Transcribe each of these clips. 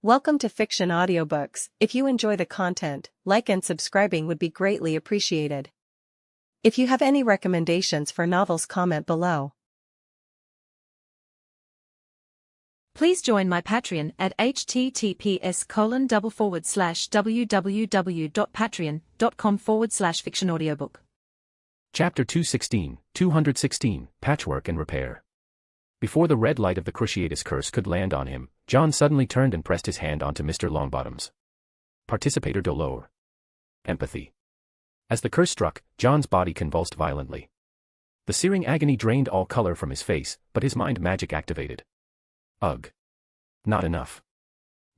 Welcome to Fiction Audiobooks. If you enjoy the content, like and subscribing would be greatly appreciated. If you have any recommendations for novels, comment below. Please join my Patreon at https://www.patreon.com/fictionaudiobook. Chapter 216, Patchwork and Repair. Before the red light of the Cruciatus Curse could land on him, John suddenly turned and pressed his hand onto Mr. Longbottom's. Participator dolor. Empathy. As the curse struck, John's body convulsed violently. The searing agony drained all color from his face, but his mind magic activated. Ugh. Not enough.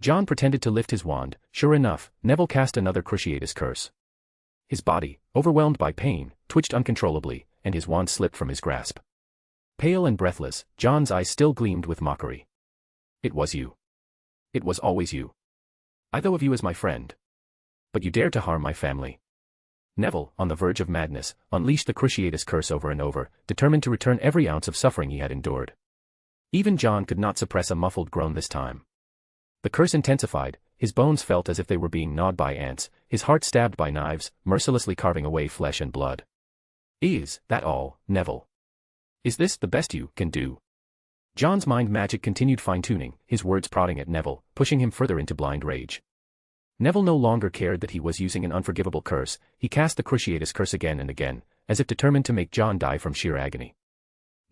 John pretended to lift his wand. Sure enough, Neville cast another Cruciatus Curse. His body, overwhelmed by pain, twitched uncontrollably, and his wand slipped from his grasp. Pale and breathless, John's eyes still gleamed with mockery. It was you. It was always you. I thought of you as my friend. But you dared to harm my family. Neville, on the verge of madness, unleashed the Cruciatus Curse over and over, determined to return every ounce of suffering he had endured. Even John could not suppress a muffled groan this time. The curse intensified, his bones felt as if they were being gnawed by ants, his heart stabbed by knives, mercilessly carving away flesh and blood. Is that all, Neville? Is this the best you can do? John's mind magic continued fine-tuning, his words prodding at Neville, pushing him further into blind rage. Neville no longer cared that he was using an unforgivable curse. He cast the Cruciatus Curse again and again, as if determined to make John die from sheer agony.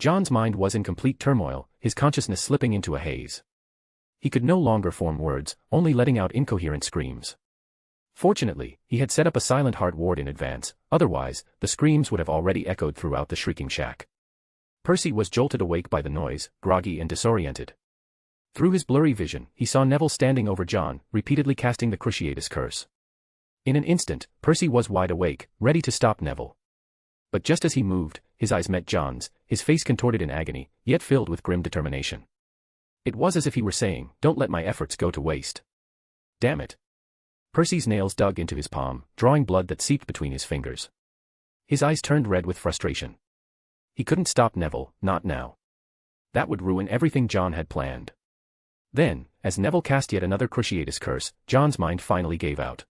John's mind was in complete turmoil, his consciousness slipping into a haze. He could no longer form words, only letting out incoherent screams. Fortunately, he had set up a silent heart ward in advance, otherwise, the screams would have already echoed throughout the shrieking shack. Percy was jolted awake by the noise, groggy and disoriented. Through his blurry vision, he saw Neville standing over John, repeatedly casting the Cruciatus Curse. In an instant, Percy was wide awake, ready to stop Neville. But just as he moved, his eyes met John's, his face contorted in agony, yet filled with grim determination. It was as if he were saying, "Don't let my efforts go to waste." Damn it. Percy's nails dug into his palm, drawing blood that seeped between his fingers. His eyes turned red with frustration. He couldn't stop Neville, not now. That would ruin everything John had planned. Then, as Neville cast yet another Cruciatus Curse, John's mind finally gave out.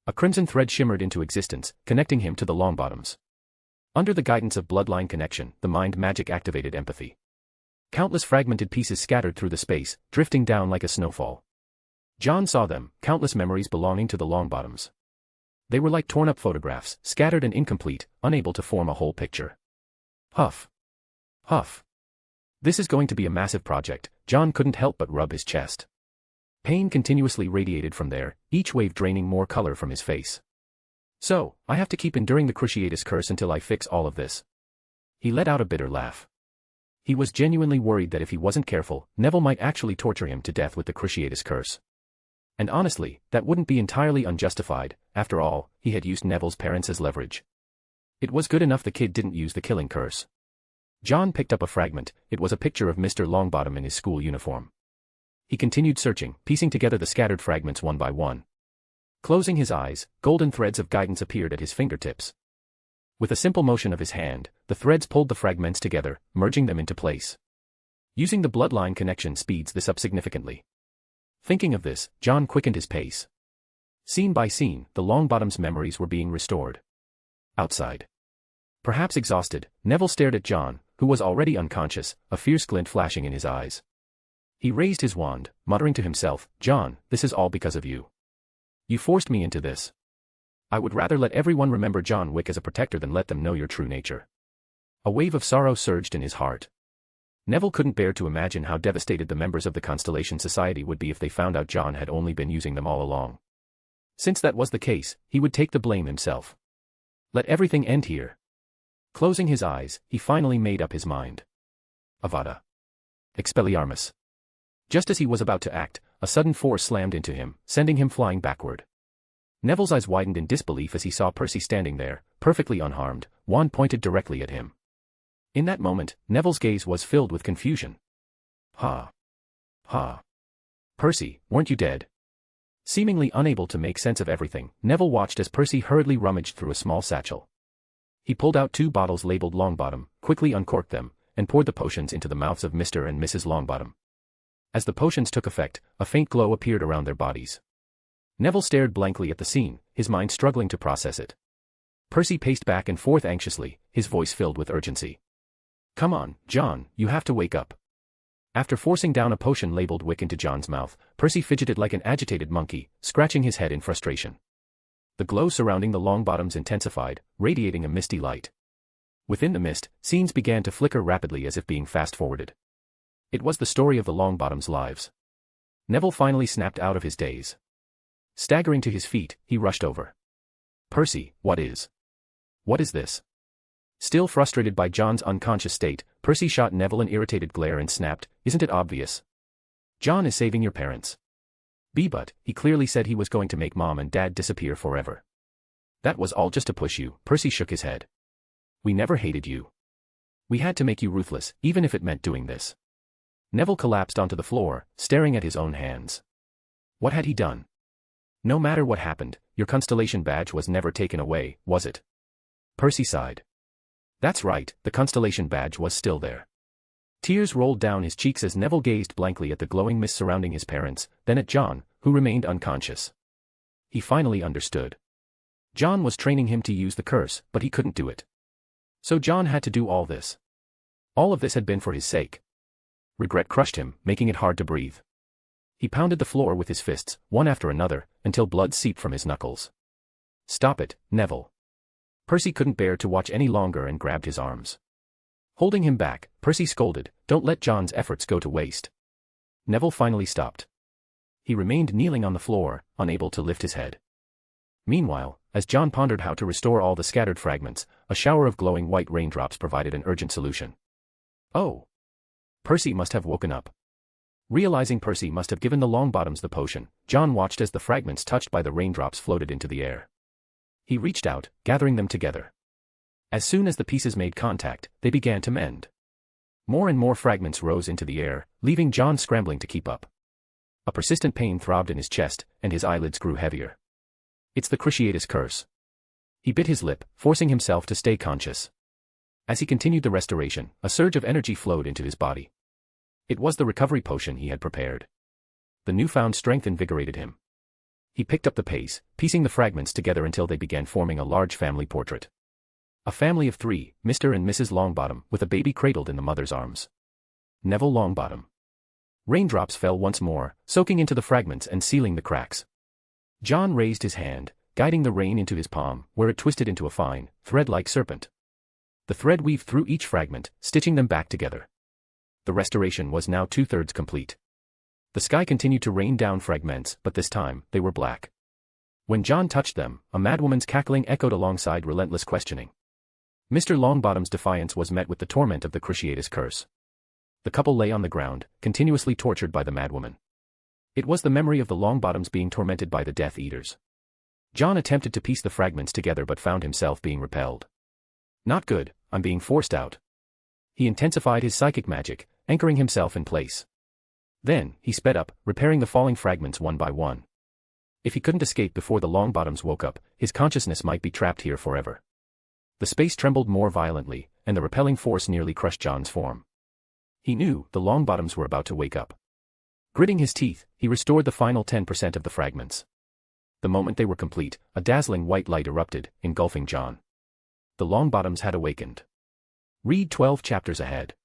A crimson thread shimmered into existence, connecting him to the Longbottoms. Under the guidance of bloodline connection, the mind magic activated empathy. Countless fragmented pieces scattered through the space, drifting down like a snowfall. John saw them, countless memories belonging to the Longbottoms. They were like torn-up photographs, scattered and incomplete, unable to form a whole picture. Huff. Huff. This is going to be a massive project. John couldn't help but rub his chest. Pain continuously radiated from there, each wave draining more color from his face. So, I have to keep enduring the Cruciatus Curse until I fix all of this. He let out a bitter laugh. He was genuinely worried that if he wasn't careful, Neville might actually torture him to death with the Cruciatus Curse. And honestly, that wouldn't be entirely unjustified. After all, he had used Neville's parents as leverage. It was good enough the kid didn't use the killing curse. John picked up a fragment. It was a picture of Mr. Longbottom in his school uniform. He continued searching, piecing together the scattered fragments one by one. Closing his eyes, golden threads of guidance appeared at his fingertips. With a simple motion of his hand, the threads pulled the fragments together, merging them into place. Using the bloodline connection speeds this up significantly. Thinking of this, John quickened his pace. Scene by scene, the Longbottom's memories were being restored. Outside. Perhaps exhausted, Neville stared at John, who was already unconscious, a fierce glint flashing in his eyes. He raised his wand, muttering to himself, "John, this is all because of you. You forced me into this. I would rather let everyone remember John Wick as a protector than let them know your true nature." A wave of sorrow surged in his heart. Neville couldn't bear to imagine how devastated the members of the Constellation Society would be if they found out John had only been using them all along. Since that was the case, he would take the blame himself. Let everything end here. Closing his eyes, he finally made up his mind. Avada. Expelliarmus. Just as he was about to act, a sudden force slammed into him, sending him flying backward. Neville's eyes widened in disbelief as he saw Percy standing there, perfectly unharmed, wand pointed directly at him. In that moment, Neville's gaze was filled with confusion. Ha. Ha. Percy, weren't you dead? Seemingly unable to make sense of everything, Neville watched as Percy hurriedly rummaged through a small satchel. He pulled out 2 bottles labeled Longbottom, quickly uncorked them, and poured the potions into the mouths of Mr. and Mrs. Longbottom. As the potions took effect, a faint glow appeared around their bodies. Neville stared blankly at the scene, his mind struggling to process it. Percy paced back and forth anxiously, his voice filled with urgency. "Come on, John, you have to wake up." After forcing down a potion labeled Wick into John's mouth, Percy fidgeted like an agitated monkey, scratching his head in frustration. The glow surrounding the Longbottoms intensified, radiating a misty light. Within the mist, scenes began to flicker rapidly as if being fast-forwarded. It was the story of the Longbottoms' lives. Neville finally snapped out of his daze. Staggering to his feet, he rushed over. "Percy, what is this?" Still frustrated by John's unconscious state, Percy shot Neville an irritated glare and snapped, "Isn't it obvious? John is saving your parents. But he clearly said he was going to make Mom and Dad disappear forever." "That was all just to push you," Percy shook his head. "We never hated you. We had to make you ruthless, even if it meant doing this." Neville collapsed onto the floor, staring at his own hands. What had he done? "No matter what happened, your Constellation badge was never taken away, was it?" Percy sighed. That's right, the Constellation badge was still there. Tears rolled down his cheeks as Neville gazed blankly at the glowing mist surrounding his parents, then at John, who remained unconscious. He finally understood. John was training him to use the curse, but he couldn't do it. So John had to do all this. All of this had been for his sake. Regret crushed him, making it hard to breathe. He pounded the floor with his fists, one after another, until blood seeped from his knuckles. "Stop it, Neville." Percy couldn't bear to watch any longer and grabbed his arms. Holding him back, Percy scolded, "Don't let John's efforts go to waste." Neville finally stopped. He remained kneeling on the floor, unable to lift his head. Meanwhile, as John pondered how to restore all the scattered fragments, a shower of glowing white raindrops provided an urgent solution. Oh! Percy must have woken up. Realizing Percy must have given the Longbottoms the potion, John watched as the fragments touched by the raindrops floated into the air. He reached out, gathering them together. As soon as the pieces made contact, they began to mend. More and more fragments rose into the air, leaving John scrambling to keep up. A persistent pain throbbed in his chest, and his eyelids grew heavier. It's the Cruciatus curse. He bit his lip, forcing himself to stay conscious. As he continued the restoration, a surge of energy flowed into his body. It was the recovery potion he had prepared. The newfound strength invigorated him. He picked up the pace, piecing the fragments together until they began forming a large family portrait. A family of 3, Mr. and Mrs. Longbottom, with a baby cradled in the mother's arms. Neville Longbottom. Raindrops fell once more, soaking into the fragments and sealing the cracks. John raised his hand, guiding the rain into his palm, where it twisted into a fine, thread-like serpent. The thread weaved through each fragment, stitching them back together. The restoration was now 2/3 complete. The sky continued to rain down fragments, but this time, they were black. When John touched them, a madwoman's cackling echoed alongside relentless questioning. Mr. Longbottom's defiance was met with the torment of the Cruciatus curse. The couple lay on the ground, continuously tortured by the madwoman. It was the memory of the Longbottoms being tormented by the Death Eaters. John attempted to piece the fragments together but found himself being repelled. Not good, I'm being forced out. He intensified his psychic magic, anchoring himself in place. Then, he sped up, repairing the falling fragments one by one. If he couldn't escape before the Longbottoms woke up, his consciousness might be trapped here forever. The space trembled more violently, and the repelling force nearly crushed John's form. He knew the Longbottoms were about to wake up. Gritting his teeth, he restored the final 10% of the fragments. The moment they were complete, a dazzling white light erupted, engulfing John. The Longbottoms had awakened. Read 12 chapters ahead.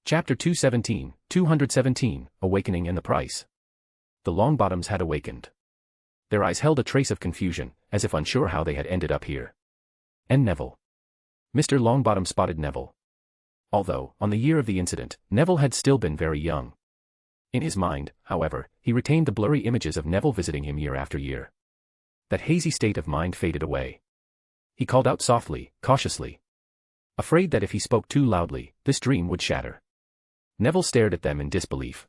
Chapter 217, Awakening and the Price. The Longbottoms had awakened. Their eyes held a trace of confusion, as if unsure how they had ended up here. And Neville. Mr. Longbottom spotted Neville. Although, on the year of the incident, Neville had still been very young. In his mind, however, he retained the blurry images of Neville visiting him year after year. That hazy state of mind faded away. He called out softly, cautiously. Afraid that if he spoke too loudly, this dream would shatter. Neville stared at them in disbelief.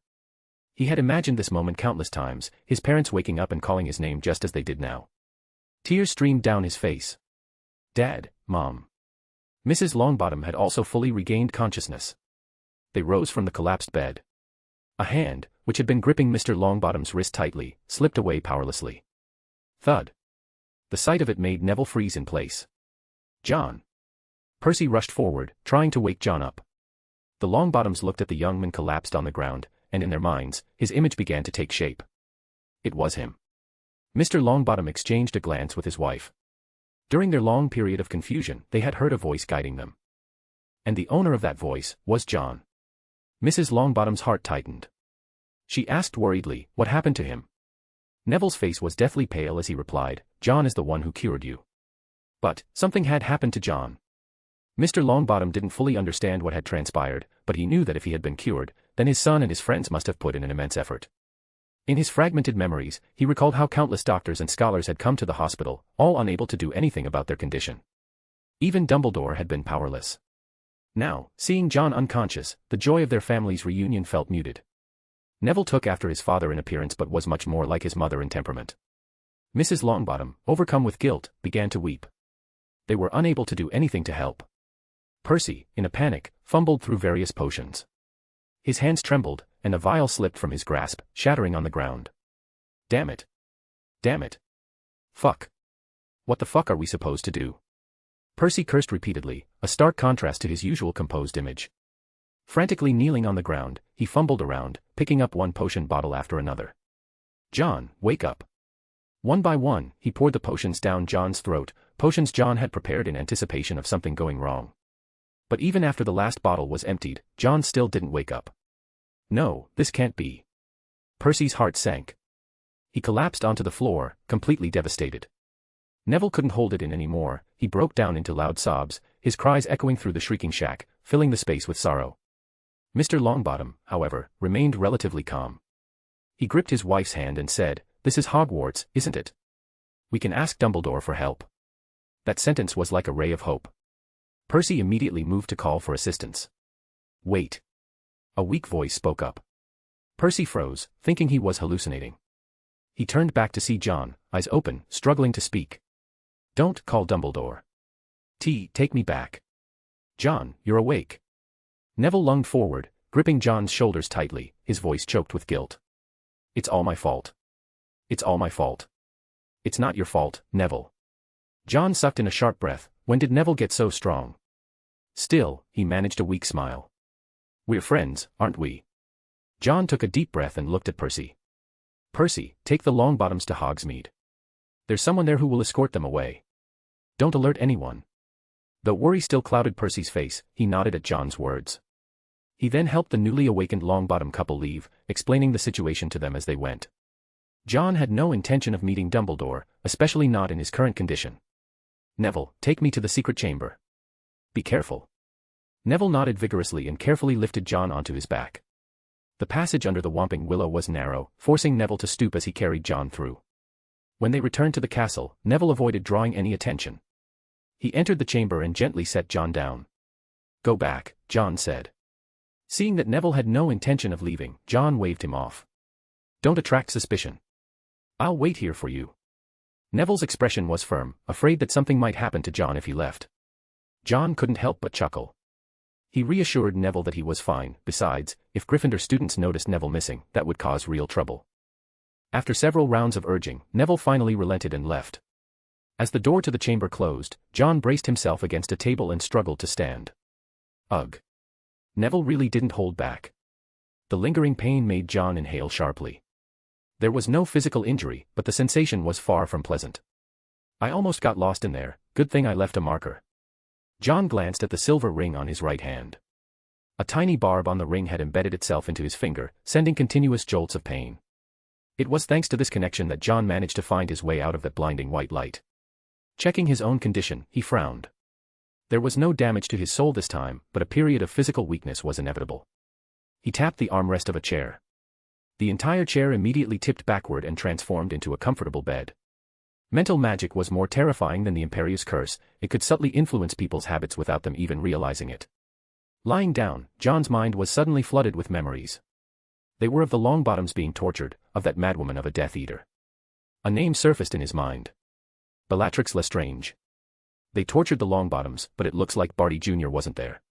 He had imagined this moment countless times, his parents waking up and calling his name just as they did now. Tears streamed down his face. Dad, Mom. Mrs. Longbottom had also fully regained consciousness. They rose from the collapsed bed. A hand, which had been gripping Mr. Longbottom's wrist tightly, slipped away powerlessly. Thud. The sight of it made Neville freeze in place. John. Percy rushed forward, trying to wake John up. The Longbottoms looked at the young man collapsed on the ground, and in their minds, his image began to take shape. It was him. Mr. Longbottom exchanged a glance with his wife. During their long period of confusion, they had heard a voice guiding them. And the owner of that voice was John. Mrs. Longbottom's heart tightened. She asked worriedly, "What happened to him?" Neville's face was deathly pale as he replied, "John is the one who cured you." But something had happened to John. Mr. Longbottom didn't fully understand what had transpired, but he knew that if he had been cured, then his son and his friends must have put in an immense effort. In his fragmented memories, he recalled how countless doctors and scholars had come to the hospital, all unable to do anything about their condition. Even Dumbledore had been powerless. Now, seeing John unconscious, the joy of their family's reunion felt muted. Neville took after his father in appearance but was much more like his mother in temperament. Mrs. Longbottom, overcome with guilt, began to weep. They were unable to do anything to help. Percy, in a panic, fumbled through various potions. His hands trembled, and a vial slipped from his grasp, shattering on the ground. Damn it. Damn it. Fuck. What the fuck are we supposed to do? Percy cursed repeatedly, a stark contrast to his usual composed image. Frantically kneeling on the ground, he fumbled around, picking up one potion bottle after another. John, wake up. One by one, he poured the potions down John's throat, potions John had prepared in anticipation of something going wrong. But even after the last bottle was emptied, John still didn't wake up. No, this can't be. Percy's heart sank. He collapsed onto the floor, completely devastated. Neville couldn't hold it in anymore, he broke down into loud sobs, his cries echoing through the shrieking shack, filling the space with sorrow. Mr. Longbottom, however, remained relatively calm. He gripped his wife's hand and said, "This is Hogwarts, isn't it? We can ask Dumbledore for help." That sentence was like a ray of hope. Percy immediately moved to call for assistance. "Wait." A weak voice spoke up. Percy froze, thinking he was hallucinating. He turned back to see John, eyes open, struggling to speak. "Don't call Dumbledore. Take me back. John, you're awake." Neville lunged forward, gripping John's shoulders tightly, his voice choked with guilt. "It's all my fault. It's all my fault." "It's not your fault, Neville." John sucked in a sharp breath. When did Neville get so strong? Still, he managed a weak smile. "We're friends, aren't we?" John took a deep breath and looked at Percy. "Percy, take the Longbottoms to Hogsmeade. There's someone there who will escort them away. Don't alert anyone." Though worry still clouded Percy's face, he nodded at John's words. He then helped the newly awakened Longbottom couple leave, explaining the situation to them as they went. John had no intention of meeting Dumbledore, especially not in his current condition. "Neville, take me to the secret chamber. Be careful." Neville nodded vigorously and carefully lifted John onto his back. The passage under the Whomping Willow was narrow, forcing Neville to stoop as he carried John through. When they returned to the castle, Neville avoided drawing any attention. He entered the chamber and gently set John down. "Go back," John said. Seeing that Neville had no intention of leaving, John waved him off. "Don't attract suspicion. I'll wait here for you." Neville's expression was firm, afraid that something might happen to John if he left. John couldn't help but chuckle. He reassured Neville that he was fine. Besides, if Gryffindor students noticed Neville missing, that would cause real trouble. After several rounds of urging, Neville finally relented and left. As the door to the chamber closed, John braced himself against a table and struggled to stand. Ugh. Neville really didn't hold back. The lingering pain made John inhale sharply. There was no physical injury, but the sensation was far from pleasant. "I almost got lost in there, good thing I left a marker." John glanced at the silver ring on his right hand. A tiny barb on the ring had embedded itself into his finger, sending continuous jolts of pain. It was thanks to this connection that John managed to find his way out of that blinding white light. Checking his own condition, he frowned. There was no damage to his soul this time, but a period of physical weakness was inevitable. He tapped the armrest of a chair. The entire chair immediately tipped backward and transformed into a comfortable bed. Mental magic was more terrifying than the Imperius Curse, it could subtly influence people's habits without them even realizing it. Lying down, John's mind was suddenly flooded with memories. They were of the Longbottoms being tortured, of that madwoman of a Death Eater. A name surfaced in his mind. Bellatrix Lestrange. They tortured the Longbottoms, but it looks like Barty Jr. wasn't there.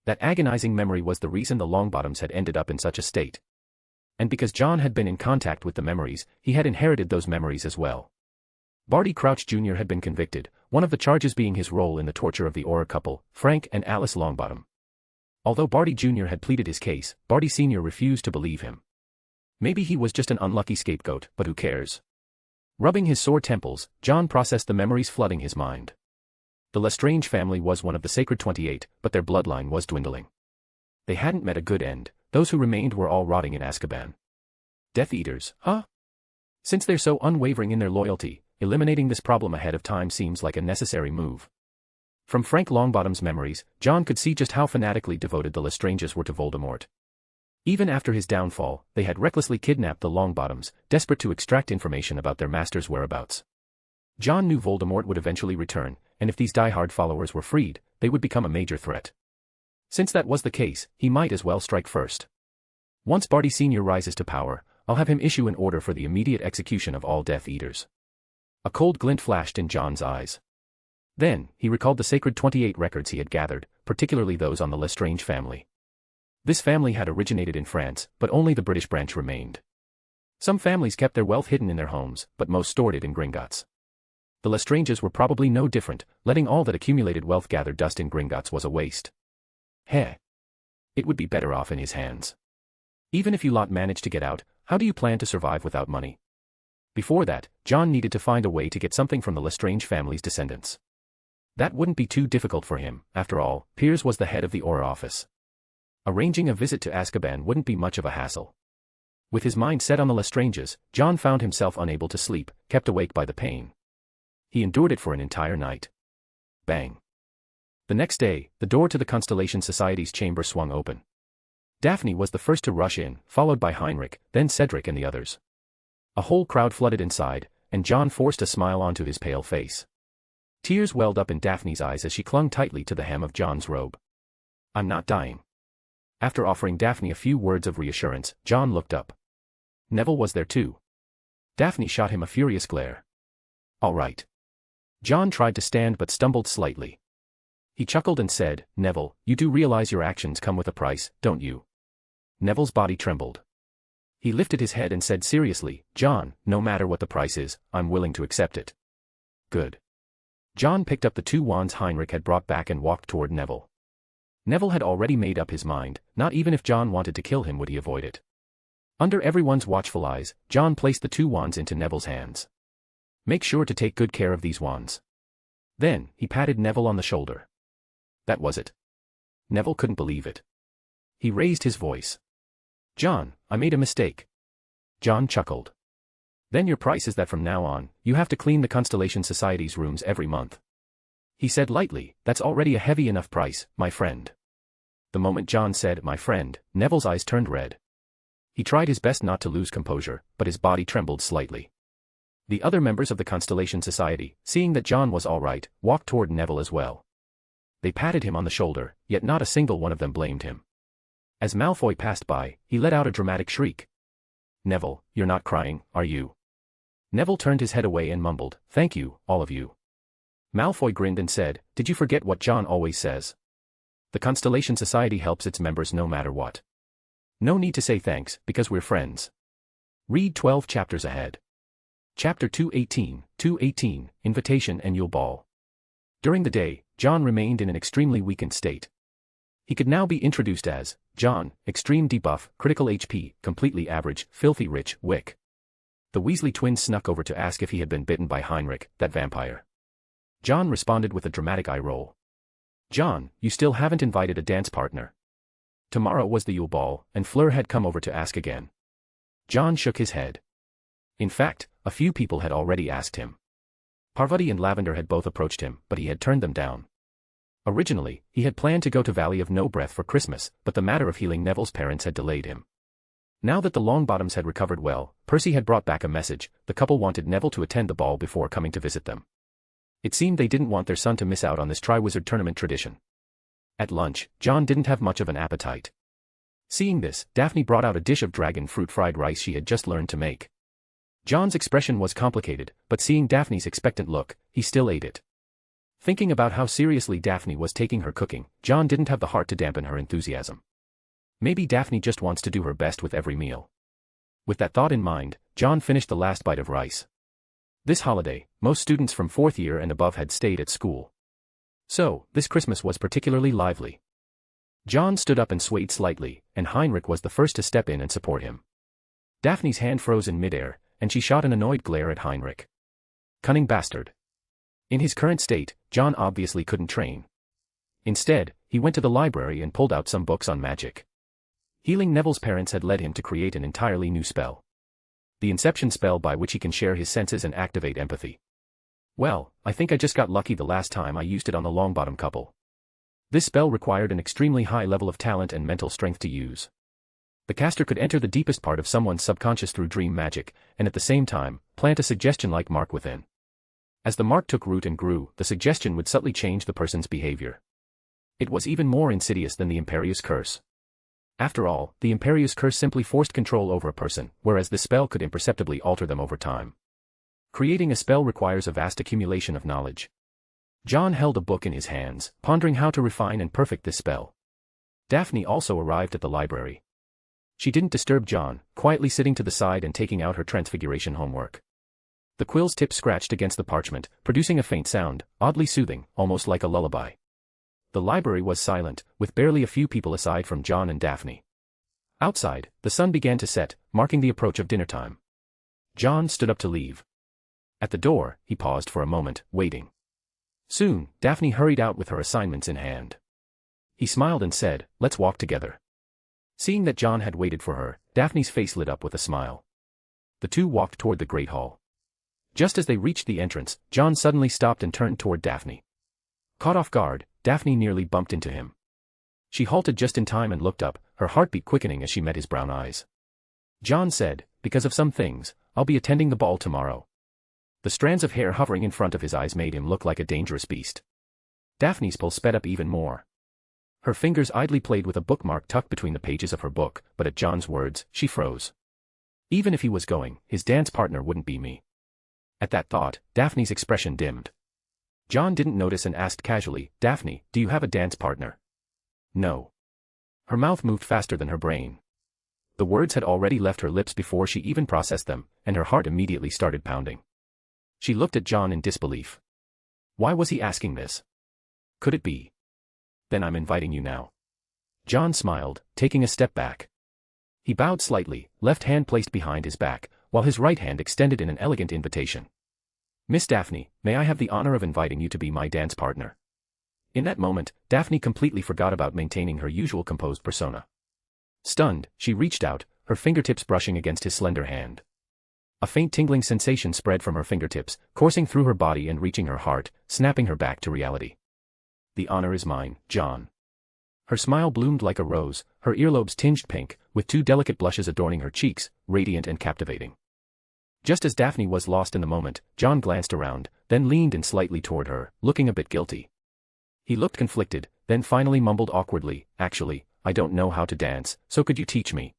That agonizing memory was the reason the Longbottoms had ended up in such a state. And because John had been in contact with the memories, he had inherited those memories as well. Barty Crouch Jr. had been convicted, one of the charges being his role in the torture of the Auror couple, Frank and Alice Longbottom. Although Barty Jr. had pleaded his case, Barty Sr. refused to believe him. Maybe he was just an unlucky scapegoat, but who cares? Rubbing his sore temples, John processed the memories flooding his mind. The Lestrange family was one of the Sacred 28, but their bloodline was dwindling. They hadn't met a good end. Those who remained were all rotting in Azkaban. Death Eaters, huh? Since they're so unwavering in their loyalty, eliminating this problem ahead of time seems like a necessary move. From Frank Longbottom's memories, John could see just how fanatically devoted the Lestranges were to Voldemort. Even after his downfall, they had recklessly kidnapped the Longbottoms, desperate to extract information about their master's whereabouts. John knew Voldemort would eventually return, and if these die-hard followers were freed, they would become a major threat. Since that was the case, he might as well strike first. Once Barty Sr. rises to power, I'll have him issue an order for the immediate execution of all Death Eaters. A cold glint flashed in John's eyes. Then, he recalled the Sacred 28 records he had gathered, particularly those on the Lestrange family. This family had originated in France, but only the British branch remained. Some families kept their wealth hidden in their homes, but most stored it in Gringotts. The Lestranges were probably no different, letting all that accumulated wealth gather dust in Gringotts was a waste. Heh. It would be better off in his hands. Even if you lot manage to get out, how do you plan to survive without money? Before that, John needed to find a way to get something from the Lestrange family's descendants. That wouldn't be too difficult for him, after all, Piers was the head of the Auror office. Arranging a visit to Azkaban wouldn't be much of a hassle. With his mind set on the Lestranges, John found himself unable to sleep, kept awake by the pain. He endured it for an entire night. Bang. The next day, the door to the Constellation Society's chamber swung open. Daphne was the first to rush in, followed by Heinrich, then Cedric and the others. A whole crowd flooded inside, and John forced a smile onto his pale face. Tears welled up in Daphne's eyes as she clung tightly to the hem of John's robe. I'm not dying. After offering Daphne a few words of reassurance, John looked up. Neville was there too. Daphne shot him a furious glare. All right. John tried to stand but stumbled slightly. He chuckled and said, Neville, you do realize your actions come with a price, don't you? Neville's body trembled. He lifted his head and said seriously, John, no matter what the price is, I'm willing to accept it. Good. John picked up the 2 wands Heinrich had brought back and walked toward Neville. Neville had already made up his mind, not even if John wanted to kill him would he avoid it. Under everyone's watchful eyes, John placed the 2 wands into Neville's hands. Make sure to take good care of these wands. Then, he patted Neville on the shoulder. That was it. Neville couldn't believe it. He raised his voice. John, I made a mistake. John chuckled. Then your price is that from now on, you have to clean the Constellation Society's rooms every month. He said lightly, that's already a heavy enough price, my friend. The moment John said, my friend, Neville's eyes turned red. He tried his best not to lose composure, but his body trembled slightly. The other members of the Constellation Society, seeing that John was all right, walked toward Neville as well. They patted him on the shoulder, yet not a single one of them blamed him. As Malfoy passed by, he let out a dramatic shriek. Neville, you're not crying, are you? Neville turned his head away and mumbled, thank you, all of you. Malfoy grinned and said, did you forget what John always says? The Constellation Society helps its members no matter what. No need to say thanks, because we're friends. Read 12 chapters ahead. Chapter 218, Invitation and Yule Ball. During the day, John remained in an extremely weakened state. He could now be introduced as, John, extreme debuff, critical HP, completely average, filthy rich, Wick. The Weasley twins snuck over to ask if he had been bitten by Heinrich, that vampire. John responded with a dramatic eye roll. John, you still haven't invited a dance partner. Tomorrow was the Yule Ball, and Fleur had come over to ask again. John shook his head. In fact, a few people had already asked him. Parvati and Lavender had both approached him, but he had turned them down. Originally, he had planned to go to Valley of No Breath for Christmas, but the matter of healing Neville's parents had delayed him. Now that the Longbottoms had recovered well, Percy had brought back a message. The couple wanted Neville to attend the ball before coming to visit them. It seemed they didn't want their son to miss out on this Triwizard Tournament tradition. At lunch, John didn't have much of an appetite. Seeing this, Daphne brought out a dish of dragon fruit fried rice she had just learned to make. John's expression was complicated, but seeing Daphne's expectant look, he still ate it. Thinking about how seriously Daphne was taking her cooking, John didn't have the heart to dampen her enthusiasm. Maybe Daphne just wants to do her best with every meal. With that thought in mind, John finished the last bite of rice. This holiday, most students from 4th year and above had stayed at school. So, this Christmas was particularly lively. John stood up and swayed slightly, and Heinrich was the first to step in and support him. Daphne's hand froze in midair, and she shot an annoyed glare at Heinrich. Cunning bastard. In his current state, John obviously couldn't train. Instead, he went to the library and pulled out some books on magic. Healing Neville's parents had led him to create an entirely new spell. The Inception spell, by which he can share his senses and activate empathy. Well, I think I just got lucky the last time I used it on the Longbottom couple. This spell required an extremely high level of talent and mental strength to use. The caster could enter the deepest part of someone's subconscious through dream magic, and at the same time, plant a suggestion-like mark within. As the mark took root and grew, the suggestion would subtly change the person's behavior. It was even more insidious than the Imperious Curse. After all, the Imperious Curse simply forced control over a person, whereas this spell could imperceptibly alter them over time. Creating a spell requires a vast accumulation of knowledge. John held a book in his hands, pondering how to refine and perfect this spell. Daphne also arrived at the library. She didn't disturb John, quietly sitting to the side and taking out her transfiguration homework. The quill's tip scratched against the parchment, producing a faint sound, oddly soothing, almost like a lullaby. The library was silent, with barely a few people aside from John and Daphne. Outside, the sun began to set, marking the approach of dinner time. John stood up to leave. At the door, he paused for a moment, waiting. Soon, Daphne hurried out with her assignments in hand. He smiled and said, "Let's walk together." Seeing that John had waited for her, Daphne's face lit up with a smile. The two walked toward the Great Hall. Just as they reached the entrance, John suddenly stopped and turned toward Daphne. Caught off guard, Daphne nearly bumped into him. She halted just in time and looked up, her heartbeat quickening as she met his brown eyes. John said, "Because of some things, I'll be attending the ball tomorrow." The strands of hair hovering in front of his eyes made him look like a dangerous beast. Daphne's pulse sped up even more. Her fingers idly played with a bookmark tucked between the pages of her book, but at John's words, she froze. Even if he was going, his dance partner wouldn't be me. At that thought, Daphne's expression dimmed. John didn't notice and asked casually, "Daphne, do you have a dance partner?" "No." Her mouth moved faster than her brain. The words had already left her lips before she even processed them, and her heart immediately started pounding. She looked at John in disbelief. Why was he asking this? Could it be? "Then I'm inviting you now." John smiled, taking a step back. He bowed slightly, left hand placed behind his back, while his right hand extended in an elegant invitation. "Miss Daphne, may I have the honor of inviting you to be my dance partner?" In that moment, Daphne completely forgot about maintaining her usual composed persona. Stunned, she reached out, her fingertips brushing against his slender hand. A faint tingling sensation spread from her fingertips, coursing through her body and reaching her heart, snapping her back to reality. "The honor is mine, John." Her smile bloomed like a rose, her earlobes tinged pink, with two delicate blushes adorning her cheeks, radiant and captivating. Just as Daphne was lost in the moment, John glanced around, then leaned in slightly toward her, looking a bit guilty. He looked conflicted, then finally mumbled awkwardly, "Actually, I don't know how to dance, so could you teach me?"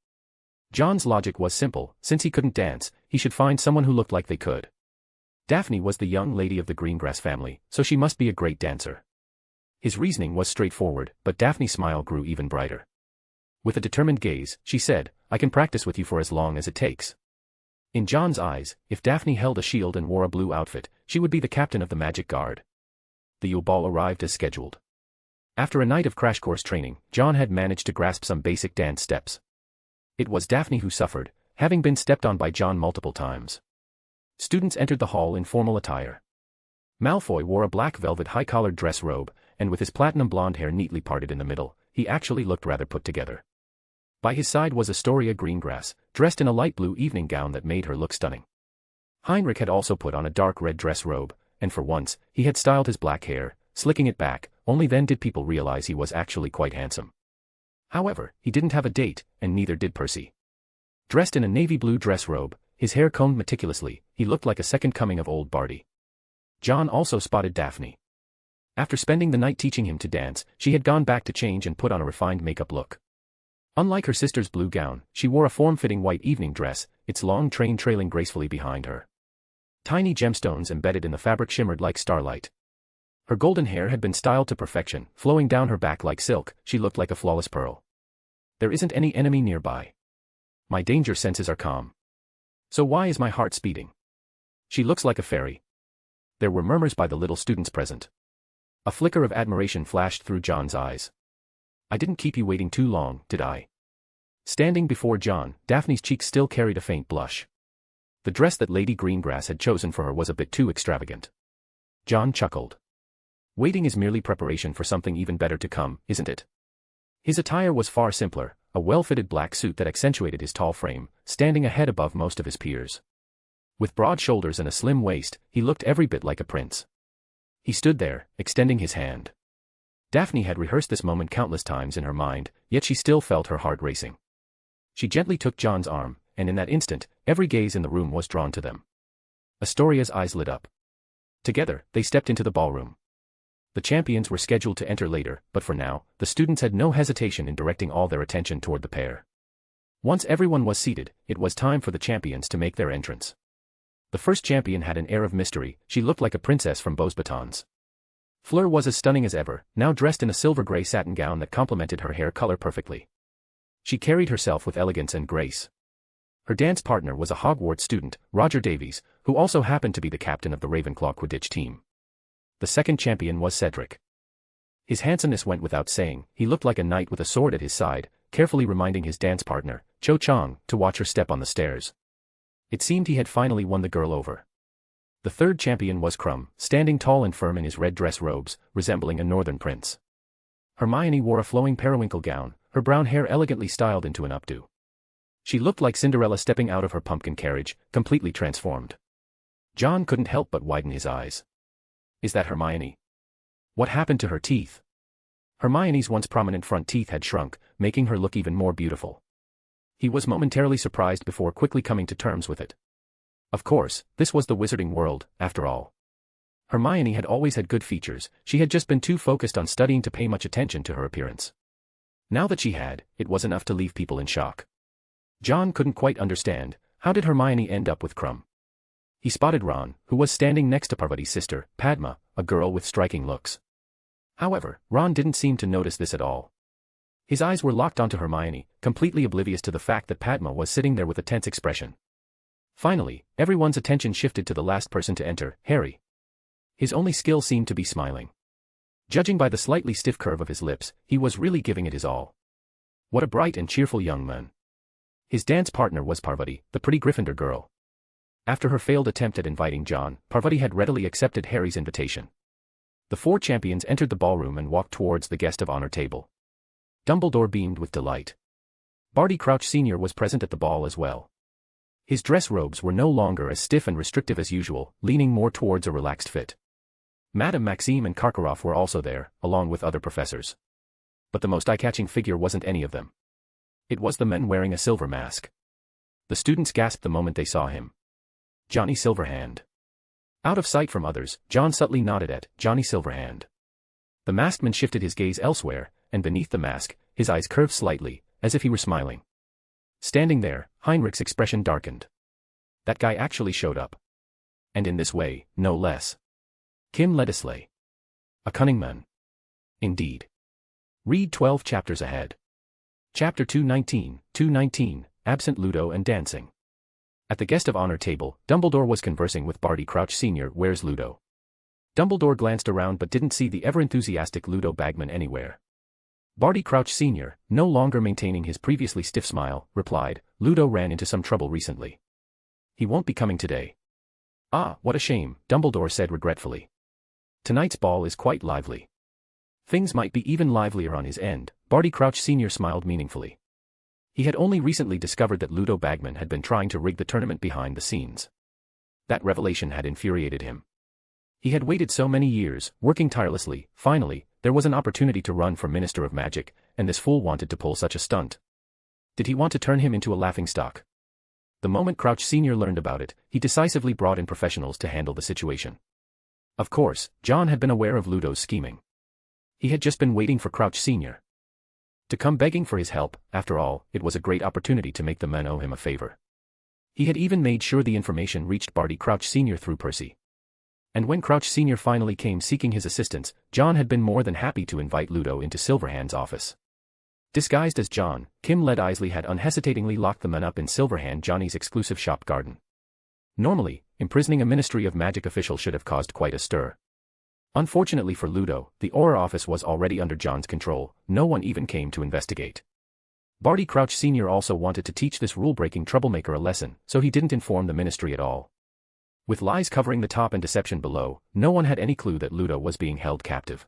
John's logic was simple, since he couldn't dance, he should find someone who looked like they could. Daphne was the young lady of the Greengrass family, so she must be a great dancer. His reasoning was straightforward, but Daphne's smile grew even brighter. With a determined gaze, she said, "I can practice with you for as long as it takes." In John's eyes, if Daphne held a shield and wore a blue outfit, she would be the captain of the Magic Guard. The Yule Ball arrived as scheduled. After a night of crash course training, John had managed to grasp some basic dance steps. It was Daphne who suffered, having been stepped on by John multiple times. Students entered the hall in formal attire. Malfoy wore a black velvet high-collared dress robe, and with his platinum blonde hair neatly parted in the middle, he actually looked rather put together. By his side was Astoria Greengrass, dressed in a light blue evening gown that made her look stunning. Heinrich had also put on a dark red dress robe, and for once, he had styled his black hair, slicking it back, only then did people realize he was actually quite handsome. However, he didn't have a date, and neither did Percy. Dressed in a navy blue dress robe, his hair combed meticulously, he looked like a second coming of old Barty. John also spotted Daphne. After spending the night teaching him to dance, she had gone back to change and put on a refined makeup look. Unlike her sister's blue gown, she wore a form-fitting white evening dress, its long train trailing gracefully behind her. Tiny gemstones embedded in the fabric shimmered like starlight. Her golden hair had been styled to perfection, flowing down her back like silk, she looked like a flawless pearl. There isn't any enemy nearby. My danger senses are calm. So why is my heart speeding? She looks like a fairy. There were murmurs by the little students present. A flicker of admiration flashed through John's eyes. I didn't keep you waiting too long, did I? Standing before John, Daphne's cheeks still carried a faint blush. The dress that Lady Greengrass had chosen for her was a bit too extravagant. John chuckled. Waiting is merely preparation for something even better to come, isn't it? His attire was far simpler, a well-fitted black suit that accentuated his tall frame, standing a head above most of his peers. With broad shoulders and a slim waist, he looked every bit like a prince. He stood there, extending his hand. Daphne had rehearsed this moment countless times in her mind, yet she still felt her heart racing. She gently took John's arm, and in that instant, every gaze in the room was drawn to them. Astoria's eyes lit up. Together, they stepped into the ballroom. The champions were scheduled to enter later, but for now, the students had no hesitation in directing all their attention toward the pair. Once everyone was seated, it was time for the champions to make their entrance. The first champion had an air of mystery. She looked like a princess from Beauxbatons. Fleur was as stunning as ever, now dressed in a silver-gray satin gown that complemented her hair color perfectly. She carried herself with elegance and grace. Her dance partner was a Hogwarts student, Roger Davies, who also happened to be the captain of the Ravenclaw Quidditch team. The second champion was Cedric. His handsomeness went without saying. He looked like a knight with a sword at his side, carefully reminding his dance partner, Cho Chang, to watch her step on the stairs. It seemed he had finally won the girl over. The third champion was Krum, standing tall and firm in his red dress robes, resembling a northern prince. Hermione wore a flowing periwinkle gown, her brown hair elegantly styled into an updo. She looked like Cinderella stepping out of her pumpkin carriage, completely transformed. John couldn't help but widen his eyes. Is that Hermione? What happened to her teeth? Hermione's once prominent front teeth had shrunk, making her look even more beautiful. He was momentarily surprised before quickly coming to terms with it. Of course, this was the wizarding world, after all. Hermione had always had good features, she had just been too focused on studying to pay much attention to her appearance. Now that she had, it was enough to leave people in shock. John couldn't quite understand, how did Hermione end up with Krum? He spotted Ron, who was standing next to Parvati's sister, Padma, a girl with striking looks. However, Ron didn't seem to notice this at all. His eyes were locked onto Hermione, completely oblivious to the fact that Padma was sitting there with a tense expression. Finally, everyone's attention shifted to the last person to enter, Harry. His only skill seemed to be smiling. Judging by the slightly stiff curve of his lips, he was really giving it his all. What a bright and cheerful young man. His dance partner was Parvati, the pretty Gryffindor girl. After her failed attempt at inviting John, Parvati had readily accepted Harry's invitation. The four champions entered the ballroom and walked towards the guest of honor table. Dumbledore beamed with delight. Barty Crouch Sr. was present at the ball as well. His dress robes were no longer as stiff and restrictive as usual, leaning more towards a relaxed fit. Madame Maxime and Karkaroff were also there, along with other professors. But the most eye-catching figure wasn't any of them. It was the man wearing a silver mask. The students gasped the moment they saw him. Johnny Silverhand. Out of sight from others, John subtly nodded at Johnny Silverhand. The masked man shifted his gaze elsewhere, and beneath the mask, his eyes curved slightly, as if he were smiling. Standing there, Heinrich's expression darkened. That guy actually showed up. And in this way, no less. Kim Ledisley. A cunning man. Indeed. Read 12 chapters ahead. Chapter 219, Absent Ludo and Dancing. At the guest of honor table, Dumbledore was conversing with Barty Crouch Sr. Where's Ludo? Dumbledore glanced around but didn't see the ever-enthusiastic Ludo Bagman anywhere. Barty Crouch Sr., no longer maintaining his previously stiff smile, replied, Ludo ran into some trouble recently. He won't be coming today. Ah, what a shame, Dumbledore said regretfully. Tonight's ball is quite lively. Things might be even livelier on his end, Barty Crouch Sr. smiled meaningfully. He had only recently discovered that Ludo Bagman had been trying to rig the tournament behind the scenes. That revelation had infuriated him. He had waited so many years, working tirelessly. Finally, there was an opportunity to run for Minister of Magic, and this fool wanted to pull such a stunt. Did he want to turn him into a laughingstock? The moment Crouch Sr. learned about it, he decisively brought in professionals to handle the situation. Of course, John had been aware of Ludo's scheming. He had just been waiting for Crouch Sr. to come begging for his help. After all, it was a great opportunity to make the men owe him a favor. He had even made sure the information reached Barty Crouch Sr. through Percy. And when Crouch Sr. finally came seeking his assistance, John had been more than happy to invite Ludo into Silverhand's office. Disguised as John, Kim Ledisley had unhesitatingly locked the men up in Silverhand Johnny's exclusive shop garden. Normally, imprisoning a Ministry of Magic official should have caused quite a stir. Unfortunately for Ludo, the Aura office was already under John's control. No one even came to investigate. Barty Crouch Sr. also wanted to teach this rule-breaking troublemaker a lesson, so he didn't inform the ministry at all. With lies covering the top and deception below, no one had any clue that Ludo was being held captive.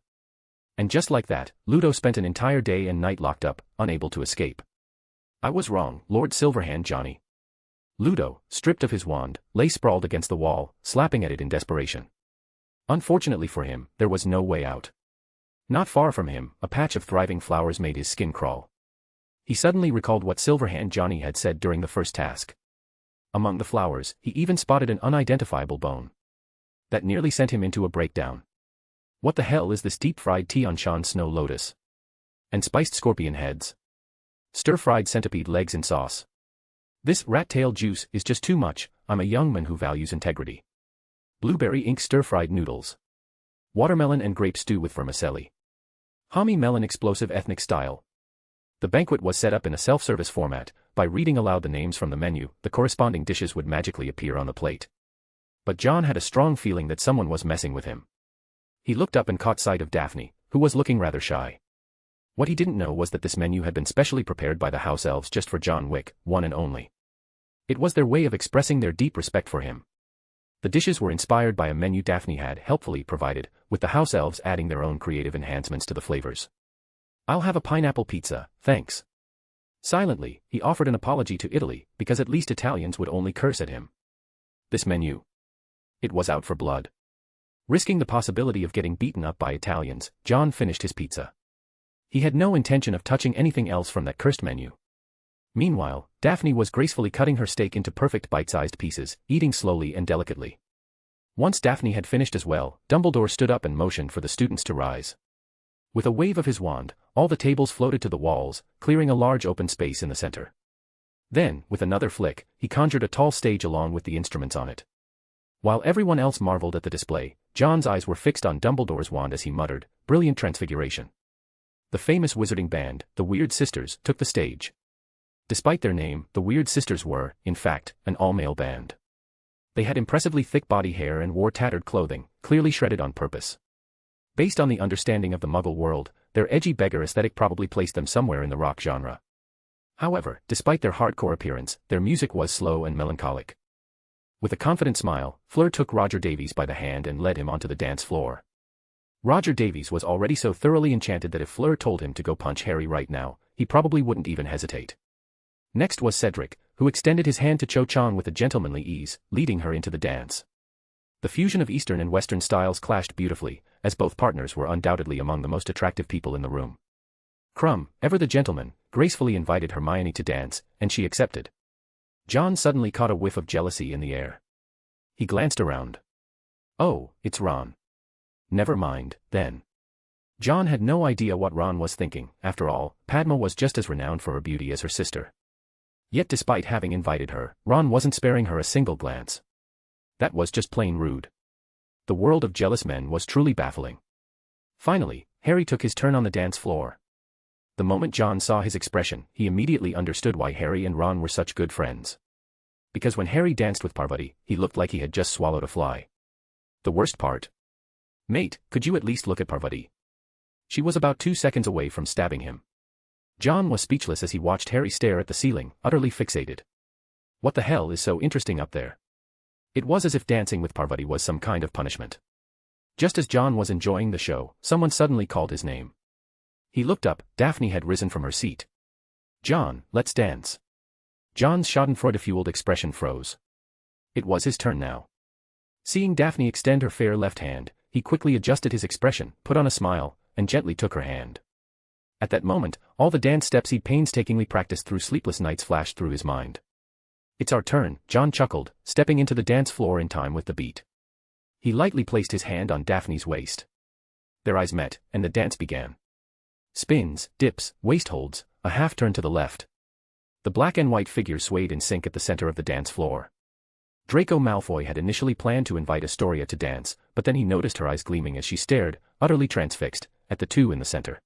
And just like that, Ludo spent an entire day and night locked up, unable to escape. I was wrong, Lord Silverhand Johnny. Ludo, stripped of his wand, lay sprawled against the wall, slapping at it in desperation. Unfortunately for him, there was no way out. Not far from him, a patch of thriving flowers made his skin crawl. He suddenly recalled what Silverhand Johnny had said during the first task. Among the flowers, he even spotted an unidentifiable bone. That nearly sent him into a breakdown. What the hell is this deep-fried Tianshan snow lotus? And spiced scorpion heads? Stir-fried centipede legs in sauce. This rat-tail juice is just too much. I'm a young man who values integrity. Blueberry ink stir-fried noodles. Watermelon and grape stew with vermicelli. Hominy melon explosive ethnic style. The banquet was set up in a self-service format. By reading aloud the names from the menu, the corresponding dishes would magically appear on the plate. But John had a strong feeling that someone was messing with him. He looked up and caught sight of Daphne, who was looking rather shy. What he didn't know was that this menu had been specially prepared by the house elves just for John Wick, one and only. It was their way of expressing their deep respect for him. The dishes were inspired by a menu Daphne had helpfully provided, with the house elves adding their own creative enhancements to the flavors. I'll have a pineapple pizza, thanks. Silently, he offered an apology to Italy, because at least Italians would only curse at him. This menu. It was out for blood. Risking the possibility of getting beaten up by Italians, John finished his pizza. He had no intention of touching anything else from that cursed menu. Meanwhile, Daphne was gracefully cutting her steak into perfect bite-sized pieces, eating slowly and delicately. Once Daphne had finished as well, Dumbledore stood up and motioned for the students to rise. With a wave of his wand, all the tables floated to the walls, clearing a large open space in the center. Then, with another flick, he conjured a tall stage along with the instruments on it. While everyone else marveled at the display, John's eyes were fixed on Dumbledore's wand as he muttered, "Brilliant transfiguration." The famous wizarding band, the Weird Sisters, took the stage. Despite their name, the Weird Sisters were, in fact, an all-male band. They had impressively thick body hair and wore tattered clothing, clearly shredded on purpose. Based on the understanding of the Muggle world, their edgy beggar aesthetic probably placed them somewhere in the rock genre. However, despite their hardcore appearance, their music was slow and melancholic. With a confident smile, Fleur took Roger Davies by the hand and led him onto the dance floor. Roger Davies was already so thoroughly enchanted that if Fleur told him to go punch Harry right now, he probably wouldn't even hesitate. Next was Cedric, who extended his hand to Cho Chang with a gentlemanly ease, leading her into the dance. The fusion of Eastern and Western styles clashed beautifully, as both partners were undoubtedly among the most attractive people in the room. Crumb, ever the gentleman, gracefully invited Hermione to dance, and she accepted. John suddenly caught a whiff of jealousy in the air. He glanced around. Oh, it's Ron. Never mind, then. John had no idea what Ron was thinking. After all, Padma was just as renowned for her beauty as her sister. Yet despite having invited her, Ron wasn't sparing her a single glance. That was just plain rude. The world of jealous men was truly baffling. Finally, Harry took his turn on the dance floor. The moment John saw his expression, he immediately understood why Harry and Ron were such good friends. Because when Harry danced with Parvati, he looked like he had just swallowed a fly. The worst part? Mate, could you at least look at Parvati? She was about 2 seconds away from stabbing him. John was speechless as he watched Harry stare at the ceiling, utterly fixated. What the hell is so interesting up there? It was as if dancing with Parvati was some kind of punishment. Just as John was enjoying the show, someone suddenly called his name. He looked up. Daphne had risen from her seat. "John, let's dance." John's schadenfreude-fueled expression froze. It was his turn now. Seeing Daphne extend her fair left hand, he quickly adjusted his expression, put on a smile, and gently took her hand. At that moment, all the dance steps he'd painstakingly practiced through sleepless nights flashed through his mind. "It's our turn," John chuckled, stepping into the dance floor in time with the beat. He lightly placed his hand on Daphne's waist. Their eyes met, and the dance began. Spins, dips, waist holds, a half turn to the left. The black and white figures swayed in sync at the center of the dance floor. Draco Malfoy had initially planned to invite Astoria to dance, but then he noticed her eyes gleaming as she stared, utterly transfixed, at the two in the center.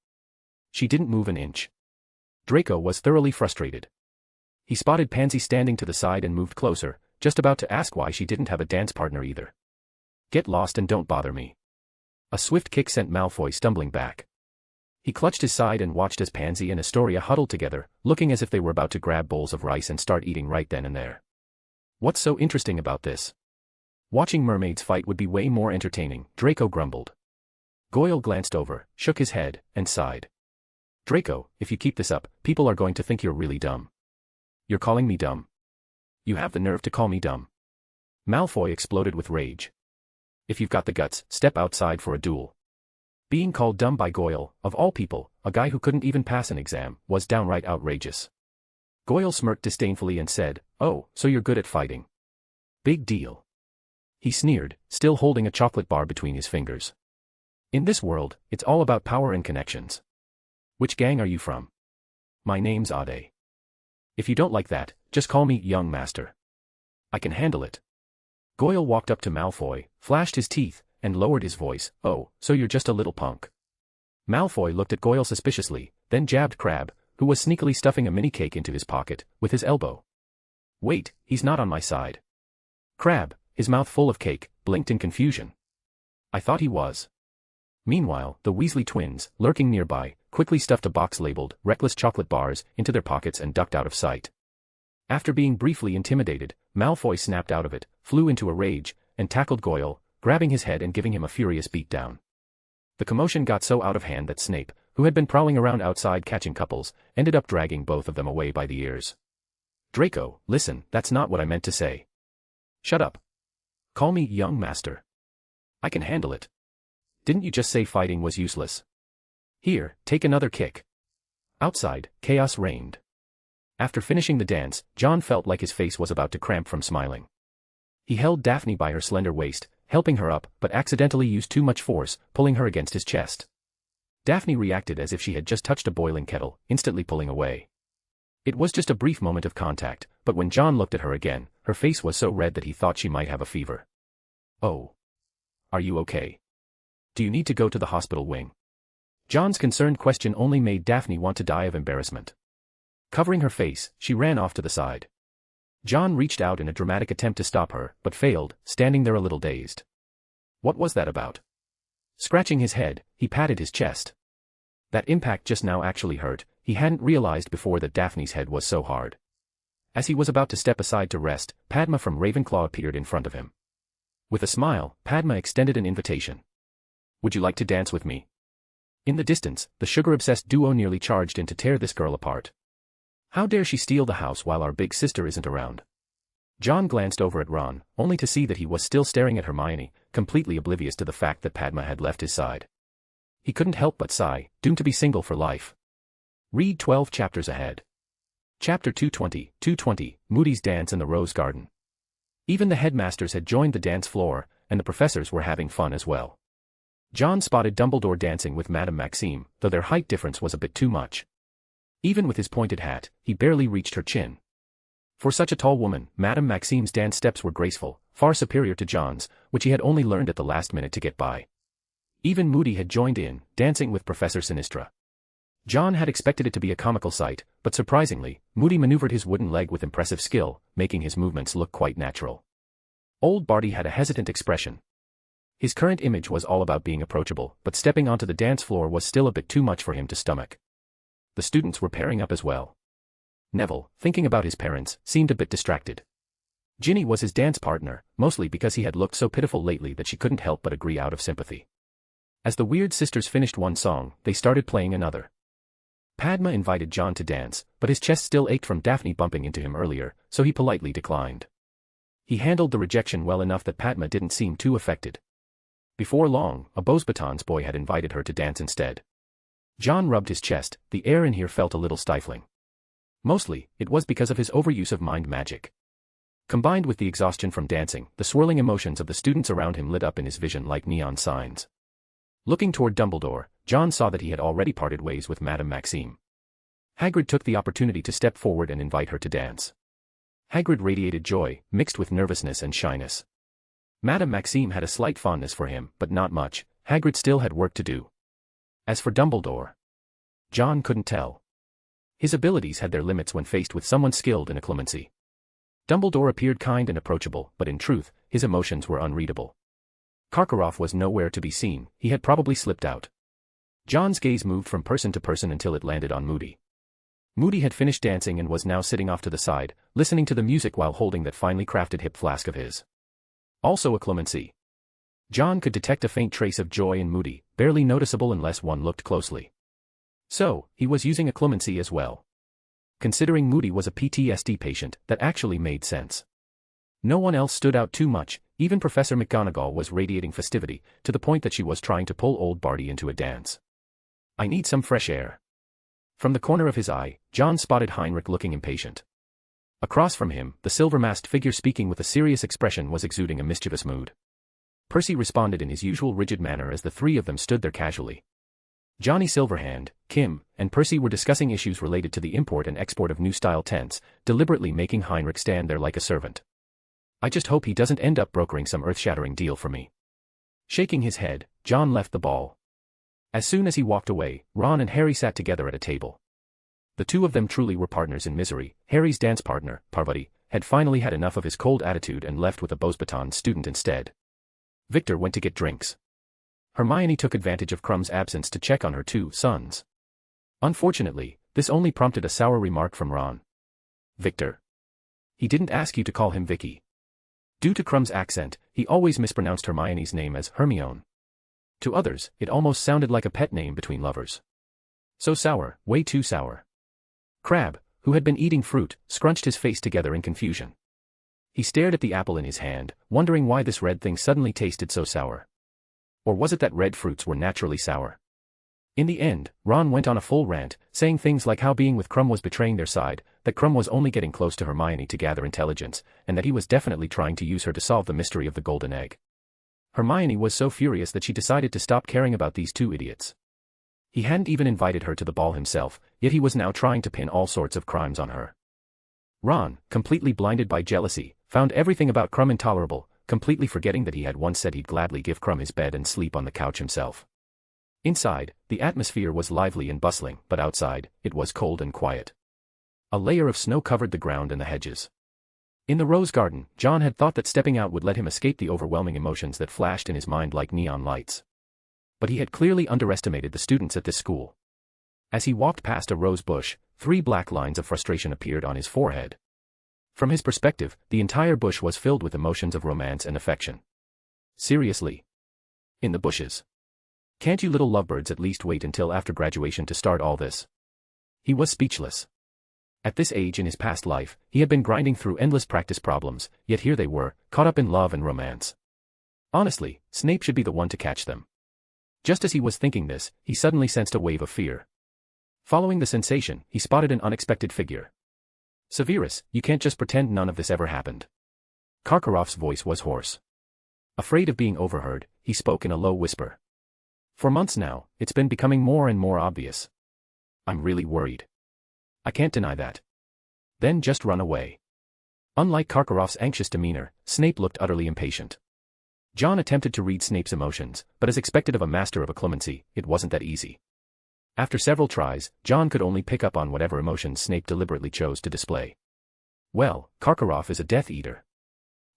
She didn't move an inch. Draco was thoroughly frustrated. He spotted Pansy standing to the side and moved closer, just about to ask why she didn't have a dance partner either. "Get lost and don't bother me." A swift kick sent Malfoy stumbling back. He clutched his side and watched as Pansy and Astoria huddled together, looking as if they were about to grab bowls of rice and start eating right then and there. What's so interesting about this? Watching mermaids fight would be way more entertaining, Draco grumbled. Goyle glanced over, shook his head, and sighed. Draco, if you keep this up, people are going to think you're really dumb. You're calling me dumb? You have the nerve to call me dumb? Malfoy exploded with rage. If you've got the guts, step outside for a duel. Being called dumb by Goyle, of all people, a guy who couldn't even pass an exam, was downright outrageous. Goyle smirked disdainfully and said, "Oh, so you're good at fighting. Big deal." He sneered, still holding a chocolate bar between his fingers. In this world, it's all about power and connections. Which gang are you from? My name's Ade. If you don't like that, just call me young master. I can handle it. Goyle walked up to Malfoy, flashed his teeth, and lowered his voice. "Oh, so you're just a little punk." Malfoy looked at Goyle suspiciously, then jabbed Crabbe, who was sneakily stuffing a mini cake into his pocket, with his elbow. "Wait, he's not on my side." Crabbe, his mouth full of cake, blinked in confusion. "I thought he was." Meanwhile, the Weasley twins, lurking nearby, quickly stuffed a box labeled "Reckless Chocolate Bars" into their pockets and ducked out of sight. After being briefly intimidated, Malfoy snapped out of it, flew into a rage, and tackled Goyle, grabbing his head and giving him a furious beatdown. The commotion got so out of hand that Snape, who had been prowling around outside catching couples, ended up dragging both of them away by the ears. "Draco, listen, that's not what I meant to say." "Shut up. Call me young master. I can handle it. Didn't you just say fighting was useless? Here, take another kick." Outside, chaos reigned. After finishing the dance, John felt like his face was about to cramp from smiling. He held Daphne by her slender waist, helping her up, but accidentally used too much force, pulling her against his chest. Daphne reacted as if she had just touched a boiling kettle, instantly pulling away. It was just a brief moment of contact, but when John looked at her again, her face was so red that he thought she might have a fever. "Oh. Are you okay? Do you need to go to the hospital wing?" John's concerned question only made Daphne want to die of embarrassment. Covering her face, she ran off to the side. John reached out in a dramatic attempt to stop her, but failed, standing there a little dazed. What was that about? Scratching his head, he patted his chest. That impact just now actually hurt. He hadn't realized before that Daphne's head was so hard. As he was about to step aside to rest, Padma from Ravenclaw appeared in front of him. With a smile, Padma extended an invitation. "Would you like to dance with me?" In the distance, the sugar-obsessed duo nearly charged in to tear this girl apart. "How dare she steal the house while our big sister isn't around?" John glanced over at Ron, only to see that he was still staring at Hermione, completely oblivious to the fact that Padma had left his side. He couldn't help but sigh, doomed to be single for life. Read 12 chapters ahead. Chapter 220, Moody's Dance in the Rose Garden. Even the headmasters had joined the dance floor, and the professors were having fun as well. John spotted Dumbledore dancing with Madame Maxime, though their height difference was a bit too much. Even with his pointed hat, he barely reached her chin. For such a tall woman, Madame Maxime's dance steps were graceful, far superior to John's, which he had only learned at the last minute to get by. Even Moody had joined in, dancing with Professor Sinistra. John had expected it to be a comical sight, but surprisingly, Moody maneuvered his wooden leg with impressive skill, making his movements look quite natural. Old Barty had a hesitant expression. His current image was all about being approachable, but stepping onto the dance floor was still a bit too much for him to stomach. The students were pairing up as well. Neville, thinking about his parents, seemed a bit distracted. Ginny was his dance partner, mostly because he had looked so pitiful lately that she couldn't help but agree out of sympathy. As the Weird Sisters finished one song, they started playing another. Padma invited John to dance, but his chest still ached from Daphne bumping into him earlier, so he politely declined. He handled the rejection well enough that Padma didn't seem too affected. Before long, a Beauxbatons boy had invited her to dance instead. John rubbed his chest. The air in here felt a little stifling. Mostly, it was because of his overuse of mind magic. Combined with the exhaustion from dancing, the swirling emotions of the students around him lit up in his vision like neon signs. Looking toward Dumbledore, John saw that he had already parted ways with Madame Maxime. Hagrid took the opportunity to step forward and invite her to dance. Hagrid radiated joy, mixed with nervousness and shyness. Madame Maxime had a slight fondness for him, but not much. Hagrid still had work to do. As for Dumbledore, John couldn't tell. His abilities had their limits when faced with someone skilled in occlumency. Dumbledore appeared kind and approachable, but in truth, his emotions were unreadable. Karkaroff was nowhere to be seen, he had probably slipped out. John's gaze moved from person to person until it landed on Moody. Moody had finished dancing and was now sitting off to the side, listening to the music while holding that finely crafted hip flask of his. Also a clemency. John could detect a faint trace of joy in Moody, barely noticeable unless one looked closely. So, he was using a clemency as well. Considering Moody was a PTSD patient, that actually made sense. No one else stood out too much, even Professor McGonagall was radiating festivity, to the point that she was trying to pull old Barty into a dance. I need some fresh air. From the corner of his eye, John spotted Heinrich looking impatient. Across from him, the silver-masked figure speaking with a serious expression was exuding a mischievous mood. Percy responded in his usual rigid manner as the three of them stood there casually. Johnny Silverhand, Kim, and Percy were discussing issues related to the import and export of new-style tents, deliberately making Heinrich stand there like a servant. I just hope he doesn't end up brokering some earth-shattering deal for me. Shaking his head, John left the ball. As soon as he walked away, Ron and Harry sat together at a table. The two of them truly were partners in misery. Harry's dance partner, Parvati, had finally had enough of his cold attitude and left with a Beauxbatons student instead. Victor went to get drinks. Hermione took advantage of Crumb's absence to check on her two sons. Unfortunately, this only prompted a sour remark from Ron. Victor. He didn't ask you to call him Vicky. Due to Crumb's accent, he always mispronounced Hermione's name as Hermione. To others, it almost sounded like a pet name between lovers. So sour, way too sour. Crabbe, who had been eating fruit, scrunched his face together in confusion. He stared at the apple in his hand, wondering why this red thing suddenly tasted so sour. Or was it that red fruits were naturally sour? In the end, Ron went on a full rant, saying things like how being with Crumb was betraying their side, that Crumb was only getting close to Hermione to gather intelligence, and that he was definitely trying to use her to solve the mystery of the golden egg. Hermione was so furious that she decided to stop caring about these two idiots. He hadn't even invited her to the ball himself, yet he was now trying to pin all sorts of crimes on her. Ron, completely blinded by jealousy, found everything about Crumb intolerable, completely forgetting that he had once said he'd gladly give Crumb his bed and sleep on the couch himself. Inside, the atmosphere was lively and bustling, but outside, it was cold and quiet. A layer of snow covered the ground and the hedges. In the rose garden, John had thought that stepping out would let him escape the overwhelming emotions that flashed in his mind like neon lights. But he had clearly underestimated the students at this school. As he walked past a rose bush, 3 black lines of frustration appeared on his forehead. From his perspective, the entire bush was filled with emotions of romance and affection. Seriously? In the bushes? Can't you little lovebirds at least wait until after graduation to start all this? He was speechless. At this age in his past life, he had been grinding through endless practice problems, yet here they were, caught up in love and romance. Honestly, Snape should be the one to catch them. Just as he was thinking this, he suddenly sensed a wave of fear. Following the sensation, he spotted an unexpected figure. Severus, you can't just pretend none of this ever happened. Karkaroff's voice was hoarse. Afraid of being overheard, he spoke in a low whisper. For months now, it's been becoming more and more obvious. I'm really worried. I can't deny that. Then just run away. Unlike Karkaroff's anxious demeanor, Snape looked utterly impatient. John attempted to read Snape's emotions, but as expected of a master of clemency, it wasn't that easy. After several tries, John could only pick up on whatever emotions Snape deliberately chose to display. Well, Karkaroff is a Death Eater.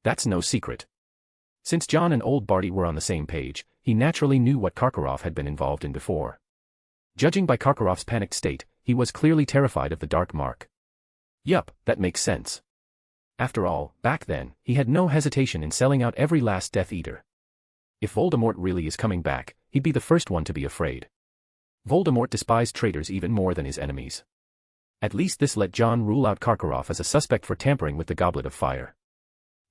That's no secret. Since John and old Barty were on the same page, he naturally knew what Karkaroff had been involved in before. Judging by Karkaroff's panicked state, he was clearly terrified of the dark mark. Yup, that makes sense. After all, back then, he had no hesitation in selling out every last Death Eater. If Voldemort really is coming back, he'd be the first one to be afraid. Voldemort despised traitors even more than his enemies. At least this let John rule out Karkaroff as a suspect for tampering with the Goblet of Fire.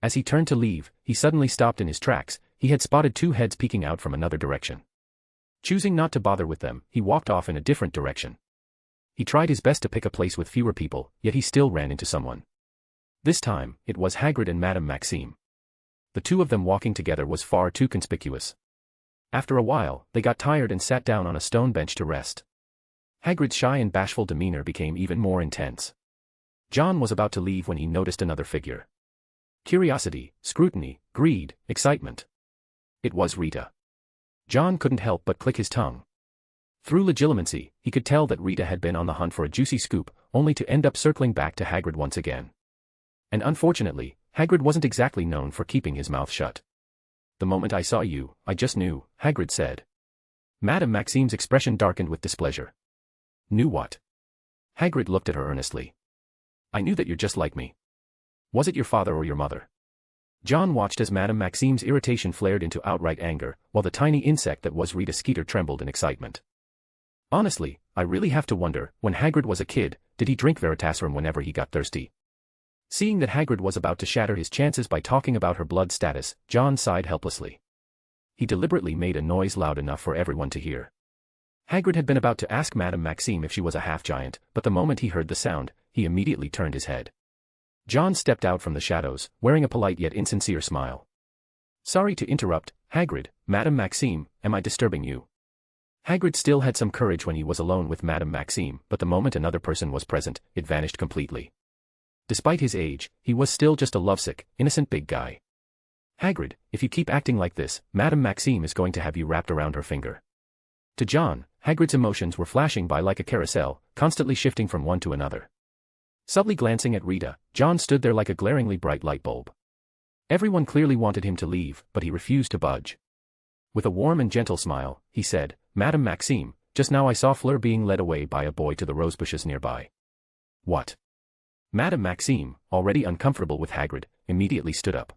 As he turned to leave, he suddenly stopped in his tracks. He had spotted 2 heads peeking out from another direction. Choosing not to bother with them, he walked off in a different direction. He tried his best to pick a place with fewer people, yet he still ran into someone. This time, it was Hagrid and Madame Maxime. The two of them walking together was far too conspicuous. After a while, they got tired and sat down on a stone bench to rest. Hagrid's shy and bashful demeanor became even more intense. John was about to leave when he noticed another figure. Curiosity, scrutiny, greed, excitement. It was Rita. John couldn't help but click his tongue. Through legilimency, he could tell that Rita had been on the hunt for a juicy scoop, only to end up circling back to Hagrid once again. And unfortunately, Hagrid wasn't exactly known for keeping his mouth shut. The moment I saw you, I just knew, Hagrid said. Madame Maxime's expression darkened with displeasure. Knew what? Hagrid looked at her earnestly. I knew that you're just like me. Was it your father or your mother? John watched as Madame Maxime's irritation flared into outright anger, while the tiny insect that was Rita Skeeter trembled in excitement. Honestly, I really have to wonder, when Hagrid was a kid, did he drink Veritaserum whenever he got thirsty? Seeing that Hagrid was about to shatter his chances by talking about her blood status, John sighed helplessly. He deliberately made a noise loud enough for everyone to hear. Hagrid had been about to ask Madame Maxime if she was a half-giant, but the moment he heard the sound, he immediately turned his head. John stepped out from the shadows, wearing a polite yet insincere smile. Sorry to interrupt, Hagrid, Madame Maxime, am I disturbing you? Hagrid still had some courage when he was alone with Madame Maxime, but the moment another person was present, it vanished completely. Despite his age, he was still just a lovesick, innocent big guy. Hagrid, if you keep acting like this, Madame Maxime is going to have you wrapped around her finger. To John, Hagrid's emotions were flashing by like a carousel, constantly shifting from one to another. Subtly glancing at Rita, John stood there like a glaringly bright light bulb. Everyone clearly wanted him to leave, but he refused to budge. With a warm and gentle smile, he said, Madame Maxime, just now I saw Fleur being led away by a boy to the rosebushes nearby. What? Madame Maxime, already uncomfortable with Hagrid, immediately stood up.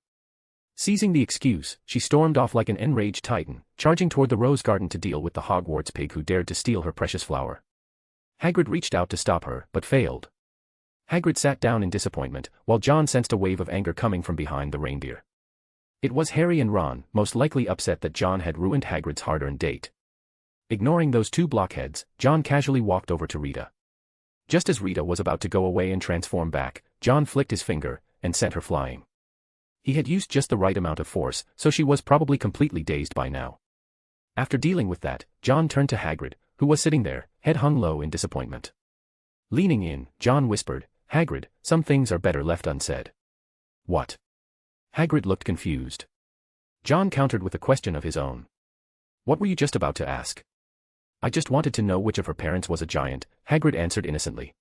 Seizing the excuse, she stormed off like an enraged titan, charging toward the rose garden to deal with the Hogwarts pig who dared to steal her precious flower. Hagrid reached out to stop her, but failed. Hagrid sat down in disappointment, while John sensed a wave of anger coming from behind the reindeer. It was Harry and Ron, most likely upset that John had ruined Hagrid's hard-earned date. Ignoring those two blockheads, John casually walked over to Rita. Just as Rita was about to go away and transform back, John flicked his finger, and sent her flying. He had used just the right amount of force, so she was probably completely dazed by now. After dealing with that, John turned to Hagrid, who was sitting there, head hung low in disappointment. Leaning in, John whispered, Hagrid, some things are better left unsaid. What? Hagrid looked confused. John countered with a question of his own. What were you just about to ask? I just wanted to know which of her parents was a giant, Hagrid answered innocently.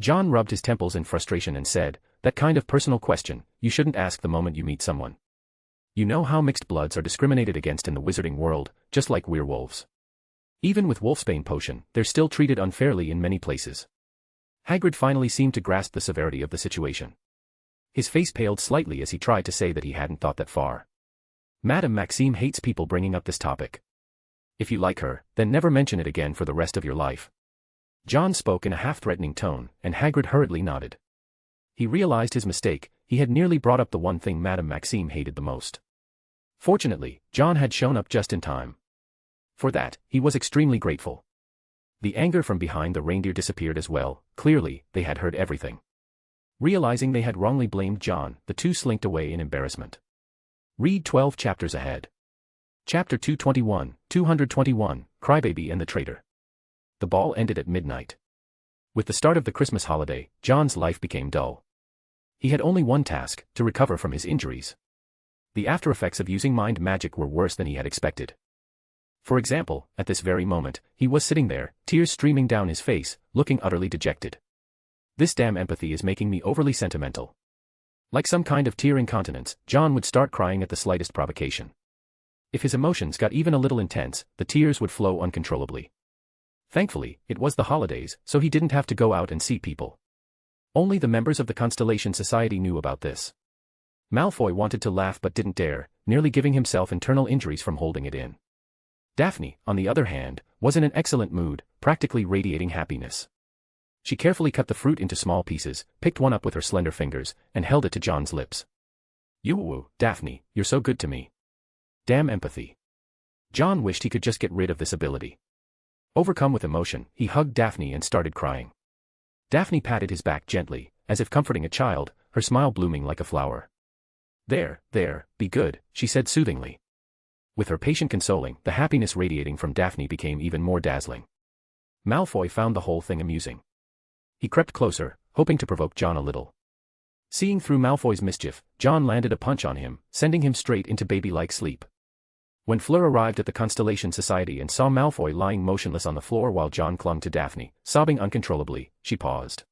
John rubbed his temples in frustration and said, that kind of personal question, you shouldn't ask the moment you meet someone. You know how mixed bloods are discriminated against in the wizarding world, just like werewolves. Even with wolfsbane potion, they're still treated unfairly in many places. Hagrid finally seemed to grasp the severity of the situation. His face paled slightly as he tried to say that he hadn't thought that far. Madame Maxime hates people bringing up this topic. If you like her, then never mention it again for the rest of your life. John spoke in a half-threatening tone, and Hagrid hurriedly nodded. He realized his mistake, he had nearly brought up the one thing Madame Maxime hated the most. Fortunately, John had shown up just in time. For that, he was extremely grateful. The anger from behind the reindeer disappeared as well, clearly, they had heard everything. Realizing they had wrongly blamed John, the two slinked away in embarrassment. Read 12 chapters ahead. Chapter 221, Crybaby and the Traitor. The ball ended at midnight. With the start of the Christmas holiday, John's life became dull. He had only one task, to recover from his injuries. The aftereffects of using mind magic were worse than he had expected. For example, at this very moment, he was sitting there, tears streaming down his face, looking utterly dejected. This damn empathy is making me overly sentimental. Like some kind of tear incontinence, John would start crying at the slightest provocation. If his emotions got even a little intense, the tears would flow uncontrollably. Thankfully, it was the holidays, so he didn't have to go out and see people. Only the members of the Constellation Society knew about this. Malfoy wanted to laugh but didn't dare, nearly giving himself internal injuries from holding it in. Daphne, on the other hand, was in an excellent mood, practically radiating happiness. She carefully cut the fruit into small pieces, picked one up with her slender fingers, and held it to John's lips. "You, Daphne, you're so good to me." Damn empathy. John wished he could just get rid of this ability. Overcome with emotion, he hugged Daphne and started crying. Daphne patted his back gently, as if comforting a child, her smile blooming like a flower. There, be good," she said soothingly. With her patient consoling, the happiness radiating from Daphne became even more dazzling. Malfoy found the whole thing amusing. He crept closer, hoping to provoke John a little. Seeing through Malfoy's mischief, John landed a punch on him, sending him straight into baby-like sleep. When Fleur arrived at the Constellation Society and saw Malfoy lying motionless on the floor while John clung to Daphne, sobbing uncontrollably, she paused.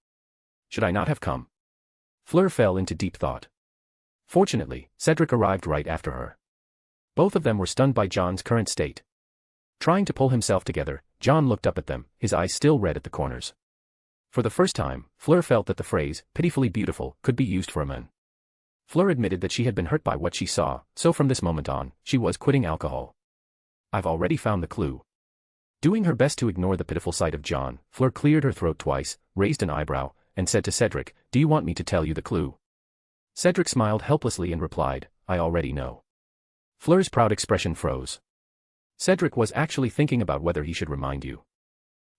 Should I not have come? Fleur fell into deep thought. Fortunately, Cedric arrived right after her. Both of them were stunned by John's current state. Trying to pull himself together, John looked up at them, his eyes still red at the corners. For the first time, Fleur felt that the phrase, pitifully beautiful, could be used for a man. Fleur admitted that she had been hurt by what she saw, so from this moment on, she was quitting alcohol. I've already found the clue. Doing her best to ignore the pitiful sight of John, Fleur cleared her throat twice, raised an eyebrow, and said to Cedric, "Do you want me to tell you the clue?" Cedric smiled helplessly and replied, "I already know." Fleur's proud expression froze. Cedric was actually thinking about whether he should remind you.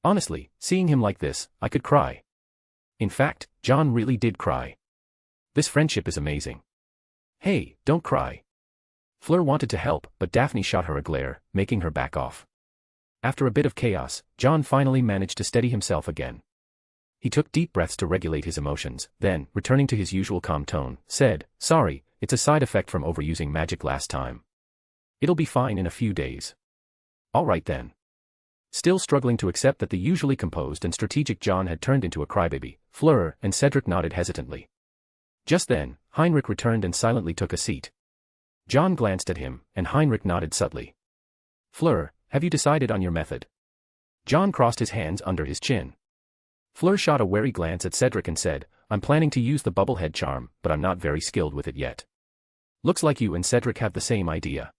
Honestly, seeing him like this, I could cry. In fact, John really did cry. This friendship is amazing. Hey, don't cry. Fleur wanted to help, but Daphne shot her a glare, making her back off. After a bit of chaos, John finally managed to steady himself again. He took deep breaths to regulate his emotions, then, returning to his usual calm tone, said, "Sorry, it's a side effect from overusing magic last time. It'll be fine in a few days." "All right then." Still struggling to accept that the usually composed and strategic John had turned into a crybaby, Fleur and Cedric nodded hesitantly. Just then, Heinrich returned and silently took a seat. John glanced at him, and Heinrich nodded subtly. "Fleur, have you decided on your method?" John crossed his hands under his chin. Fleur shot a wary glance at Cedric and said, "I'm planning to use the bubblehead charm, but I'm not very skilled with it yet." "Looks like you and Cedric have the same idea."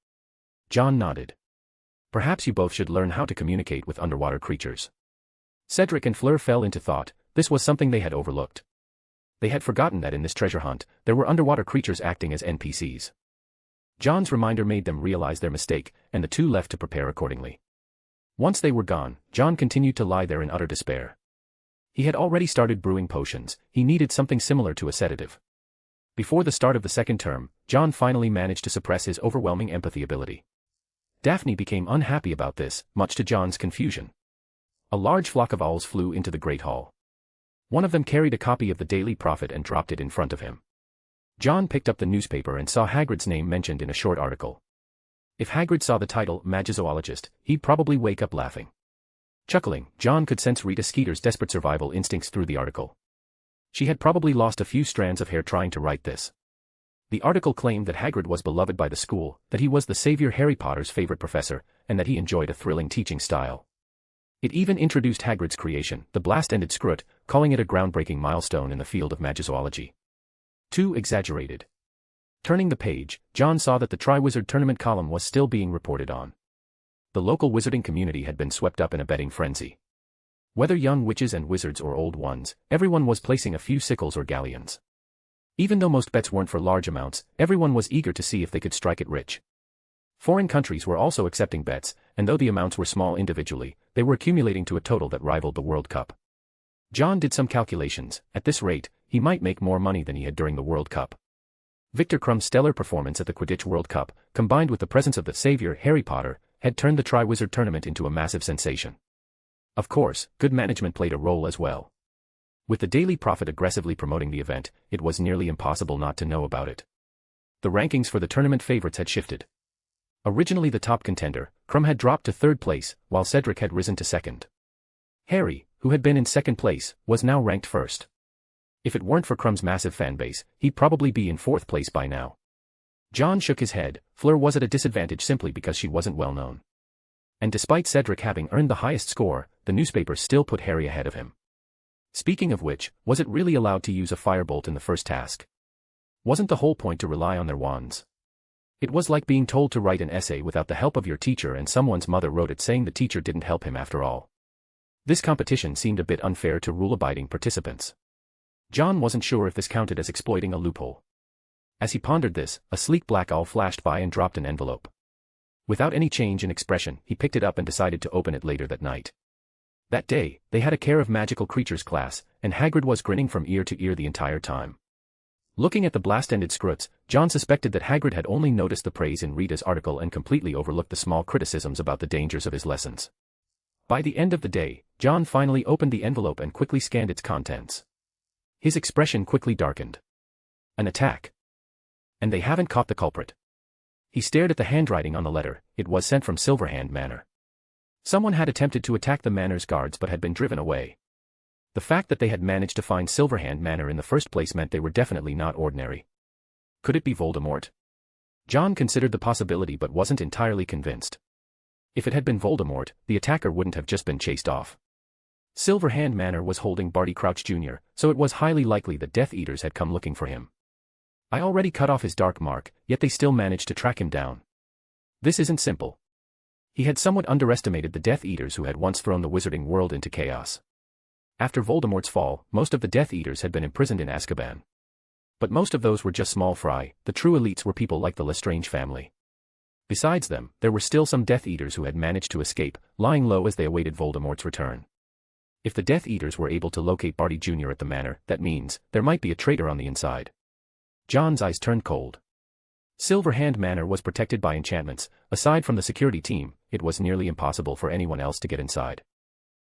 John nodded. "Perhaps you both should learn how to communicate with underwater creatures." Cedric and Fleur fell into thought. This was something they had overlooked. They had forgotten that in this treasure hunt, there were underwater creatures acting as NPCs. John's reminder made them realize their mistake, and the two left to prepare accordingly. Once they were gone, John continued to lie there in utter despair. He had already started brewing potions, he needed something similar to a sedative. Before the start of the second term, John finally managed to suppress his overwhelming empathy ability. Daphne became unhappy about this, much to John's confusion. A large flock of owls flew into the Great Hall. One of them carried a copy of the Daily Prophet and dropped it in front of him. John picked up the newspaper and saw Hagrid's name mentioned in a short article. If Hagrid saw the title, Magizoologist, he'd probably wake up laughing. Chuckling, John could sense Rita Skeeter's desperate survival instincts through the article. She had probably lost a few strands of hair trying to write this. The article claimed that Hagrid was beloved by the school, that he was the savior Harry Potter's favorite professor, and that he enjoyed a thrilling teaching style. It even introduced Hagrid's creation, the blast-ended Scrut, calling it a groundbreaking milestone in the field of magizoology. Too exaggerated. Turning the page, John saw that the Triwizard Tournament column was still being reported on. The local wizarding community had been swept up in a betting frenzy. Whether young witches and wizards or old ones, everyone was placing a few sickles or galleons. Even though most bets weren't for large amounts, everyone was eager to see if they could strike it rich. Foreign countries were also accepting bets, and though the amounts were small individually, they were accumulating to a total that rivaled the World Cup. John did some calculations. At this rate, he might make more money than he had during the World Cup. Victor Crumb's stellar performance at the Quidditch World Cup, combined with the presence of the savior Harry Potter, had turned the Triwizard Tournament into a massive sensation. Of course, good management played a role as well. With the Daily Prophet aggressively promoting the event, it was nearly impossible not to know about it. The rankings for the tournament favorites had shifted. Originally the top contender, Crumb had dropped to third place, while Cedric had risen to second. Harry, who had been in second place, was now ranked first. If it weren't for Crumb's massive fanbase, he'd probably be in fourth place by now. John shook his head. Fleur was at a disadvantage simply because she wasn't well known. And despite Cedric having earned the highest score, the newspaper still put Harry ahead of him. Speaking of which, was it really allowed to use a firebolt in the first task? Wasn't the whole point to rely on their wands? It was like being told to write an essay without the help of your teacher and someone's mother wrote it saying the teacher didn't help him after all. This competition seemed a bit unfair to rule-abiding participants. John wasn't sure if this counted as exploiting a loophole. As he pondered this, a sleek black owl flashed by and dropped an envelope. Without any change in expression, he picked it up and decided to open it later that night. That day, they had a Care of Magical Creatures class, and Hagrid was grinning from ear to ear the entire time. Looking at the blast-ended Scruts, John suspected that Hagrid had only noticed the praise in Rita's article and completely overlooked the small criticisms about the dangers of his lessons. By the end of the day, John finally opened the envelope and quickly scanned its contents. His expression quickly darkened. An attack. And they haven't caught the culprit. He stared at the handwriting on the letter. It was sent from Silverhand Manor. Someone had attempted to attack the manor's guards but had been driven away. The fact that they had managed to find Silverhand Manor in the first place meant they were definitely not ordinary. Could it be Voldemort? John considered the possibility but wasn't entirely convinced. If it had been Voldemort, the attacker wouldn't have just been chased off. Silverhand Manor was holding Barty Crouch Jr., so it was highly likely the Death Eaters had come looking for him. I already cut off his dark mark, yet they still managed to track him down. This isn't simple. He had somewhat underestimated the Death Eaters who had once thrown the wizarding world into chaos. After Voldemort's fall, most of the Death Eaters had been imprisoned in Azkaban. But most of those were just small fry, the true elites were people like the Lestrange family. Besides them, there were still some Death Eaters who had managed to escape, lying low as they awaited Voldemort's return. If the Death Eaters were able to locate Barty Jr. at the manor, that means there might be a traitor on the inside. John's eyes turned cold. Silverhand Manor was protected by enchantments. Aside from the security team, it was nearly impossible for anyone else to get inside.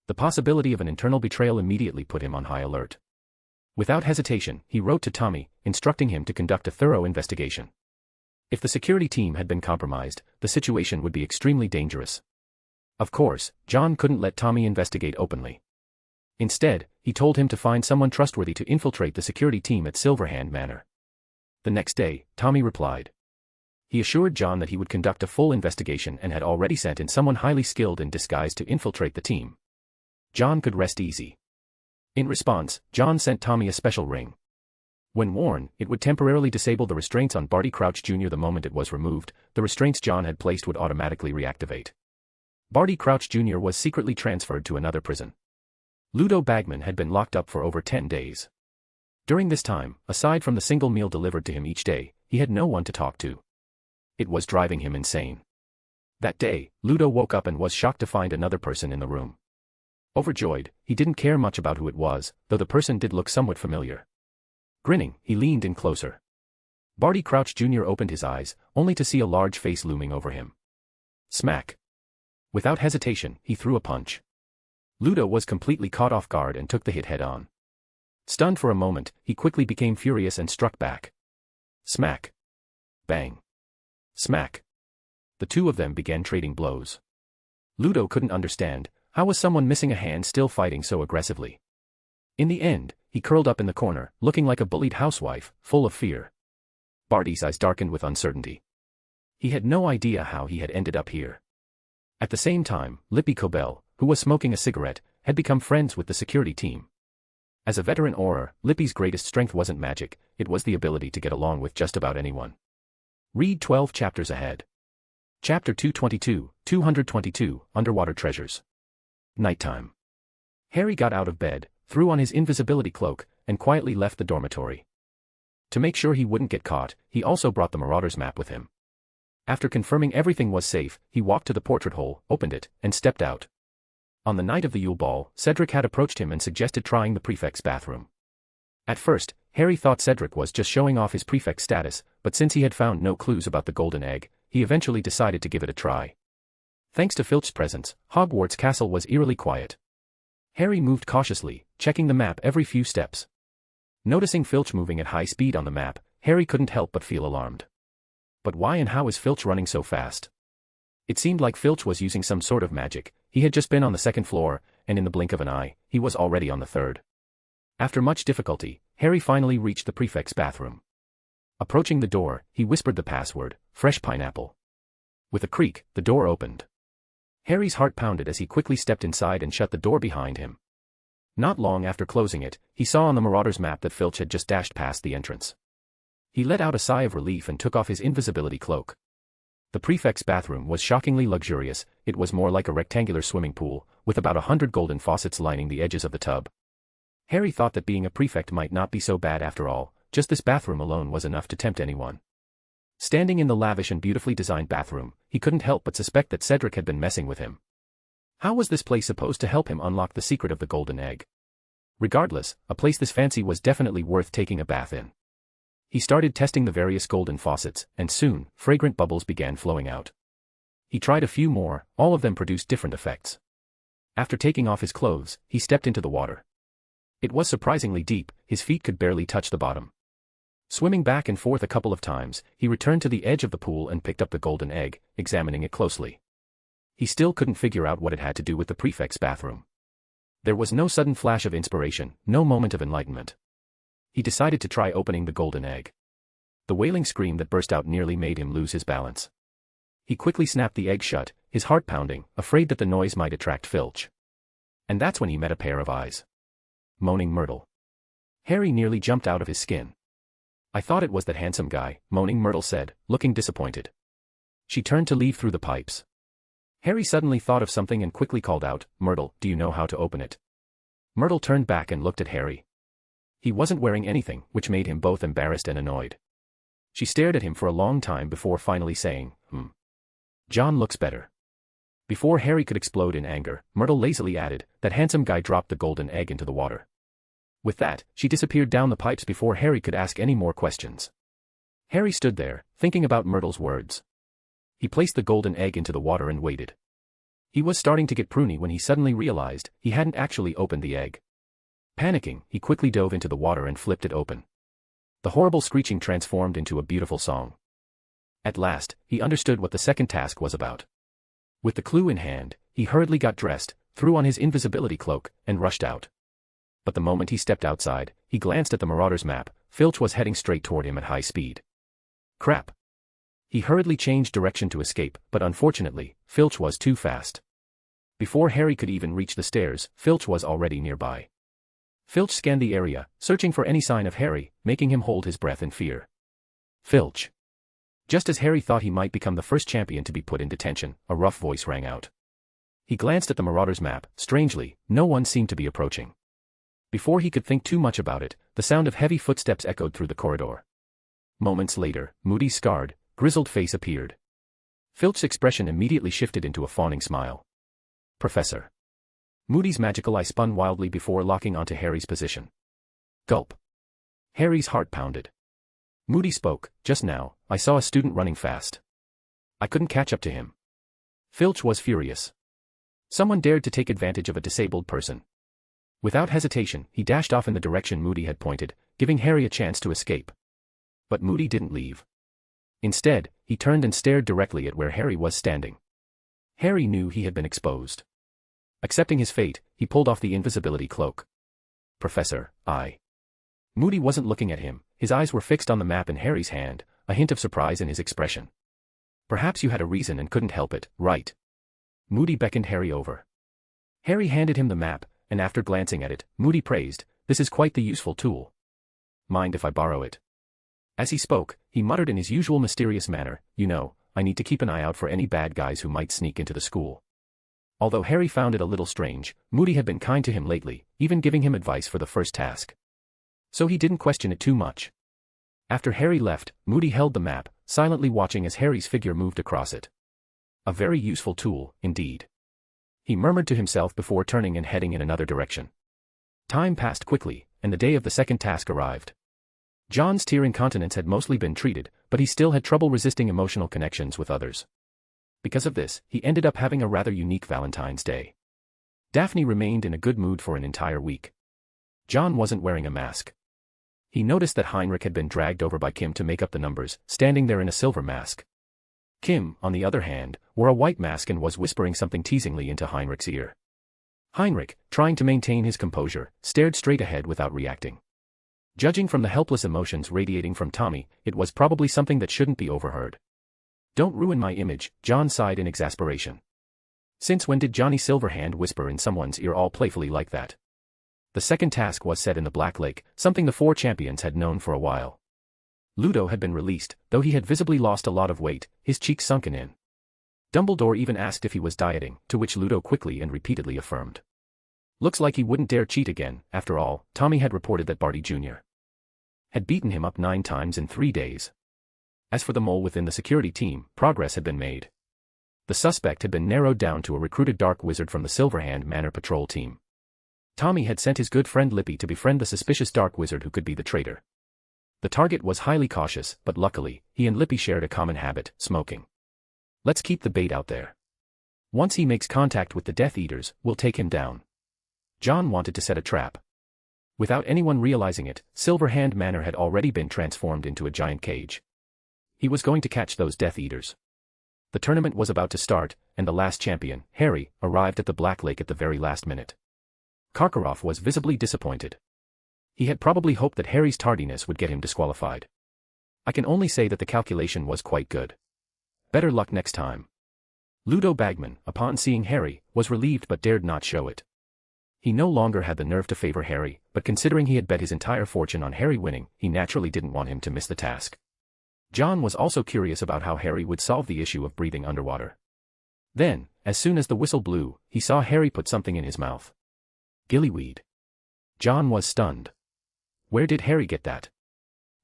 The possibility of an internal betrayal immediately put him on high alert. Without hesitation, he wrote to Tommy, instructing him to conduct a thorough investigation. If the security team had been compromised, the situation would be extremely dangerous. Of course, John couldn't let Tommy investigate openly. Instead, he told him to find someone trustworthy to infiltrate the security team at Silverhand Manor. The next day, Tommy replied. He assured John that he would conduct a full investigation and had already sent in someone highly skilled in disguise to infiltrate the team. John could rest easy. In response, John sent Tommy a special ring. When worn, it would temporarily disable the restraints on Barty Crouch Jr. The moment it was removed, the restraints John had placed would automatically reactivate. Barty Crouch Jr. was secretly transferred to another prison. Ludo Bagman had been locked up for over 10 days. During this time, aside from the single meal delivered to him each day, he had no one to talk to. It was driving him insane. That day, Ludo woke up and was shocked to find another person in the room. Overjoyed, he didn't care much about who it was, though the person did look somewhat familiar. Grinning, he leaned in closer. Barty Crouch Jr. opened his eyes, only to see a large face looming over him. Smack. Without hesitation, he threw a punch. Ludo was completely caught off guard and took the hit head-on. Stunned for a moment, he quickly became furious and struck back. Smack. Bang. Smack. The two of them began trading blows. Ludo couldn't understand, how was someone missing a hand still fighting so aggressively? In the end, he curled up in the corner, looking like a bullied housewife, full of fear. Barty's eyes darkened with uncertainty. He had no idea how he had ended up here. At the same time, Lippy Cobell, who was smoking a cigarette, had become friends with the security team. As a veteran Auror, Lippy's greatest strength wasn't magic, it was the ability to get along with just about anyone. Read 12 chapters ahead. Chapter 222, Underwater Treasures. Nighttime. Harry got out of bed, threw on his invisibility cloak, and quietly left the dormitory. To make sure he wouldn't get caught, he also brought the Marauder's map with him. After confirming everything was safe, he walked to the portrait hole, opened it, and stepped out. On the night of the Yule Ball, Cedric had approached him and suggested trying the prefect's bathroom. At first, Harry thought Cedric was just showing off his prefect status, but since he had found no clues about the golden egg, he eventually decided to give it a try. Thanks to Filch's presence, Hogwarts Castle was eerily quiet. Harry moved cautiously, checking the map every few steps. Noticing Filch moving at high speed on the map, Harry couldn't help but feel alarmed. But why and how is Filch running so fast? It seemed like Filch was using some sort of magic. He had just been on the second floor, and in the blink of an eye, he was already on the third. After much difficulty, Harry finally reached the prefect's bathroom. Approaching the door, he whispered the password, "Fresh pineapple." With a creak, the door opened. Harry's heart pounded as he quickly stepped inside and shut the door behind him. Not long after closing it, he saw on the Marauder's map that Filch had just dashed past the entrance. He let out a sigh of relief and took off his invisibility cloak. The prefect's bathroom was shockingly luxurious. It was more like a rectangular swimming pool, with about 100 golden faucets lining the edges of the tub. Harry thought that being a prefect might not be so bad after all, just this bathroom alone was enough to tempt anyone. Standing in the lavish and beautifully designed bathroom, he couldn't help but suspect that Cedric had been messing with him. How was this place supposed to help him unlock the secret of the golden egg? Regardless, a place this fancy was definitely worth taking a bath in. He started testing the various golden faucets, and soon, fragrant bubbles began flowing out. He tried a few more, all of them produced different effects. After taking off his clothes, he stepped into the water. It was surprisingly deep, his feet could barely touch the bottom. Swimming back and forth a couple of times, he returned to the edge of the pool and picked up the golden egg, examining it closely. He still couldn't figure out what it had to do with the prefect's bathroom. There was no sudden flash of inspiration, no moment of enlightenment. He decided to try opening the golden egg. The wailing scream that burst out nearly made him lose his balance. He quickly snapped the egg shut, his heart pounding, afraid that the noise might attract Filch. And that's when he met a pair of eyes. Moaning Myrtle. Harry nearly jumped out of his skin. "I thought it was that handsome guy," Moaning Myrtle said, looking disappointed. She turned to leave through the pipes. Harry suddenly thought of something and quickly called out, "Myrtle, do you know how to open it?" Myrtle turned back and looked at Harry. He wasn't wearing anything, which made him both embarrassed and annoyed. She stared at him for a long time before finally saying, "John looks better." Before Harry could explode in anger, Myrtle lazily added, "That handsome guy dropped the golden egg into the water." With that, she disappeared down the pipes before Harry could ask any more questions. Harry stood there, thinking about Myrtle's words. He placed the golden egg into the water and waited. He was starting to get pruny when he suddenly realized he hadn't actually opened the egg. Panicking, he quickly dove into the water and flipped it open. The horrible screeching transformed into a beautiful song. At last, he understood what the second task was about. With the clue in hand, he hurriedly got dressed, threw on his invisibility cloak, and rushed out. But the moment he stepped outside, he glanced at the Marauder's map. Filch was heading straight toward him at high speed. Crap. He hurriedly changed direction to escape, but unfortunately, Filch was too fast. Before Harry could even reach the stairs, Filch was already nearby. Filch scanned the area, searching for any sign of Harry, making him hold his breath in fear. Filch. Just as Harry thought he might become the first champion to be put in detention, a rough voice rang out. He glanced at the Marauder's map. Strangely, no one seemed to be approaching. Before he could think too much about it, the sound of heavy footsteps echoed through the corridor. Moments later, Moody's scarred, grizzled face appeared. Filch's expression immediately shifted into a fawning smile. "Professor." Moody's magical eye spun wildly before locking onto Harry's position. Gulp. Harry's heart pounded. Moody spoke, "Just now, I saw a student running fast. I couldn't catch up to him." Filch was furious. Someone dared to take advantage of a disabled person. Without hesitation, he dashed off in the direction Moody had pointed, giving Harry a chance to escape. But Moody didn't leave. Instead, he turned and stared directly at where Harry was standing. Harry knew he had been exposed. Accepting his fate, he pulled off the invisibility cloak. "Professor, I..." Moody wasn't looking at him, his eyes were fixed on the map in Harry's hand, a hint of surprise in his expression. "Perhaps you had a reason and couldn't help it, right?" Moody beckoned Harry over. Harry handed him the map, and after glancing at it, Moody praised, "This is quite the useful tool. Mind if I borrow it?" As he spoke, he muttered in his usual mysterious manner, "You know, I need to keep an eye out for any bad guys who might sneak into the school." Although Harry found it a little strange, Moody had been kind to him lately, even giving him advice for the first task. So he didn't question it too much. After Harry left, Moody held the map, silently watching as Harry's figure moved across it. A very useful tool, indeed. He murmured to himself before turning and heading in another direction. Time passed quickly, and the day of the second task arrived. John's tear incontinence had mostly been treated, but he still had trouble resisting emotional connections with others. Because of this, he ended up having a rather unique Valentine's Day. Daphne remained in a good mood for an entire week. John wasn't wearing a mask. He noticed that Heinrich had been dragged over by Kim to make up the numbers, standing there in a silver mask. Kim, on the other hand, wore a white mask and was whispering something teasingly into Heinrich's ear. Heinrich, trying to maintain his composure, stared straight ahead without reacting. Judging from the helpless emotions radiating from Tommy, it was probably something that shouldn't be overheard. "Don't ruin my image," John sighed in exasperation. Since when did Johnny Silverhand whisper in someone's ear all playfully like that? The second task was set in the Black Lake, something the four champions had known for a while. Ludo had been released, though he had visibly lost a lot of weight, his cheeks sunken in. Dumbledore even asked if he was dieting, to which Ludo quickly and repeatedly affirmed. Looks like he wouldn't dare cheat again. After all, Tommy had reported that Barty Jr. had beaten him up 9 times in 3 days. As for the mole within the security team, progress had been made. The suspect had been narrowed down to a recruited dark wizard from the Silverhand Manor patrol team. Tommy had sent his good friend Lippy to befriend the suspicious dark wizard who could be the traitor. The target was highly cautious, but luckily, he and Lippy shared a common habit, smoking. Let's keep the bait out there. Once he makes contact with the Death Eaters, we'll take him down. John wanted to set a trap. Without anyone realizing it, Silverhand Manor had already been transformed into a giant cage. He was going to catch those Death Eaters. The tournament was about to start, and the last champion, Harry, arrived at the Black Lake at the very last minute. Karkaroff was visibly disappointed. He had probably hoped that Harry's tardiness would get him disqualified. I can only say that the calculation was quite good. Better luck next time. Ludo Bagman, upon seeing Harry, was relieved but dared not show it. He no longer had the nerve to favor Harry, but considering he had bet his entire fortune on Harry winning, he naturally didn't want him to miss the task. John was also curious about how Harry would solve the issue of breathing underwater. Then, as soon as the whistle blew, he saw Harry put something in his mouth. Gillyweed. John was stunned. Where did Harry get that?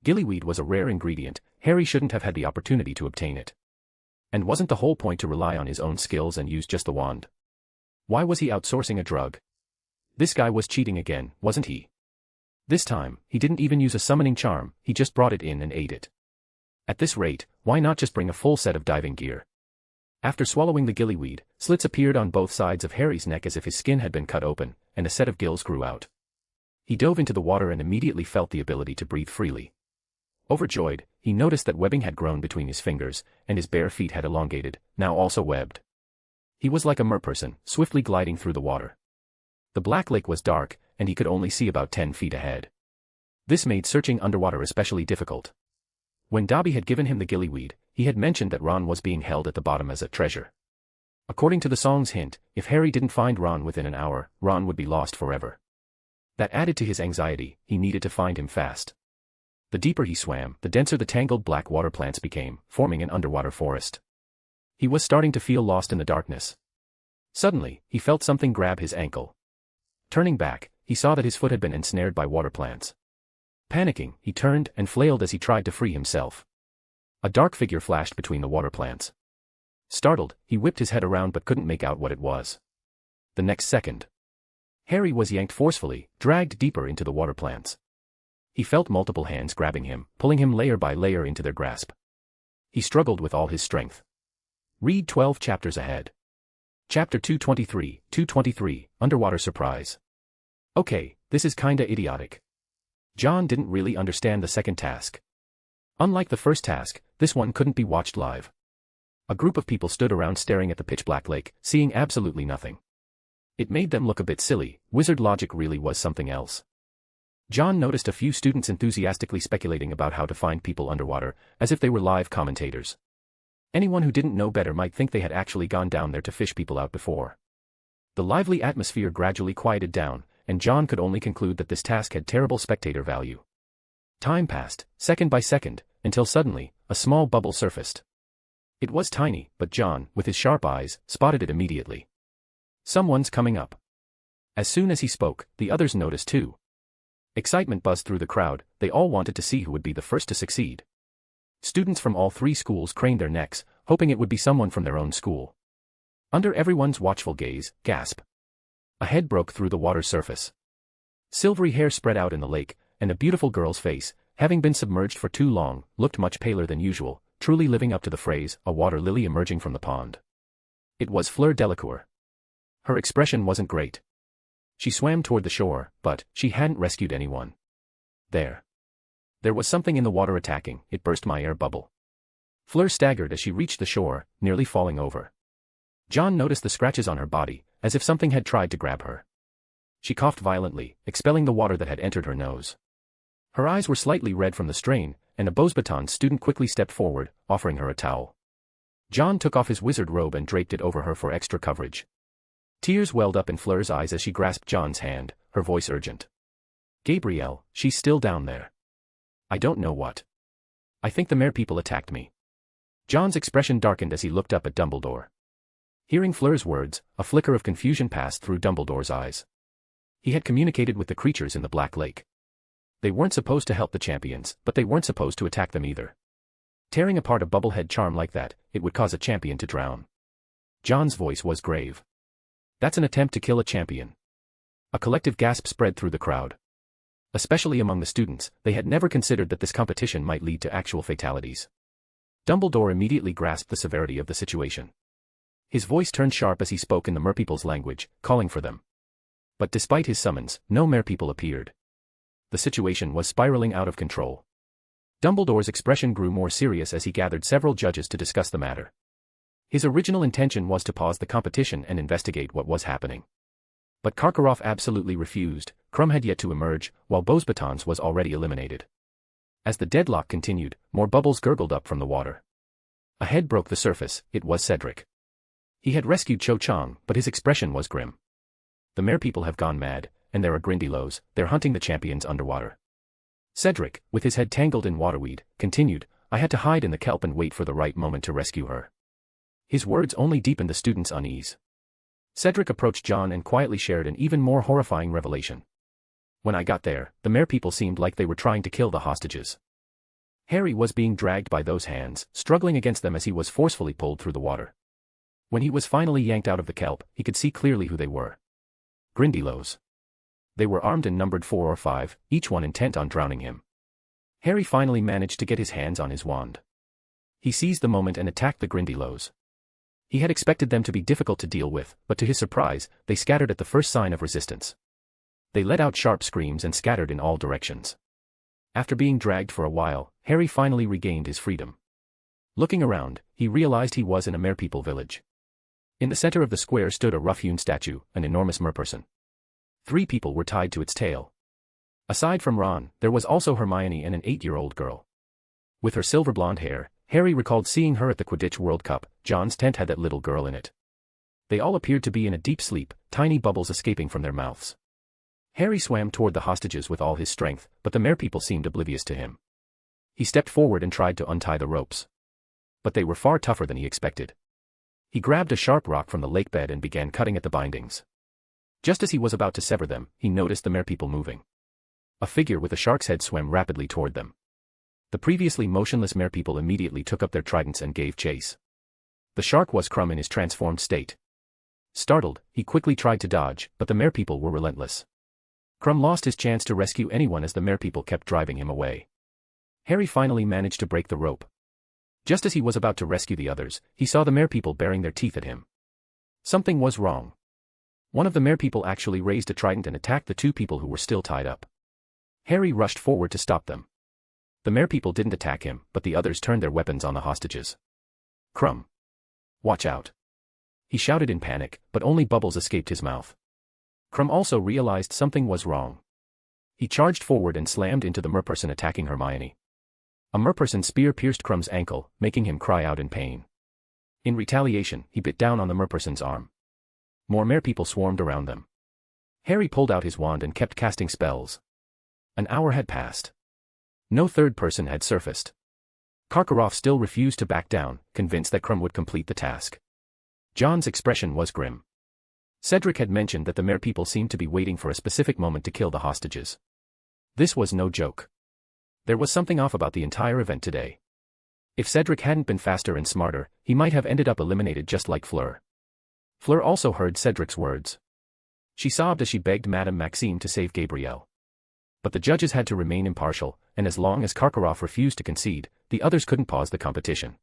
Gillyweed was a rare ingredient. Harry shouldn't have had the opportunity to obtain it. And wasn't the whole point to rely on his own skills and use just the wand? Why was he outsourcing a drug? This guy was cheating again, wasn't he? This time, he didn't even use a summoning charm, he just brought it in and ate it. At this rate, why not just bring a full set of diving gear? After swallowing the gillyweed, slits appeared on both sides of Harry's neck as if his skin had been cut open, and a set of gills grew out. He dove into the water and immediately felt the ability to breathe freely. Overjoyed, he noticed that webbing had grown between his fingers, and his bare feet had elongated, now also webbed. He was like a merperson, swiftly gliding through the water. The Black Lake was dark, and he could only see about 10 feet ahead. This made searching underwater especially difficult. When Dobby had given him the gillyweed, he had mentioned that Ron was being held at the bottom as a treasure. According to the song's hint, if Harry didn't find Ron within an hour, Ron would be lost forever. That added to his anxiety, he needed to find him fast. The deeper he swam, the denser the tangled black water plants became, forming an underwater forest. He was starting to feel lost in the darkness. Suddenly, he felt something grab his ankle. Turning back, he saw that his foot had been ensnared by water plants. Panicking, he turned and flailed as he tried to free himself. A dark figure flashed between the water plants. Startled, he whipped his head around but couldn't make out what it was. The next second, Harry was yanked forcefully, dragged deeper into the water plants. He felt multiple hands grabbing him, pulling him layer by layer into their grasp. He struggled with all his strength. Read 12 chapters ahead. Chapter 223, Underwater Surprise. Okay, this is kinda idiotic. John didn't really understand the second task. Unlike the first task, this one couldn't be watched live. A group of people stood around staring at the pitch-black lake, seeing absolutely nothing. It made them look a bit silly. Wizard logic really was something else. John noticed a few students enthusiastically speculating about how to find people underwater, as if they were live commentators. Anyone who didn't know better might think they had actually gone down there to fish people out before. The lively atmosphere gradually quieted down, and John could only conclude that this task had terrible spectator value. Time passed, second by second, until suddenly, a small bubble surfaced. It was tiny, but John, with his sharp eyes, spotted it immediately. Someone's coming up. As soon as he spoke, the others noticed too. Excitement buzzed through the crowd, they all wanted to see who would be the first to succeed. Students from all three schools craned their necks, hoping it would be someone from their own school. Under everyone's watchful gaze, gasp. A head broke through the water's surface. Silvery hair spread out in the lake, and a beautiful girl's face, having been submerged for too long, looked much paler than usual, truly living up to the phrase, a water lily emerging from the pond. It was Fleur Delacour. Her expression wasn't great. She swam toward the shore, but she hadn't rescued anyone. There was something in the water attacking, it burst my air bubble. Fleur staggered as she reached the shore, nearly falling over. John noticed the scratches on her body, as if something had tried to grab her. She coughed violently, expelling the water that had entered her nose. Her eyes were slightly red from the strain, and a Beauxbatons student quickly stepped forward, offering her a towel. John took off his wizard robe and draped it over her for extra coverage. Tears welled up in Fleur's eyes as she grasped John's hand, her voice urgent. Gabrielle, she's still down there. I don't know what. I think the mere people attacked me. John's expression darkened as he looked up at Dumbledore. Hearing Fleur's words, a flicker of confusion passed through Dumbledore's eyes. He had communicated with the creatures in the Black Lake. They weren't supposed to help the champions, but they weren't supposed to attack them either. Tearing apart a bubblehead charm like that, it would cause a champion to drown. John's voice was grave. That's an attempt to kill a champion. A collective gasp spread through the crowd. Especially among the students, they had never considered that this competition might lead to actual fatalities. Dumbledore immediately grasped the severity of the situation. His voice turned sharp as he spoke in the merpeople's language, calling for them. But despite his summons, no merpeople appeared. The situation was spiraling out of control. Dumbledore's expression grew more serious as he gathered several judges to discuss the matter. His original intention was to pause the competition and investigate what was happening. But Karkaroff absolutely refused. Krum had yet to emerge, while Beauxbatons was already eliminated. As the deadlock continued, more bubbles gurgled up from the water. A head broke the surface. It was Cedric. He had rescued Cho Chang, but his expression was grim. The merpeople have gone mad, and there are Grindylows, they're hunting the champions underwater. Cedric, with his head tangled in waterweed, continued, I had to hide in the kelp and wait for the right moment to rescue her. His words only deepened the students' unease. Cedric approached John and quietly shared an even more horrifying revelation. When I got there, the merpeople seemed like they were trying to kill the hostages. Harry was being dragged by those hands, struggling against them as he was forcefully pulled through the water. When he was finally yanked out of the kelp, he could see clearly who they were. Grindylows. They were armed and numbered 4 or 5, each one intent on drowning him. Harry finally managed to get his hands on his wand. He seized the moment and attacked the Grindylows. He had expected them to be difficult to deal with, but to his surprise, they scattered at the first sign of resistance. They let out sharp screams and scattered in all directions. After being dragged for a while, Harry finally regained his freedom. Looking around, he realized he was in a merpeople village. In the center of the square stood a rough-hewn statue, an enormous merperson. 3 people were tied to its tail. Aside from Ron, there was also Hermione and an 8-year-old girl. With her silver blonde hair, Harry recalled seeing her at the Quidditch World Cup. John's tent had that little girl in it. They all appeared to be in a deep sleep, tiny bubbles escaping from their mouths. Harry swam toward the hostages with all his strength, but the merpeople seemed oblivious to him. He stepped forward and tried to untie the ropes. But they were far tougher than he expected. He grabbed a sharp rock from the lake bed and began cutting at the bindings. Just as he was about to sever them, he noticed the merpeople moving. A figure with a shark's head swam rapidly toward them. The previously motionless merpeople immediately took up their tridents and gave chase. The shark was Crumb in his transformed state. Startled, he quickly tried to dodge, but the merpeople were relentless. Crumb lost his chance to rescue anyone as the merpeople kept driving him away. Harry finally managed to break the rope. Just as he was about to rescue the others, he saw the merpeople baring their teeth at him. Something was wrong. One of the merpeople actually raised a trident and attacked the 2 people who were still tied up. Harry rushed forward to stop them. The merpeople didn't attack him, but the others turned their weapons on the hostages. Crumb. Watch out. He shouted in panic, but only bubbles escaped his mouth. Crumb also realized something was wrong. He charged forward and slammed into the merperson attacking Hermione. A merperson's spear pierced Crumb's ankle, making him cry out in pain. In retaliation, he bit down on the merperson's arm. More merpeople swarmed around them. Harry pulled out his wand and kept casting spells. An hour had passed. No third person had surfaced. Karkaroff still refused to back down, convinced that Crumb would complete the task. John's expression was grim. Cedric had mentioned that the merpeople seemed to be waiting for a specific moment to kill the hostages. This was no joke. There was something off about the entire event today. If Cedric hadn't been faster and smarter, he might have ended up eliminated just like Fleur. Fleur also heard Cedric's words. She sobbed as she begged Madame Maxime to save Gabrielle. But the judges had to remain impartial, and as long as Karkaroff refused to concede, the others couldn't pause the competition.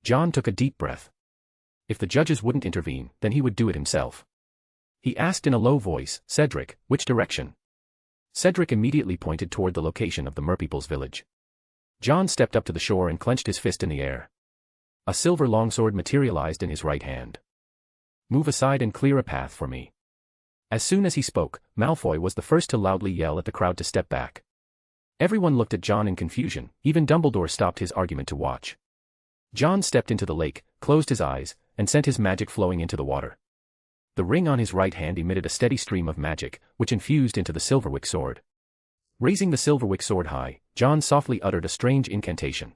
John took a deep breath. If the judges wouldn't intervene, then he would do it himself. He asked in a low voice, Cedric, which direction? Cedric immediately pointed toward the location of the merpeople's village. John stepped up to the shore and clenched his fist in the air. A silver longsword materialized in his right hand. Move aside and clear a path for me. As soon as he spoke, Malfoy was the first to loudly yell at the crowd to step back. Everyone looked at John in confusion, even Dumbledore stopped his argument to watch. John stepped into the lake, closed his eyes, and sent his magic flowing into the water. The ring on his right hand emitted a steady stream of magic, which infused into the Silverwick sword. Raising the Silverwick sword high, John softly uttered a strange incantation.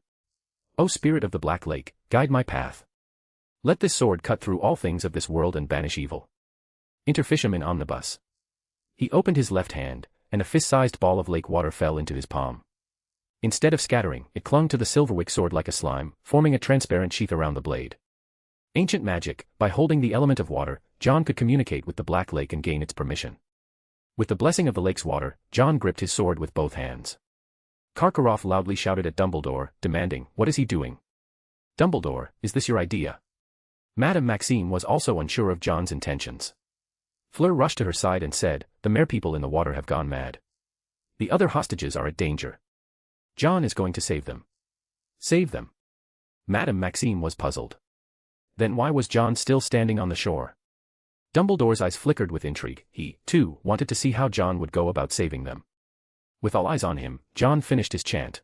O Spirit of the Black Lake, guide my path. Let this sword cut through all things of this world and banish evil. Interficium in omnibus. He opened his left hand, and a fist-sized ball of lake water fell into his palm. Instead of scattering, it clung to the Silverwick sword like a slime, forming a transparent sheath around the blade. Ancient magic, by holding the element of water, John could communicate with the Black Lake and gain its permission. With the blessing of the lake's water, John gripped his sword with both hands. Karkaroff loudly shouted at Dumbledore, demanding, "What is he doing? Dumbledore, is this your idea?" Madame Maxime was also unsure of John's intentions. Fleur rushed to her side and said, "The merpeople in the water have gone mad. The other hostages are at danger. John is going to save them." Save them? Madame Maxime was puzzled. Then why was John still standing on the shore? Dumbledore's eyes flickered with intrigue. He, too, wanted to see how John would go about saving them. With all eyes on him, John finished his chant.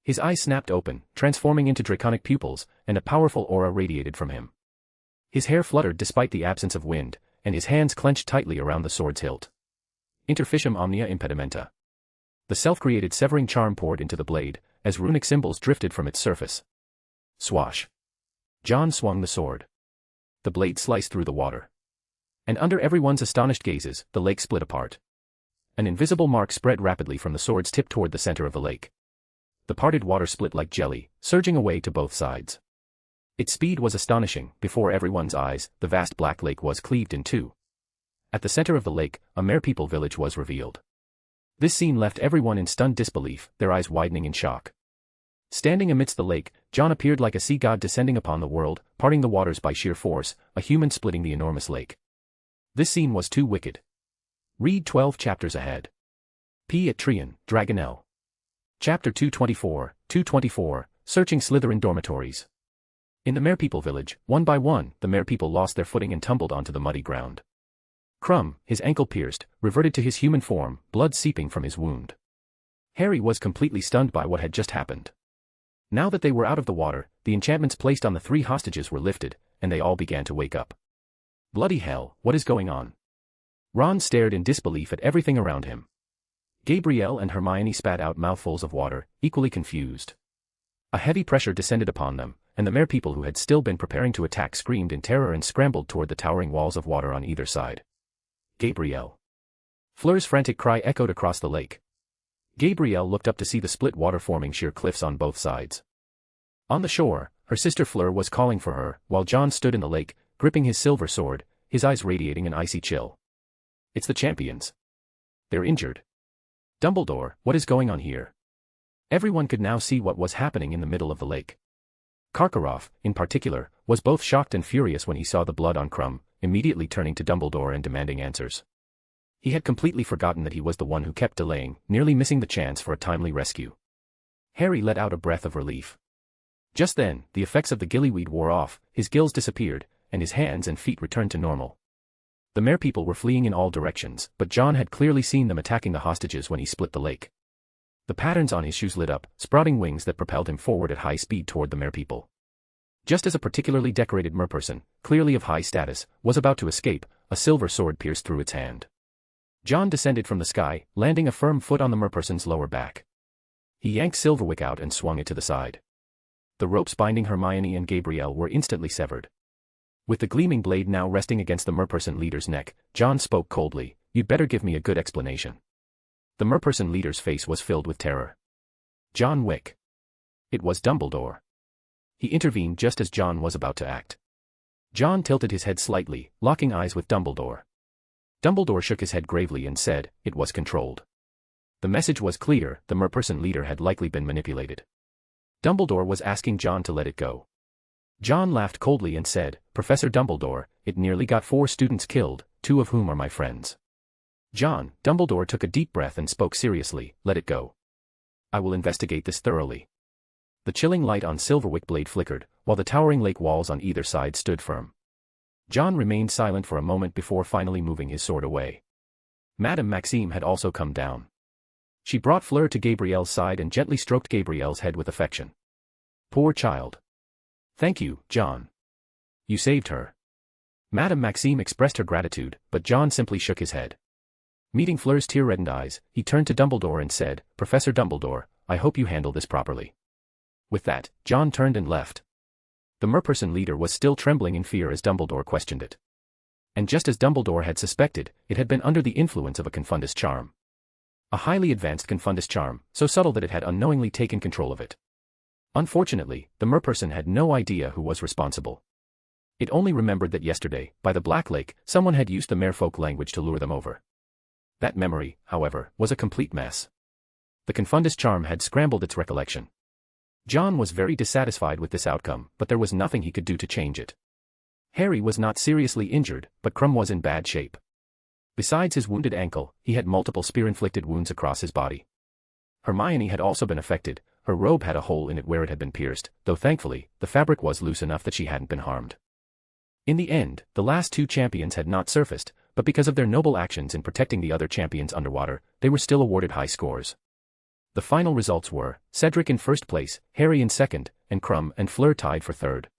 His eyes snapped open, transforming into draconic pupils, and a powerful aura radiated from him. His hair fluttered despite the absence of wind, and his hands clenched tightly around the sword's hilt. Interficium omnia impedimenta. The self-created severing charm poured into the blade, as runic symbols drifted from its surface. Swash. John swung the sword. The blade sliced through the water. And under everyone's astonished gazes, the lake split apart. An invisible mark spread rapidly from the sword's tip toward the center of the lake. The parted water split like jelly, surging away to both sides. Its speed was astonishing. Before everyone's eyes, the vast black lake was cleaved in two. At the center of the lake, a mere people village was revealed. This scene left everyone in stunned disbelief, their eyes widening in shock. Standing amidst the lake, John appeared like a sea god descending upon the world, parting the waters by sheer force, a human splitting the enormous lake. This scene was too wicked. Read 12 chapters ahead. P. at Trian, Dragonelle. Chapter 224, Searching Slytherin Dormitories. In the Merepeople village, one by one, the Merepeople lost their footing and tumbled onto the muddy ground. Crumb, his ankle pierced, reverted to his human form, blood seeping from his wound. Harry was completely stunned by what had just happened. Now that they were out of the water, the enchantments placed on the 3 hostages were lifted, and they all began to wake up. Bloody hell, what is going on? Ron stared in disbelief at everything around him. Gabrielle and Hermione spat out mouthfuls of water, equally confused. A heavy pressure descended upon them, and the Merepeople who had still been preparing to attack screamed in terror and scrambled toward the towering walls of water on either side. Gabrielle. Fleur's frantic cry echoed across the lake. Gabrielle looked up to see the split water forming sheer cliffs on both sides. On the shore, her sister Fleur was calling for her, while John stood in the lake, gripping his silver sword, his eyes radiating an icy chill. It's the champions. They're injured. Dumbledore, what is going on here? Everyone could now see what was happening in the middle of the lake. Karkaroff, in particular, was both shocked and furious when he saw the blood on Crumb, immediately turning to Dumbledore and demanding answers. He had completely forgotten that he was the one who kept delaying, nearly missing the chance for a timely rescue. Harry let out a breath of relief. Just then, the effects of the gillyweed wore off, his gills disappeared, and his hands and feet returned to normal. The Merepeople were fleeing in all directions, but John had clearly seen them attacking the hostages when he split the lake. The patterns on his shoes lit up, sprouting wings that propelled him forward at high speed toward the Merepeople. Just as a particularly decorated merperson, clearly of high status, was about to escape, a silver sword pierced through its hand. John descended from the sky, landing a firm foot on the merperson's lower back. He yanked Silverwick out and swung it to the side. The ropes binding Hermione and Gabrielle were instantly severed. With the gleaming blade now resting against the merperson leader's neck, John spoke coldly, "You'd better give me a good explanation." The merperson leader's face was filled with terror. John Wick. It was Dumbledore. He intervened just as John was about to act. John tilted his head slightly, locking eyes with Dumbledore. Dumbledore shook his head gravely and said, "It was controlled." The message was clear, the merperson leader had likely been manipulated. Dumbledore was asking John to let it go. John laughed coldly and said, "Professor Dumbledore, it nearly got 4 students killed, 2 of whom are my friends." John, Dumbledore took a deep breath and spoke seriously, "Let it go. I will investigate this thoroughly." The chilling light on Silverwick blade flickered, while the towering lake walls on either side stood firm. John remained silent for a moment before finally moving his sword away. Madame Maxime had also come down. She brought Fleur to Gabrielle's side and gently stroked Gabrielle's head with affection. "Poor child. Thank you, John. You saved her." Madame Maxime expressed her gratitude, but John simply shook his head. Meeting Fleur's tear-reddened eyes, he turned to Dumbledore and said, "Professor Dumbledore, I hope you handle this properly." With that, John turned and left. The merperson leader was still trembling in fear as Dumbledore questioned it. And just as Dumbledore had suspected, it had been under the influence of a confundus charm. A highly advanced confundus charm, so subtle that it had unknowingly taken control of it. Unfortunately, the merperson had no idea who was responsible. It only remembered that yesterday, by the Black Lake, someone had used the merfolk language to lure them over. That memory, however, was a complete mess. The confundus charm had scrambled its recollection. John was very dissatisfied with this outcome, but there was nothing he could do to change it. Harry was not seriously injured, but Crumb was in bad shape. Besides his wounded ankle, he had multiple spear-inflicted wounds across his body. Hermione had also been affected. Her robe had a hole in it where it had been pierced, though thankfully, the fabric was loose enough that she hadn't been harmed. In the end, the last 2 champions had not surfaced, but because of their noble actions in protecting the other champions underwater, they were still awarded high scores. The final results were, Cedric in first place, Harry in second, and Crumb and Fleur tied for third.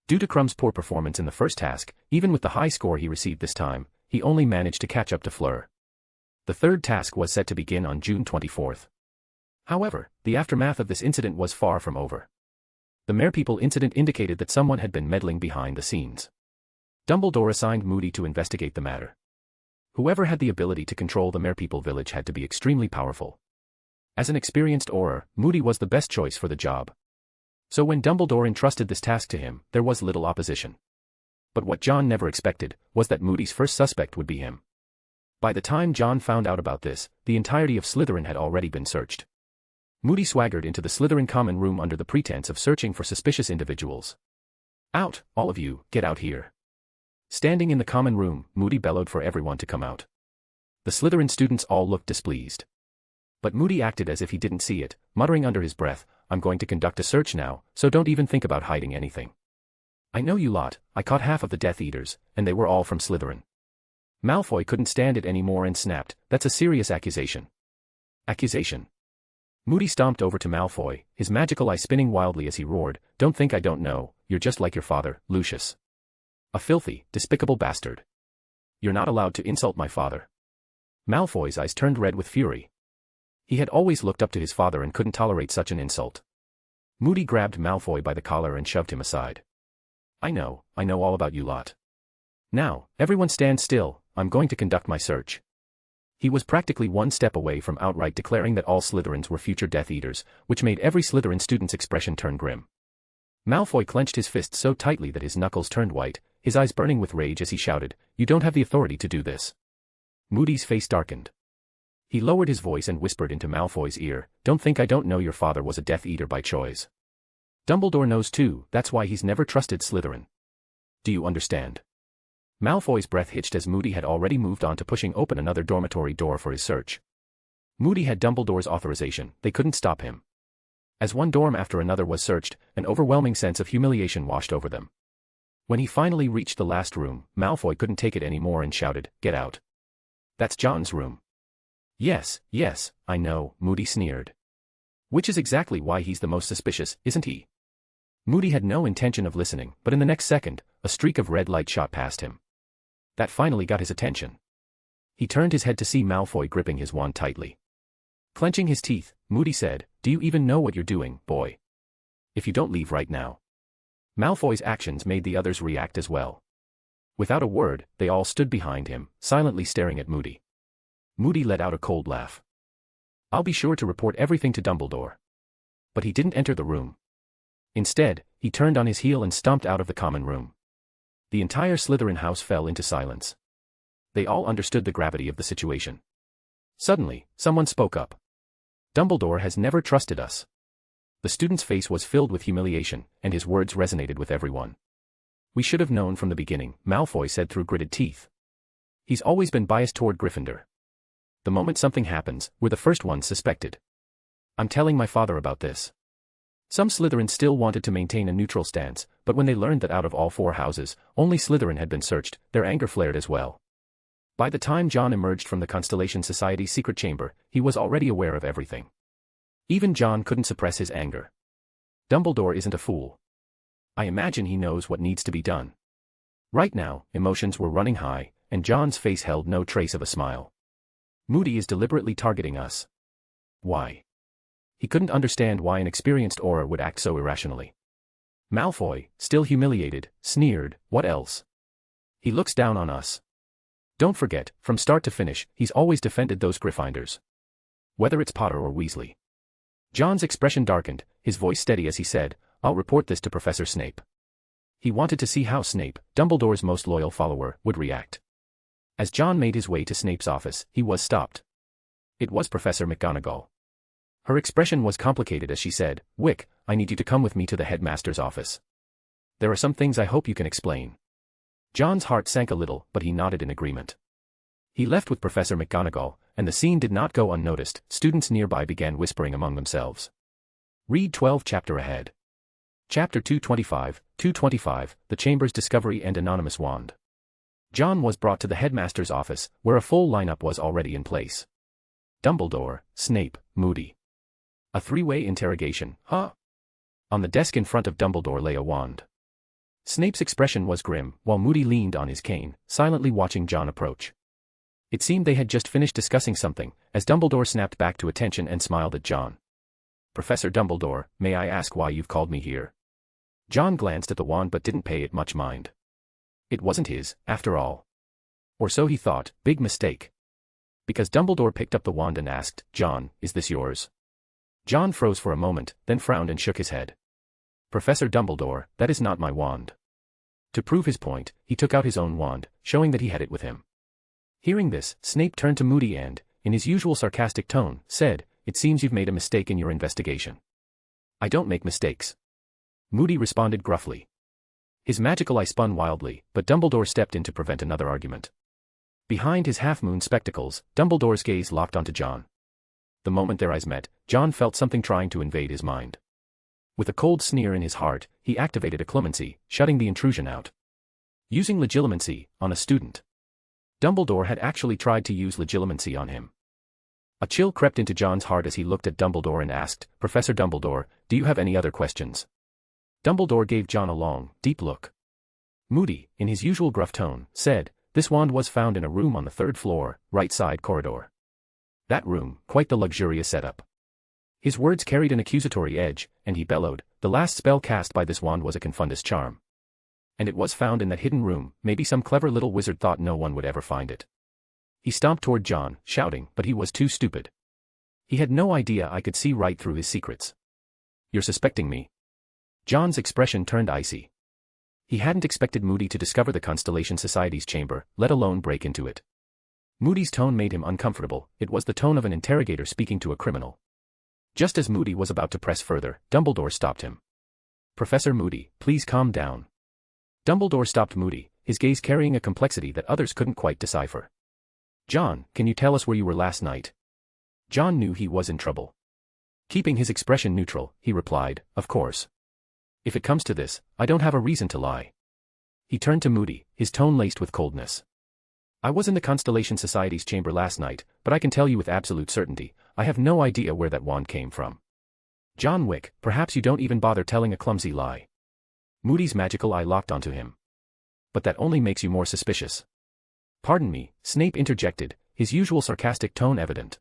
Due to Crumb's poor performance in the first task, even with the high score he received this time, he only managed to catch up to Fleur. The third task was set to begin on June 24th. However, the aftermath of this incident was far from over. The Merpeople incident indicated that someone had been meddling behind the scenes. Dumbledore assigned Moody to investigate the matter. Whoever had the ability to control the Merpeople village had to be extremely powerful. As an experienced Auror, Moody was the best choice for the job. So when Dumbledore entrusted this task to him, there was little opposition. But what John never expected was that Moody's first suspect would be him. By the time John found out about this, the entirety of Slytherin had already been searched. Moody swaggered into the Slytherin common room under the pretense of searching for suspicious individuals. "Out, all of you, get out here." Standing in the common room, Moody bellowed for everyone to come out. The Slytherin students all looked displeased. But Moody acted as if he didn't see it, muttering under his breath, "I'm going to conduct a search now, so don't even think about hiding anything. I know you lot, I caught half of the Death Eaters, and they were all from Slytherin." Malfoy couldn't stand it anymore and snapped, "That's a serious accusation." "Accusation?" Moody stomped over to Malfoy, his magical eye spinning wildly as he roared, "Don't think I don't know, you're just like your father, Lucius. A filthy, despicable bastard. You're not allowed to insult my father." Malfoy's eyes turned red with fury. He had always looked up to his father and couldn't tolerate such an insult. Moody grabbed Malfoy by the collar and shoved him aside. I know all about you lot. Now, everyone stand still, I'm going to conduct my search." He was practically one step away from outright declaring that all Slytherins were future Death Eaters, which made every Slytherin student's expression turn grim. Malfoy clenched his fists so tightly that his knuckles turned white, his eyes burning with rage as he shouted, "You don't have the authority to do this." Moody's face darkened. He lowered his voice and whispered into Malfoy's ear, "Don't think I don't know your father was a Death Eater by choice. Dumbledore knows too, that's why he's never trusted Slytherin. Do you understand?" Malfoy's breath hitched as Moody had already moved on to pushing open another dormitory door for his search. Moody had Dumbledore's authorization, they couldn't stop him. As one dorm after another was searched, an overwhelming sense of humiliation washed over them. When he finally reached the last room, Malfoy couldn't take it anymore and shouted, "Get out. That's John's room." Yes, I know," Moody sneered. "Which is exactly why he's the most suspicious, isn't he?" Moody had no intention of listening, but in the next second, a streak of red light shot past him. That finally got his attention. He turned his head to see Malfoy gripping his wand tightly. Clenching his teeth, Moody said, "Do you even know what you're doing, boy? If you don't leave right now." Malfoy's actions made the others react as well. Without a word, they all stood behind him, silently staring at Moody. Moody let out a cold laugh. "I'll be sure to report everything to Dumbledore." But he didn't enter the room. Instead, he turned on his heel and stomped out of the common room. The entire Slytherin house fell into silence. They all understood the gravity of the situation. Suddenly, someone spoke up. "Dumbledore has never trusted us." The student's face was filled with humiliation, and his words resonated with everyone. "We should have known from the beginning," Malfoy said through gritted teeth. "He's always been biased toward Gryffindor. The moment something happens, we're the first ones suspected. I'm telling my father about this." Some Slytherins still wanted to maintain a neutral stance, but when they learned that out of all 4 houses, only Slytherin had been searched, their anger flared as well. By the time John emerged from the Constellation Society's secret chamber, he was already aware of everything. Even John couldn't suppress his anger. Dumbledore isn't a fool. I imagine he knows what needs to be done. Right now, emotions were running high, and John's face held no trace of a smile. Moody is deliberately targeting us. Why? He couldn't understand why an experienced Auror would act so irrationally. Malfoy, still humiliated, sneered, "What else? He looks down on us. Don't forget, from start to finish, he's always defended those Gryffindors. Whether it's Potter or Weasley." John's expression darkened, his voice steady as he said, "I'll report this to Professor Snape." He wanted to see how Snape, Dumbledore's most loyal follower, would react. As John made his way to Snape's office, he was stopped. It was Professor McGonagall. Her expression was complicated as she said, "Wick, I need you to come with me to the headmaster's office. There are some things I hope you can explain." John's heart sank a little, but he nodded in agreement. He left with Professor McGonagall, and the scene did not go unnoticed. Students nearby began whispering among themselves. Read 12 chapter ahead. Chapter 225, The Chamber's Discovery and Anonymous Wand. John was brought to the headmaster's office, where a full lineup was already in place. Dumbledore, Snape, Moody. A three-way interrogation, huh? On the desk in front of Dumbledore lay a wand. Snape's expression was grim, while Moody leaned on his cane, silently watching John approach. It seemed they had just finished discussing something, as Dumbledore snapped back to attention and smiled at John. "Professor Dumbledore, may I ask why you've called me here?" John glanced at the wand but didn't pay it much mind. It wasn't his, after all. Or so he thought. Big mistake. Because Dumbledore picked up the wand and asked, "John, is this yours?" John froze for a moment, then frowned and shook his head. "Professor Dumbledore, that is not my wand." To prove his point, he took out his own wand, showing that he had it with him. Hearing this, Snape turned to Moody and, in his usual sarcastic tone, said, "It seems you've made a mistake in your investigation." "I don't make mistakes," Moody responded gruffly. His magical eye spun wildly, but Dumbledore stepped in to prevent another argument. Behind his half-moon spectacles, Dumbledore's gaze locked onto John. The moment their eyes met, John felt something trying to invade his mind. With a cold sneer in his heart, he activated occlumency, shutting the intrusion out. Using legilimency on a student. Dumbledore had actually tried to use legilimency on him. A chill crept into John's heart as he looked at Dumbledore and asked, "Professor Dumbledore, do you have any other questions?" Dumbledore gave John a long, deep look. Moody, in his usual gruff tone, said, "This wand was found in a room on the 3rd floor, right side corridor." That room, quite the luxurious setup. His words carried an accusatory edge, and he bellowed, "The last spell cast by this wand was a Confundus charm. And it was found in that hidden room. Maybe some clever little wizard thought no one would ever find it." He stomped toward John, shouting, but he was too stupid. He had no idea I could see right through his secrets. "You're suspecting me?" John's expression turned icy. He hadn't expected Moody to discover the Constellation Society's chamber, let alone break into it. Moody's tone made him uncomfortable. It was the tone of an interrogator speaking to a criminal. Just as Moody was about to press further, Dumbledore stopped him. "Professor Moody, please calm down." Dumbledore stopped Moody, his gaze carrying a complexity that others couldn't quite decipher. "John, can you tell us where you were last night?" John knew he was in trouble. Keeping his expression neutral, he replied, "Of course. If it comes to this, I don't have a reason to lie." He turned to Moody, his tone laced with coldness. "I was in the Constellation Society's chamber last night, but I can tell you with absolute certainty, I have no idea where that wand came from." "John Wick, perhaps you don't even bother telling a clumsy lie." Moody's magical eye locked onto him. "But that only makes you more suspicious." "Pardon me," Snape interjected, his usual sarcastic tone evident.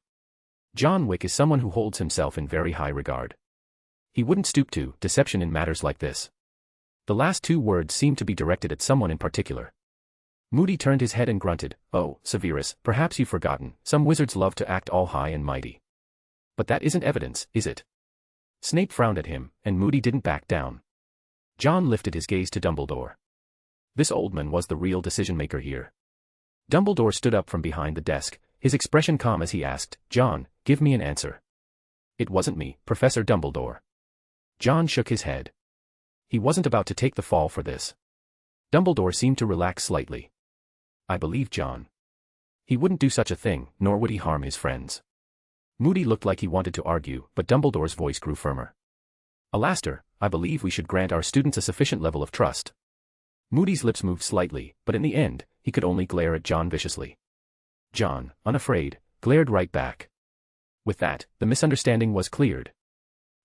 "John Wick is someone who holds himself in very high regard. He wouldn't stoop to deception in matters like this." The last two words seemed to be directed at someone in particular. Moody turned his head and grunted, "Oh, Severus, perhaps you've forgotten, some wizards love to act all high and mighty." "But that isn't evidence, is it?" Snape frowned at him, and Moody didn't back down. John lifted his gaze to Dumbledore. This old man was the real decision-maker here. Dumbledore stood up from behind the desk, his expression calm as he asked, "John, give me an answer." "It wasn't me, Professor Dumbledore." John shook his head. He wasn't about to take the fall for this. Dumbledore seemed to relax slightly. "I believe John. He wouldn't do such a thing, nor would he harm his friends." Moody looked like he wanted to argue, but Dumbledore's voice grew firmer. "Alastair, I believe we should grant our students a sufficient level of trust." Moody's lips moved slightly, but in the end, he could only glare at John viciously. John, unafraid, glared right back. With that, the misunderstanding was cleared.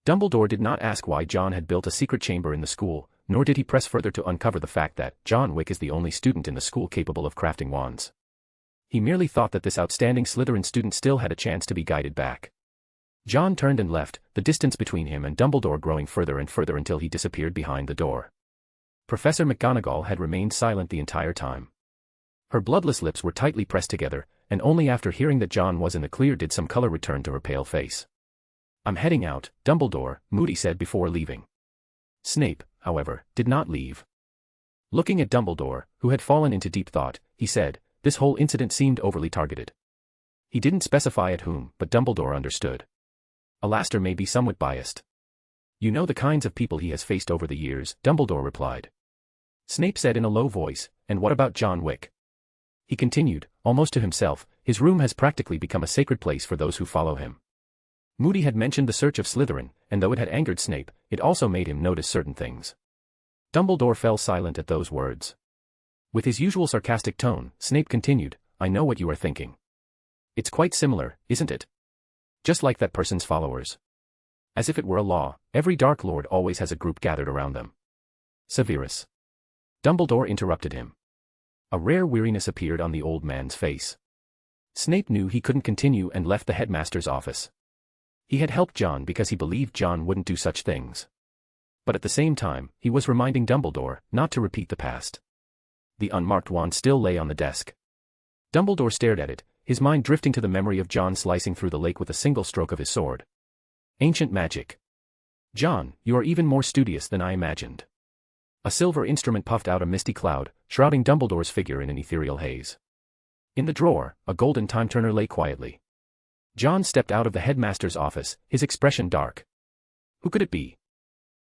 Dumbledore did not ask why John had built a secret chamber in the school, nor did he press further to uncover the fact that John Wick is the only student in the school capable of crafting wands. He merely thought that this outstanding Slytherin student still had a chance to be guided back. John turned and left, the distance between him and Dumbledore growing further and further until he disappeared behind the door. Professor McGonagall had remained silent the entire time. Her bloodless lips were tightly pressed together, and only after hearing that John was in the clear did some color return to her pale face. "I'm heading out, Dumbledore," Moody said before leaving. Snape, however, did not leave. Looking at Dumbledore, who had fallen into deep thought, he said, "This whole incident seemed overly targeted." He didn't specify at whom, but Dumbledore understood. "Alastair may be somewhat biased." "You know the kinds of people he has faced over the years," Dumbledore replied. Snape said in a low voice, "And what about John Wick?" He continued, almost to himself, "His room has practically become a sacred place for those who follow him." Moody had mentioned the search of Slytherin, and though it had angered Snape, it also made him notice certain things. Dumbledore fell silent at those words. With his usual sarcastic tone, Snape continued, "I know what you are thinking. It's quite similar, isn't it? Just like that person's followers." As if it were a law, every Dark Lord always has a group gathered around them. Severus. Dumbledore interrupted him. A rare weariness appeared on the old man's face. Snape knew he couldn't continue and left the headmaster's office. He had helped John because he believed John wouldn't do such things. But at the same time, he was reminding Dumbledore not to repeat the past. The unmarked wand still lay on the desk. Dumbledore stared at it, his mind drifting to the memory of John slicing through the lake with a single stroke of his sword. Ancient magic. John, you are even more studious than I imagined. A silver instrument puffed out a misty cloud, shrouding Dumbledore's figure in an ethereal haze. In the drawer, a golden time-turner lay quietly. John stepped out of the headmaster's office, his expression dark. Who could it be?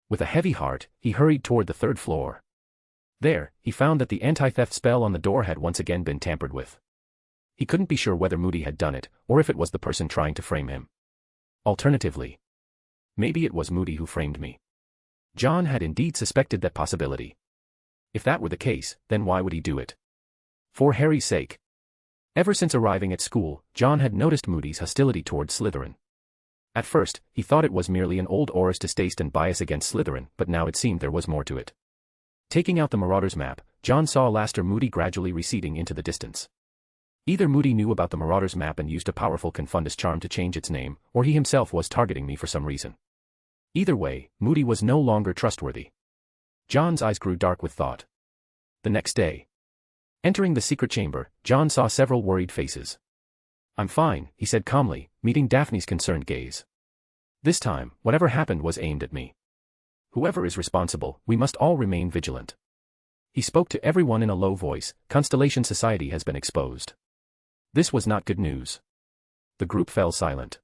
With a heavy heart, he hurried toward the third floor. There, he found that the anti-theft spell on the door had once again been tampered with. He couldn't be sure whether Moody had done it, or if it was the person trying to frame him. Alternatively, maybe it was Moody who framed me. John had indeed suspected that possibility. If that were the case, then why would he do it? For Harry's sake. Ever since arriving at school, John had noticed Moody's hostility toward Slytherin. At first, he thought it was merely an old aurist distaste and bias against Slytherin, but now it seemed there was more to it. Taking out the Marauder's map, John saw Laster Moody gradually receding into the distance. Either Moody knew about the Marauder's map and used a powerful Confundus charm to change its name, or he himself was targeting me for some reason. Either way, Moody was no longer trustworthy. John's eyes grew dark with thought. The next day. Entering the secret chamber, John saw several worried faces. I'm fine, he said calmly, meeting Daphne's concerned gaze. This time, whatever happened was aimed at me. Whoever is responsible, we must all remain vigilant. He spoke to everyone in a low voice. Constellation Society has been exposed. This was not good news. The group fell silent.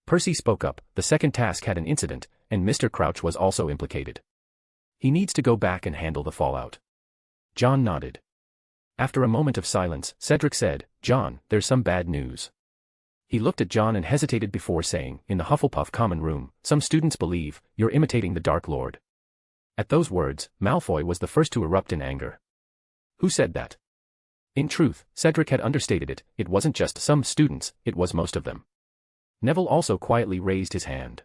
Percy spoke up. The second task had an incident, and Mr. Crouch was also implicated. He needs to go back and handle the fallout. John nodded. After a moment of silence, Cedric said, John, there's some bad news. He looked at John and hesitated before saying, in the Hufflepuff common room, some students believe you're imitating the Dark Lord. At those words, Malfoy was the first to erupt in anger. Who said that? In truth, Cedric had understated it. It wasn't just some students, it was most of them. Neville also quietly raised his hand.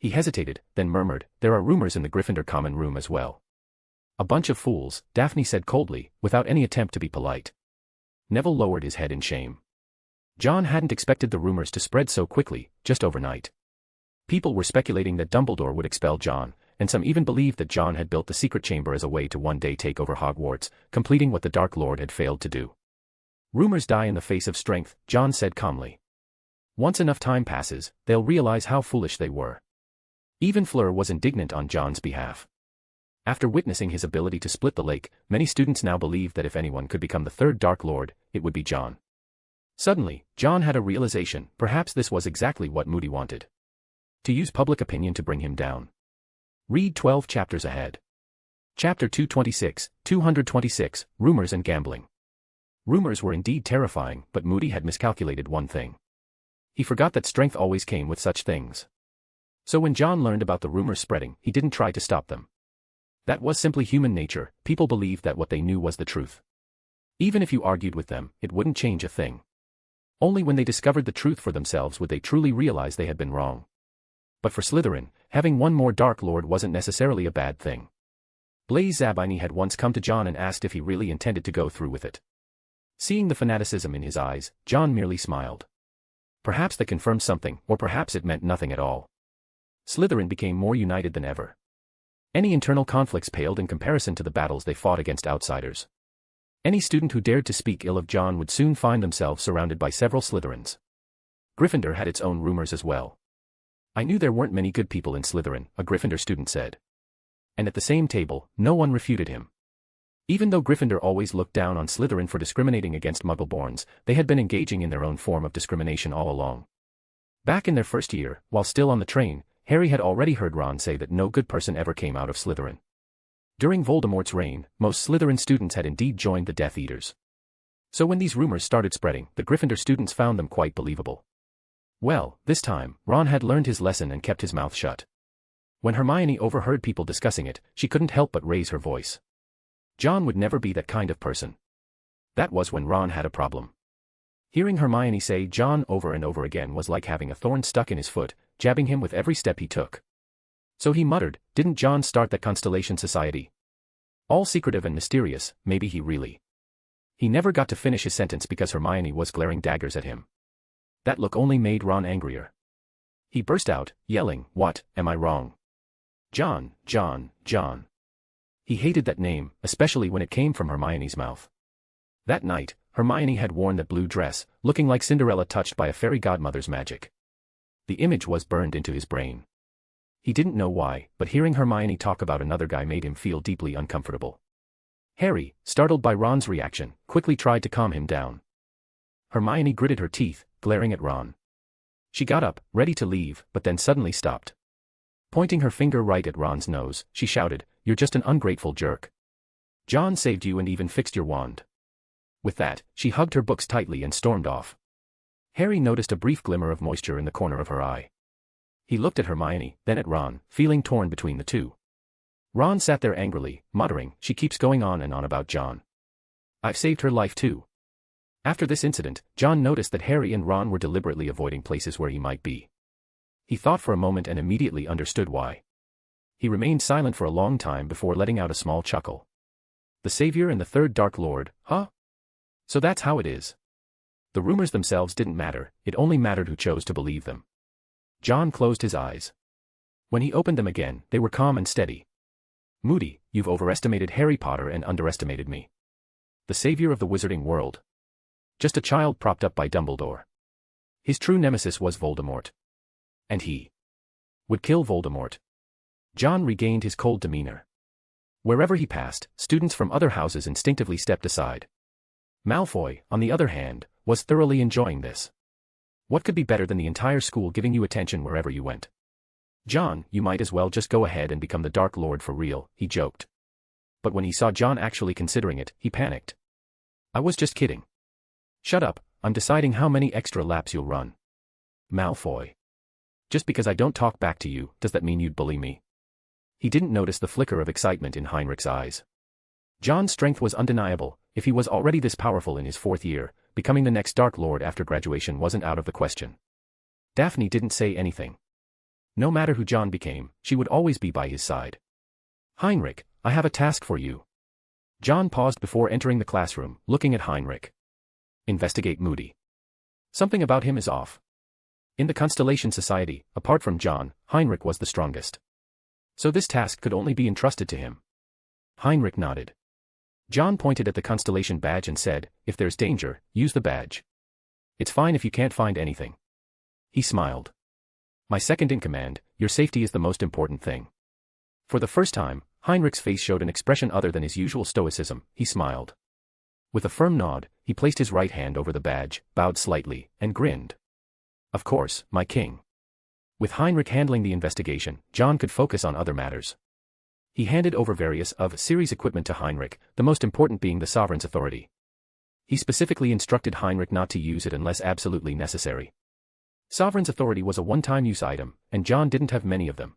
He hesitated, then murmured, there are rumors in the Gryffindor common room as well. A bunch of fools, Daphne said coldly, without any attempt to be polite. Neville lowered his head in shame. John hadn't expected the rumors to spread so quickly, just overnight. People were speculating that Dumbledore would expel John, and some even believed that John had built the secret chamber as a way to one day take over Hogwarts, completing what the Dark Lord had failed to do. Rumors die in the face of strength, John said calmly. Once enough time passes, they'll realize how foolish they were. Even Fleur was indignant on John's behalf. After witnessing his ability to split the lake, many students now believed that if anyone could become the third Dark Lord, it would be John. Suddenly, John had a realization. Perhaps this was exactly what Moody wanted. To use public opinion to bring him down. Read 12 chapters ahead. Chapter 226, Rumors and Gambling. Rumors were indeed terrifying, but Moody had miscalculated one thing. He forgot that strength always came with such things. So when John learned about the rumors spreading, he didn't try to stop them. That was simply human nature. People believed that what they knew was the truth. Even if you argued with them, it wouldn't change a thing. Only when they discovered the truth for themselves would they truly realize they had been wrong. But for Slytherin, having one more Dark Lord wasn't necessarily a bad thing. Blaise Zabini had once come to John and asked if he really intended to go through with it. Seeing the fanaticism in his eyes, John merely smiled. Perhaps that confirmed something, or perhaps it meant nothing at all. Slytherin became more united than ever. Any internal conflicts paled in comparison to the battles they fought against outsiders. Any student who dared to speak ill of John would soon find themselves surrounded by several Slytherins. Gryffindor had its own rumors as well. I knew there weren't many good people in Slytherin, a Gryffindor student said. And at the same table, no one refuted him. Even though Gryffindor always looked down on Slytherin for discriminating against Muggle-borns, they had been engaging in their own form of discrimination all along. Back in their first year, while still on the train, Harry had already heard Ron say that no good person ever came out of Slytherin. During Voldemort's reign, most Slytherin students had indeed joined the Death Eaters. So when these rumors started spreading, the Gryffindor students found them quite believable. Well, this time, Ron had learned his lesson and kept his mouth shut. When Hermione overheard people discussing it, she couldn't help but raise her voice. John would never be that kind of person. That was when Ron had a problem. Hearing Hermione say John over and over again was like having a thorn stuck in his foot. jabbing him with every step he took. So he muttered, didn't John start that Constellation Society? All secretive and mysterious, maybe he really. He never got to finish his sentence because Hermione was glaring daggers at him. That look only made Ron angrier. He burst out, yelling, what, am I wrong? John, John, John. He hated that name, especially when it came from Hermione's mouth. That night, Hermione had worn that blue dress, looking like Cinderella touched by a fairy godmother's magic. The image was burned into his brain. He didn't know why, but hearing Hermione talk about another guy made him feel deeply uncomfortable. Harry, startled by Ron's reaction, quickly tried to calm him down. Hermione gritted her teeth, glaring at Ron. She got up, ready to leave, but then suddenly stopped. Pointing her finger right at Ron's nose, she shouted, you're just an ungrateful jerk. John saved you and even fixed your wand. With that, she hugged her books tightly and stormed off. Harry noticed a brief glimmer of moisture in the corner of her eye. He looked at Hermione, then at Ron, feeling torn between the two. Ron sat there angrily, muttering, she keeps going on and on about John. I've saved her life too. After this incident, John noticed that Harry and Ron were deliberately avoiding places where he might be. He thought for a moment and immediately understood why. He remained silent for a long time before letting out a small chuckle. The Savior and the Third Dark Lord, huh? So that's how it is. The rumors themselves didn't matter, it only mattered who chose to believe them. John closed his eyes. When he opened them again, they were calm and steady. Moody, you've overestimated Harry Potter and underestimated me. The savior of the wizarding world. Just a child propped up by Dumbledore. His true nemesis was Voldemort. And he would kill Voldemort. John regained his cold demeanor. Wherever he passed, students from other houses instinctively stepped aside. Malfoy, on the other hand, was thoroughly enjoying this. What could be better than the entire school giving you attention wherever you went? John, you might as well just go ahead and become the Dark Lord for real, he joked. But when he saw John actually considering it, he panicked. I was just kidding. Shut up, I'm deciding how many extra laps you'll run. Malfoy. Just because I don't talk back to you, does that mean you'd bully me? He didn't notice the flicker of excitement in Heinrich's eyes. John's strength was undeniable. If he was already this powerful in his 4th year, becoming the next Dark Lord after graduation wasn't out of the question. Daphne didn't say anything. No matter who John became, she would always be by his side. Heinrich, I have a task for you. John paused before entering the classroom, looking at Heinrich. Investigate Moody. Something about him is off. In the Constellation Society, apart from John, Heinrich was the strongest. So this task could only be entrusted to him. Heinrich nodded. John pointed at the Constellation badge and said, if there's danger, use the badge. It's fine if you can't find anything. He smiled. My second in command, your safety is the most important thing. For the first time, Heinrich's face showed an expression other than his usual stoicism. He smiled. With a firm nod, he placed his right hand over the badge, bowed slightly, and grinned. Of course, my king. With Heinrich handling the investigation, John could focus on other matters. He handed over various series equipment to Heinrich, the most important being the sovereign's authority. He specifically instructed Heinrich not to use it unless absolutely necessary. Sovereign's authority was a one-time use item, and John didn't have many of them.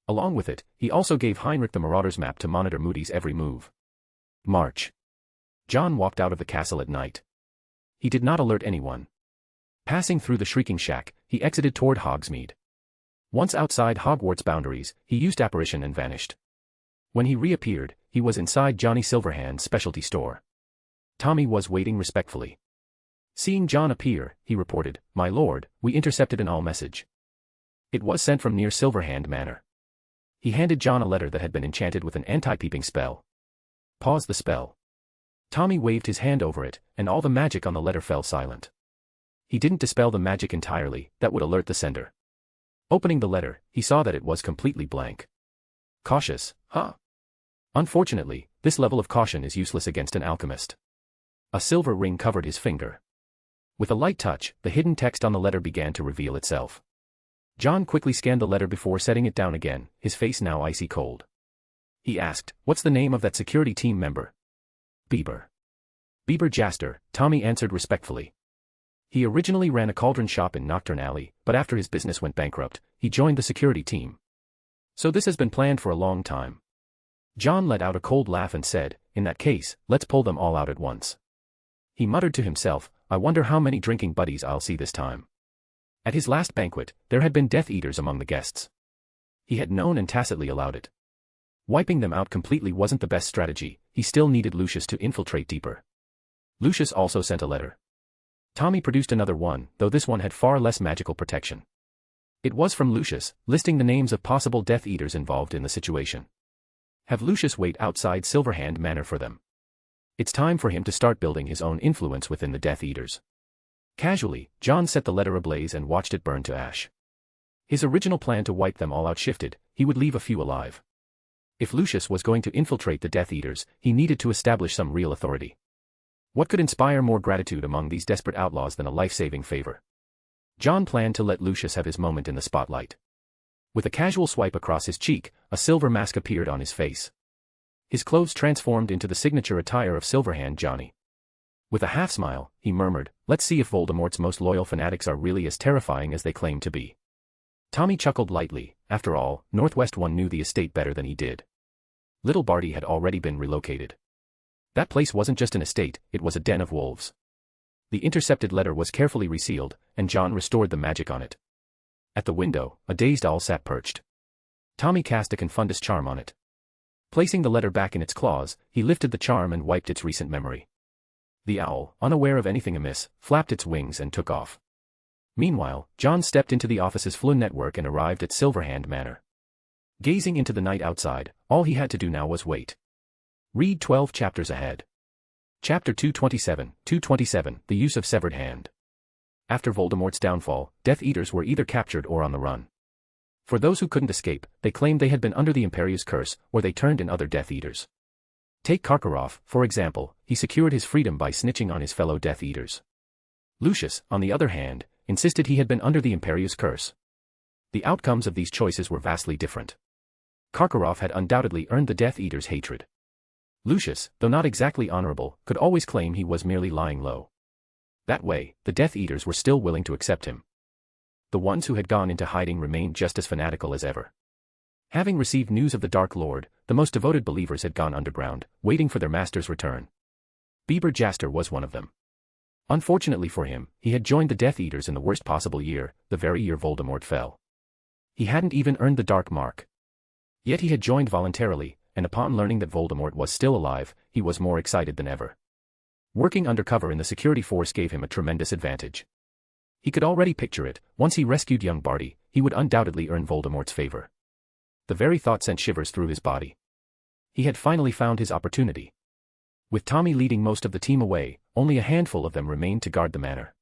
Along with it, he also gave Heinrich the Marauder's map to monitor Moody's every move. March. John walked out of the castle at night. He did not alert anyone. Passing through the Shrieking Shack, he exited toward Hogsmeade. Once outside Hogwarts boundaries, he used apparition and vanished. When he reappeared, he was inside Johnny Silverhand's specialty store. Tommy was waiting respectfully. Seeing John appear, he reported, My lord, we intercepted an all message. It was sent from near Silverhand Manor. He handed John a letter that had been enchanted with an anti-peeping spell. Pause the spell. Tommy waved his hand over it, and all the magic on the letter fell silent. He didn't dispel the magic entirely, that would alert the sender. Opening the letter, he saw that it was completely blank. Cautious, huh? Unfortunately, this level of caution is useless against an alchemist. A silver ring covered his finger. With a light touch, the hidden text on the letter began to reveal itself. John quickly scanned the letter before setting it down again, his face now icy cold. He asked, What's the name of that security team member? Bieber. Bieber Jaster, Tommy answered respectfully. He originally ran a cauldron shop in Nocturne Alley, but after his business went bankrupt, he joined the security team. So this has been planned for a long time. John let out a cold laugh and said, In that case, let's pull them all out at once. He muttered to himself, I wonder how many drinking buddies I'll see this time. At his last banquet, there had been Death Eaters among the guests. He had known and tacitly allowed it. Wiping them out completely wasn't the best strategy, he still needed Lucius to infiltrate deeper. Lucius also sent a letter. Tommy produced another one, though this one had far less magical protection. It was from Lucius, listing the names of possible Death Eaters involved in the situation. Have Lucius wait outside Silverhand Manor for them. It's time for him to start building his own influence within the Death Eaters. Casually, John set the letter ablaze and watched it burn to ash. His original plan to wipe them all out shifted, he would leave a few alive. If Lucius was going to infiltrate the Death Eaters, he needed to establish some real authority. What could inspire more gratitude among these desperate outlaws than a life-saving favor? John planned to let Lucius have his moment in the spotlight. With a casual swipe across his cheek, a silver mask appeared on his face. His clothes transformed into the signature attire of Silverhand Johnny. With a half-smile, he murmured, "Let's see if Voldemort's most loyal fanatics are really as terrifying as they claim to be." Tommy chuckled lightly. After all, Northwest One knew the estate better than he did. Little Barty had already been relocated. That place wasn't just an estate, it was a den of wolves. The intercepted letter was carefully resealed, and John restored the magic on it. At the window, a dazed owl sat perched. Tommy cast a Confundus charm on it. Placing the letter back in its claws, he lifted the charm and wiped its recent memory. The owl, unaware of anything amiss, flapped its wings and took off. Meanwhile, John stepped into the office's Flynn network and arrived at Silverhand Manor. Gazing into the night outside, all he had to do now was wait. Read 12 chapters ahead. Chapter 227, The Use of Severed Hand. After Voldemort's downfall, Death Eaters were either captured or on the run. For those who couldn't escape, they claimed they had been under the Imperius curse, or they turned in other Death Eaters. Take Karkaroff, for example, he secured his freedom by snitching on his fellow Death Eaters. Lucius, on the other hand, insisted he had been under the Imperius curse. The outcomes of these choices were vastly different. Karkaroff had undoubtedly earned the Death Eaters' hatred. Lucius, though not exactly honorable, could always claim he was merely lying low. That way, the Death Eaters were still willing to accept him. The ones who had gone into hiding remained just as fanatical as ever. Having received news of the Dark Lord, the most devoted believers had gone underground, waiting for their master's return. Bieber Jaster was one of them. Unfortunately for him, he had joined the Death Eaters in the worst possible year, the very year Voldemort fell. He hadn't even earned the Dark Mark. Yet he had joined voluntarily, and upon learning that Voldemort was still alive, he was more excited than ever. Working undercover in the security force gave him a tremendous advantage. He could already picture it, once he rescued young Barty, he would undoubtedly earn Voldemort's favor. The very thought sent shivers through his body. He had finally found his opportunity. With Tommy leading most of the team away, only a handful of them remained to guard the manor.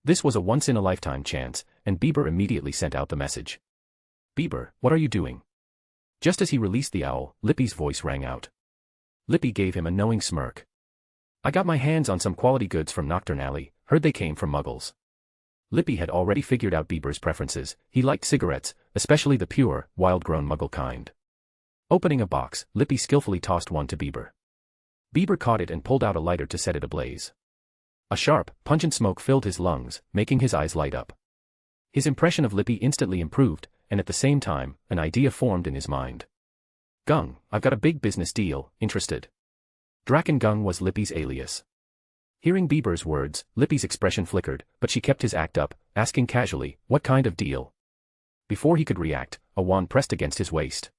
This was a once-in-a-lifetime chance, and Bieber immediately sent out the message. "Bieber, what are you doing?" Just as he released the owl, Lippy's voice rang out. Lippy gave him a knowing smirk. "I got my hands on some quality goods from Nocturne Alley, heard they came from Muggles." Lippy had already figured out Bieber's preferences, he liked cigarettes, especially the pure, wild-grown Muggle kind. Opening a box, Lippy skillfully tossed one to Bieber. Bieber caught it and pulled out a lighter to set it ablaze. A sharp, pungent smoke filled his lungs, making his eyes light up. His impression of Lippy instantly improved, and at the same time, an idea formed in his mind. "Gung, I've got a big business deal, interested?" Draken Gung was Lippy's alias. Hearing Bieber's words, Lippy's expression flickered, but she kept his act up, asking casually, "What kind of deal?" Before he could react, a wand pressed against his waist.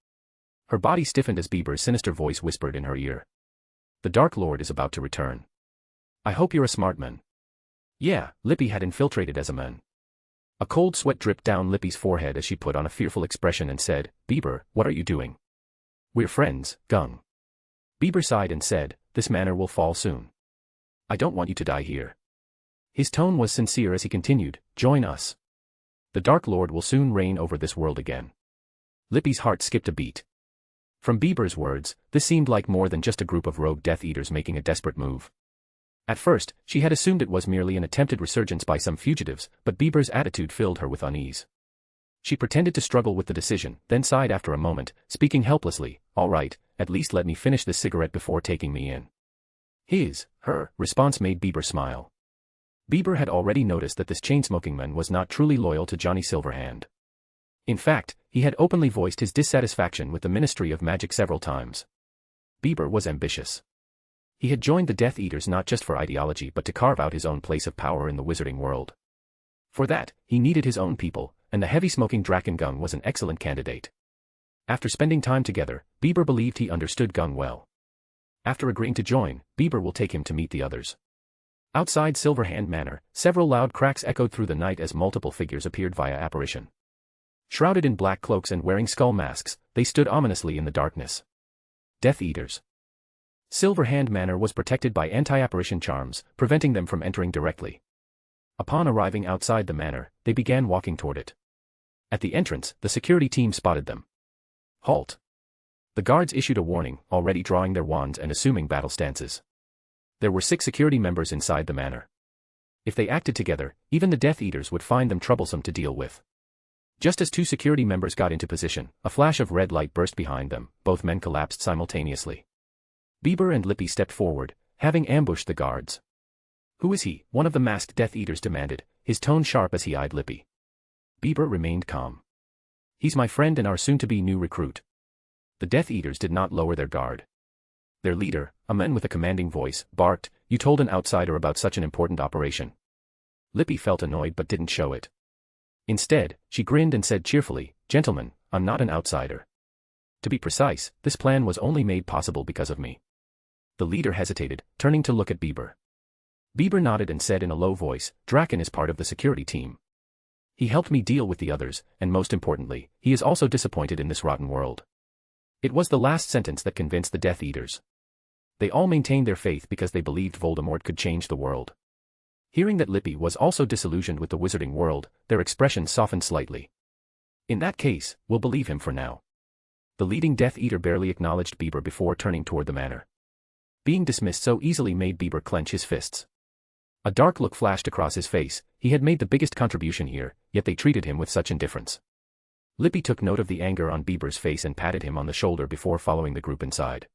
Her body stiffened as Bieber's sinister voice whispered in her ear. "The Dark Lord is about to return. I hope you're a smart man." Yeah, Lippy had infiltrated as a man. A cold sweat dripped down Lippy's forehead as she put on a fearful expression and said, "Bieber, what are you doing?" "We're friends, Gung." Bieber sighed and said, "This manor will fall soon. I don't want you to die here." His tone was sincere as he continued, "Join us. The Dark Lord will soon reign over this world again." Lippy's heart skipped a beat. From Bieber's words, this seemed like more than just a group of rogue Death Eaters making a desperate move. At first, she had assumed it was merely an attempted resurgence by some fugitives, but Bieber's attitude filled her with unease. She pretended to struggle with the decision, then sighed after a moment, speaking helplessly, "All right, at least let me finish this cigarette before taking me in." Her response made Bieber smile. Bieber had already noticed that this chain-smoking man was not truly loyal to Johnny Silverhand. In fact, he had openly voiced his dissatisfaction with the Ministry of Magic several times. Bieber was ambitious. He had joined the Death Eaters not just for ideology but to carve out his own place of power in the wizarding world. For that, he needed his own people, and the heavy-smoking Drakengung was an excellent candidate. After spending time together, Bieber believed he understood Gung well. After agreeing to join, Bieber will take him to meet the others. Outside Silverhand Manor, several loud cracks echoed through the night as multiple figures appeared via apparition. Shrouded in black cloaks and wearing skull masks, they stood ominously in the darkness. Death Eaters. Silverhand Manor was protected by anti-apparition charms, preventing them from entering directly. Upon arriving outside the manor, they began walking toward it. At the entrance, the security team spotted them. Halt! The guards issued a warning, already drawing their wands and assuming battle stances. There were 6 security members inside the manor. If they acted together, even the Death Eaters would find them troublesome to deal with. Just as 2 security members got into position, a flash of red light burst behind them. Both men collapsed simultaneously. Bieber and Lippy stepped forward, having ambushed the guards. "Who is he?" one of the masked Death Eaters demanded, his tone sharp as he eyed Lippy. Bieber remained calm. "He's my friend and our soon-to-be new recruit." The Death Eaters did not lower their guard. Their leader, a man with a commanding voice, barked, "You told an outsider about such an important operation." Lippy felt annoyed but didn't show it. Instead, she grinned and said cheerfully, "Gentlemen, I'm not an outsider. To be precise, this plan was only made possible because of me." The leader hesitated, turning to look at Bieber. Bieber nodded and said in a low voice, "Draken is part of the security team. He helped me deal with the others, and most importantly, he is also disappointed in this rotten world." It was the last sentence that convinced the Death Eaters. They all maintained their faith because they believed Voldemort could change the world. Hearing that Lippy was also disillusioned with the wizarding world, their expressions softened slightly. "In that case, we'll believe him for now." The leading Death Eater barely acknowledged Bieber before turning toward the manor. Being dismissed so easily made Bieber clench his fists. A dark look flashed across his face. He had made the biggest contribution here, yet they treated him with such indifference. Lippy took note of the anger on Bieber's face and patted him on the shoulder before following the group inside.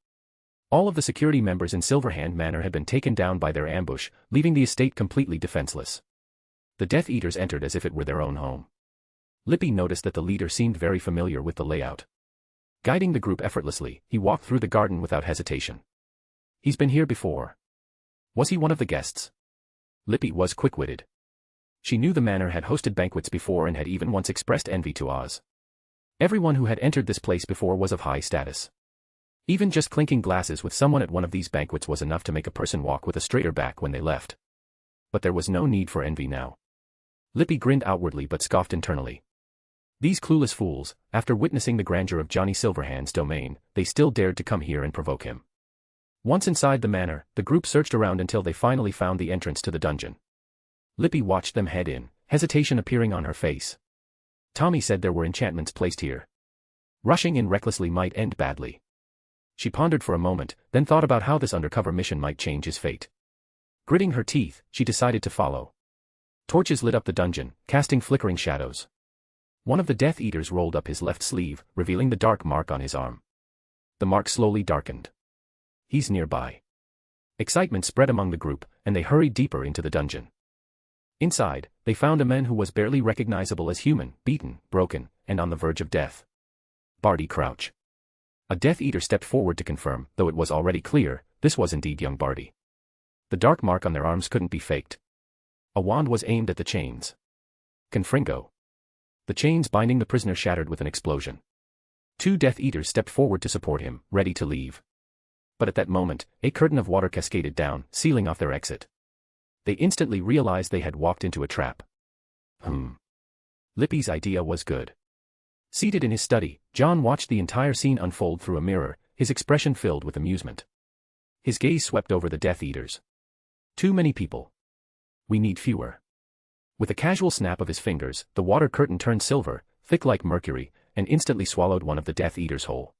All of the security members in Silverhand Manor had been taken down by their ambush, leaving the estate completely defenseless. The Death Eaters entered as if it were their own home. Lippy noticed that the leader seemed very familiar with the layout. Guiding the group effortlessly, he walked through the garden without hesitation. "He's been here before. Was he one of the guests?" Lippy was quick-witted. She knew the manor had hosted banquets before and had even once expressed envy to Oz. Everyone who had entered this place before was of high status. Even just clinking glasses with someone at one of these banquets was enough to make a person walk with a straighter back when they left. But there was no need for envy now. Lippy grinned outwardly but scoffed internally. These clueless fools, after witnessing the grandeur of Johnny Silverhand's domain, they still dared to come here and provoke him. Once inside the manor, the group searched around until they finally found the entrance to the dungeon. Lippy watched them head in, hesitation appearing on her face. Tommy said there were enchantments placed here. Rushing in recklessly might end badly. She pondered for a moment, then thought about how this undercover mission might change his fate. Gritting her teeth, she decided to follow. Torches lit up the dungeon, casting flickering shadows. One of the Death Eaters rolled up his left sleeve, revealing the dark mark on his arm. The mark slowly darkened. "He's nearby." Excitement spread among the group, and they hurried deeper into the dungeon. Inside, they found a man who was barely recognizable as human, beaten, broken, and on the verge of death. Barty Crouch. A Death Eater stepped forward to confirm, though it was already clear, this was indeed young Barty. The dark mark on their arms couldn't be faked. A wand was aimed at the chains. Confringo. The chains binding the prisoner shattered with an explosion. 2 Death Eaters stepped forward to support him, ready to leave. But at that moment, a curtain of water cascaded down, sealing off their exit. They instantly realized they had walked into a trap. Lippy's idea was good. Seated in his study, John watched the entire scene unfold through a mirror, his expression filled with amusement. His gaze swept over the Death Eaters. "Too many people. We need fewer." With a casual snap of his fingers, the water curtain turned silver, thick like mercury, and instantly swallowed one of the Death Eaters whole.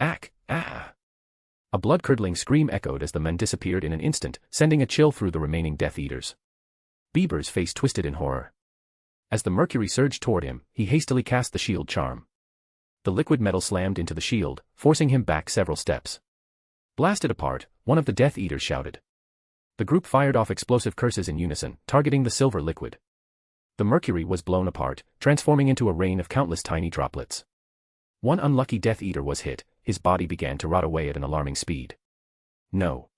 "Ack, ah!" A blood-curdling scream echoed as the men disappeared in an instant, sending a chill through the remaining Death Eaters. Bieber's face twisted in horror. As the mercury surged toward him, he hastily cast the shield charm. The liquid metal slammed into the shield, forcing him back several steps. Blasted apart, one of the Death Eaters shouted. The group fired off explosive curses in unison, targeting the silver liquid. The mercury was blown apart, transforming into a rain of countless tiny droplets. One unlucky Death Eater was hit, his body began to rot away at an alarming speed. "No.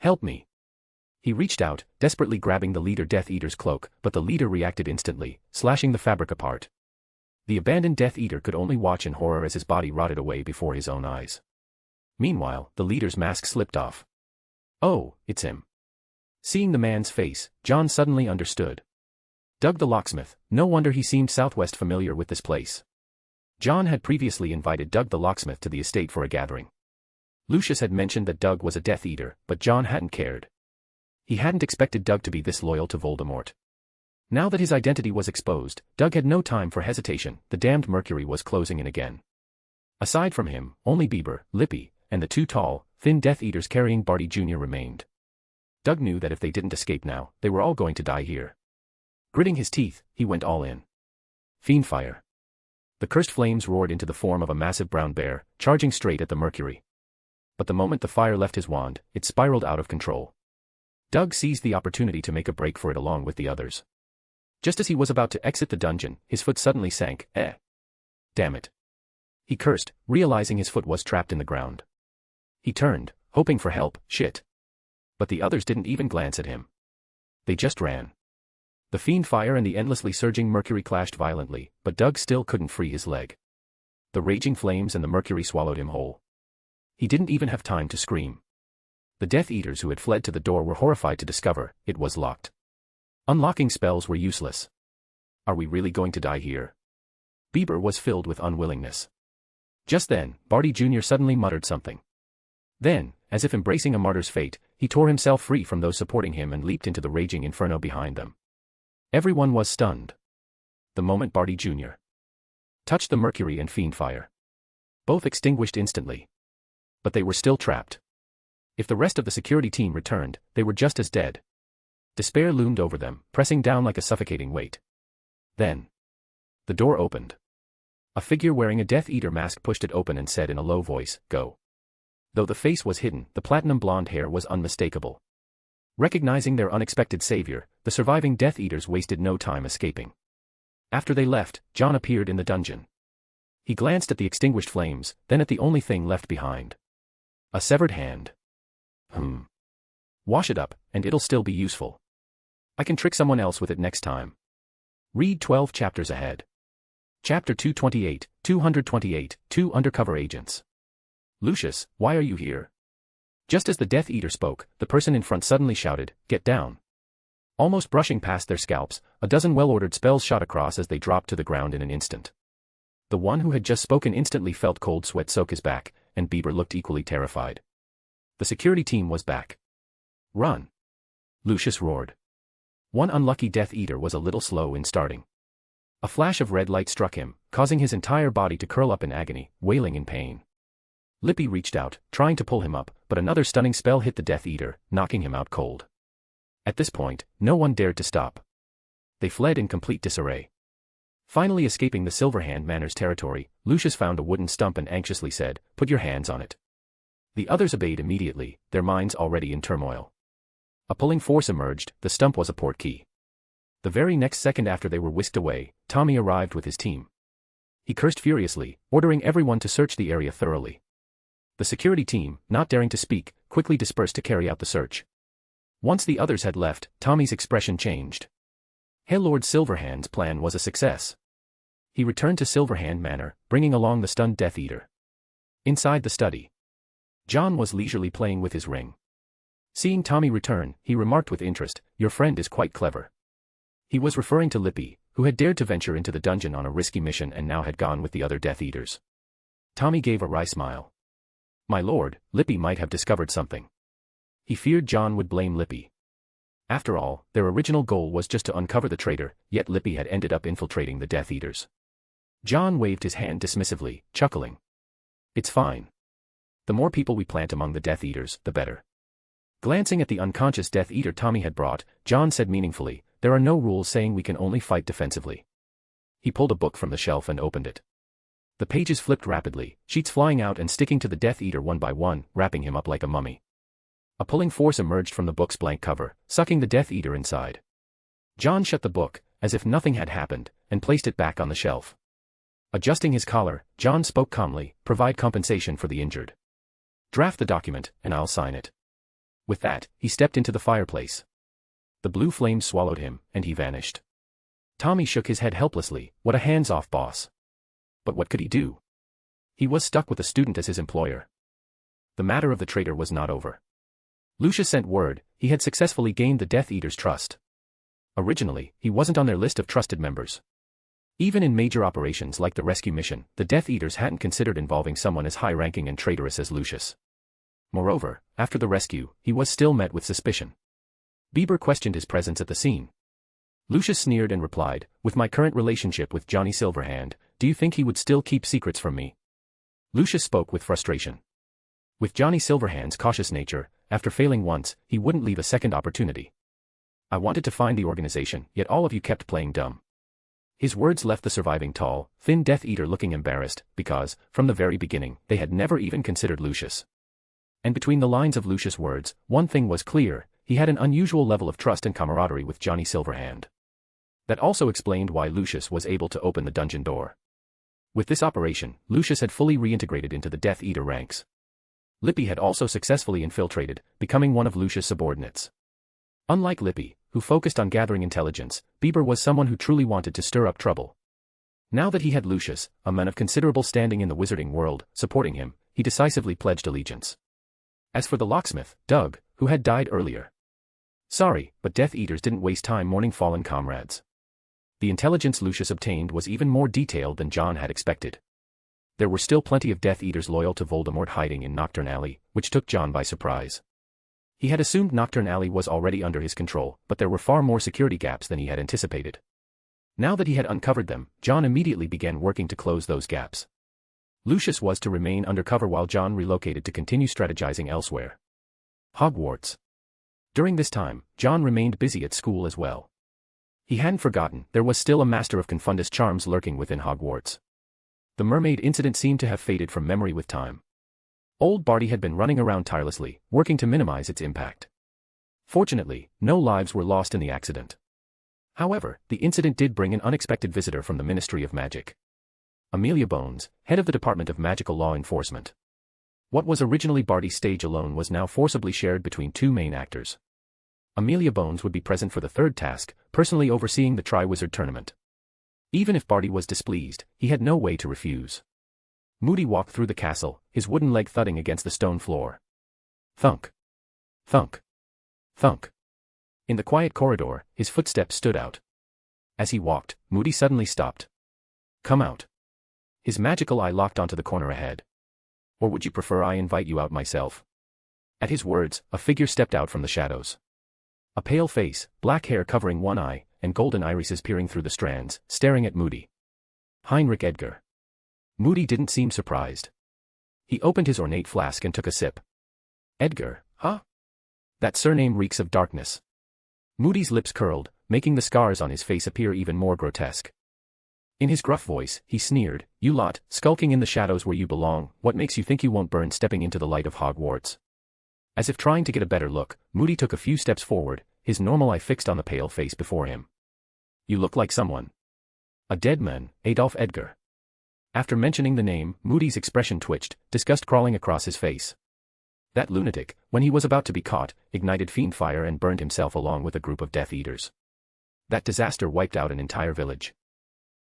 Help me." He reached out, desperately grabbing the leader Death Eater's cloak, but the leader reacted instantly, slashing the fabric apart. The abandoned Death Eater could only watch in horror as his body rotted away before his own eyes. Meanwhile, the leader's mask slipped off. Oh, it's him. Seeing the man's face, John suddenly understood. Doug the locksmith, no wonder he seemed Southwest familiar with this place. John had previously invited Doug the locksmith to the estate for a gathering. Lucius had mentioned that Doug was a Death Eater, but John hadn't cared. He hadn't expected Doug to be this loyal to Voldemort. Now that his identity was exposed, Doug had no time for hesitation. The damned Mercury was closing in again. Aside from him, only Bieber, Lippy, and the two tall, thin Death Eaters carrying Barty Jr. remained. Doug knew that if they didn't escape now, they were all going to die here. Gritting his teeth, he went all in. Fiend fire. The cursed flames roared into the form of a massive brown bear, charging straight at the Mercury. But the moment the fire left his wand, it spiraled out of control. Doug seized the opportunity to make a break for it along with the others. Just as he was about to exit the dungeon, his foot suddenly sank. Damn it. He cursed, realizing his foot was trapped in the ground. He turned, hoping for help. Shit. But the others didn't even glance at him. They just ran. The fiend fire and the endlessly surging Mercury clashed violently, but Doug still couldn't free his leg. The raging flames and the Mercury swallowed him whole. He didn't even have time to scream. The Death Eaters who had fled to the door were horrified to discover it was locked. Unlocking spells were useless. Are we really going to die here? Bieber was filled with unwillingness. Just then, Barty Jr. suddenly muttered something. Then, as if embracing a martyr's fate, he tore himself free from those supporting him and leaped into the raging inferno behind them. Everyone was stunned. The moment Barty Jr. touched the Mercury and fiend fire, both extinguished instantly. But they were still trapped. If the rest of the security team returned, they were just as dead. Despair loomed over them, pressing down like a suffocating weight. Then, the door opened. A figure wearing a Death Eater mask pushed it open and said in a low voice, "Go." Though the face was hidden, the platinum blonde hair was unmistakable. Recognizing their unexpected savior, the surviving Death Eaters wasted no time escaping. After they left, John appeared in the dungeon. He glanced at the extinguished flames, then at the only thing left behind. A severed hand. Wash it up, and it'll still be useful. I can trick someone else with it next time. Read 12 chapters ahead. Chapter 228, 228, Two Undercover Agents. Lucius, why are you here? Just as the Death Eater spoke, the person in front suddenly shouted, "Get down." Almost brushing past their scalps, a dozen well-ordered spells shot across as they dropped to the ground in an instant. The one who had just spoken instantly felt cold sweat soak his back, and Bieber looked equally terrified. The security team was back. "Run!" Lucius roared. One unlucky Death Eater was a little slow in starting. A flash of red light struck him, causing his entire body to curl up in agony, wailing in pain. Lippy reached out, trying to pull him up, but another stunning spell hit the Death Eater, knocking him out cold. At this point, no one dared to stop. They fled in complete disarray. Finally escaping the Silverhand Manor's territory, Lucius found a wooden stump and anxiously said, "Put your hands on it." The others obeyed immediately, their minds already in turmoil. A pulling force emerged, the stump was a portkey. The very next second after they were whisked away, Tommy arrived with his team. He cursed furiously, ordering everyone to search the area thoroughly. The security team, not daring to speak, quickly dispersed to carry out the search. Once the others had left, Tommy's expression changed. Lord Silverhand's plan was a success. He returned to Silverhand Manor, bringing along the stunned Death Eater. Inside the study, John was leisurely playing with his ring. Seeing Tommy return, he remarked with interest, "Your friend is quite clever." He was referring to Lippy, who had dared to venture into the dungeon on a risky mission and now had gone with the other Death Eaters. Tommy gave a wry smile. "My lord, Lippy might have discovered something." He feared John would blame Lippy. After all, their original goal was just to uncover the traitor, yet Lippy had ended up infiltrating the Death Eaters. John waved his hand dismissively, chuckling. "It's fine. The more people we plant among the Death Eaters, the better." Glancing at the unconscious Death Eater Tommy had brought, John said meaningfully, "There are no rules saying we can only fight defensively." He pulled a book from the shelf and opened it. The pages flipped rapidly, sheets flying out and sticking to the Death Eater one by one, wrapping him up like a mummy. A pulling force emerged from the book's blank cover, sucking the Death Eater inside. John shut the book, as if nothing had happened, and placed it back on the shelf. Adjusting his collar, John spoke calmly, "Provide compensation for the injured. Draft the document, and I'll sign it." With that, he stepped into the fireplace. The blue flames swallowed him, and he vanished. Tommy shook his head helplessly. What a hands-off boss. But what could he do? He was stuck with a student as his employer. The matter of the traitor was not over. Lucius sent word, he had successfully gained the Death Eater's trust. Originally, he wasn't on their list of trusted members. Even in major operations like the rescue mission, the Death Eaters hadn't considered involving someone as high-ranking and traitorous as Lucius. Moreover, after the rescue, he was still met with suspicion. Bieber questioned his presence at the scene. Lucius sneered and replied, "With my current relationship with Johnny Silverhand, do you think he would still keep secrets from me?" Lucius spoke with frustration. With Johnny Silverhand's cautious nature, after failing once, he wouldn't leave a second opportunity. "I wanted to find the organization, yet all of you kept playing dumb." His words left the surviving tall, thin Death Eater looking embarrassed, because, from the very beginning, they had never even considered Lucius. And between the lines of Lucius' words, one thing was clear, he had an unusual level of trust and camaraderie with Johnny Silverhand. That also explained why Lucius was able to open the dungeon door. With this operation, Lucius had fully reintegrated into the Death Eater ranks. Lippy had also successfully infiltrated, becoming one of Lucius' subordinates. Unlike Lippy, who focused on gathering intelligence, Bieber was someone who truly wanted to stir up trouble. Now that he had Lucius, a man of considerable standing in the wizarding world, supporting him, he decisively pledged allegiance. As for the locksmith, Doug, who had died earlier. Sorry, but Death Eaters didn't waste time mourning fallen comrades. The intelligence Lucius obtained was even more detailed than John had expected. There were still plenty of Death Eaters loyal to Voldemort hiding in Nocturne Alley, which took John by surprise. He had assumed Nocturne Alley was already under his control, but there were far more security gaps than he had anticipated. Now that he had uncovered them, John immediately began working to close those gaps. Lucius was to remain undercover while John relocated to continue strategizing elsewhere. Hogwarts. During this time, John remained busy at school as well. He hadn't forgotten, there was still a Master of Confundus charms lurking within Hogwarts. The mermaid incident seemed to have faded from memory with time. Old Barty had been running around tirelessly, working to minimize its impact. Fortunately, no lives were lost in the accident. However, the incident did bring an unexpected visitor from the Ministry of Magic. Amelia Bones, head of the Department of Magical Law Enforcement. What was originally Barty's stage alone was now forcibly shared between two main actors. Amelia Bones would be present for the third task, personally overseeing the Triwizard Tournament. Even if Barty was displeased, he had no way to refuse. Moody walked through the castle, his wooden leg thudding against the stone floor. Thunk. Thunk. Thunk. In the quiet corridor, his footsteps stood out. As he walked, Moody suddenly stopped. "Come out." His magical eye locked onto the corner ahead. "Or would you prefer I invite you out myself?" At his words, a figure stepped out from the shadows. A pale face, black hair covering one eye, and golden irises peering through the strands, staring at Moody. Heinrich Edgar. Moody didn't seem surprised. He opened his ornate flask and took a sip. "Edgar, huh? That surname reeks of darkness." Moody's lips curled, making the scars on his face appear even more grotesque. In his gruff voice, he sneered, "You lot, skulking in the shadows where you belong, what makes you think you won't burn stepping into the light of Hogwarts?" As if trying to get a better look, Moody took a few steps forward, his normal eye fixed on the pale face before him. "You look like someone. A dead man, Adolf Edgar." After mentioning the name, Moody's expression twitched, disgust crawling across his face. That lunatic, when he was about to be caught, ignited fiend fire and burned himself along with a group of Death Eaters. That disaster wiped out an entire village.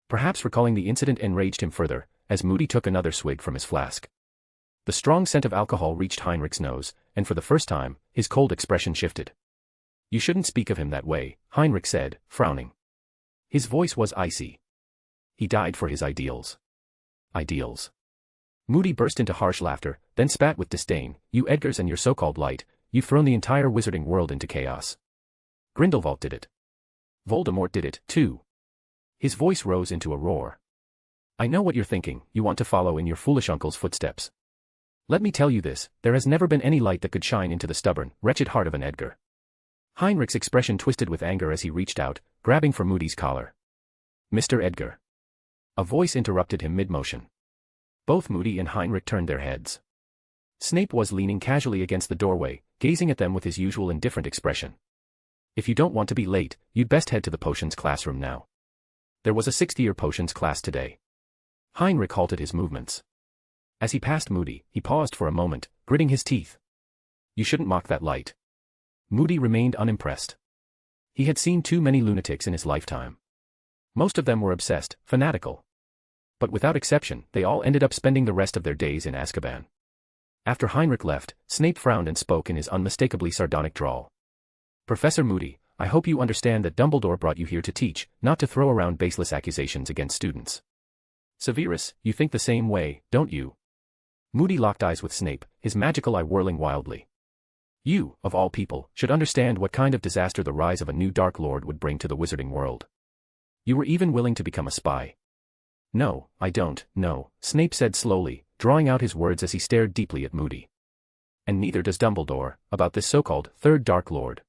Perhaps recalling the incident enraged him further, as Moody took another swig from his flask. The strong scent of alcohol reached Heinrich's nose, and for the first time, his cold expression shifted. "You shouldn't speak of him that way," Heinrich said, frowning. His voice was icy. "He died for his ideals." Ideals. Moody burst into harsh laughter, then spat with disdain. "You Edgars and your so-called light, you've thrown the entire wizarding world into chaos. Grindelwald did it. Voldemort did it, too." His voice rose into a roar. "I know what you're thinking, you want to follow in your foolish uncle's footsteps. Let me tell you this, there has never been any light that could shine into the stubborn, wretched heart of an Edgar." Heinrich's expression twisted with anger as he reached out, grabbing for Moody's collar. "Mr. Edgar." A voice interrupted him mid-motion. Both Moody and Heinrich turned their heads. Snape was leaning casually against the doorway, gazing at them with his usual indifferent expression. "If you don't want to be late, you'd best head to the potions classroom now. There was a 6th-year potions class today." Heinrich halted his movements. As he passed Moody, he paused for a moment, gritting his teeth. "You shouldn't mock that light. Moody remained unimpressed. He had seen too many lunatics in his lifetime. Most of them were obsessed, fanatical. But without exception, they all ended up spending the rest of their days in Azkaban. After Heinrich left, Snape frowned and spoke in his unmistakably sardonic drawl. "Professor Moody, I hope you understand that Dumbledore brought you here to teach, not to throw around baseless accusations against students. Severus, you think the same way, don't you?" Moody locked eyes with Snape, his magical eye whirling wildly. "You, of all people, should understand what kind of disaster the rise of a new Dark Lord would bring to the wizarding world. You were even willing to become a spy." "No, I don't, no," Snape said slowly, drawing out his words as he stared deeply at Moody. "And neither does Dumbledore, about this so-called Third Dark Lord."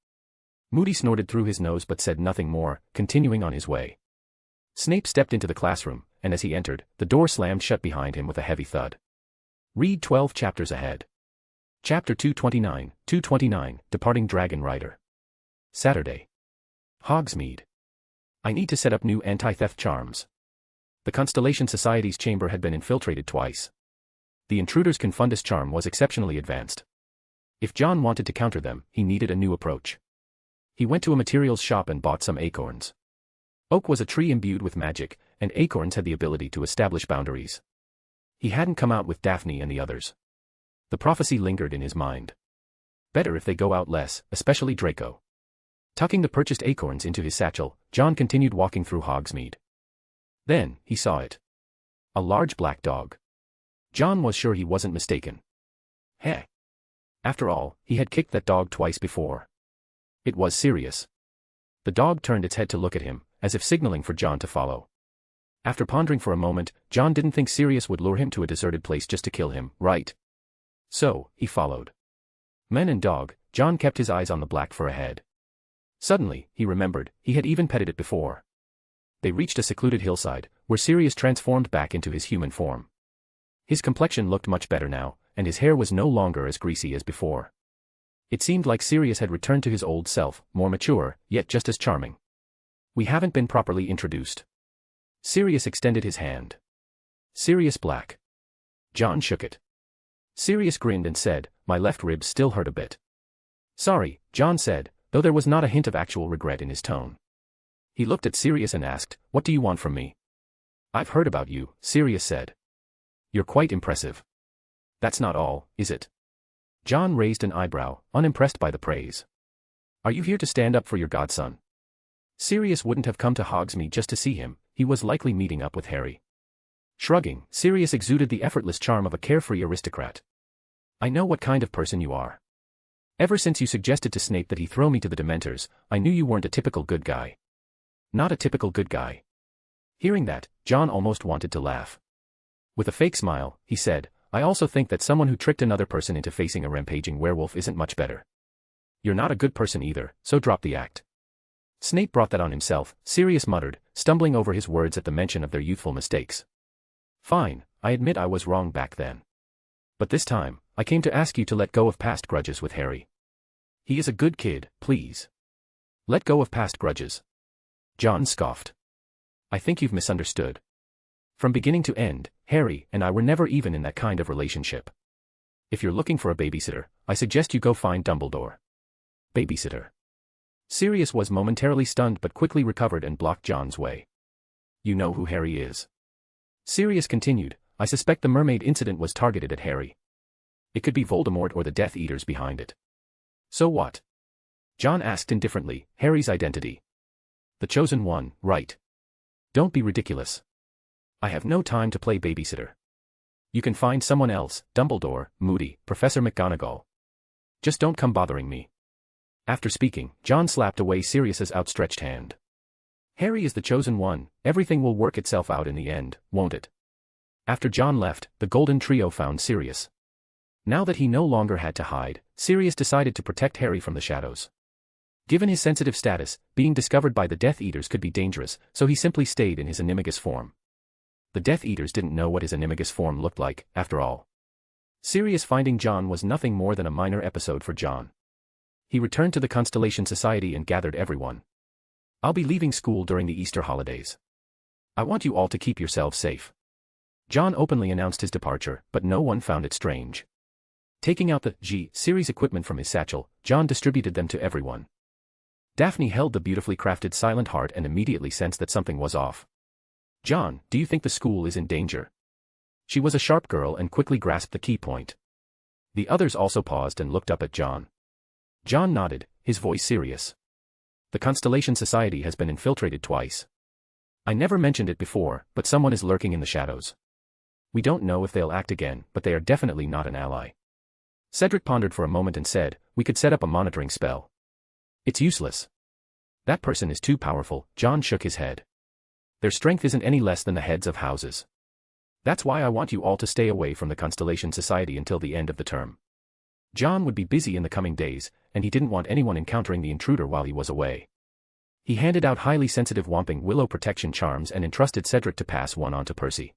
Moody snorted through his nose but said nothing more, continuing on his way. Snape stepped into the classroom, and as he entered, the door slammed shut behind him with a heavy thud. Read 12 chapters ahead. Chapter 229, Departing Dragon Rider. Saturday. Hogsmeade. I need to set up new anti-theft charms. The Constellation Society's chamber had been infiltrated twice. The intruder's Confundus charm was exceptionally advanced. If John wanted to counter them, he needed a new approach. He went to a materials shop and bought some acorns. Oak was a tree imbued with magic, and acorns had the ability to establish boundaries. He hadn't come out with Daphne and the others. The prophecy lingered in his mind. Better if they go out less, especially Draco. Tucking the purchased acorns into his satchel, John continued walking through Hogsmeade. Then, he saw it. A large black dog. John was sure he wasn't mistaken. Heh. After all, he had kicked that dog twice before. It was Sirius. The dog turned its head to look at him, as if signaling for John to follow. After pondering for a moment, John didn't think Sirius would lure him to a deserted place just to kill him, right? So, he followed. Man and dog, John kept his eyes on the black fur ahead. Suddenly, he remembered, he had even petted it before. They reached a secluded hillside, where Sirius transformed back into his human form. His complexion looked much better now, and his hair was no longer as greasy as before. It seemed like Sirius had returned to his old self, more mature, yet just as charming. "We haven't been properly introduced." Sirius extended his hand. "Sirius Black." John shook it. Sirius grinned and said, "My left ribs still hurt a bit." "Sorry," John said, though there was not a hint of actual regret in his tone. He looked at Sirius and asked, "What do you want from me?" "I've heard about you," Sirius said. "You're quite impressive." "That's not all, is it?" John raised an eyebrow, unimpressed by the praise. "Are you here to stand up for your godson?" Sirius wouldn't have come to Hogsmeade just to see him, he was likely meeting up with Harry. Shrugging, Sirius exuded the effortless charm of a carefree aristocrat. "I know what kind of person you are. Ever since you suggested to Snape that he throw me to the Dementors, I knew you weren't a typical good guy." "Not a typical good guy." Hearing that, John almost wanted to laugh. With a fake smile, he said, "I also think that someone who tricked another person into facing a rampaging werewolf isn't much better. You're not a good person either, so drop the act." "Snape brought that on himself," Sirius muttered, stumbling over his words at the mention of their youthful mistakes. "Fine, I admit I was wrong back then. But this time, I came to ask you to let go of past grudges with Harry. He is a good kid, please. Let go of past grudges." John scoffed. "I think you've misunderstood. From beginning to end, Harry and I were never even in that kind of relationship. If you're looking for a babysitter, I suggest you go find Dumbledore." "Babysitter?" Sirius was momentarily stunned but quickly recovered and blocked John's way. "You know who Harry is?" Sirius continued, "I suspect the mermaid incident was targeted at Harry. It could be Voldemort or the Death Eaters behind it." "So what?" John asked indifferently, "Harry's identity. The chosen one, right? Don't be ridiculous. I have no time to play babysitter. You can find someone else, Dumbledore, Moody, Professor McGonagall. Just don't come bothering me." After speaking, John slapped away Sirius's outstretched hand. "Harry is the chosen one, everything will work itself out in the end, won't it?" After John left, the Golden Trio found Sirius. Now that he no longer had to hide, Sirius decided to protect Harry from the shadows. Given his sensitive status, being discovered by the Death Eaters could be dangerous, so he simply stayed in his animagus form. The Death Eaters didn't know what his animagus form looked like, after all. Sirius finding John was nothing more than a minor episode for John. He returned to the Constellation Society and gathered everyone. "I'll be leaving school during the Easter holidays. I want you all to keep yourselves safe." John openly announced his departure, but no one found it strange. Taking out the G-series equipment from his satchel, John distributed them to everyone. Daphne held the beautifully crafted silent heart and immediately sensed that something was off. "John, do you think the school is in danger?" She was a sharp girl and quickly grasped the key point. The others also paused and looked up at John. John nodded, his voice serious. "The Constellation Society has been infiltrated twice. I never mentioned it before, but someone is lurking in the shadows. We don't know if they'll act again, but they are definitely not an ally." Cedric pondered for a moment and said, "We could set up a monitoring spell." "It's useless. That person is too powerful." John shook his head. "Their strength isn't any less than the heads of houses. That's why I want you all to stay away from the Constellation Society until the end of the term." John would be busy in the coming days, and he didn't want anyone encountering the intruder while he was away. He handed out highly sensitive Whomping Willow protection charms and entrusted Cedric to pass one on to Percy.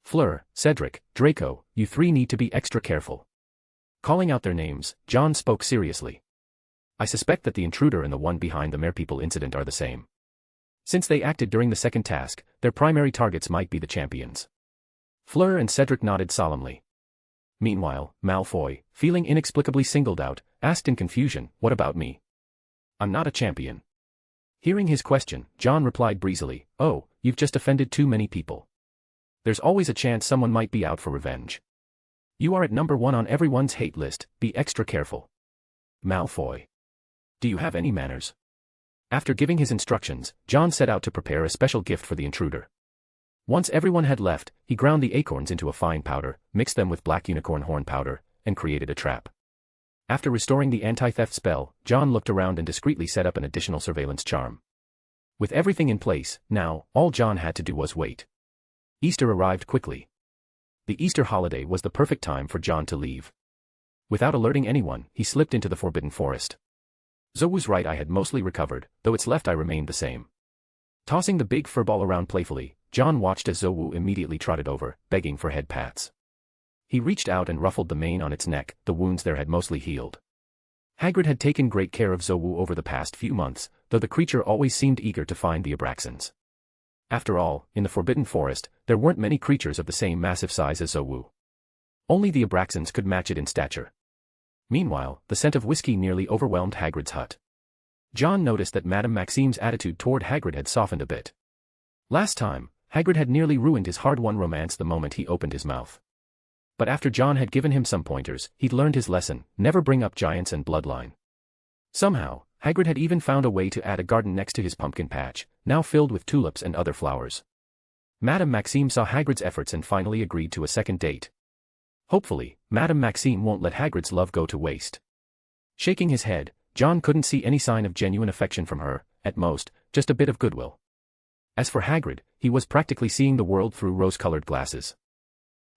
"Fleur, Cedric, Draco, you three need to be extra careful." Calling out their names, John spoke seriously. "I suspect that the intruder and the one behind the Merepeople incident are the same. Since they acted during the second task, their primary targets might be the champions." Fleur and Cedric nodded solemnly. Meanwhile, Malfoy, feeling inexplicably singled out, asked in confusion, "What about me? I'm not a champion." Hearing his question, John replied breezily, "Oh, you've just offended too many people. There's always a chance someone might be out for revenge. You are at number 1 on everyone's hate list, be extra careful." "Malfoy. Do you have any manners?" After giving his instructions, John set out to prepare a special gift for the intruder. Once everyone had left, he ground the acorns into a fine powder, mixed them with black unicorn horn powder, and created a trap. After restoring the anti-theft spell, John looked around and discreetly set up an additional surveillance charm. With everything in place, now, all John had to do was wait. Easter arrived quickly. The Easter holiday was the perfect time for John to leave. Without alerting anyone, he slipped into the Forbidden Forest. Zowu's right eye had mostly recovered, though its left eye remained the same. Tossing the big furball around playfully, John watched as Zowu immediately trotted over, begging for head pats. He reached out and ruffled the mane on its neck, the wounds there had mostly healed. Hagrid had taken great care of Zowu over the past few months, though the creature always seemed eager to find the Abraxans. After all, in the Forbidden Forest, there weren't many creatures of the same massive size as Zowu. Only the Abraxans could match it in stature. Meanwhile, the scent of whiskey nearly overwhelmed Hagrid's hut. John noticed that Madame Maxime's attitude toward Hagrid had softened a bit. Last time, Hagrid had nearly ruined his hard-won romance the moment he opened his mouth. But after John had given him some pointers, he'd learned his lesson, never bring up giants and bloodline. Somehow, Hagrid had even found a way to add a garden next to his pumpkin patch, now filled with tulips and other flowers. Madame Maxime saw Hagrid's efforts and finally agreed to a second date. Hopefully, Madame Maxime won't let Hagrid's love go to waste. Shaking his head, John couldn't see any sign of genuine affection from her, at most, just a bit of goodwill. As for Hagrid, he was practically seeing the world through rose-colored glasses.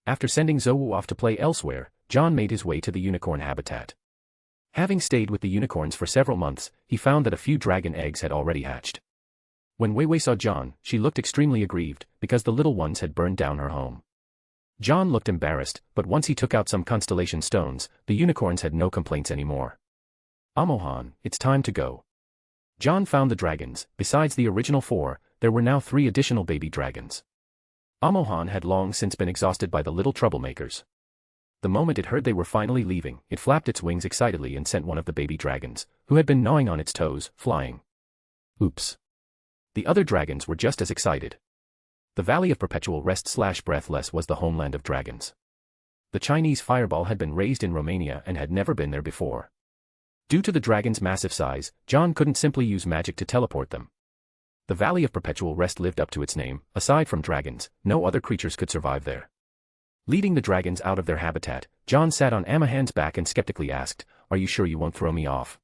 After sending Zowu off to play elsewhere, John made his way to the unicorn habitat. Having stayed with the unicorns for several months, he found that a few dragon eggs had already hatched. When Wei Wei saw John, she looked extremely aggrieved, because the little ones had burned down her home. John looked embarrassed, but once he took out some constellation stones, the unicorns had no complaints anymore. "Amohan, it's time to go." John found the dragons. Besides the original 4, there were now 3 additional baby dragons. Amohan had long since been exhausted by the little troublemakers. The moment it heard they were finally leaving, it flapped its wings excitedly and sent one of the baby dragons, who had been gnawing on its toes, flying. Oops. The other dragons were just as excited. The Valley of Perpetual Rest/Breathless was the homeland of dragons. The Chinese fireball had been raised in Romania and had never been there before. Due to the dragon's massive size, John couldn't simply use magic to teleport them. The Valley of Perpetual Rest lived up to its name. Aside from dragons, no other creatures could survive there. Leading the dragons out of their habitat, John sat on Amahan's back and skeptically asked, "Are you sure you won't throw me off?"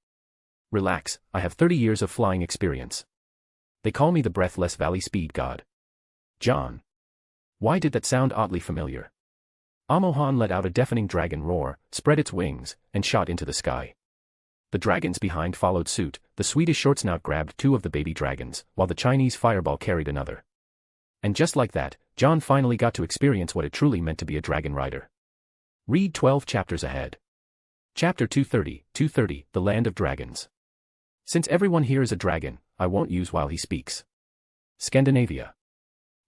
"Relax, I have 30 years of flying experience. They call me the Breathless Valley Speed God." John. Why did that sound oddly familiar? Amohan let out a deafening dragon roar, spread its wings, and shot into the sky. The dragons behind followed suit. The Swedish shortsnout grabbed 2 of the baby dragons, while the Chinese fireball carried another. And just like that, John finally got to experience what it truly meant to be a dragon rider. Read 12 chapters ahead. Chapter 230, The Land of Dragons. Since everyone here is a dragon, I won't use while he speaks. Scandinavia.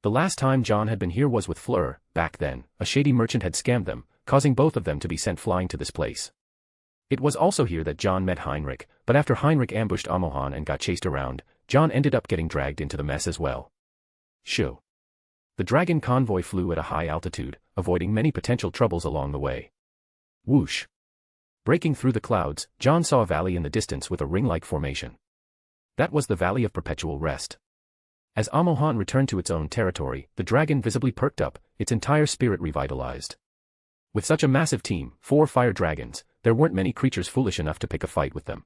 The last time John had been here was with Fleur. Back then, a shady merchant had scammed them, causing both of them to be sent flying to this place. It was also here that John met Heinrich, but after Heinrich ambushed Amohan and got chased around, John ended up getting dragged into the mess as well. Shoo. The dragon convoy flew at a high altitude, avoiding many potential troubles along the way. Whoosh. Breaking through the clouds, John saw a valley in the distance with a ring-like formation. That was the Valley of Perpetual Rest. As Amohan returned to its own territory, the dragon visibly perked up, its entire spirit revitalized. With such a massive team, 4 fire dragons, there weren't many creatures foolish enough to pick a fight with them.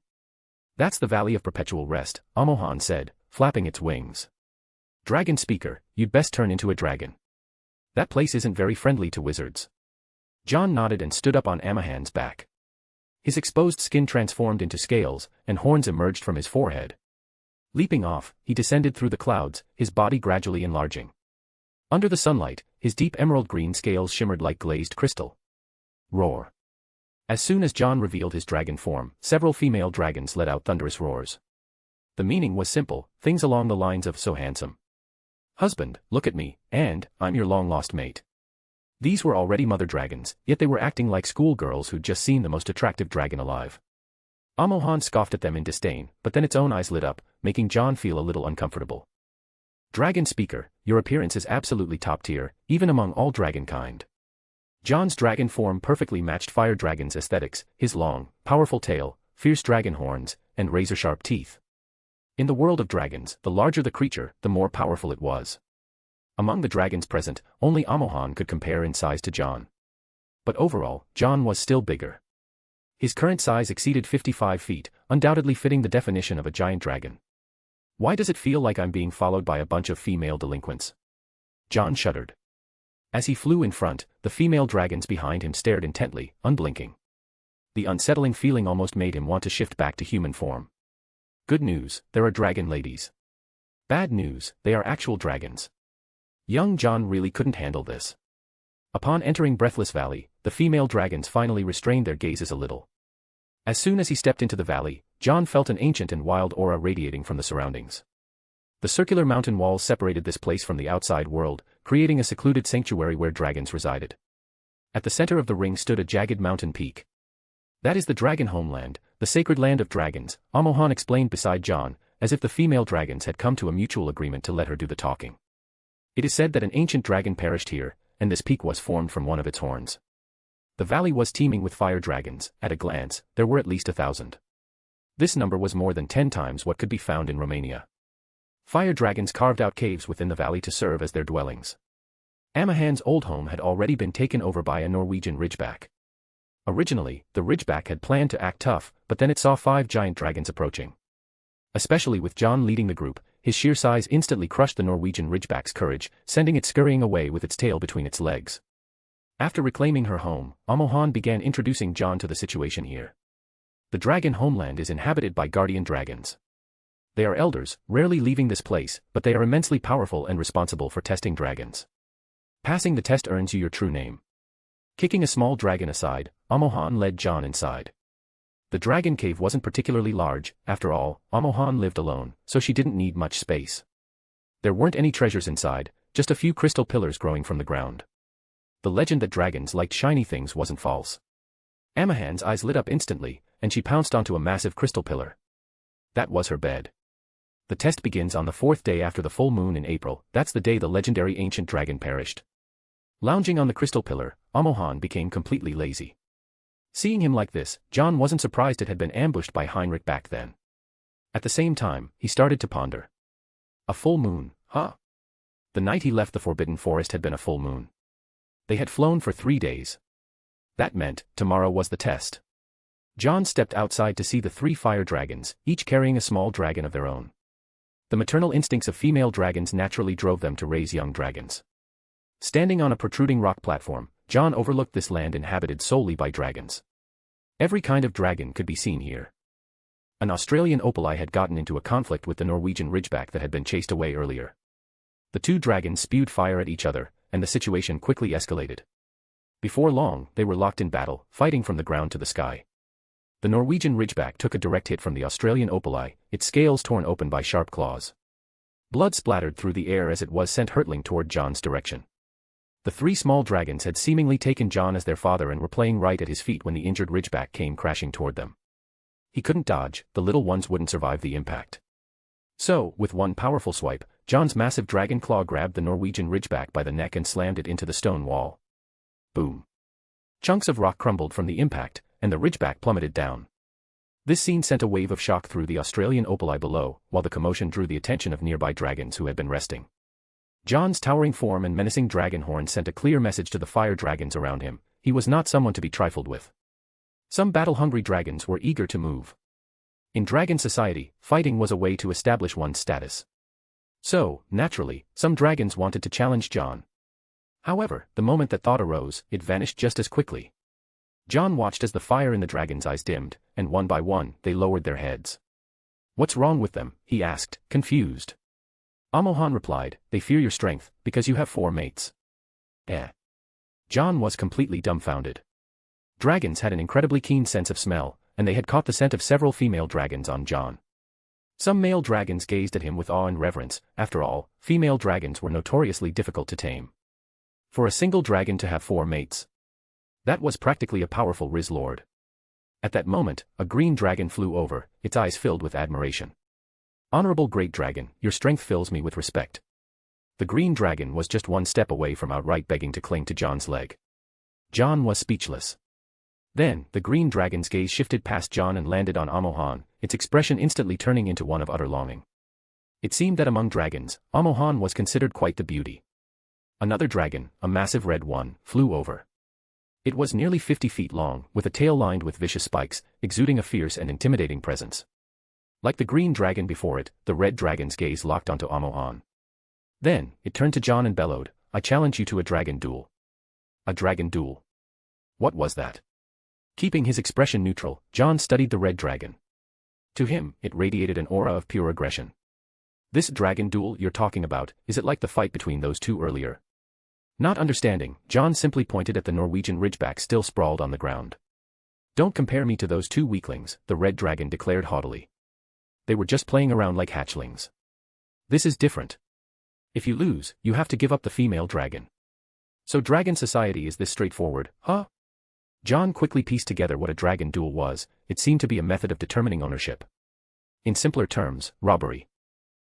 That's the Valley of Perpetual Rest, Amohan said, flapping its wings. Dragon speaker, you'd best turn into a dragon. That place isn't very friendly to wizards. John nodded and stood up on Amohan's back. His exposed skin transformed into scales, and horns emerged from his forehead. Leaping off, he descended through the clouds, his body gradually enlarging. Under the sunlight, his deep emerald green scales shimmered like glazed crystal. Roar. As soon as John revealed his dragon form, several female dragons let out thunderous roars. The meaning was simple, things along the lines of "so handsome. Husband, look at me, and I'm your long-lost mate." These were already mother dragons, yet they were acting like schoolgirls who'd just seen the most attractive dragon alive. Amohan scoffed at them in disdain, but then its own eyes lit up, making John feel a little uncomfortable. Dragon speaker, your appearance is absolutely top tier, even among all dragon kind. John's dragon form perfectly matched Fire Dragon's aesthetics, his long, powerful tail, fierce dragon horns, and razor-sharp teeth. In the world of dragons, the larger the creature, the more powerful it was. Among the dragons present, only Amohan could compare in size to John. But overall, John was still bigger. His current size exceeded 55 feet, undoubtedly fitting the definition of a giant dragon. Why does it feel like I'm being followed by a bunch of female delinquents? John shuddered. As he flew in front, the female dragons behind him stared intently, unblinking. The unsettling feeling almost made him want to shift back to human form. Good news, there are dragon ladies. Bad news, they are actual dragons. Young John really couldn't handle this. Upon entering Breathless Valley, the female dragons finally restrained their gazes a little. As soon as he stepped into the valley, John felt an ancient and wild aura radiating from the surroundings. The circular mountain walls separated this place from the outside world, creating a secluded sanctuary where dragons resided. At the center of the ring stood a jagged mountain peak. That is the dragon homeland, the sacred land of dragons, Amohan explained beside John, as if the female dragons had come to a mutual agreement to let her do the talking. It is said that an ancient dragon perished here, and this peak was formed from one of its horns. The valley was teeming with fire dragons. At a glance, there were at least 1,000. This number was more than 10 times what could be found in Romania. Fire dragons carved out caves within the valley to serve as their dwellings. Amohan's old home had already been taken over by a Norwegian ridgeback. Originally, the ridgeback had planned to act tough, but then it saw 5 giant dragons approaching. Especially with John leading the group, his sheer size instantly crushed the Norwegian ridgeback's courage, sending it scurrying away with its tail between its legs. After reclaiming her home, Amohan began introducing John to the situation here. The dragon homeland is inhabited by guardian dragons. They are elders, rarely leaving this place, but they are immensely powerful and responsible for testing dragons. Passing the test earns you your true name. Kicking a small dragon aside, Amohan led John inside. The dragon cave wasn't particularly large, after all, Amohan lived alone, so she didn't need much space. There weren't any treasures inside, just a few crystal pillars growing from the ground. The legend that dragons liked shiny things wasn't false. Amohan's eyes lit up instantly, and she pounced onto a massive crystal pillar. That was her bed. The test begins on the 4th day after the full moon in April. That's the day the legendary ancient dragon perished. Lounging on the crystal pillar, Amohan became completely lazy. Seeing him like this, John wasn't surprised it had been ambushed by Heinrich back then. At the same time, he started to ponder. A full moon, huh? The night he left the Forbidden Forest had been a full moon. They had flown for 3 days. That meant, tomorrow was the test. John stepped outside to see the 3 fire dragons, each carrying a small dragon of their own. The maternal instincts of female dragons naturally drove them to raise young dragons. Standing on a protruding rock platform, John overlooked this land inhabited solely by dragons. Every kind of dragon could be seen here. An Australian opali had gotten into a conflict with the Norwegian ridgeback that had been chased away earlier. The 2 dragons spewed fire at each other, and the situation quickly escalated. Before long, they were locked in battle, fighting from the ground to the sky. The Norwegian ridgeback took a direct hit from the Australian opali, its scales torn open by sharp claws. Blood splattered through the air as it was sent hurtling toward John's direction. The three small dragons had seemingly taken John as their father and were playing right at his feet when the injured Ridgeback came crashing toward them. He couldn't dodge, the little ones wouldn't survive the impact. So, with one powerful swipe, John's massive dragon claw grabbed the Norwegian Ridgeback by the neck and slammed it into the stone wall. Boom. Chunks of rock crumbled from the impact, and the Ridgeback plummeted down. This scene sent a wave of shock through the Australian opali below, while the commotion drew the attention of nearby dragons who had been resting. John's towering form and menacing dragon horn sent a clear message to the fire dragons around him: he was not someone to be trifled with. Some battle-hungry dragons were eager to move. In dragon society, fighting was a way to establish one's status. So, naturally, some dragons wanted to challenge John. However, the moment that thought arose, it vanished just as quickly. John watched as the fire in the dragon's eyes dimmed, and one by one, they lowered their heads. "What's wrong with them?" he asked, confused. Amohan replied, "They fear your strength, because you have 4 mates." John was completely dumbfounded. Dragons had an incredibly keen sense of smell, and they had caught the scent of several female dragons on John. Some male dragons gazed at him with awe and reverence. After all, female dragons were notoriously difficult to tame. For a single dragon to have 4 mates. That was practically a powerful Riz Lord. At that moment, a green dragon flew over, its eyes filled with admiration. "Honorable great dragon, your strength fills me with respect." The green dragon was just one step away from outright begging to cling to John's leg. John was speechless. Then, the green dragon's gaze shifted past John and landed on Amohan, its expression instantly turning into one of utter longing. It seemed that among dragons, Amohan was considered quite the beauty. Another dragon, a massive red one, flew over. It was nearly 50 feet long, with a tail lined with vicious spikes, exuding a fierce and intimidating presence. Like the green dragon before it, the red dragon's gaze locked onto Amohan. Then, it turned to John and bellowed, "I challenge you to a dragon duel." A dragon duel. What was that? Keeping his expression neutral, John studied the red dragon. To him, it radiated an aura of pure aggression. "This dragon duel you're talking about, is it like the fight between those two earlier?" Not understanding, John simply pointed at the Norwegian Ridgeback still sprawled on the ground. "Don't compare me to those two weaklings," the red dragon declared haughtily. "They were just playing around like hatchlings. This is different. If you lose, you have to give up the female dragon. So dragon society is this straightforward, huh?" John quickly pieced together what a dragon duel was. It seemed to be a method of determining ownership. In simpler terms, robbery.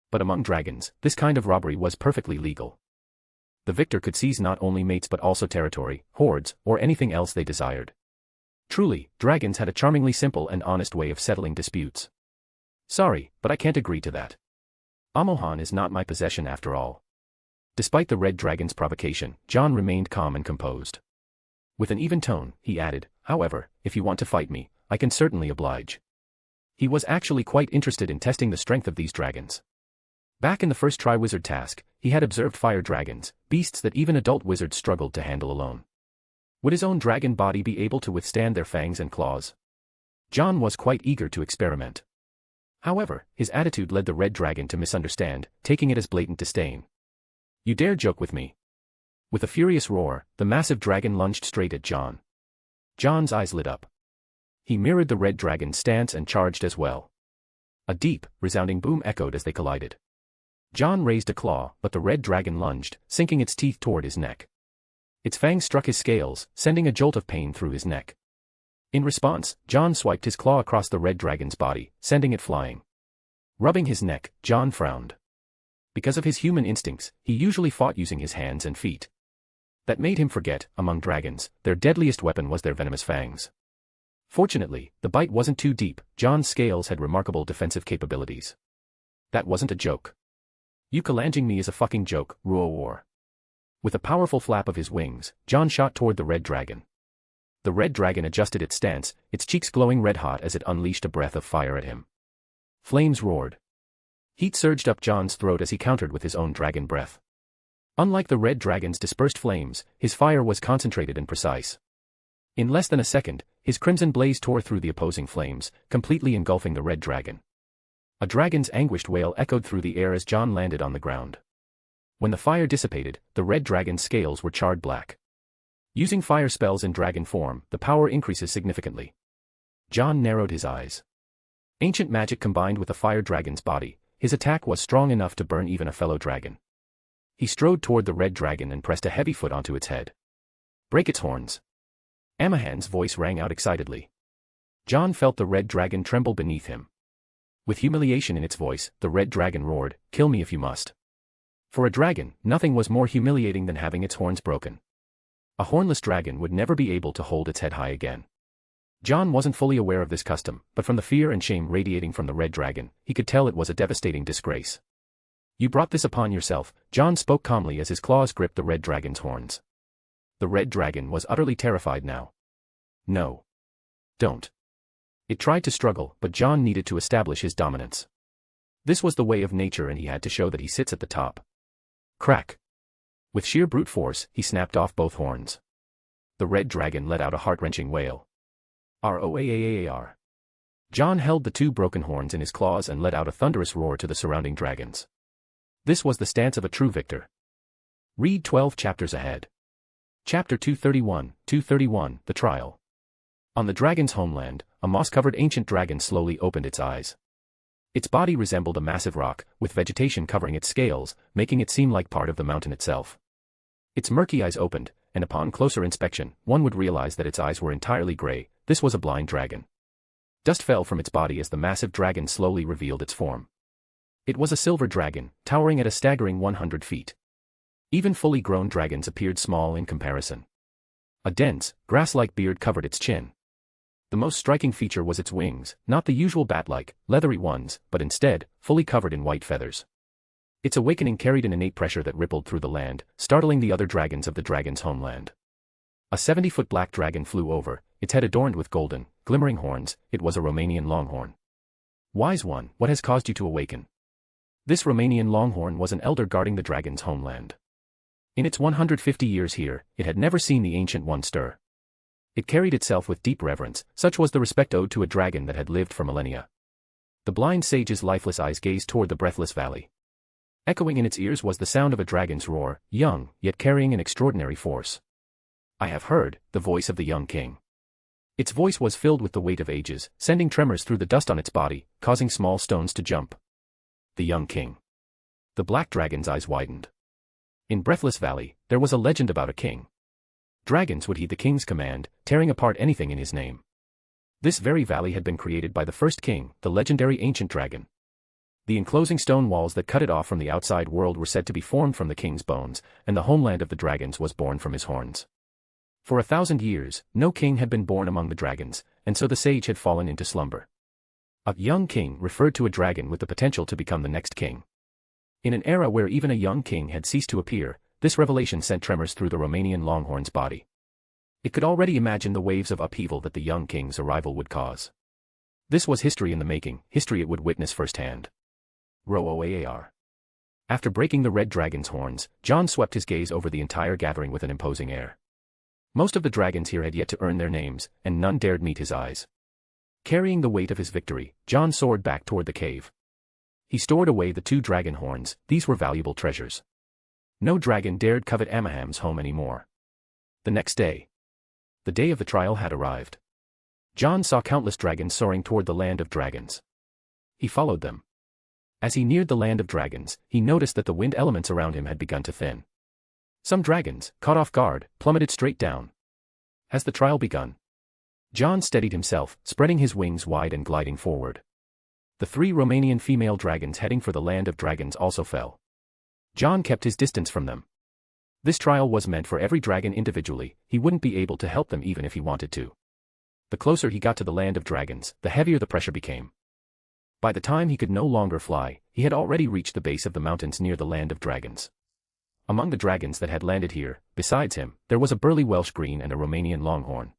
But among dragons, this kind of robbery was perfectly legal. The victor could seize not only mates but also territory, hordes, or anything else they desired. Truly, dragons had a charmingly simple and honest way of settling disputes. "Sorry, but I can't agree to that. Amohan is not my possession after all." Despite the red dragon's provocation, John remained calm and composed. With an even tone, he added, "However, if you want to fight me, I can certainly oblige." He was actually quite interested in testing the strength of these dragons. Back in the first Tri-Wizard task, he had observed fire dragons, beasts that even adult wizards struggled to handle alone. Would his own dragon body be able to withstand their fangs and claws? John was quite eager to experiment. However, his attitude led the red dragon to misunderstand, taking it as blatant disdain. "You dare joke with me?" With a furious roar, the massive dragon lunged straight at John. John's eyes lit up. He mirrored the red dragon's stance and charged as well. A deep, resounding boom echoed as they collided. John raised a claw, but the red dragon lunged, sinking its teeth toward his neck. Its fangs struck his scales, sending a jolt of pain through his neck. In response, John swiped his claw across the red dragon's body, sending it flying. Rubbing his neck, John frowned. Because of his human instincts, he usually fought using his hands and feet. That made him forget, among dragons, their deadliest weapon was their venomous fangs. Fortunately, the bite wasn't too deep. John's scales had remarkable defensive capabilities. That wasn't a joke. "You challenging me is a fucking joke," roar. With a powerful flap of his wings, John shot toward the red dragon. The red dragon adjusted its stance, its cheeks glowing red-hot as it unleashed a breath of fire at him. Flames roared. Heat surged up John's throat as he countered with his own dragon breath. Unlike the red dragon's dispersed flames, his fire was concentrated and precise. In less than a second, his crimson blaze tore through the opposing flames, completely engulfing the red dragon. A dragon's anguished wail echoed through the air as John landed on the ground. When the fire dissipated, the red dragon's scales were charred black. Using fire spells in dragon form, the power increases significantly. John narrowed his eyes. Ancient magic combined with a fire dragon's body, his attack was strong enough to burn even a fellow dragon. He strode toward the red dragon and pressed a heavy foot onto its head. "Break its horns." Amahan's voice rang out excitedly. John felt the red dragon tremble beneath him. With humiliation in its voice, the red dragon roared, "Kill me if you must." For a dragon, nothing was more humiliating than having its horns broken. A hornless dragon would never be able to hold its head high again. John wasn't fully aware of this custom, but from the fear and shame radiating from the red dragon, he could tell it was a devastating disgrace. "You brought this upon yourself," John spoke calmly as his claws gripped the red dragon's horns. The red dragon was utterly terrified now. "No. Don't." It tried to struggle, but John needed to establish his dominance. This was the way of nature and he had to show that he sits at the top. Crack. With sheer brute force, he snapped off both horns. The red dragon let out a heart-wrenching wail. Roar. John held the two broken horns in his claws and let out a thunderous roar to the surrounding dragons. This was the stance of a true victor. Read 12 chapters ahead. Chapter 231, The Trial. On the dragon's homeland, a moss-covered ancient dragon slowly opened its eyes. Its body resembled a massive rock, with vegetation covering its scales, making it seem like part of the mountain itself. Its murky eyes opened, and upon closer inspection, one would realize that its eyes were entirely gray. This was a blind dragon. Dust fell from its body as the massive dragon slowly revealed its form. It was a silver dragon, towering at a staggering 100 feet. Even fully grown dragons appeared small in comparison. A dense, grass-like beard covered its chin. The most striking feature was its wings, not the usual bat-like, leathery ones, but instead, fully covered in white feathers. Its awakening carried an innate pressure that rippled through the land, startling the other dragons of the dragon's homeland. A 70-foot black dragon flew over, its head adorned with golden, glimmering horns. It was a Romanian longhorn. "Wise one, what has caused you to awaken?" This Romanian longhorn was an elder guarding the dragon's homeland. In its 150 years here, it had never seen the Ancient One stir. It carried itself with deep reverence, such was the respect owed to a dragon that had lived for millennia. The blind sage's lifeless eyes gazed toward the breathless valley. Echoing in its ears was the sound of a dragon's roar, young, yet carrying an extraordinary force. "I have heard," the voice of the young king. Its voice was filled with the weight of ages, sending tremors through the dust on its body, causing small stones to jump. The young king. The black dragon's eyes widened. In Breathless Valley, there was a legend about a king. Dragons would heed the king's command, tearing apart anything in his name. This very valley had been created by the first king, the legendary ancient dragon. The enclosing stone walls that cut it off from the outside world were said to be formed from the king's bones, and the homeland of the dragons was born from his horns. For 1,000 years, no king had been born among the dragons, and so the sage had fallen into slumber. A young king referred to a dragon with the potential to become the next king. In an era where even a young king had ceased to appear, this revelation sent tremors through the Romanian longhorn's body. It could already imagine the waves of upheaval that the young king's arrival would cause. This was history in the making, history it would witness firsthand. Roar. After breaking the red dragon's horns, John swept his gaze over the entire gathering with an imposing air. Most of the dragons here had yet to earn their names, and none dared meet his eyes. Carrying the weight of his victory, John soared back toward the cave. He stored away the 2 dragon horns. These were valuable treasures. No dragon dared covet Amaham's home anymore. The next day. The day of the trial had arrived. John saw countless dragons soaring toward the land of dragons. He followed them. As he neared the land of dragons, he noticed that the wind elements around him had begun to thin. Some dragons, caught off guard, plummeted straight down. Has the trial begun? John steadied himself, spreading his wings wide and gliding forward. The 3 Romanian female dragons heading for the land of dragons also fell. John kept his distance from them. This trial was meant for every dragon individually. He wouldn't be able to help them even if he wanted to. The closer he got to the land of dragons, the heavier the pressure became. By the time he could no longer fly, he had already reached the base of the mountains near the land of dragons. Among the dragons that had landed here, besides him, there was a burly Welsh green and a Romanian longhorn.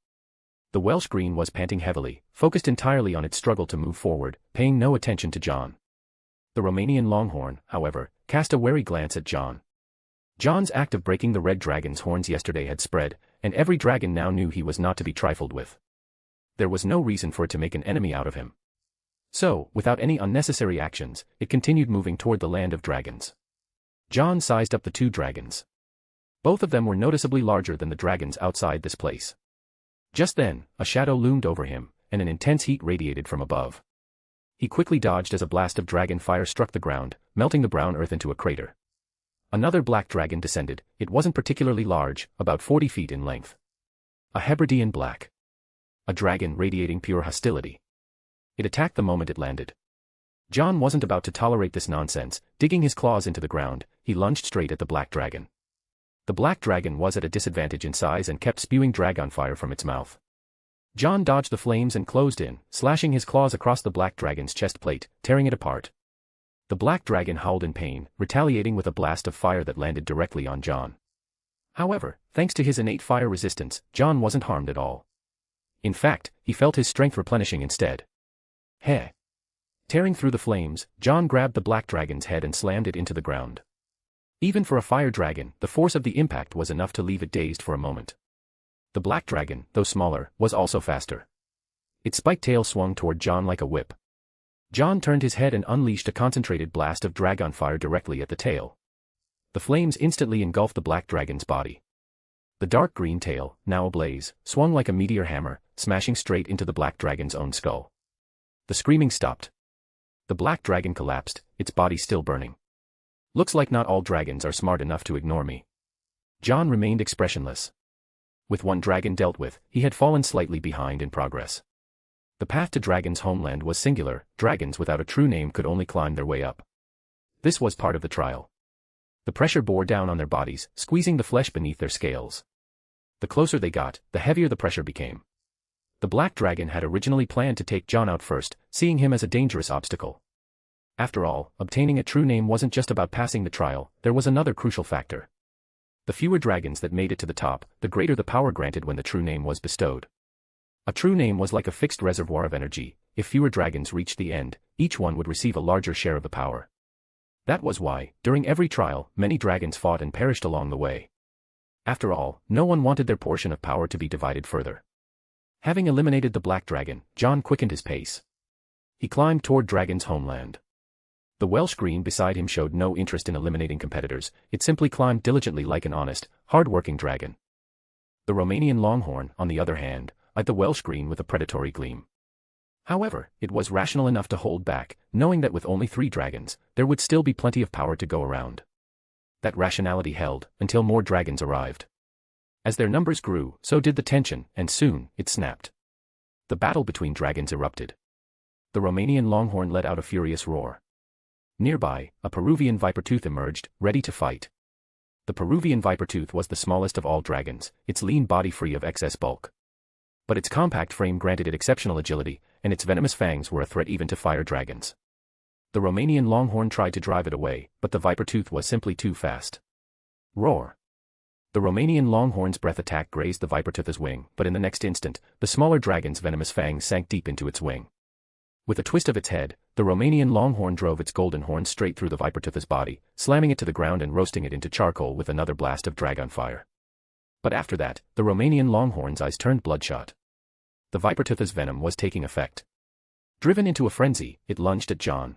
The Welsh green was panting heavily, focused entirely on its struggle to move forward, paying no attention to John. The Romanian longhorn, however, cast a wary glance at John. John's act of breaking the red dragon's horns yesterday had spread, and every dragon now knew he was not to be trifled with. There was no reason for it to make an enemy out of him. So, without any unnecessary actions, it continued moving toward the land of dragons. John sized up the 2 dragons. Both of them were noticeably larger than the dragons outside this place. Just then, a shadow loomed over him, and an intense heat radiated from above. He quickly dodged as a blast of dragon fire struck the ground, melting the brown earth into a crater. Another black dragon descended. It wasn't particularly large, about 40 feet in length. A Hebridean black. A dragon radiating pure hostility. It attacked the moment it landed. John wasn't about to tolerate this nonsense. Digging his claws into the ground, he lunged straight at the black dragon. The black dragon was at a disadvantage in size and kept spewing dragon fire from its mouth. John dodged the flames and closed in, slashing his claws across the black dragon's chest plate, tearing it apart. The black dragon howled in pain, retaliating with a blast of fire that landed directly on John. However, thanks to his innate fire resistance, John wasn't harmed at all. In fact, he felt his strength replenishing instead. Heh! Tearing through the flames, John grabbed the black dragon's head and slammed it into the ground. Even for a fire dragon, the force of the impact was enough to leave it dazed for a moment. The black dragon, though smaller, was also faster. Its spiked tail swung toward John like a whip. John turned his head and unleashed a concentrated blast of dragon fire directly at the tail. The flames instantly engulfed the black dragon's body. The dark green tail, now ablaze, swung like a meteor hammer, smashing straight into the black dragon's own skull. The screaming stopped. The black dragon collapsed, its body still burning. Looks like not all dragons are smart enough to ignore me. John remained expressionless. With one dragon dealt with, he had fallen slightly behind in progress. The path to Dragon's homeland was singular. Dragons without a true name could only climb their way up. This was part of the trial. The pressure bore down on their bodies, squeezing the flesh beneath their scales. The closer they got, the heavier the pressure became. The black dragon had originally planned to take John out first, seeing him as a dangerous obstacle. After all, obtaining a true name wasn't just about passing the trial, there was another crucial factor. The fewer dragons that made it to the top, the greater the power granted when the true name was bestowed. A true name was like a fixed reservoir of energy. If fewer dragons reached the end, each one would receive a larger share of the power. That was why, during every trial, many dragons fought and perished along the way. After all, no one wanted their portion of power to be divided further. Having eliminated the black dragon, John quickened his pace. He climbed toward Dragon's homeland. The Welsh green beside him showed no interest in eliminating competitors. It simply climbed diligently like an honest, hard-working dragon. The Romanian longhorn, on the other hand, eyed the Welsh green with a predatory gleam. However, it was rational enough to hold back, knowing that with only 3 dragons, there would still be plenty of power to go around. That rationality held, until more dragons arrived. As their numbers grew, so did the tension, and soon, it snapped. The battle between dragons erupted. The Romanian longhorn let out a furious roar. Nearby, a Peruvian vipertooth emerged, ready to fight. The Peruvian vipertooth was the smallest of all dragons, its lean body free of excess bulk. But its compact frame granted it exceptional agility, and its venomous fangs were a threat even to fire dragons. The Romanian longhorn tried to drive it away, but the vipertooth was simply too fast. Roar! The Romanian longhorn's breath attack grazed the vipertooth's wing, but in the next instant, the smaller dragon's venomous fangs sank deep into its wing. With a twist of its head, the Romanian longhorn drove its golden horn straight through the vipertooth's body, slamming it to the ground and roasting it into charcoal with another blast of dragon fire. But after that, the Romanian longhorn's eyes turned bloodshot. The vipertooth's venom was taking effect. Driven into a frenzy, it lunged at John.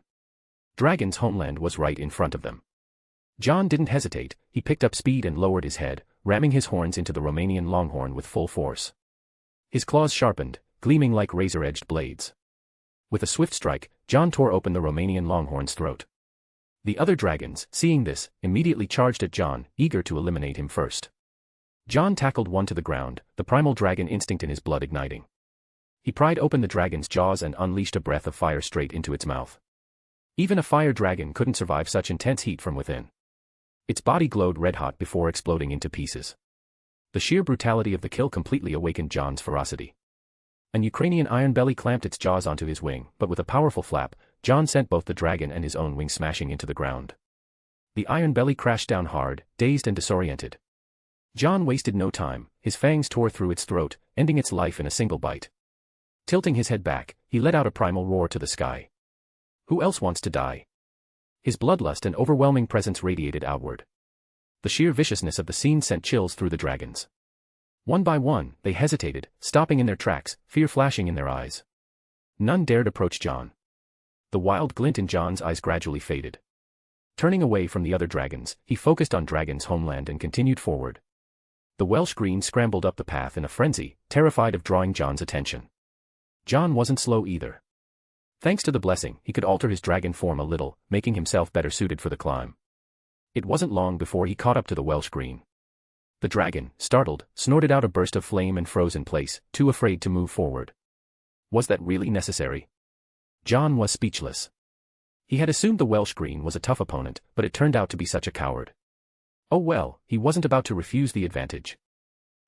Dragon's homeland was right in front of them. John didn't hesitate. He picked up speed and lowered his head, ramming his horns into the Romanian longhorn with full force. His claws sharpened, gleaming like razor-edged blades. With a swift strike, John tore open the Romanian longhorn's throat. The other dragons, seeing this, immediately charged at John, eager to eliminate him first. John tackled one to the ground, the primal dragon instinct in his blood igniting. He pried open the dragon's jaws and unleashed a breath of fire straight into its mouth. Even a fire dragon couldn't survive such intense heat from within. Its body glowed red-hot before exploding into pieces. The sheer brutality of the kill completely awakened John's ferocity. An Ukrainian ironbelly clamped its jaws onto his wing, but with a powerful flap, John sent both the dragon and his own wing smashing into the ground. The ironbelly crashed down hard, dazed and disoriented. John wasted no time. His fangs tore through its throat, ending its life in a single bite. Tilting his head back, he let out a primal roar to the sky. Who else wants to die? His bloodlust and overwhelming presence radiated outward. The sheer viciousness of the scene sent chills through the dragons. One by one, they hesitated, stopping in their tracks, fear flashing in their eyes. None dared approach John. The wild glint in John's eyes gradually faded. Turning away from the other dragons, he focused on Dragon's homeland and continued forward. The Welsh green scrambled up the path in a frenzy, terrified of drawing John's attention. John wasn't slow either. Thanks to the blessing, he could alter his dragon form a little, making himself better suited for the climb. It wasn't long before he caught up to the Welsh green. The dragon, startled, snorted out a burst of flame and froze in place, too afraid to move forward. Was that really necessary? John was speechless. He had assumed the Welsh green was a tough opponent, but it turned out to be such a coward. Oh well, he wasn't about to refuse the advantage.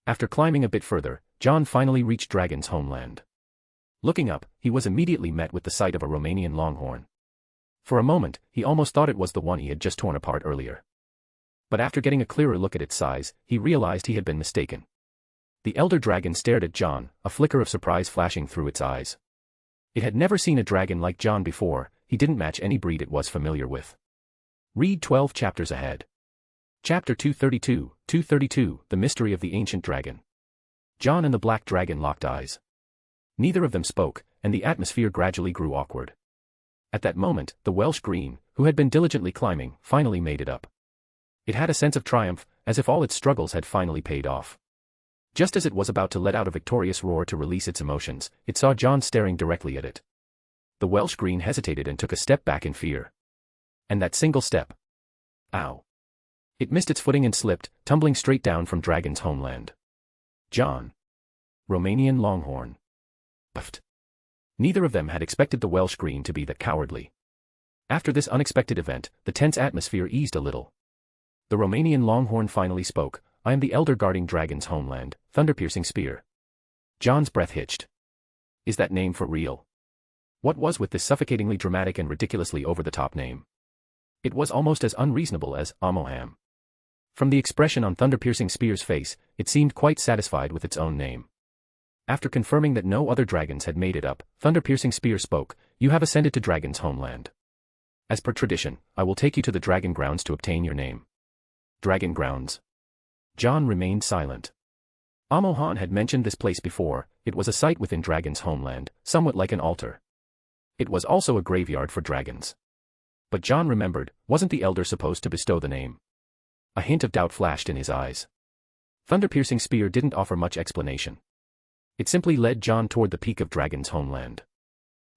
After climbing a bit further, John finally reached Dragon's homeland. Looking up, he was immediately met with the sight of a Romanian longhorn. For a moment, he almost thought it was the one he had just torn apart earlier. But after getting a clearer look at its size, he realized he had been mistaken. The elder dragon stared at John, a flicker of surprise flashing through its eyes. It had never seen a dragon like John before. He didn't match any breed it was familiar with. Read 12 chapters ahead. Chapter 232, The Mystery of the Ancient Dragon. John and the black dragon locked eyes. Neither of them spoke, and the atmosphere gradually grew awkward. At that moment, the Welsh green, who had been diligently climbing, finally made it up. It had a sense of triumph, as if all its struggles had finally paid off. Just as it was about to let out a victorious roar to release its emotions, it saw John staring directly at it. The Welsh green hesitated and took a step back in fear. And that single step. Ow. It missed its footing and slipped, tumbling straight down from Dragon's homeland. John. Romanian longhorn. Puffed. Neither of them had expected the Welsh green to be that cowardly. After this unexpected event, the tense atmosphere eased a little. The Romanian longhorn finally spoke. I am the elder guarding Dragon's homeland, thunder-piercing spear. John's breath hitched. Is that name for real? What was with this suffocatingly dramatic and ridiculously over-the-top name? It was almost as unreasonable as Amoham. From the expression on thunder-piercing spear's face, it seemed quite satisfied with its own name. After confirming that no other dragons had made it up, thunder-piercing spear spoke, you have ascended to Dragon's homeland. As per tradition, I will take you to the Dragon Grounds to obtain your name. Dragon Grounds. John remained silent. Amohan had mentioned this place before. It was a site within Dragon's homeland, somewhat like an altar. It was also a graveyard for dragons. But John remembered, wasn't the elder supposed to bestow the name? A hint of doubt flashed in his eyes. Thunder-piercing spear didn't offer much explanation. It simply led John toward the peak of Dragon's homeland.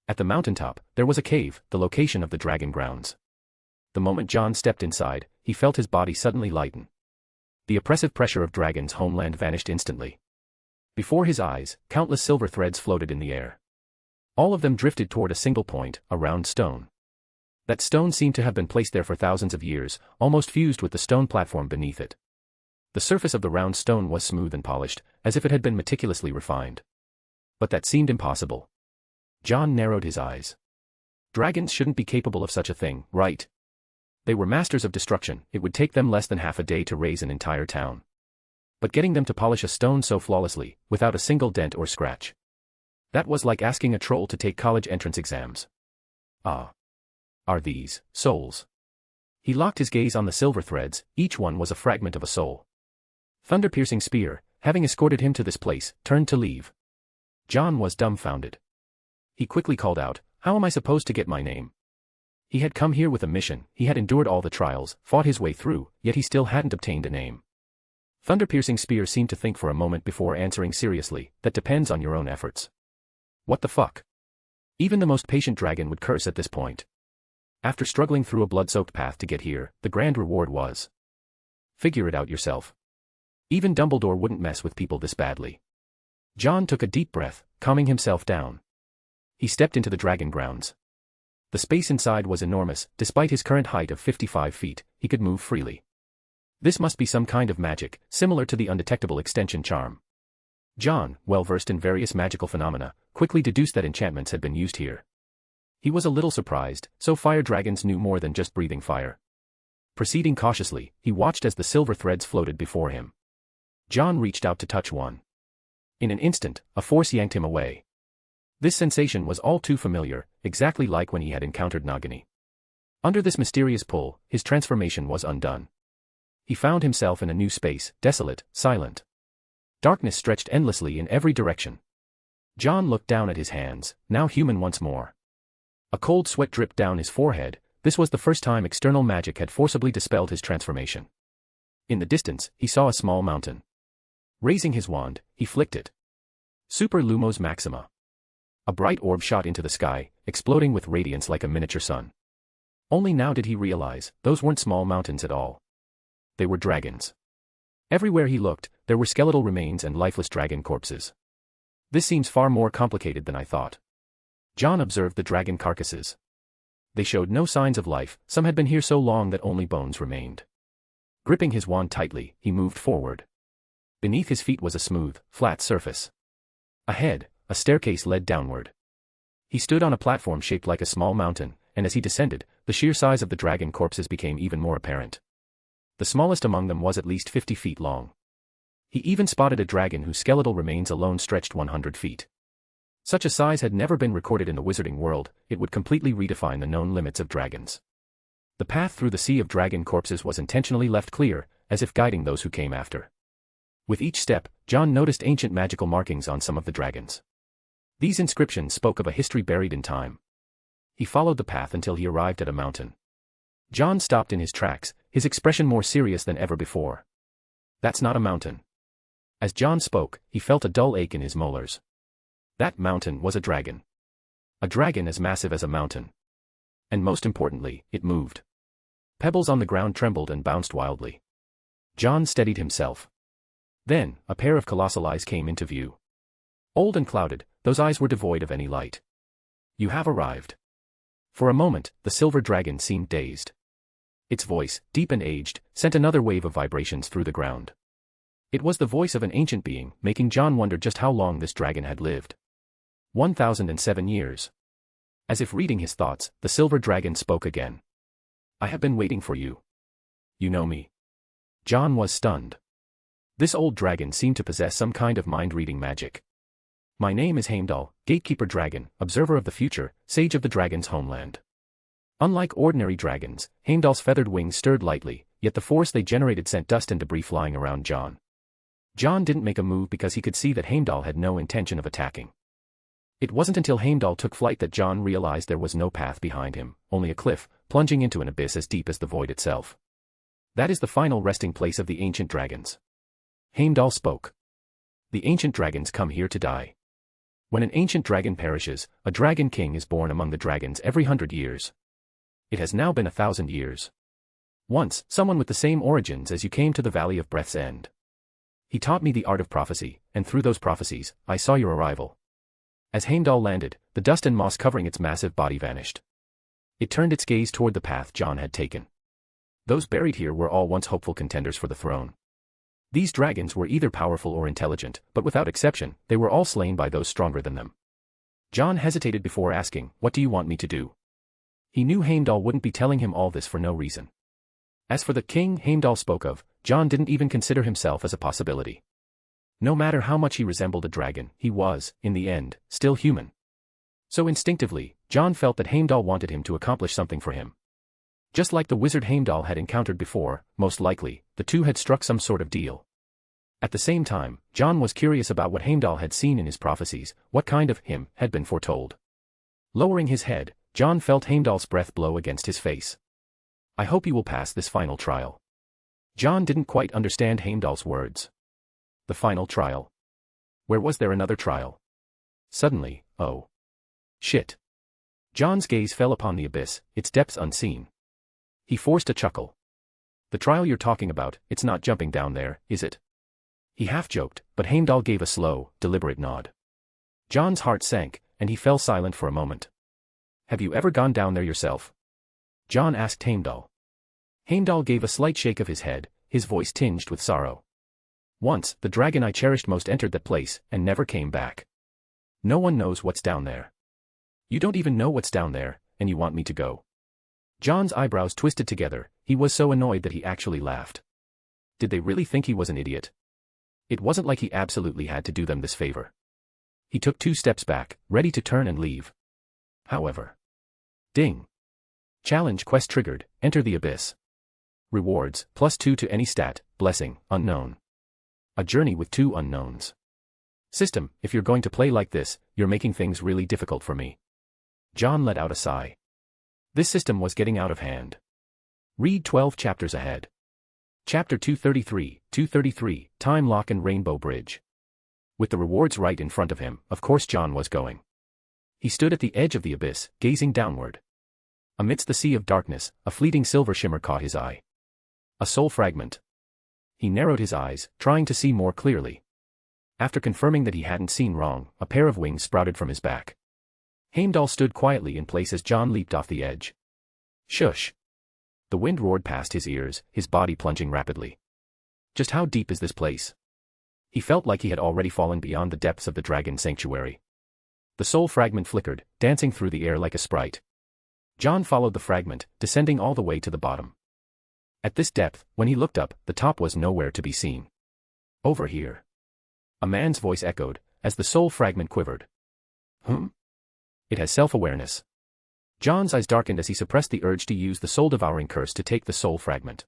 At the mountaintop, there was a cave, the location of the Dragon Grounds. The moment John stepped inside, he felt his body suddenly lighten. The oppressive pressure of Dragon's homeland vanished instantly. Before his eyes, countless silver threads floated in the air. All of them drifted toward a single point, a round stone. That stone seemed to have been placed there for thousands of years, almost fused with the stone platform beneath it. The surface of the round stone was smooth and polished, as if it had been meticulously refined. But that seemed impossible. John narrowed his eyes. Dragons shouldn't be capable of such a thing, right? They were masters of destruction. It would take them less than half a day to raise an entire town. But getting them to polish a stone so flawlessly, without a single dent or scratch. That was like asking a troll to take college entrance exams. Ah. Are these souls? He locked his gaze on the silver threads. Each one was a fragment of a soul. Thunder-piercing spear, having escorted him to this place, turned to leave. John was dumbfounded. He quickly called out, how am I supposed to get my name? He had come here with a mission, he had endured all the trials, fought his way through, yet he still hadn't obtained a name. Thunder-piercing spear seemed to think for a moment before answering seriously, that depends on your own efforts. What the fuck? Even the most patient dragon would curse at this point. After struggling through a blood-soaked path to get here, the grand reward was. Figure it out yourself. Even Dumbledore wouldn't mess with people this badly. John took a deep breath, calming himself down. He stepped into the Dragon Grounds. The space inside was enormous. Despite his current height of 55 feet, he could move freely. This must be some kind of magic, similar to the undetectable extension charm. John, well versed in various magical phenomena, quickly deduced that enchantments had been used here. He was a little surprised, so fire dragons knew more than just breathing fire. Proceeding cautiously, he watched as the silver threads floated before him. John reached out to touch one. In an instant, a force yanked him away. This sensation was all too familiar, exactly like when he had encountered Nagini. Under this mysterious pull, his transformation was undone. He found himself in a new space, desolate, silent. Darkness stretched endlessly in every direction. John looked down at his hands, now human once more. A cold sweat dripped down his forehead. This was the first time external magic had forcibly dispelled his transformation. In the distance, he saw a small mountain. Raising his wand, he flicked it. Super Lumos Maxima. A bright orb shot into the sky, exploding with radiance like a miniature sun. Only now did he realize, those weren't small mountains at all. They were dragons. Everywhere he looked, there were skeletal remains and lifeless dragon corpses. This seems far more complicated than I thought. John observed the dragon carcasses. They showed no signs of life, some had been here so long that only bones remained. Gripping his wand tightly, he moved forward. Beneath his feet was a smooth, flat surface. Ahead, a staircase led downward. He stood on a platform shaped like a small mountain, and as he descended, the sheer size of the dragon corpses became even more apparent. The smallest among them was at least 50 feet long. He even spotted a dragon whose skeletal remains alone stretched 100 feet. Such a size had never been recorded in the wizarding world, it would completely redefine the known limits of dragons. The path through the sea of dragon corpses was intentionally left clear, as if guiding those who came after. With each step, John noticed ancient magical markings on some of the dragons. These inscriptions spoke of a history buried in time. He followed the path until he arrived at a mountain. John stopped in his tracks, his expression more serious than ever before. That's not a mountain. As John spoke, he felt a dull ache in his molars. That mountain was a dragon. A dragon as massive as a mountain. And most importantly, it moved. Pebbles on the ground trembled and bounced wildly. John steadied himself. Then, a pair of colossal eyes came into view. Old and clouded, those eyes were devoid of any light. You have arrived. For a moment, the silver dragon seemed dazed. Its voice, deep and aged, sent another wave of vibrations through the ground. It was the voice of an ancient being, making John wonder just how long this dragon had lived. 1,007 years. As if reading his thoughts, the silver dragon spoke again. I have been waiting for you. You know me. John was stunned. This old dragon seemed to possess some kind of mind-reading magic. My name is Heimdall, Gatekeeper Dragon, Observer of the Future, Sage of the Dragon's homeland. Unlike ordinary dragons, Heimdall's feathered wings stirred lightly, yet the force they generated sent dust and debris flying around John. John didn't make a move because he could see that Heimdall had no intention of attacking. It wasn't until Heimdall took flight that John realized there was no path behind him, only a cliff, plunging into an abyss as deep as the void itself. That is the final resting place of the ancient dragons. Heimdall spoke. The ancient dragons come here to die. When an ancient dragon perishes, a dragon king is born among the dragons every 100 years. It has now been 1,000 years. Once, someone with the same origins as you came to the Valley of Breath's End. He taught me the art of prophecy, and through those prophecies, I saw your arrival. As Heimdall landed, the dust and moss covering its massive body vanished. It turned its gaze toward the path John had taken. Those buried here were all once hopeful contenders for the throne. These dragons were either powerful or intelligent, but without exception, they were all slain by those stronger than them. John hesitated before asking, "What do you want me to do?" He knew Heimdall wouldn't be telling him all this for no reason. As for the king Heimdall spoke of, John didn't even consider himself as a possibility. No matter how much he resembled a dragon, he was, in the end, still human. So instinctively, John felt that Heimdall wanted him to accomplish something for him. Just like the wizard Heimdall had encountered before, most likely, the two had struck some sort of deal. At the same time, John was curious about what Heimdall had seen in his prophecies, what kind of him had been foretold. Lowering his head, John felt Heimdall's breath blow against his face. I hope you will pass this final trial. John didn't quite understand Heimdall's words. The final trial. Where was there another trial? Suddenly, oh. Shit. John's gaze fell upon the abyss, its depths unseen. He forced a chuckle. The trial you're talking about, it's not jumping down there, is it? He half-joked, but Heimdall gave a slow, deliberate nod. John's heart sank, and he fell silent for a moment. Have you ever gone down there yourself? John asked Heimdall. Heimdall gave a slight shake of his head, his voice tinged with sorrow. Once, the dragon I cherished most entered that place, and never came back. No one knows what's down there. You don't even know what's down there, and you want me to go. John's eyebrows twisted together, he was so annoyed that he actually laughed. Did they really think he was an idiot? It wasn't like he absolutely had to do them this favor. He took 2 steps back, ready to turn and leave. However. Ding. Challenge quest triggered, enter the abyss. Rewards, +2 to any stat, blessing, unknown. A journey with 2 unknowns. System, if you're going to play like this, you're making things really difficult for me. John let out a sigh. This system was getting out of hand. Read 12 chapters ahead. Chapter 233, Time Lock and Rainbow Bridge. With the rewards right in front of him, of course John was going. He stood at the edge of the abyss, gazing downward. Amidst the sea of darkness, a fleeting silver shimmer caught his eye. A soul fragment. He narrowed his eyes, trying to see more clearly. After confirming that he hadn't seen wrong, a pair of wings sprouted from his back. Heimdall stood quietly in place as John leaped off the edge. Shush! The wind roared past his ears, his body plunging rapidly. Just how deep is this place? He felt like he had already fallen beyond the depths of the dragon sanctuary. The soul fragment flickered, dancing through the air like a sprite. John followed the fragment, descending all the way to the bottom. At this depth, when he looked up, the top was nowhere to be seen. Over here. A man's voice echoed, as the soul fragment quivered. It has self-awareness. John's eyes darkened as he suppressed the urge to use the soul-devouring curse to take the soul fragment.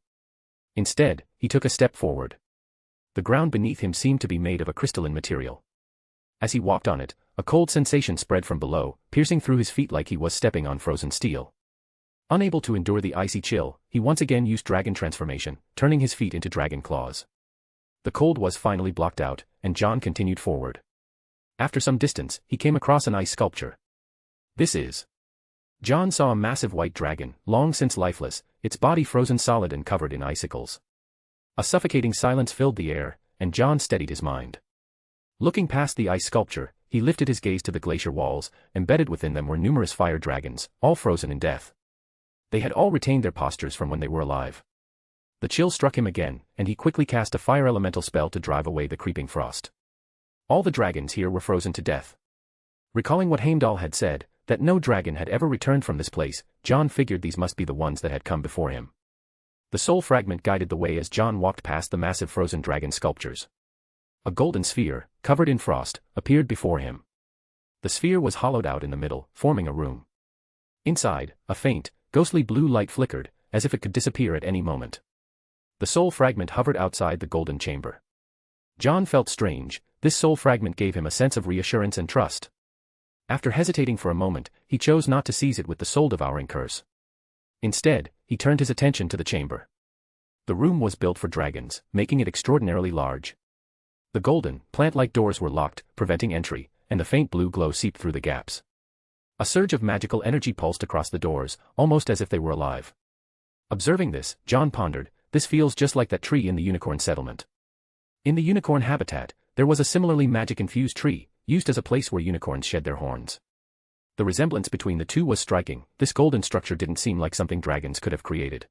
Instead, he took a step forward. The ground beneath him seemed to be made of a crystalline material. As he walked on it, a cold sensation spread from below, piercing through his feet like he was stepping on frozen steel. Unable to endure the icy chill, he once again used dragon transformation, turning his feet into dragon claws. The cold was finally blocked out, and John continued forward. After some distance, he came across an ice sculpture. This is... John saw a massive white dragon, long since lifeless, its body frozen solid and covered in icicles. A suffocating silence filled the air, and John steadied his mind. Looking past the ice sculpture, he lifted his gaze to the glacier walls. Embedded within them were numerous fire dragons, all frozen in death. They had all retained their postures from when they were alive. The chill struck him again, and he quickly cast a fire elemental spell to drive away the creeping frost. All the dragons here were frozen to death. Recalling what Heimdall had said, that no dragon had ever returned from this place, John figured these must be the ones that had come before him. The soul fragment guided the way as John walked past the massive frozen dragon sculptures. A golden sphere, covered in frost, appeared before him. The sphere was hollowed out in the middle, forming a room. Inside, a faint, ghostly blue light flickered, as if it could disappear at any moment. The soul fragment hovered outside the golden chamber. John felt strange. This soul fragment gave him a sense of reassurance and trust. After hesitating for a moment, he chose not to seize it with the soul-devouring curse. Instead, he turned his attention to the chamber. The room was built for dragons, making it extraordinarily large. The golden, plant-like doors were locked, preventing entry, and the faint blue glow seeped through the gaps. A surge of magical energy pulsed across the doors, almost as if they were alive. Observing this, John pondered, this feels just like that tree in the unicorn settlement. In the unicorn habitat, there was a similarly magic-infused tree, used as a place where unicorns shed their horns. The resemblance between the two was striking. This golden structure didn't seem like something dragons could have created.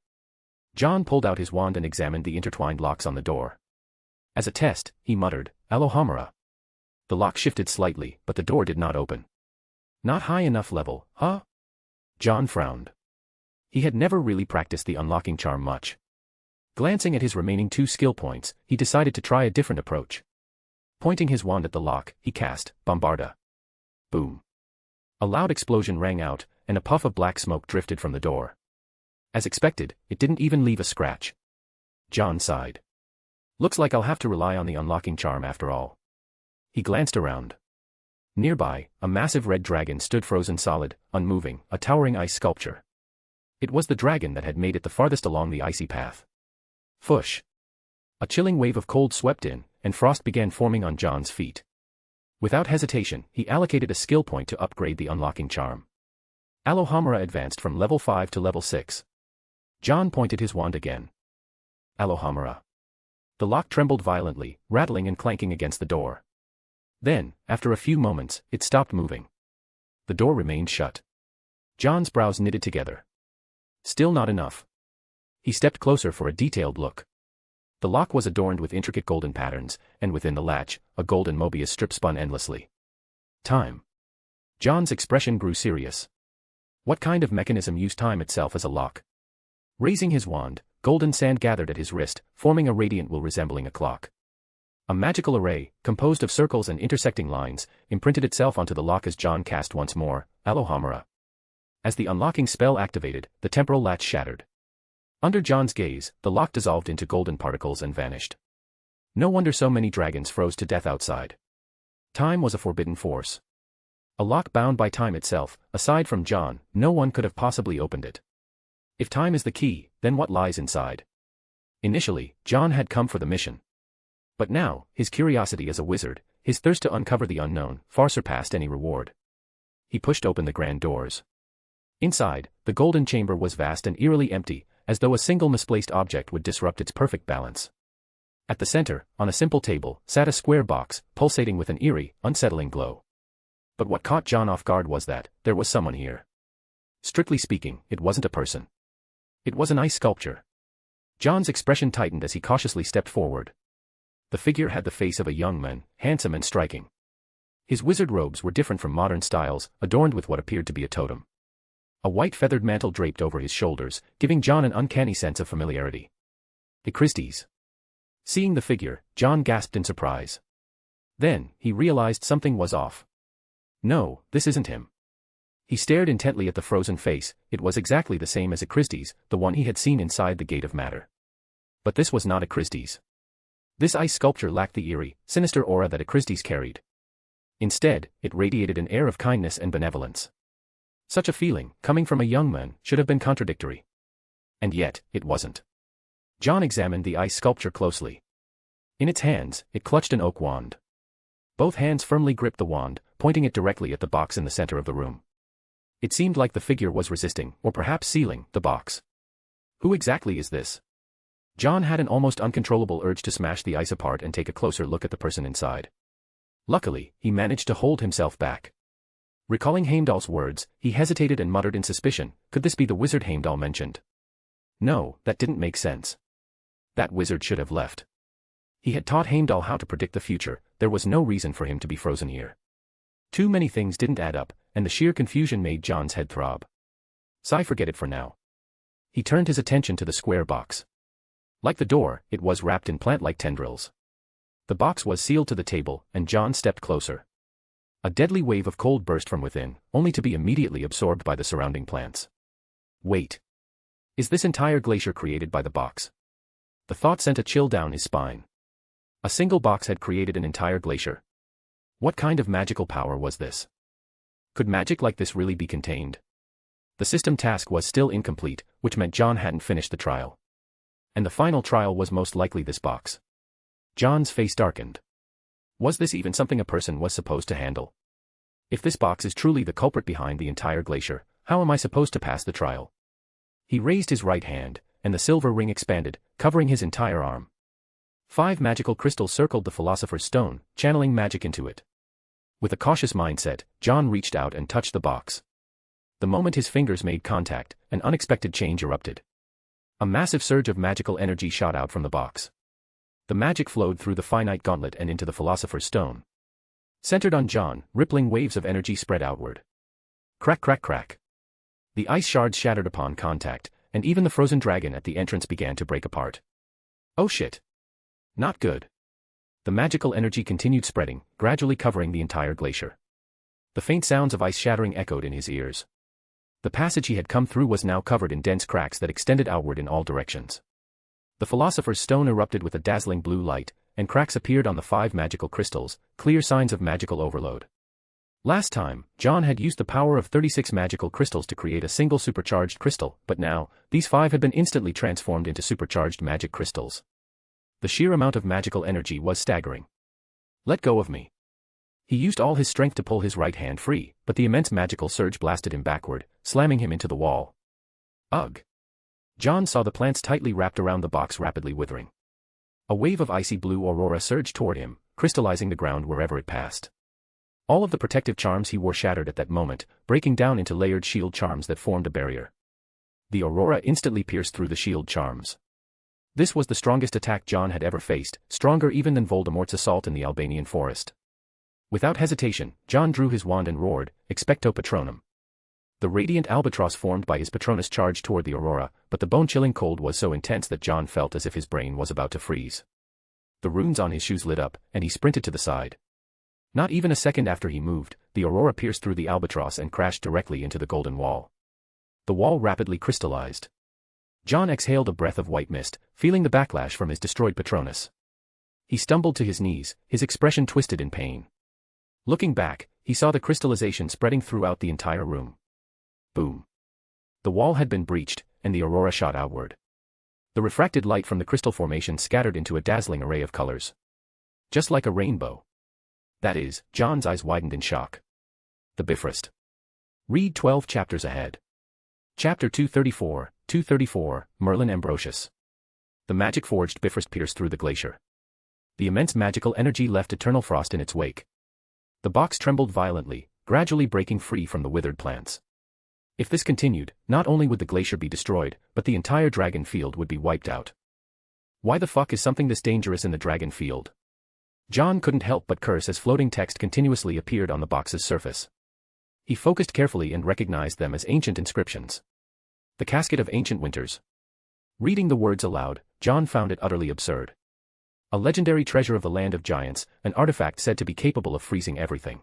John pulled out his wand and examined the intertwined locks on the door. As a test, he muttered, Alohomora. The lock shifted slightly, but the door did not open. Not high enough level, huh? John frowned. He had never really practiced the unlocking charm much. Glancing at his remaining 2 skill points, he decided to try a different approach. Pointing his wand at the lock, he cast, Bombarda. Boom. A loud explosion rang out, and a puff of black smoke drifted from the door. As expected, it didn't even leave a scratch. John sighed. Looks like I'll have to rely on the unlocking charm after all. He glanced around. Nearby, a massive red dragon stood frozen solid, unmoving, a towering ice sculpture. It was the dragon that had made it the farthest along the icy path. Fush. A chilling wave of cold swept in, and frost began forming on John's feet. Without hesitation, he allocated a skill point to upgrade the unlocking charm. Alohomora advanced from level 5 to level 6. John pointed his wand again. Alohomora. The lock trembled violently, rattling and clanking against the door. Then, after a few moments, it stopped moving. The door remained shut. John's brows knitted together. Still not enough. He stepped closer for a detailed look. The lock was adorned with intricate golden patterns, and within the latch, a golden Mobius strip spun endlessly. Time. John's expression grew serious. What kind of mechanism used time itself as a lock? Raising his wand, golden sand gathered at his wrist, forming a radiant wheel resembling a clock. A magical array, composed of circles and intersecting lines, imprinted itself onto the lock as John cast once more, Alohomora. As the unlocking spell activated, the temporal latch shattered. Under John's gaze, the lock dissolved into golden particles and vanished. No wonder so many dragons froze to death outside. Time was a forbidden force. A lock bound by time itself, aside from John, no one could have possibly opened it. If time is the key, then what lies inside? Initially, John had come for the mission. But now, his curiosity as a wizard, his thirst to uncover the unknown, far surpassed any reward. He pushed open the grand doors. Inside, the golden chamber was vast and eerily empty, as though a single misplaced object would disrupt its perfect balance. At the center, on a simple table, sat a square box, pulsating with an eerie, unsettling glow. But what caught John off guard was that there was someone here. Strictly speaking, it wasn't a person. It was an ice sculpture. John's expression tightened as he cautiously stepped forward. The figure had the face of a young man, handsome and striking. His wizard robes were different from modern styles, adorned with what appeared to be a totem. A white feathered mantle draped over his shoulders, giving John an uncanny sense of familiarity. Christie's. Seeing the figure, John gasped in surprise. Then, he realized something was off. No, this isn't him. He stared intently at the frozen face. It was exactly the same as a Christie's, the one he had seen inside the Gate of Matter. But this was not a Christie's. This ice sculpture lacked the eerie, sinister aura that a Christie's carried. Instead, it radiated an air of kindness and benevolence. Such a feeling, coming from a young man, should have been contradictory. And yet, it wasn't. John examined the ice sculpture closely. In its hands, it clutched an oak wand. Both hands firmly gripped the wand, pointing it directly at the box in the center of the room. It seemed like the figure was resisting, or perhaps sealing, the box. Who exactly is this? John had an almost uncontrollable urge to smash the ice apart and take a closer look at the person inside. Luckily, he managed to hold himself back. Recalling Heimdall's words, he hesitated and muttered in suspicion, could this be the wizard Heimdall mentioned? No, that didn't make sense. That wizard should have left. He had taught Heimdall how to predict the future, there was no reason for him to be frozen here. Too many things didn't add up, and the sheer confusion made John's head throb. Forget it for now. He turned his attention to the square box. Like the door, it was wrapped in plant-like tendrils. The box was sealed to the table, and John stepped closer. A deadly wave of cold burst from within, only to be immediately absorbed by the surrounding plants. Wait. Is this entire glacier created by the box? The thought sent a chill down his spine. A single box had created an entire glacier. What kind of magical power was this? Could magic like this really be contained? The system task was still incomplete, which meant John hadn't finished the trial. And the final trial was most likely this box. John's face darkened. Was this even something a person was supposed to handle? If this box is truly the culprit behind the entire glacier, how am I supposed to pass the trial? He raised his right hand, and the silver ring expanded, covering his entire arm. 5 magical crystals circled the Philosopher's Stone, channeling magic into it. With a cautious mindset, John reached out and touched the box. The moment his fingers made contact, an unexpected change erupted. A massive surge of magical energy shot out from the box. The magic flowed through the finite gauntlet and into the Philosopher's Stone. Centered on John, rippling waves of energy spread outward. Crack, crack, crack. The ice shards shattered upon contact, and even the frozen dragon at the entrance began to break apart. Oh shit. Not good. The magical energy continued spreading, gradually covering the entire glacier. The faint sounds of ice shattering echoed in his ears. The passage he had come through was now covered in dense cracks that extended outward in all directions. The Philosopher's Stone erupted with a dazzling blue light, and cracks appeared on the 5 magical crystals, clear signs of magical overload. Last time, John had used the power of 36 magical crystals to create a single supercharged crystal, but now, these 5 had been instantly transformed into supercharged magic crystals. The sheer amount of magical energy was staggering. Let go of me. He used all his strength to pull his right hand free, but the immense magical surge blasted him backward, slamming him into the wall. Ugh. John saw the plants tightly wrapped around the box rapidly withering. A wave of icy blue aurora surged toward him, crystallizing the ground wherever it passed. All of the protective charms he wore shattered at that moment, breaking down into layered shield charms that formed a barrier. The aurora instantly pierced through the shield charms. This was the strongest attack John had ever faced, stronger even than Voldemort's assault in the Albanian forest. Without hesitation, John drew his wand and roared, Expecto Patronum. The radiant albatross formed by his Patronus charged toward the aurora, but the bone-chilling cold was so intense that John felt as if his brain was about to freeze. The runes on his shoes lit up, and he sprinted to the side. Not even a second after he moved, the aurora pierced through the albatross and crashed directly into the golden wall. The wall rapidly crystallized. John exhaled a breath of white mist, feeling the backlash from his destroyed Patronus. He stumbled to his knees, his expression twisted in pain. Looking back, he saw the crystallization spreading throughout the entire room. Boom. The wall had been breached, and the aurora shot outward. The refracted light from the crystal formation scattered into a dazzling array of colors. Just like a rainbow. That is, John's eyes widened in shock. The Bifrost. Read 12 chapters ahead. Chapter 234, Merlin Ambrosius. The magic-forged Bifrost pierced through the glacier. The immense magical energy left eternal frost in its wake. The box trembled violently, gradually breaking free from the withered plants. If this continued, not only would the glacier be destroyed, but the entire dragon field would be wiped out. Why the fuck is something this dangerous in the dragon field? John couldn't help but curse as floating text continuously appeared on the box's surface. He focused carefully and recognized them as ancient inscriptions. The Casket of Ancient Winters. Reading the words aloud, John found it utterly absurd. A legendary treasure of the land of giants, an artifact said to be capable of freezing everything.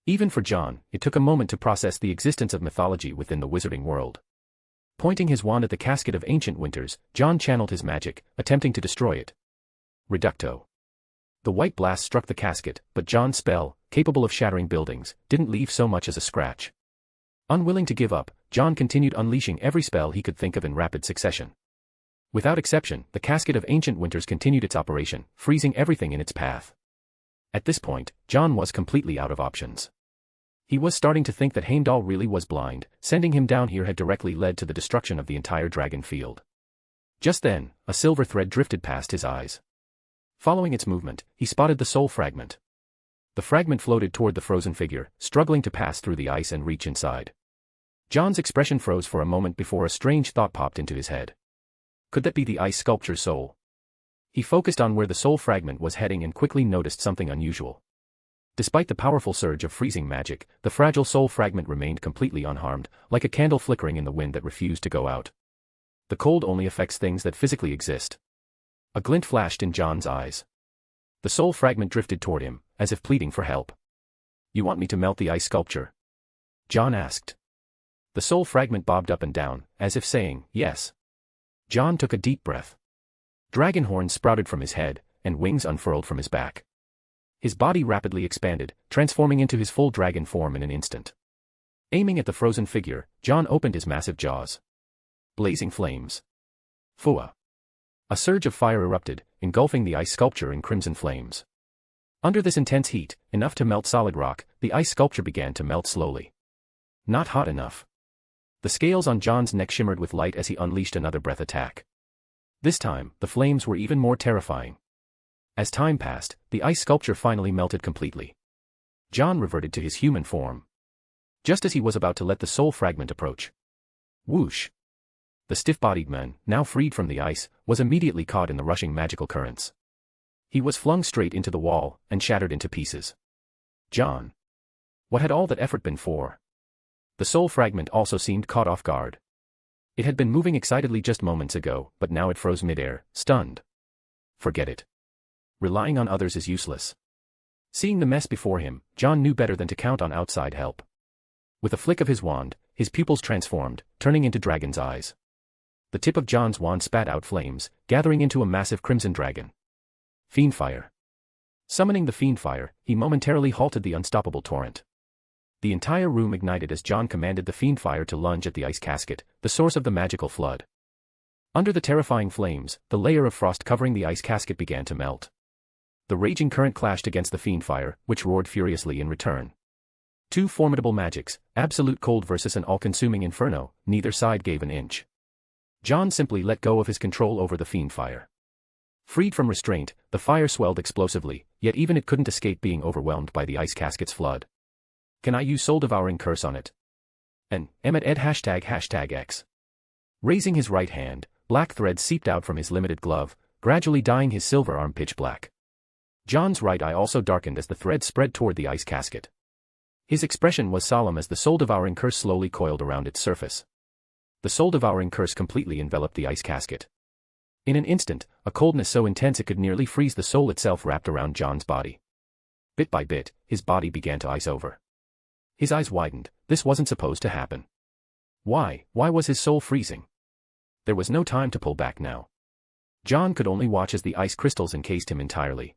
Even for John, it took a moment to process the existence of mythology within the wizarding world. Pointing his wand at the Casket of Ancient Winters, John channeled his magic, attempting to destroy it. Reducto. The white blast struck the casket, but John's spell, capable of shattering buildings, didn't leave so much as a scratch. Unwilling to give up, John continued unleashing every spell he could think of in rapid succession. Without exception, the Casket of Ancient Winters continued its operation, freezing everything in its path. At this point, John was completely out of options. He was starting to think that Heimdall really was blind, sending him down here had directly led to the destruction of the entire dragon field. Just then, a silver thread drifted past his eyes. Following its movement, he spotted the soul fragment. The fragment floated toward the frozen figure, struggling to pass through the ice and reach inside. John's expression froze for a moment before a strange thought popped into his head. Could that be the ice sculpture's soul? He focused on where the soul fragment was heading and quickly noticed something unusual. Despite the powerful surge of freezing magic, the fragile soul fragment remained completely unharmed, like a candle flickering in the wind that refused to go out. The cold only affects things that physically exist. A glint flashed in John's eyes. The soul fragment drifted toward him, as if pleading for help. "You want me to melt the ice sculpture?" John asked. The soul fragment bobbed up and down, as if saying, "Yes." John took a deep breath. Dragon horns sprouted from his head, and wings unfurled from his back. His body rapidly expanded, transforming into his full dragon form in an instant. Aiming at the frozen figure, John opened his massive jaws. Blazing flames. Fua. A surge of fire erupted, engulfing the ice sculpture in crimson flames. Under this intense heat, enough to melt solid rock, the ice sculpture began to melt slowly. Not hot enough. The scales on John's neck shimmered with light as he unleashed another breath attack. This time, the flames were even more terrifying. As time passed, the ice sculpture finally melted completely. John reverted to his human form. Just as he was about to let the soul fragment approach. Whoosh! The stiff-bodied man, now freed from the ice, was immediately caught in the rushing magical currents. He was flung straight into the wall, and shattered into pieces. John. What had all that effort been for? The soul fragment also seemed caught off guard. It had been moving excitedly just moments ago, but now it froze midair, stunned. Forget it. Relying on others is useless. Seeing the mess before him, John knew better than to count on outside help. With a flick of his wand, his pupils transformed, turning into dragon's eyes. The tip of John's wand spat out flames, gathering into a massive crimson dragon. Fiendfire. Summoning the fiendfire, he momentarily halted the unstoppable torrent. The entire room ignited as John commanded the fiendfire to lunge at the ice casket, the source of the magical flood. Under the terrifying flames, the layer of frost covering the ice casket began to melt. The raging current clashed against the fiendfire, which roared furiously in return. Two formidable magics, absolute cold versus an all-consuming inferno, neither side gave an inch. John simply let go of his control over the fiendfire. Freed from restraint, the fire swelled explosively, yet even it couldn't escape being overwhelmed by the ice casket's flood. Can I use soul-devouring curse on it? And, Emmet Ed #X. Raising his right hand, black thread seeped out from his limited glove, gradually dyeing his silver arm pitch black. John's right eye also darkened as the thread spread toward the ice casket. His expression was solemn as the soul-devouring curse slowly coiled around its surface. The soul-devouring curse completely enveloped the ice casket. In an instant, a coldness so intense it could nearly freeze the soul itself wrapped around John's body. Bit by bit, his body began to ice over. His eyes widened. This wasn't supposed to happen. Why was his soul freezing? There was no time to pull back now. John could only watch as the ice crystals encased him entirely.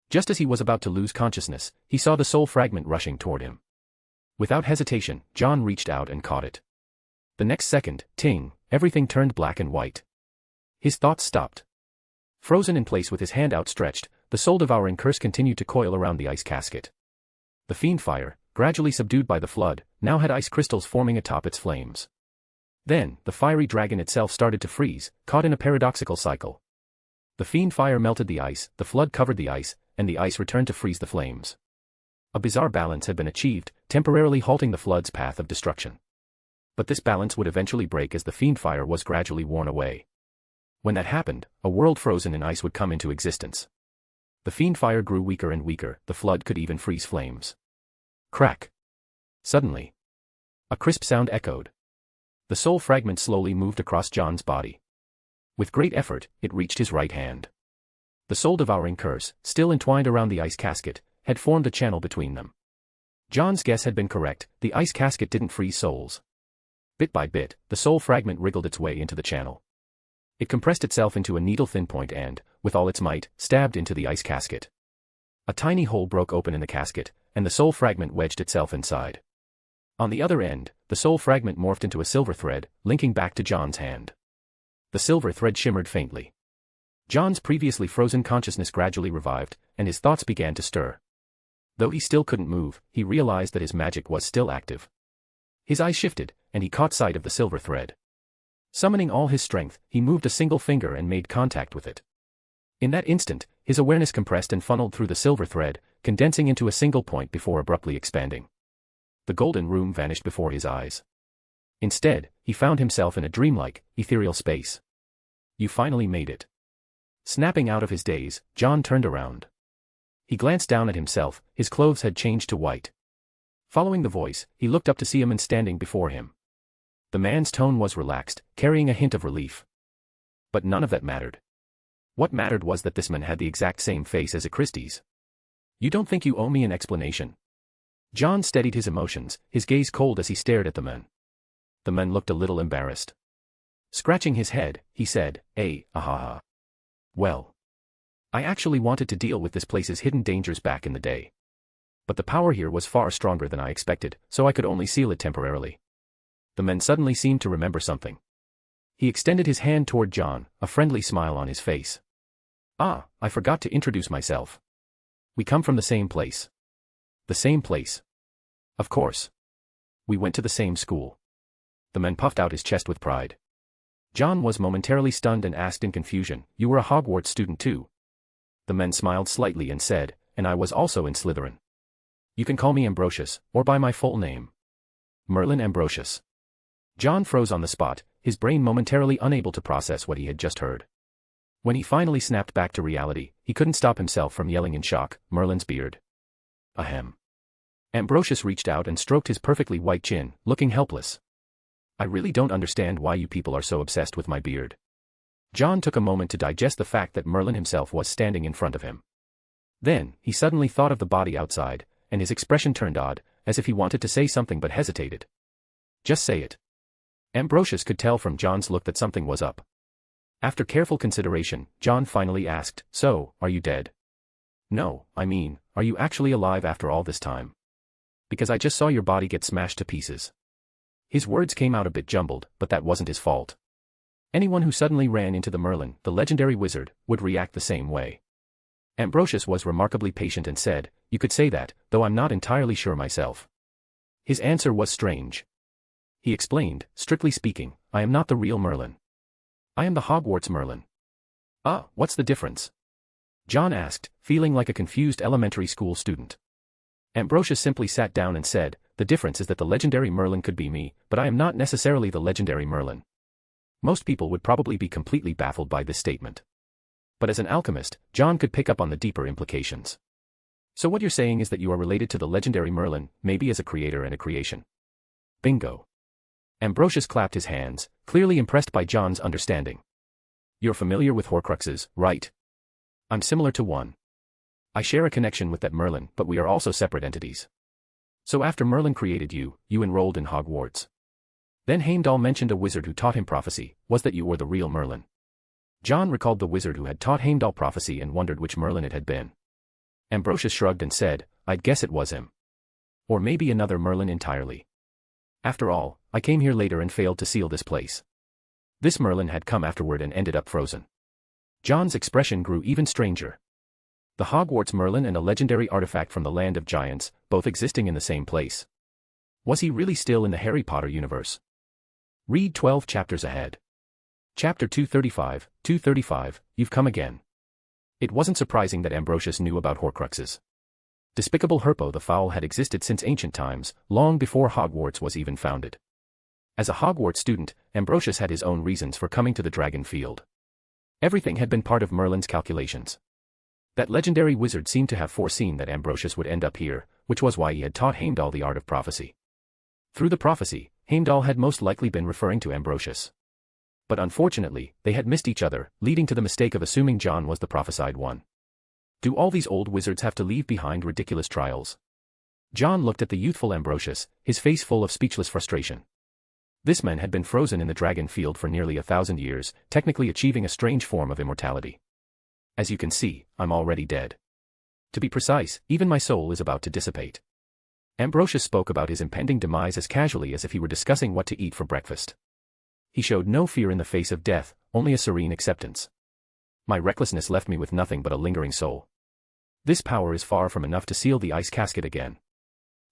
Just as he was about to lose consciousness, he saw the soul fragment rushing toward him. Without hesitation, John reached out and caught it. The next second, ting, everything turned black and white. His thoughts stopped. Frozen in place with his hand outstretched, the soul-devouring curse continued to coil around the ice casket. The fiendfire, gradually subdued by the flood, now had ice crystals forming atop its flames. Then, the fiery dragon itself started to freeze, caught in a paradoxical cycle. The fiend fire melted the ice, the flood covered the ice, and the ice returned to freeze the flames. A bizarre balance had been achieved, temporarily halting the flood's path of destruction. But this balance would eventually break as the fiend fire was gradually worn away. When that happened, a world frozen in ice would come into existence. The fiend fire grew weaker and weaker, the flood could even freeze flames. Crack. Suddenly, a crisp sound echoed. The soul fragment slowly moved across John's body. With great effort, it reached his right hand. The soul-devouring curse, still entwined around the ice casket, had formed a channel between them. John's guess had been correct, the ice casket didn't freeze souls. Bit by bit, the soul fragment wriggled its way into the channel. It compressed itself into a needle-thin point and, with all its might, stabbed into the ice casket. A tiny hole broke open in the casket, and the soul fragment wedged itself inside. On the other end, the soul fragment morphed into a silver thread, linking back to John's hand. The silver thread shimmered faintly. John's previously frozen consciousness gradually revived, and his thoughts began to stir. Though he still couldn't move, he realized that his magic was still active. His eyes shifted, and he caught sight of the silver thread. Summoning all his strength, he moved a single finger and made contact with it. In that instant, his awareness compressed and funneled through the silver thread, condensing into a single point before abruptly expanding. The golden room vanished before his eyes. Instead, he found himself in a dreamlike, ethereal space. You finally made it. Snapping out of his daze, John turned around. He glanced down at himself, his clothes had changed to white. Following the voice, he looked up to see a man standing before him. The man's tone was relaxed, carrying a hint of relief. But none of that mattered. What mattered was that this man had the exact same face as a Christie's. You don't think you owe me an explanation? John steadied his emotions, his gaze cold as he stared at the man. The man looked a little embarrassed. Scratching his head, he said, ahaha. Well. I actually wanted to deal with this place's hidden dangers back in the day. But the power here was far stronger than I expected, so I could only seal it temporarily. The man suddenly seemed to remember something. He extended his hand toward John, a friendly smile on his face. Ah, I forgot to introduce myself. We come from the same place. The same place. Of course. We went to the same school. The man puffed out his chest with pride. John was momentarily stunned and asked in confusion, "You were a Hogwarts student too?" The man smiled slightly and said, "And I was also in Slytherin. You can call me Ambrosius, or by my full name. Merlin Ambrosius." John froze on the spot, his brain momentarily unable to process what he had just heard. When he finally snapped back to reality, he couldn't stop himself from yelling in shock, "Merlin's beard." Ahem. Ambrosius reached out and stroked his perfectly white chin, looking helpless. "I really don't understand why you people are so obsessed with my beard." John took a moment to digest the fact that Merlin himself was standing in front of him. Then, he suddenly thought of the body outside, and his expression turned odd, as if he wanted to say something but hesitated. "Just say it." Ambrosius could tell from John's look that something was up. After careful consideration, John finally asked, "So, are you dead?" "No, I mean, are you actually alive after all this time? Because I just saw your body get smashed to pieces." His words came out a bit jumbled, but that wasn't his fault. Anyone who suddenly ran into the Merlin, the legendary wizard, would react the same way. Ambrosius was remarkably patient and said, "You could say that, though I'm not entirely sure myself." His answer was strange. He explained, "Strictly speaking, I am not the real Merlin. I am the Hogwarts Merlin." "Ah, what's the difference?" John asked, feeling like a confused elementary school student. Ambrosius simply sat down and said, "The difference is that the legendary Merlin could be me, but I am not necessarily the legendary Merlin." Most people would probably be completely baffled by this statement. But as an alchemist, John could pick up on the deeper implications. "So what you're saying is that you are related to the legendary Merlin, maybe as a creator and a creation." Bingo. Ambrosius clapped his hands, clearly impressed by John's understanding. "You're familiar with Horcruxes, right? I'm similar to one. I share a connection with that Merlin, but we are also separate entities. So after Merlin created you, you enrolled in Hogwarts. Then Heimdall mentioned a wizard who taught him prophecy, was that you were the real Merlin?" John recalled the wizard who had taught Heimdall prophecy and wondered which Merlin it had been. Ambrosius shrugged and said, "I'd guess it was him. Or maybe another Merlin entirely. After all, I came here later and failed to seal this place. This Merlin had come afterward and ended up frozen." John's expression grew even stranger. The Hogwarts Merlin and a legendary artifact from the land of giants, both existing in the same place. Was he really still in the Harry Potter universe? Read 12 chapters ahead. Chapter 235, 235, You've come again. It wasn't surprising that Ambrosius knew about Horcruxes. Despicable Herpo the Foul had existed since ancient times, long before Hogwarts was even founded. As a Hogwarts student, Ambrosius had his own reasons for coming to the Dragon Field. Everything had been part of Merlin's calculations. That legendary wizard seemed to have foreseen that Ambrosius would end up here, which was why he had taught Heimdall the art of prophecy. Through the prophecy, Heimdall had most likely been referring to Ambrosius. But unfortunately, they had missed each other, leading to the mistake of assuming John was the prophesied one. Do all these old wizards have to leave behind ridiculous trials? John looked at the youthful Ambrosius, his face full of speechless frustration. This man had been frozen in the Dragon Field for nearly 1,000 years, technically achieving a strange form of immortality. As you can see, I'm already dead. To be precise, even my soul is about to dissipate. Ambrosius spoke about his impending demise as casually as if he were discussing what to eat for breakfast. He showed no fear in the face of death, only a serene acceptance. My recklessness left me with nothing but a lingering soul. This power is far from enough to seal the ice casket again.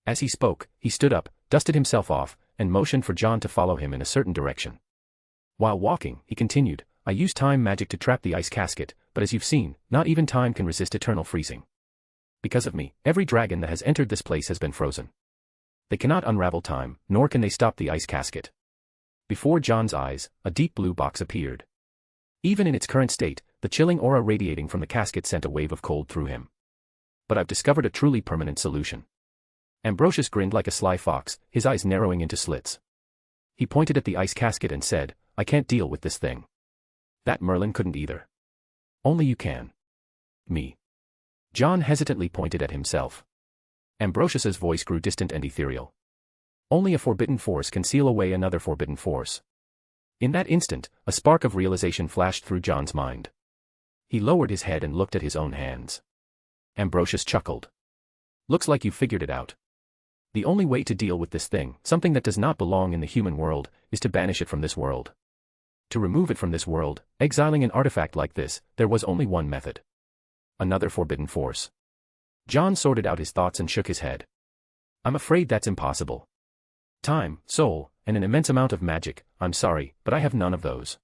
As he spoke, he stood up, dusted himself off, and motioned for John to follow him in a certain direction. While walking, he continued, I used time magic to trap the ice casket, but as you've seen, not even time can resist eternal freezing. Because of me, every dragon that has entered this place has been frozen. They cannot unravel time, nor can they stop the ice casket. Before John's eyes, a deep blue box appeared. Even in its current state, the chilling aura radiating from the casket sent a wave of cold through him. But I've discovered a truly permanent solution. Ambrosius grinned like a sly fox, his eyes narrowing into slits. He pointed at the ice casket and said, I can't deal with this thing. That Merlin couldn't either. Only you can. Me. John hesitantly pointed at himself. Ambrosius's voice grew distant and ethereal. Only a forbidden force can seal away another forbidden force. In that instant, a spark of realization flashed through John's mind. He lowered his head and looked at his own hands. Ambrosius chuckled. Looks like you figured it out. The only way to deal with this thing, something that does not belong in the human world, is to banish it from this world. To remove it from this world, exiling an artifact like this, there was only one method. Another forbidden force. John sorted out his thoughts and shook his head. I'm afraid that's impossible. Time, soul, and an immense amount of magic, I'm sorry, but I have none of those.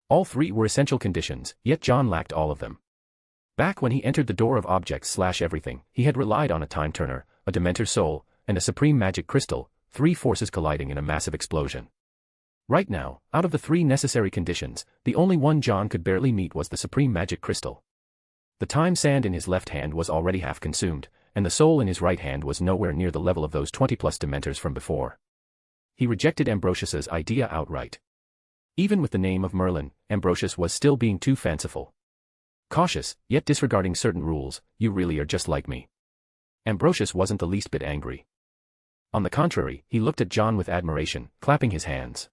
All three were essential conditions, yet John lacked all of them. Back when he entered the door of objects/everything, he had relied on a time turner, a Dementor's soul, and a supreme magic crystal, three forces colliding in a massive explosion. Right now, out of the three necessary conditions, the only one John could barely meet was the supreme magic crystal. The time sand in his left hand was already half consumed, and the soul in his right hand was nowhere near the level of those 20-plus Dementors from before. He rejected Ambrosius's idea outright. Even with the name of Merlin, Ambrosius was still being too fanciful. Cautious, yet disregarding certain rules, you really are just like me. Ambrosius wasn't the least bit angry. On the contrary, he looked at John with admiration, clapping his hands.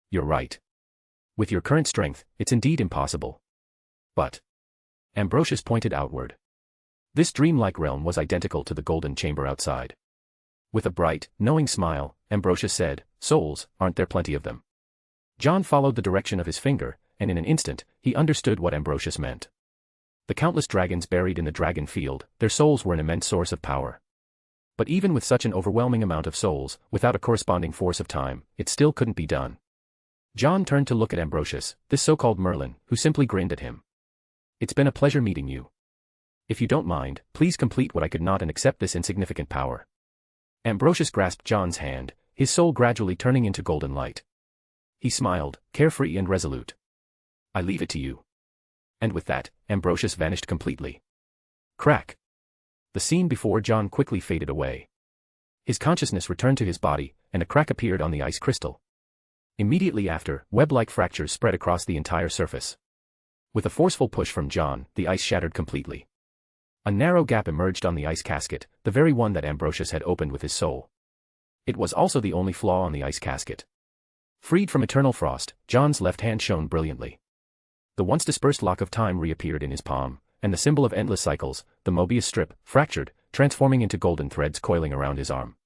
You're right. With your current strength, it's indeed impossible. But Ambrosius pointed outward. This dreamlike realm was identical to the golden chamber outside. With a bright, knowing smile, Ambrosius said, souls, aren't there plenty of them? John followed the direction of his finger, and in an instant, he understood what Ambrosius meant. The countless dragons buried in the dragon field, their souls were an immense source of power. But even with such an overwhelming amount of souls, without a corresponding force of time, it still couldn't be done. John turned to look at Ambrosius, this so-called Merlin, who simply grinned at him. It's been a pleasure meeting you. If you don't mind, please complete what I could not and accept this insignificant power. Ambrosius grasped John's hand, his soul gradually turning into golden light. He smiled, carefree and resolute. I leave it to you. And with that, Ambrosius vanished completely. Crack. The scene before John quickly faded away. His consciousness returned to his body, and a crack appeared on the ice crystal. Immediately after, web-like fractures spread across the entire surface. With a forceful push from John, the ice shattered completely. A narrow gap emerged on the ice casket, the very one that Ambrosius had opened with his soul. It was also the only flaw on the ice casket. Freed from eternal frost, John's left hand shone brilliantly. The once dispersed lock of time reappeared in his palm, and the symbol of endless cycles, the Mobius strip, fractured, transforming into golden threads coiling around his arm.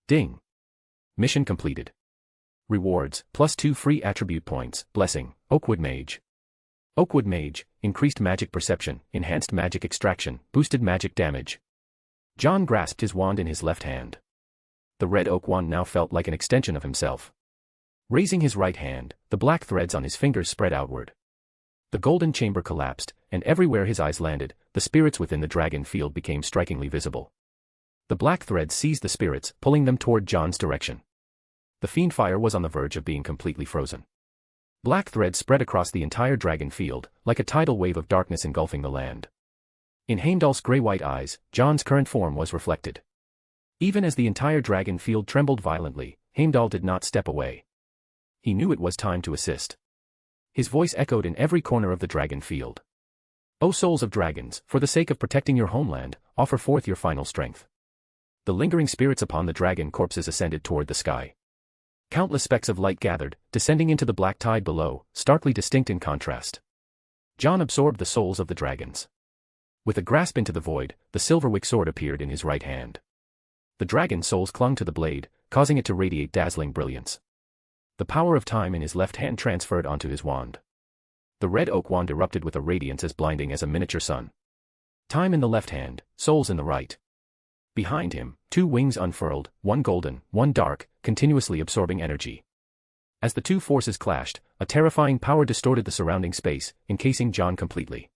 Ding! Mission completed. Rewards, +2 free attribute points, blessing, Oakwood Mage. Oakwood Mage, increased magic perception, enhanced magic extraction, boosted magic damage. John grasped his wand in his left hand. The red oak wand now felt like an extension of himself. Raising his right hand, the black threads on his fingers spread outward. The golden chamber collapsed, and everywhere his eyes landed, the spirits within the dragon field became strikingly visible. The black threads seized the spirits, pulling them toward John's direction. The fiend fire was on the verge of being completely frozen. Black threads spread across the entire dragon field, like a tidal wave of darkness engulfing the land. In Heimdall's grey-white eyes, John's current form was reflected. Even as the entire dragon field trembled violently, Heimdall did not step away. He knew it was time to assist. His voice echoed in every corner of the dragon field. O souls of dragons, for the sake of protecting your homeland, offer forth your final strength. The lingering spirits upon the dragon corpses ascended toward the sky. Countless specks of light gathered, descending into the black tide below, starkly distinct in contrast. John absorbed the souls of the dragons. With a grasp into the void, the silver Wick sword appeared in his right hand. The dragon's souls clung to the blade, causing it to radiate dazzling brilliance. The power of time in his left hand transferred onto his wand. The red oak wand erupted with a radiance as blinding as a miniature sun. Time in the left hand, souls in the right. Behind him, two wings unfurled, one golden, one dark, continuously absorbing energy. As the two forces clashed, a terrifying power distorted the surrounding space, encasing John completely.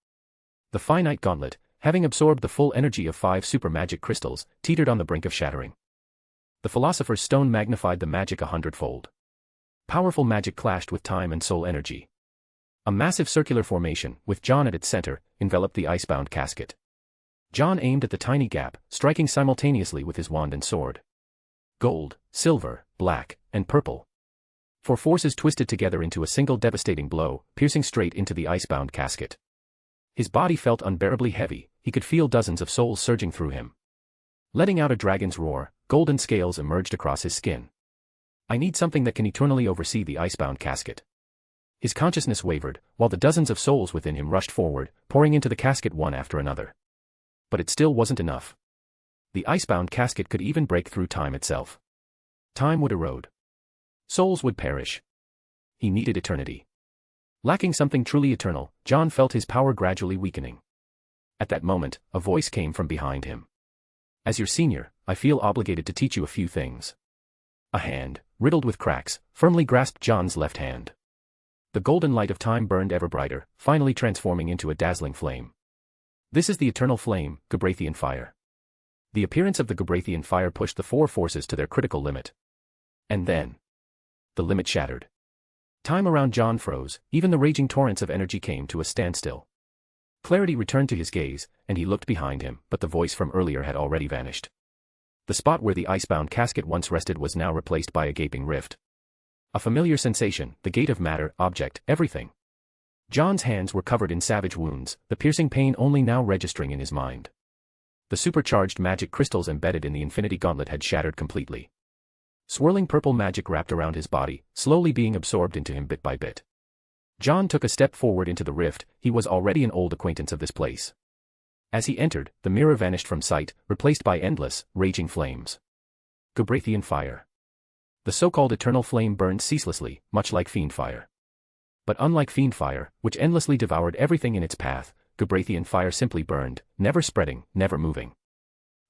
The finite gauntlet, having absorbed the full energy of 5 super magic crystals, teetered on the brink of shattering. The philosopher's stone magnified the magic 100-fold. Powerful magic clashed with time and soul energy. A massive circular formation, with John at its center, enveloped the icebound casket. John aimed at the tiny gap, striking simultaneously with his wand and sword. Gold, silver, black, and purple. 4 forces twisted together into a single devastating blow, piercing straight into the icebound casket. His body felt unbearably heavy, he could feel dozens of souls surging through him. Letting out a dragon's roar, golden scales emerged across his skin. I need something that can eternally oversee the icebound casket. His consciousness wavered, while the dozens of souls within him rushed forward, pouring into the casket one after another. But it still wasn't enough. The icebound casket could even break through time itself. Time would erode. Souls would perish. He needed eternity. Lacking something truly eternal, John felt his power gradually weakening. At that moment, a voice came from behind him. As your senior, I feel obligated to teach you a few things. A hand, riddled with cracks, firmly grasped John's left hand. The golden light of time burned ever brighter, finally transforming into a dazzling flame. This is the eternal flame, Gabrathian fire. The appearance of the Gabrathian fire pushed the 4 forces to their critical limit. And then, the limit shattered. Time around John froze, even the raging torrents of energy came to a standstill. Clarity returned to his gaze, and he looked behind him, but the voice from earlier had already vanished. The spot where the icebound casket once rested was now replaced by a gaping rift. A familiar sensation, the gate of matter, object, everything. John's hands were covered in savage wounds, the piercing pain only now registering in his mind. The supercharged magic crystals embedded in the infinity gauntlet had shattered completely. Swirling purple magic wrapped around his body, slowly being absorbed into him bit by bit. John took a step forward into the rift, he was already an old acquaintance of this place. As he entered, the mirror vanished from sight, replaced by endless, raging flames. Gabrathian fire. The so-called eternal flame burned ceaselessly, much like fiend fire. But unlike fiend fire, which endlessly devoured everything in its path, Gabrathian fire simply burned, never spreading, never moving.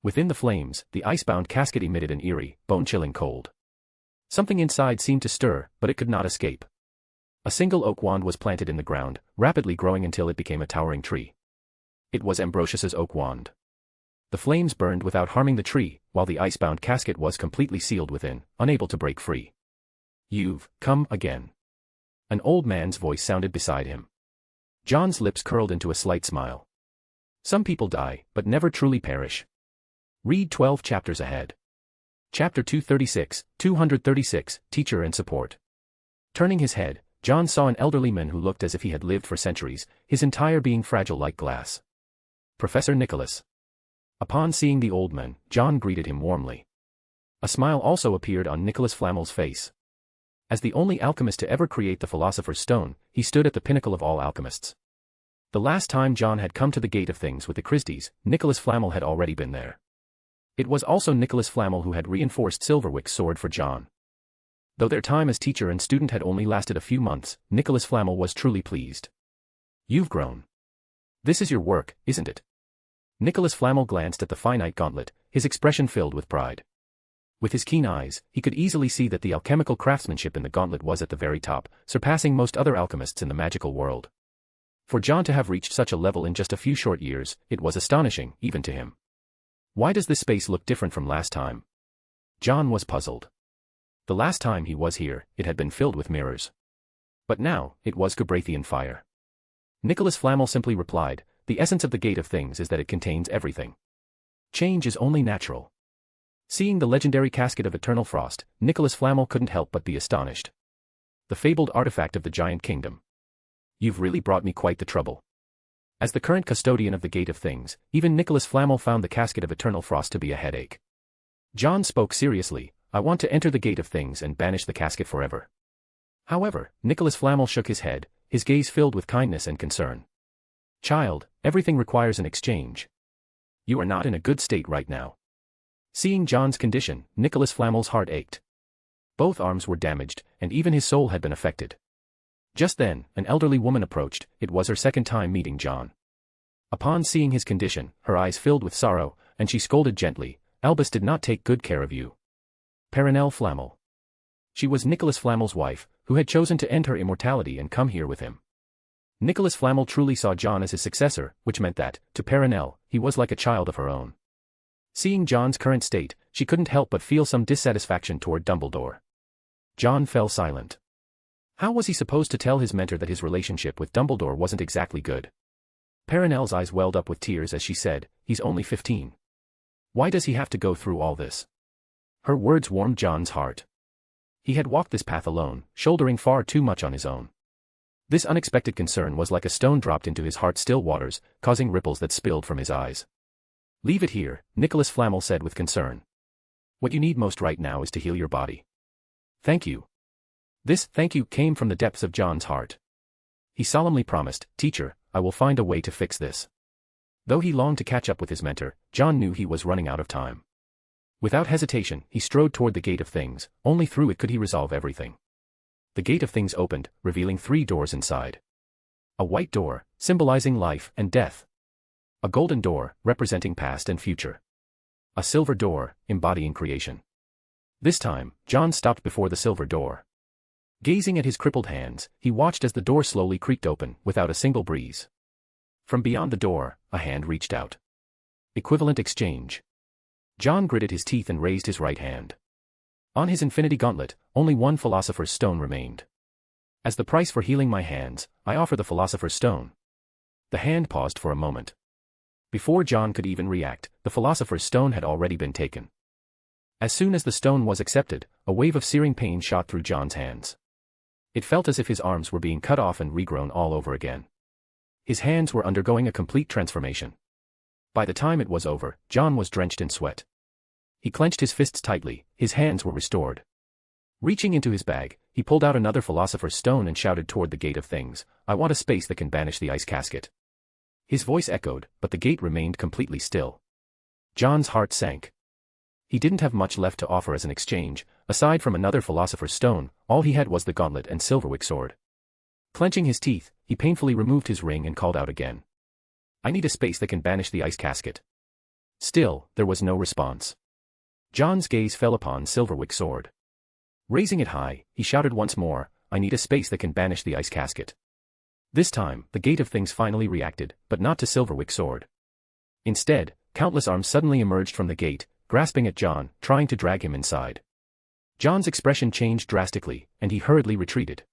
Within the flames, the icebound casket emitted an eerie, bone-chilling cold. Something inside seemed to stir, but it could not escape. A single oak wand was planted in the ground, rapidly growing until it became a towering tree. It was Ambrosius's oak wand. The flames burned without harming the tree, while the icebound casket was completely sealed within, unable to break free. You've come again. An old man's voice sounded beside him. John's lips curled into a slight smile. Some people die, but never truly perish. Read 12 chapters ahead. Chapter 236, Teacher and Support. Turning his head, John saw an elderly man who looked as if he had lived for centuries, his entire being fragile like glass. Professor Nicholas. Upon seeing the old man, John greeted him warmly. A smile also appeared on Nicholas Flamel's face. As the only alchemist to ever create the Philosopher's Stone, he stood at the pinnacle of all alchemists. The last time John had come to the Gate of Things with the Christies, Nicholas Flamel had already been there. It was also Nicholas Flamel who had reinforced Silverwick's sword for John. Though their time as teacher and student had only lasted a few months, Nicholas Flamel was truly pleased. You've grown. This is your work, isn't it? Nicholas Flamel glanced at the finite gauntlet, his expression filled with pride. With his keen eyes, he could easily see that the alchemical craftsmanship in the gauntlet was at the very top, surpassing most other alchemists in the magical world. For John to have reached such a level in just a few short years, it was astonishing, even to him. Why does this space look different from last time? John was puzzled. The last time he was here, it had been filled with mirrors. But now, it was Gabrathian fire. Nicholas Flamel simply replied, "The essence of the Gate of Things is that it contains everything. Change is only natural." Seeing the legendary casket of eternal frost, Nicholas Flamel couldn't help but be astonished. The fabled artifact of the Giant Kingdom. You've really brought me quite the trouble. As the current custodian of the Gate of Things, even Nicholas Flamel found the casket of eternal frost to be a headache. John spoke seriously, "I want to enter the Gate of Things and banish the casket forever." However, Nicholas Flamel shook his head, his gaze filled with kindness and concern. "Child, everything requires an exchange. You are not in a good state right now." Seeing John's condition, Nicholas Flamel's heart ached. Both arms were damaged, and even his soul had been affected. Just then, an elderly woman approached. It was her second time meeting John. Upon seeing his condition, her eyes filled with sorrow, and she scolded gently, "Albus did not take good care of you." Perenelle Flamel. She was Nicholas Flamel's wife, who had chosen to end her immortality and come here with him. Nicholas Flamel truly saw John as his successor, which meant that, to Perenelle, he was like a child of her own. Seeing John's current state, she couldn't help but feel some dissatisfaction toward Dumbledore. John fell silent. How was he supposed to tell his mentor that his relationship with Dumbledore wasn't exactly good? Perenelle's eyes welled up with tears as she said, "He's only 15. Why does he have to go through all this?" Her words warmed John's heart. He had walked this path alone, shouldering far too much on his own. This unexpected concern was like a stone dropped into his heart's still waters, causing ripples that spilled from his eyes. "Leave it here," Nicholas Flamel said with concern. "What you need most right now is to heal your body." "Thank you." This "thank you" came from the depths of John's heart. He solemnly promised, "Teacher, I will find a way to fix this." Though he longed to catch up with his mentor, John knew he was running out of time. Without hesitation, he strode toward the Gate of Things. Only through it could he resolve everything. The Gate of Things opened, revealing 3 doors inside. A white door, symbolizing life and death. A golden door, representing past and future. A silver door, embodying creation. This time, John stopped before the silver door. Gazing at his crippled hands, he watched as the door slowly creaked open, without a single breeze. From beyond the door, a hand reached out. Equivalent exchange. John gritted his teeth and raised his right hand. On his infinity gauntlet, only one Philosopher's Stone remained. "As the price for healing my hands, I offer the Philosopher's Stone." The hand paused for a moment. Before John could even react, the Philosopher's Stone had already been taken. As soon as the stone was accepted, a wave of searing pain shot through John's hands. It felt as if his arms were being cut off and regrown all over again. His hands were undergoing a complete transformation. By the time it was over, John was drenched in sweat. He clenched his fists tightly, his hands were restored. Reaching into his bag, he pulled out another Philosopher's Stone and shouted toward the Gate of Things, "I want a space that can banish the ice casket." His voice echoed, but the gate remained completely still. John's heart sank. He didn't have much left to offer as an exchange. Aside from another Philosopher's Stone, all he had was the gauntlet and Silverwick sword. Clenching his teeth, he painfully removed his ring and called out again. "I need a space that can banish the ice casket." Still, there was no response. John's gaze fell upon Silverwick's sword. Raising it high, he shouted once more, "I need a space that can banish the ice casket." This time, the Gate of Things finally reacted, but not to Silverwick's sword. Instead, countless arms suddenly emerged from the gate, grasping at John, trying to drag him inside. John's expression changed drastically, and he hurriedly retreated.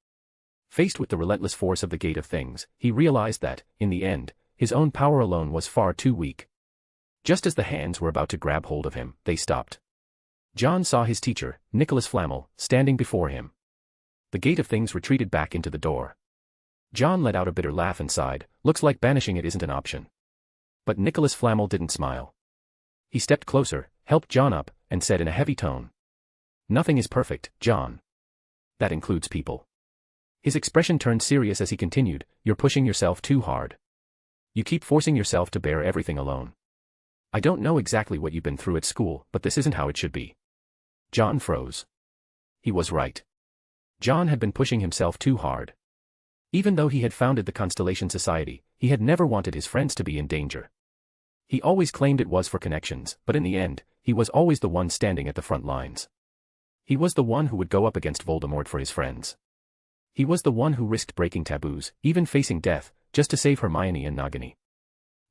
Faced with the relentless force of the Gate of Things, he realized that, in the end, his own power alone was far too weak. Just as the hands were about to grab hold of him, they stopped. John saw his teacher, Nicholas Flamel, standing before him. The Gate of Things retreated back into the door. John let out a bitter laugh and sighed, "Looks like banishing it isn't an option." But Nicholas Flamel didn't smile. He stepped closer, helped John up, and said in a heavy tone, "Nothing is perfect, John. That includes people." His expression turned serious as he continued, "You're pushing yourself too hard. You keep forcing yourself to bear everything alone. I don't know exactly what you've been through at school, but this isn't how it should be." John froze. He was right. John had been pushing himself too hard. Even though he had founded the Constellation Society, he had never wanted his friends to be in danger. He always claimed it was for connections, but in the end, he was always the one standing at the front lines. He was the one who would go up against Voldemort for his friends. He was the one who risked breaking taboos, even facing death, just to save Hermione and Nagini.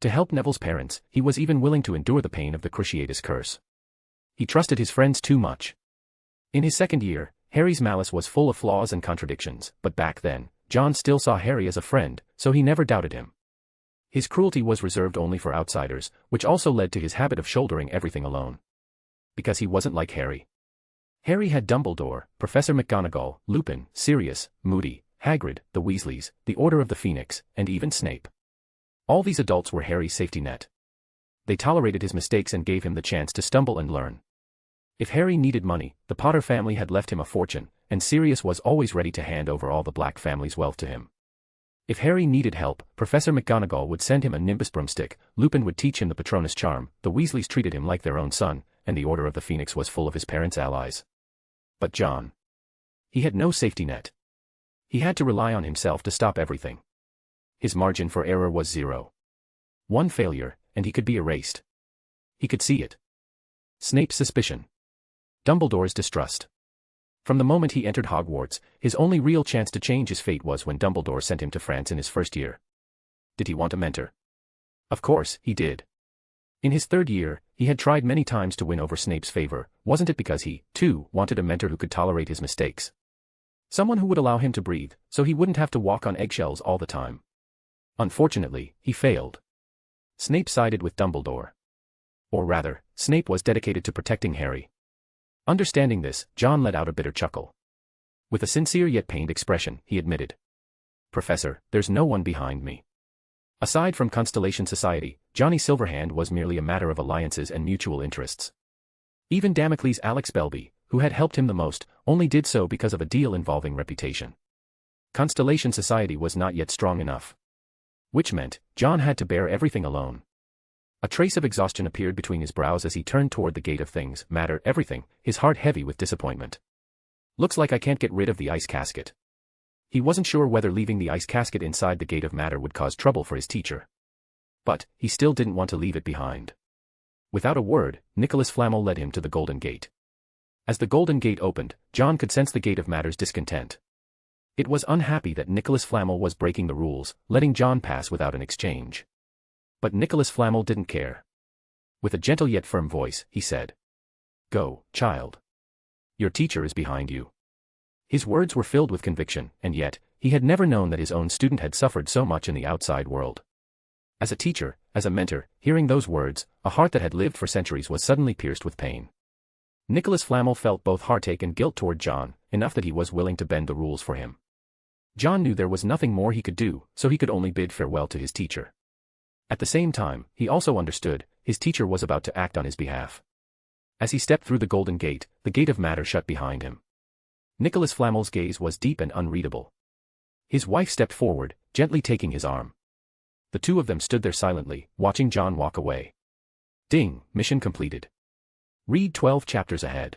To help Neville's parents, he was even willing to endure the pain of the Cruciatus curse. He trusted his friends too much. In his second year, Harry's malice was full of flaws and contradictions, but back then, John still saw Harry as a friend, so he never doubted him. His cruelty was reserved only for outsiders, which also led to his habit of shouldering everything alone. Because he wasn't like Harry. Harry had Dumbledore, Professor McGonagall, Lupin, Sirius, Moody, Hagrid, the Weasleys, the Order of the Phoenix, and even Snape. All these adults were Harry's safety net. They tolerated his mistakes and gave him the chance to stumble and learn. If Harry needed money, the Potter family had left him a fortune, and Sirius was always ready to hand over all the Black family's wealth to him. If Harry needed help, Professor McGonagall would send him a Nimbus broomstick, Lupin would teach him the Patronus charm, the Weasleys treated him like their own son, and the Order of the Phoenix was full of his parents' allies. But John. He had no safety net. He had to rely on himself to stop everything. His margin for error was 0. One failure, and he could be erased. He could see it. Snape's suspicion. Dumbledore's distrust. From the moment he entered Hogwarts, his only real chance to change his fate was when Dumbledore sent him to France in his first year. Did he want a mentor? Of course, he did. In his third year, he had tried many times to win over Snape's favor, wasn't it because he, too, wanted a mentor who could tolerate his mistakes? Someone who would allow him to breathe, so he wouldn't have to walk on eggshells all the time. Unfortunately, he failed. Snape sided with Dumbledore. Or rather, Snape was dedicated to protecting Harry. Understanding this, John let out a bitter chuckle. With a sincere yet pained expression, he admitted. Professor, there's no one behind me. Aside from Constellation Society, Johnny Silverhand was merely a matter of alliances and mutual interests. Even Damocles Alex Belby, who had helped him the most, only did so because of a deal involving reputation. Constellation Society was not yet strong enough. Which meant, John had to bear everything alone. A trace of exhaustion appeared between his brows as he turned toward the gate of things, matter, everything, his heart heavy with disappointment. Looks like I can't get rid of the ice casket. He wasn't sure whether leaving the ice casket inside the gate of matter would cause trouble for his teacher. But, he still didn't want to leave it behind. Without a word, Nicholas Flamel led him to the Golden Gate. As the Golden Gate opened, John could sense the gate of matter's discontent. It was unhappy that Nicholas Flamel was breaking the rules, letting John pass without an exchange. But Nicholas Flamel didn't care. With a gentle yet firm voice, he said. Go, child. Your teacher is behind you. His words were filled with conviction, and yet, he had never known that his own student had suffered so much in the outside world. As a teacher, as a mentor, hearing those words, a heart that had lived for centuries was suddenly pierced with pain. Nicholas Flamel felt both heartache and guilt toward John, enough that he was willing to bend the rules for him. John knew there was nothing more he could do, so he could only bid farewell to his teacher. At the same time, he also understood, his teacher was about to act on his behalf. As he stepped through the Golden Gate, the gate of matter shut behind him. Nicholas Flamel's gaze was deep and unreadable. His wife stepped forward, gently taking his arm. The two of them stood there silently, watching John walk away. Ding, mission completed. Read 12 chapters ahead.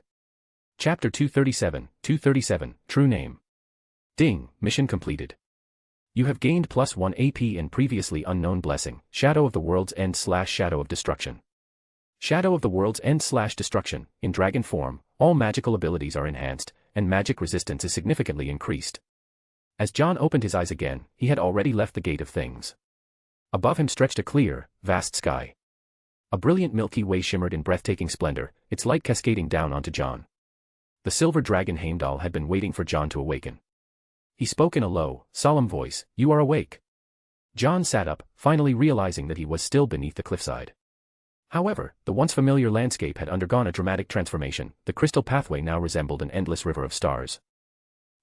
Chapter 237, True Name. Ding, mission completed. You have gained +1 AP in previously unknown blessing, Shadow of the World's End / Shadow of Destruction. Shadow of the World's End / Destruction, in dragon form, all magical abilities are enhanced, and magic resistance is significantly increased. As John opened his eyes again, he had already left the Gate of Things. Above him stretched a clear, vast sky. A brilliant Milky Way shimmered in breathtaking splendor, its light cascading down onto John. The silver dragon Heimdall had been waiting for John to awaken. He spoke in a low, solemn voice, "You are awake." John sat up, finally realizing that he was still beneath the cliffside. However, the once familiar landscape had undergone a dramatic transformation, the crystal pathway now resembled an endless river of stars.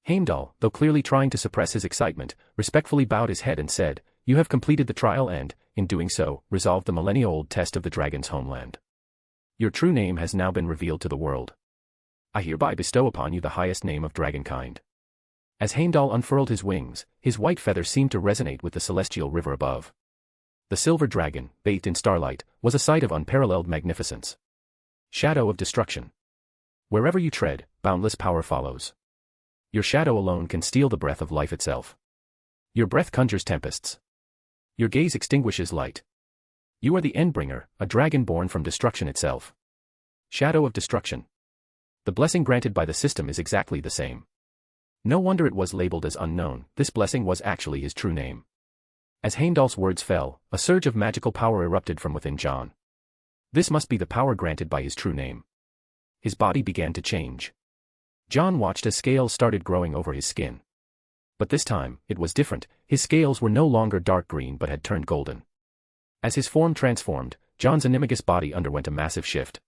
Heimdall, though clearly trying to suppress his excitement, respectfully bowed his head and said, "You have completed the trial and, in doing so, resolved the millennia-old test of the dragon's homeland. Your true name has now been revealed to the world. I hereby bestow upon you the highest name of dragonkind." As Heimdall unfurled his wings, his white feathers seemed to resonate with the celestial river above. The silver dragon, bathed in starlight, was a sight of unparalleled magnificence. Shadow of Destruction. Wherever you tread, boundless power follows. Your shadow alone can steal the breath of life itself. Your breath conjures tempests. Your gaze extinguishes light. You are the Endbringer, a dragon born from destruction itself. Shadow of destruction. The blessing granted by the system is exactly the same. No wonder it was labeled as unknown, this blessing was actually his true name. As Heimdall's words fell, a surge of magical power erupted from within John. This must be the power granted by his true name. His body began to change. John watched as scales started growing over his skin. But this time, it was different, his scales were no longer dark green but had turned golden. As his form transformed, John's animagus body underwent a massive shift.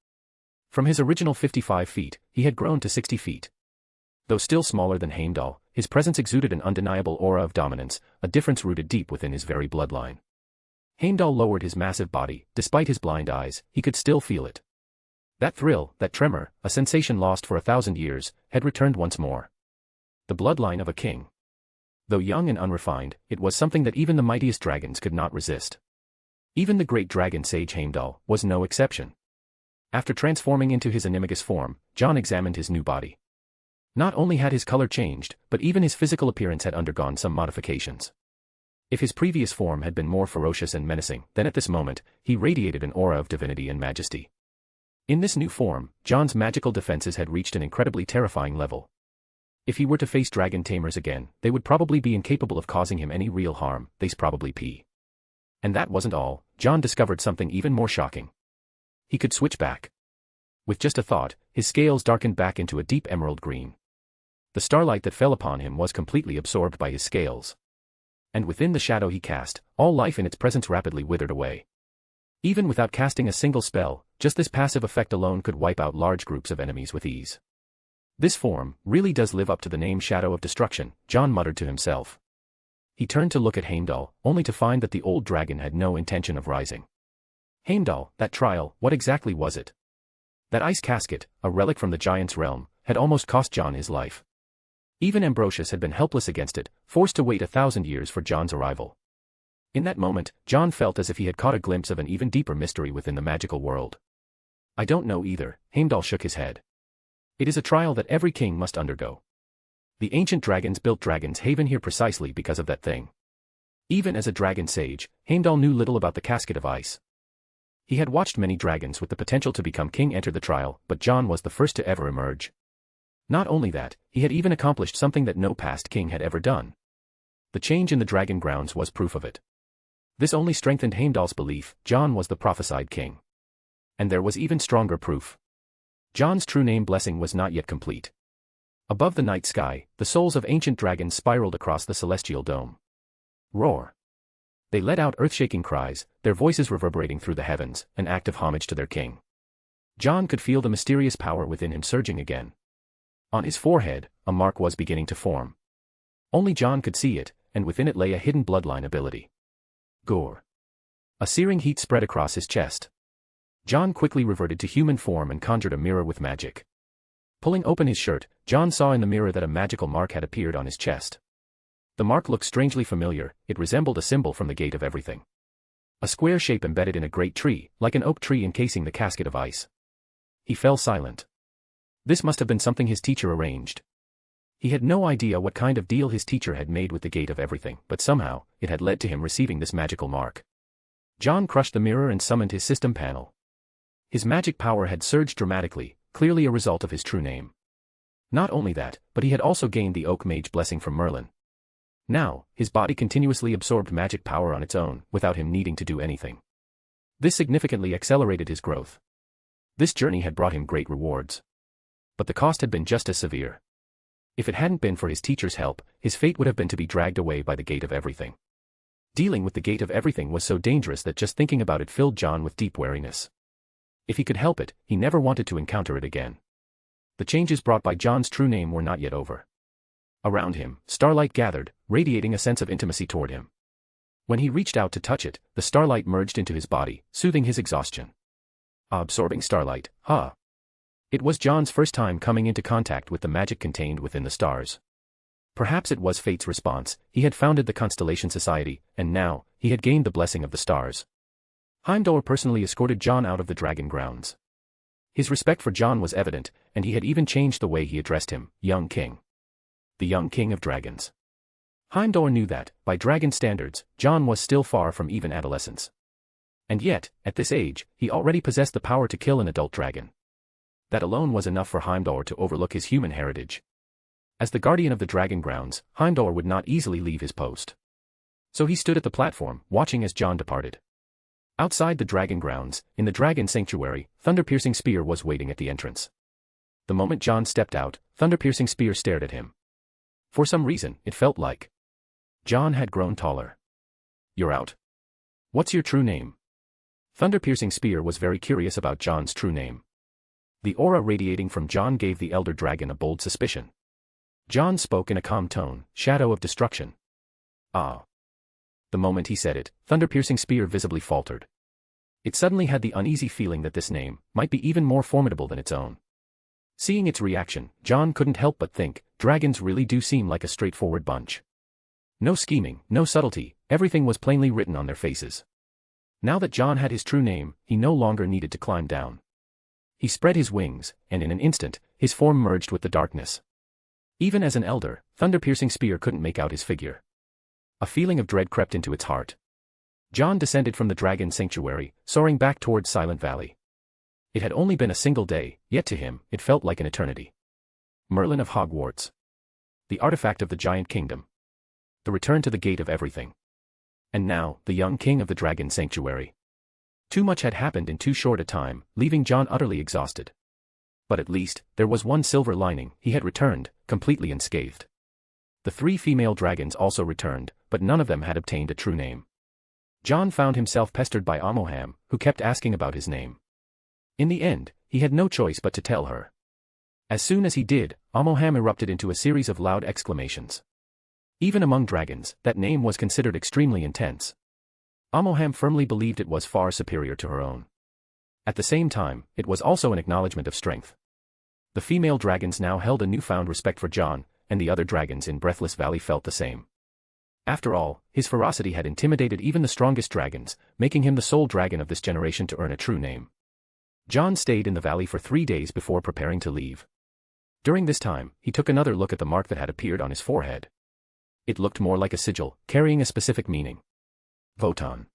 From his original 55 feet, he had grown to 60 feet. Though still smaller than Heimdall, his presence exuded an undeniable aura of dominance, a difference rooted deep within his very bloodline. Heimdall lowered his massive body, despite his blind eyes, he could still feel it. That thrill, that tremor, a sensation lost for 1,000 years, had returned once more. The bloodline of a king. Though young and unrefined, it was something that even the mightiest dragons could not resist. Even the great dragon sage Heimdall was no exception. After transforming into his animagus form, John examined his new body. Not only had his color changed, but even his physical appearance had undergone some modifications. If his previous form had been more ferocious and menacing, then at this moment, he radiated an aura of divinity and majesty. In this new form, John's magical defenses had reached an incredibly terrifying level. If he were to face dragon tamers again, they would probably be incapable of causing him any real harm, they'd probably pee. And that wasn't all, John discovered something even more shocking. He could switch back. With just a thought, his scales darkened back into a deep emerald green. The starlight that fell upon him was completely absorbed by his scales. And within the shadow he cast, all life in its presence rapidly withered away. Even without casting a single spell, just this passive effect alone could wipe out large groups of enemies with ease. This form really does live up to the name Shadow of Destruction, John muttered to himself. He turned to look at Heimdall, only to find that the old dragon had no intention of rising. Heimdall, that trial, what exactly was it? That ice casket, a relic from the giant's realm, had almost cost John his life. Even Ambrosius had been helpless against it, forced to wait 1,000 years for John's arrival. In that moment, John felt as if he had caught a glimpse of an even deeper mystery within the magical world. I don't know either, Heimdall shook his head. It is a trial that every king must undergo. The ancient dragons built Dragon's Haven here precisely because of that thing. Even as a dragon sage, Heimdall knew little about the casket of ice. He had watched many dragons with the potential to become king enter the trial, but John was the first to ever emerge. Not only that, he had even accomplished something that no past king had ever done. The change in the dragon grounds was proof of it. This only strengthened Heimdall's belief, John was the prophesied king. And there was even stronger proof. John's true name blessing was not yet complete. Above the night sky, the souls of ancient dragons spiraled across the celestial dome. Roar. They let out earth-shaking cries, their voices reverberating through the heavens, an act of homage to their king. John could feel the mysterious power within him surging again. On his forehead, a mark was beginning to form. Only John could see it, and within it lay a hidden bloodline ability. Gore. A searing heat spread across his chest. John quickly reverted to human form and conjured a mirror with magic. Pulling open his shirt, John saw in the mirror that a magical mark had appeared on his chest. The mark looked strangely familiar, it resembled a symbol from the gate of everything. A square shape embedded in a great tree, like an oak tree encasing the casket of ice. He fell silent. This must have been something his teacher arranged. He had no idea what kind of deal his teacher had made with the gate of everything, but somehow, it had led to him receiving this magical mark. John crushed the mirror and summoned his system panel. His magic power had surged dramatically, clearly a result of his true name. Not only that, but he had also gained the Oak Mage blessing from Merlin. Now, his body continuously absorbed magic power on its own, without him needing to do anything. This significantly accelerated his growth. This journey had brought him great rewards. But the cost had been just as severe. If it hadn't been for his teacher's help, his fate would have been to be dragged away by the Gate of Everything. Dealing with the Gate of Everything was so dangerous that just thinking about it filled John with deep wariness. If he could help it, he never wanted to encounter it again. The changes brought by John's true name were not yet over. Around him, starlight gathered, radiating a sense of intimacy toward him. When he reached out to touch it, the starlight merged into his body, soothing his exhaustion. Absorbing starlight, huh? It was John's first time coming into contact with the magic contained within the stars. Perhaps it was fate's response, he had founded the Constellation Society, and now, he had gained the blessing of the stars. Heimdall personally escorted John out of the dragon grounds. His respect for John was evident, and he had even changed the way he addressed him, young king. The young king of dragons. Heimdall knew that, by dragon standards, John was still far from even adolescence. And yet, at this age, he already possessed the power to kill an adult dragon. That alone was enough for Heimdall to overlook his human heritage. As the guardian of the dragon grounds, Heimdall would not easily leave his post. So he stood at the platform, watching as Jon departed. Outside the dragon grounds, in the dragon sanctuary, thunder-piercing spear was waiting at the entrance. The moment Jon stepped out, thunder-piercing spear stared at him. For some reason, it felt like Jon had grown taller. "You're out. What's your true name?" Thunder-piercing spear was very curious about Jon's true name. The aura radiating from Jon gave the elder dragon a bold suspicion. Jon spoke in a calm tone, "Shadow of Destruction." "Ah." The moment he said it, thunder-piercing spear visibly faltered. It suddenly had the uneasy feeling that this name might be even more formidable than its own. Seeing its reaction, Jon couldn't help but think, dragons really do seem like a straightforward bunch. No scheming, no subtlety, everything was plainly written on their faces. Now that Jon had his true name, he no longer needed to climb down. He spread his wings, and in an instant, his form merged with the darkness. Even as an elder, thunder-piercing spear couldn't make out his figure. A feeling of dread crept into its heart. Jon descended from the dragon sanctuary, soaring back towards Silent Valley. It had only been a single day, yet to him, it felt like an eternity. Merlin of Hogwarts. The artifact of the giant kingdom. The return to the gate of everything. And now, the young king of the dragon sanctuary. Too much had happened in too short a time, leaving Jon utterly exhausted. But at least, there was one silver lining: he had returned, completely unscathed. The 3 female dragons also returned, but none of them had obtained a true name. Jon found himself pestered by Amoham, who kept asking about his name. In the end, he had no choice but to tell her. As soon as he did, Amoham erupted into a series of loud exclamations. Even among dragons, that name was considered extremely intense. Amoham firmly believed it was far superior to her own. At the same time, it was also an acknowledgement of strength. The female dragons now held a newfound respect for Jon, and the other dragons in Breathless Valley felt the same. After all, his ferocity had intimidated even the strongest dragons, making him the sole dragon of this generation to earn a true name. Jon stayed in the valley for 3 days before preparing to leave. During this time, he took another look at the mark that had appeared on his forehead. It looked more like a sigil, carrying a specific meaning. Votan.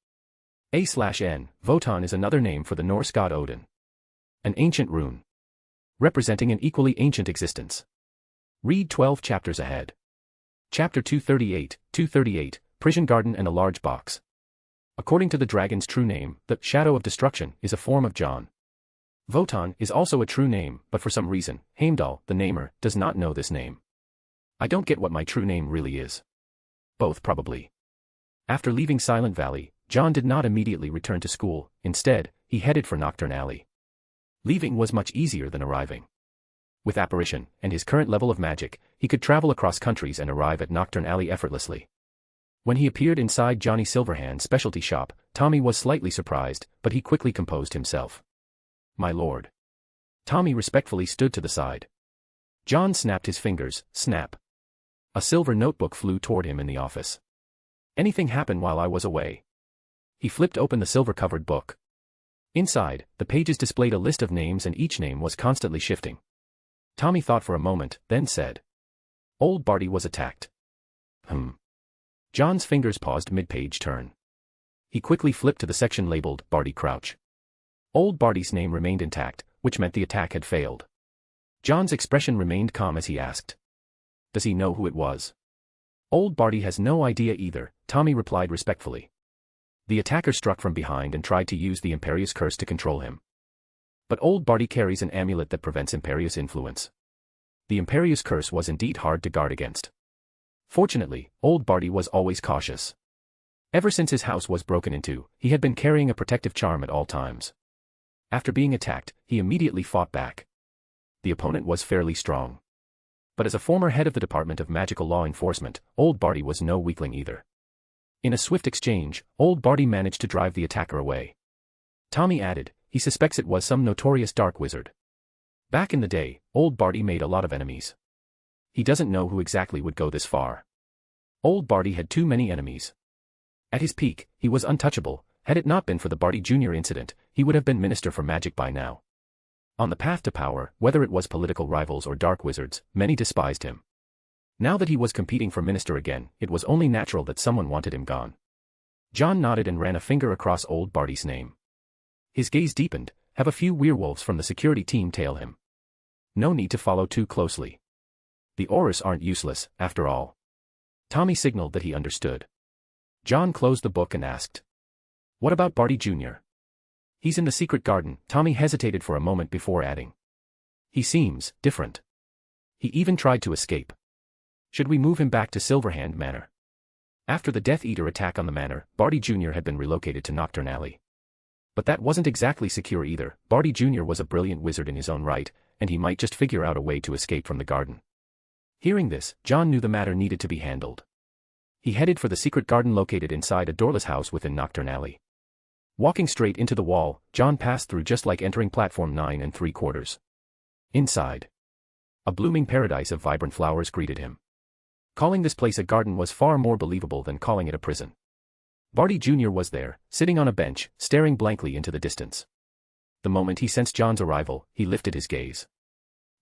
A/N, Votan is another name for the Norse god Odin. An ancient rune. Representing an equally ancient existence. Read 12 chapters ahead. Chapter 238, Prison Garden and a Large Box. According to the dragon's true name, the Shadow of Destruction is a form of Jon. Votan is also a true name, but for some reason, Heimdall, the namer, does not know this name. I don't get what my true name really is. Both probably. After leaving Silent Valley, Jon did not immediately return to school. Instead, he headed for Nocturne Alley. Leaving was much easier than arriving. With apparition, and his current level of magic, he could travel across countries and arrive at Nocturne Alley effortlessly. When he appeared inside Johnny Silverhand's specialty shop, Tommy was slightly surprised, but he quickly composed himself. "My lord." Tommy respectfully stood to the side. Jon snapped his fingers, snap. A silver notebook flew toward him in the office. "Anything happened while I was away?" He flipped open the silver-covered book. Inside, the pages displayed a list of names and each name was constantly shifting. Tommy thought for a moment, then said. "Old Barty was attacked." Jon's fingers paused mid-page turn. He quickly flipped to the section labeled, Barty Crouch. Old Barty's name remained intact, which meant the attack had failed. Jon's expression remained calm as he asked. "Does he know who it was?" "Old Barty has no idea either," Tommy replied respectfully. "The attacker struck from behind and tried to use the Imperious Curse to control him. But Old Barty carries an amulet that prevents Imperious influence. The Imperious Curse was indeed hard to guard against. Fortunately, Old Barty was always cautious. Ever since his house was broken into, he had been carrying a protective charm at all times. After being attacked, he immediately fought back. The opponent was fairly strong. But as a former head of the Department of Magical Law Enforcement, Old Barty was no weakling either. In a swift exchange, Old Barty managed to drive the attacker away. Tommy added, he suspects it was some notorious dark wizard. Back in the day, Old Barty made a lot of enemies. He doesn't know who exactly would go this far. Old Barty had too many enemies. At his peak, he was untouchable. Had it not been for the Barty Jr. incident, he would have been Minister for Magic by now. On the path to power, whether it was political rivals or dark wizards, many despised him. Now that he was competing for minister again, it was only natural that someone wanted him gone. John nodded and ran a finger across old Barty's name. His gaze deepened. Have a few werewolves from the security team tail him. No need to follow too closely. The Aurors aren't useless, after all. Tommy signaled that he understood. John closed the book and asked, "What about Barty Jr.? He's in the secret garden." Tommy hesitated for a moment before adding, "He seems different. He even tried to escape. Should we move him back to Silverhand Manor?" After the Death Eater attack on the manor, Barty Jr. had been relocated to Nocturne Alley. But that wasn't exactly secure either. Barty Jr. was a brilliant wizard in his own right, and he might just figure out a way to escape from the garden. Hearing this, John knew the matter needed to be handled. He headed for the secret garden located inside a doorless house within Nocturne Alley. Walking straight into the wall, John passed through just like entering platform 9 3/4. Inside, a blooming paradise of vibrant flowers greeted him. Calling this place a garden was far more believable than calling it a prison. Barty Jr. was there, sitting on a bench, staring blankly into the distance. The moment he sensed John's arrival, he lifted his gaze.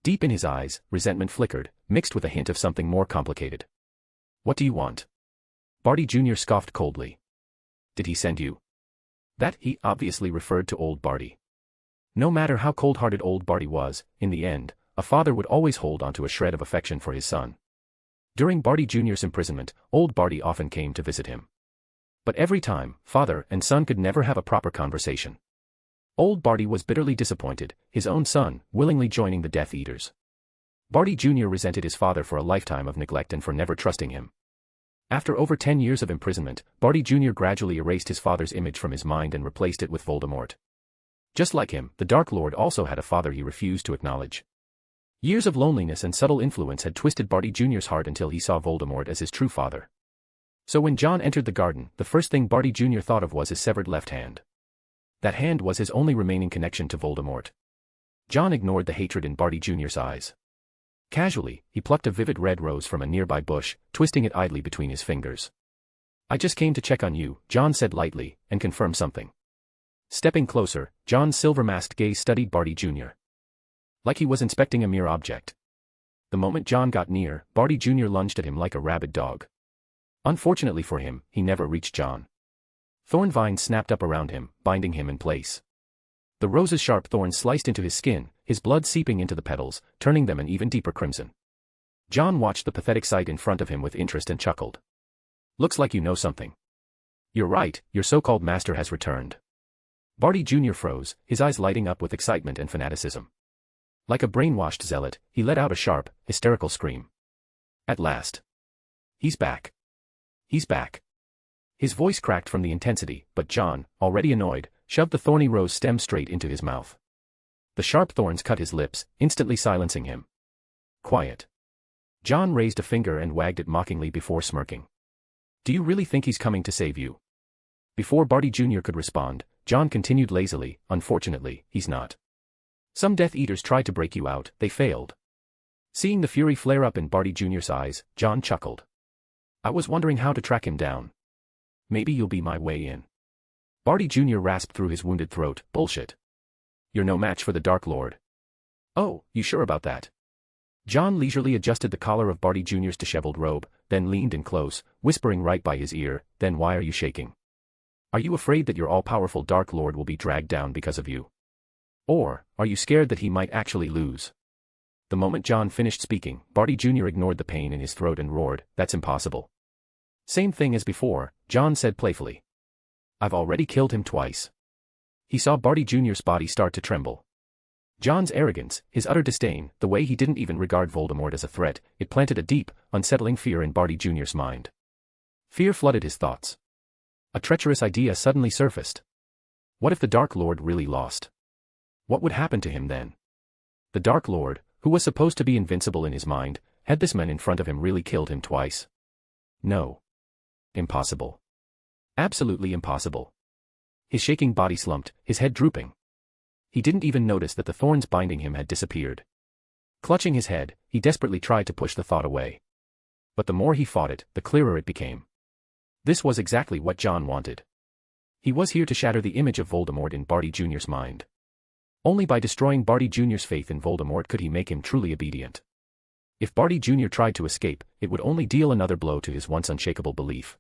Deep in his eyes, resentment flickered, mixed with a hint of something more complicated. "What do you want?" Barty Jr. scoffed coldly. "Did he send you?" That he obviously referred to old Barty. No matter how cold-hearted old Barty was, in the end, a father would always hold onto a shred of affection for his son. During Barty Jr.'s imprisonment, old Barty often came to visit him. But every time, father and son could never have a proper conversation. Old Barty was bitterly disappointed, his own son, willingly joining the Death Eaters. Barty Jr. resented his father for a lifetime of neglect and for never trusting him. After over 10 years of imprisonment, Barty Jr. gradually erased his father's image from his mind and replaced it with Voldemort. Just like him, the Dark Lord also had a father he refused to acknowledge. Years of loneliness and subtle influence had twisted Barty Jr.'s heart until he saw Voldemort as his true father. So when John entered the garden, the first thing Barty Jr. thought of was his severed left hand. That hand was his only remaining connection to Voldemort. John ignored the hatred in Barty Jr.'s eyes. Casually, he plucked a vivid red rose from a nearby bush, twisting it idly between his fingers. "I just came to check on you," John said lightly, and confirm something. Stepping closer, John's silver-masked gaze studied Barty Jr. like he was inspecting a mere object. The moment John got near, Barty Jr. lunged at him like a rabid dog. Unfortunately for him, he never reached John. Thorn vines snapped up around him, binding him in place. The rose's sharp thorns sliced into his skin, his blood seeping into the petals, turning them an even deeper crimson. John watched the pathetic sight in front of him with interest and chuckled. "Looks like you know something." "You're right, your so-called master has returned." Barty Jr. froze, his eyes lighting up with excitement and fanaticism. Like a brainwashed zealot, he let out a sharp, hysterical scream. "At last. He's back. He's back." His voice cracked from the intensity, but John, already annoyed, shoved the thorny rose stem straight into his mouth. The sharp thorns cut his lips, instantly silencing him. "Quiet." John raised a finger and wagged it mockingly before smirking. "Do you really think he's coming to save you?" Before Barty Jr. could respond, John continued lazily, "Unfortunately, he's not. Some Death Eaters tried to break you out, they failed." Seeing the fury flare up in Barty Jr.'s eyes, John chuckled. "I was wondering how to track him down. Maybe you'll be my way in." Barty Jr. rasped through his wounded throat, "Bullshit. You're no match for the Dark Lord." "Oh, you sure about that?" John leisurely adjusted the collar of Barty Jr.'s disheveled robe, then leaned in close, whispering right by his ear, "Then why are you shaking? Are you afraid that your all-powerful Dark Lord will be dragged down because of you? Or, are you scared that he might actually lose?" The moment John finished speaking, Barty Jr. ignored the pain in his throat and roared, "That's impossible." "Same thing as before," John said playfully. "I've already killed him twice." He saw Barty Jr.'s body start to tremble. John's arrogance, his utter disdain, the way he didn't even regard Voldemort as a threat, it planted a deep, unsettling fear in Barty Jr.'s mind. Fear flooded his thoughts. A treacherous idea suddenly surfaced. What if the Dark Lord really lost? What would happen to him then? The Dark Lord, who was supposed to be invincible in his mind, had this man in front of him really killed him twice? No. Impossible. Absolutely impossible. His shaking body slumped, his head drooping. He didn't even notice that the thorns binding him had disappeared. Clutching his head, he desperately tried to push the thought away. But the more he fought it, the clearer it became. This was exactly what John wanted. He was here to shatter the image of Voldemort in Barty Jr.'s mind. Only by destroying Barty Jr.'s faith in Voldemort could he make him truly obedient. If Barty Jr. tried to escape, it would only deal another blow to his once unshakable belief.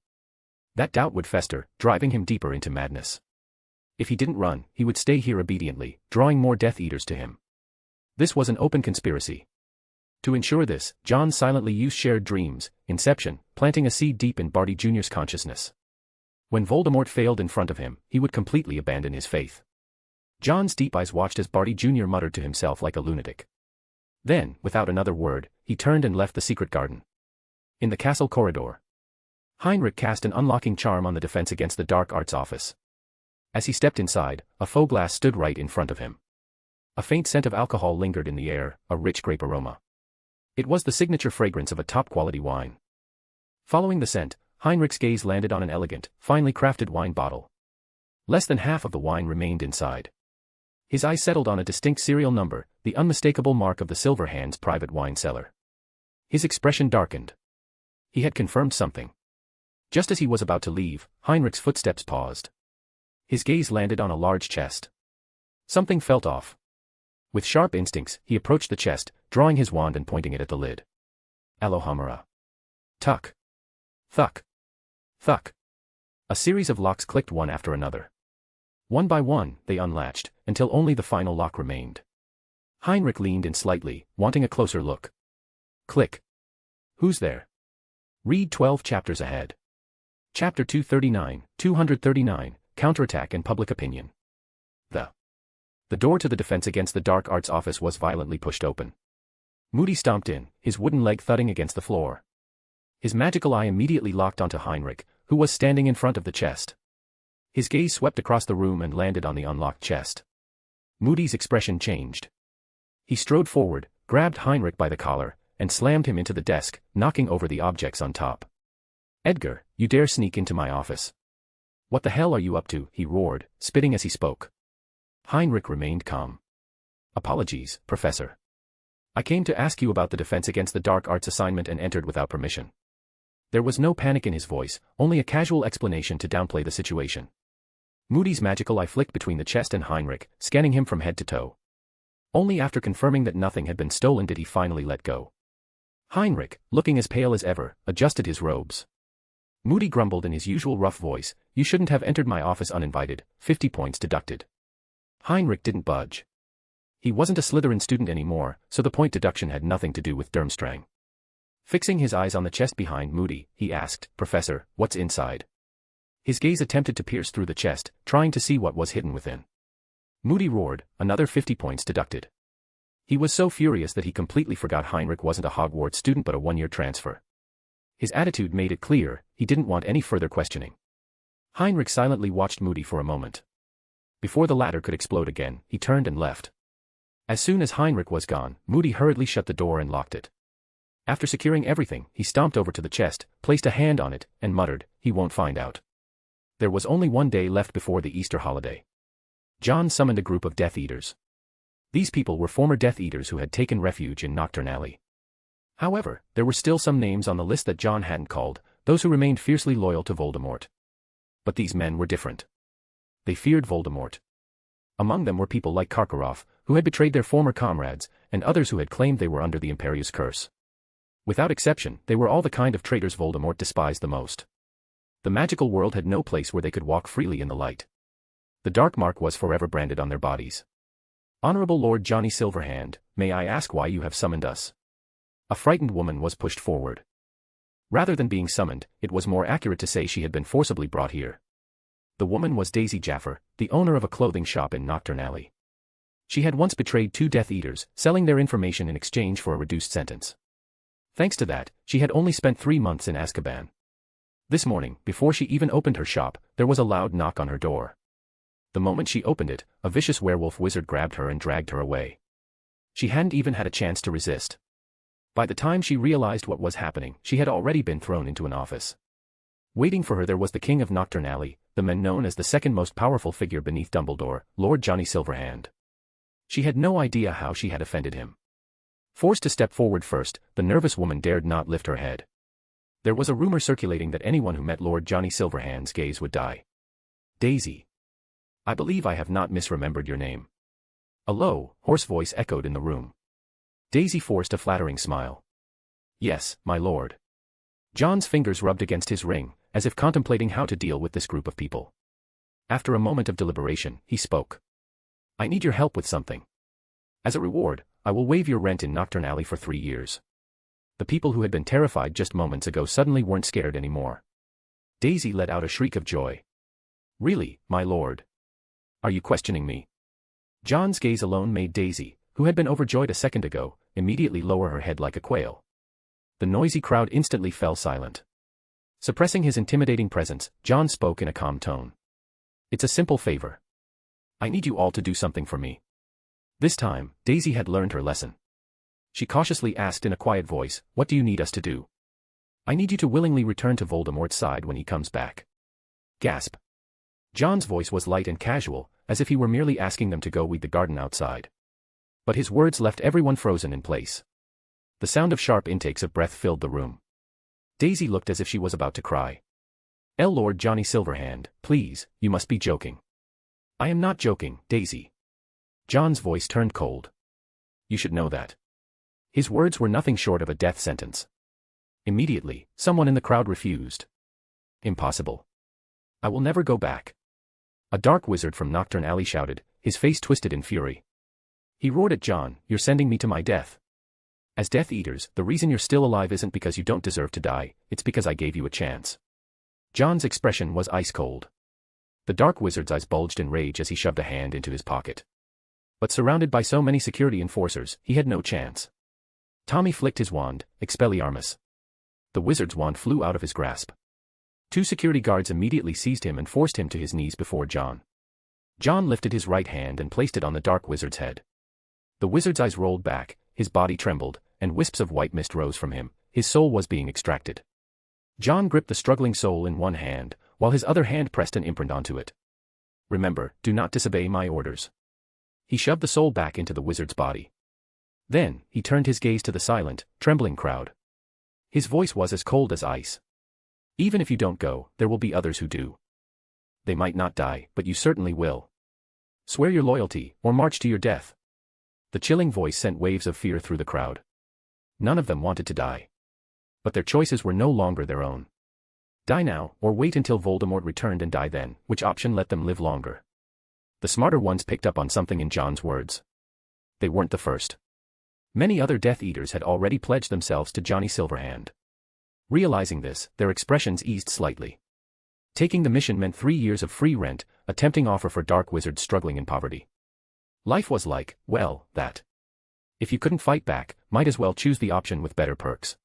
That doubt would fester, driving him deeper into madness. If he didn't run, he would stay here obediently, drawing more Death Eaters to him. This was an open conspiracy. To ensure this, John silently used shared dreams, Inception, planting a seed deep in Barty Jr.'s consciousness. When Voldemort failed in front of him, he would completely abandon his faith. John's deep eyes watched as Barty Jr. muttered to himself like a lunatic. Then, without another word, he turned and left the secret garden. In the castle corridor, Heinrich cast an unlocking charm on the Defense Against the Dark Arts office. As he stepped inside, a faux glass stood right in front of him. A faint scent of alcohol lingered in the air, a rich grape aroma. It was the signature fragrance of a top-quality wine. Following the scent, Heinrich's gaze landed on an elegant, finely crafted wine bottle. Less than half of the wine remained inside. His eyes settled on a distinct serial number, the unmistakable mark of the Silverhand's private wine cellar. His expression darkened. He had confirmed something. Just as he was about to leave, Heinrich's footsteps paused. His gaze landed on a large chest. Something felt off. With sharp instincts, he approached the chest, drawing his wand and pointing it at the lid. Alohomora. Tuck. Thuck. Thuck. A series of locks clicked one after another. One by one, they unlatched, until only the final lock remained. Heinrich leaned in slightly, wanting a closer look. Click. Who's there? Read 12 chapters ahead. Chapter 239, Counterattack and Public Opinion. The door to the Defense Against the Dark Arts office was violently pushed open. Moody stomped in, his wooden leg thudding against the floor. His magical eye immediately locked onto Heinrich, who was standing in front of the chest. His gaze swept across the room and landed on the unlocked chest. Moody's expression changed. He strode forward, grabbed Heinrich by the collar, and slammed him into the desk, knocking over the objects on top. Edgar, you dare sneak into my office? What the hell are you up to? He roared, spitting as he spoke. Heinrich remained calm. Apologies, Professor. I came to ask you about the Defense Against the Dark Arts assignment and entered without permission. There was no panic in his voice, only a casual explanation to downplay the situation. Moody's magical eye flicked between the chest and Heinrich, scanning him from head to toe. Only after confirming that nothing had been stolen did he finally let go. Heinrich, looking as pale as ever, adjusted his robes. Moody grumbled in his usual rough voice, you shouldn't have entered my office uninvited, 50 points deducted. Heinrich didn't budge. He wasn't a Slytherin student anymore, so the point deduction had nothing to do with Durmstrang. Fixing his eyes on the chest behind Moody, he asked, Professor, what's inside? His gaze attempted to pierce through the chest, trying to see what was hidden within. Moody roared, another 50 points deducted. He was so furious that he completely forgot Heinrich wasn't a Hogwarts student but a one-year transfer. His attitude made it clear, he didn't want any further questioning. Heinrich silently watched Moody for a moment. Before the latter could explode again, he turned and left. As soon as Heinrich was gone, Moody hurriedly shut the door and locked it. After securing everything, he stomped over to the chest, placed a hand on it, and muttered, he won't find out. There was only one day left before the Easter holiday. John summoned a group of Death Eaters. These people were former Death Eaters who had taken refuge in Knockturn Alley. However, there were still some names on the list that John hadn't called, those who remained fiercely loyal to Voldemort. But these men were different. They feared Voldemort. Among them were people like Karkaroff, who had betrayed their former comrades, and others who had claimed they were under the Imperius curse. Without exception, they were all the kind of traitors Voldemort despised the most. The magical world had no place where they could walk freely in the light. The dark mark was forever branded on their bodies. Honorable Lord Johnny Silverhand, may I ask why you have summoned us? A frightened woman was pushed forward. Rather than being summoned, it was more accurate to say she had been forcibly brought here. The woman was Daisy Jaffer, the owner of a clothing shop in Knockturn Alley. She had once betrayed 2 Death Eaters, selling their information in exchange for a reduced sentence. Thanks to that, she had only spent 3 months in Azkaban. This morning, before she even opened her shop, there was a loud knock on her door. The moment she opened it, a vicious werewolf wizard grabbed her and dragged her away. She hadn't even had a chance to resist. By the time she realized what was happening, she had already been thrown into an office. Waiting for her there was the king of Knockturn Alley, the man known as the second most powerful figure beneath Dumbledore, Lord Johnny Silverhand. She had no idea how she had offended him. Forced to step forward first, the nervous woman dared not lift her head. There was a rumor circulating that anyone who met Lord Johnny Silverhand's gaze would die. Daisy. I believe I have not misremembered your name. A low, hoarse voice echoed in the room. Daisy forced a flattering smile. Yes, my lord. John's fingers rubbed against his ring, as if contemplating how to deal with this group of people. After a moment of deliberation, he spoke. I need your help with something. As a reward, I will waive your rent in Nocturne Alley for 3 years. The people who had been terrified just moments ago suddenly weren't scared anymore. Daisy let out a shriek of joy. Really, my lord? Are you questioning me? John's gaze alone made Daisy, who had been overjoyed a second ago, immediately lower her head like a quail. The noisy crowd instantly fell silent. Suppressing his intimidating presence, John spoke in a calm tone. It's a simple favor. I need you all to do something for me. This time, Daisy had learned her lesson. She cautiously asked in a quiet voice, what do you need us to do? I need you to willingly return to Voldemort's side when he comes back. Gasp. John's voice was light and casual, as if he were merely asking them to go weed the garden outside. But his words left everyone frozen in place. The sound of sharp intakes of breath filled the room. Daisy looked as if she was about to cry. Lord Johnny Silverhand, please, you must be joking. I am not joking, Daisy. John's voice turned cold. You should know that. His words were nothing short of a death sentence. Immediately, someone in the crowd refused. Impossible. I will never go back. A dark wizard from Nocturne Alley shouted, his face twisted in fury. He roared at John, you're sending me to my death. As Death Eaters, the reason you're still alive isn't because you don't deserve to die, it's because I gave you a chance. John's expression was ice cold. The dark wizard's eyes bulged in rage as he shoved a hand into his pocket. But surrounded by so many security enforcers, he had no chance. Tommy flicked his wand, Expelliarmus. The wizard's wand flew out of his grasp. 2 security guards immediately seized him and forced him to his knees before John. John lifted his right hand and placed it on the dark wizard's head. The wizard's eyes rolled back, his body trembled, and wisps of white mist rose from him, his soul was being extracted. John gripped the struggling soul in one hand, while his other hand pressed an imprint onto it. Remember, do not disobey my orders. He shoved the soul back into the wizard's body. Then, he turned his gaze to the silent, trembling crowd. His voice was as cold as ice. Even if you don't go, there will be others who do. They might not die, but you certainly will. Swear your loyalty, or march to your death. The chilling voice sent waves of fear through the crowd. None of them wanted to die. But their choices were no longer their own. Die now, or wait until Voldemort returned and die then, which option let them live longer? The smarter ones picked up on something in John's words. They weren't the first. Many other Death Eaters had already pledged themselves to Johnny Silverhand. Realizing this, their expressions eased slightly. Taking the mission meant 3 years of free rent, a tempting offer for dark wizards struggling in poverty. Life was like, well, that. If you couldn't fight back, might as well choose the option with better perks.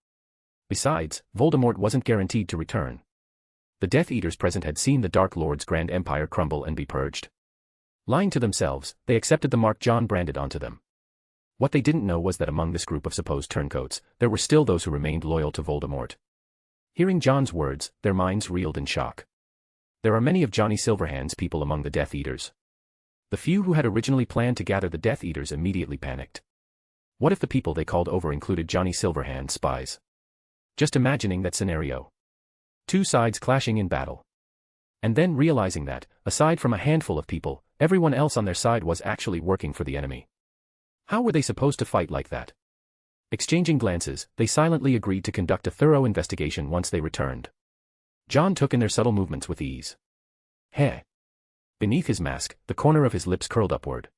Besides, Voldemort wasn't guaranteed to return. The Death Eaters present had seen the Dark Lord's grand empire crumble and be purged. Lying to themselves, they accepted the mark John branded onto them. What they didn't know was that among this group of supposed turncoats, there were still those who remained loyal to Voldemort. Hearing John's words, their minds reeled in shock. There are many of Johnny Silverhand's people among the Death Eaters. The few who had originally planned to gather the Death Eaters immediately panicked. What if the people they called over included Johnny Silverhand's spies? Just imagining that scenario. 2 sides clashing in battle. And then realizing that, aside from a handful of people, everyone else on their side was actually working for the enemy. How were they supposed to fight like that? Exchanging glances, they silently agreed to conduct a thorough investigation once they returned. John took in their subtle movements with ease. Heh. Beneath his mask, the corner of his lips curled upward.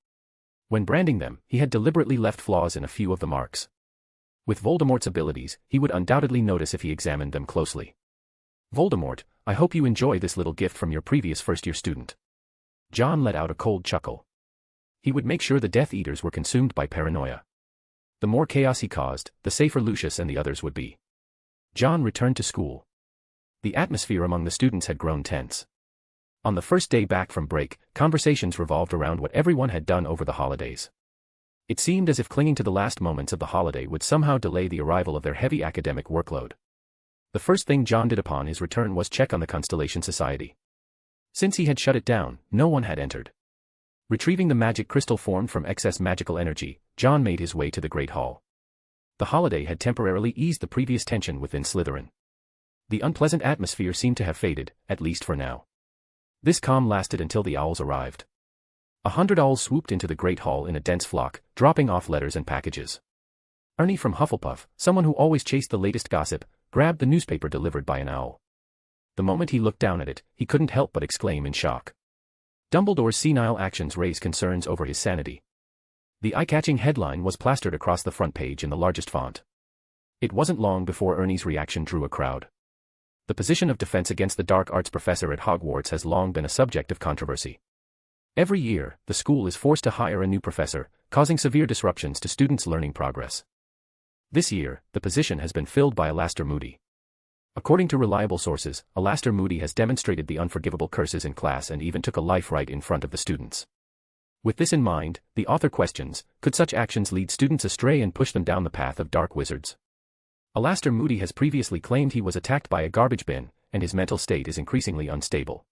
When branding them, he had deliberately left flaws in a few of the marks. With Voldemort's abilities, he would undoubtedly notice if he examined them closely. Voldemort, I hope you enjoy this little gift from your previous first-year student. John let out a cold chuckle. He would make sure the Death Eaters were consumed by paranoia. The more chaos he caused, the safer Lucius and the others would be. John returned to school. The atmosphere among the students had grown tense. On the first day back from break, conversations revolved around what everyone had done over the holidays. It seemed as if clinging to the last moments of the holiday would somehow delay the arrival of their heavy academic workload. The first thing John did upon his return was check on the Constellation Society. Since he had shut it down, no one had entered. Retrieving the magic crystal formed from excess magical energy, John made his way to the Great Hall. The holiday had temporarily eased the previous tension within Slytherin. The unpleasant atmosphere seemed to have faded, at least for now. This calm lasted until the owls arrived. 100 owls swooped into the Great Hall in a dense flock, dropping off letters and packages. Ernie from Hufflepuff, someone who always chased the latest gossip, grabbed the newspaper delivered by an owl. The moment he looked down at it, he couldn't help but exclaim in shock. Dumbledore's senile actions raised concerns over his sanity. The eye-catching headline was plastered across the front page in the largest font. It wasn't long before Ernie's reaction drew a crowd. The position of Defense Against the Dark Arts professor at Hogwarts has long been a subject of controversy. Every year, the school is forced to hire a new professor, causing severe disruptions to students' learning progress. This year, the position has been filled by Alastor Moody. According to reliable sources, Alastor Moody has demonstrated the unforgivable curses in class and even took a life right in front of the students. With this in mind, the author questions, could such actions lead students astray and push them down the path of dark wizards? Alastor Moody has previously claimed he was attacked by a garbage bin, and his mental state is increasingly unstable.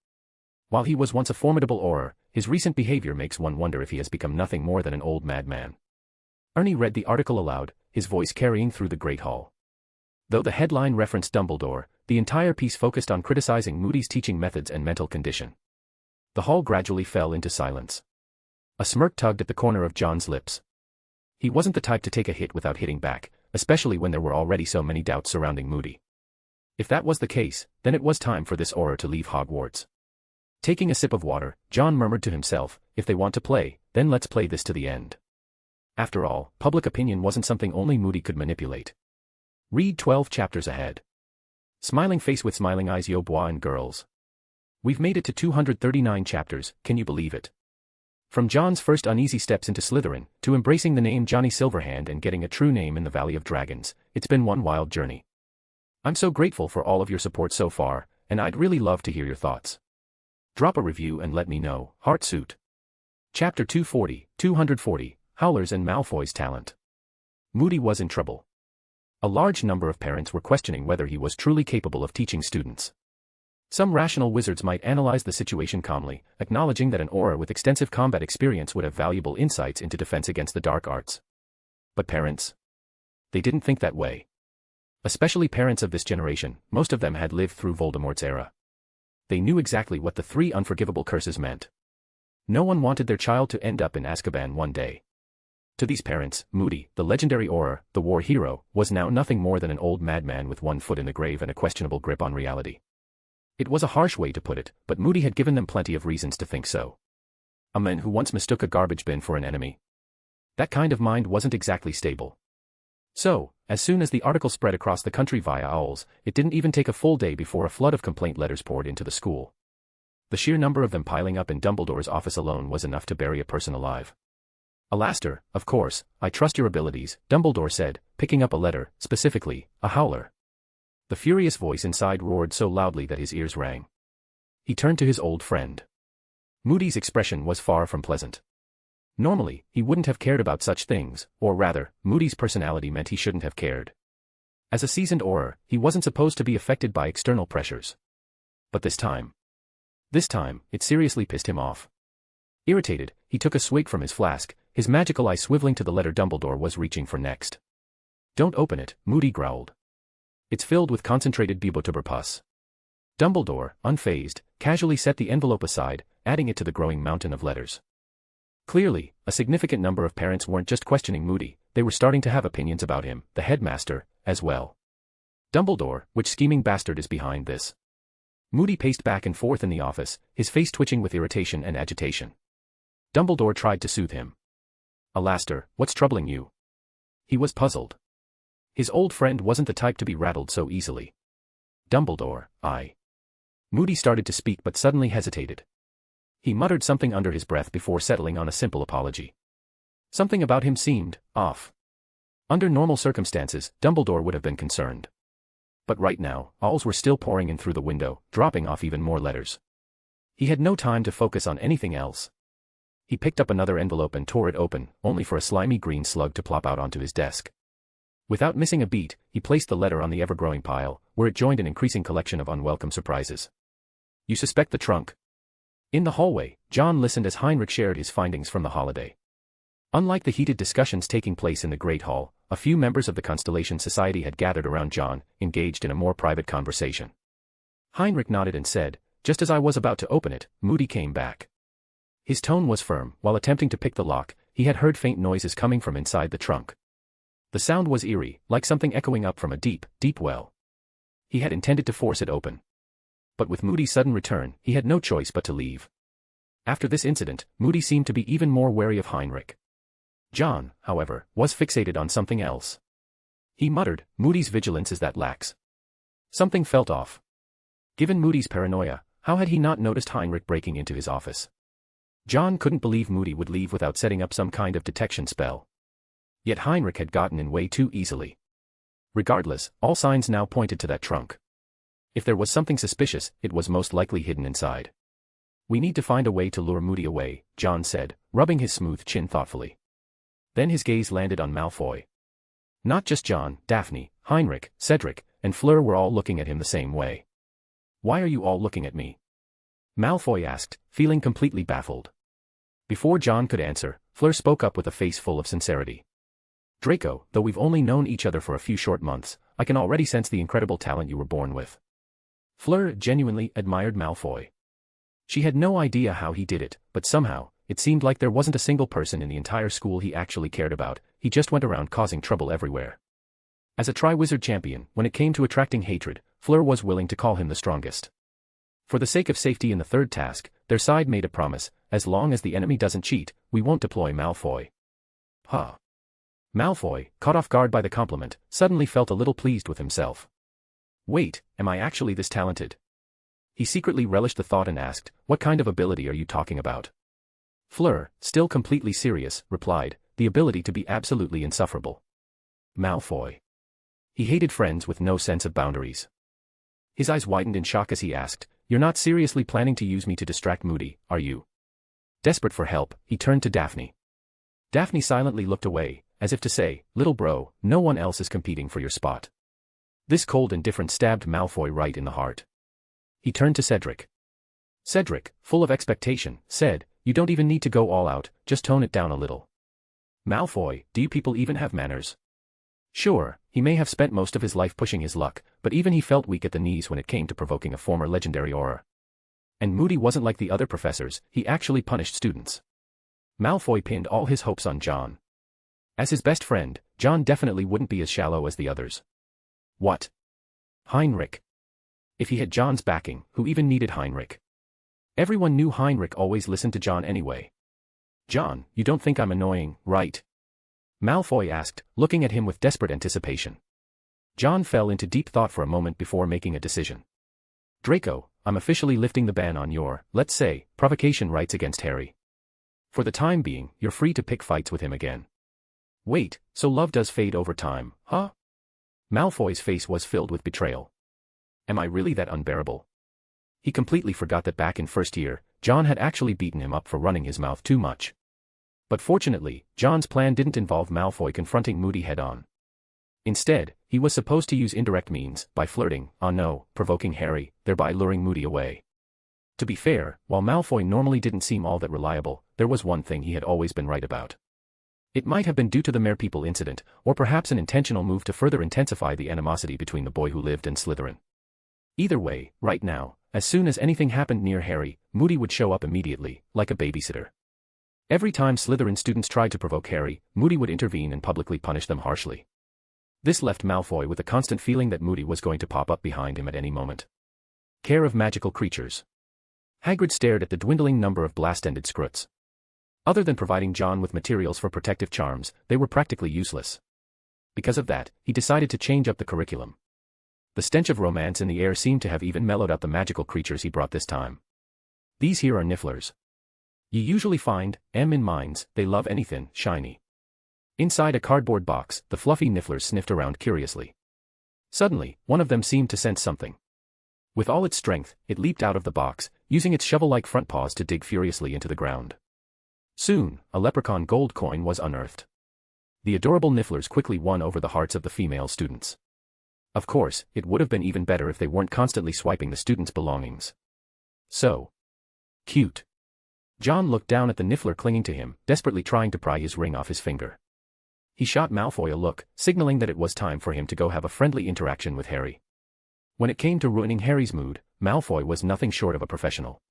While he was once a formidable Auror, his recent behavior makes one wonder if he has become nothing more than an old madman. Ernie read the article aloud, his voice carrying through the Great Hall. Though the headline referenced Dumbledore, the entire piece focused on criticizing Moody's teaching methods and mental condition. The hall gradually fell into silence. A smirk tugged at the corner of John's lips. He wasn't the type to take a hit without hitting back, especially when there were already so many doubts surrounding Moody. If that was the case, then it was time for this Auror to leave Hogwarts. Taking a sip of water, John murmured to himself, if they want to play, then let's play this to the end. After all, public opinion wasn't something only Moody could manipulate. Read 12 chapters ahead. Smiling face with smiling eyes, yo boy and girls. We've made it to 239 chapters, can you believe it? From John's first uneasy steps into Slytherin, to embracing the name Johnny Silverhand and getting a true name in the Valley of Dragons, it's been one wild journey. I'm so grateful for all of your support so far, and I'd really love to hear your thoughts. Drop a review and let me know, Heartsuit. Chapter 240, Howlers and Malfoy's Talent. Moody was in trouble. A large number of parents were questioning whether he was truly capable of teaching students. Some rational wizards might analyze the situation calmly, acknowledging that an Auror with extensive combat experience would have valuable insights into defense against the dark arts. But parents? They didn't think that way. Especially parents of this generation, most of them had lived through Voldemort's era. They knew exactly what the 3 unforgivable curses meant. No one wanted their child to end up in Azkaban one day. To these parents, Moody, the legendary Auror, the war hero, was now nothing more than an old madman with one foot in the grave and a questionable grip on reality. It was a harsh way to put it, but Moody had given them plenty of reasons to think so. A man who once mistook a garbage bin for an enemy. That kind of mind wasn't exactly stable. So, as soon as the article spread across the country via owls, it didn't even take a full day before a flood of complaint letters poured into the school. The sheer number of them piling up in Dumbledore's office alone was enough to bury a person alive. Alastor, of course, I trust your abilities, Dumbledore said, picking up a letter, specifically, a howler. The furious voice inside roared so loudly that his ears rang. He turned to his old friend. Moody's expression was far from pleasant. Normally, he wouldn't have cared about such things, or rather, Moody's personality meant he shouldn't have cared. As a seasoned Auror, he wasn't supposed to be affected by external pressures. But this time, it seriously pissed him off. Irritated, he took a swig from his flask, his magical eye swiveling to the letter Dumbledore was reaching for next. Don't open it, Moody growled. It's filled with concentrated bubotuber pus. Dumbledore, unfazed, casually set the envelope aside, adding it to the growing mountain of letters. Clearly, a significant number of parents weren't just questioning Moody, they were starting to have opinions about him, the headmaster, as well. Dumbledore, which scheming bastard is behind this? Moody paced back and forth in the office, his face twitching with irritation and agitation. Dumbledore tried to soothe him. Alastor, what's troubling you? He was puzzled. His old friend wasn't the type to be rattled so easily. Dumbledore, Moody started to speak but suddenly hesitated. He muttered something under his breath before settling on a simple apology. Something about him seemed off. Under normal circumstances, Dumbledore would have been concerned. But right now, owls were still pouring in through the window, dropping off even more letters. He had no time to focus on anything else. He picked up another envelope and tore it open, only for a slimy green slug to plop out onto his desk. Without missing a beat, he placed the letter on the ever-growing pile, where it joined an increasing collection of unwelcome surprises. You suspect the trunk? In the hallway, John listened as Heinrich shared his findings from the holiday. Unlike the heated discussions taking place in the Great Hall, a few members of the Constellation Society had gathered around John, engaged in a more private conversation. Heinrich nodded and said, just as I was about to open it, Moody came back. His tone was firm. While attempting to pick the lock, he had heard faint noises coming from inside the trunk. The sound was eerie, like something echoing up from a deep, deep well. He had intended to force it open. But with Moody's sudden return, he had no choice but to leave. After this incident, Moody seemed to be even more wary of Heinrich. John, however, was fixated on something else. He muttered, "Moody's vigilance is that lax." Something felt off. Given Moody's paranoia, how had he not noticed Heinrich breaking into his office? John couldn't believe Moody would leave without setting up some kind of detection spell. Yet Heinrich had gotten in way too easily. Regardless, all signs now pointed to that trunk. If there was something suspicious, it was most likely hidden inside. "We need to find a way to lure Moody away," John said, rubbing his smooth chin thoughtfully. Then his gaze landed on Malfoy. Not just John, Daphne, Heinrich, Cedric, and Fleur were all looking at him the same way. "Why are you all looking at me?" Malfoy asked, feeling completely baffled. Before John could answer, Fleur spoke up with a face full of sincerity. "Draco, though we've only known each other for a few short months, I can already sense the incredible talent you were born with." Fleur genuinely admired Malfoy. She had no idea how he did it, but somehow, it seemed like there wasn't a single person in the entire school he actually cared about. He just went around causing trouble everywhere. As a Triwizard champion, when it came to attracting hatred, Fleur was willing to call him the strongest. For the sake of safety in the third task, their side made a promise: as long as the enemy doesn't cheat, we won't deploy Malfoy. Huh. Malfoy, caught off guard by the compliment, suddenly felt a little pleased with himself. Wait, am I actually this talented? He secretly relished the thought and asked, "What kind of ability are you talking about?" Fleur, still completely serious, replied, "The ability to be absolutely insufferable." Malfoy. He hated friends with no sense of boundaries. His eyes widened in shock as he asked, "You're not seriously planning to use me to distract Moody, are you?" Desperate for help, he turned to Daphne. Daphne silently looked away, as if to say, "Little bro, no one else is competing for your spot." This cold indifference stabbed Malfoy right in the heart. He turned to Cedric. Cedric, full of expectation, said, "You don't even need to go all out, just tone it down a little." Malfoy, do you people even have manners? Sure, he may have spent most of his life pushing his luck, but even he felt weak at the knees when it came to provoking a former legendary aura. And Moody wasn't like the other professors, he actually punished students. Malfoy pinned all his hopes on John. As his best friend, John definitely wouldn't be as shallow as the others. What? Heinrich. If he had John's backing, who even needed Heinrich? Everyone knew Heinrich always listened to John anyway. "John, you don't think I'm annoying, right?" Malfoy asked, looking at him with desperate anticipation. John fell into deep thought for a moment before making a decision. "Draco, I'm officially lifting the ban on your, let's say, provocation rights against Harry. For the time being, you're free to pick fights with him again." "Wait, so love does fade over time, huh?" Malfoy's face was filled with betrayal. "Am I really that unbearable?" He completely forgot that back in first year, John had actually beaten him up for running his mouth too much. But fortunately, John's plan didn't involve Malfoy confronting Moody head-on. Instead, he was supposed to use indirect means, by flirting, provoking Harry, thereby luring Moody away. To be fair, while Malfoy normally didn't seem all that reliable, there was one thing he had always been right about. It might have been due to the Merpeople incident, or perhaps an intentional move to further intensify the animosity between the boy who lived and Slytherin. Either way, right now, as soon as anything happened near Harry, Moody would show up immediately, like a babysitter. Every time Slytherin students tried to provoke Harry, Moody would intervene and publicly punish them harshly. This left Malfoy with a constant feeling that Moody was going to pop up behind him at any moment. Care of magical creatures. Hagrid stared at the dwindling number of blast-ended Scroots. Other than providing John with materials for protective charms, they were practically useless. Because of that, he decided to change up the curriculum. The stench of romance in the air seemed to have even mellowed out the magical creatures he brought this time. These here are Nifflers. You usually find them in mines, they love anything shiny. Inside a cardboard box, the fluffy Nifflers sniffed around curiously. Suddenly, one of them seemed to sense something. With all its strength, it leaped out of the box, using its shovel-like front paws to dig furiously into the ground. Soon, a leprechaun gold coin was unearthed. The adorable Nifflers quickly won over the hearts of the female students. Of course, it would have been even better if they weren't constantly swiping the students' belongings. So cute. John looked down at the Niffler clinging to him, desperately trying to pry his ring off his finger. He shot Malfoy a look, signaling that it was time for him to go have a friendly interaction with Harry. When it came to ruining Harry's mood, Malfoy was nothing short of a professional.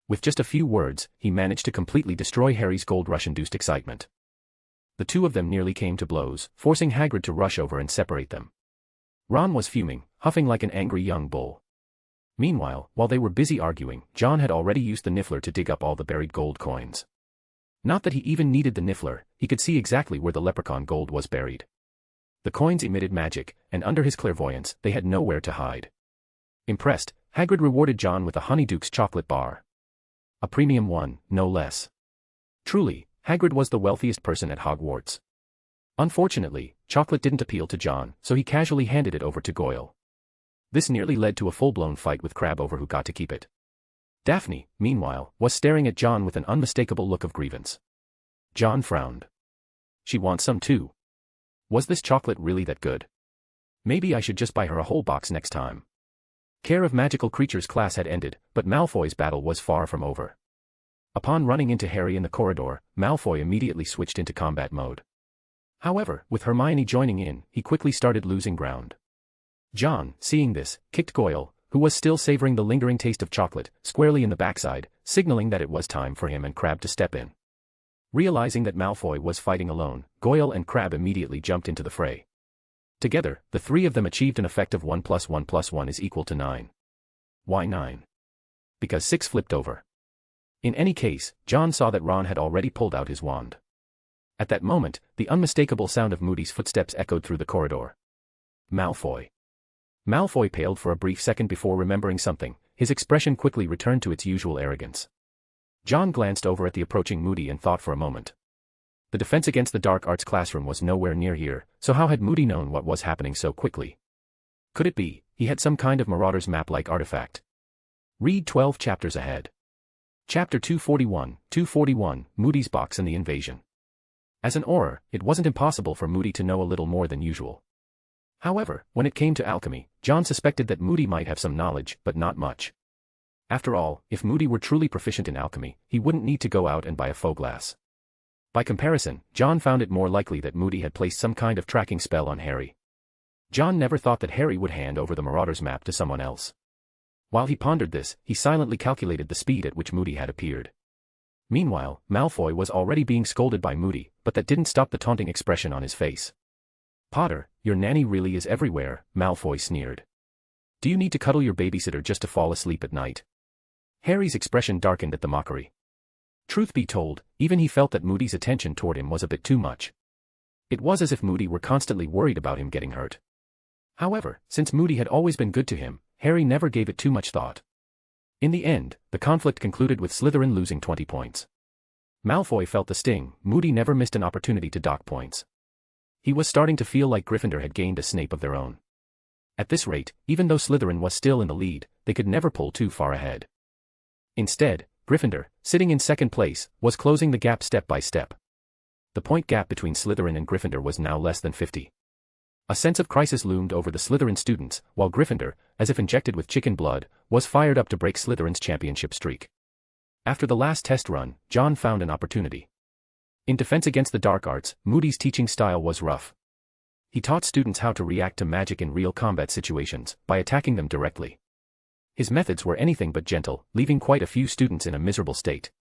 With just a few words, he managed to completely destroy Harry's gold rush-induced excitement. The two of them nearly came to blows, forcing Hagrid to rush over and separate them. Ron was fuming, huffing like an angry young bull. Meanwhile, while they were busy arguing, John had already used the niffler to dig up all the buried gold coins. Not that he even needed the niffler, he could see exactly where the leprechaun gold was buried. The coins emitted magic, and under his clairvoyance, they had nowhere to hide. Impressed, Hagrid rewarded John with a Honeydukes chocolate bar. A premium one, no less. Truly, Hagrid was the wealthiest person at Hogwarts. Unfortunately, chocolate didn't appeal to John, so he casually handed it over to Goyle. This nearly led to a full-blown fight with Crabbe over who got to keep it. Daphne, meanwhile, was staring at John with an unmistakable look of grievance. John frowned. She wants some too. Was this chocolate really that good? Maybe I should just buy her a whole box next time. Care of Magical Creatures class had ended, but Malfoy's battle was far from over. Upon running into Harry in the corridor, Malfoy immediately switched into combat mode. However, with Hermione joining in, he quickly started losing ground. John, seeing this, kicked Goyle, who was still savoring the lingering taste of chocolate, squarely in the backside, signaling that it was time for him and Crabbe to step in. Realizing that Malfoy was fighting alone, Goyle and Crabbe immediately jumped into the fray. Together, the three of them achieved an effect of 1 + 1 + 1 is equal to 9. Why 9? Because 6 flipped over. In any case, John saw that Ron had already pulled out his wand. At that moment, the unmistakable sound of Moody's footsteps echoed through the corridor. Malfoy. Malfoy paled for a brief second before remembering something, his expression quickly returned to its usual arrogance. John glanced over at the approaching Moody and thought for a moment. The Defense Against the Dark Arts classroom was nowhere near here, so how had Moody known what was happening so quickly? Could it be, he had some kind of Marauder's map-like artifact? Read 12 chapters ahead. Chapter 241, Moody's Box and the Invasion. As an Auror, it wasn't impossible for Moody to know a little more than usual. However, when it came to alchemy, John suspected that Moody might have some knowledge, but not much. After all, if Moody were truly proficient in alchemy, he wouldn't need to go out and buy a faux glass. By comparison, John found it more likely that Moody had placed some kind of tracking spell on Harry. John never thought that Harry would hand over the Marauder's map to someone else. While he pondered this, he silently calculated the speed at which Moody had appeared. Meanwhile, Malfoy was already being scolded by Moody, but that didn't stop the taunting expression on his face. "Potter, your nanny really is everywhere," Malfoy sneered. "Do you need to cuddle your babysitter just to fall asleep at night?" Harry's expression darkened at the mockery. Truth be told, even he felt that Moody's attention toward him was a bit too much. It was as if Moody were constantly worried about him getting hurt. However, since Moody had always been good to him, Harry never gave it too much thought. In the end, the conflict concluded with Slytherin losing 20 points. Malfoy felt the sting. Moody never missed an opportunity to dock points. He was starting to feel like Gryffindor had gained a Snape of their own. At this rate, even though Slytherin was still in the lead, they could never pull too far ahead. Instead, Gryffindor, sitting in second place, was closing the gap step by step. The point gap between Slytherin and Gryffindor was now less than 50. A sense of crisis loomed over the Slytherin students, while Gryffindor, as if injected with chicken blood, was fired up to break Slytherin's championship streak. After the last test run, John found an opportunity. In Defense Against the Dark Arts, Moody's teaching style was rough. He taught students how to react to magic in real combat situations, by attacking them directly. His methods were anything but gentle, leaving quite a few students in a miserable state.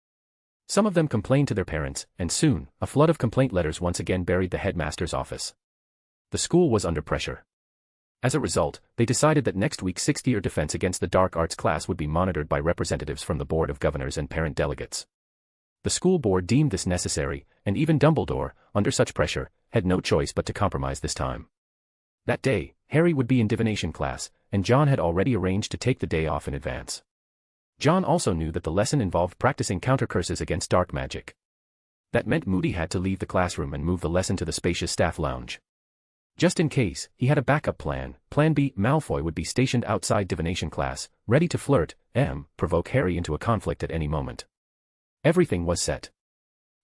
Some of them complained to their parents, and soon, a flood of complaint letters once again buried the headmaster's office. The school was under pressure. As a result, they decided that next week's 6th-year Defense Against the Dark Arts class would be monitored by representatives from the Board of Governors and parent delegates. The school board deemed this necessary, and even Dumbledore, under such pressure, had no choice but to compromise this time. That day, Harry would be in divination class, and John had already arranged to take the day off in advance. John also knew that the lesson involved practicing counter curses against dark magic. That meant Moody had to leave the classroom and move the lesson to the spacious staff lounge. Just in case, he had a backup plan. Plan B, Malfoy would be stationed outside divination class, ready to provoke Harry into a conflict at any moment. Everything was set.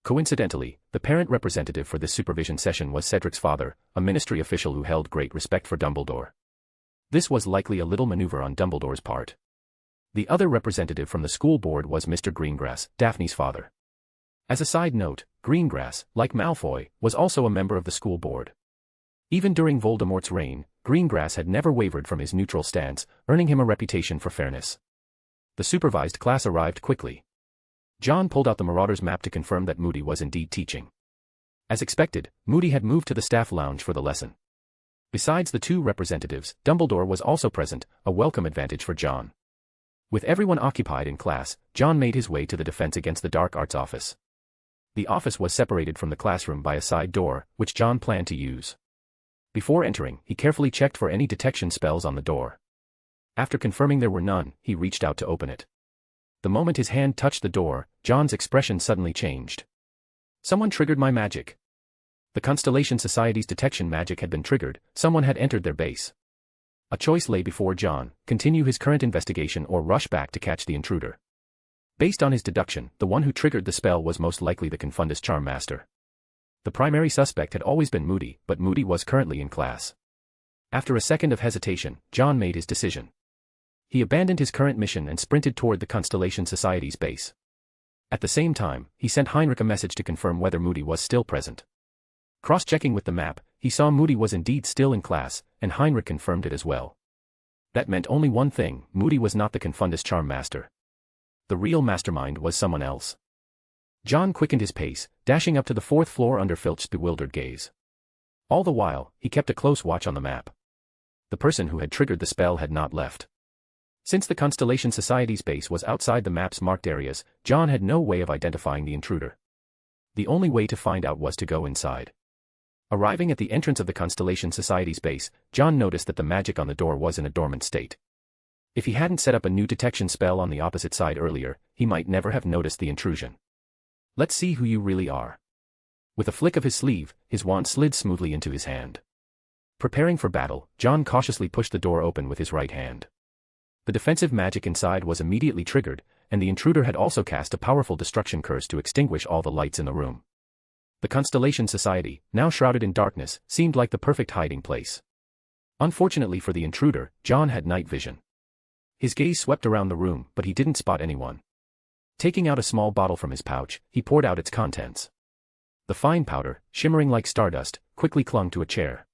Coincidentally, the parent representative for this supervision session was Cedric's father, a ministry official who held great respect for Dumbledore. This was likely a little maneuver on Dumbledore's part. The other representative from the school board was Mr. Greengrass, Daphne's father. As a side note, Greengrass, like Malfoy, was also a member of the school board. Even during Voldemort's reign, Greengrass had never wavered from his neutral stance, earning him a reputation for fairness. The supervised class arrived quickly. John pulled out the Marauder's map to confirm that Moody was indeed teaching. As expected, Moody had moved to the staff lounge for the lesson. Besides the two representatives, Dumbledore was also present, a welcome advantage for John. With everyone occupied in class, John made his way to the Defense Against the Dark Arts office. The office was separated from the classroom by a side door, which John planned to use. Before entering, he carefully checked for any detection spells on the door. After confirming there were none, he reached out to open it. The moment his hand touched the door, John's expression suddenly changed. Someone triggered my magic. The Constellation Society's detection magic had been triggered, someone had entered their base. A choice lay before John: continue his current investigation or rush back to catch the intruder. Based on his deduction, the one who triggered the spell was most likely the Confundus Charm Master. The primary suspect had always been Moody, but Moody was currently in class. After a second of hesitation, John made his decision. He abandoned his current mission and sprinted toward the Constellation Society's base. At the same time, he sent Heinrich a message to confirm whether Moody was still present. Cross-checking with the map, he saw Moody was indeed still in class, and Heinrich confirmed it as well. That meant only one thing: Moody was not the Confundus Charm Master. The real mastermind was someone else. John quickened his pace, dashing up to the 4th floor under Filch's bewildered gaze. All the while, he kept a close watch on the map. The person who had triggered the spell had not left. Since the Constellation Society's base was outside the map's marked areas, John had no way of identifying the intruder. The only way to find out was to go inside. Arriving at the entrance of the Constellation Society's base, John noticed that the magic on the door was in a dormant state. If he hadn't set up a new detection spell on the opposite side earlier, he might never have noticed the intrusion. Let's see who you really are. With a flick of his sleeve, his wand slid smoothly into his hand. Preparing for battle, John cautiously pushed the door open with his right hand. The defensive magic inside was immediately triggered, and the intruder had also cast a powerful destruction curse to extinguish all the lights in the room. The Constellation Society, now shrouded in darkness, seemed like the perfect hiding place. Unfortunately for the intruder, John had night vision. His gaze swept around the room, but he didn't spot anyone. Taking out a small bottle from his pouch, he poured out its contents. The fine powder, shimmering like stardust, quickly clung to a chair.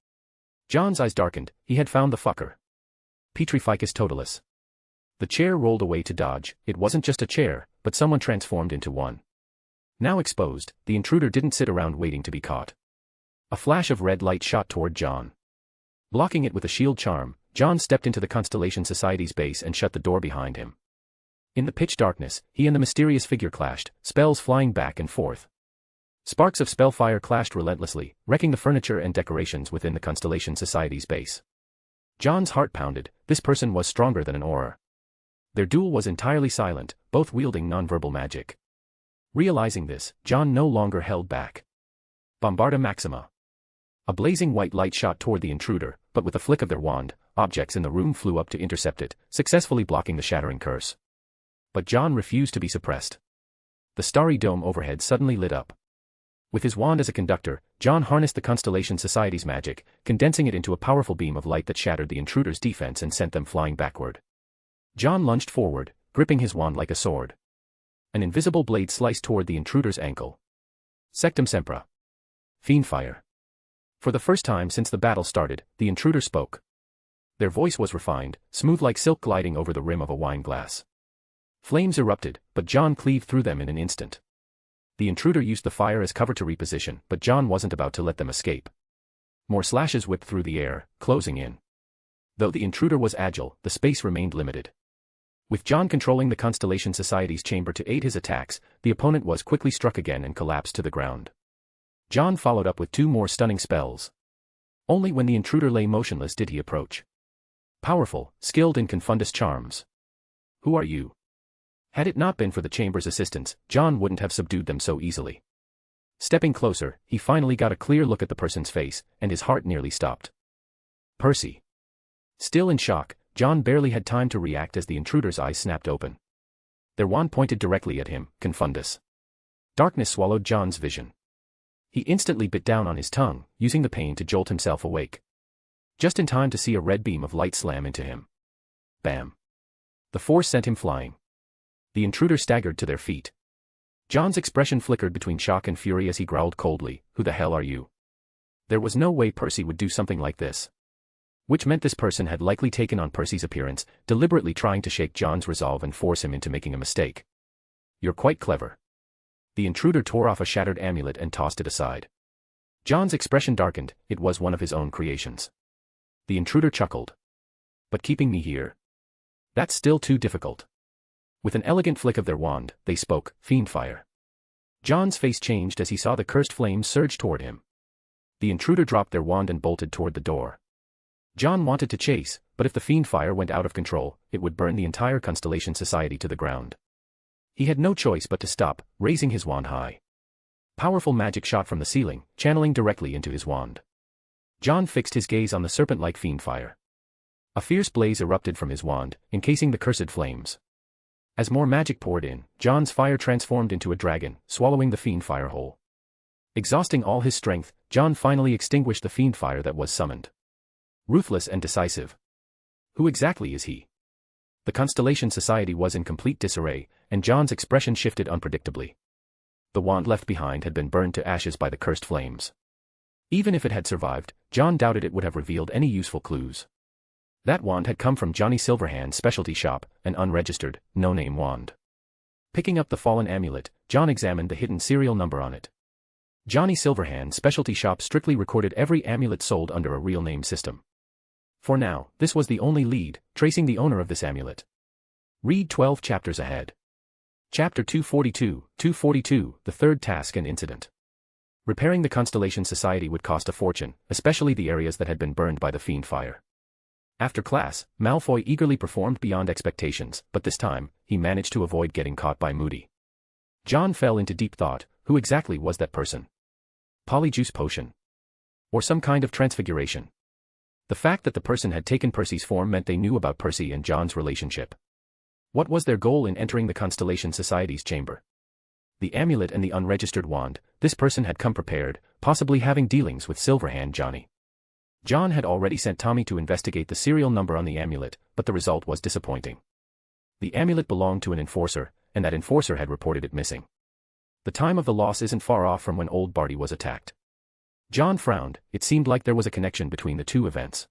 John's eyes darkened. He had found the fucker. Petrificus totalis. The chair rolled away to dodge. It wasn't just a chair, but someone transformed into one. Now exposed, the intruder didn't sit around waiting to be caught. A flash of red light shot toward John. Blocking it with a shield charm, John stepped into the Constellation Society's base and shut the door behind him. In the pitch darkness, he and the mysterious figure clashed, spells flying back and forth. Sparks of spellfire clashed relentlessly, wrecking the furniture and decorations within the Constellation Society's base. John's heart pounded. This person was stronger than an aura. Their duel was entirely silent, both wielding nonverbal magic. Realizing this, John no longer held back. Bombarda Maxima. A blazing white light shot toward the intruder, but with a flick of their wand, objects in the room flew up to intercept it, successfully blocking the shattering curse. But John refused to be suppressed. The starry dome overhead suddenly lit up. With his wand as a conductor, John harnessed the Constellation Society's magic, condensing it into a powerful beam of light that shattered the intruder's defense and sent them flying backward. John lunged forward, gripping his wand like a sword. An invisible blade sliced toward the intruder's ankle. Sectum Sempra. Fiendfire. For the first time since the battle started, the intruder spoke. Their voice was refined, smooth like silk gliding over the rim of a wine glass. Flames erupted, but John cleaved through them in an instant. The intruder used the fire as cover to reposition, but John wasn't about to let them escape. More slashes whipped through the air, closing in. Though the intruder was agile, the space remained limited. With John controlling the Constellation Society's chamber to aid his attacks, the opponent was quickly struck again and collapsed to the ground. John followed up with 2 more stunning spells. Only when the intruder lay motionless did he approach. Powerful, skilled in Confundus charms. Who are you? Had it not been for the chamber's assistance, John wouldn't have subdued them so easily. Stepping closer, he finally got a clear look at the person's face, and his heart nearly stopped. Percy. Still in shock, John barely had time to react as the intruder's eyes snapped open. Their wand pointed directly at him, Confundus. Darkness swallowed John's vision. He instantly bit down on his tongue, using the pain to jolt himself awake. Just in time to see a red beam of light slam into him. Bam. The force sent him flying. The intruder staggered to their feet. John's expression flickered between shock and fury as he growled coldly, "Who the hell are you?" There was no way Percy would do something like this. Which meant this person had likely taken on Percy's appearance, deliberately trying to shake John's resolve and force him into making a mistake. "You're quite clever." The intruder tore off a shattered amulet and tossed it aside. John's expression darkened. It was one of his own creations. The intruder chuckled. "But keeping me here? That's still too difficult." With an elegant flick of their wand, they spoke, "Fiendfire." John's face changed as he saw the cursed flames surge toward him. The intruder dropped their wand and bolted toward the door. John wanted to chase, but if the Fiendfire went out of control, it would burn the entire Constellation Society to the ground. He had no choice but to stop, raising his wand high. Powerful magic shot from the ceiling, channeling directly into his wand. John fixed his gaze on the serpent-like Fiendfire. A fierce blaze erupted from his wand, encasing the cursed flames. As more magic poured in, John's fire transformed into a dragon, swallowing the Fiendfire whole. Exhausting all his strength, John finally extinguished the Fiendfire that was summoned. Ruthless and decisive. Who exactly is he? The Constellation Society was in complete disarray, and John's expression shifted unpredictably. The wand left behind had been burned to ashes by the cursed flames. Even if it had survived, John doubted it would have revealed any useful clues. That wand had come from Johnny Silverhand's specialty shop, an unregistered, no-name wand. Picking up the fallen amulet, John examined the hidden serial number on it. Johnny Silverhand's specialty shop strictly recorded every amulet sold under a real name system. For now, this was the only lead, tracing the owner of this amulet. Read 12 chapters ahead. Chapter 242, the third task and incident. Repairing the Constellation Society would cost a fortune, especially the areas that had been burned by the Fiendfire. After class, Malfoy eagerly performed beyond expectations, but this time, he managed to avoid getting caught by Moody. John fell into deep thought. Who exactly was that person? Polyjuice potion? Or some kind of transfiguration? The fact that the person had taken Percy's form meant they knew about Percy and John's relationship. What was their goal in entering the Constellation Society's chamber? The amulet and the unregistered wand. This person had come prepared, possibly having dealings with Silverhand Johnny. John had already sent Tommy to investigate the serial number on the amulet, but the result was disappointing. The amulet belonged to an enforcer, and that enforcer had reported it missing. The time of the loss isn't far off from when Old Barty was attacked. John frowned. It seemed like there was a connection between the two events.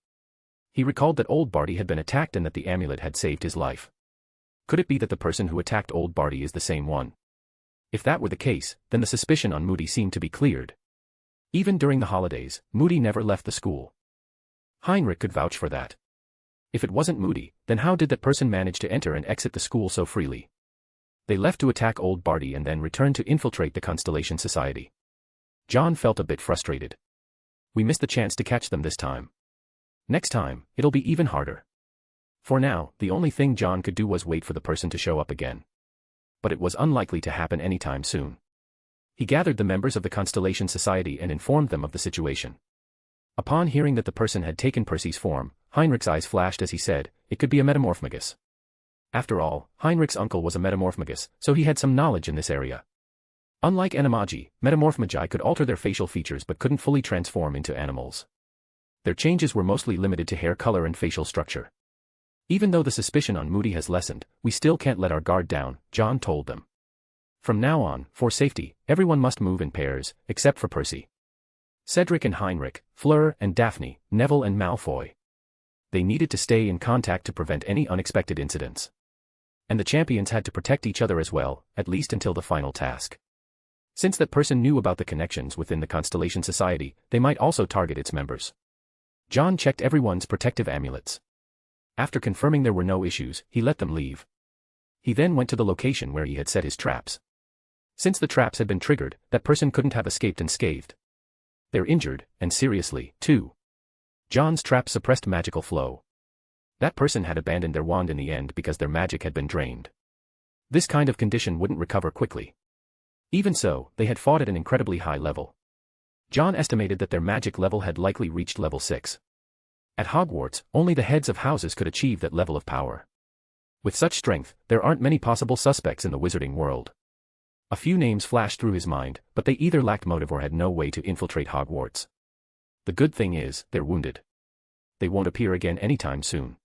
He recalled that Old Barty had been attacked and that the amulet had saved his life. Could it be that the person who attacked Old Barty is the same one? If that were the case, then the suspicion on Moody seemed to be cleared. Even during the holidays, Moody never left the school. Heinrich could vouch for that. If it wasn't Moody, then how did that person manage to enter and exit the school so freely? They left to attack Old Barty and then returned to infiltrate the Constellation Society. John felt a bit frustrated. We missed the chance to catch them this time. Next time, it'll be even harder. For now, the only thing John could do was wait for the person to show up again. But it was unlikely to happen anytime soon. He gathered the members of the Constellation Society and informed them of the situation. Upon hearing that the person had taken Percy's form, Heinrich's eyes flashed as he said, it could be a metamorphmagus. After all, Heinrich's uncle was a metamorphmagus, so he had some knowledge in this area. Unlike animagi, metamorphmagi could alter their facial features but couldn't fully transform into animals. Their changes were mostly limited to hair color and facial structure. Even though the suspicion on Moody has lessened, we still can't let our guard down, John told them. From now on, for safety, everyone must move in pairs, except for Percy. Cedric and Heinrich, Fleur and Daphne, Neville and Malfoy. They needed to stay in contact to prevent any unexpected incidents. And the champions had to protect each other as well, at least until the final task. Since that person knew about the connections within the Constellation Society, they might also target its members. John checked everyone's protective amulets. After confirming there were no issues, he let them leave. He then went to the location where he had set his traps. Since the traps had been triggered, that person couldn't have escaped unscathed. They're injured, and seriously, too. John's trap suppressed magical flow. That person had abandoned their wand in the end because their magic had been drained. This kind of condition wouldn't recover quickly. Even so, they had fought at an incredibly high level. John estimated that their magic level had likely reached level 6. At Hogwarts, only the heads of houses could achieve that level of power. With such strength, there aren't many possible suspects in the wizarding world. A few names flashed through his mind, but they either lacked motive or had no way to infiltrate Hogwarts. The good thing is, they're wounded. They won't appear again anytime soon.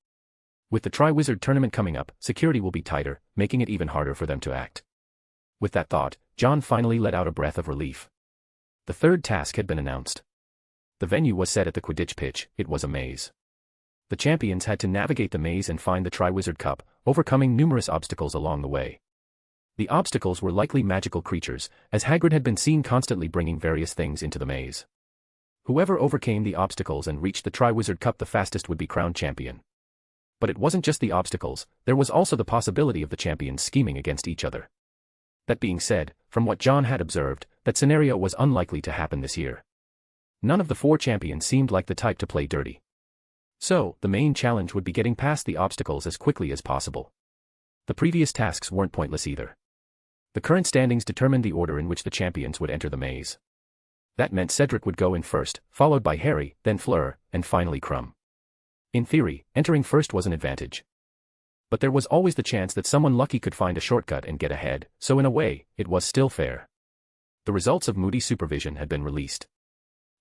With the Triwizard Tournament coming up, security will be tighter, making it even harder for them to act. With that thought, John finally let out a breath of relief. The third task had been announced. The venue was set at the Quidditch pitch. It was a maze. The champions had to navigate the maze and find the Triwizard Cup, overcoming numerous obstacles along the way. The obstacles were likely magical creatures, as Hagrid had been seen constantly bringing various things into the maze. Whoever overcame the obstacles and reached the Triwizard Cup the fastest would be crowned champion. But it wasn't just the obstacles, there was also the possibility of the champions scheming against each other. That being said, from what John had observed, that scenario was unlikely to happen this year. None of the 4 champions seemed like the type to play dirty. So, the main challenge would be getting past the obstacles as quickly as possible. The previous tasks weren't pointless either. The current standings determined the order in which the champions would enter the maze. That meant Cedric would go in first, followed by Harry, then Fleur, and finally Crumb. In theory, entering first was an advantage. But there was always the chance that someone lucky could find a shortcut and get ahead, so in a way, it was still fair. The results of Moody's supervision had been released.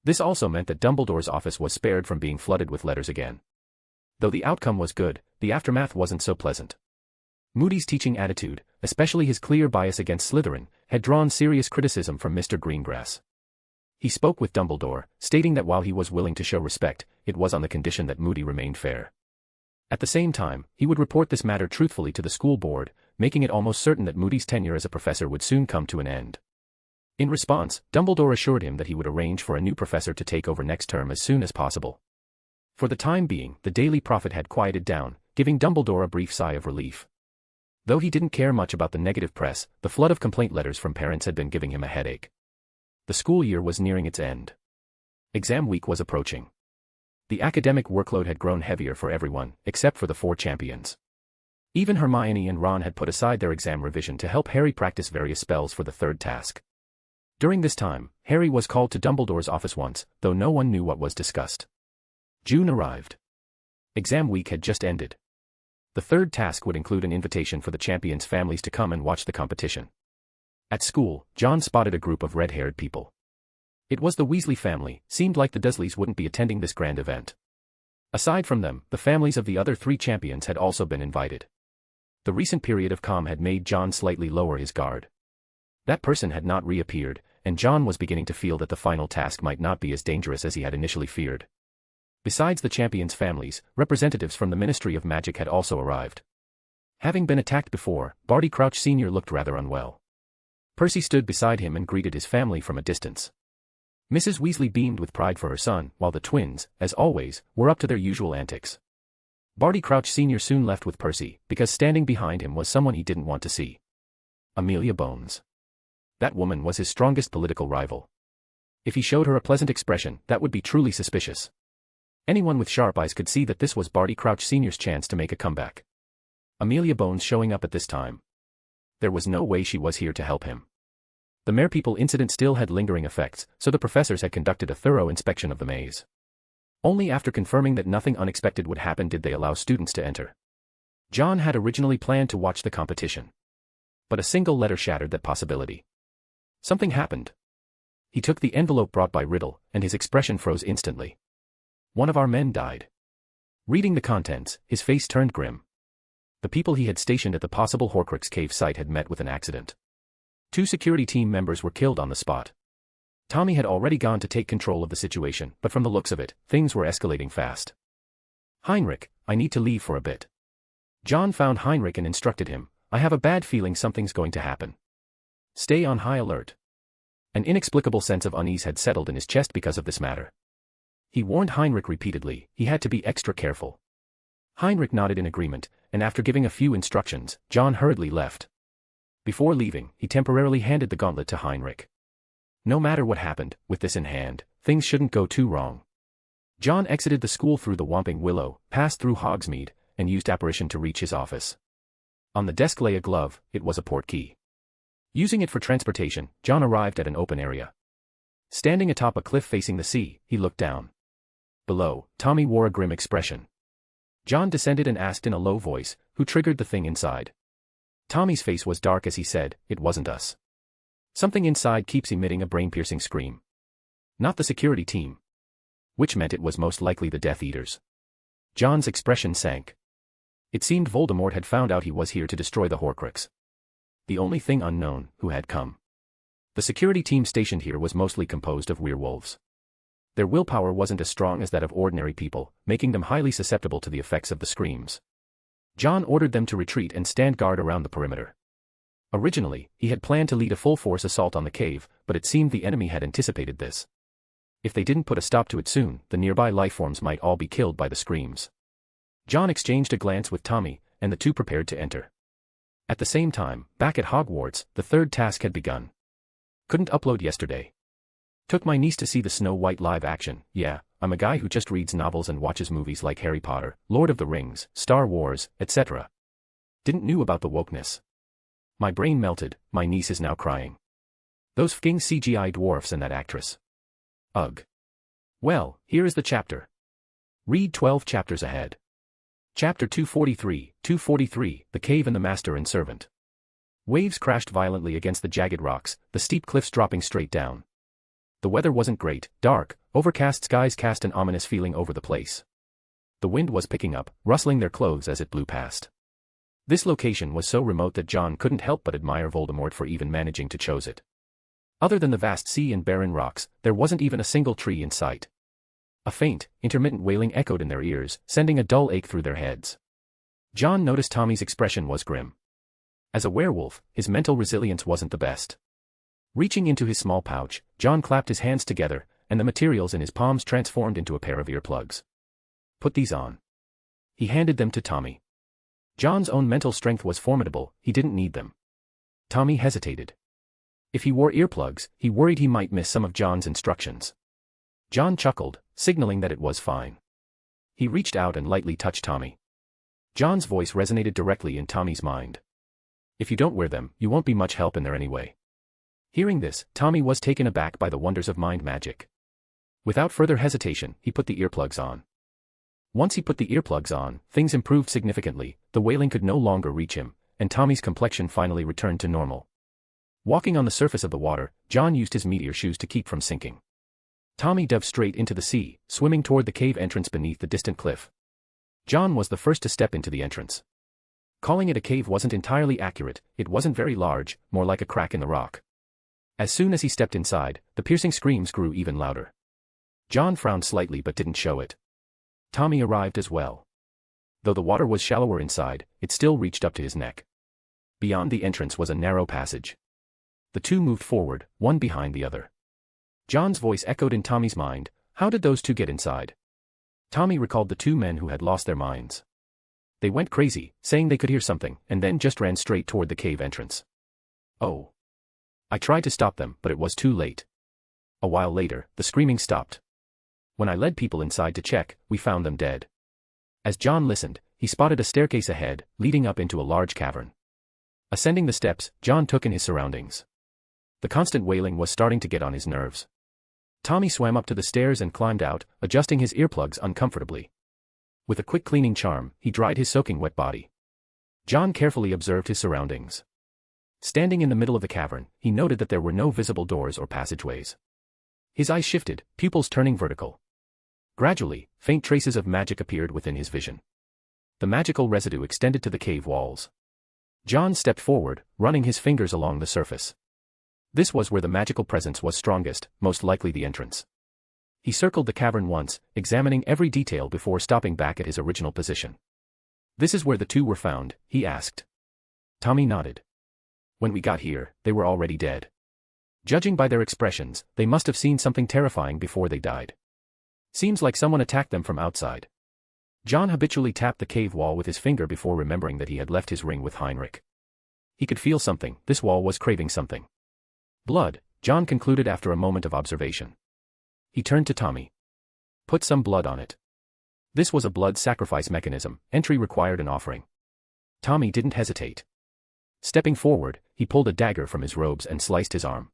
This also meant that Dumbledore's office was spared from being flooded with letters again. Though the outcome was good, the aftermath wasn't so pleasant. Moody's teaching attitude, especially his clear bias against Slytherin, had drawn serious criticism from Mr. Greengrass. He spoke with Dumbledore, stating that while he was willing to show respect, it was on the condition that Moody remained fair. At the same time, he would report this matter truthfully to the school board, making it almost certain that Moody's tenure as a professor would soon come to an end. In response, Dumbledore assured him that he would arrange for a new professor to take over next term as soon as possible. For the time being, the Daily Prophet had quieted down, giving Dumbledore a brief sigh of relief. Though he didn't care much about the negative press, the flood of complaint letters from parents had been giving him a headache. The school year was nearing its end. Exam week was approaching. The academic workload had grown heavier for everyone, except for the 4 champions. Even Hermione and Ron had put aside their exam revision to help Harry practice various spells for the 3rd task. During this time, Harry was called to Dumbledore's office once, though no one knew what was discussed. June arrived. Exam week had just ended. The 3rd task would include an invitation for the champions' families to come and watch the competition. At school, John spotted a group of red-haired people. It was the Weasley family. Seemed like the Dursleys wouldn't be attending this grand event. Aside from them, the families of the other 3 champions had also been invited. The recent period of calm had made John slightly lower his guard. That person had not reappeared, and John was beginning to feel that the final task might not be as dangerous as he had initially feared. Besides the champions' families, representatives from the Ministry of Magic had also arrived. Having been attacked before, Barty Crouch Sr. looked rather unwell. Percy stood beside him and greeted his family from a distance. Mrs. Weasley beamed with pride for her son, while the twins, as always, were up to their usual antics. Barty Crouch Sr. soon left with Percy, because standing behind him was someone he didn't want to see. Amelia Bones. That woman was his strongest political rival. If he showed her a pleasant expression, that would be truly suspicious. Anyone with sharp eyes could see that this was Barty Crouch Sr.'s chance to make a comeback. Amelia Bones showing up at this time. There was no way she was here to help him. The Marepeople incident still had lingering effects, so the professors had conducted a thorough inspection of the maze. Only after confirming that nothing unexpected would happen did they allow students to enter. John had originally planned to watch the competition. But a single letter shattered that possibility. Something happened. He took the envelope brought by Riddle, and his expression froze instantly. One of our men died. Reading the contents, his face turned grim. The people he had stationed at the possible Horcrux cave site had met with an accident. 2 security team members were killed on the spot. Tommy had already gone to take control of the situation, but from the looks of it, things were escalating fast. Heinrich, I need to leave for a bit. John found Heinrich and instructed him, I have a bad feeling something's going to happen. Stay on high alert. An inexplicable sense of unease had settled in his chest because of this matter. He warned Heinrich repeatedly, he had to be extra careful. Heinrich nodded in agreement, and after giving a few instructions, John hurriedly left. Before leaving, he temporarily handed the gauntlet to Heinrich. No matter what happened, with this in hand, things shouldn't go too wrong. John exited the school through the Whomping Willow, passed through Hogsmeade, and used apparition to reach his office. On the desk lay a glove. It was a portkey. Using it for transportation, John arrived at an open area. Standing atop a cliff facing the sea, he looked down. Below, Tommy wore a grim expression. John descended and asked in a low voice, who triggered the thing inside. Tommy's face was dark as he said, it wasn't us. Something inside keeps emitting a brain-piercing scream. Not the security team. Which meant it was most likely the Death Eaters. John's expression sank. It seemed Voldemort had found out he was here to destroy the Horcrux. The only thing unknown, who had come. The security team stationed here was mostly composed of werewolves. Their willpower wasn't as strong as that of ordinary people, making them highly susceptible to the effects of the screams. John ordered them to retreat and stand guard around the perimeter. Originally, he had planned to lead a full-force assault on the cave, but it seemed the enemy had anticipated this. If they didn't put a stop to it soon, the nearby lifeforms might all be killed by the screams. John exchanged a glance with Tommy, and the two prepared to enter. At the same time, back at Hogwarts, the third task had begun. Couldn't upload yesterday. Took my niece to see the Snow White live action. Yeah, I'm a guy who just reads novels and watches movies like Harry Potter, Lord of the Rings, Star Wars, etc. Didn't knew about the wokeness. My brain melted, my niece is now crying. Those fking CGI dwarfs and that actress. Ugh. Well, here is the chapter. Read 12 chapters ahead. Chapter 243, The Cave and the Master and Servant. Waves crashed violently against the jagged rocks, the steep cliffs dropping straight down. The weather wasn't great, dark, overcast skies cast an ominous feeling over the place. The wind was picking up, rustling their clothes as it blew past. This location was so remote that John couldn't help but admire Voldemort for even managing to choose it. Other than the vast sea and barren rocks, there wasn't even a single tree in sight. A faint, intermittent wailing echoed in their ears, sending a dull ache through their heads. John noticed Tommy's expression was grim. As a werewolf, his mental resilience wasn't the best. Reaching into his small pouch, John clapped his hands together, and the materials in his palms transformed into a pair of earplugs. Put these on. He handed them to Tommy. John's own mental strength was formidable, he didn't need them. Tommy hesitated. If he wore earplugs, he worried he might miss some of John's instructions. John chuckled, signaling that it was fine. He reached out and lightly touched Tommy. John's voice resonated directly in Tommy's mind. If you don't wear them, you won't be much help in there anyway. Hearing this, Tommy was taken aback by the wonders of mind magic. Without further hesitation, he put the earplugs on. Once he put the earplugs on, things improved significantly, the wailing could no longer reach him, and Tommy's complexion finally returned to normal. Walking on the surface of the water, John used his meteor shoes to keep from sinking. Tommy dove straight into the sea, swimming toward the cave entrance beneath the distant cliff. John was the first to step into the entrance. Calling it a cave wasn't entirely accurate, it wasn't very large, more like a crack in the rock. As soon as he stepped inside, the piercing screams grew even louder. John frowned slightly but didn't show it. Tommy arrived as well. Though the water was shallower inside, it still reached up to his neck. Beyond the entrance was a narrow passage. The two moved forward, one behind the other. John's voice echoed in Tommy's mind, how did those two get inside? Tommy recalled the two men who had lost their minds. They went crazy, saying they could hear something, and then just ran straight toward the cave entrance. Oh. I tried to stop them, but it was too late. A while later, the screaming stopped. When I led people inside to check, we found them dead. As John listened, he spotted a staircase ahead, leading up into a large cavern. Ascending the steps, John took in his surroundings. The constant wailing was starting to get on his nerves. Tommy swam up to the stairs and climbed out, adjusting his earplugs uncomfortably. With a quick cleaning charm, he dried his soaking wet body. John carefully observed his surroundings. Standing in the middle of the cavern, he noted that there were no visible doors or passageways. His eyes shifted, pupils turning vertical. Gradually, faint traces of magic appeared within his vision. The magical residue extended to the cave walls. John stepped forward, running his fingers along the surface. This was where the magical presence was strongest, most likely the entrance. He circled the cavern once, examining every detail before stopping back at his original position. This is where the two were found, he asked. Tommy nodded. When we got here, they were already dead. Judging by their expressions, they must have seen something terrifying before they died. Seems like someone attacked them from outside. John habitually tapped the cave wall with his finger before remembering that he had left his ring with Heinrich. He could feel something, this wall was craving something. Blood, John concluded after a moment of observation. He turned to Tommy. Put some blood on it. This was a blood sacrifice mechanism, entry required an offering. Tommy didn't hesitate. Stepping forward, he pulled a dagger from his robes and sliced his arm.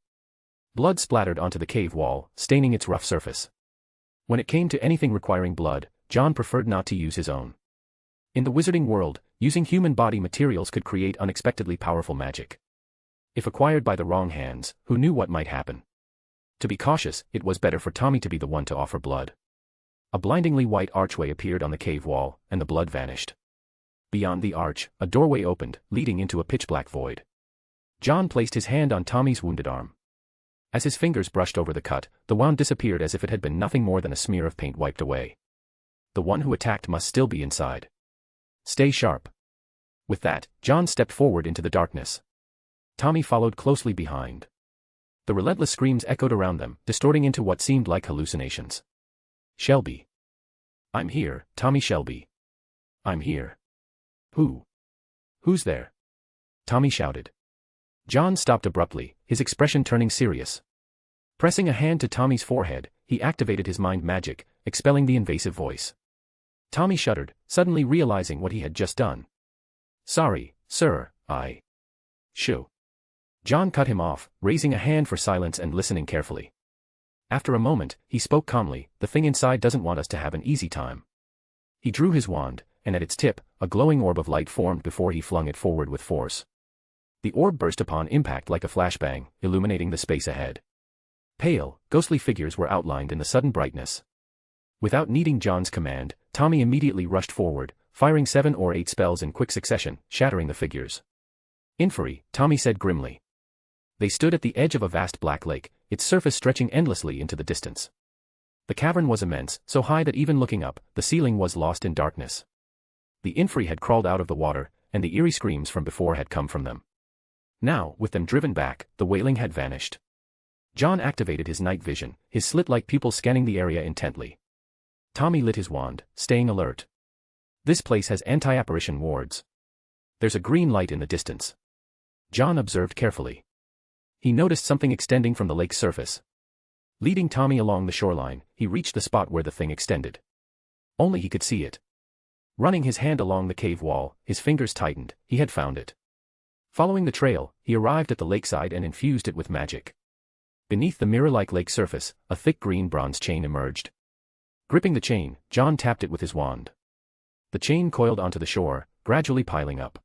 Blood splattered onto the cave wall, staining its rough surface. When it came to anything requiring blood, John preferred not to use his own. In the wizarding world, using human body materials could create unexpectedly powerful magic. If acquired by the wrong hands, who knew what might happen? To be cautious, it was better for Tommy to be the one to offer blood. A blindingly white archway appeared on the cave wall, and the blood vanished. Beyond the arch, a doorway opened, leading into a pitch-black void. John placed his hand on Tommy's wounded arm. As his fingers brushed over the cut, the wound disappeared as if it had been nothing more than a smear of paint wiped away. The one who attacked must still be inside. Stay sharp. With that, John stepped forward into the darkness. Tommy followed closely behind. The relentless screams echoed around them, distorting into what seemed like hallucinations. Shelby. I'm here, Tommy Shelby. I'm here. Who? Who's there? Tommy shouted. John stopped abruptly, his expression turning serious. Pressing a hand to Tommy's forehead, he activated his mind magic, expelling the invasive voice. Tommy shuddered, suddenly realizing what he had just done. Sorry, sir, Shoo. John cut him off, raising a hand for silence and listening carefully. After a moment, he spoke calmly, the thing inside doesn't want us to have an easy time. He drew his wand, and at its tip, a glowing orb of light formed before he flung it forward with force. The orb burst upon impact like a flashbang, illuminating the space ahead. Pale, ghostly figures were outlined in the sudden brightness. Without needing John's command, Tommy immediately rushed forward, firing 7 or 8 spells in quick succession, shattering the figures. Inferi, Tommy said grimly. They stood at the edge of a vast black lake, its surface stretching endlessly into the distance. The cavern was immense, so high that even looking up, the ceiling was lost in darkness. The Inferi had crawled out of the water, and the eerie screams from before had come from them. Now, with them driven back, the wailing had vanished. John activated his night vision, his slit-like pupils scanning the area intently. Tommy lit his wand, staying alert. This place has anti-apparition wards. There's a green light in the distance. John observed carefully. He noticed something extending from the lake's surface. Leading Tommy along the shoreline, he reached the spot where the thing extended. Only he could see it. Running his hand along the cave wall, his fingers tightened, he had found it. Following the trail, he arrived at the lakeside and infused it with magic. Beneath the mirror-like lake surface, a thick green bronze chain emerged. Gripping the chain, John tapped it with his wand. The chain coiled onto the shore, gradually piling up.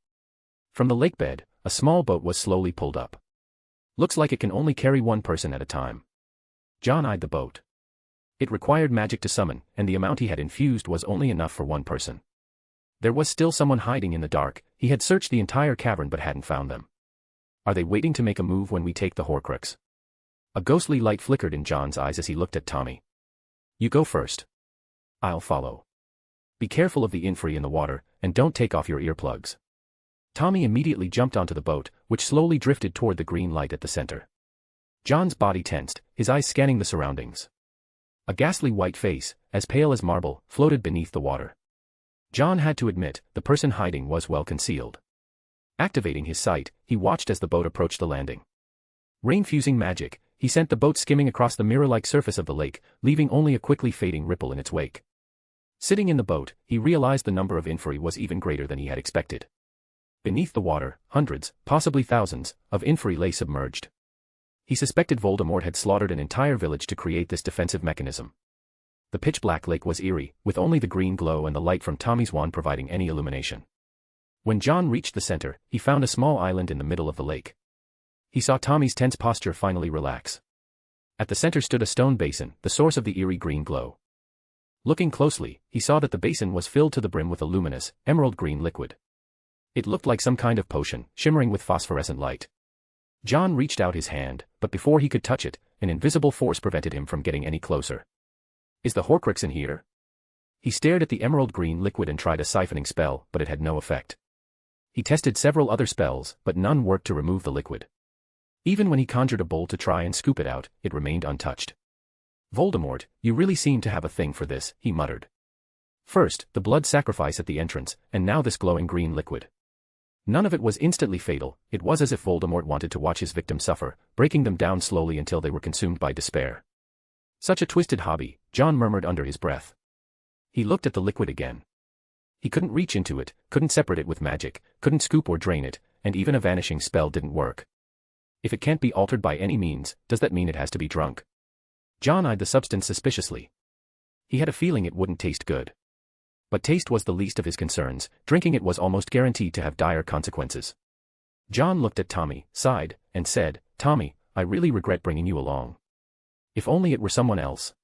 From the lakebed, a small boat was slowly pulled up. Looks like it can only carry one person at a time. John eyed the boat. It required magic to summon, and the amount he had infused was only enough for one person. There was still someone hiding in the dark. He had searched the entire cavern but hadn't found them. Are they waiting to make a move when we take the Horcrux? A ghostly light flickered in John's eyes as he looked at Tommy. You go first. I'll follow. Be careful of the Inferi in the water, and don't take off your earplugs. Tommy immediately jumped onto the boat, which slowly drifted toward the green light at the center. John's body tensed, his eyes scanning the surroundings. A ghastly white face, as pale as marble, floated beneath the water. John had to admit, the person hiding was well concealed. Activating his sight, he watched as the boat approached the landing. Rain-fusing magic, he sent the boat skimming across the mirror-like surface of the lake, leaving only a quickly fading ripple in its wake. Sitting in the boat, he realized the number of Inferi was even greater than he had expected. Beneath the water, hundreds, possibly thousands, of Inferi lay submerged. He suspected Voldemort had slaughtered an entire village to create this defensive mechanism. The pitch-black lake was eerie, with only the green glow and the light from Tommy's wand providing any illumination. When John reached the center, he found a small island in the middle of the lake. He saw Tommy's tense posture finally relax. At the center stood a stone basin, the source of the eerie green glow. Looking closely, he saw that the basin was filled to the brim with a luminous, emerald-green liquid. It looked like some kind of potion, shimmering with phosphorescent light. John reached out his hand, but before he could touch it, an invisible force prevented him from getting any closer. Is the Horcrux in here? He stared at the emerald-green liquid and tried a siphoning spell, but it had no effect. He tested several other spells, but none worked to remove the liquid. Even when he conjured a bowl to try and scoop it out, it remained untouched. Voldemort, you really seem to have a thing for this, he muttered. First, the blood sacrifice at the entrance, and now this glowing green liquid. None of it was instantly fatal. It was as if Voldemort wanted to watch his victims suffer, breaking them down slowly until they were consumed by despair. Such a twisted hobby, John murmured under his breath. He looked at the liquid again. He couldn't reach into it, couldn't separate it with magic, couldn't scoop or drain it, and even a vanishing spell didn't work. If it can't be altered by any means, does that mean it has to be drunk? John eyed the substance suspiciously. He had a feeling it wouldn't taste good. But taste was the least of his concerns, drinking it was almost guaranteed to have dire consequences. John looked at Tommy, sighed, and said, Tommy, I really regret bringing you along. If only it were someone else.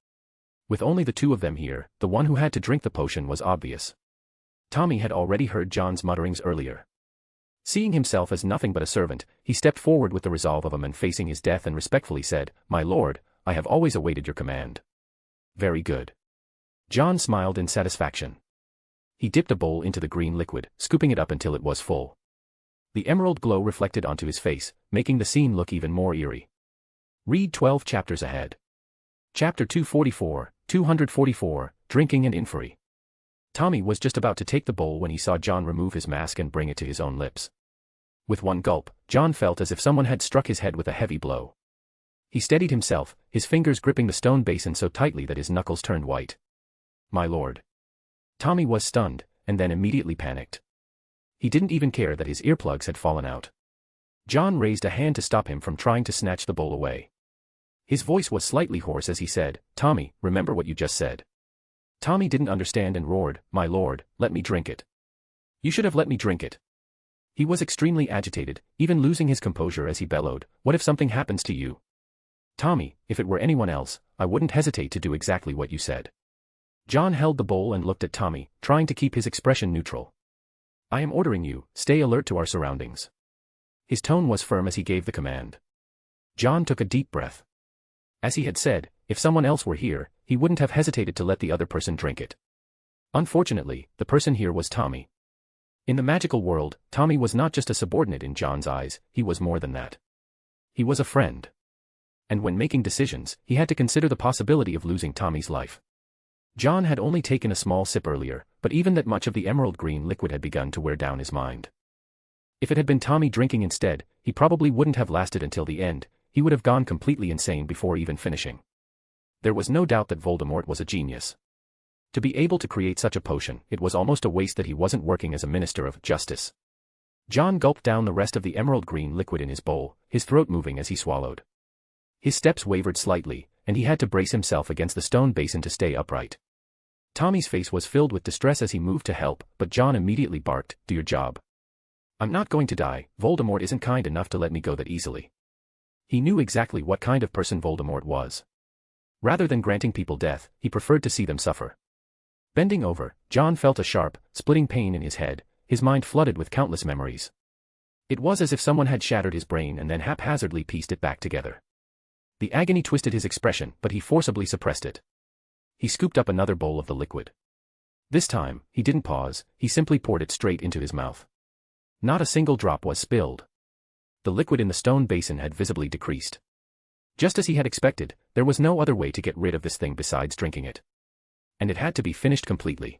With only the two of them here, the one who had to drink the potion was obvious. Tommy had already heard John's mutterings earlier. Seeing himself as nothing but a servant, he stepped forward with the resolve of a man facing his death and respectfully said, My lord, I have always awaited your command. Very good. John smiled in satisfaction. He dipped a bowl into the green liquid, scooping it up until it was full. The emerald glow reflected onto his face, making the scene look even more eerie. Read 12 chapters ahead. Chapter 244, Drinking and Inferi. Tommy was just about to take the bowl when he saw John remove his mask and bring it to his own lips. With one gulp, John felt as if someone had struck his head with a heavy blow. He steadied himself, his fingers gripping the stone basin so tightly that his knuckles turned white. My lord. Tommy was stunned, and then immediately panicked. He didn't even care that his earplugs had fallen out. John raised a hand to stop him from trying to snatch the bowl away. His voice was slightly hoarse as he said, "Tommy, remember what you just said." Tommy didn't understand and roared, "My lord, let me drink it. You should have let me drink it." He was extremely agitated, even losing his composure as he bellowed, "What if something happens to you? Tommy, if it were anyone else, I wouldn't hesitate to do exactly what you said." John held the bowl and looked at Tommy, trying to keep his expression neutral. "I am ordering you, stay alert to our surroundings." His tone was firm as he gave the command. John took a deep breath. As he had said, if someone else were here, he wouldn't have hesitated to let the other person drink it. Unfortunately, the person here was Tommy. In the magical world, Tommy was not just a subordinate in John's eyes, he was more than that. He was a friend. And when making decisions, he had to consider the possibility of losing Tommy's life. John had only taken a small sip earlier, but even that much of the emerald green liquid had begun to wear down his mind. If it had been Tommy drinking instead, he probably wouldn't have lasted until the end, he would have gone completely insane before even finishing. There was no doubt that Voldemort was a genius. To be able to create such a potion, it was almost a waste that he wasn't working as a minister of justice. John gulped down the rest of the emerald green liquid in his bowl, his throat moving as he swallowed. His steps wavered slightly, and he had to brace himself against the stone basin to stay upright. Tommy's face was filled with distress as he moved to help, but John immediately barked, "Do your job. I'm not going to die, Voldemort isn't kind enough to let me go that easily." He knew exactly what kind of person Voldemort was. Rather than granting people death, he preferred to see them suffer. Bending over, John felt a sharp, splitting pain in his head, his mind flooded with countless memories. It was as if someone had shattered his brain and then haphazardly pieced it back together. The agony twisted his expression, but he forcibly suppressed it. He scooped up another bowl of the liquid. This time, he didn't pause, he simply poured it straight into his mouth. Not a single drop was spilled. The liquid in the stone basin had visibly decreased. Just as he had expected, there was no other way to get rid of this thing besides drinking it. And it had to be finished completely.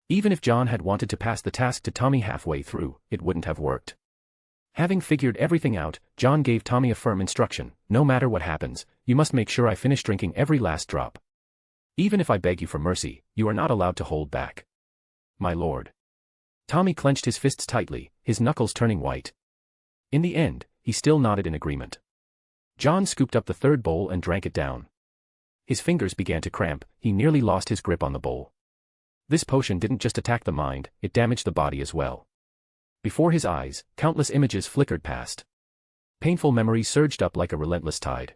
Even if John had wanted to pass the task to Tommy halfway through, it wouldn't have worked. Having figured everything out, John gave Tommy a firm instruction, "No matter what happens, you must make sure I finish drinking every last drop. Even if I beg you for mercy, you are not allowed to hold back." "My lord." Tommy clenched his fists tightly, his knuckles turning white. In the end, he still nodded in agreement. John scooped up the third bowl and drank it down. His fingers began to cramp, he nearly lost his grip on the bowl. This potion didn't just attack the mind, it damaged the body as well. Before his eyes, countless images flickered past. Painful memories surged up like a relentless tide.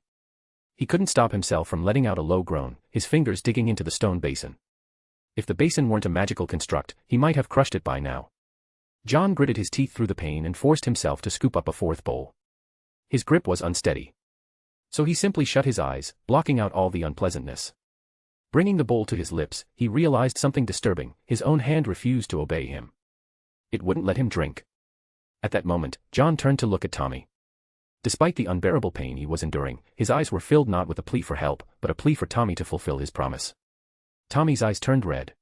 He couldn't stop himself from letting out a low groan, his fingers digging into the stone basin. If the basin weren't a magical construct, he might have crushed it by now. John gritted his teeth through the pain and forced himself to scoop up a fourth bowl. His grip was unsteady. So he simply shut his eyes, blocking out all the unpleasantness. Bringing the bowl to his lips, he realized something disturbing, his own hand refused to obey him. It wouldn't let him drink. At that moment, John turned to look at Tommy. Despite the unbearable pain he was enduring, his eyes were filled not with a plea for help, but a plea for Tommy to fulfill his promise. Tommy's eyes turned red.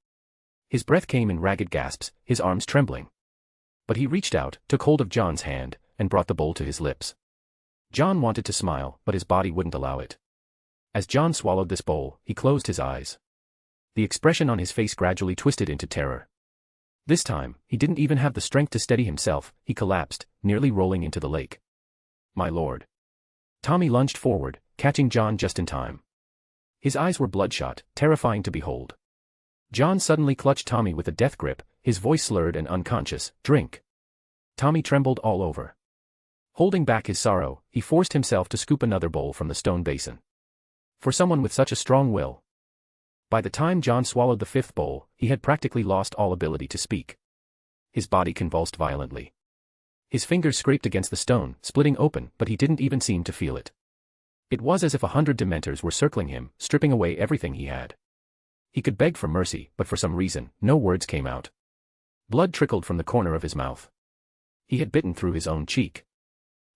His breath came in ragged gasps, his arms trembling. But he reached out, took hold of John's hand, and brought the bowl to his lips. John wanted to smile, but his body wouldn't allow it. As John swallowed this bowl, he closed his eyes. The expression on his face gradually twisted into terror. This time, he didn't even have the strength to steady himself, he collapsed, nearly rolling into the lake. "My lord." Tommy lunged forward, catching John just in time. His eyes were bloodshot, terrifying to behold. John suddenly clutched Tommy with a death grip, his voice slurred and unconscious, "Drink." Tommy trembled all over. Holding back his sorrow, he forced himself to scoop another bowl from the stone basin. For someone with such a strong will. By the time John swallowed the fifth bowl, he had practically lost all ability to speak. His body convulsed violently. His fingers scraped against the stone, splitting open, but he didn't even seem to feel it. It was as if 100 Dementors were circling him, stripping away everything he had. He could beg for mercy, but for some reason, no words came out. Blood trickled from the corner of his mouth. He had bitten through his own cheek.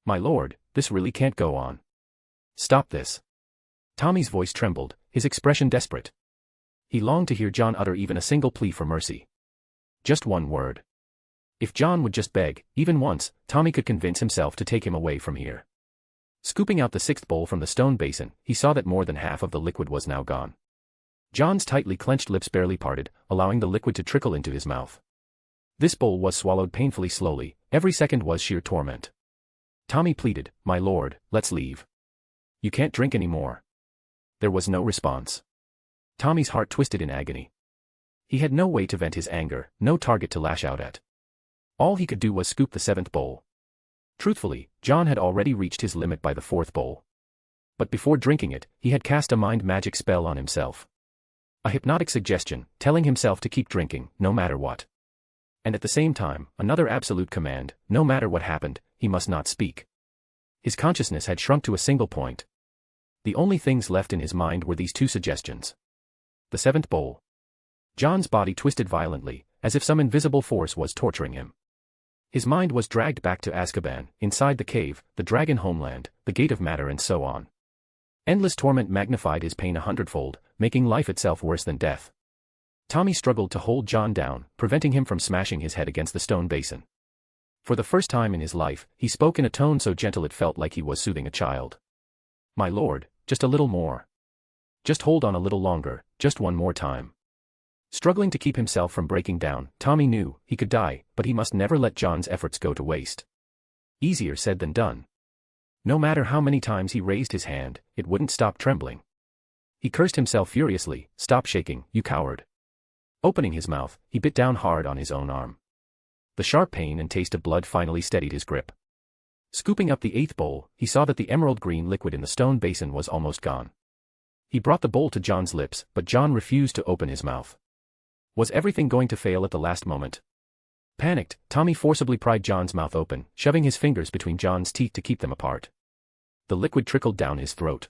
"My lord, this really can't go on. Stop this." Tommy's voice trembled, his expression desperate. He longed to hear John utter even a single plea for mercy. Just one word. If John would just beg, even once, Tommy could convince himself to take him away from here. Scooping out the sixth bowl from the stone basin, he saw that more than half of the liquid was now gone. John's tightly clenched lips barely parted, allowing the liquid to trickle into his mouth. This bowl was swallowed painfully slowly, every second was sheer torment. Tommy pleaded, "My lord, let's leave. You can't drink any more." There was no response. Tommy's heart twisted in agony. He had no way to vent his anger, no target to lash out at. All he could do was scoop the seventh bowl. Truthfully, John had already reached his limit by the fourth bowl. But before drinking it, he had cast a mind magic spell on himself. A hypnotic suggestion, telling himself to keep drinking, no matter what. And at the same time, another absolute command, no matter what happened, he must not speak. His consciousness had shrunk to a single point. The only things left in his mind were these two suggestions. The seventh bowl. John's body twisted violently, as if some invisible force was torturing him. His mind was dragged back to Azkaban, inside the cave, the dragon homeland, the gate of matter and so on. Endless torment magnified his pain 100-fold, making life itself worse than death. Tommy struggled to hold John down, preventing him from smashing his head against the stone basin. For the first time in his life, he spoke in a tone so gentle it felt like he was soothing a child. "My lord, just a little more. Just hold on a little longer, just one more time." Struggling to keep himself from breaking down, Tommy knew he could die, but he must never let John's efforts go to waste. Easier said than done. No matter how many times he raised his hand, it wouldn't stop trembling. He cursed himself furiously, "Stop shaking, you coward." Opening his mouth, he bit down hard on his own arm. The sharp pain and taste of blood finally steadied his grip. Scooping up the eighth bowl, he saw that the emerald green liquid in the stone basin was almost gone. He brought the bowl to John's lips, but John refused to open his mouth. Was everything going to fail at the last moment? Panicked, Tommy forcibly pried John's mouth open, shoving his fingers between John's teeth to keep them apart. The liquid trickled down his throat.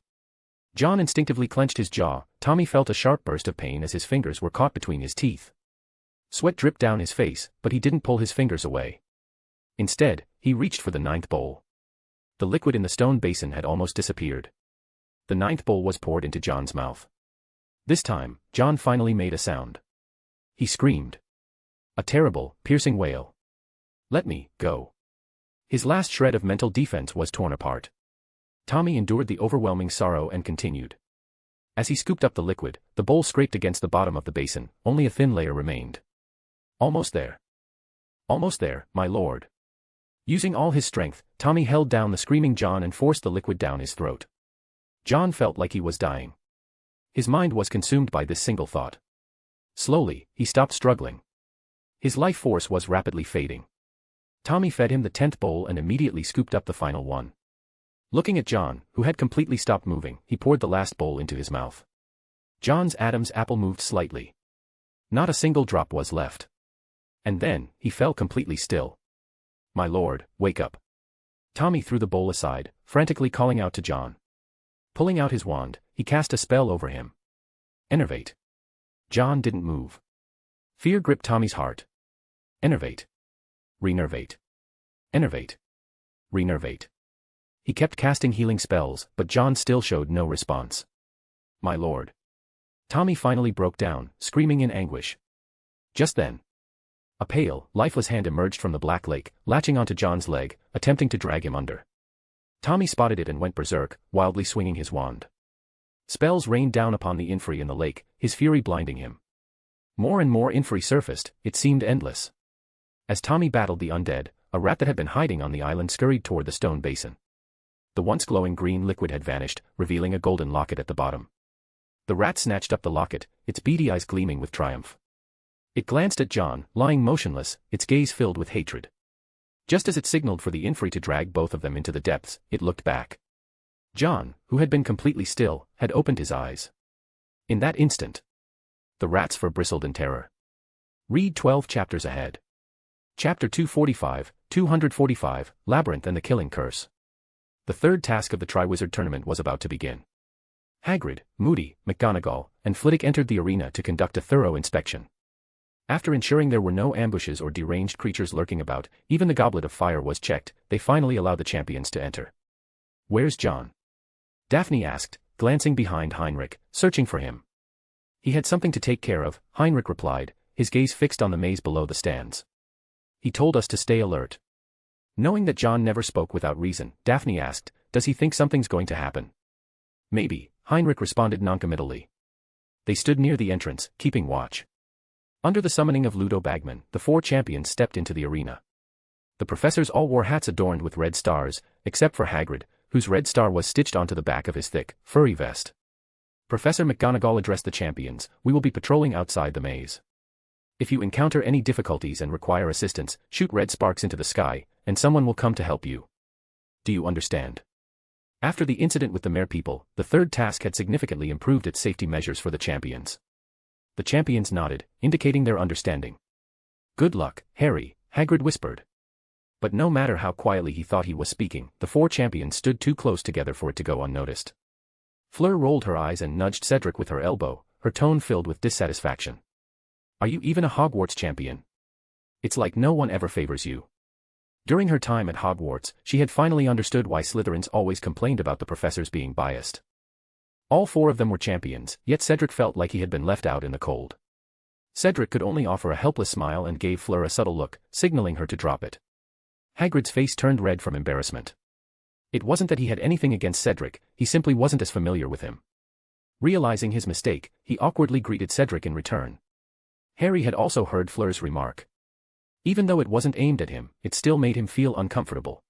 John instinctively clenched his jaw. Tommy felt a sharp burst of pain as his fingers were caught between his teeth. Sweat dripped down his face, but he didn't pull his fingers away. Instead, he reached for the ninth bowl. The liquid in the stone basin had almost disappeared. The ninth bowl was poured into John's mouth. This time, John finally made a sound. He screamed. A terrible, piercing wail. "Let me go." His last shred of mental defense was torn apart. Tommy endured the overwhelming sorrow and continued. As he scooped up the liquid, the bowl scraped against the bottom of the basin, only a thin layer remained. "Almost there. Almost there, my lord." Using all his strength, Tommy held down the screaming John and forced the liquid down his throat. John felt like he was dying. His mind was consumed by this single thought. Slowly, he stopped struggling. His life force was rapidly fading. Tommy fed him the 10th bowl and immediately scooped up the final one. Looking at John, who had completely stopped moving, he poured the last bowl into his mouth. John's Adam's apple moved slightly. Not a single drop was left. And then, he fell completely still. "My lord, wake up." Tommy threw the bowl aside, frantically calling out to John. Pulling out his wand, he cast a spell over him. "Enervate." John didn't move. Fear gripped Tommy's heart. Enervate. Renervate. Enervate. Renervate. He kept casting healing spells, but John still showed no response. "My lord." Tommy finally broke down, screaming in anguish. Just then, a pale, lifeless hand emerged from the black lake, latching onto John's leg, attempting to drag him under. Tommy spotted it and went berserk, wildly swinging his wand. Spells rained down upon the Inferi in the lake, his fury blinding him. More and more Inferi surfaced, it seemed endless. As Tommy battled the undead, a rat that had been hiding on the island scurried toward the stone basin. The once glowing green liquid had vanished, revealing a golden locket at the bottom. The rat snatched up the locket, its beady eyes gleaming with triumph. It glanced at John, lying motionless, its gaze filled with hatred. Just as it signaled for the Inferi to drag both of them into the depths, it looked back. John, who had been completely still, had opened his eyes. In that instant, the rat's fur bristled in terror. Read 12 chapters ahead. Chapter 245, Labyrinth and the Killing Curse. The third task of the Triwizard Tournament was about to begin. Hagrid, Moody, McGonagall, and Flitwick entered the arena to conduct a thorough inspection. After ensuring there were no ambushes or deranged creatures lurking about, even the Goblet of Fire was checked, they finally allowed the champions to enter. "Where's John?" Daphne asked, glancing behind Heinrich, searching for him. He had something to take care of, Heinrich replied, his gaze fixed on the maze below the stands. He told us to stay alert. Knowing that John never spoke without reason, Daphne asked, does he think something's going to happen? Maybe, Heinrich responded noncommittally. They stood near the entrance, keeping watch. Under the summoning of Ludo Bagman, the 4 champions stepped into the arena. The professors all wore hats adorned with red stars, except for Hagrid, whose red star was stitched onto the back of his thick, furry vest. Professor McGonagall addressed the champions, we will be patrolling outside the maze. If you encounter any difficulties and require assistance, shoot red sparks into the sky, and someone will come to help you. Do you understand? After the incident with the mare people, the 3rd task had significantly improved its safety measures for the champions. The champions nodded, indicating their understanding. Good luck, Harry, Hagrid whispered. But no matter how quietly he thought he was speaking, the 4 champions stood too close together for it to go unnoticed. Fleur rolled her eyes and nudged Cedric with her elbow, her tone filled with dissatisfaction. Are you even a Hogwarts champion? It's like no one ever favors you. During her time at Hogwarts, she had finally understood why Slytherins always complained about the professors being biased. All 4 of them were champions, yet Cedric felt like he had been left out in the cold. Cedric could only offer a helpless smile and gave Fleur a subtle look, signaling her to drop it. Hagrid's face turned red from embarrassment. It wasn't that he had anything against Cedric, he simply wasn't as familiar with him. Realizing his mistake, he awkwardly greeted Cedric in return. Harry had also heard Fleur's remark. Even though it wasn't aimed at him, it still made him feel uncomfortable.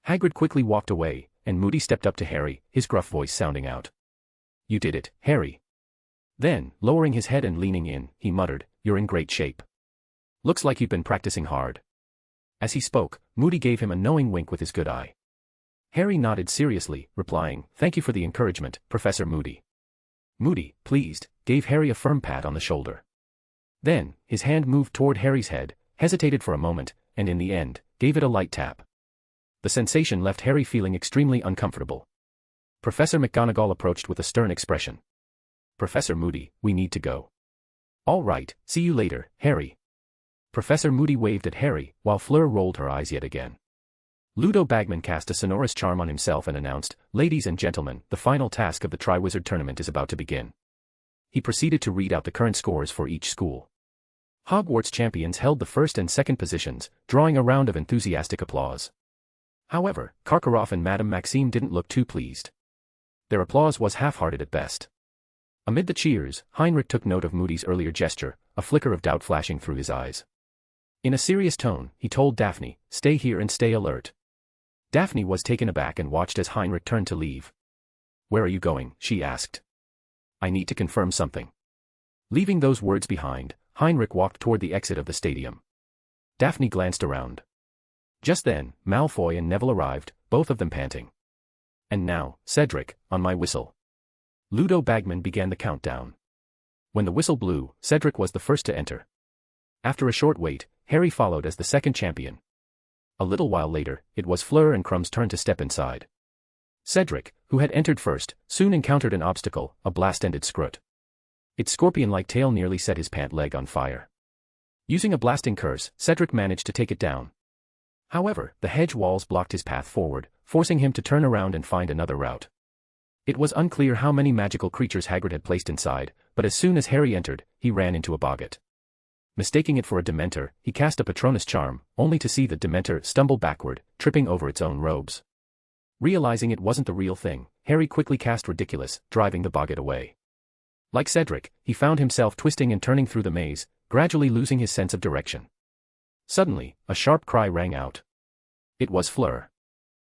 Hagrid quickly walked away, and Moody stepped up to Harry, his gruff voice sounding out. You did it, Harry. Then, lowering his head and leaning in, he muttered, you're in great shape. Looks like you've been practicing hard. As he spoke, Moody gave him a knowing wink with his good eye. Harry nodded seriously, replying, thank you for the encouragement, Professor Moody. Moody, pleased, gave Harry a firm pat on the shoulder. Then, his hand moved toward Harry's head, hesitated for a moment, and in the end, gave it a light tap. The sensation left Harry feeling extremely uncomfortable. Professor McGonagall approached with a stern expression. Professor Moody, we need to go. All right, see you later, Harry. Professor Moody waved at Harry, while Fleur rolled her eyes yet again. Ludo Bagman cast a sonorous charm on himself and announced, ladies and gentlemen, the final task of the Triwizard Tournament is about to begin. He proceeded to read out the current scores for each school. Hogwarts champions held the first and second positions, drawing a round of enthusiastic applause. However, Karkaroff and Madame Maxime didn't look too pleased. Their applause was half-hearted at best. Amid the cheers, Heinrich took note of Moody's earlier gesture, a flicker of doubt flashing through his eyes. In a serious tone, he told Daphne, stay here and stay alert. Daphne was taken aback and watched as Heinrich turned to leave. Where are you going? She asked. I need to confirm something. Leaving those words behind, Heinrich walked toward the exit of the stadium. Daphne glanced around. Just then, Malfoy and Neville arrived, both of them panting. And now, Cedric, on my whistle. Ludo Bagman began the countdown. When the whistle blew, Cedric was the first to enter. After a short wait, Harry followed as the second champion. A little while later, it was Fleur and Crumb's turn to step inside. Cedric, who had entered first, soon encountered an obstacle, a blast-ended scrut. Its scorpion-like tail nearly set his pant leg on fire. Using a blasting curse, Cedric managed to take it down. However, the hedge walls blocked his path forward, forcing him to turn around and find another route. It was unclear how many magical creatures Hagrid had placed inside, but as soon as Harry entered, he ran into a boggart. Mistaking it for a Dementor, he cast a Patronus charm, only to see the Dementor stumble backward, tripping over its own robes. Realizing it wasn't the real thing, Harry quickly cast Ridiculous, driving the boggart away. Like Cedric, he found himself twisting and turning through the maze, gradually losing his sense of direction. Suddenly, a sharp cry rang out. It was Fleur.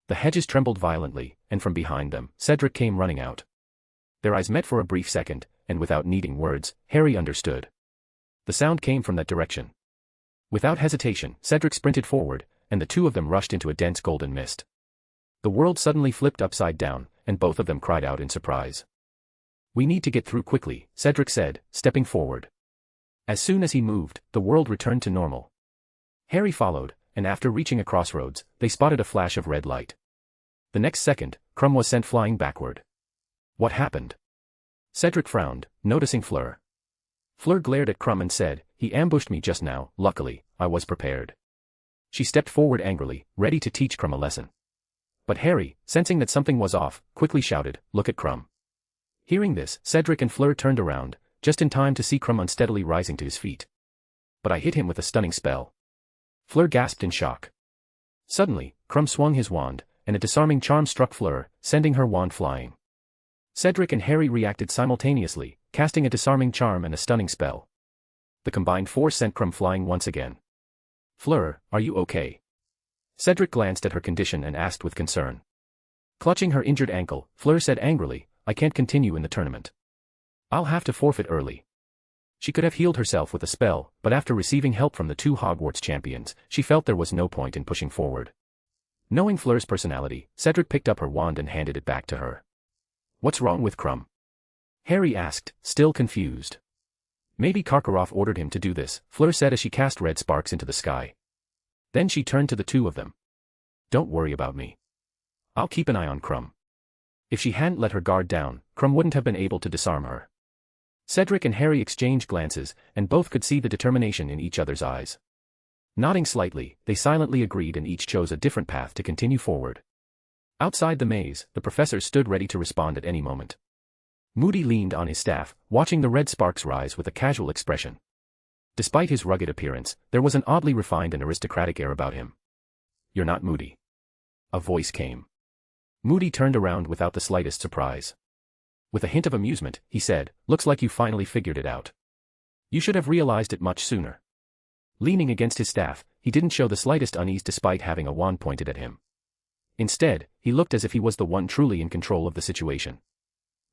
The hedges trembled violently, and from behind them, Cedric came running out. Their eyes met for a brief second, and without needing words, Harry understood. The sound came from that direction. Without hesitation, Cedric sprinted forward, and the two of them rushed into a dense golden mist. The world suddenly flipped upside down, and both of them cried out in surprise. We need to get through quickly, Cedric said, stepping forward. As soon as he moved, the world returned to normal. Harry followed, and after reaching a crossroads, they spotted a flash of red light. The next second, Crumb was sent flying backward. What happened? Cedric frowned, noticing Fleur. Fleur glared at Crumb and said, he ambushed me just now, luckily, I was prepared. She stepped forward angrily, ready to teach Crumb a lesson. But Harry, sensing that something was off, quickly shouted, look at Crumb. Hearing this, Cedric and Fleur turned around, just in time to see Crumb unsteadily rising to his feet. But I hit him with a stunning spell. Fleur gasped in shock. Suddenly, Crumb swung his wand, and a disarming charm struck Fleur, sending her wand flying. Cedric and Harry reacted simultaneously, casting a disarming charm and a stunning spell. The combined force sent Crumb flying once again. Fleur, are you okay? Cedric glanced at her condition and asked with concern. Clutching her injured ankle, Fleur said angrily, I can't continue in the tournament. I'll have to forfeit early. She could have healed herself with a spell, but after receiving help from the two Hogwarts champions, she felt there was no point in pushing forward. Knowing Fleur's personality, Cedric picked up her wand and handed it back to her. What's wrong with Crumb? Harry asked, still confused. Maybe Karkaroff ordered him to do this, Fleur said as she cast red sparks into the sky. Then she turned to the two of them. Don't worry about me. I'll keep an eye on Crumb. If she hadn't let her guard down, Crumb wouldn't have been able to disarm her. Cedric and Harry exchanged glances, and both could see the determination in each other's eyes. Nodding slightly, they silently agreed and each chose a different path to continue forward. Outside the maze, the professor stood ready to respond at any moment. Moody leaned on his staff, watching the red sparks rise with a casual expression. Despite his rugged appearance, there was an oddly refined and aristocratic air about him. You're not Moody. A voice came. Moody turned around without the slightest surprise. With a hint of amusement, he said, looks like you finally figured it out. You should have realized it much sooner. Leaning against his staff, he didn't show the slightest unease despite having a wand pointed at him. Instead, he looked as if he was the one truly in control of the situation.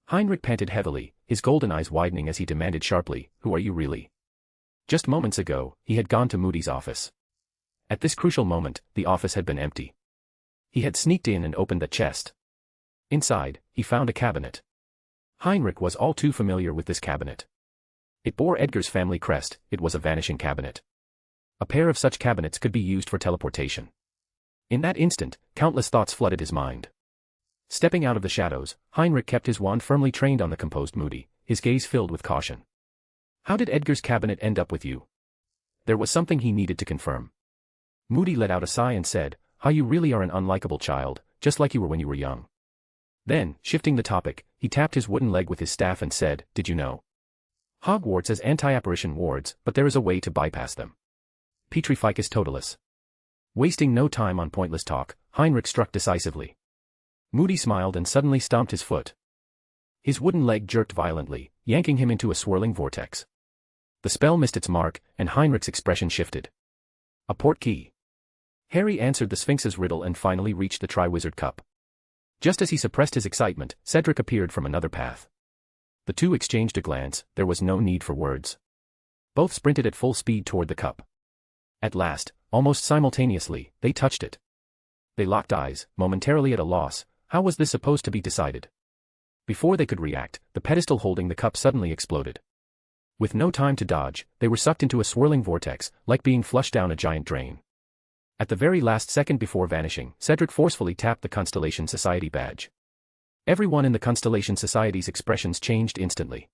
Heinrich panted heavily, his golden eyes widening as he demanded sharply, who are you really? Just moments ago, he had gone to Moody's office. At this crucial moment, the office had been empty. He had sneaked in and opened the chest. Inside, he found a cabinet. Heinrich was all too familiar with this cabinet. It bore Edgar's family crest, it was a vanishing cabinet. A pair of such cabinets could be used for teleportation. In that instant, countless thoughts flooded his mind. Stepping out of the shadows, Heinrich kept his wand firmly trained on the composed Moody, his gaze filled with caution. How did Edgar's cabinet end up with you? There was something he needed to confirm. Moody let out a sigh and said, how you really are an unlikable child, just like you were when you were young. Then, shifting the topic, he tapped his wooden leg with his staff and said, did you know? Hogwarts has anti-apparition wards, but there is a way to bypass them. Petrificus totalis. Wasting no time on pointless talk, Heinrich struck decisively. Moody smiled and suddenly stomped his foot. His wooden leg jerked violently, yanking him into a swirling vortex. The spell missed its mark, and Heinrich's expression shifted. A portkey. Harry answered the Sphinx's riddle and finally reached the Triwizard Cup. Just as he suppressed his excitement, Cedric appeared from another path. The two exchanged a glance, there was no need for words. Both sprinted at full speed toward the cup. At last, almost simultaneously, they touched it. They locked eyes, momentarily at a loss. How was this supposed to be decided? Before they could react, the pedestal holding the cup suddenly exploded. With no time to dodge, they were sucked into a swirling vortex, like being flushed down a giant drain. At the very last second before vanishing, Cedric forcefully tapped the Constellation Society badge. Everyone in the Constellation Society's expressions changed instantly.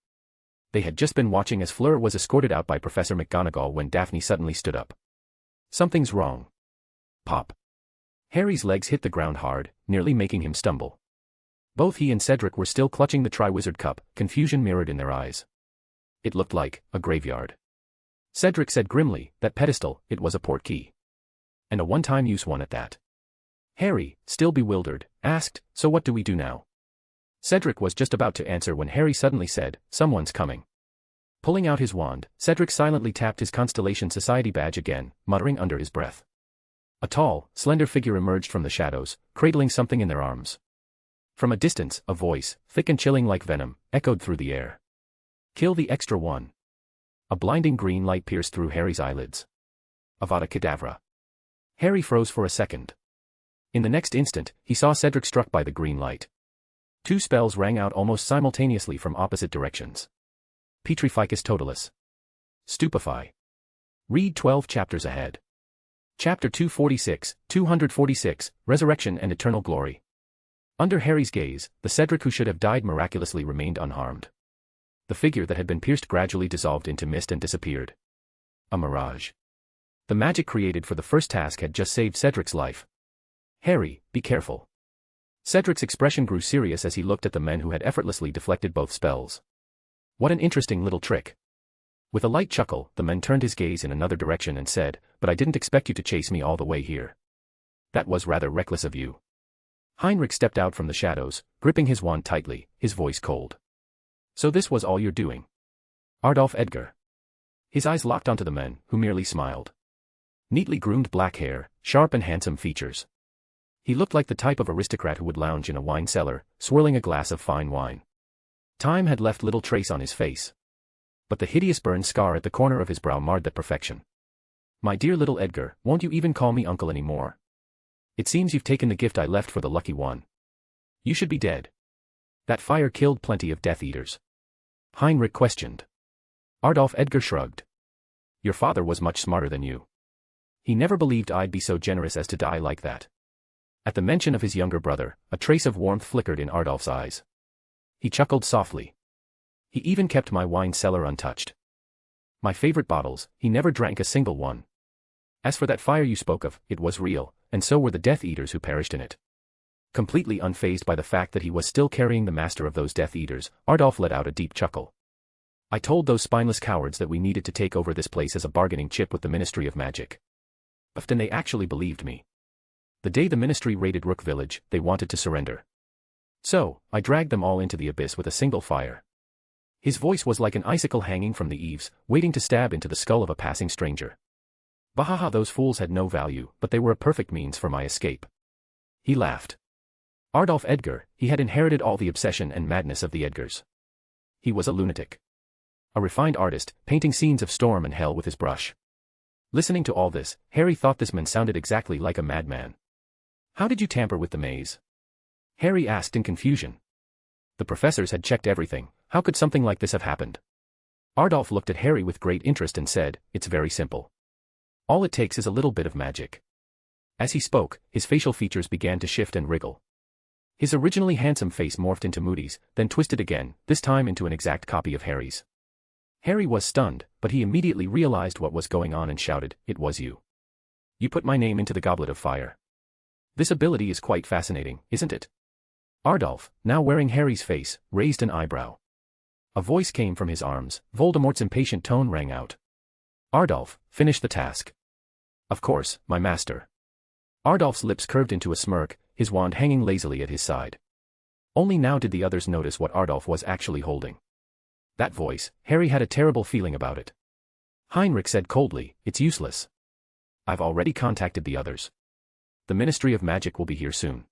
They had just been watching as Fleur was escorted out by Professor McGonagall when Daphne suddenly stood up. Something's wrong. Pop. Harry's legs hit the ground hard, nearly making him stumble. Both he and Cedric were still clutching the Triwizard Cup, confusion mirrored in their eyes. It looked like a graveyard. Cedric said grimly, that pedestal, it was a portkey. And a one-time use one at that. Harry, still bewildered, asked, so what do we do now? Cedric was just about to answer when Harry suddenly said, someone's coming. Pulling out his wand, Cedric silently tapped his Constellation Society badge again, muttering under his breath. A tall, slender figure emerged from the shadows, cradling something in their arms. From a distance, a voice, thick and chilling like venom, echoed through the air. Kill the extra one. A blinding green light pierced through Harry's eyelids. Avada Kedavra. Harry froze for a second. In the next instant, he saw Cedric struck by the green light. Two spells rang out almost simultaneously from opposite directions. Petrificus totalis. Stupefy. Read 12 chapters ahead. Chapter 246, Resurrection and Eternal Glory. Under Harry's gaze, the Cedric who should have died miraculously remained unharmed. The figure that had been pierced gradually dissolved into mist and disappeared. A mirage. The magic created for the first task had just saved Cedric's life. Harry, be careful. Cedric's expression grew serious as he looked at the men who had effortlessly deflected both spells. What an interesting little trick. With a light chuckle, the man turned his gaze in another direction and said, but I didn't expect you to chase me all the way here. That was rather reckless of you. Heinrich stepped out from the shadows, gripping his wand tightly, his voice cold. So this was all you're doing? Adolf Edgar. His eyes locked onto the man, who merely smiled. Neatly groomed black hair, sharp and handsome features. He looked like the type of aristocrat who would lounge in a wine cellar, swirling a glass of fine wine. Time had left little trace on his face. But the hideous burn scar at the corner of his brow marred that perfection. My dear little Edgar, won't you even call me uncle anymore? It seems you've taken the gift I left for the lucky one. You should be dead. That fire killed plenty of Death Eaters. Heinrich questioned. Adolf Edgar shrugged. Your father was much smarter than you. He never believed I'd be so generous as to die like that. At the mention of his younger brother, a trace of warmth flickered in Adolf's eyes. He chuckled softly. He even kept my wine cellar untouched. My favorite bottles, he never drank a single one. As for that fire you spoke of, it was real, and so were the Death Eaters who perished in it. Completely unfazed by the fact that he was still carrying the master of those Death Eaters, Adolf let out a deep chuckle. I told those spineless cowards that we needed to take over this place as a bargaining chip with the Ministry of Magic. But then they actually believed me. The day the Ministry raided Rook Village, they wanted to surrender. So, I dragged them all into the abyss with a single fire. His voice was like an icicle hanging from the eaves, waiting to stab into the skull of a passing stranger. Bahaha, those fools had no value, but they were a perfect means for my escape. He laughed. Adolf Edgar, he had inherited all the obsession and madness of the Edgars. He was a lunatic. A refined artist, painting scenes of storm and hell with his brush. Listening to all this, Harry thought this man sounded exactly like a madman. How did you tamper with the maze? Harry asked in confusion. The professors had checked everything. How could something like this have happened? Adolf looked at Harry with great interest and said, it's very simple. All it takes is a little bit of magic. As he spoke, his facial features began to shift and wriggle. His originally handsome face morphed into Moody's, then twisted again, this time into an exact copy of Harry's. Harry was stunned, but he immediately realized what was going on and shouted, it was you. You put my name into the goblet of fire. This ability is quite fascinating, isn't it? Adolf, now wearing Harry's face, raised an eyebrow. A voice came from his arms, Voldemort's impatient tone rang out. Adolf, finish the task. Of course, my master. Adolf's lips curved into a smirk, his wand hanging lazily at his side. Only now did the others notice what Adolf was actually holding. That voice, Harry had a terrible feeling about it. Heinrich said coldly, it's useless. I've already contacted the others. The Ministry of Magic will be here soon.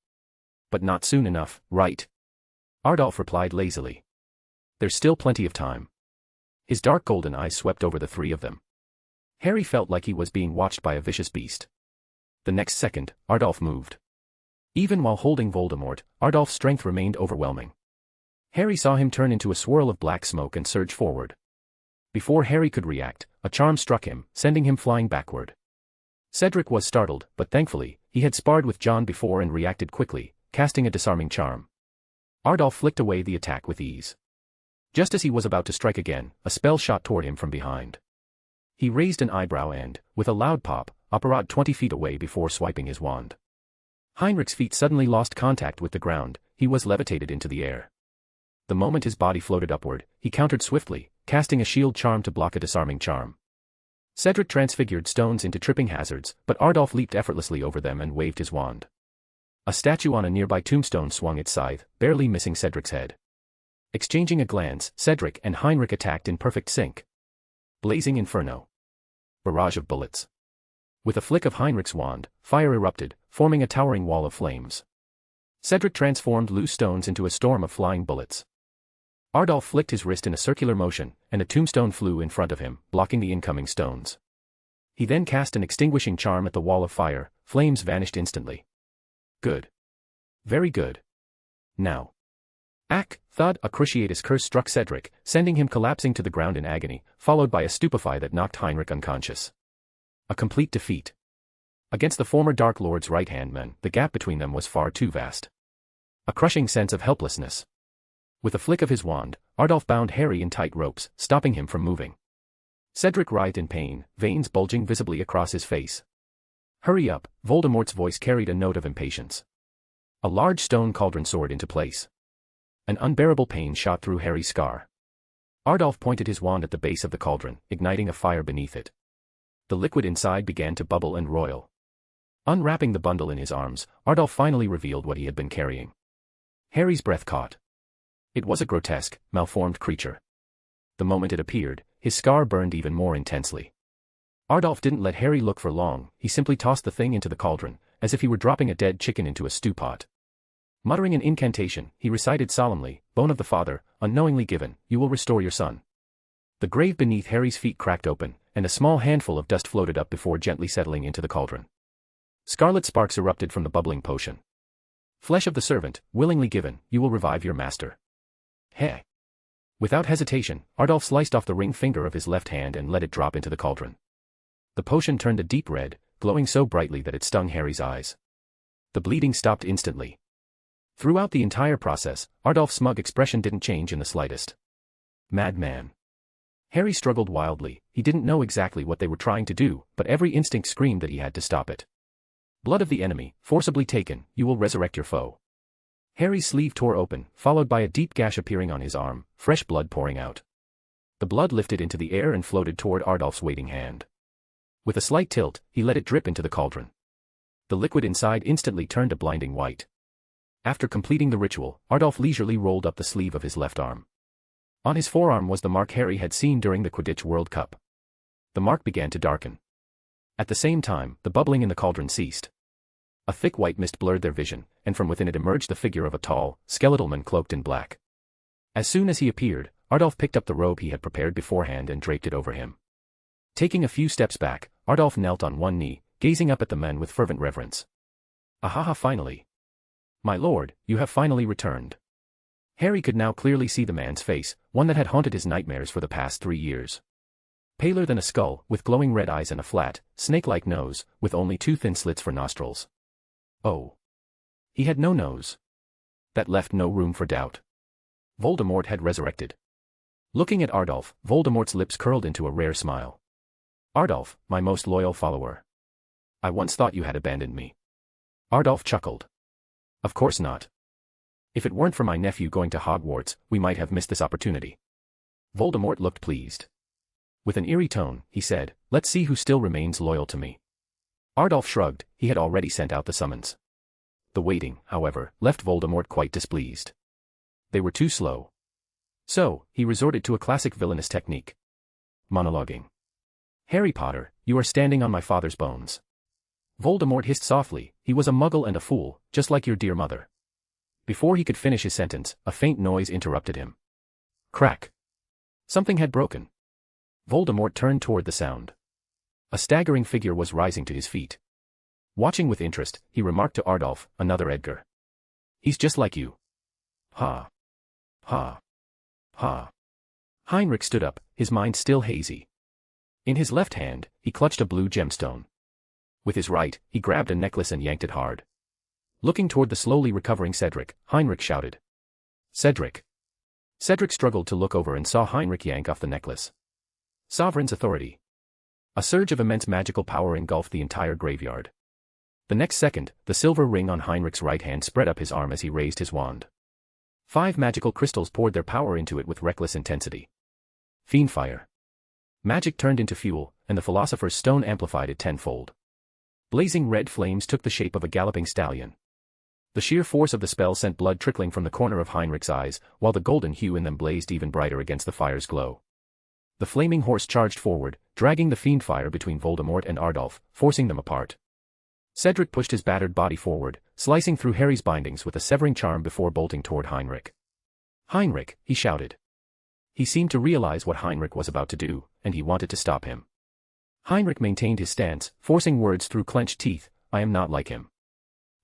But not soon enough, right? Adolf replied lazily. There's still plenty of time. His dark golden eyes swept over the three of them. Harry felt like he was being watched by a vicious beast. The next second, Adolf moved. Even while holding Voldemort, Adolf's strength remained overwhelming. Harry saw him turn into a swirl of black smoke and surge forward. Before Harry could react, a charm struck him, sending him flying backward. Cedric was startled, but thankfully, he had sparred with John before and reacted quickly, casting a disarming charm. Adolf flicked away the attack with ease. Just as he was about to strike again, a spell shot toward him from behind. He raised an eyebrow and, with a loud pop, apparat 20 feet away before swiping his wand. Heinrich's feet suddenly lost contact with the ground, he was levitated into the air. The moment his body floated upward, he countered swiftly, casting a shield charm to block a disarming charm. Cedric transfigured stones into tripping hazards, but Adolf leaped effortlessly over them and waved his wand. A statue on a nearby tombstone swung its scythe, barely missing Cedric's head. Exchanging a glance, Cedric and Heinrich attacked in perfect sync. Blazing inferno. Barrage of bullets. With a flick of Heinrich's wand, fire erupted, forming a towering wall of flames. Cedric transformed loose stones into a storm of flying bullets. Adolf flicked his wrist in a circular motion, and a tombstone flew in front of him, blocking the incoming stones. He then cast an extinguishing charm at the wall of fire, flames vanished instantly. Good. Very good. Now. Ack, thud, a cruciatus curse struck Cedric, sending him collapsing to the ground in agony, followed by a stupefy that knocked Heinrich unconscious. A complete defeat. Against the former Dark Lord's right-hand man, the gap between them was far too vast. A crushing sense of helplessness. With a flick of his wand, Adolf bound Harry in tight ropes, stopping him from moving. Cedric writhed in pain, veins bulging visibly across his face. Hurry up, Voldemort's voice carried a note of impatience. A large stone cauldron soared into place. An unbearable pain shot through Harry's scar. Ardolf pointed his wand at the base of the cauldron, igniting a fire beneath it. The liquid inside began to bubble and roil. Unwrapping the bundle in his arms, Ardolf finally revealed what he had been carrying. Harry's breath caught. It was a grotesque, malformed creature. The moment it appeared, his scar burned even more intensely. Ardolf didn't let Harry look for long, he simply tossed the thing into the cauldron, as if he were dropping a dead chicken into a stew pot. Muttering an incantation, he recited solemnly, "Bone of the father, unknowingly given, you will restore your son." The grave beneath Harry's feet cracked open, and a small handful of dust floated up before gently settling into the cauldron. Scarlet sparks erupted from the bubbling potion. "Flesh of the servant, willingly given, you will revive your master." Heh. Without hesitation, Ardolf sliced off the ring finger of his left hand and let it drop into the cauldron. The potion turned a deep red, glowing so brightly that it stung Harry's eyes. The bleeding stopped instantly. Throughout the entire process, Ardolf's smug expression didn't change in the slightest. Madman. Harry struggled wildly, he didn't know exactly what they were trying to do, but every instinct screamed that he had to stop it. "Blood of the enemy, forcibly taken, you will resurrect your foe." Harry's sleeve tore open, followed by a deep gash appearing on his arm, fresh blood pouring out. The blood lifted into the air and floated toward Ardolf's waiting hand. With a slight tilt, he let it drip into the cauldron. The liquid inside instantly turned a blinding white. After completing the ritual, Ardolf leisurely rolled up the sleeve of his left arm. On his forearm was the mark Harry had seen during the Quidditch World Cup. The mark began to darken. At the same time, the bubbling in the cauldron ceased. A thick white mist blurred their vision, and from within it emerged the figure of a tall, skeletal man cloaked in black. As soon as he appeared, Ardolf picked up the robe he had prepared beforehand and draped it over him. Taking a few steps back, Ardolf knelt on one knee, gazing up at the man with fervent reverence. "Ahaha, finally. My lord, you have finally returned." Harry could now clearly see the man's face, one that had haunted his nightmares for the past 3 years. Paler than a skull, with glowing red eyes and a flat, snake-like nose, with only 2 thin slits for nostrils. Oh. He had no nose. That left no room for doubt. Voldemort had resurrected. Looking at Ardolf, Voldemort's lips curled into a rare smile. "Ardolf, my most loyal follower. I once thought you had abandoned me." Ardolf chuckled. "Of course not. If it weren't for my nephew going to Hogwarts, we might have missed this opportunity." Voldemort looked pleased. With an eerie tone, he said, "Let's see who still remains loyal to me." Ardolf shrugged, he had already sent out the summons. The waiting, however, left Voldemort quite displeased. They were too slow. So, he resorted to a classic villainous technique. Monologuing. "Harry Potter, you are standing on my father's bones." Voldemort hissed softly, "He was a muggle and a fool, just like your dear mother." Before he could finish his sentence, a faint noise interrupted him. Crack. Something had broken. Voldemort turned toward the sound. A staggering figure was rising to his feet. Watching with interest, he remarked to Ardolf, "Another Edgar. He's just like you." Ha. Ha. Ha. Heinrich stood up, his mind still hazy. In his left hand, he clutched a blue gemstone. With his right, he grabbed a necklace and yanked it hard. Looking toward the slowly recovering Cedric, Heinrich shouted. "Cedric." Cedric struggled to look over and saw Heinrich yank off the necklace. Sovereign's authority. A surge of immense magical power engulfed the entire graveyard. The next second, the silver ring on Heinrich's right hand spread up his arm as he raised his wand. 5 magical crystals poured their power into it with reckless intensity. Fiendfire. Magic turned into fuel, and the Philosopher's Stone amplified it tenfold. Blazing red flames took the shape of a galloping stallion. The sheer force of the spell sent blood trickling from the corner of Heinrich's eyes, while the golden hue in them blazed even brighter against the fire's glow. The flaming horse charged forward, dragging the fiendfire between Voldemort and Ardolf, forcing them apart. Cedric pushed his battered body forward, slicing through Harry's bindings with a severing charm before bolting toward Heinrich. "Heinrich," he shouted. He seemed to realize what Heinrich was about to do, and he wanted to stop him. Heinrich maintained his stance, forcing words through clenched teeth, "I am not like him."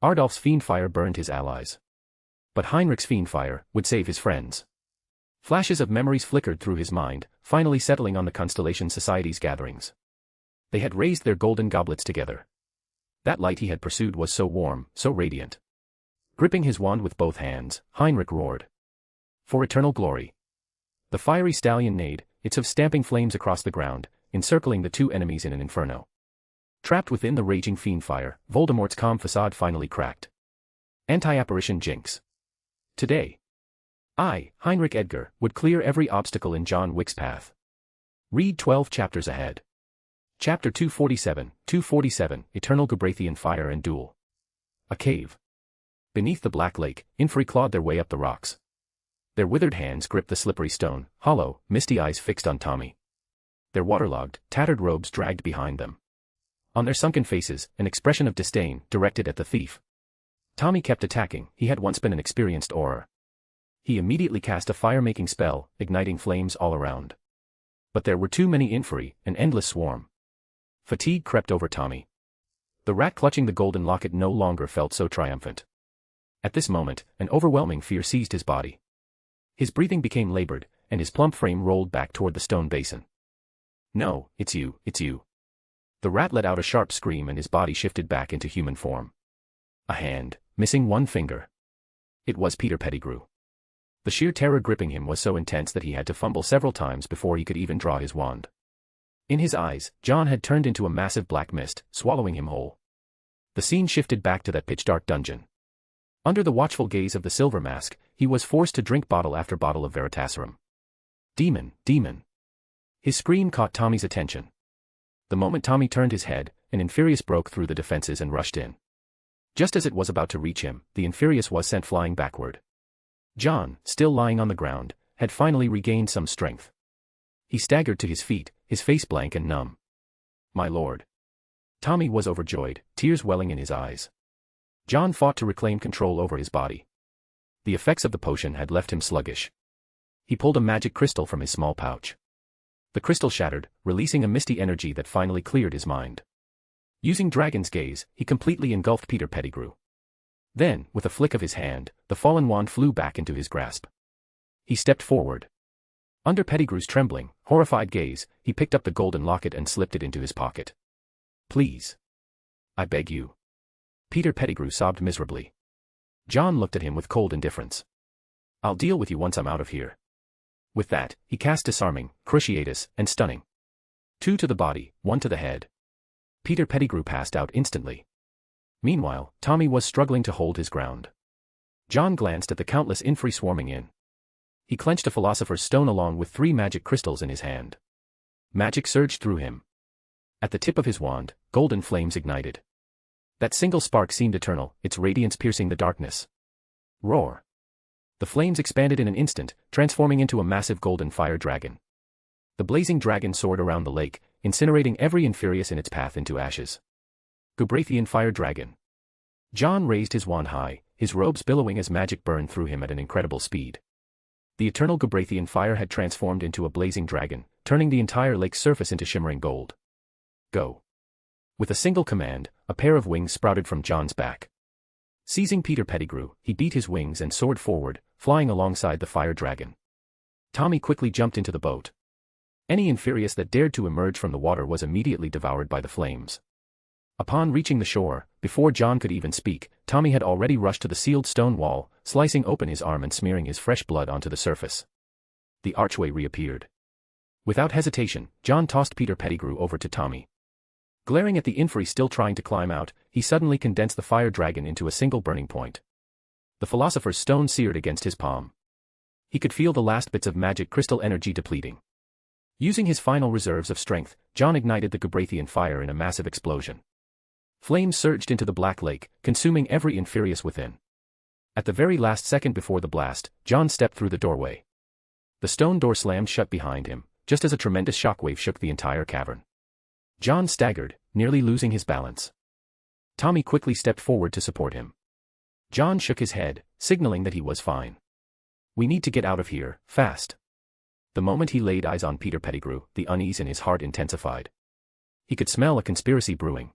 Ardolf's fiendfire burned his allies. But Heinrich's fiendfire would save his friends. Flashes of memories flickered through his mind, finally settling on the Constellation Society's gatherings. They had raised their golden goblets together. That light he had pursued was so warm, so radiant. Gripping his wand with both hands, Heinrich roared. "For eternal glory." The fiery stallion neighed, its hoof stamping flames across the ground, encircling the 2 enemies in an inferno. Trapped within the raging fiendfire, Voldemort's calm facade finally cracked. Anti-apparition jinx. Today. I, Heinrich Edgar, would clear every obstacle in John Wick's path. Read 12 chapters ahead. Chapter 247, Eternal Gubrathian Fire and Duel. A cave. Beneath the black lake, Inferi clawed their way up the rocks. Their withered hands gripped the slippery stone, hollow, misty eyes fixed on Tommy. Their waterlogged, tattered robes dragged behind them. On their sunken faces, an expression of disdain, directed at the thief. Tommy kept attacking. He had once been an experienced orer. He immediately cast a fire-making spell, igniting flames all around. But there were too many Inferi, an endless swarm. Fatigue crept over Tommy. The rat clutching the golden locket no longer felt so triumphant. At this moment, an overwhelming fear seized his body. His breathing became labored, and his plump frame rolled back toward the stone basin. No, it's you, it's you. The rat let out a sharp scream and his body shifted back into human form. A hand, missing one finger. It was Peter Pettigrew. The sheer terror gripping him was so intense that he had to fumble several times before he could even draw his wand. In his eyes, John had turned into a massive black mist, swallowing him whole. The scene shifted back to that pitch-dark dungeon. Under the watchful gaze of the silver mask, he was forced to drink bottle after bottle of Veritaserum. Demon, demon. His scream caught Tommy's attention. The moment Tommy turned his head, an Inferius broke through the defenses and rushed in. Just as it was about to reach him, the Inferius was sent flying backward. John, still lying on the ground, had finally regained some strength. He staggered to his feet, his face blank and numb. My lord. Tommy was overjoyed, tears welling in his eyes. John fought to reclaim control over his body. The effects of the potion had left him sluggish. He pulled a magic crystal from his small pouch. The crystal shattered, releasing a misty energy that finally cleared his mind. Using Dragon's Gaze, he completely engulfed Peter Pettigrew. Then, with a flick of his hand, the fallen wand flew back into his grasp. He stepped forward. Under Pettigrew's trembling, horrified gaze, he picked up the golden locket and slipped it into his pocket. Please. I beg you. Peter Pettigrew sobbed miserably. John looked at him with cold indifference. I'll deal with you once I'm out of here. With that, he cast Disarming, Cruciatus, and Stunning. 2 to the body, 1 to the head. Peter Pettigrew passed out instantly. Meanwhile, Tommy was struggling to hold his ground. John glanced at the countless Inferi swarming in. He clenched a Philosopher's Stone along with 3 magic crystals in his hand. Magic surged through him. At the tip of his wand, golden flames ignited. That single spark seemed eternal, its radiance piercing the darkness. Roar. The flames expanded in an instant, transforming into a massive golden fire dragon. The blazing dragon soared around the lake, incinerating every Inferius in its path into ashes. Gubrathian Fire Dragon. John raised his wand high, his robes billowing as magic burned through him at an incredible speed. The eternal Gubrathian fire had transformed into a blazing dragon, turning the entire lake's surface into shimmering gold. Go. With a single command, a pair of wings sprouted from John's back. Seizing Peter Pettigrew, he beat his wings and soared forward, flying alongside the fire dragon. Tommy quickly jumped into the boat. Any Inferius that dared to emerge from the water was immediately devoured by the flames. Upon reaching the shore, before John could even speak, Tommy had already rushed to the sealed stone wall, slicing open his arm and smearing his fresh blood onto the surface. The archway reappeared. Without hesitation, John tossed Peter Pettigrew over to Tommy. Glaring at the Inferi still trying to climb out, he suddenly condensed the fire dragon into a single burning point. The Philosopher's Stone seared against his palm. He could feel the last bits of magic crystal energy depleting. Using his final reserves of strength, John ignited the Gubrathian fire in a massive explosion. Flames surged into the black lake, consuming every Inferius within. At the very last second before the blast, John stepped through the doorway. The stone door slammed shut behind him, just as a tremendous shockwave shook the entire cavern. John staggered, nearly losing his balance. Tommy quickly stepped forward to support him. John shook his head, signaling that he was fine. We need to get out of here, fast. The moment he laid eyes on Peter Pettigrew, the unease in his heart intensified. He could smell a conspiracy brewing.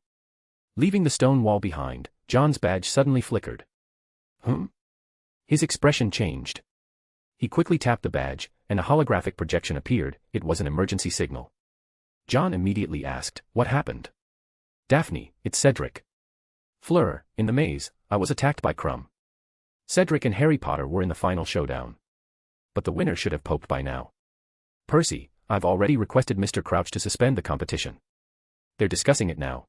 Leaving the stone wall behind, John's badge suddenly flickered. His expression changed. He quickly tapped the badge, and a holographic projection appeared. It was an emergency signal. John immediately asked, what happened? Daphne, it's Cedric. Fleur, in the maze, I was attacked by Crumb. Cedric and Harry Potter were in the final showdown. But the winner should have poped by now. Percy, I've already requested Mr. Crouch to suspend the competition. They're discussing it now.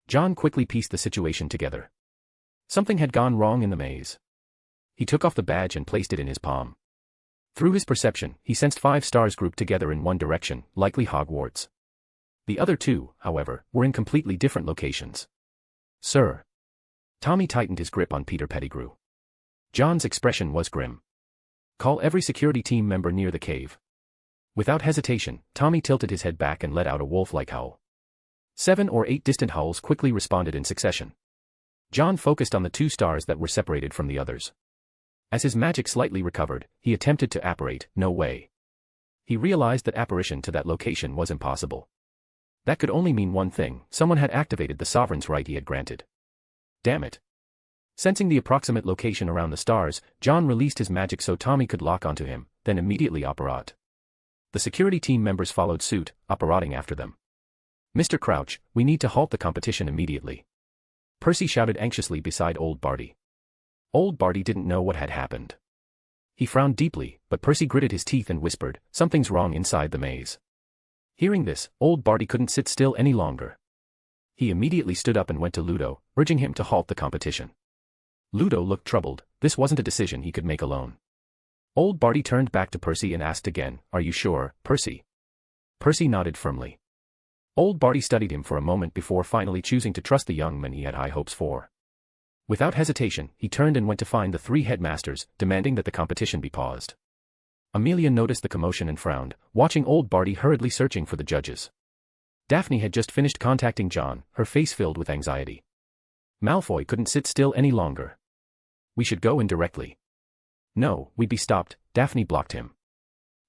John quickly pieced the situation together. Something had gone wrong in the maze. He took off the badge and placed it in his palm. Through his perception, he sensed 5 stars grouped together in one direction, likely Hogwarts. The other 2, however, were in completely different locations. Sir. Tommy tightened his grip on Peter Pettigrew. John's expression was grim. Call every security team member near the cave. Without hesitation, Tommy tilted his head back and let out a wolf-like howl. 7 or 8 distant howls quickly responded in succession. John focused on the 2 stars that were separated from the others. As his magic slightly recovered, he attempted to apparate. No way. He realized that apparition to that location was impossible. That could only mean one thing: someone had activated the sovereign's right he had granted. Damn it. Sensing the approximate location around the stars, John released his magic so Tommy could lock onto him, then immediately apparat. The security team members followed suit, apparating after them. Mr. Crouch, we need to halt the competition immediately. Percy shouted anxiously beside Old Barty. Old Barty didn't know what had happened. He frowned deeply, but Percy gritted his teeth and whispered, something's wrong inside the maze. Hearing this, Old Barty couldn't sit still any longer. He immediately stood up and went to Ludo, urging him to halt the competition. Ludo looked troubled. This wasn't a decision he could make alone. Old Barty turned back to Percy and asked again, "Are you sure, Percy?" Percy nodded firmly. Old Barty studied him for a moment before finally choosing to trust the young man he had high hopes for. Without hesitation, he turned and went to find the 3 headmasters, demanding that the competition be paused. Amelia noticed the commotion and frowned, watching Old Barty hurriedly searching for the judges. Daphne had just finished contacting John, her face filled with anxiety. Malfoy couldn't sit still any longer. "We should go in directly." "No, we'd be stopped," Daphne blocked him.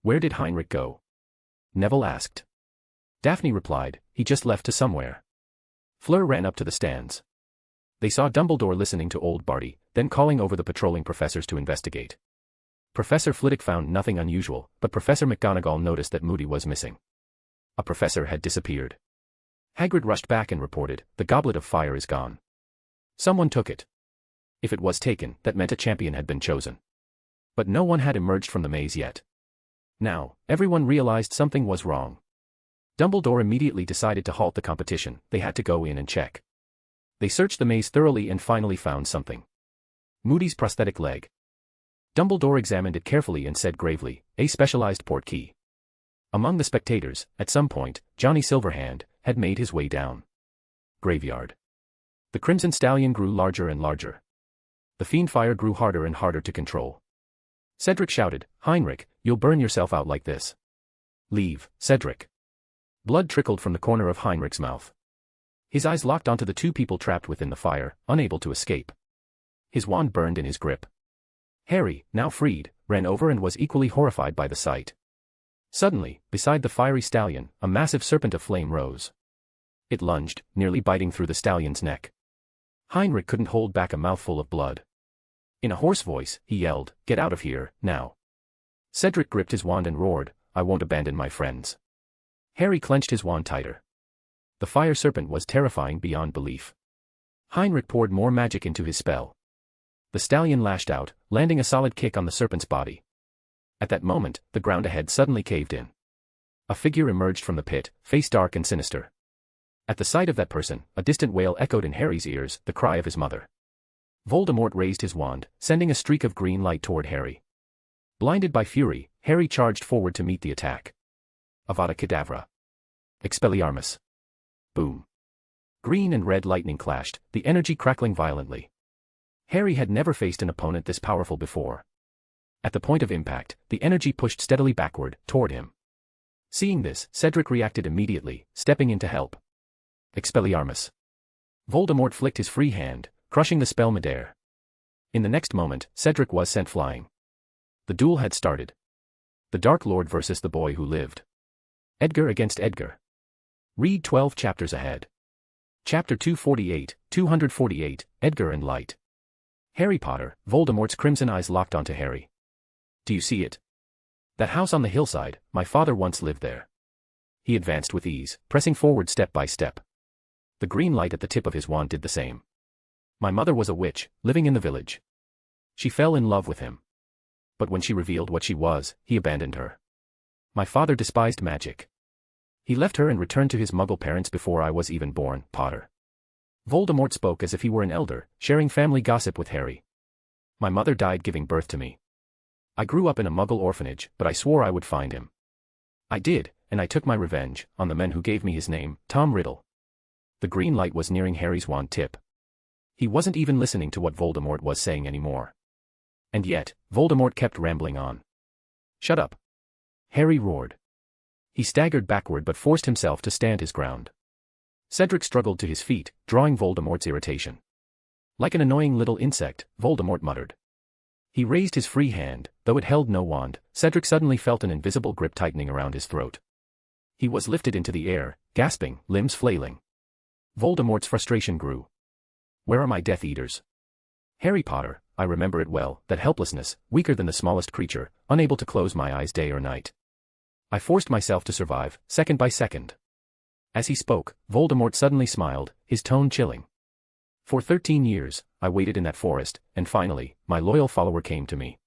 "Where did Heinrich go?" Neville asked. Daphne replied, "He just left to somewhere." Fleur ran up to the stands. They saw Dumbledore listening to Old Barty, then calling over the patrolling professors to investigate. Professor Flitwick found nothing unusual, but Professor McGonagall noticed that Moody was missing. A professor had disappeared. Hagrid rushed back and reported, "The Goblet of Fire is gone. Someone took it." If it was taken, that meant a champion had been chosen. But no one had emerged from the maze yet. Now, everyone realized something was wrong. Dumbledore immediately decided to halt the competition. They had to go in and check. They searched the maze thoroughly and finally found something. Moody's prosthetic leg. Dumbledore examined it carefully and said gravely, "A specialized port key." Among the spectators, at some point, Johnny Silverhand had made his way down. Graveyard. The Crimson Stallion grew larger and larger. The fiend fire grew harder and harder to control. Cedric shouted, "Heinrich, you'll burn yourself out like this. Leave, Cedric." Blood trickled from the corner of Heinrich's mouth. His eyes locked onto the 2 people trapped within the fire, unable to escape. His wand burned in his grip. Harry, now freed, ran over and was equally horrified by the sight. Suddenly, beside the fiery stallion, a massive serpent of flame rose. It lunged, nearly biting through the stallion's neck. Heinrich couldn't hold back a mouthful of blood. In a hoarse voice, he yelled, "Get out of here, now." Cedric gripped his wand and roared, "I won't abandon my friends." Harry clenched his wand tighter. The fire serpent was terrifying beyond belief. Heinrich poured more magic into his spell. The stallion lashed out, landing a solid kick on the serpent's body. At that moment, the ground ahead suddenly caved in. A figure emerged from the pit, face dark and sinister. At the sight of that person, a distant wail echoed in Harry's ears, the cry of his mother. Voldemort raised his wand, sending a streak of green light toward Harry. Blinded by fury, Harry charged forward to meet the attack. Avada Kedavra. Expelliarmus. Boom. Green and red lightning clashed, the energy crackling violently. Harry had never faced an opponent this powerful before. At the point of impact, the energy pushed steadily backward, toward him. Seeing this, Cedric reacted immediately, stepping in to help. Expelliarmus. Voldemort flicked his free hand, crushing the spell midair. In the next moment, Cedric was sent flying. The duel had started. The Dark Lord versus the boy who lived. Edgar against Edgar. Read 12 chapters ahead. Chapter 248, Edgar and Light. Harry Potter, Voldemort's crimson eyes locked onto Harry. "Do you see it? That house on the hillside, my father once lived there." He advanced with ease, pressing forward step by step. The green light at the tip of his wand did the same. "My mother was a witch, living in the village. She fell in love with him. But when she revealed what she was, he abandoned her. My father despised magic. He left her and returned to his Muggle parents before I was even born, Potter." Voldemort spoke as if he were an elder, sharing family gossip with Harry. "My mother died giving birth to me. I grew up in a Muggle orphanage, but I swore I would find him. I did, and I took my revenge on the men who gave me his name, Tom Riddle. The green light was nearing Harry's wand tip. He wasn't even listening to what Voldemort was saying anymore. And yet, Voldemort kept rambling on. "Shut up!" Harry roared. He staggered backward but forced himself to stand his ground. Cedric struggled to his feet, drawing Voldemort's irritation. Like an annoying little insect, Voldemort muttered. He raised his free hand, though it held no wand. Cedric suddenly felt an invisible grip tightening around his throat. He was lifted into the air, gasping, limbs flailing. Voldemort's frustration grew. "Where are my Death Eaters?" Harry Potter, I remember it well, that helplessness, weaker than the smallest creature, unable to close my eyes day or night. I forced myself to survive, second by second. As he spoke, Voldemort suddenly smiled, his tone chilling. "For 13 years, I waited in that forest, and finally, my loyal follower came to me.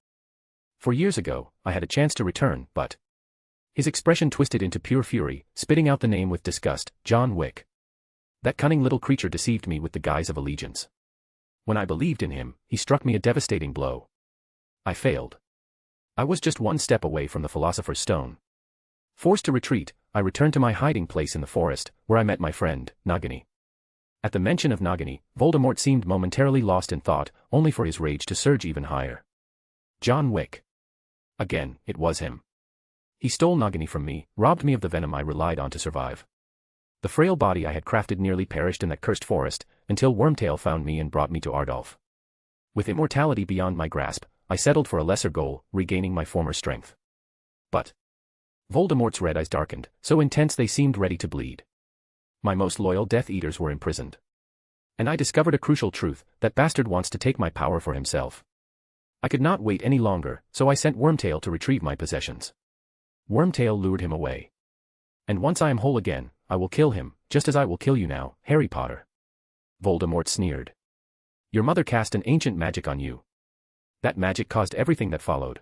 4 years ago, I had a chance to return, but..." His expression twisted into pure fury, spitting out the name with disgust, "John Wick. That cunning little creature deceived me with the guise of allegiance. When I believed in him, he struck me a devastating blow. I failed. I was just one step away from the Philosopher's Stone. Forced to retreat, I returned to my hiding place in the forest, where I met my friend, Nagini." At the mention of Nagini, Voldemort seemed momentarily lost in thought, only for his rage to surge even higher. John Wick. Again, it was him. He stole Nagini from me, robbed me of the venom I relied on to survive. The frail body I had crafted nearly perished in that cursed forest, until Wormtail found me and brought me to Ardolph. With immortality beyond my grasp, I settled for a lesser goal, regaining my former strength. But Voldemort's red eyes darkened, so intense they seemed ready to bleed. My most loyal Death Eaters were imprisoned. And I discovered a crucial truth: that bastard wants to take my power for himself. I could not wait any longer, so I sent Wormtail to retrieve my possessions. Wormtail lured him away. And once I am whole again, I will kill him, just as I will kill you now, Harry Potter." Voldemort sneered. "Your mother cast an ancient magic on you. That magic caused everything that followed.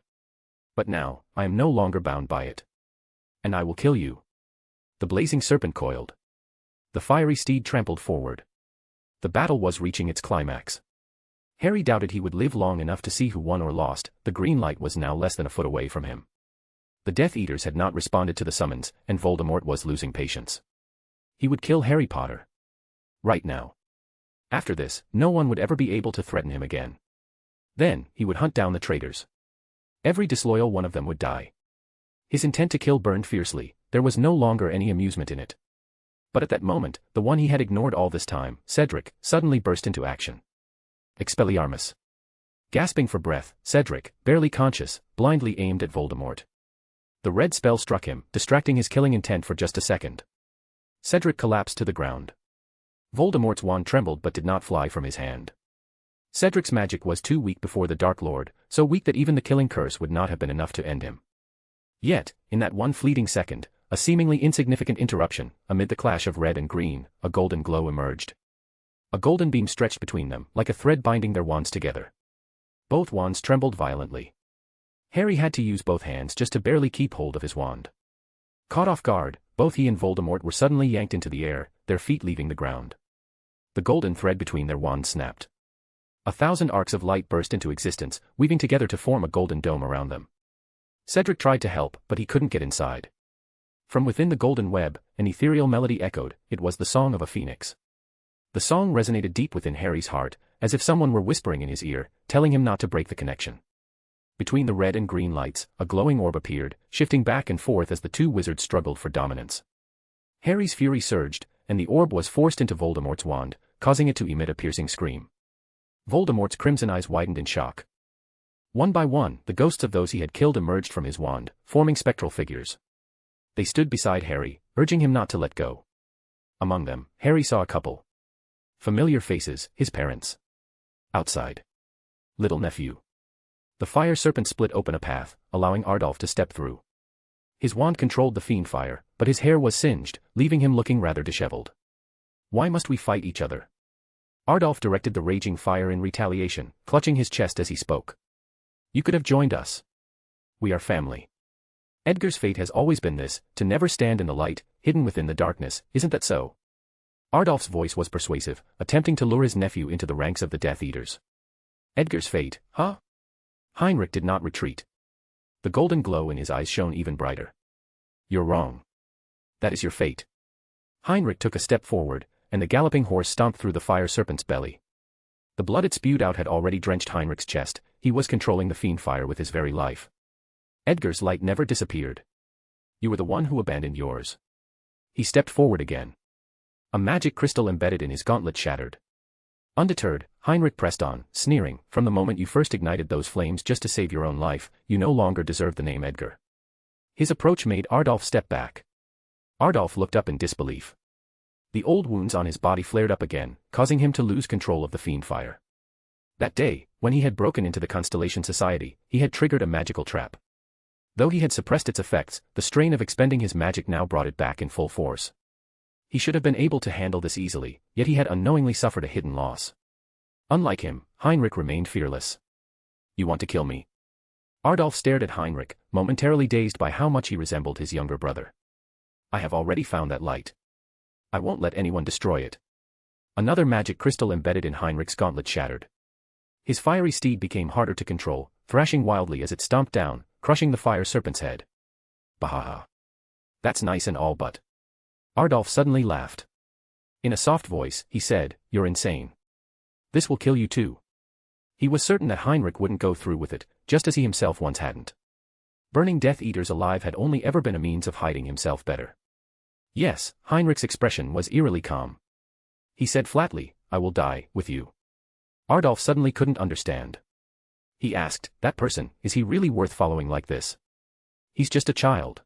But now, I am no longer bound by it. And I will kill you." The blazing serpent coiled. The fiery steed trampled forward. The battle was reaching its climax. Harry doubted he would live long enough to see who won or lost. The green light was now less than a foot away from him. The Death Eaters had not responded to the summons, and Voldemort was losing patience. He would kill Harry Potter. Right now. After this, no one would ever be able to threaten him again. Then, he would hunt down the traitors. Every disloyal one of them would die. His intent to kill burned fiercely. There was no longer any amusement in it. But at that moment, the one he had ignored all this time, Cedric, suddenly burst into action. Expelliarmus. Gasping for breath, Cedric, barely conscious, blindly aimed at Voldemort. The red spell struck him, distracting his killing intent for just a second. Cedric collapsed to the ground. Voldemort's wand trembled but did not fly from his hand. Cedric's magic was too weak before the Dark Lord, so weak that even the killing curse would not have been enough to end him. Yet, in that one fleeting second, a seemingly insignificant interruption, amid the clash of red and green, a golden glow emerged. A golden beam stretched between them, like a thread binding their wands together. Both wands trembled violently. Harry had to use both hands just to barely keep hold of his wand. Caught off guard, both he and Voldemort were suddenly yanked into the air, their feet leaving the ground. The golden thread between their wands snapped. 1,000 arcs of light burst into existence, weaving together to form a golden dome around them. Cedric tried to help, but he couldn't get inside. From within the golden web, an ethereal melody echoed. It was the song of a phoenix. The song resonated deep within Harry's heart, as if someone were whispering in his ear, telling him not to break the connection. Between the red and green lights, a glowing orb appeared, shifting back and forth as the two wizards struggled for dominance. Harry's fury surged, and the orb was forced into Voldemort's wand, causing it to emit a piercing scream. Voldemort's crimson eyes widened in shock. One by one, the ghosts of those he had killed emerged from his wand, forming spectral figures. They stood beside Harry, urging him not to let go. Among them, Harry saw a couple. Familiar faces, his parents. Outside. Little nephew. The fire serpent split open a path, allowing Ardolph to step through. His wand controlled the fiend fire, but his hair was singed, leaving him looking rather disheveled. "Why must we fight each other?" Ardolph directed the raging fire in retaliation, clutching his chest as he spoke. "You could have joined us. We are family. Edgar's fate has always been this, to never stand in the light, hidden within the darkness, isn't that so?" Ardolph's voice was persuasive, attempting to lure his nephew into the ranks of the Death Eaters. "Edgar's fate, huh?" Heinrich did not retreat. The golden glow in his eyes shone even brighter. You're wrong. That is your fate. Heinrich took a step forward, and the galloping horse stomped through the fire serpent's belly. The blood it spewed out had already drenched Heinrich's chest. He was controlling the fiend fire with his very life. Edgar's light never disappeared. You were the one who abandoned yours. He stepped forward again. A magic crystal embedded in his gauntlet shattered. Undeterred, Heinrich pressed on, sneering, from the moment you first ignited those flames just to save your own life, you no longer deserve the name Edgar. His approach made Ardolf step back. Ardolf looked up in disbelief. The old wounds on his body flared up again, causing him to lose control of the fiend fire. That day, when he had broken into the Constellation Society, he had triggered a magical trap. Though he had suppressed its effects, the strain of expending his magic now brought it back in full force. He should have been able to handle this easily, yet he had unknowingly suffered a hidden loss. Unlike him, Heinrich remained fearless. You want to kill me? Ardolf stared at Heinrich, momentarily dazed by how much he resembled his younger brother. I have already found that light. I won't let anyone destroy it. Another magic crystal embedded in Heinrich's gauntlet shattered. His fiery steed became harder to control, thrashing wildly as it stomped down, crushing the fire serpent's head. Bahaha. That's nice and all but. Ardolf suddenly laughed. In a soft voice, he said, You're insane. This will kill you too. He was certain that Heinrich wouldn't go through with it, just as he himself once hadn't. Burning Death Eaters alive had only ever been a means of hiding himself better. Yes, Heinrich's expression was eerily calm. He said flatly, I will die, with you. Ardolf suddenly couldn't understand. He asked, that person, is he really worth following like this? He's just a child.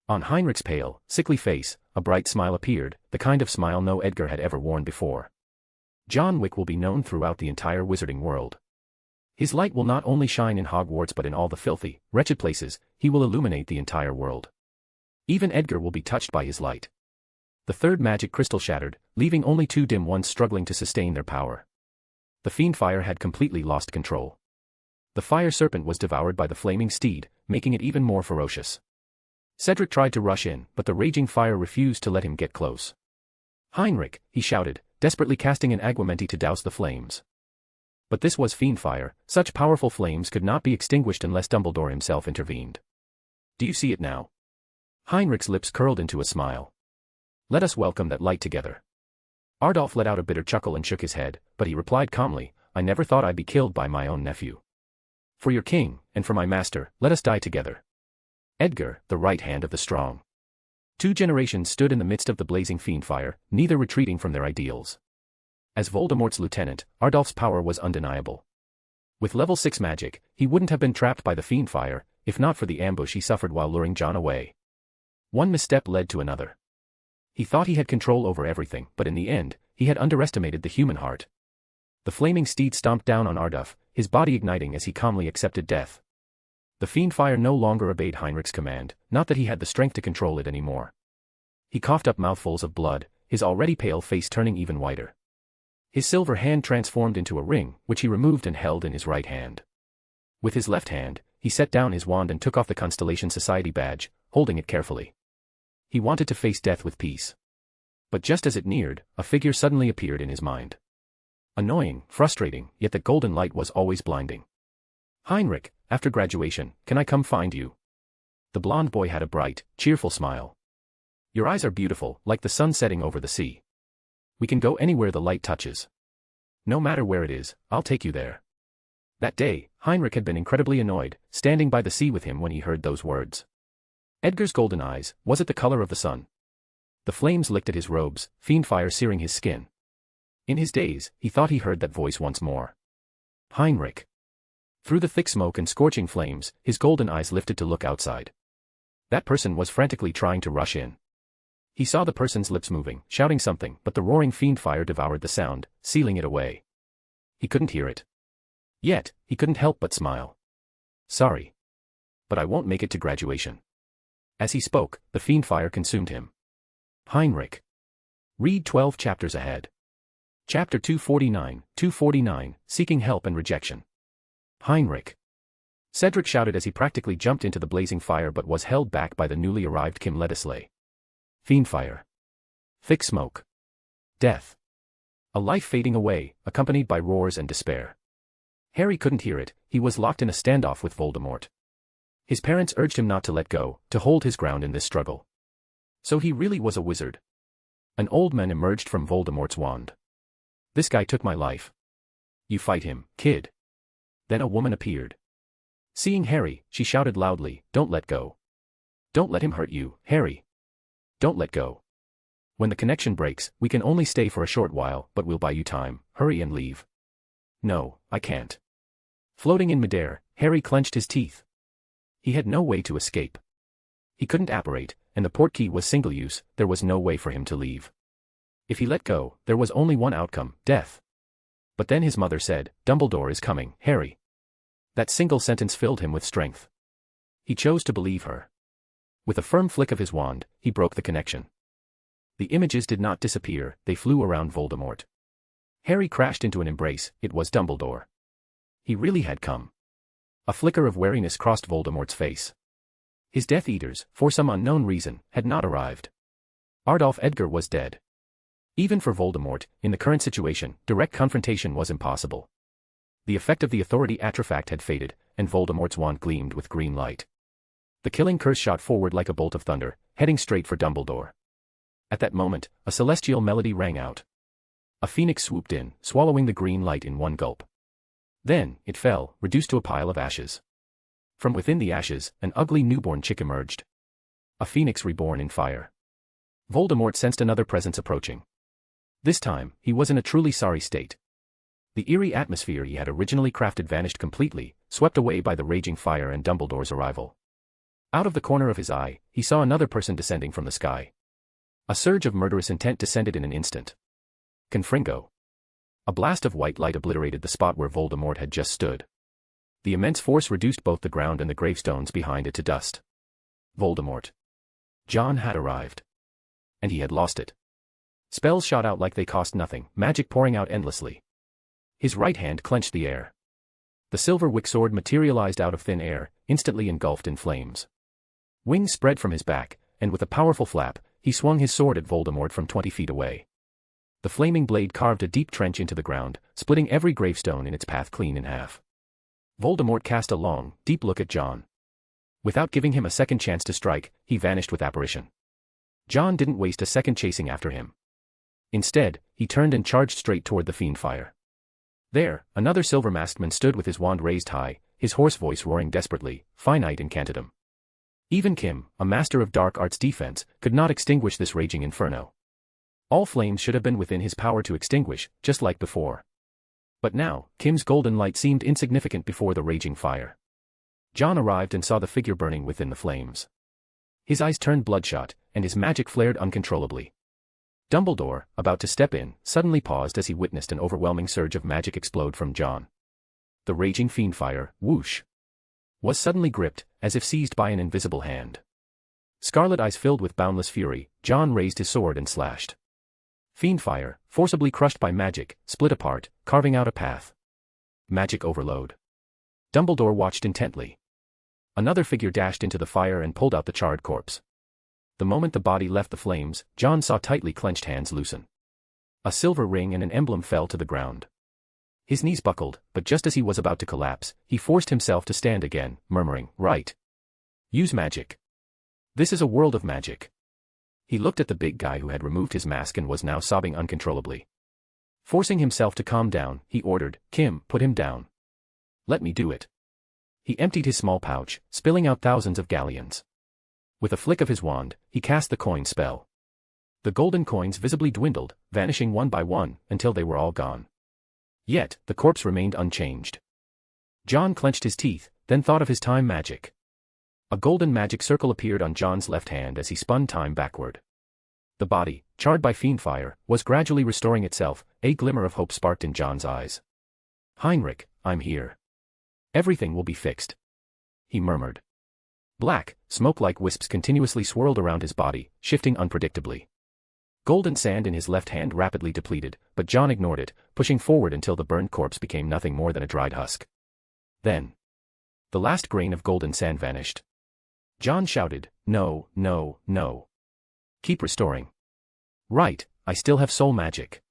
On Heinrich's pale, sickly face, a bright smile appeared, the kind of smile no Edgar had ever worn before. John Wick will be known throughout the entire wizarding world. His light will not only shine in Hogwarts but in all the filthy, wretched places, he will illuminate the entire world. Even Edgar will be touched by his light. The third magic crystal shattered, leaving only two dim ones struggling to sustain their power. The fiend fire had completely lost control. The fire serpent was devoured by the flaming steed, making it even more ferocious. Cedric tried to rush in, but the raging fire refused to let him get close. Heinrich, he shouted, desperately casting an aguamenti to douse the flames. But this was fiend fire, such powerful flames could not be extinguished unless Dumbledore himself intervened. Do you see it now? Heinrich's lips curled into a smile. Let us welcome that light together. Ardolf let out a bitter chuckle and shook his head, but he replied calmly, I never thought I'd be killed by my own nephew. For your king, and for my master, let us die together. Edgar, the right hand of the strong. 2 generations stood in the midst of the blazing fiend fire, neither retreating from their ideals. As Voldemort's lieutenant, Ardolf's power was undeniable. With level 6 magic, he wouldn't have been trapped by the fiend fire, if not for the ambush he suffered while luring John away. One misstep led to another. He thought he had control over everything, but in the end, he had underestimated the human heart. The flaming steed stomped down on Ardolf, his body igniting as he calmly accepted death. The fiend fire no longer obeyed Heinrich's command, not that he had the strength to control it anymore. He coughed up mouthfuls of blood, his already pale face turning even whiter. His silver hand transformed into a ring, which he removed and held in his right hand. With his left hand, he set down his wand and took off the Constellation Society badge, holding it carefully. He wanted to face death with peace. But just as it neared, a figure suddenly appeared in his mind. Annoying, frustrating, yet the golden light was always blinding. Heinrich, after graduation, can I come find you? The blond boy had a bright, cheerful smile. Your eyes are beautiful, like the sun setting over the sea. We can go anywhere the light touches. No matter where it is, I'll take you there. That day, Heinrich had been incredibly annoyed, standing by the sea with him when he heard those words. Edgar's golden eyes, was it the color of the sun? The flames licked at his robes, fiend fire searing his skin. In his daze, he thought he heard that voice once more. Heinrich. Through the thick smoke and scorching flames, his golden eyes lifted to look outside. That person was frantically trying to rush in. He saw the person's lips moving, shouting something, but the roaring fiend fire devoured the sound, sealing it away. He couldn't hear it. Yet, he couldn't help but smile. Sorry. But I won't make it to graduation. As he spoke, the fiend fire consumed him. Heinrich. Read 12 chapters ahead. Chapter 249, Seeking Help and Rejection. Heinrich. Cedric shouted as he practically jumped into the blazing fire but was held back by the newly arrived Kim Ledisley. Fiend fire. Thick smoke. Death. A life fading away, accompanied by roars and despair. Harry couldn't hear it, he was locked in a standoff with Voldemort. His parents urged him not to let go, to hold his ground in this struggle. So he really was a wizard. An old man emerged from Voldemort's wand. This guy took my life. You fight him, kid. Then a woman appeared. Seeing Harry, she shouted loudly, don't let go. Don't let him hurt you, Harry. Don't let go. When the connection breaks, we can only stay for a short while, but we'll buy you time, hurry and leave. No, I can't. Floating in midair, Harry clenched his teeth. He had no way to escape. He couldn't apparate, and the portkey was single-use, there was no way for him to leave. If he let go, there was only one outcome, death. But then his mother said, Dumbledore is coming, Harry. That single sentence filled him with strength. He chose to believe her. With a firm flick of his wand, he broke the connection. The images did not disappear, they flew around Voldemort. Harry crashed into an embrace, it was Dumbledore. He really had come. A flicker of wariness crossed Voldemort's face. His Death Eaters, for some unknown reason, had not arrived. Adolf Edgar was dead. Even for Voldemort, in the current situation, direct confrontation was impossible. The effect of the authority artifact had faded, and Voldemort's wand gleamed with green light. The killing curse shot forward like a bolt of thunder, heading straight for Dumbledore. At that moment, a celestial melody rang out. A phoenix swooped in, swallowing the green light in one gulp. Then, it fell, reduced to a pile of ashes. From within the ashes, an ugly newborn chick emerged. A phoenix reborn in fire. Voldemort sensed another presence approaching. This time, he was in a truly sorry state. The eerie atmosphere he had originally crafted vanished completely, swept away by the raging fire and Dumbledore's arrival. Out of the corner of his eye, he saw another person descending from the sky. A surge of murderous intent descended in an instant. Confringo. A blast of white light obliterated the spot where Voldemort had just stood. The immense force reduced both the ground and the gravestones behind it to dust. Voldemort. John had arrived. And he had lost it. Spells shot out like they cost nothing, magic pouring out endlessly. His right hand clenched the air. The silver Wick sword materialized out of thin air, instantly engulfed in flames. Wings spread from his back, and with a powerful flap, he swung his sword at Voldemort from 20 feet away. The flaming blade carved a deep trench into the ground, splitting every gravestone in its path clean in half. Voldemort cast a long, deep look at John. Without giving him a second chance to strike, he vanished with apparition. John didn't waste a second chasing after him. Instead, he turned and charged straight toward the fiend fire. There, another silver masked stood with his wand raised high, his hoarse voice roaring desperately, finite incantatem. Even Kim, a master of dark arts defense, could not extinguish this raging inferno. All flames should have been within his power to extinguish, just like before. But now, Kim's golden light seemed insignificant before the raging fire. John arrived and saw the figure burning within the flames. His eyes turned bloodshot, and his magic flared uncontrollably. Dumbledore, about to step in, suddenly paused as he witnessed an overwhelming surge of magic explode from John. The raging fiend fire, whoosh, was suddenly gripped, as if seized by an invisible hand. Scarlet eyes filled with boundless fury, John raised his sword and slashed. Fiend fire, forcibly crushed by magic, split apart, carving out a path. Magic overload. Dumbledore watched intently. Another figure dashed into the fire and pulled out the charred corpse. The moment the body left the flames, John saw tightly clenched hands loosen. A silver ring and an emblem fell to the ground. His knees buckled, but just as he was about to collapse, he forced himself to stand again, murmuring, "Right. Use magic. This is a world of magic." He looked at the big guy who had removed his mask and was now sobbing uncontrollably. Forcing himself to calm down, he ordered, "Kim, put him down. Let me do it." He emptied his small pouch, spilling out thousands of galleons. With a flick of his wand, he cast the coin spell. The golden coins visibly dwindled, vanishing one by one, until they were all gone. Yet, the corpse remained unchanged. John clenched his teeth, then thought of his time magic. A golden magic circle appeared on John's left hand as he spun time backward. The body, charred by fiend fire, was gradually restoring itself, a glimmer of hope sparked in John's eyes. "Heinrich, I'm here. Everything will be fixed," he murmured. Black, smoke-like wisps continuously swirled around his body, shifting unpredictably. Golden sand in his left hand rapidly depleted, but John ignored it, pushing forward until the burned corpse became nothing more than a dried husk. Then, the last grain of golden sand vanished. John shouted, "No, no, no. Keep restoring. Right, I still have soul magic."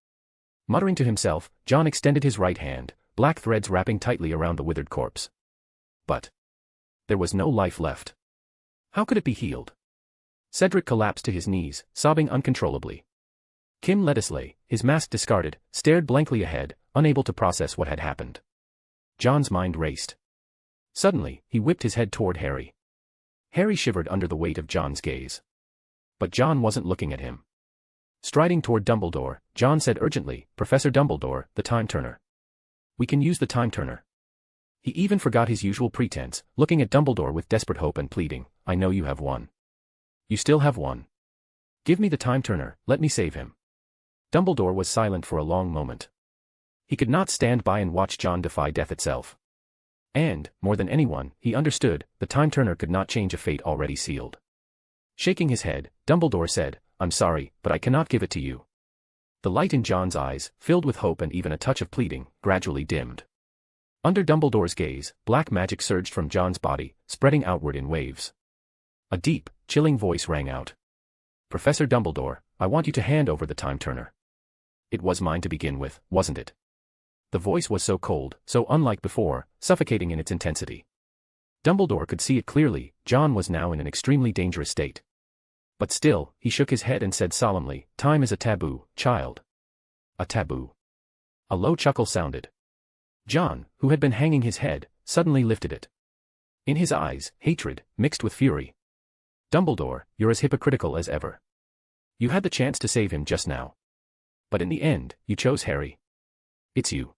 Muttering to himself, John extended his right hand, black threads wrapping tightly around the withered corpse. But There was no life left. How could it be healed? Cedric collapsed to his knees, sobbing uncontrollably. Kim Ledisley, his mask discarded, stared blankly ahead, unable to process what had happened. John's mind raced. Suddenly, he whipped his head toward Harry. Harry shivered under the weight of John's gaze. But John wasn't looking at him. Striding toward Dumbledore, John said urgently, "Professor Dumbledore, the Time Turner. We can use the Time Turner." He even forgot his usual pretense, looking at Dumbledore with desperate hope and pleading, "I know you have one. You still have one. Give me the Time Turner, let me save him." Dumbledore was silent for a long moment. He could not stand by and watch John defy death itself. And, more than anyone, he understood, the Time Turner could not change a fate already sealed. Shaking his head, Dumbledore said, "I'm sorry, but I cannot give it to you." The light in John's eyes, filled with hope and even a touch of pleading, gradually dimmed. Under Dumbledore's gaze, black magic surged from John's body, spreading outward in waves. A deep, chilling voice rang out. "Professor Dumbledore, I want you to hand over the Time Turner." It was mine to begin with, wasn't it? The voice was so cold, so unlike before, suffocating in its intensity. Dumbledore could see it clearly, John was now in an extremely dangerous state. But still, he shook his head and said solemnly, "Time is a taboo, child." A taboo. A low chuckle sounded. John, who had been hanging his head, suddenly lifted it. In his eyes, hatred, mixed with fury. "Dumbledore, you're as hypocritical as ever. You had the chance to save him just now. But in the end, you chose Harry. It's you.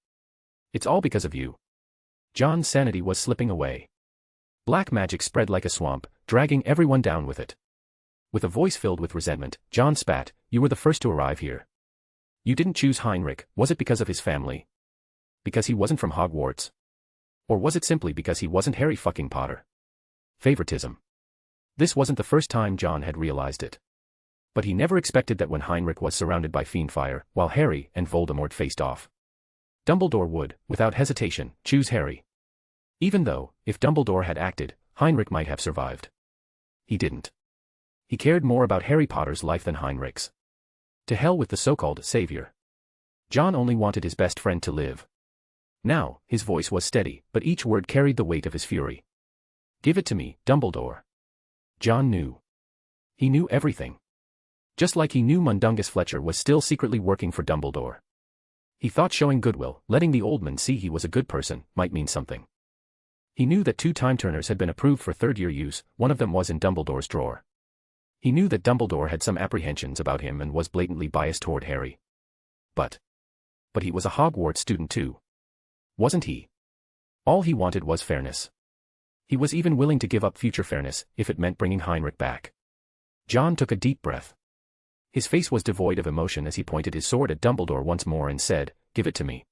It's all because of you." John's sanity was slipping away. Black magic spread like a swamp, dragging everyone down with it. With a voice filled with resentment, John spat, "You were the first to arrive here. You didn't choose Heinrich, was it because of his family? Because he wasn't from Hogwarts? Or was it simply because he wasn't Harry fucking Potter? Favoritism." This wasn't the first time John had realized it. But he never expected that when Heinrich was surrounded by fiendfire, while Harry and Voldemort faced off, Dumbledore would, without hesitation, choose Harry. Even though, if Dumbledore had acted, Heinrich might have survived. He didn't. He cared more about Harry Potter's life than Heinrich's. To hell with the so-called savior. John only wanted his best friend to live. Now, his voice was steady, but each word carried the weight of his fury. "Give it to me, Dumbledore." John knew. He knew everything. Just like he knew Mundungus Fletcher was still secretly working for Dumbledore. He thought showing goodwill, letting the old man see he was a good person, might mean something. He knew that 2 Time Turners had been approved for third-year use, one of them was in Dumbledore's drawer. He knew that Dumbledore had some apprehensions about him and was blatantly biased toward Harry. But he was a Hogwarts student too. Wasn't he? All he wanted was fairness. He was even willing to give up future fairness, if it meant bringing Heinrich back. John took a deep breath. His face was devoid of emotion as he pointed his sword at Dumbledore once more and said, "Give it to me."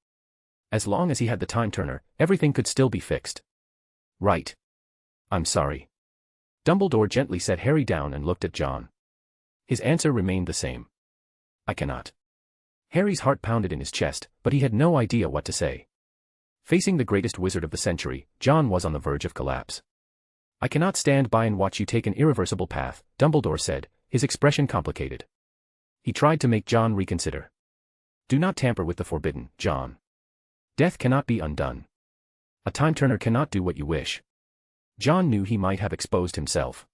As long as he had the Time Turner, everything could still be fixed. "Right. I'm sorry." Dumbledore gently set Harry down and looked at John. His answer remained the same. "I cannot." Harry's heart pounded in his chest, but he had no idea what to say. Facing the greatest wizard of the century, John was on the verge of collapse. "I cannot stand by and watch you take an irreversible path," Dumbledore said, his expression complicated. He tried to make John reconsider. "Do not tamper with the forbidden, John. Death cannot be undone. A Time Turner cannot do what you wish." John knew he might have exposed himself.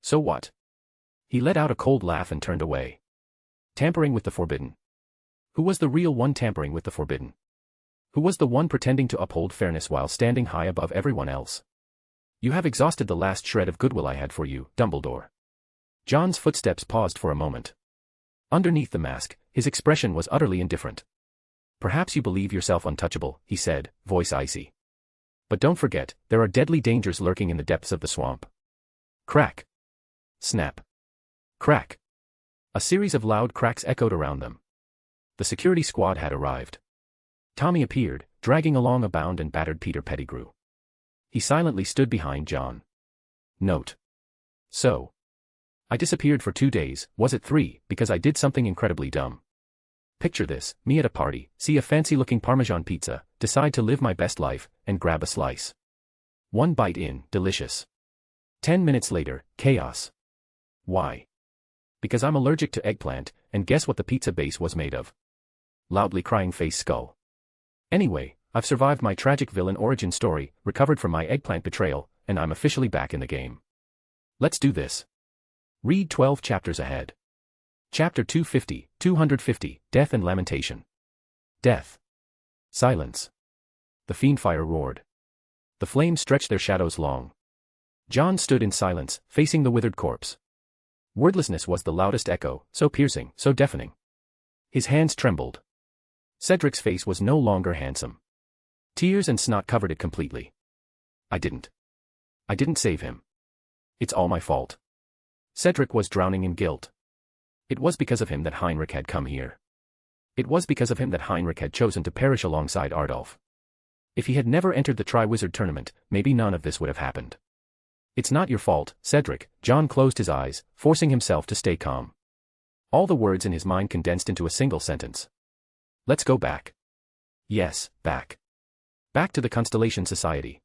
So what? He let out a cold laugh and turned away. Tampering with the forbidden. Who was the real one tampering with the forbidden? Who was the one pretending to uphold fairness while standing high above everyone else? "You have exhausted the last shred of goodwill I had for you, Dumbledore." John's footsteps paused for a moment. Underneath the mask, his expression was utterly indifferent. "Perhaps you believe yourself untouchable," he said, voice icy. "But don't forget, there are deadly dangers lurking in the depths of the swamp." Crack. Snap. Crack. A series of loud cracks echoed around them. The security squad had arrived. Tommy appeared, dragging along a bound and battered Peter Pettigrew. He silently stood behind John. Note. "So. I disappeared for 2 days, was it 3, because I did something incredibly dumb. Picture this, me at a party, see a fancy-looking Parmesan pizza, decide to live my best life, and grab a slice. 1 bite in, delicious. 10 minutes later, chaos. Why? Because I'm allergic to eggplant, and guess what the pizza base was made of? Loudly crying face skull. Anyway, I've survived my tragic villain origin story, recovered from my eggplant betrayal, and I'm officially back in the game. Let's do this. Read 12 chapters ahead. Chapter 250, Death and Lamentation. Death. Silence. The fiendfire roared. The flames stretched their shadows long. John stood in silence, facing the withered corpse. Wordlessness was the loudest echo, so piercing, so deafening. His hands trembled. Cedric's face was no longer handsome. Tears and snot covered it completely. I didn't save him. It's all my fault. Cedric was drowning in guilt. It was because of him that Heinrich had come here. It was because of him that Heinrich had chosen to perish alongside Ardolf. If he had never entered the Triwizard Tournament, maybe none of this would have happened. It's not your fault, Cedric. John closed his eyes, forcing himself to stay calm. All the words in his mind condensed into a single sentence. Let's go back. Yes, back. Back to the Constellation Society.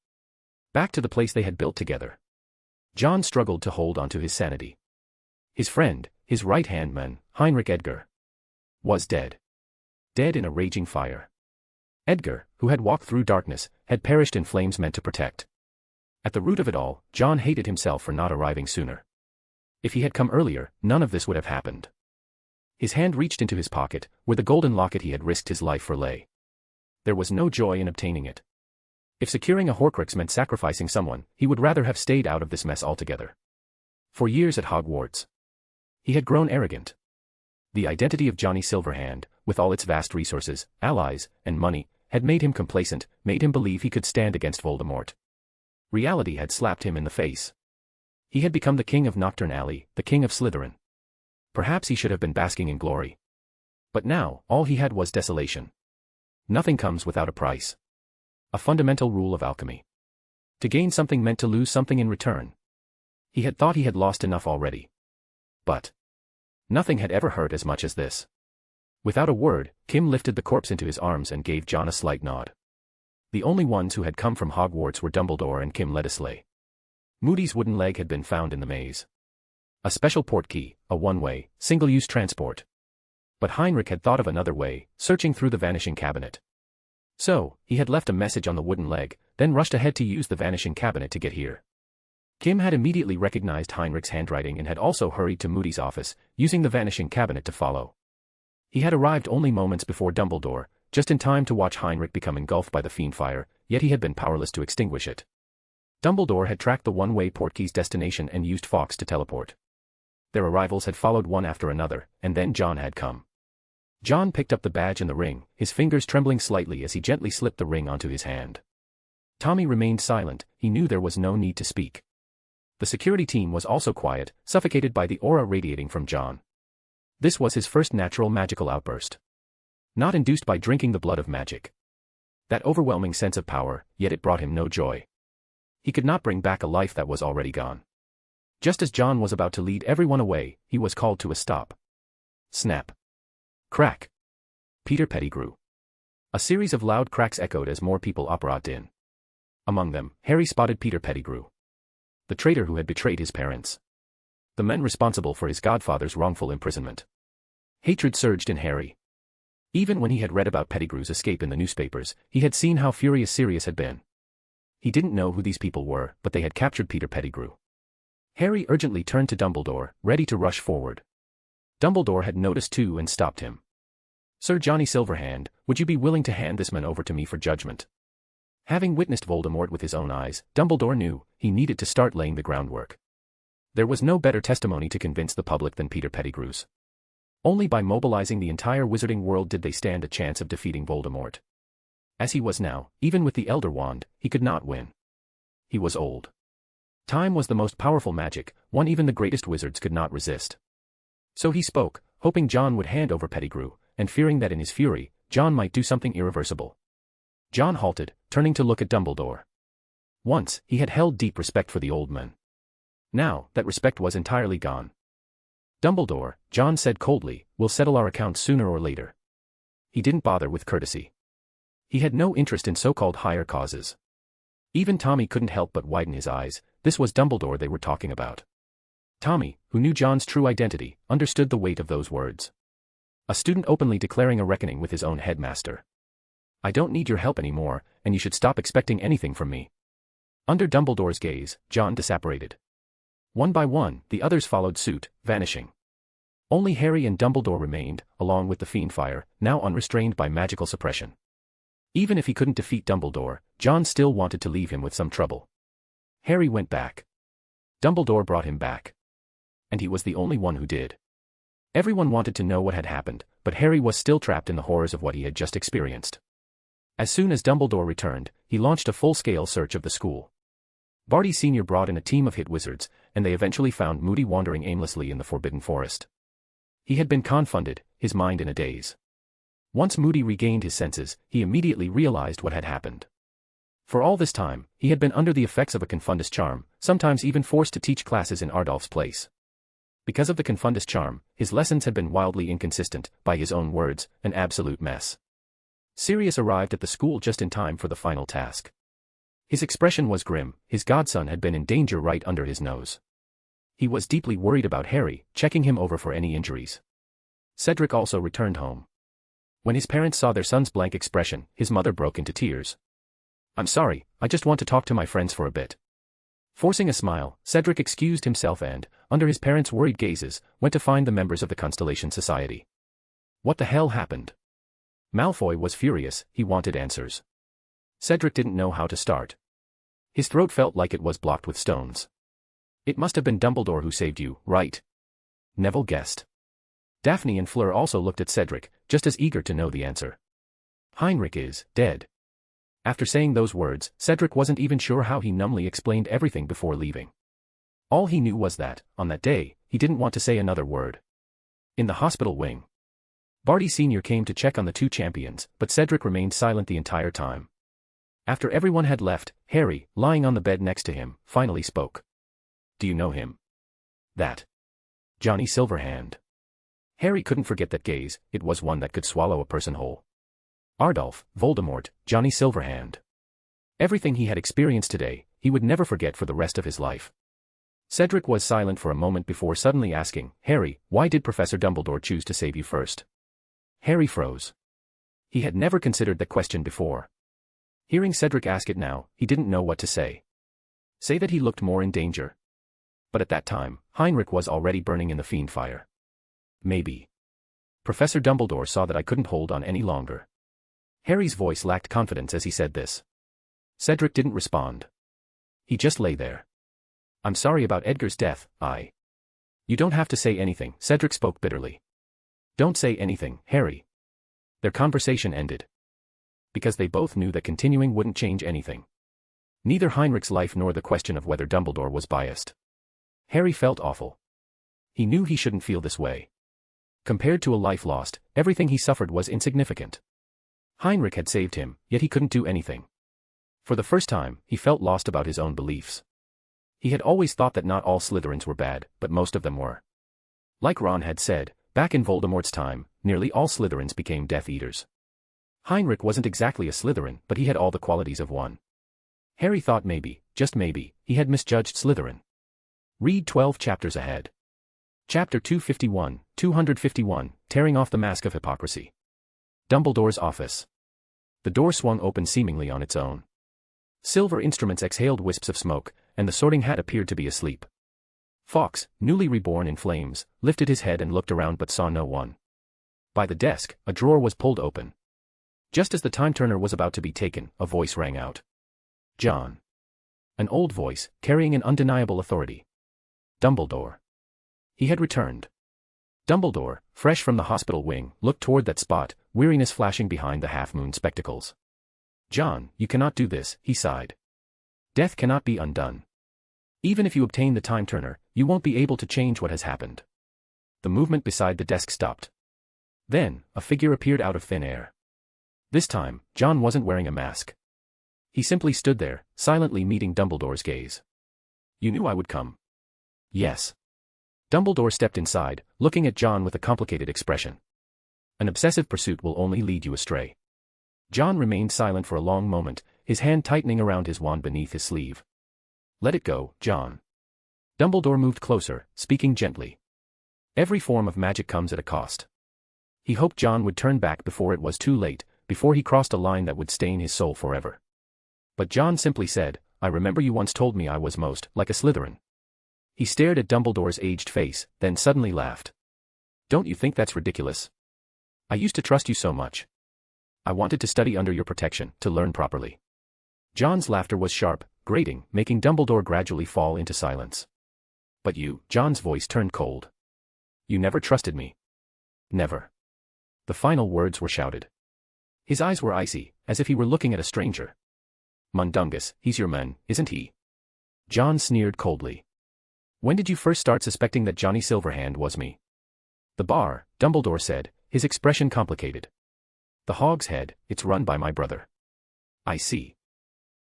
Back to the place they had built together. John struggled to hold onto his sanity. His friend, his right-hand man, Heinrich Edgar, was dead. Dead in a raging fire. Edgar, who had walked through darkness, had perished in flames meant to protect. At the root of it all, John hated himself for not arriving sooner. If he had come earlier, none of this would have happened. His hand reached into his pocket, where the golden locket he had risked his life for lay. There was no joy in obtaining it. If securing a Horcrux meant sacrificing someone, he would rather have stayed out of this mess altogether. For years at Hogwarts, he had grown arrogant. The identity of Johnny Silverhand, with all its vast resources, allies, and money, had made him complacent, made him believe he could stand against Voldemort. Reality had slapped him in the face. He had become the king of Nocturne Alley, the king of Slytherin. Perhaps he should have been basking in glory. But now, all he had was desolation. Nothing comes without a price. A fundamental rule of alchemy. To gain something meant to lose something in return. He had thought he had lost enough already. But nothing had ever hurt as much as this. Without a word, Kim lifted the corpse into his arms and gave John a slight nod. The only ones who had come from Hogwarts were Dumbledore and Kim Ledisley. Moody's wooden leg had been found in the maze. A special portkey, a one-way, single-use transport. But Heinrich had thought of another way, searching through the vanishing cabinet. So, he had left a message on the wooden leg, then rushed ahead to use the vanishing cabinet to get here. Kim had immediately recognized Heinrich's handwriting and had also hurried to Moody's office, using the vanishing cabinet to follow. He had arrived only moments before Dumbledore, just in time to watch Heinrich become engulfed by the fiendfire, yet he had been powerless to extinguish it. Dumbledore had tracked the one-way portkey's destination and used Fawkes to teleport. Their arrivals had followed one after another, and then John had come. John picked up the badge and the ring, his fingers trembling slightly as he gently slipped the ring onto his hand. Tommy remained silent, he knew there was no need to speak. The security team was also quiet, suffocated by the aura radiating from John. This was his first natural magical outburst. Not induced by drinking the blood of magic. That overwhelming sense of power, yet it brought him no joy. He could not bring back a life that was already gone. Just as John was about to lead everyone away, he was called to a stop. Snap. Crack. Peter Pettigrew. A series of loud cracks echoed as more people operated in. Among them, Harry spotted Peter Pettigrew. The traitor who had betrayed his parents. The man responsible for his godfather's wrongful imprisonment. Hatred surged in Harry. Even when he had read about Pettigrew's escape in the newspapers, he had seen how furious Sirius had been. He didn't know who these people were, but they had captured Peter Pettigrew. Harry urgently turned to Dumbledore, ready to rush forward. Dumbledore had noticed too and stopped him. Sir Johnny Silverhand, would you be willing to hand this man over to me for judgment? Having witnessed Voldemort with his own eyes, Dumbledore knew he needed to start laying the groundwork. There was no better testimony to convince the public than Peter Pettigrew's. Only by mobilizing the entire wizarding world did they stand a chance of defeating Voldemort. As he was now, even with the Elder Wand, he could not win. He was old. Time was the most powerful magic, one even the greatest wizards could not resist. So he spoke, hoping John would hand over Pettigrew, and fearing that in his fury, John might do something irreversible. John halted, turning to look at Dumbledore. Once, he had held deep respect for the old man. Now, that respect was entirely gone. Dumbledore, John said coldly, will settle our accounts sooner or later. He didn't bother with courtesy. He had no interest in so-called higher causes. Even Tommy couldn't help but widen his eyes, this was Dumbledore they were talking about. Tommy, who knew John's true identity, understood the weight of those words. A student openly declaring a reckoning with his own headmaster. I don't need your help anymore, and you should stop expecting anything from me. Under Dumbledore's gaze, John disapparated. One by one, the others followed suit, vanishing. Only Harry and Dumbledore remained, along with the Fiendfire, now unrestrained by magical suppression. Even if he couldn't defeat Dumbledore, John still wanted to leave him with some trouble. Harry went back. Dumbledore brought him back. And he was the only one who did. Everyone wanted to know what had happened, but Harry was still trapped in the horrors of what he had just experienced. As soon as Dumbledore returned, he launched a full-scale search of the school. Barty Sr. brought in a team of hit wizards, and they eventually found Moody wandering aimlessly in the Forbidden Forest. He had been confounded, his mind in a daze. Once Moody regained his senses, he immediately realized what had happened. For all this time, he had been under the effects of a Confundus charm, sometimes even forced to teach classes in Ardolph's place. Because of the Confundus charm, his lessons had been wildly inconsistent, by his own words, an absolute mess. Sirius arrived at the school just in time for the final task. His expression was grim, his godson had been in danger right under his nose. He was deeply worried about Harry, checking him over for any injuries. Cedric also returned home. When his parents saw their son's blank expression, his mother broke into tears. "I'm sorry, I just want to talk to my friends for a bit." Forcing a smile, Cedric excused himself and, under his parents' worried gazes, went to find the members of the Constellation Society. What the hell happened? Malfoy was furious, he wanted answers. Cedric didn't know how to start. His throat felt like it was blocked with stones. "It must have been Dumbledore who saved you, right?" Neville guessed. Daphne and Fleur also looked at Cedric, just as eager to know the answer. "Heinrich is dead." After saying those words, Cedric wasn't even sure how he numbly explained everything before leaving. All he knew was that, on that day, he didn't want to say another word. In the hospital wing, Barty Sr. came to check on the two champions, but Cedric remained silent the entire time. After everyone had left, Harry, lying on the bed next to him, finally spoke. "Do you know him?" "That Johnny Silverhand." Harry couldn't forget that gaze, it was one that could swallow a person whole. Ardolph, Voldemort, Johnny Silverhand. Everything he had experienced today, he would never forget for the rest of his life. Cedric was silent for a moment before suddenly asking, "Harry, why did Professor Dumbledore choose to save you first?" Harry froze. He had never considered that question before. Hearing Cedric ask it now, he didn't know what to say. Say that he looked more in danger. But at that time, Heinrich was already burning in the Fiendfire. Maybe Professor Dumbledore saw that I couldn't hold on any longer. Harry's voice lacked confidence as he said this. Cedric didn't respond. He just lay there. "I'm sorry about Edgar's death, You don't have to say anything," Cedric spoke bitterly. "Don't say anything, Harry." Their conversation ended. Because they both knew that continuing wouldn't change anything. Neither Heinrich's life nor the question of whether Dumbledore was biased. Harry felt awful. He knew he shouldn't feel this way. Compared to a life lost, everything he suffered was insignificant. Heinrich had saved him, yet he couldn't do anything. For the first time, he felt lost about his own beliefs. He had always thought that not all Slytherins were bad, but most of them were. Like Ron had said, back in Voldemort's time, nearly all Slytherins became Death Eaters. Heinrich wasn't exactly a Slytherin, but he had all the qualities of one. Harry thought maybe, just maybe, he had misjudged Slytherin. Read 12 chapters ahead. Chapter 251, Tearing Off the Mask of Hypocrisy. Dumbledore's office. The door swung open seemingly on its own. Silver instruments exhaled wisps of smoke, and the Sorting Hat appeared to be asleep. Fawkes, newly reborn in flames, lifted his head and looked around but saw no one. By the desk, a drawer was pulled open. Just as the time-turner was about to be taken, a voice rang out. "John." An old voice, carrying an undeniable authority. Dumbledore. He had returned. Dumbledore, fresh from the hospital wing, looked toward that spot, weariness flashing behind the half-moon spectacles. "John, you cannot do this," he sighed. "Death cannot be undone. Even if you obtain the time-turner, you won't be able to change what has happened." The movement beside the desk stopped. Then, a figure appeared out of thin air. This time, John wasn't wearing a mask. He simply stood there, silently meeting Dumbledore's gaze. "You knew I would come." "Yes." Dumbledore stepped inside, looking at John with a complicated expression. "An obsessive pursuit will only lead you astray." John remained silent for a long moment, his hand tightening around his wand beneath his sleeve. "Let it go, John." Dumbledore moved closer, speaking gently. "Every form of magic comes at a cost." He hoped John would turn back before it was too late, before he crossed a line that would stain his soul forever. But John simply said, I remember you once told me I was most like a Slytherin. He stared at Dumbledore's aged face, then suddenly laughed. Don't you think that's ridiculous? I used to trust you so much. I wanted to study under your protection, to learn properly. John's laughter was sharp, grating, making Dumbledore gradually fall into silence. But you, John's voice turned cold. You never trusted me. Never. The final words were shouted. His eyes were icy, as if he were looking at a stranger. Mundungus, he's your man, isn't he? John sneered coldly. When did you first start suspecting that Johnny Silverhand was me? The bar, Dumbledore said, his expression complicated. The Hog's Head, it's run by my brother. I see.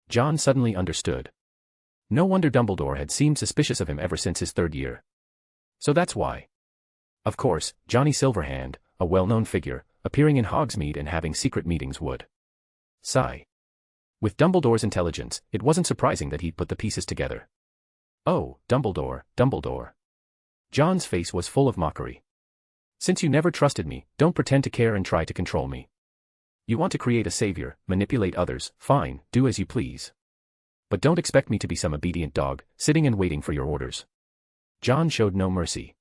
John suddenly understood. No wonder Dumbledore had seemed suspicious of him ever since his 3rd year. So that's why. Of course, Johnny Silverhand, a well-known figure, appearing in Hogsmeade and having secret meetings would. Sigh. With Dumbledore's intelligence, it wasn't surprising that he'd put the pieces together. Oh, Dumbledore, Dumbledore. John's face was full of mockery. Since you never trusted me, don't pretend to care and try to control me. You want to create a savior, manipulate others, fine, do as you please. But don't expect me to be some obedient dog, sitting and waiting for your orders. John showed no mercy.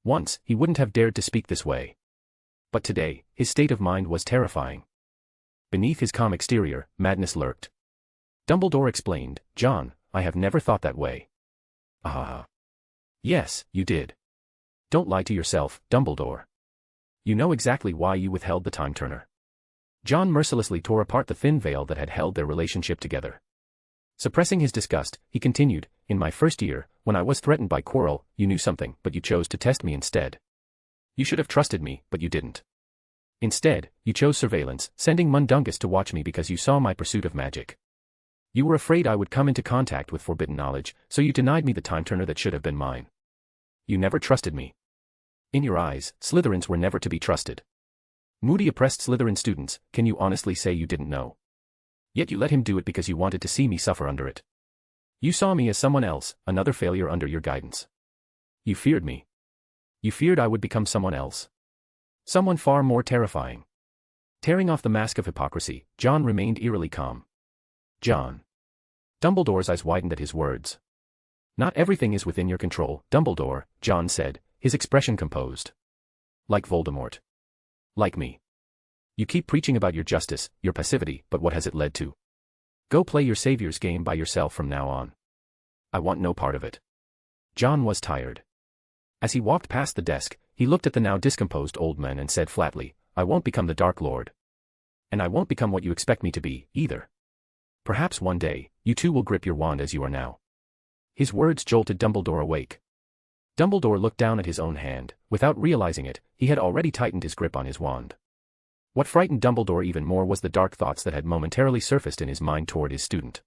Once, he wouldn't have dared to speak this way. But today, his state of mind was terrifying. Beneath his calm exterior, madness lurked. Dumbledore explained, John, I have never thought that way. Ah. Yes, you did. Don't lie to yourself, Dumbledore. You know exactly why you withheld the Time Turner. John mercilessly tore apart the thin veil that had held their relationship together. Suppressing his disgust, he continued, in my 1st year, when I was threatened by Quirrell, you knew something, but you chose to test me instead. You should have trusted me, but you didn't. Instead, you chose surveillance, sending Mundungus to watch me because you saw my pursuit of magic. You were afraid I would come into contact with forbidden knowledge, so you denied me the Time Turner that should have been mine. You never trusted me. In your eyes, Slytherins were never to be trusted. Moody oppressed Slytherin students, can you honestly say you didn't know? Yet you let him do it because you wanted to see me suffer under it. You saw me as someone else, another failure under your guidance. You feared me. You feared I would become someone else. Someone far more terrifying. Tearing off the mask of hypocrisy, John remained eerily calm. John. Dumbledore's eyes widened at his words. Not everything is within your control, Dumbledore, John said, his expression composed. Like Voldemort. Like me. You keep preaching about your justice, your passivity, but what has it led to? Go play your savior's game by yourself from now on. I want no part of it. John was tired. As he walked past the desk, he looked at the now discomposed old man and said flatly, I won't become the Dark Lord. And I won't become what you expect me to be, either. Perhaps one day, you too will grip your wand as you are now. His words jolted Dumbledore awake. Dumbledore looked down at his own hand. Without realizing it, he had already tightened his grip on his wand. What frightened Dumbledore even more was the dark thoughts that had momentarily surfaced in his mind toward his student.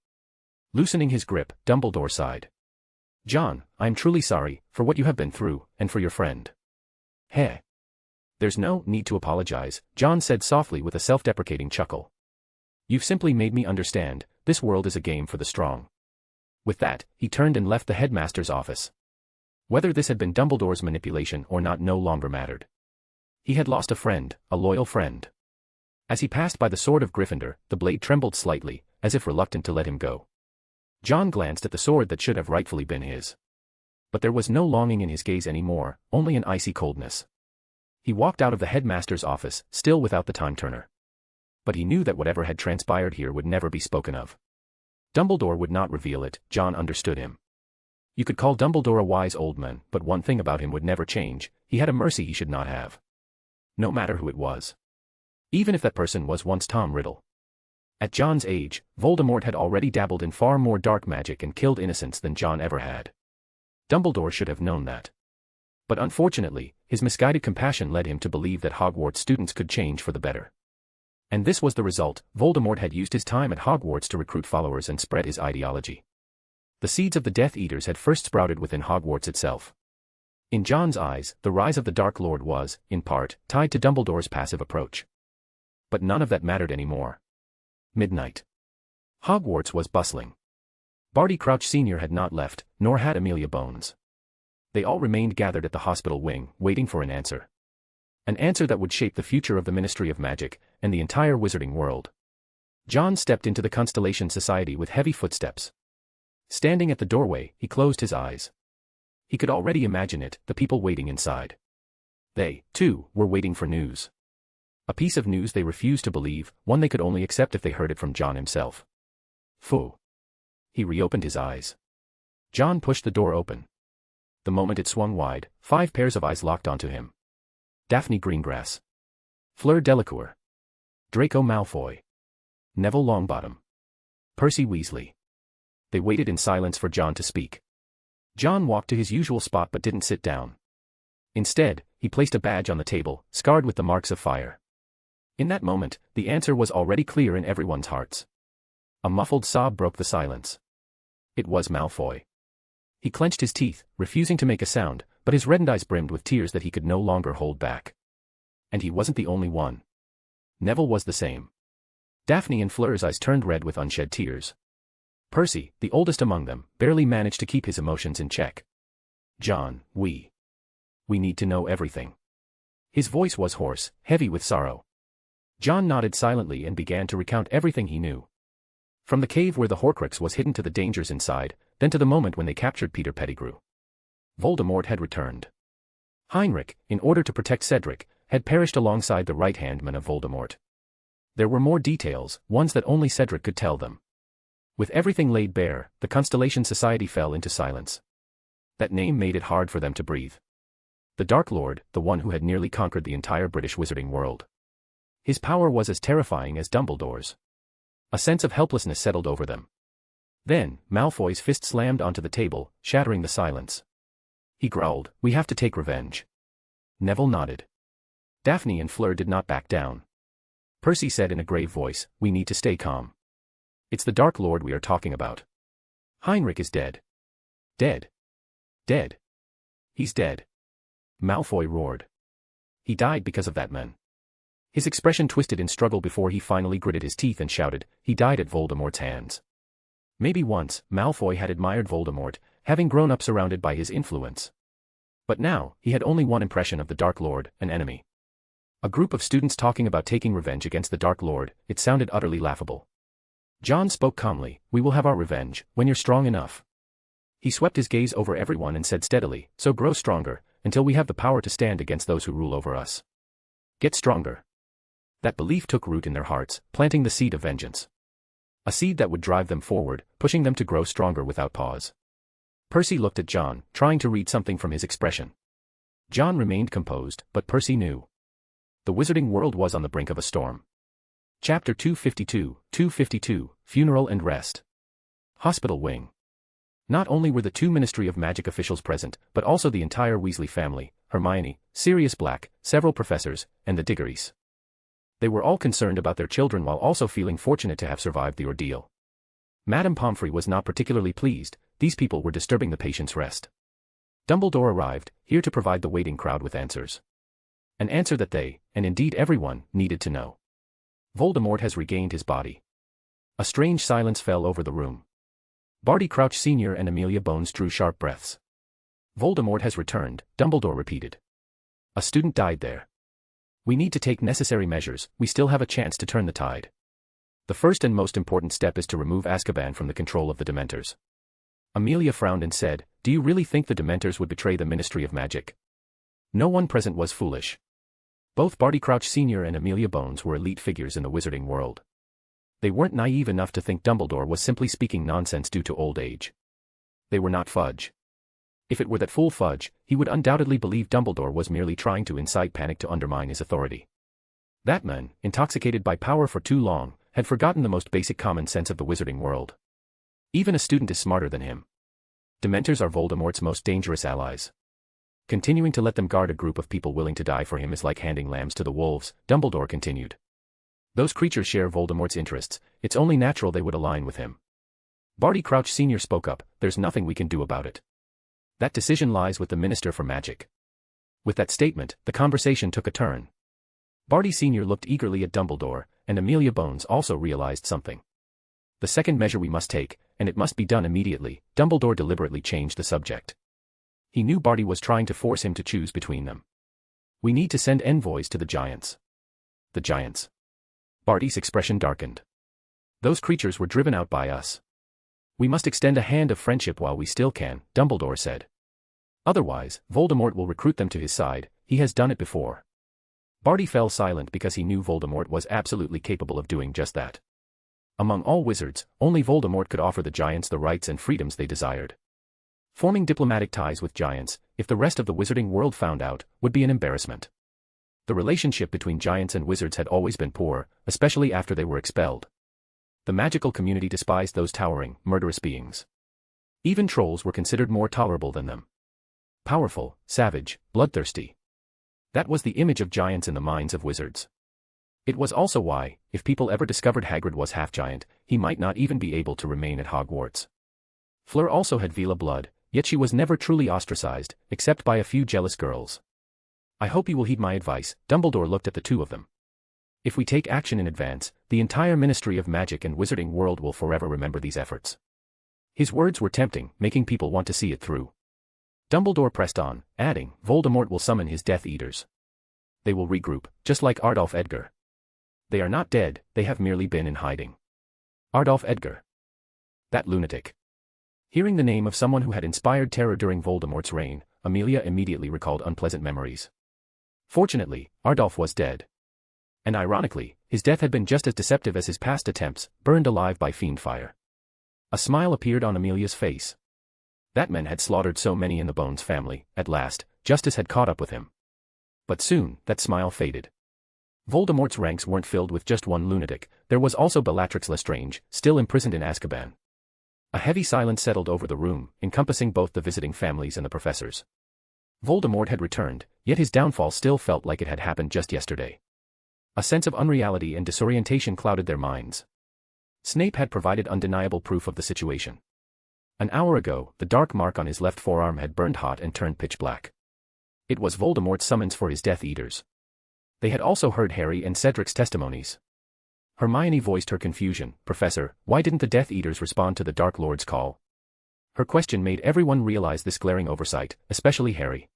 Loosening his grip, Dumbledore sighed. John, I am truly sorry, for what you have been through, and for your friend. Heh. There's no need to apologize, John said softly with a self-deprecating chuckle. You've simply made me understand, this world is a game for the strong. With that, he turned and left the headmaster's office. Whether this had been Dumbledore's manipulation or not no longer mattered. He had lost a friend, a loyal friend. As he passed by the sword of Gryffindor, the blade trembled slightly, as if reluctant to let him go. John glanced at the sword that should have rightfully been his. But there was no longing in his gaze anymore, only an icy coldness. He walked out of the headmaster's office, still without the Time Turner. But he knew that whatever had transpired here would never be spoken of. Dumbledore would not reveal it, John understood him. You could call Dumbledore a wise old man, but one thing about him would never change, he had a mercy he should not have. No matter who it was. Even if that person was once Tom Riddle. At John's age, Voldemort had already dabbled in far more dark magic and killed innocents than John ever had. Dumbledore should have known that. But unfortunately, his misguided compassion led him to believe that Hogwarts students could change for the better. And this was the result. Voldemort had used his time at Hogwarts to recruit followers and spread his ideology. The seeds of the Death Eaters had first sprouted within Hogwarts itself. In John's eyes, the rise of the Dark Lord was, in part, tied to Dumbledore's passive approach. But none of that mattered anymore. Midnight. Hogwarts was bustling. Barty Crouch Sr. had not left, nor had Amelia Bones. They all remained gathered at the hospital wing, waiting for an answer. An answer that would shape the future of the Ministry of Magic, and the entire wizarding world. John stepped into the Constellation Society with heavy footsteps. Standing at the doorway, he closed his eyes. He could already imagine it, the people waiting inside. They, too, were waiting for news. A piece of news they refused to believe, one they could only accept if they heard it from John himself. Phew. He reopened his eyes. John pushed the door open. The moment it swung wide, 5 pairs of eyes locked onto him. Daphne Greengrass. Fleur Delacour. Draco Malfoy. Neville Longbottom. Percy Weasley. They waited in silence for John to speak. John walked to his usual spot but didn't sit down. Instead, he placed a badge on the table, scarred with the marks of fire. In that moment, the answer was already clear in everyone's hearts. A muffled sob broke the silence. It was Malfoy. He clenched his teeth, refusing to make a sound, but his reddened eyes brimmed with tears that he could no longer hold back. And he wasn't the only one. Neville was the same. Daphne and Fleur's eyes turned red with unshed tears. Percy, the oldest among them, barely managed to keep his emotions in check. John, we need to know everything. His voice was hoarse, heavy with sorrow. John nodded silently and began to recount everything he knew. From the cave where the Horcrux was hidden to the dangers inside, then to the moment when they captured Peter Pettigrew. Voldemort had returned. Heinrich, in order to protect Cedric, had perished alongside the right-hand man of Voldemort. There were more details, ones that only Cedric could tell them. With everything laid bare, the Constellation Society fell into silence. That name made it hard for them to breathe. The Dark Lord, the one who had nearly conquered the entire British wizarding world. His power was as terrifying as Dumbledore's. A sense of helplessness settled over them. Then, Malfoy's fist slammed onto the table, shattering the silence. He growled, "We have to take revenge." Neville nodded. Daphne and Fleur did not back down. Percy said in a grave voice, "We need to stay calm. It's the Dark Lord we are talking about. Heinrich is dead. Dead. Dead. He's dead." Malfoy roared. "He died because of that man." His expression twisted in struggle before he finally gritted his teeth and shouted, "He died at Voldemort's hands." Maybe once, Malfoy had admired Voldemort, having grown up surrounded by his influence. But now, he had only one impression of the Dark Lord, an enemy. A group of students talking about taking revenge against the Dark Lord, it sounded utterly laughable. John spoke calmly, "We will have our revenge, when you're strong enough." He swept his gaze over everyone and said steadily, "So grow stronger, until we have the power to stand against those who rule over us. Get stronger." That belief took root in their hearts, planting the seed of vengeance. A seed that would drive them forward, pushing them to grow stronger without pause. Percy looked at John, trying to read something from his expression. John remained composed, but Percy knew. The wizarding world was on the brink of a storm. Chapter 252, Funeral and Rest. Hospital Wing. Not only were the 2 Ministry of Magic officials present, but also the entire Weasley family, Hermione, Sirius Black, several professors, and the Diggories. They were all concerned about their children while also feeling fortunate to have survived the ordeal. Madame Pomfrey was not particularly pleased, these people were disturbing the patient's rest. Dumbledore arrived, here to provide the waiting crowd with answers. An answer that they, and indeed everyone, needed to know. Voldemort has regained his body. A strange silence fell over the room. Barty Crouch Sr. and Amelia Bones drew sharp breaths. "Voldemort has returned," Dumbledore repeated. "A student died there. We need to take necessary measures, we still have a chance to turn the tide. The first and most important step is to remove Azkaban from the control of the Dementors." Amelia frowned and said, "Do you really think the Dementors would betray the Ministry of Magic?" No one present was foolish. Both Barty Crouch Sr. and Amelia Bones were elite figures in the wizarding world. They weren't naive enough to think Dumbledore was simply speaking nonsense due to old age. They were not Fudge. If it were that fool Fudge, he would undoubtedly believe Dumbledore was merely trying to incite panic to undermine his authority. That man, intoxicated by power for too long, had forgotten the most basic common sense of the wizarding world. Even a student is smarter than him. Dementors are Voldemort's most dangerous allies. Continuing to let them guard a group of people willing to die for him is like handing lambs to the wolves, Dumbledore continued. Those creatures share Voldemort's interests, it's only natural they would align with him. Barty Crouch Sr. spoke up, "There's nothing we can do about it. That decision lies with the Minister for Magic." With that statement, the conversation took a turn. Barty Sr. looked eagerly at Dumbledore, and Amelia Bones also realized something. "The second measure we must take, and it must be done immediately," Dumbledore deliberately changed the subject. He knew Barty was trying to force him to choose between them. "We need to send envoys to the Giants." "The Giants?" Barty's expression darkened. "Those creatures were driven out by us. We must extend a hand of friendship while we still can, Dumbledore said. Otherwise, Voldemort will recruit them to his side. He has done it before. Barty fell silent because he knew Voldemort was absolutely capable of doing just that. Among all wizards, only Voldemort could offer the giants the rights and freedoms they desired. Forming diplomatic ties with giants, if the rest of the wizarding world found out, would be an embarrassment. The relationship between giants and wizards had always been poor, especially after they were expelled. The magical community despised those towering, murderous beings. Even trolls were considered more tolerable than them. Powerful, savage, bloodthirsty. That was the image of giants in the minds of wizards. It was also why, if people ever discovered Hagrid was half-giant, he might not even be able to remain at Hogwarts. Fleur also had Veela blood, yet she was never truly ostracized, except by a few jealous girls. I hope you will heed my advice, Dumbledore looked at the two of them. If we take action in advance, the entire Ministry of Magic and Wizarding world will forever remember these efforts. His words were tempting, making people want to see it through. Dumbledore pressed on, adding, Voldemort will summon his Death Eaters. They will regroup, just like Adolf Edgar. They are not dead, they have merely been in hiding. Adolf Edgar. That lunatic. Hearing the name of someone who had inspired terror during Voldemort's reign, Amelia immediately recalled unpleasant memories. Fortunately, Adolf was dead. And ironically, his death had been just as deceptive as his past attempts, burned alive by fiend fire. A smile appeared on Amelia's face. That man had slaughtered so many in the Bones family, at last, justice had caught up with him. But soon, that smile faded. Voldemort's ranks weren't filled with just one lunatic, there was also Bellatrix Lestrange, still imprisoned in Azkaban. A heavy silence settled over the room, encompassing both the visiting families and the professors. Voldemort had returned, yet his downfall still felt like it had happened just yesterday. A sense of unreality and disorientation clouded their minds. Snape had provided undeniable proof of the situation. An hour ago, the dark mark on his left forearm had burned hot and turned pitch black. It was Voldemort's summons for his Death Eaters. They had also heard Harry and Cedric's testimonies. Hermione voiced her confusion. Professor, why didn't the Death Eaters respond to the Dark Lord's call? Her question made everyone realize this glaring oversight, especially Harry.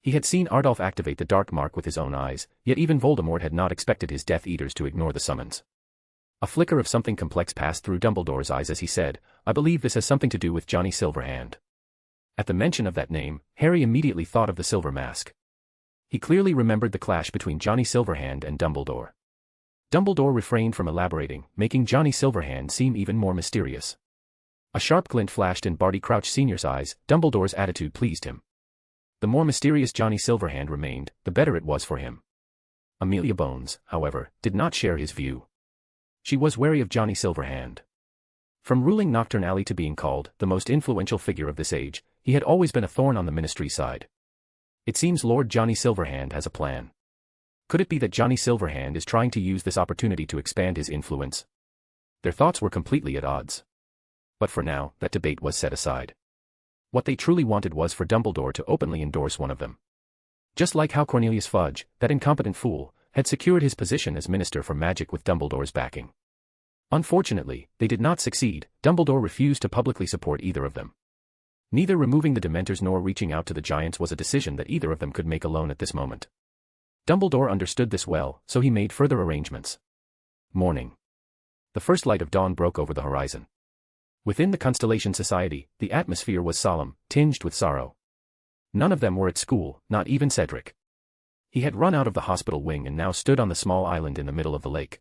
He had seen Adolf activate the dark mark with his own eyes, yet even Voldemort had not expected his Death Eaters to ignore the summons. A flicker of something complex passed through Dumbledore's eyes as he said, I believe this has something to do with Johnny Silverhand. At the mention of that name, Harry immediately thought of the Silver Mask. He clearly remembered the clash between Johnny Silverhand and Dumbledore. Dumbledore refrained from elaborating, making Johnny Silverhand seem even more mysterious. A sharp glint flashed in Barty Crouch Sr.'s eyes. Dumbledore's attitude pleased him. The more mysterious Johnny Silverhand remained, the better it was for him. Amelia Bones, however, did not share his view. She was wary of Johnny Silverhand. From ruling Nocturne Alley to being called the most influential figure of this age, he had always been a thorn on the Ministry side. It seems Lord Johnny Silverhand has a plan. Could it be that Johnny Silverhand is trying to use this opportunity to expand his influence? Their thoughts were completely at odds. But for now, that debate was set aside. What they truly wanted was for Dumbledore to openly endorse one of them. Just like how Cornelius Fudge, that incompetent fool, had secured his position as Minister for Magic with Dumbledore's backing. Unfortunately, they did not succeed. Dumbledore refused to publicly support either of them. Neither removing the Dementors nor reaching out to the Giants was a decision that either of them could make alone at this moment. Dumbledore understood this well, so he made further arrangements. Morning. The first light of dawn broke over the horizon. Within the Constellation Society, the atmosphere was solemn, tinged with sorrow. None of them were at school, not even Cedric. He had run out of the hospital wing and now stood on the small island in the middle of the lake.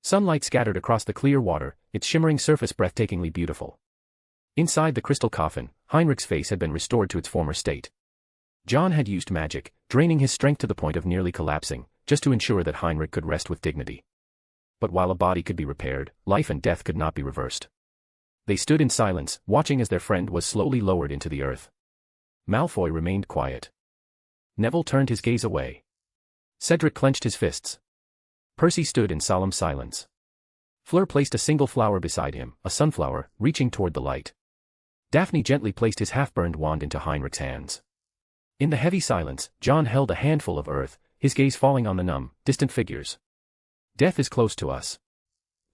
Sunlight scattered across the clear water, its shimmering surface breathtakingly beautiful. Inside the crystal coffin, Heinrich's face had been restored to its former state. John had used magic, draining his strength to the point of nearly collapsing, just to ensure that Heinrich could rest with dignity. But while a body could be repaired, life and death could not be reversed. They stood in silence, watching as their friend was slowly lowered into the earth. Malfoy remained quiet. Neville turned his gaze away. Cedric clenched his fists. Percy stood in solemn silence. Fleur placed a single flower beside him, a sunflower, reaching toward the light. Daphne gently placed his half-burned wand into Heinrich's hands. In the heavy silence, John held a handful of earth, his gaze falling on the numb, distant figures. Death is close to us.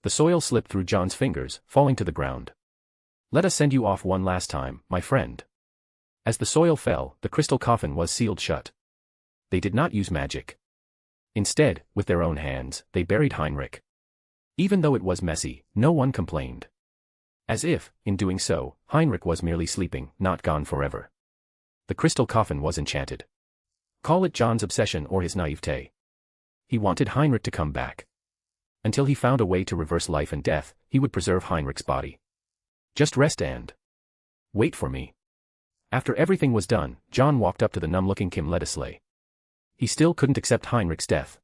The soil slipped through John's fingers, falling to the ground. Let us send you off one last time, my friend. As the soil fell, the crystal coffin was sealed shut. They did not use magic. Instead, with their own hands, they buried Heinrich. Even though it was messy, no one complained. As if, in doing so, Heinrich was merely sleeping, not gone forever. The crystal coffin was enchanted. Call it John's obsession or his naivete. He wanted Heinrich to come back. Until he found a way to reverse life and death, he would preserve Heinrich's body. Just rest and wait for me. After everything was done, John walked up to the numb-looking Kim Ledisley. He still couldn't accept Heinrich's death.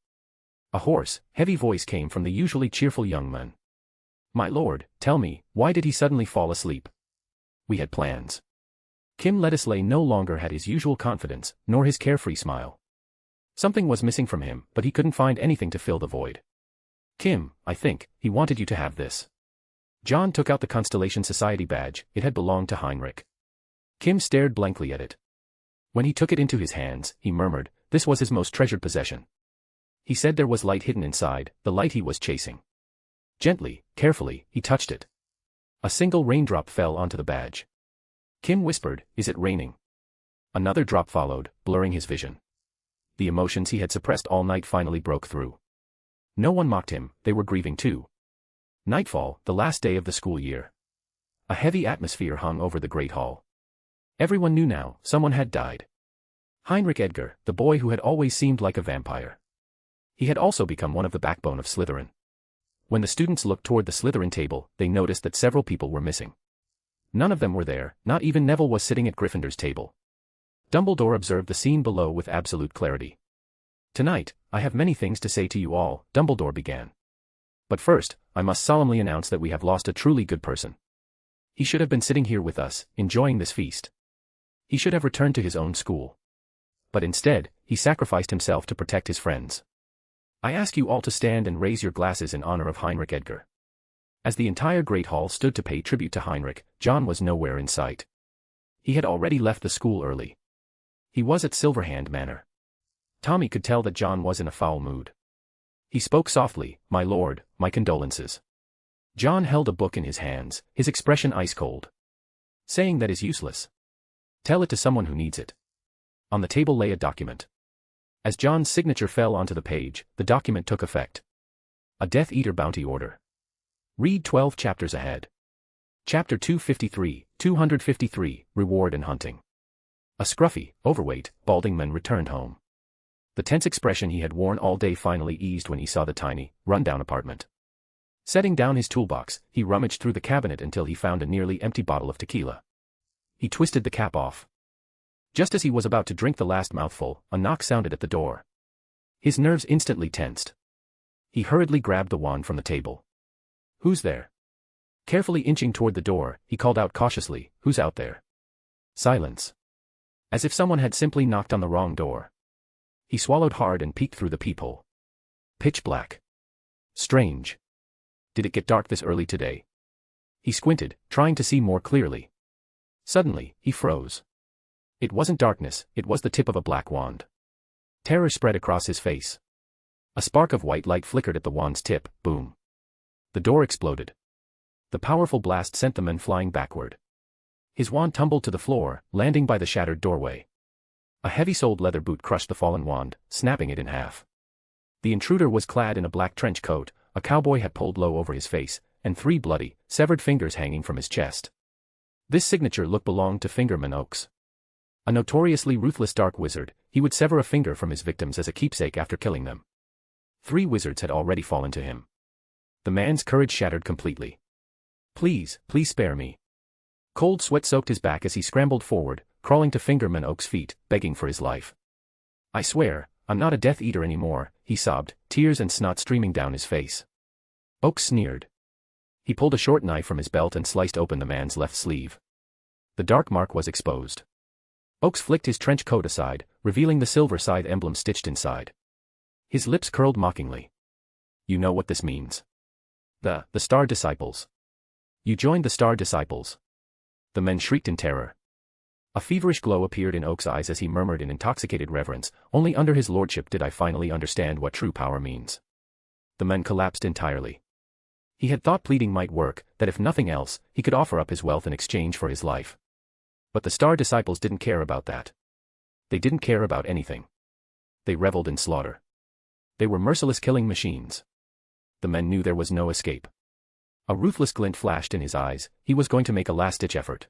A hoarse, heavy voice came from the usually cheerful young man. My lord, tell me, why did he suddenly fall asleep? We had plans. Kim Ledisley no longer had his usual confidence, nor his carefree smile. Something was missing from him, but he couldn't find anything to fill the void. Kim, I think, he wanted you to have this. John took out the Constellation Society badge. It had belonged to Heinrich. Kim stared blankly at it. When he took it into his hands, he murmured, this was his most treasured possession. He said there was light hidden inside, the light he was chasing. Gently, carefully, he touched it. A single raindrop fell onto the badge. Kim whispered, is it raining? Another drop followed, blurring his vision. The emotions he had suppressed all night finally broke through. No one mocked him, they were grieving too. Nightfall, the last day of the school year. A heavy atmosphere hung over the great hall. Everyone knew now, someone had died. Heinrich Edgar, the boy who had always seemed like a vampire. He had also become one of the backbone of Slytherin. When the students looked toward the Slytherin table, they noticed that several people were missing. None of them were there, not even Neville was sitting at Gryffindor's table. Dumbledore observed the scene below with absolute clarity. Tonight, I have many things to say to you all, Dumbledore began. But first, I must solemnly announce that we have lost a truly good person. He should have been sitting here with us, enjoying this feast. He should have returned to his own school. But instead, he sacrificed himself to protect his friends. I ask you all to stand and raise your glasses in honor of Heinrich Edgar. As the entire Great Hall stood to pay tribute to Heinrich, John was nowhere in sight. He had already left the school early. He was at Silverhand Manor. Tommy could tell that John was in a foul mood. He spoke softly, my lord, my condolences. John held a book in his hands, his expression ice-cold. Saying that is useless. Tell it to someone who needs it. On the table lay a document. As John's signature fell onto the page, the document took effect. A Death Eater bounty order. Read 12 chapters ahead. Chapter 253, Reward and Hunting. A scruffy, overweight, balding man returned home. The tense expression he had worn all day finally eased when he saw the tiny, run-down apartment. Setting down his toolbox, he rummaged through the cabinet until he found a nearly empty bottle of tequila. He twisted the cap off. Just as he was about to drink the last mouthful, a knock sounded at the door. His nerves instantly tensed. He hurriedly grabbed the wand from the table. Who's there? Carefully inching toward the door, he called out cautiously, who's out there? Silence. As if someone had simply knocked on the wrong door. He swallowed hard and peeked through the peephole. Pitch black. Strange. Did it get dark this early today? He squinted, trying to see more clearly. Suddenly, he froze. It wasn't darkness, it was the tip of a black wand. Terror spread across his face. A spark of white light flickered at the wand's tip, boom. The door exploded. The powerful blast sent the man flying backward. His wand tumbled to the floor, landing by the shattered doorway. A heavy-soled leather boot crushed the fallen wand, snapping it in half. The intruder was clad in a black trench coat, a cowboy hat pulled low over his face, and 3 bloody, severed fingers hanging from his chest. This signature look belonged to Fingerman Oaks. A notoriously ruthless dark wizard, he would sever a finger from his victims as a keepsake after killing them. 3 wizards had already fallen to him. The man's courage shattered completely. Please, please spare me. Cold sweat soaked his back as he scrambled forward, crawling to Fingerman Oak's feet, begging for his life. I swear, I'm not a Death Eater anymore, he sobbed, tears and snot streaming down his face. Oak sneered. He pulled a short knife from his belt and sliced open the man's left sleeve. The dark mark was exposed. Oaks flicked his trench coat aside, revealing the silver scythe emblem stitched inside. His lips curled mockingly. You know what this means. The Star Disciples. You joined the Star Disciples. The men shrieked in terror. A feverish glow appeared in Oak's eyes as he murmured in intoxicated reverence, only under his lordship did I finally understand what true power means. The men collapsed entirely. He had thought pleading might work, that if nothing else, he could offer up his wealth in exchange for his life. But the Star Disciples didn't care about that. They didn't care about anything. They reveled in slaughter. They were merciless killing machines. The men knew there was no escape. A ruthless glint flashed in his eyes. He was going to make a last-ditch effort.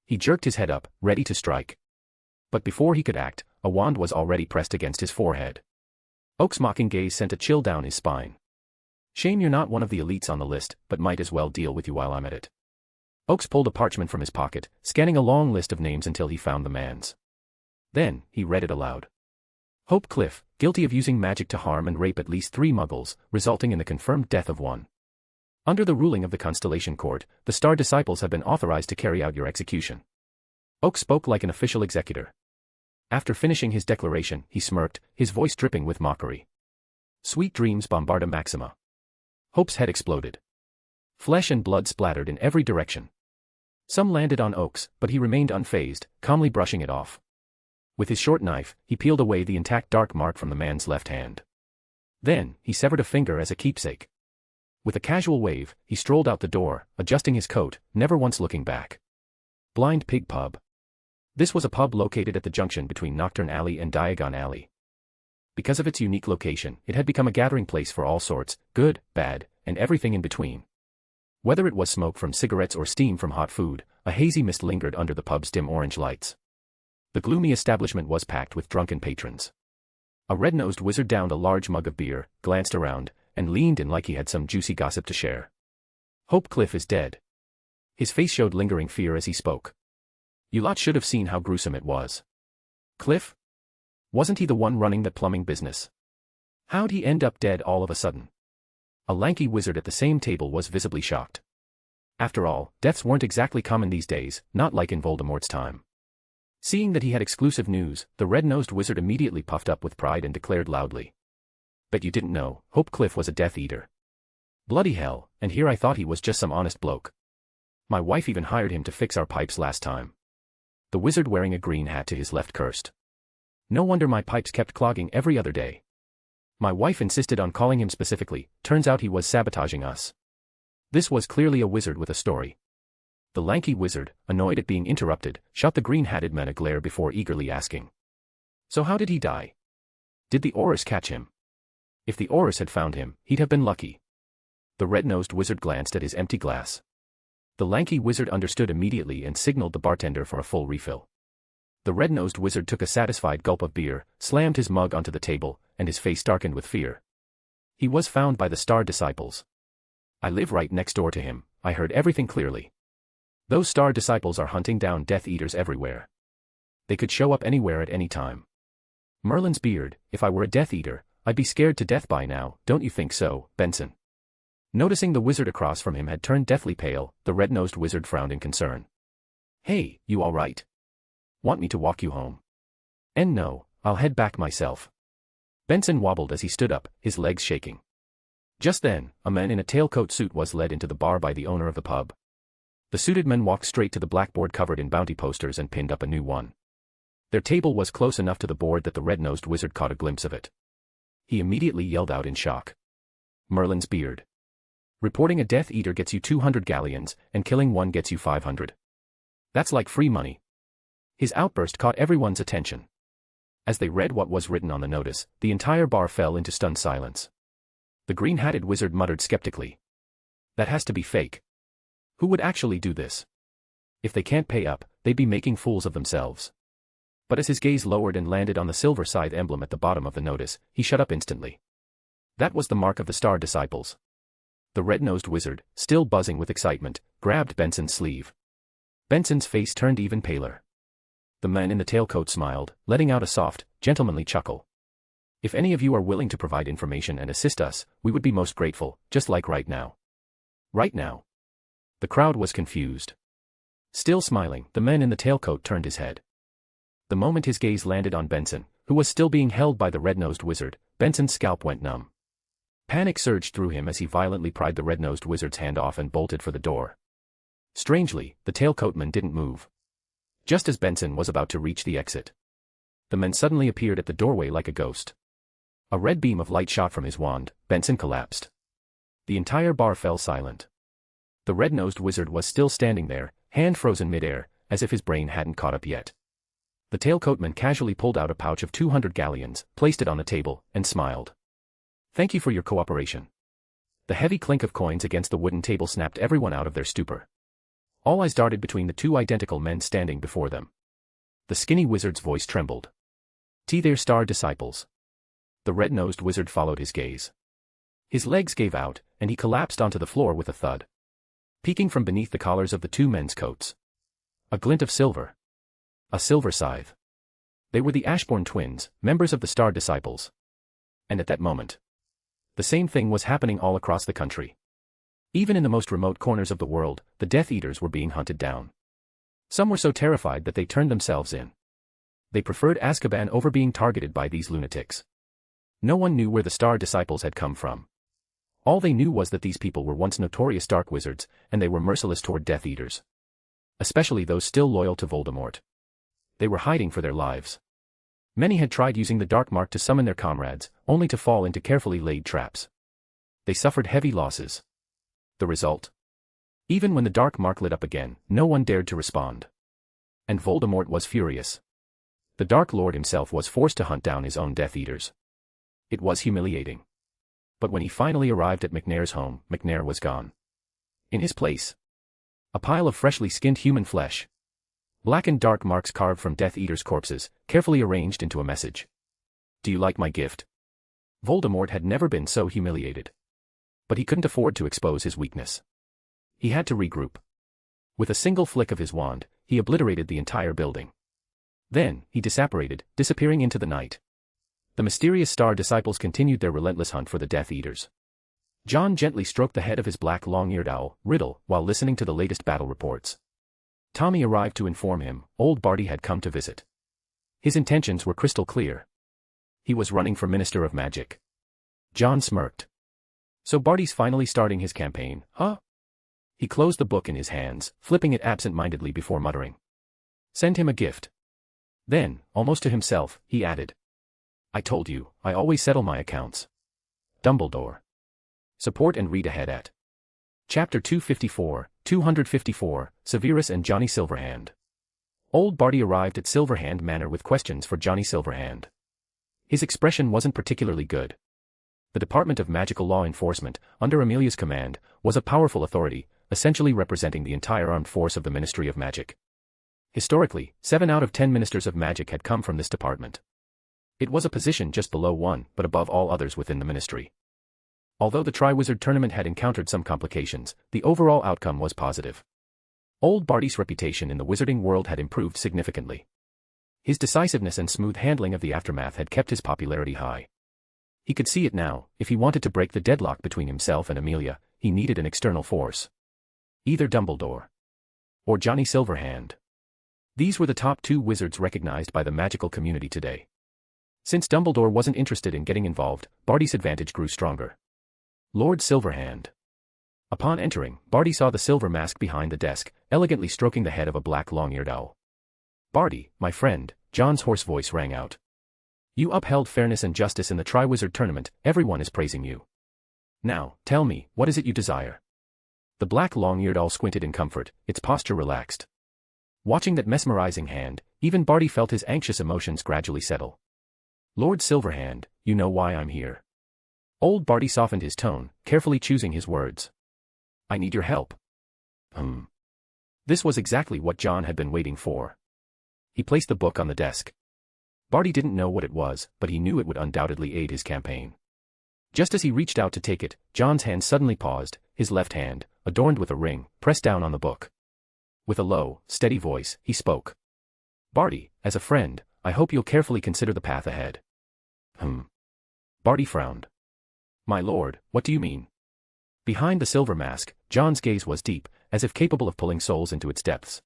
He jerked his head up, ready to strike. But before he could act, a wand was already pressed against his forehead. Oak's mocking gaze sent a chill down his spine. Shame you're not one of the elites on the list, but might as well deal with you while I'm at it. Oakes pulled a parchment from his pocket, scanning a long list of names until he found the man's. Then, he read it aloud. Hope Cliff, guilty of using magic to harm and rape at least 3 muggles, resulting in the confirmed death of 1. Under the ruling of the Constellation Court, the Star Disciples have been authorized to carry out your execution. Oak spoke like an official executor. After finishing his declaration, he smirked, his voice dripping with mockery. Sweet dreams, Bombarda Maxima. Hope's head exploded. Flesh and blood splattered in every direction. Some landed on Oakes, but he remained unfazed, calmly brushing it off. With his short knife, he peeled away the intact dark mark from the man's left hand. Then, he severed a finger as a keepsake. With a casual wave, he strolled out the door, adjusting his coat, never once looking back. Blind Pig Pub. This was a pub located at the junction between Nocturne Alley and Diagon Alley. Because of its unique location, it had become a gathering place for all sorts, good, bad, and everything in between. Whether it was smoke from cigarettes or steam from hot food, a hazy mist lingered under the pub's dim orange lights. The gloomy establishment was packed with drunken patrons. A red-nosed wizard downed a large mug of beer, glanced around, and leaned in like he had some juicy gossip to share. Hope Cliff is dead. His face showed lingering fear as he spoke. You lot should have seen how gruesome it was. Cliff? Wasn't he the one running that plumbing business? How'd he end up dead all of a sudden? A lanky wizard at the same table was visibly shocked. After all, deaths weren't exactly common these days, not like in Voldemort's time. Seeing that he had exclusive news, the red-nosed wizard immediately puffed up with pride and declared loudly. Bet you didn't know, Hope Cliff was a Death Eater. Bloody hell, and here I thought he was just some honest bloke. My wife even hired him to fix our pipes last time. The wizard wearing a green hat to his left cursed. No wonder my pipes kept clogging every other day. My wife insisted on calling him specifically, turns out he was sabotaging us. This was clearly a wizard with a story. The lanky wizard, annoyed at being interrupted, shot the green-hatted man a glare before eagerly asking. So how did he die? Did the Aurors catch him? If the Aurors had found him, he'd have been lucky. The red-nosed wizard glanced at his empty glass. The lanky wizard understood immediately and signaled the bartender for a full refill. The red-nosed wizard took a satisfied gulp of beer, slammed his mug onto the table, and his face darkened with fear. He was found by the Star Disciples. I live right next door to him, I heard everything clearly. Those Star Disciples are hunting down Death Eaters everywhere. They could show up anywhere at any time. Merlin's beard, if I were a Death Eater, I'd be scared to death by now, don't you think so, Benson? Noticing the wizard across from him had turned deathly pale, the red-nosed wizard frowned in concern. Hey, you all right? Want me to walk you home? And no, I'll head back myself. Benson wobbled as he stood up, his legs shaking. Just then, a man in a tailcoat suit was led into the bar by the owner of the pub. The suited men walked straight to the blackboard covered in bounty posters and pinned up a new one. Their table was close enough to the board that the red-nosed wizard caught a glimpse of it. He immediately yelled out in shock. Merlin's beard. Reporting a Death Eater gets you 200 galleons, and killing one gets you 500. That's like free money. His outburst caught everyone's attention. As they read what was written on the notice, the entire bar fell into stunned silence. The green-hatted wizard muttered skeptically. That has to be fake. Who would actually do this? If they can't pay up, they'd be making fools of themselves. But as his gaze lowered and landed on the silver scythe emblem at the bottom of the notice, he shut up instantly. That was the mark of the Star Disciples. The red-nosed wizard, still buzzing with excitement, grabbed Benson's sleeve. Benson's face turned even paler. The man in the tailcoat smiled, letting out a soft, gentlemanly chuckle. If any of you are willing to provide information and assist us, we would be most grateful, just like right now. Right now. The crowd was confused. Still smiling, the man in the tailcoat turned his head. The moment his gaze landed on Benson, who was still being held by the red-nosed wizard, Benson's scalp went numb. Panic surged through him as he violently pried the red-nosed wizard's hand off and bolted for the door. Strangely, the tailcoatman didn't move. Just as Benson was about to reach the exit, the man suddenly appeared at the doorway like a ghost. A red beam of light shot from his wand, Benson collapsed. The entire bar fell silent. The red-nosed wizard was still standing there, hand frozen midair, as if his brain hadn't caught up yet. The tailcoatman casually pulled out a pouch of 200 galleons, placed it on the table, and smiled. Thank you for your cooperation. The heavy clink of coins against the wooden table snapped everyone out of their stupor. All eyes darted between the two identical men standing before them. The skinny wizard's voice trembled. "Their star disciples." The red-nosed wizard followed his gaze. His legs gave out, and he collapsed onto the floor with a thud. Peeking from beneath the collars of the two men's coats. A glint of silver. A silver scythe. They were the Ashbourne twins, members of the Star Disciples. And at that moment, the same thing was happening all across the country. Even in the most remote corners of the world, the Death Eaters were being hunted down. Some were so terrified that they turned themselves in. They preferred Azkaban over being targeted by these lunatics. No one knew where the Star Disciples had come from. All they knew was that these people were once notorious dark wizards, and they were merciless toward Death Eaters. Especially those still loyal to Voldemort. They were hiding for their lives. Many had tried using the Dark Mark to summon their comrades, only to fall into carefully laid traps. They suffered heavy losses. The result? Even when the Dark Mark lit up again, no one dared to respond. And Voldemort was furious. The Dark Lord himself was forced to hunt down his own Death Eaters. It was humiliating. But when he finally arrived at McNair's home, McNair was gone. In his place, a pile of freshly skinned human flesh. Blackened dark marks carved from Death Eaters' corpses, carefully arranged into a message. "Do you like my gift?" Voldemort had never been so humiliated. But he couldn't afford to expose his weakness. He had to regroup. With a single flick of his wand, he obliterated the entire building. Then, he disapparated, disappearing into the night. The mysterious Star Disciples continued their relentless hunt for the Death Eaters. John gently stroked the head of his black long-eared owl, Riddle, while listening to the latest battle reports. Tommy arrived to inform him, old Barty had come to visit. His intentions were crystal clear. He was running for Minister of Magic. John smirked. "So Barty's finally starting his campaign, huh?" He closed the book in his hands, flipping it absent-mindedly before muttering. "Send him a gift." Then, almost to himself, he added. "I told you, I always settle my accounts." Dumbledore. Support and read ahead at Chapter 254, Severus and Johnny Silverhand. Old Barty arrived at Silverhand Manor with questions for Johnny Silverhand. His expression wasn't particularly good. The Department of Magical Law Enforcement, under Amelia's command, was a powerful authority, essentially representing the entire armed force of the Ministry of Magic. Historically, 7 out of 10 ministers of magic had come from this department. It was a position just below one, but above all others within the ministry. Although the Triwizard Tournament had encountered some complications, the overall outcome was positive. Old Barty's reputation in the wizarding world had improved significantly. His decisiveness and smooth handling of the aftermath had kept his popularity high. He could see it now, if he wanted to break the deadlock between himself and Amelia, he needed an external force. Either Dumbledore or Johnny Silverhand. These were the top 2 wizards recognized by the magical community today. Since Dumbledore wasn't interested in getting involved, Barty's advantage grew stronger. Lord Silverhand. Upon entering, Barty saw the silver mask behind the desk, elegantly stroking the head of a black long-eared owl. "Barty, my friend," John's hoarse voice rang out. "You upheld fairness and justice in the Triwizard Tournament, everyone is praising you. Now, tell me, what is it you desire?" The black long-eared owl squinted in comfort, its posture relaxed. Watching that mesmerizing hand, even Barty felt his anxious emotions gradually settle. "Lord Silverhand, you know why I'm here." Old Barty softened his tone, carefully choosing his words. "I need your help." This was exactly what John had been waiting for. He placed the book on the desk. Barty didn't know what it was, but he knew it would undoubtedly aid his campaign. Just as he reached out to take it, John's hand suddenly paused, his left hand, adorned with a ring, pressed down on the book. With a low, steady voice, he spoke. "Barty, as a friend, I hope you'll carefully consider the path ahead." Barty frowned. "My lord, what do you mean?" Behind the silver mask, John's gaze was deep, as if capable of pulling souls into its depths.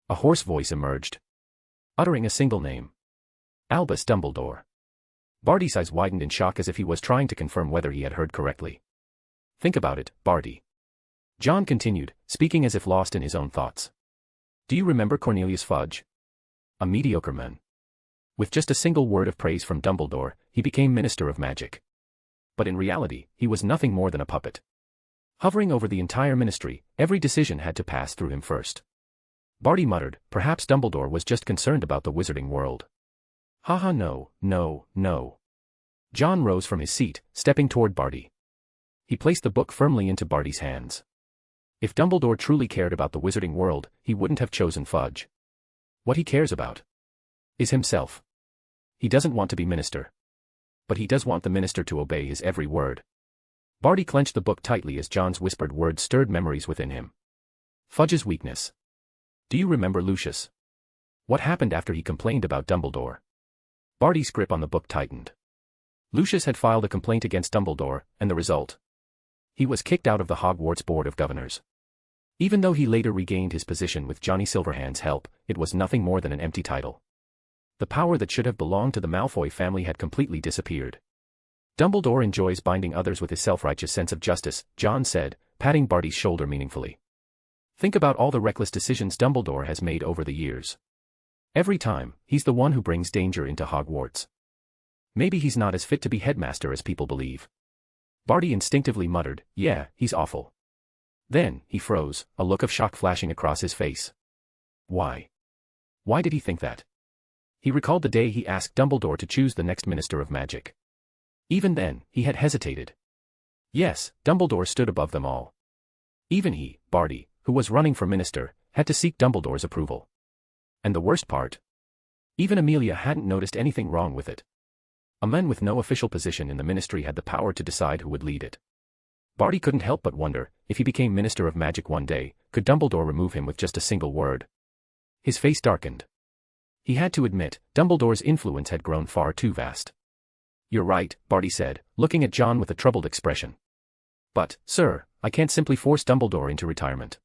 A hoarse voice emerged, uttering a single name. Albus Dumbledore. Barty's eyes widened in shock as if he was trying to confirm whether he had heard correctly. "Think about it, Barty." John continued, speaking as if lost in his own thoughts. "Do you remember Cornelius Fudge? A mediocre man. With just a single word of praise from Dumbledore, he became Minister of Magic. But in reality, he was nothing more than a puppet. Hovering over the entire ministry, every decision had to pass through him first." Barty muttered, perhaps Dumbledore was just concerned about the wizarding world. No. John rose from his seat, stepping toward Barty. He placed the book firmly into Barty's hands. If Dumbledore truly cared about the wizarding world, he wouldn't have chosen Fudge. What he cares about is himself. He doesn't want to be minister. But he does want the minister to obey his every word. Barty clenched the book tightly as John's whispered words stirred memories within him. Fudge's weakness. Do you remember Lucius? What happened after he complained about Dumbledore? Barty's grip on the book tightened. Lucius had filed a complaint against Dumbledore, and the result? He was kicked out of the Hogwarts Board of Governors. Even though he later regained his position with Johnny Silverhand's help, it was nothing more than an empty title. The power that should have belonged to the Malfoy family had completely disappeared. Dumbledore enjoys binding others with his self-righteous sense of justice, John said, patting Barty's shoulder meaningfully. Think about all the reckless decisions Dumbledore has made over the years. Every time, he's the one who brings danger into Hogwarts. Maybe he's not as fit to be headmaster as people believe. Barty instinctively muttered, yeah, he's awful. Then, he froze, a look of shock flashing across his face. Why? Why did he think that? He recalled the day he asked Dumbledore to choose the next Minister of Magic. Even then, he had hesitated. Yes, Dumbledore stood above them all. Even he, Barty, who was running for minister, had to seek Dumbledore's approval. And the worst part? Even Amelia hadn't noticed anything wrong with it. A man with no official position in the ministry had the power to decide who would lead it. Barty couldn't help but wonder, if he became Minister of Magic one day, could Dumbledore remove him with just a single word? His face darkened. He had to admit, Dumbledore's influence had grown far too vast. You're right, Barty said, looking at John with a troubled expression. But, sir, I can't simply force Dumbledore into retirement.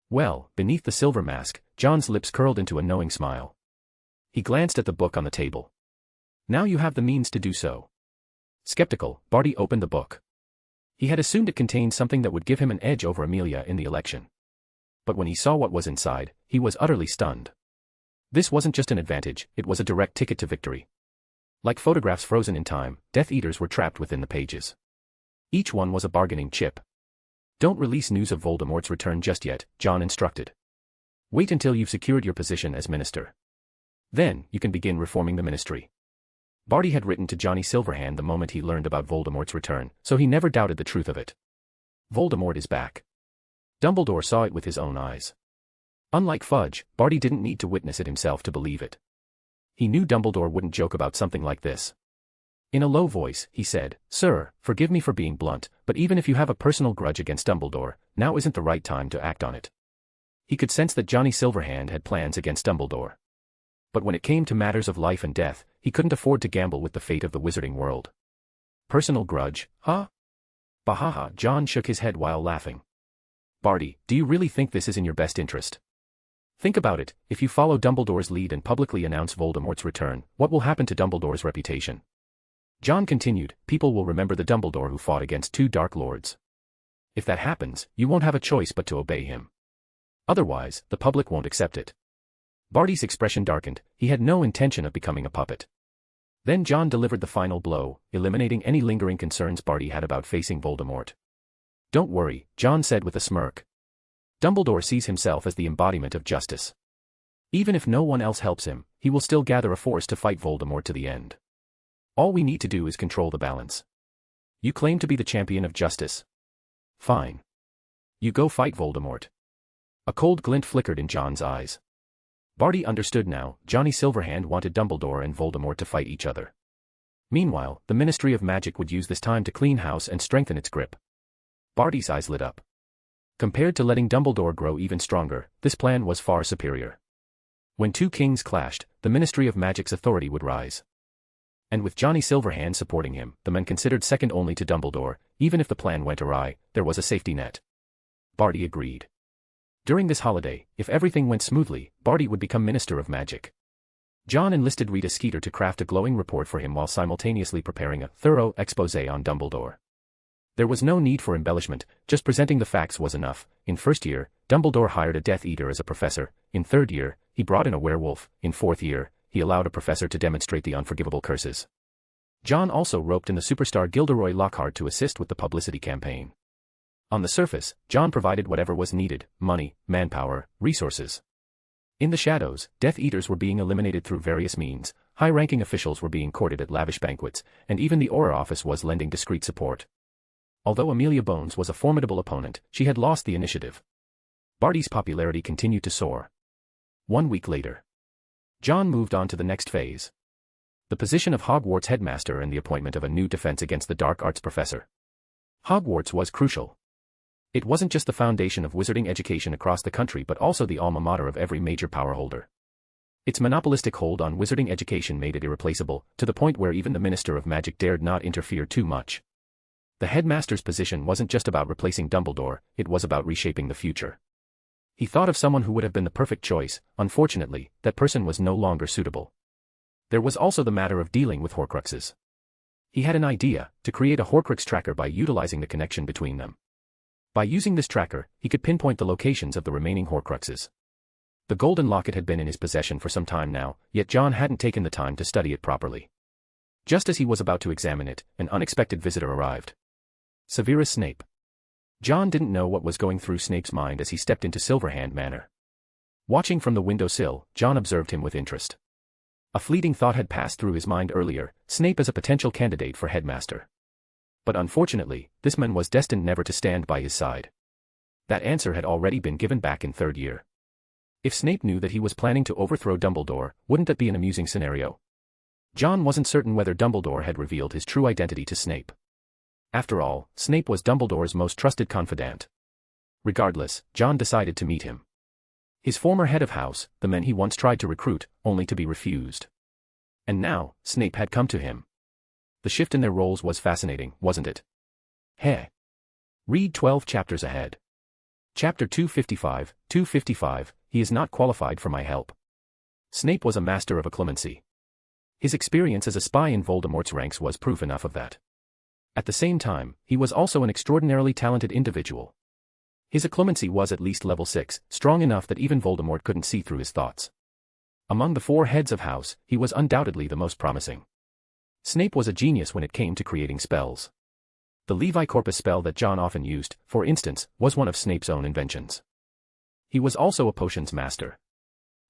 Well, beneath the silver mask, John's lips curled into a knowing smile. He glanced at the book on the table. Now you have the means to do so. Skeptical, Barty opened the book. He had assumed it contained something that would give him an edge over Amelia in the election. But when he saw what was inside, he was utterly stunned. This wasn't just an advantage, it was a direct ticket to victory. Like photographs frozen in time, Death Eaters were trapped within the pages. Each one was a bargaining chip. Don't release news of Voldemort's return just yet, John instructed. Wait until you've secured your position as minister. Then, you can begin reforming the ministry. Barty had written to Johnny Silverhand the moment he learned about Voldemort's return, so he never doubted the truth of it. Voldemort is back. Dumbledore saw it with his own eyes. Unlike Fudge, Barty didn't need to witness it himself to believe it. He knew Dumbledore wouldn't joke about something like this. In a low voice, he said, Sir, forgive me for being blunt, but even if you have a personal grudge against Dumbledore, now isn't the right time to act on it. He could sense that Johnny Silverhand had plans against Dumbledore. But when it came to matters of life and death, he couldn't afford to gamble with the fate of the wizarding world. Personal grudge, huh? Bahaha, John shook his head while laughing. Barty, do you really think this is in your best interest? Think about it, if you follow Dumbledore's lead and publicly announce Voldemort's return, what will happen to Dumbledore's reputation? John continued, people will remember the Dumbledore who fought against two Dark Lords. If that happens, you won't have a choice but to obey him. Otherwise, the public won't accept it. Barty's expression darkened, he had no intention of becoming a puppet. Then John delivered the final blow, eliminating any lingering concerns Barty had about facing Voldemort. Don't worry, John said with a smirk. Dumbledore sees himself as the embodiment of justice. Even if no one else helps him, he will still gather a force to fight Voldemort to the end. All we need to do is control the balance. You claim to be the champion of justice. Fine. You go fight Voldemort. A cold glint flickered in John's eyes. Barty understood now, Johnny Silverhand wanted Dumbledore and Voldemort to fight each other. Meanwhile, the Ministry of Magic would use this time to clean house and strengthen its grip. Barty's eyes lit up. Compared to letting Dumbledore grow even stronger, this plan was far superior. When two kings clashed, the Ministry of Magic's authority would rise. And with Johnny Silverhand supporting him, the man considered second only to Dumbledore, even if the plan went awry, there was a safety net. Barty agreed. During this holiday, if everything went smoothly, Barty would become Minister of Magic. John enlisted Rita Skeeter to craft a glowing report for him while simultaneously preparing a thorough exposé on Dumbledore. There was no need for embellishment, just presenting the facts was enough. In first year, Dumbledore hired a Death Eater as a professor. In third year, he brought in a werewolf. In fourth year, he allowed a professor to demonstrate the unforgivable curses. John also roped in the superstar Gilderoy Lockhart to assist with the publicity campaign. On the surface, John provided whatever was needed, money, manpower, resources. In the shadows, Death Eaters were being eliminated through various means, high-ranking officials were being courted at lavish banquets, and even the Auror office was lending discreet support. Although Amelia Bones was a formidable opponent, she had lost the initiative. Barty's popularity continued to soar. 1 week later, John moved on to the next phase. The position of Hogwarts headmaster and the appointment of a new defense against the dark arts professor. Hogwarts was crucial. It wasn't just the foundation of wizarding education across the country but also the alma mater of every major power holder. Its monopolistic hold on wizarding education made it irreplaceable, to the point where even the Minister of Magic dared not interfere too much. The headmaster's position wasn't just about replacing Dumbledore, it was about reshaping the future. He thought of someone who would have been the perfect choice. Unfortunately, that person was no longer suitable. There was also the matter of dealing with Horcruxes. He had an idea, to create a Horcrux tracker by utilizing the connection between them. By using this tracker, he could pinpoint the locations of the remaining Horcruxes. The golden locket had been in his possession for some time now, yet John hadn't taken the time to study it properly. Just as he was about to examine it, an unexpected visitor arrived. Severus Snape. John didn't know what was going through Snape's mind as he stepped into Silverhand Manor. Watching from the windowsill, John observed him with interest. A fleeting thought had passed through his mind earlier, Snape as a potential candidate for headmaster. But unfortunately, this man was destined never to stand by his side. That answer had already been given back in third year. If Snape knew that he was planning to overthrow Dumbledore, wouldn't that be an amusing scenario? John wasn't certain whether Dumbledore had revealed his true identity to Snape. After all, Snape was Dumbledore's most trusted confidant. Regardless, John decided to meet him. His former head of house, the man he once tried to recruit, only to be refused. And now, Snape had come to him. The shift in their roles was fascinating, wasn't it? Heh. Read 12 chapters ahead. Chapter 255, he is not qualified for my help. Snape was a master of occlumency. His experience as a spy in Voldemort's ranks was proof enough of that. At the same time, he was also an extraordinarily talented individual. His occlumency was at least level 6, strong enough that even Voldemort couldn't see through his thoughts. Among the 4 heads of house, he was undoubtedly the most promising. Snape was a genius when it came to creating spells. The Levi Corpus spell that John often used, for instance, was one of Snape's own inventions. He was also a potions master.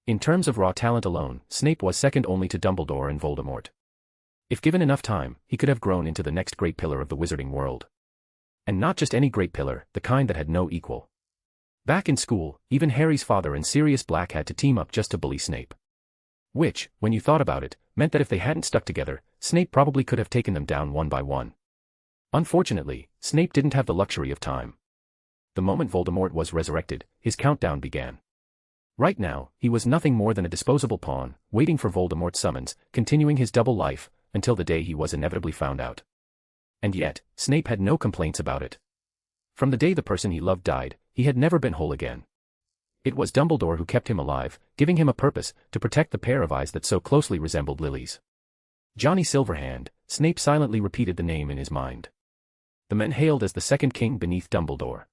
In terms of raw talent alone, Snape was second only to Dumbledore and Voldemort. If given enough time, he could have grown into the next great pillar of the wizarding world. And not just any great pillar, the kind that had no equal. Back in school, even Harry's father and Sirius Black had to team up just to bully Snape. Which, when you thought about it, meant that if they hadn't stuck together, Snape probably could have taken them down one by one. Unfortunately, Snape didn't have the luxury of time. The moment Voldemort was resurrected, his countdown began. Right now, he was nothing more than a disposable pawn, waiting for Voldemort's summons, continuing his double life, until the day he was inevitably found out. And yet, Snape had no complaints about it. From the day the person he loved died, he had never been whole again. It was Dumbledore who kept him alive, giving him a purpose, to protect the pair of eyes that so closely resembled Lily's. Johnny Silverhand, Snape silently repeated the name in his mind. The man hailed as the second king beneath Dumbledore.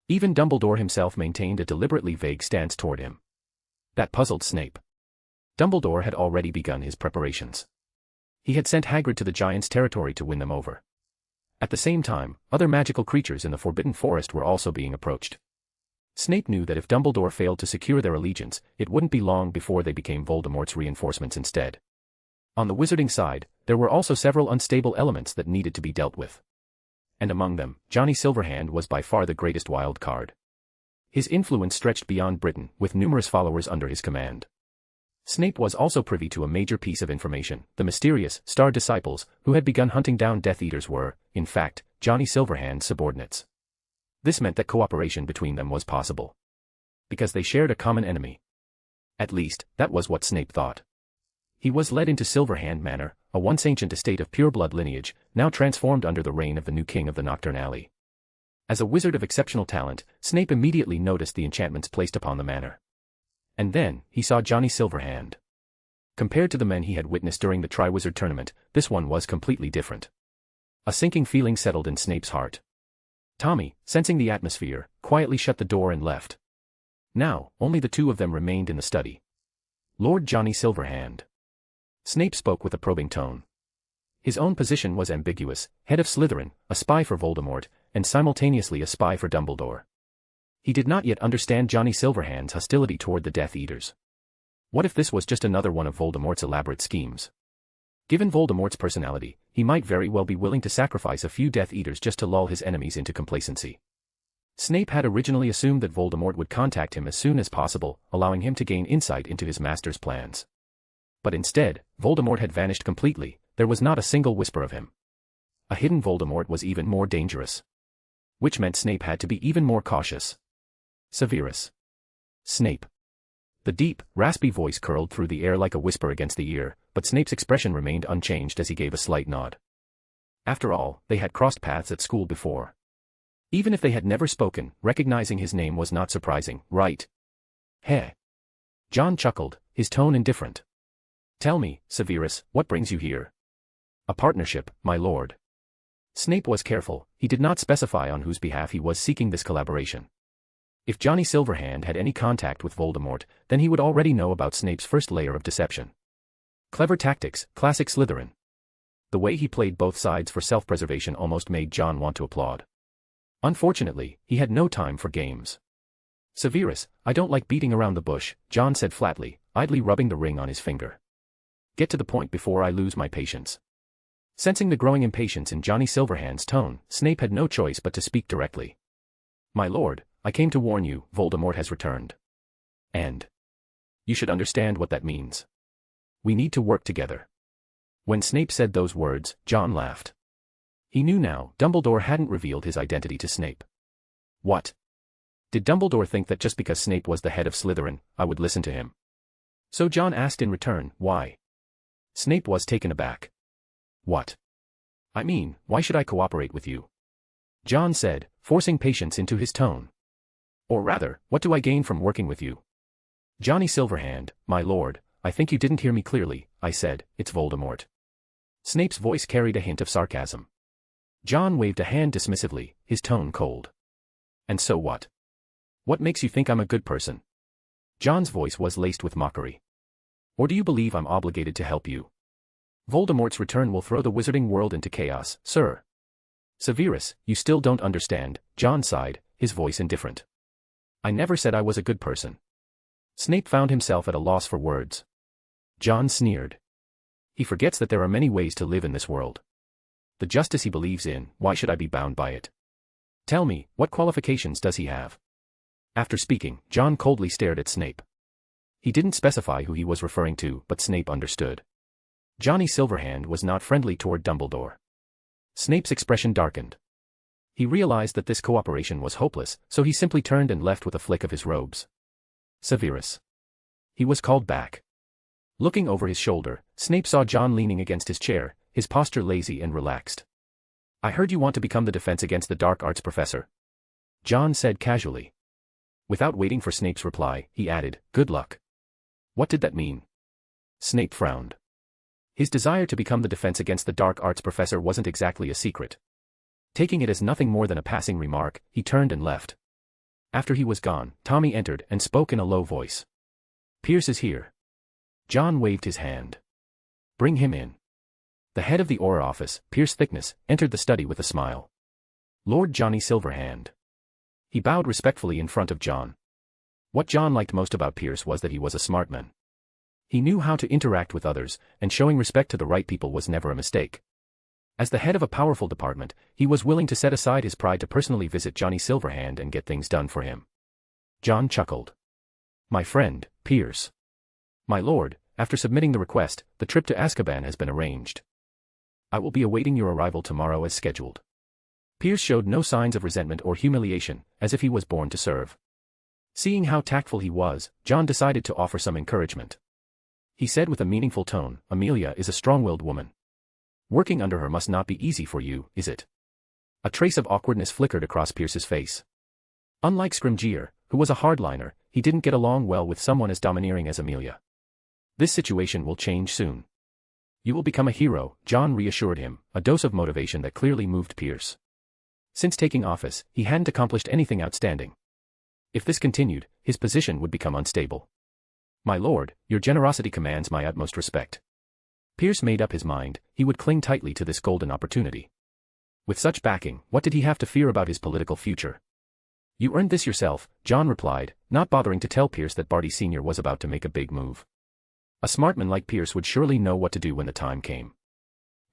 Even Dumbledore himself maintained a deliberately vague stance toward him. That puzzled Snape. Dumbledore had already begun his preparations. He had sent Hagrid to the Giants' territory to win them over. At the same time, other magical creatures in the Forbidden Forest were also being approached. Snape knew that if Dumbledore failed to secure their allegiance, it wouldn't be long before they became Voldemort's reinforcements instead. On the wizarding side, there were also several unstable elements that needed to be dealt with. And among them, Johnny Silverhand was by far the greatest wild card. His influence stretched beyond Britain, with numerous followers under his command. Snape was also privy to a major piece of information. The mysterious Star Disciples, who had begun hunting down Death Eaters were, in fact, Johnny Silverhand's subordinates. This meant that cooperation between them was possible. Because they shared a common enemy. At least, that was what Snape thought. He was led into Silverhand Manor, a once ancient estate of pureblood lineage, now transformed under the reign of the new king of the Nocturne Alley. As a wizard of exceptional talent, Snape immediately noticed the enchantments placed upon the manor. And then, he saw Johnny Silverhand. Compared to the men he had witnessed during the Triwizard Tournament, this one was completely different. A sinking feeling settled in Snape's heart. Tommy, sensing the atmosphere, quietly shut the door and left. Now, only the two of them remained in the study. Lord Johnny Silverhand. Snape spoke with a probing tone. His own position was ambiguous, head of Slytherin, a spy for Voldemort, and simultaneously a spy for Dumbledore. He did not yet understand Johnny Silverhand's hostility toward the Death Eaters. What if this was just another one of Voldemort's elaborate schemes? Given Voldemort's personality, he might very well be willing to sacrifice a few Death Eaters just to lull his enemies into complacency. Snape had originally assumed that Voldemort would contact him as soon as possible, allowing him to gain insight into his master's plans. But instead, Voldemort had vanished completely. There was not a single whisper of him. A hidden Voldemort was even more dangerous. Which meant Snape had to be even more cautious. Severus. Snape. The deep, raspy voice curled through the air like a whisper against the ear, but Snape's expression remained unchanged as he gave a slight nod. After all, they had crossed paths at school before. Even if they had never spoken, recognizing his name was not surprising, right? Heh. John chuckled, his tone indifferent. Tell me, Severus, what brings you here? A partnership, my lord. Snape was careful, he did not specify on whose behalf he was seeking this collaboration. If Johnny Silverhand had any contact with Voldemort, then he would already know about Snape's first layer of deception. Clever tactics, classic Slytherin. The way he played both sides for self-preservation almost made John want to applaud. Unfortunately, he had no time for games. Severus, I don't like beating around the bush, John said flatly, idly rubbing the ring on his finger. Get to the point before I lose my patience. Sensing the growing impatience in Johnny Silverhand's tone, Snape had no choice but to speak directly. My lord, I came to warn you, Voldemort has returned. And you should understand what that means. We need to work together. When Snape said those words, John laughed. He knew now, Dumbledore hadn't revealed his identity to Snape. What? Did Dumbledore think that just because Snape was the head of Slytherin, I would listen to him? So John asked in return, why? Snape was taken aback. What? I mean, why should I cooperate with you? John said, forcing patience into his tone. Or rather, what do I gain from working with you? Johnny Silverhand, my lord, I think you didn't hear me clearly, I said, it's Voldemort. Snape's voice carried a hint of sarcasm. John waved a hand dismissively, his tone cold. And so what? What makes you think I'm a good person? John's voice was laced with mockery. Or do you believe I'm obligated to help you? Voldemort's return will throw the wizarding world into chaos, sir. Severus, you still don't understand, John sighed, his voice indifferent. I never said I was a good person. Snape found himself at a loss for words. John sneered. He forgets that there are many ways to live in this world. The justice he believes in, why should I be bound by it? Tell me, what qualifications does he have? After speaking, John coldly stared at Snape. He didn't specify who he was referring to, but Snape understood. Johnny Silverhand was not friendly toward Dumbledore. Snape's expression darkened. He realized that this cooperation was hopeless, so he simply turned and left with a flick of his robes. Severus. He was called back. Looking over his shoulder, Snape saw John leaning against his chair, his posture lazy and relaxed. I heard you want to become the defense against the dark arts professor. John said casually. Without waiting for Snape's reply, he added, good luck. What did that mean? Snape frowned. His desire to become the defense against the dark arts professor wasn't exactly a secret. Taking it as nothing more than a passing remark, he turned and left. After he was gone, Tommy entered and spoke in a low voice. Pierce is here. John waved his hand. Bring him in. The head of the Auror office, Pierce Thickness, entered the study with a smile. Lord Johnny Silverhand. He bowed respectfully in front of John. What John liked most about Pierce was that he was a smart man. He knew how to interact with others, and showing respect to the right people was never a mistake. As the head of a powerful department, he was willing to set aside his pride to personally visit Johnny Silverhand and get things done for him. John chuckled. My friend, Pierce. My lord, after submitting the request, the trip to Azkaban has been arranged. I will be awaiting your arrival tomorrow as scheduled. Pierce showed no signs of resentment or humiliation, as if he was born to serve. Seeing how tactful he was, John decided to offer some encouragement. He said with a meaningful tone, Amelia is a strong-willed woman. Working under her must not be easy for you, is it? A trace of awkwardness flickered across Pierce's face. Unlike Scrimgeour, who was a hardliner, he didn't get along well with someone as domineering as Amelia. This situation will change soon. You will become a hero, John reassured him, a dose of motivation that clearly moved Pierce. Since taking office, he hadn't accomplished anything outstanding. If this continued, his position would become unstable. My lord, your generosity commands my utmost respect. Pierce made up his mind, he would cling tightly to this golden opportunity. With such backing, what did he have to fear about his political future? You earned this yourself, John replied, not bothering to tell Pierce that Barty Sr. was about to make a big move. A smart man like Pierce would surely know what to do when the time came.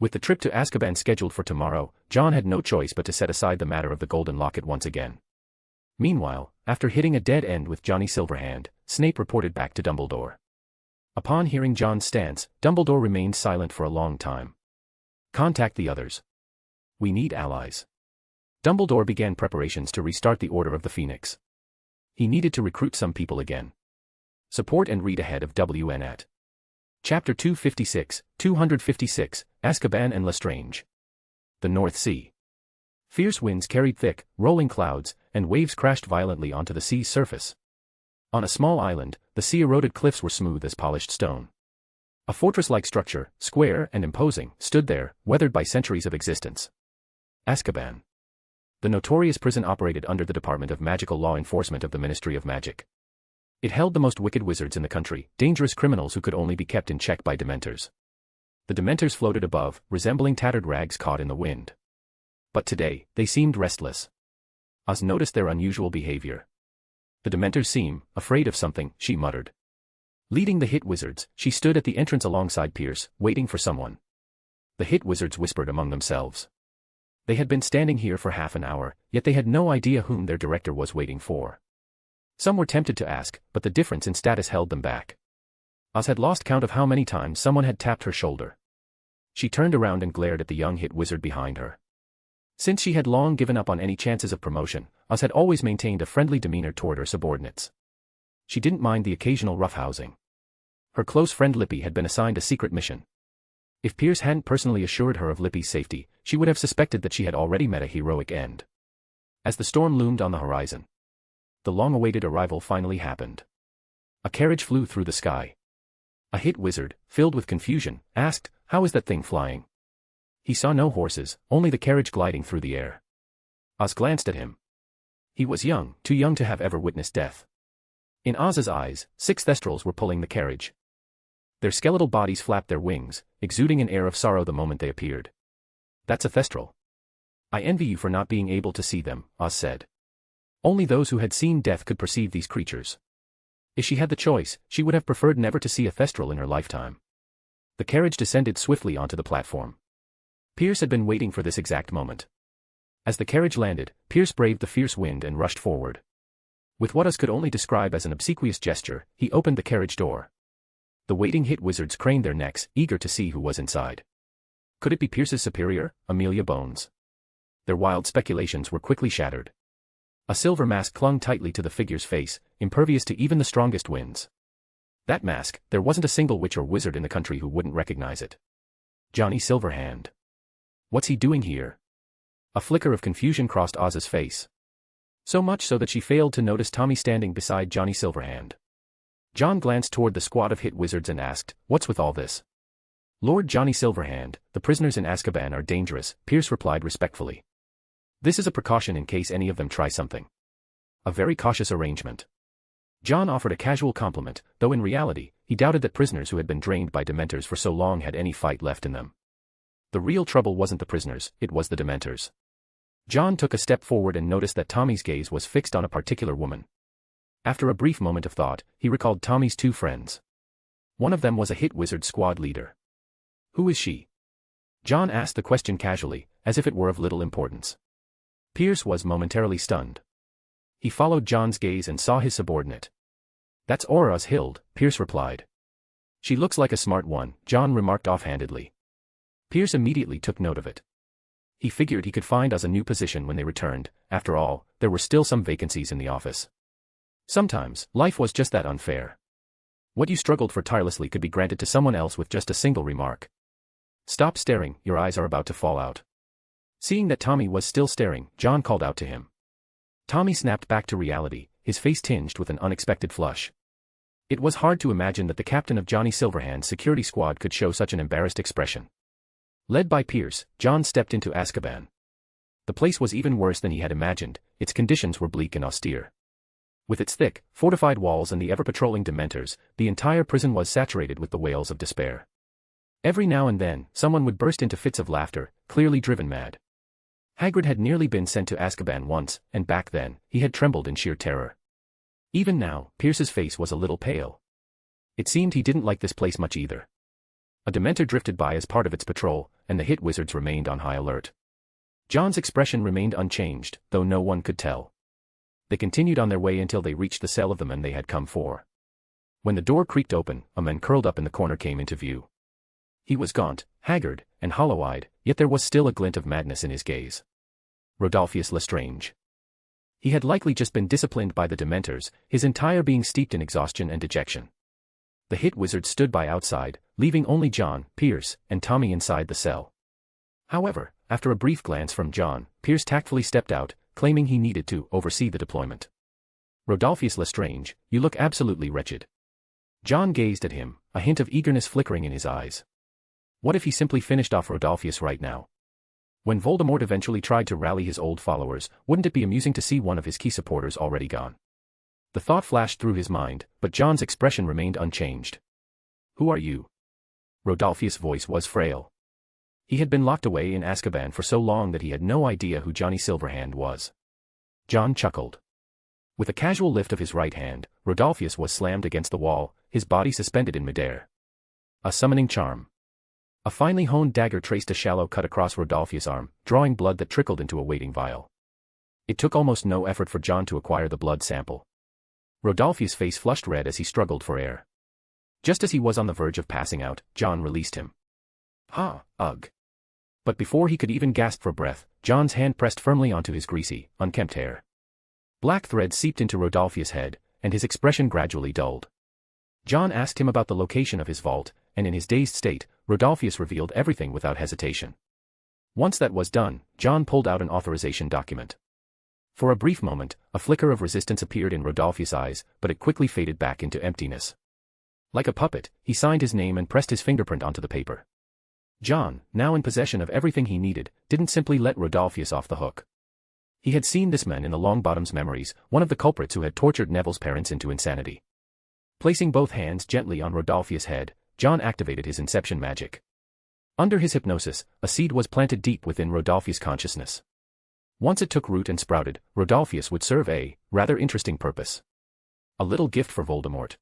With the trip to Azkaban scheduled for tomorrow, John had no choice but to set aside the matter of the golden locket once again. Meanwhile, after hitting a dead end with Johnny Silverhand, Snape reported back to Dumbledore. Upon hearing John's stance, Dumbledore remained silent for a long time. Contact the others. We need allies. Dumbledore began preparations to restart the Order of the Phoenix. He needed to recruit some people again. Support and read ahead of WN at Chapter 256, Azkaban and Lestrange. The North Sea. Fierce winds carried thick, rolling clouds, and waves crashed violently onto the sea's surface. On a small island, the sea-eroded cliffs were smooth as polished stone. A fortress-like structure, square and imposing, stood there, weathered by centuries of existence. Azkaban. The notorious prison operated under the Department of Magical Law Enforcement of the Ministry of Magic. It held the most wicked wizards in the country, dangerous criminals who could only be kept in check by Dementors. The Dementors floated above, resembling tattered rags caught in the wind. But today, they seemed restless. Oz noticed their unusual behavior. The Dementors seem afraid of something, she muttered. Leading the hit wizards, she stood at the entrance alongside Pierce, waiting for someone. The hit wizards whispered among themselves. They had been standing here for half an hour, yet they had no idea whom their director was waiting for. Some were tempted to ask, but the difference in status held them back. Oz had lost count of how many times someone had tapped her shoulder. She turned around and glared at the young hit wizard behind her. Since she had long given up on any chances of promotion, Oz had always maintained a friendly demeanor toward her subordinates. She didn't mind the occasional roughhousing. Her close friend Lippy had been assigned a secret mission. If Pierce hadn't personally assured her of Lippy's safety, she would have suspected that she had already met a heroic end. As the storm loomed on the horizon, the long-awaited arrival finally happened. A carriage flew through the sky. A hit wizard, filled with confusion, asked, "How is that thing flying?" He saw no horses, only the carriage gliding through the air. Oz glanced at him. He was young, too young to have ever witnessed death. In Oz's eyes, 6 Thestrals were pulling the carriage. Their skeletal bodies flapped their wings, exuding an air of sorrow the moment they appeared. "That's a Thestral. I envy you for not being able to see them," Oz said. Only those who had seen death could perceive these creatures. If she had the choice, she would have preferred never to see a Thestral in her lifetime. The carriage descended swiftly onto the platform. Pierce had been waiting for this exact moment. As the carriage landed, Pierce braved the fierce wind and rushed forward. With what Oz could only describe as an obsequious gesture, he opened the carriage door. The waiting hit wizards craned their necks, eager to see who was inside. Could it be Pierce's superior, Amelia Bones? Their wild speculations were quickly shattered. A silver mask clung tightly to the figure's face, impervious to even the strongest winds. That mask, there wasn't a single witch or wizard in the country who wouldn't recognize it. Johnny Silverhand. What's he doing here? A flicker of confusion crossed Oz's face. So much so that she failed to notice Tommy standing beside Johnny Silverhand. John glanced toward the squad of hit wizards and asked, "What's with all this?" "Lord Johnny Silverhand, the prisoners in Azkaban are dangerous," Pierce replied respectfully. "This is a precaution in case any of them try something. A very cautious arrangement." John offered a casual compliment, though in reality, he doubted that prisoners who had been drained by Dementors for so long had any fight left in them. The real trouble wasn't the prisoners, it was the Dementors. John took a step forward and noticed that Tommy's gaze was fixed on a particular woman. After a brief moment of thought, he recalled Tommy's 2 friends. One of them was a hit wizard squad leader. "Who is she?" John asked the question casually, as if it were of little importance. Pierce was momentarily stunned. He followed John's gaze and saw his subordinate. "That's Aurora's Hild," Pierce replied. "She looks like a smart one," John remarked offhandedly. Pierce immediately took note of it. He figured he could find us a new position when they returned. After all, there were still some vacancies in the office. Sometimes, life was just that unfair. What you struggled for tirelessly could be granted to someone else with just a single remark. "Stop staring, your eyes are about to fall out." Seeing that Tommy was still staring, John called out to him. Tommy snapped back to reality, his face tinged with an unexpected flush. It was hard to imagine that the captain of Johnny Silverhand's security squad could show such an embarrassed expression. Led by Pierce, John stepped into Azkaban. The place was even worse than he had imagined, its conditions were bleak and austere. With its thick, fortified walls and the ever-patrolling Dementors, the entire prison was saturated with the wails of despair. Every now and then, someone would burst into fits of laughter, clearly driven mad. Hagrid had nearly been sent to Azkaban once, and back then, he had trembled in sheer terror. Even now, Pierce's face was a little pale. It seemed he didn't like this place much either. A Dementor drifted by as part of its patrol, and the hit wizards remained on high alert. John's expression remained unchanged, though no one could tell. They continued on their way until they reached the cell of the men they had come for. When the door creaked open, a man curled up in the corner came into view. He was gaunt, haggard, and hollow-eyed, yet there was still a glint of madness in his gaze. Rodolphus Lestrange. He had likely just been disciplined by the Dementors, his entire being steeped in exhaustion and dejection. The hit wizard stood by outside, leaving only John, Pierce, and Tommy inside the cell. However, after a brief glance from John, Pierce tactfully stepped out, claiming he needed to oversee the deployment. Rodolphus Lestrange, you look absolutely wretched. John gazed at him, a hint of eagerness flickering in his eyes. What if he simply finished off Rodolphus right now? When Voldemort eventually tried to rally his old followers, wouldn't it be amusing to see one of his key supporters already gone? The thought flashed through his mind, but John's expression remained unchanged. Who are you? Rodolphus' voice was frail. He had been locked away in Azkaban for so long that he had no idea who Johnny Silverhand was. John chuckled. With a casual lift of his right hand, Rodolphus was slammed against the wall, his body suspended in midair. A summoning charm. A finely honed dagger traced a shallow cut across Rodolphus' arm, drawing blood that trickled into a waiting vial. It took almost no effort for John to acquire the blood sample. Rodolphus' face flushed red as he struggled for air. Just as he was on the verge of passing out, John released him. Ugh. But before he could even gasp for breath, John's hand pressed firmly onto his greasy, unkempt hair. Black thread seeped into Rodolphus' head, and his expression gradually dulled. John asked him about the location of his vault, and in his dazed state, Rodolphus revealed everything without hesitation. Once that was done, John pulled out an authorization document. For a brief moment, a flicker of resistance appeared in Rodolphus' eyes, but it quickly faded back into emptiness. Like a puppet, he signed his name and pressed his fingerprint onto the paper. John, now in possession of everything he needed, didn't simply let Rodolphus off the hook. He had seen this man in the Longbottom's memories, one of the culprits who had tortured Neville's parents into insanity. Placing both hands gently on Rodolphus' head, John activated his inception magic. Under his hypnosis, a seed was planted deep within Rodolphus' consciousness. Once it took root and sprouted, Rodolphus would serve a rather interesting purpose. A little gift for Voldemort.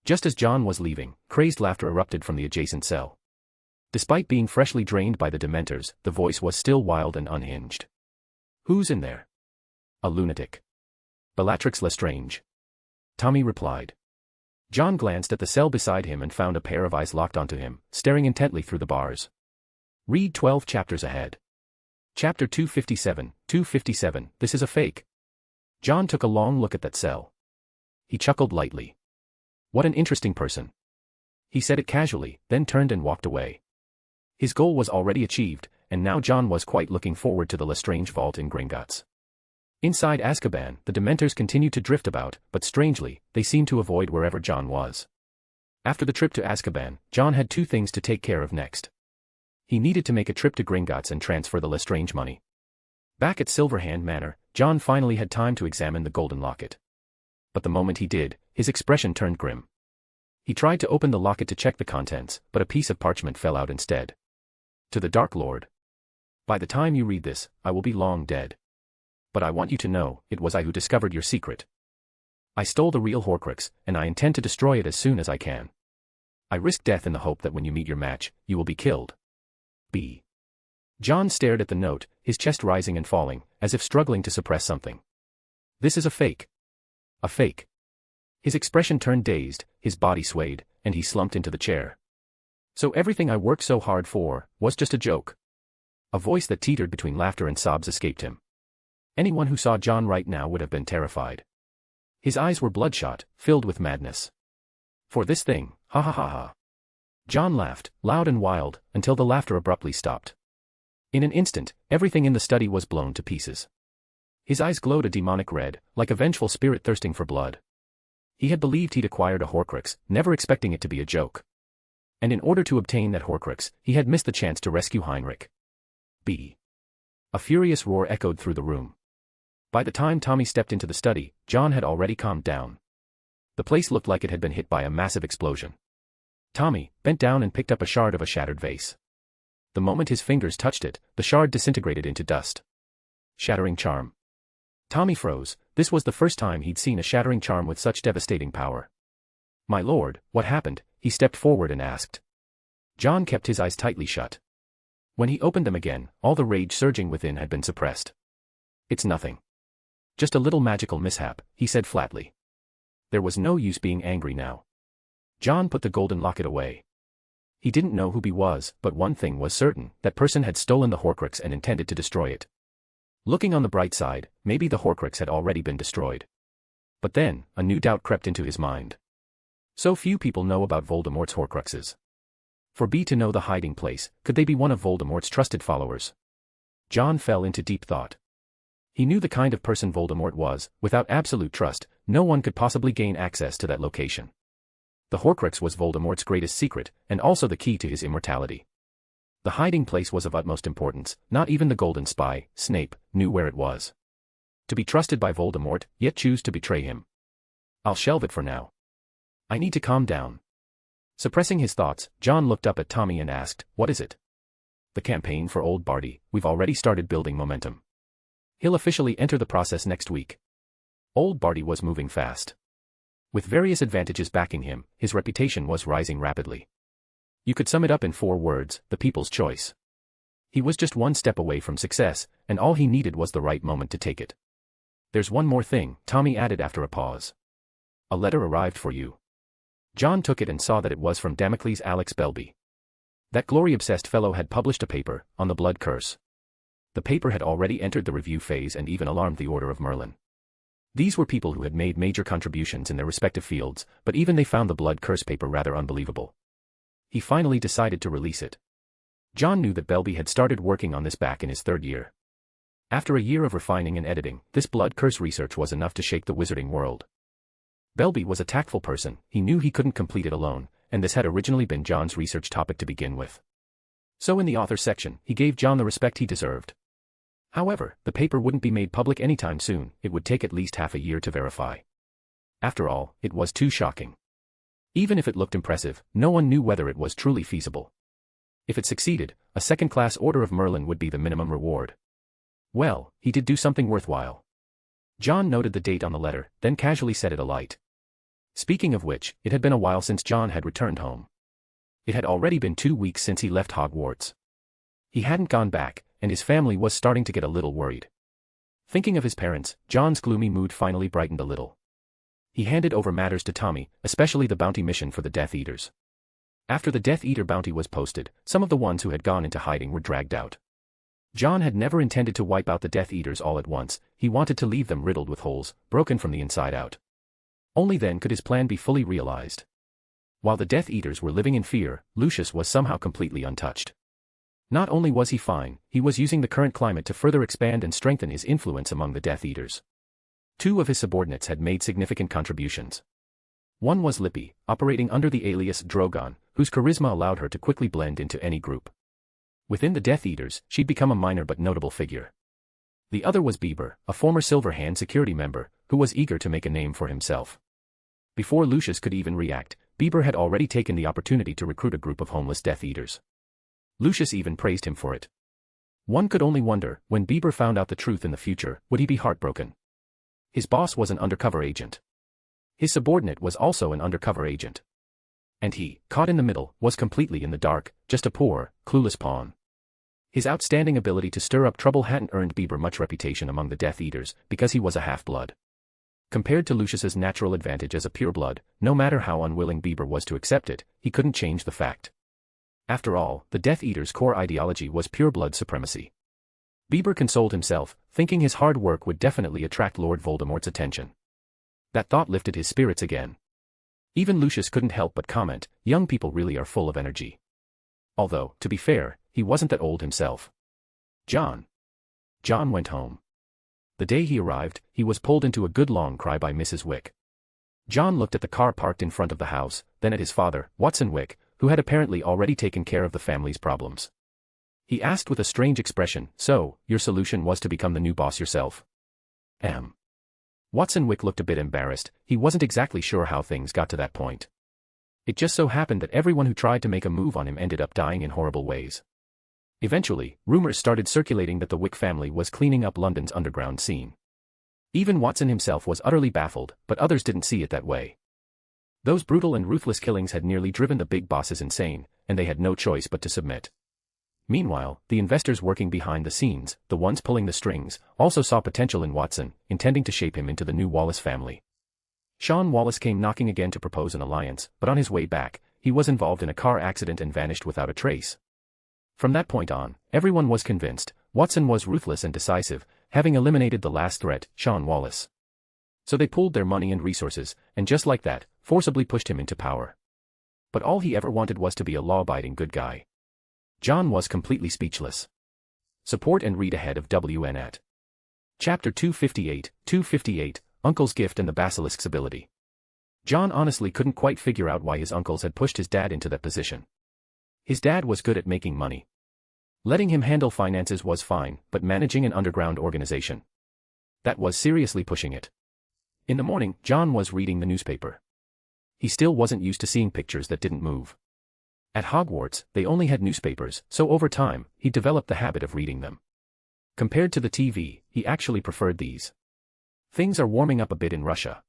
Just as John was leaving, crazed laughter erupted from the adjacent cell. Despite being freshly drained by the Dementors, the voice was still wild and unhinged. Who's in there? A lunatic. Bellatrix Lestrange. Tommy replied. John glanced at the cell beside him and found a pair of eyes locked onto him, staring intently through the bars. Read 12 chapters ahead. Chapter 257, this is a fake. John took a long look at that cell. He chuckled lightly. What an interesting person. He said it casually, then turned and walked away. His goal was already achieved, and now John was quite looking forward to the Lestrange vault in Gringotts. Inside Azkaban, the Dementors continued to drift about, but strangely, they seemed to avoid wherever John was. After the trip to Azkaban, John had two things to take care of next. He needed to make a trip to Gringotts and transfer the Lestrange money. Back at Silverhand Manor, John finally had time to examine the golden locket. But the moment he did, his expression turned grim. He tried to open the locket to check the contents, but a piece of parchment fell out instead. To the Dark Lord. By the time you read this, I will be long dead. But I want you to know, it was I who discovered your secret. I stole the real Horcrux, and I intend to destroy it as soon as I can. I risk death in the hope that when you meet your match, you will be killed. B. John stared at the note, his chest rising and falling, as if struggling to suppress something. This is a fake. A fake. His expression turned dazed, his body swayed, and he slumped into the chair. So everything I worked so hard for, was just a joke. A voice that teetered between laughter and sobs escaped him. Anyone who saw John right now would have been terrified. His eyes were bloodshot, filled with madness. For this thing, ha ha ha ha. John laughed, loud and wild, until the laughter abruptly stopped. In an instant, everything in the study was blown to pieces. His eyes glowed a demonic red, like a vengeful spirit thirsting for blood. He had believed he'd acquired a Horcrux, never expecting it to be a joke. And in order to obtain that Horcrux, he had missed the chance to rescue Heinrich. B. A furious roar echoed through the room. By the time Tommy stepped into the study, John had already calmed down. The place looked like it had been hit by a massive explosion. Tommy bent down and picked up a shard of a shattered vase. The moment his fingers touched it, the shard disintegrated into dust. Shattering charm. Tommy froze. This was the first time he'd seen a shattering charm with such devastating power. My lord, what happened? He stepped forward and asked. John kept his eyes tightly shut. When he opened them again, all the rage surging within had been suppressed. "It's nothing. Just a little magical mishap," he said flatly. There was no use being angry now. John put the golden locket away. He didn't know who Bee was, but one thing was certain, that person had stolen the Horcrux and intended to destroy it. Looking on the bright side, maybe the Horcrux had already been destroyed. But then, a new doubt crept into his mind. So few people know about Voldemort's Horcruxes. For Bee to know the hiding place, could they be one of Voldemort's trusted followers? John fell into deep thought. He knew the kind of person Voldemort was. Without absolute trust, no one could possibly gain access to that location. The Horcrux was Voldemort's greatest secret, and also the key to his immortality. The hiding place was of utmost importance. Not even the Golden Spy, Snape, knew where it was. To be trusted by Voldemort, yet choose to betray him. I'll shelve it for now. I need to calm down. Suppressing his thoughts, John looked up at Tommy and asked, "What is it?" "The campaign for Old Barty. We've already started building momentum. He'll officially enter the process next week." Old Barty was moving fast. With various advantages backing him, his reputation was rising rapidly. You could sum it up in 4 words: the people's choice. He was just one step away from success, and all he needed was the right moment to take it. "There's one more thing," Tommy added after a pause. "A letter arrived for you." John took it and saw that it was from Damocles Alex Belby. That glory-obsessed fellow had published a paper on the blood curse. The paper had already entered the review phase and even alarmed the Order of Merlin. These were people who had made major contributions in their respective fields, but even they found the blood curse paper rather unbelievable. He finally decided to release it. John knew that Belby had started working on this back in his 3rd year. After a year of refining and editing, this blood curse research was enough to shake the wizarding world. Belby was a tactful person. He knew he couldn't complete it alone, and this had originally been John's research topic to begin with. So in the author section, he gave John the respect he deserved. However, the paper wouldn't be made public anytime soon. It would take at least half a year to verify. After all, it was too shocking. Even if it looked impressive, no one knew whether it was truly feasible. If it succeeded, a second-class Order of Merlin would be the minimum reward. Well, he did do something worthwhile. John noted the date on the letter, then casually set it alight. Speaking of which, it had been a while since John had returned home. It had already been 2 weeks since he left Hogwarts. He hadn't gone back, and his family was starting to get a little worried. Thinking of his parents, John's gloomy mood finally brightened a little. He handed over matters to Tommy, especially the bounty mission for the Death Eaters. After the Death Eater bounty was posted, some of the ones who had gone into hiding were dragged out. John had never intended to wipe out the Death Eaters all at once. He wanted to leave them riddled with holes, broken from the inside out. Only then could his plan be fully realized. While the Death Eaters were living in fear, Lucius was somehow completely untouched. Not only was he fine, he was using the current climate to further expand and strengthen his influence among the Death Eaters. 2 of his subordinates had made significant contributions. One was Lippy, operating under the alias Drogon, whose charisma allowed her to quickly blend into any group. Within the Death Eaters, she'd become a minor but notable figure. The other was Bieber, a former Silver Hand security member, who was eager to make a name for himself. Before Lucius could even react, Bieber had already taken the opportunity to recruit a group of homeless Death Eaters. Lucius even praised him for it. One could only wonder, when Bieber found out the truth in the future, would he be heartbroken? His boss was an undercover agent. His subordinate was also an undercover agent. And he, caught in the middle, was completely in the dark, just a poor, clueless pawn. His outstanding ability to stir up trouble hadn't earned Bieber much reputation among the Death Eaters, because he was a half-blood. Compared to Lucius's natural advantage as a pureblood, no matter how unwilling Bieber was to accept it, he couldn't change the fact. After all, the Death Eaters' core ideology was pureblood supremacy. Bieber consoled himself, thinking his hard work would definitely attract Lord Voldemort's attention. That thought lifted his spirits again. Even Lucius couldn't help but comment, young people really are full of energy. Although, to be fair, he wasn't that old himself. John went home. The day he arrived, he was pulled into a good long cry by Mrs. Wick. John looked at the car parked in front of the house, then at his father, Watson Wick, who had apparently already taken care of the family's problems. He asked with a strange expression, "So, your solution was to become the new boss yourself?" Watson Wick looked a bit embarrassed. He wasn't exactly sure how things got to that point. It just so happened that everyone who tried to make a move on him ended up dying in horrible ways. Eventually, rumors started circulating that the Wick family was cleaning up London's underground scene. Even Watson himself was utterly baffled, but others didn't see it that way. Those brutal and ruthless killings had nearly driven the big bosses insane, and they had no choice but to submit. Meanwhile, the investors working behind the scenes, the ones pulling the strings, also saw potential in Watson, intending to shape him into the new Wallace family. Sean Wallace came knocking again to propose an alliance, but on his way back, he was involved in a car accident and vanished without a trace. From that point on, everyone was convinced Watson was ruthless and decisive, having eliminated the last threat, Sean Wallace. So they pooled their money and resources, and just like that, forcibly pushed him into power. But all he ever wanted was to be a law-abiding good guy. John was completely speechless. Support and read ahead of WN at Chapter 258, Uncle's Gift and the Basilisk's Ability. John honestly couldn't quite figure out why his uncles had pushed his dad into that position. His dad was good at making money. Letting him handle finances was fine, but managing an underground organization, that was seriously pushing it. In the morning, John was reading the newspaper. He still wasn't used to seeing pictures that didn't move. At Hogwarts, they only had newspapers, so over time, he developed the habit of reading them. Compared to the TV, he actually preferred these. Things are warming up a bit in Russia.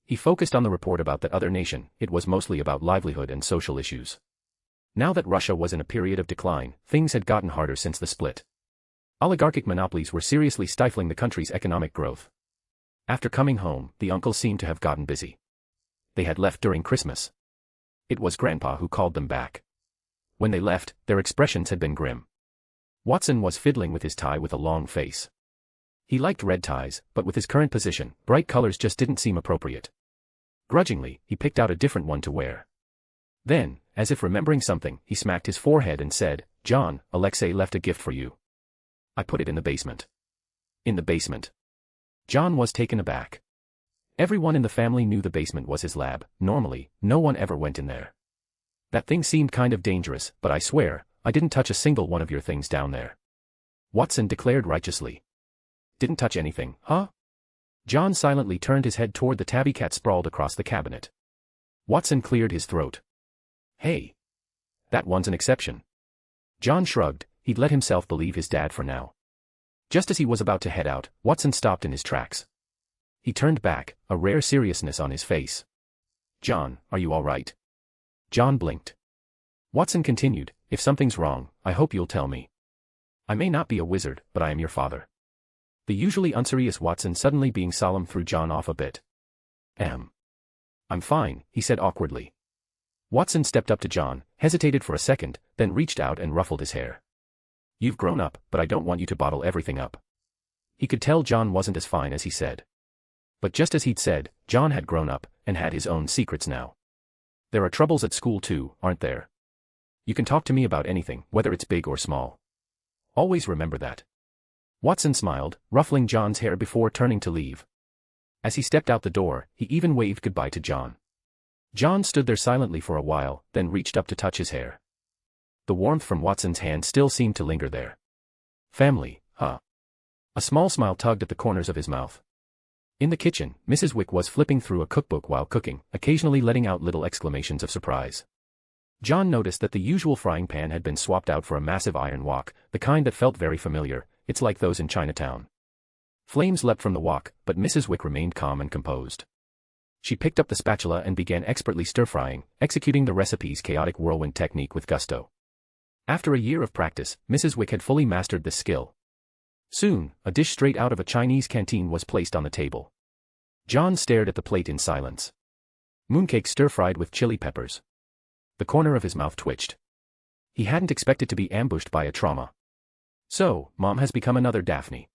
He focused on the report about that other nation. It was mostly about livelihood and social issues. Now that Russia was in a period of decline, things had gotten harder since the split. Oligarchic monopolies were seriously stifling the country's economic growth. After coming home, the uncles seemed to have gotten busy. They had left during Christmas. It was Grandpa who called them back. When they left, their expressions had been grim. Watson was fiddling with his tie with a long face. He liked red ties, but with his current position, bright colors just didn't seem appropriate. Grudgingly, he picked out a different one to wear. Then, as if remembering something, he smacked his forehead and said, "John, Alexei left a gift for you. I put it in the basement." In the basement. John was taken aback. Everyone in the family knew the basement was his lab. Normally, no one ever went in there. That thing seemed kind of dangerous, but I swear, I didn't touch a single one of your things down there. Watson declared righteously. Didn't touch anything, huh? John silently turned his head toward the tabby cat sprawled across the cabinet. Watson cleared his throat. Hey. That one's an exception. John shrugged. He'd let himself believe his dad for now. Just as he was about to head out, Watson stopped in his tracks. He turned back, a rare seriousness on his face. "John, are you all right?" John blinked. Watson continued, "If something's wrong, I hope you'll tell me. I may not be a wizard, but I am your father." The usually unserious Watson suddenly being solemn threw John off a bit. I'm fine," he said awkwardly. Watson stepped up to John, hesitated for a second, then reached out and ruffled his hair. "You've grown up, but I don't want you to bottle everything up." He could tell John wasn't as fine as he said. But just as he'd said, John had grown up, and had his own secrets now. There are troubles at school too, aren't there? You can talk to me about anything, whether it's big or small. Always remember that. Watson smiled, ruffling John's hair before turning to leave. As he stepped out the door, he even waved goodbye to John. John stood there silently for a while, then reached up to touch his hair. The warmth from Watson's hand still seemed to linger there. Family, huh? A small smile tugged at the corners of his mouth. In the kitchen, Mrs. Wick was flipping through a cookbook while cooking, occasionally letting out little exclamations of surprise. John noticed that the usual frying pan had been swapped out for a massive iron wok, the kind that felt very familiar. It's like those in Chinatown. Flames leapt from the wok, but Mrs. Wick remained calm and composed. She picked up the spatula and began expertly stir-frying, executing the recipe's chaotic whirlwind technique with gusto. After a year of practice, Mrs. Wick had fully mastered this skill. Soon, a dish straight out of a Chinese canteen was placed on the table. John stared at the plate in silence. Mooncake stir-fried with chili peppers. The corner of his mouth twitched. He hadn't expected to be ambushed by a trauma. So, Mom has become another Daphne.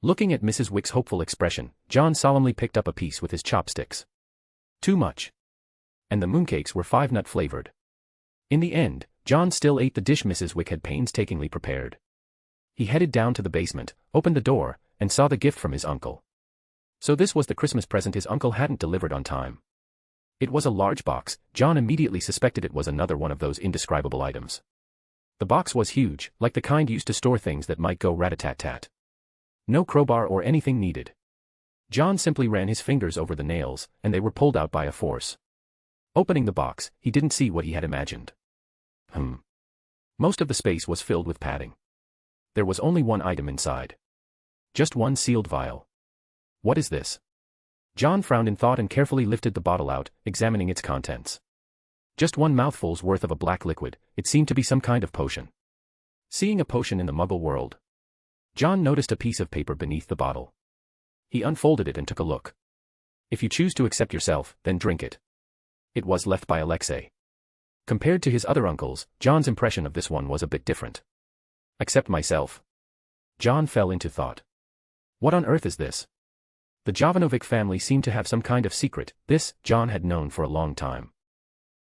Looking at Mrs. Wick's hopeful expression, John solemnly picked up a piece with his chopsticks. Too much. And the mooncakes were 5-nut flavored. In the end, John still ate the dish Mrs. Wick had painstakingly prepared. He headed down to the basement, opened the door, and saw the gift from his uncle. So this was the Christmas present his uncle hadn't delivered on time. It was a large box. John immediately suspected it was another one of those indescribable items. The box was huge, like the kind used to store things that might go rat-a-tat-tat. No crowbar or anything needed. John simply ran his fingers over the nails, and they were pulled out by a force. Opening the box, he didn't see what he had imagined. Most of the space was filled with padding. There was only one item inside. Just one sealed vial. What is this? John frowned in thought and carefully lifted the bottle out, examining its contents. Just one mouthful's worth of a black liquid, it seemed to be some kind of potion. Seeing a potion in the Muggle world, John noticed a piece of paper beneath the bottle. He unfolded it and took a look. If you choose to accept yourself, then drink it. It was left by Alexei. Compared to his other uncles, John's impression of this one was a bit different. Accept myself. John fell into thought. What on earth is this? The Jovanovic family seemed to have some kind of secret. This, John had known for a long time.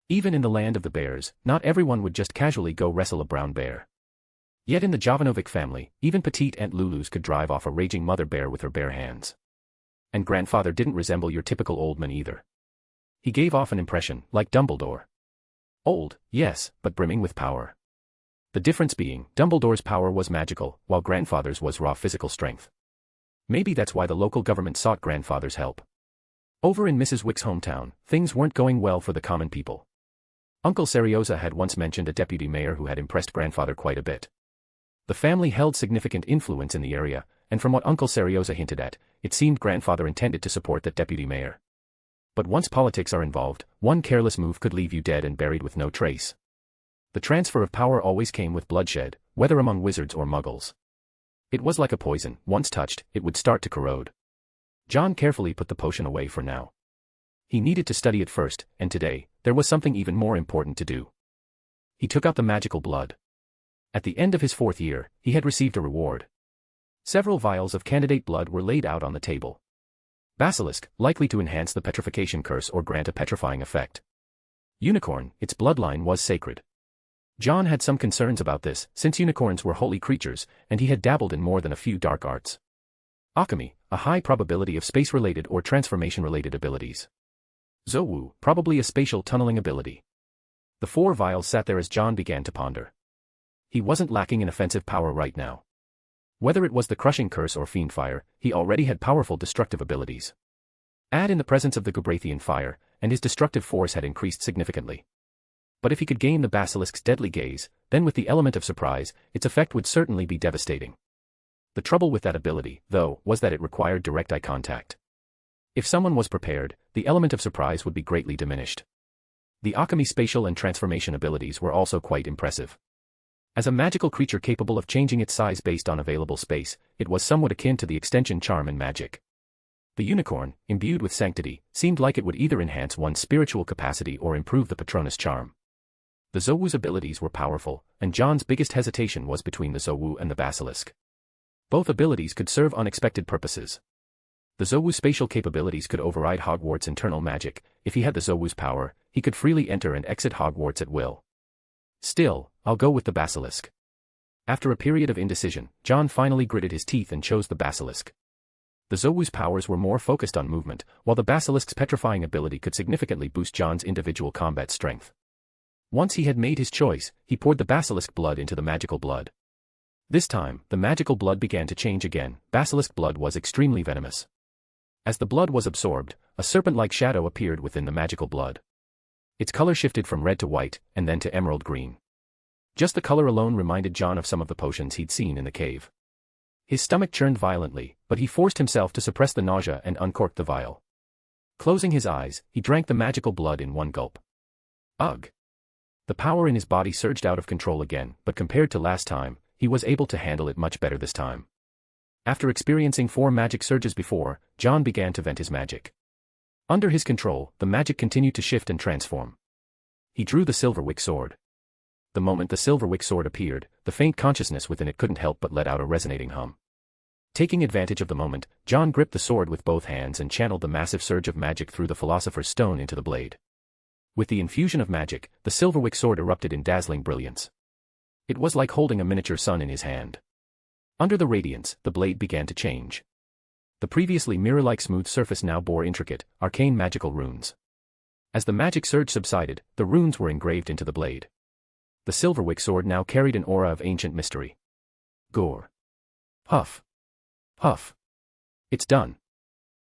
Even in the land of the bears, not everyone would just casually go wrestle a brown bear. Yet in the Jovanovic family, even petite Aunt Lulu's could drive off a raging mother bear with her bare hands. And grandfather didn't resemble your typical old man either. He gave off an impression, like Dumbledore. Old, yes, but brimming with power. The difference being, Dumbledore's power was magical, while grandfather's was raw physical strength. Maybe that's why the local government sought grandfather's help. Over in Mrs. Wick's hometown, things weren't going well for the common people. Uncle Serioza had once mentioned a deputy mayor who had impressed grandfather quite a bit. The family held significant influence in the area, and from what Uncle Serioza hinted at, it seemed grandfather intended to support that deputy mayor. But once politics are involved, one careless move could leave you dead and buried with no trace. The transfer of power always came with bloodshed, whether among wizards or muggles. It was like a poison, once touched, it would start to corrode. John carefully put the potion away for now. He needed to study it first, and today, there was something even more important to do. He took out the magical blood. At the end of his 4th year, he had received a reward. Several vials of candidate blood were laid out on the table. Basilisk, likely to enhance the petrification curse or grant a petrifying effect. Unicorn, its bloodline was sacred. John had some concerns about this, since unicorns were holy creatures, and he had dabbled in more than a few dark arts. Alchemy, a high probability of space-related or transformation-related abilities. Zowu, probably a spatial tunneling ability. The 4 vials sat there as John began to ponder. He wasn't lacking in offensive power right now. Whether it was the crushing curse or fiend fire, he already had powerful destructive abilities. Add in the presence of the Gubrathian fire, and his destructive force had increased significantly. But if he could gain the basilisk's deadly gaze, then with the element of surprise, its effect would certainly be devastating. The trouble with that ability, though, was that it required direct eye contact. If someone was prepared, the element of surprise would be greatly diminished. The alchemy spatial and transformation abilities were also quite impressive. As a magical creature capable of changing its size based on available space, it was somewhat akin to the extension charm in magic. The unicorn, imbued with sanctity, seemed like it would either enhance one's spiritual capacity or improve the Patronus charm. The Zowu's abilities were powerful, and John's biggest hesitation was between the Zowu and the basilisk. Both abilities could serve unexpected purposes. The Zowu's spatial capabilities could override Hogwarts' internal magic. If he had the Zowu's power, he could freely enter and exit Hogwarts at will. Still, I'll go with the basilisk. After a period of indecision, John finally gritted his teeth and chose the basilisk. The Zowu's powers were more focused on movement, while the basilisk's petrifying ability could significantly boost John's individual combat strength. Once he had made his choice, he poured the basilisk blood into the magical blood. This time, the magical blood began to change again. Basilisk blood was extremely venomous. As the blood was absorbed, a serpent-like shadow appeared within the magical blood. Its color shifted from red to white, and then to emerald green. Just the color alone reminded John of some of the potions he'd seen in the cave. His stomach churned violently, but he forced himself to suppress the nausea and uncorked the vial. Closing his eyes, he drank the magical blood in one gulp. Ugh! The power in his body surged out of control again, but compared to last time, he was able to handle it much better this time. After experiencing 4 magic surges before, John began to vent his magic. Under his control, the magic continued to shift and transform. He drew the Silverwick sword. The moment the Silverwick sword appeared, the faint consciousness within it couldn't help but let out a resonating hum. Taking advantage of the moment, John gripped the sword with both hands and channeled the massive surge of magic through the Philosopher's Stone into the blade. With the infusion of magic, the Silverwick sword erupted in dazzling brilliance. It was like holding a miniature sun in his hand. Under the radiance, the blade began to change. The previously mirror-like smooth surface now bore intricate, arcane magical runes. As the magic surge subsided, the runes were engraved into the blade. The Silverwick sword now carried an aura of ancient mystery. Gore. Huff. Huff. It's done.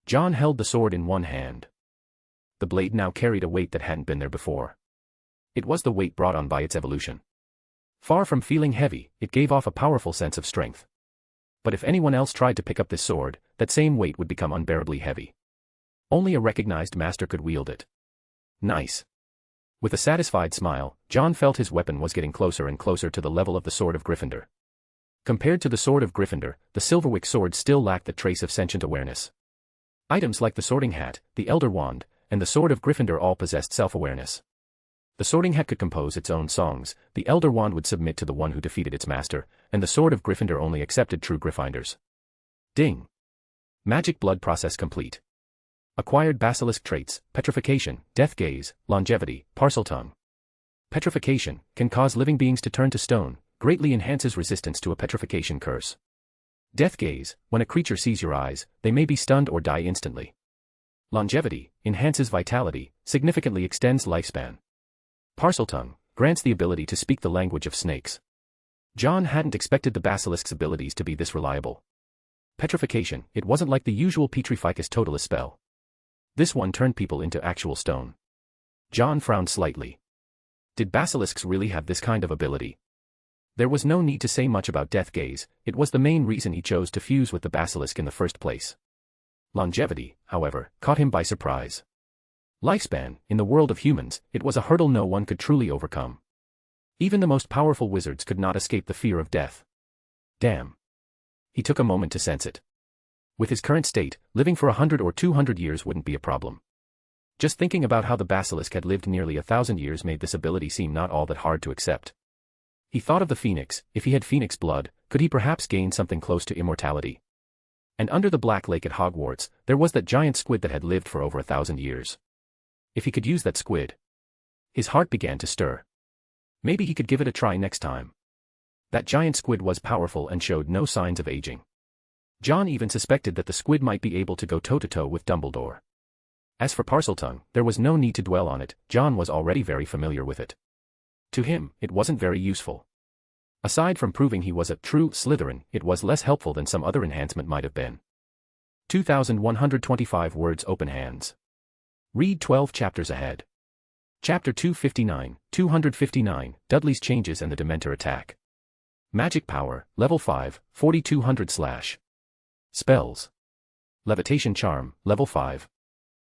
John held the sword in one hand. The blade now carried a weight that hadn't been there before. It was the weight brought on by its evolution. Far from feeling heavy, it gave off a powerful sense of strength. But if anyone else tried to pick up this sword, that same weight would become unbearably heavy. Only a recognized master could wield it. Nice. With a satisfied smile, John felt his weapon was getting closer and closer to the level of the Sword of Gryffindor. Compared to the Sword of Gryffindor, the Silverwick sword still lacked the trace of sentient awareness. Items like the Sorting Hat, the Elder Wand, and the Sword of Gryffindor all possessed self-awareness. The Sorting Hat could compose its own songs, the Elder Wand would submit to the one who defeated its master, and the Sword of Gryffindor only accepted true Gryffindors. Ding! Magic blood process complete. Acquired basilisk traits, petrification, death gaze, longevity, parseltongue. Petrification can cause living beings to turn to stone, greatly enhances resistance to a petrification curse. Death gaze, when a creature sees your eyes, they may be stunned or die instantly. Longevity enhances vitality, significantly extends lifespan. Parseltongue grants the ability to speak the language of snakes. John hadn't expected the basilisk's abilities to be this reliable. Petrification, it wasn't like the usual Petrificus Totalis spell. This one turned people into actual stone. John frowned slightly. Did basilisks really have this kind of ability? There was no need to say much about death gaze, it was the main reason he chose to fuse with the basilisk in the first place. Longevity, however, caught him by surprise. Lifespan, in the world of humans, it was a hurdle no one could truly overcome. Even the most powerful wizards could not escape the fear of death. Damn. He took a moment to sense it. With his current state, living for 100 or 200 years wouldn't be a problem. Just thinking about how the basilisk had lived nearly 1,000 years made this ability seem not all that hard to accept. He thought of the phoenix, if he had phoenix blood, could he perhaps gain something close to immortality? And under the Black Lake at Hogwarts, there was that giant squid that had lived for over 1,000 years. If he could use that squid. His heart began to stir. Maybe he could give it a try next time. That giant squid was powerful and showed no signs of aging. John even suspected that the squid might be able to go toe-to-toe with Dumbledore. As for Parseltongue, there was no need to dwell on it, John was already very familiar with it. To him, it wasn't very useful. Aside from proving he was a true Slytherin, it was less helpful than some other enhancement might have been. 2,125 words open hands. Read 12 chapters ahead. Chapter 259, Dudley's Changes and the Dementor Attack. Magic Power, Level 5, 4200/. Spells. Levitation Charm, Level 5.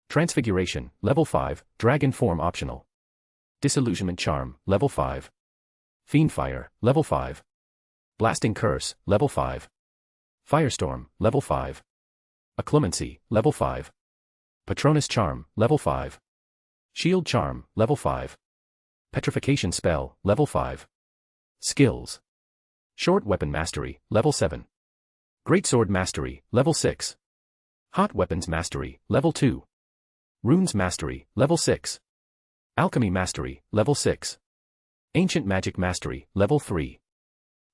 Transfiguration, Level 5, Dragon Form optional. Disillusionment Charm, Level 5. Fiendfire, Level 5. Blasting Curse, Level 5. Firestorm, Level 5. Occlumency, Level 5. Patronus Charm, Level 5. Shield Charm, Level 5. Petrification Spell, Level 5. Skills. Short Weapon Mastery, Level 7. Greatsword Mastery, Level 6. Hot Weapons Mastery, Level 2. Runes Mastery, Level 6. Alchemy Mastery, Level 6. Ancient Magic Mastery, Level 3.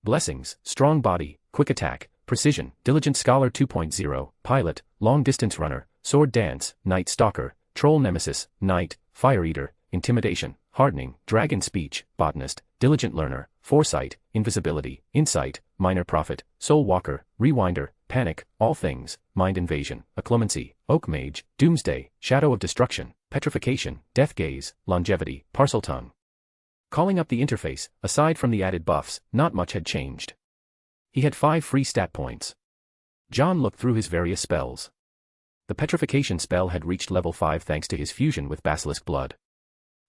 Blessings, Strong Body, Quick Attack, Precision, Diligent Scholar 2.0, Pilot, Long Distance Runner, Sword Dance, Night Stalker, Troll Nemesis, Knight, Fire Eater, Intimidation, Hardening, Dragon Speech, Botanist, Diligent Learner, Foresight, Invisibility, Insight, Minor Prophet, Soul Walker, Rewinder, Panic, All Things, Mind Invasion, Occlumency, Oak Mage, Doomsday, Shadow of Destruction, Petrification, Death Gaze, Longevity, Parseltongue. Calling up the interface, aside from the added buffs, not much had changed. He had 5 free stat points. John looked through his various spells. The Petrification spell had reached level 5 thanks to his fusion with Basilisk Blood.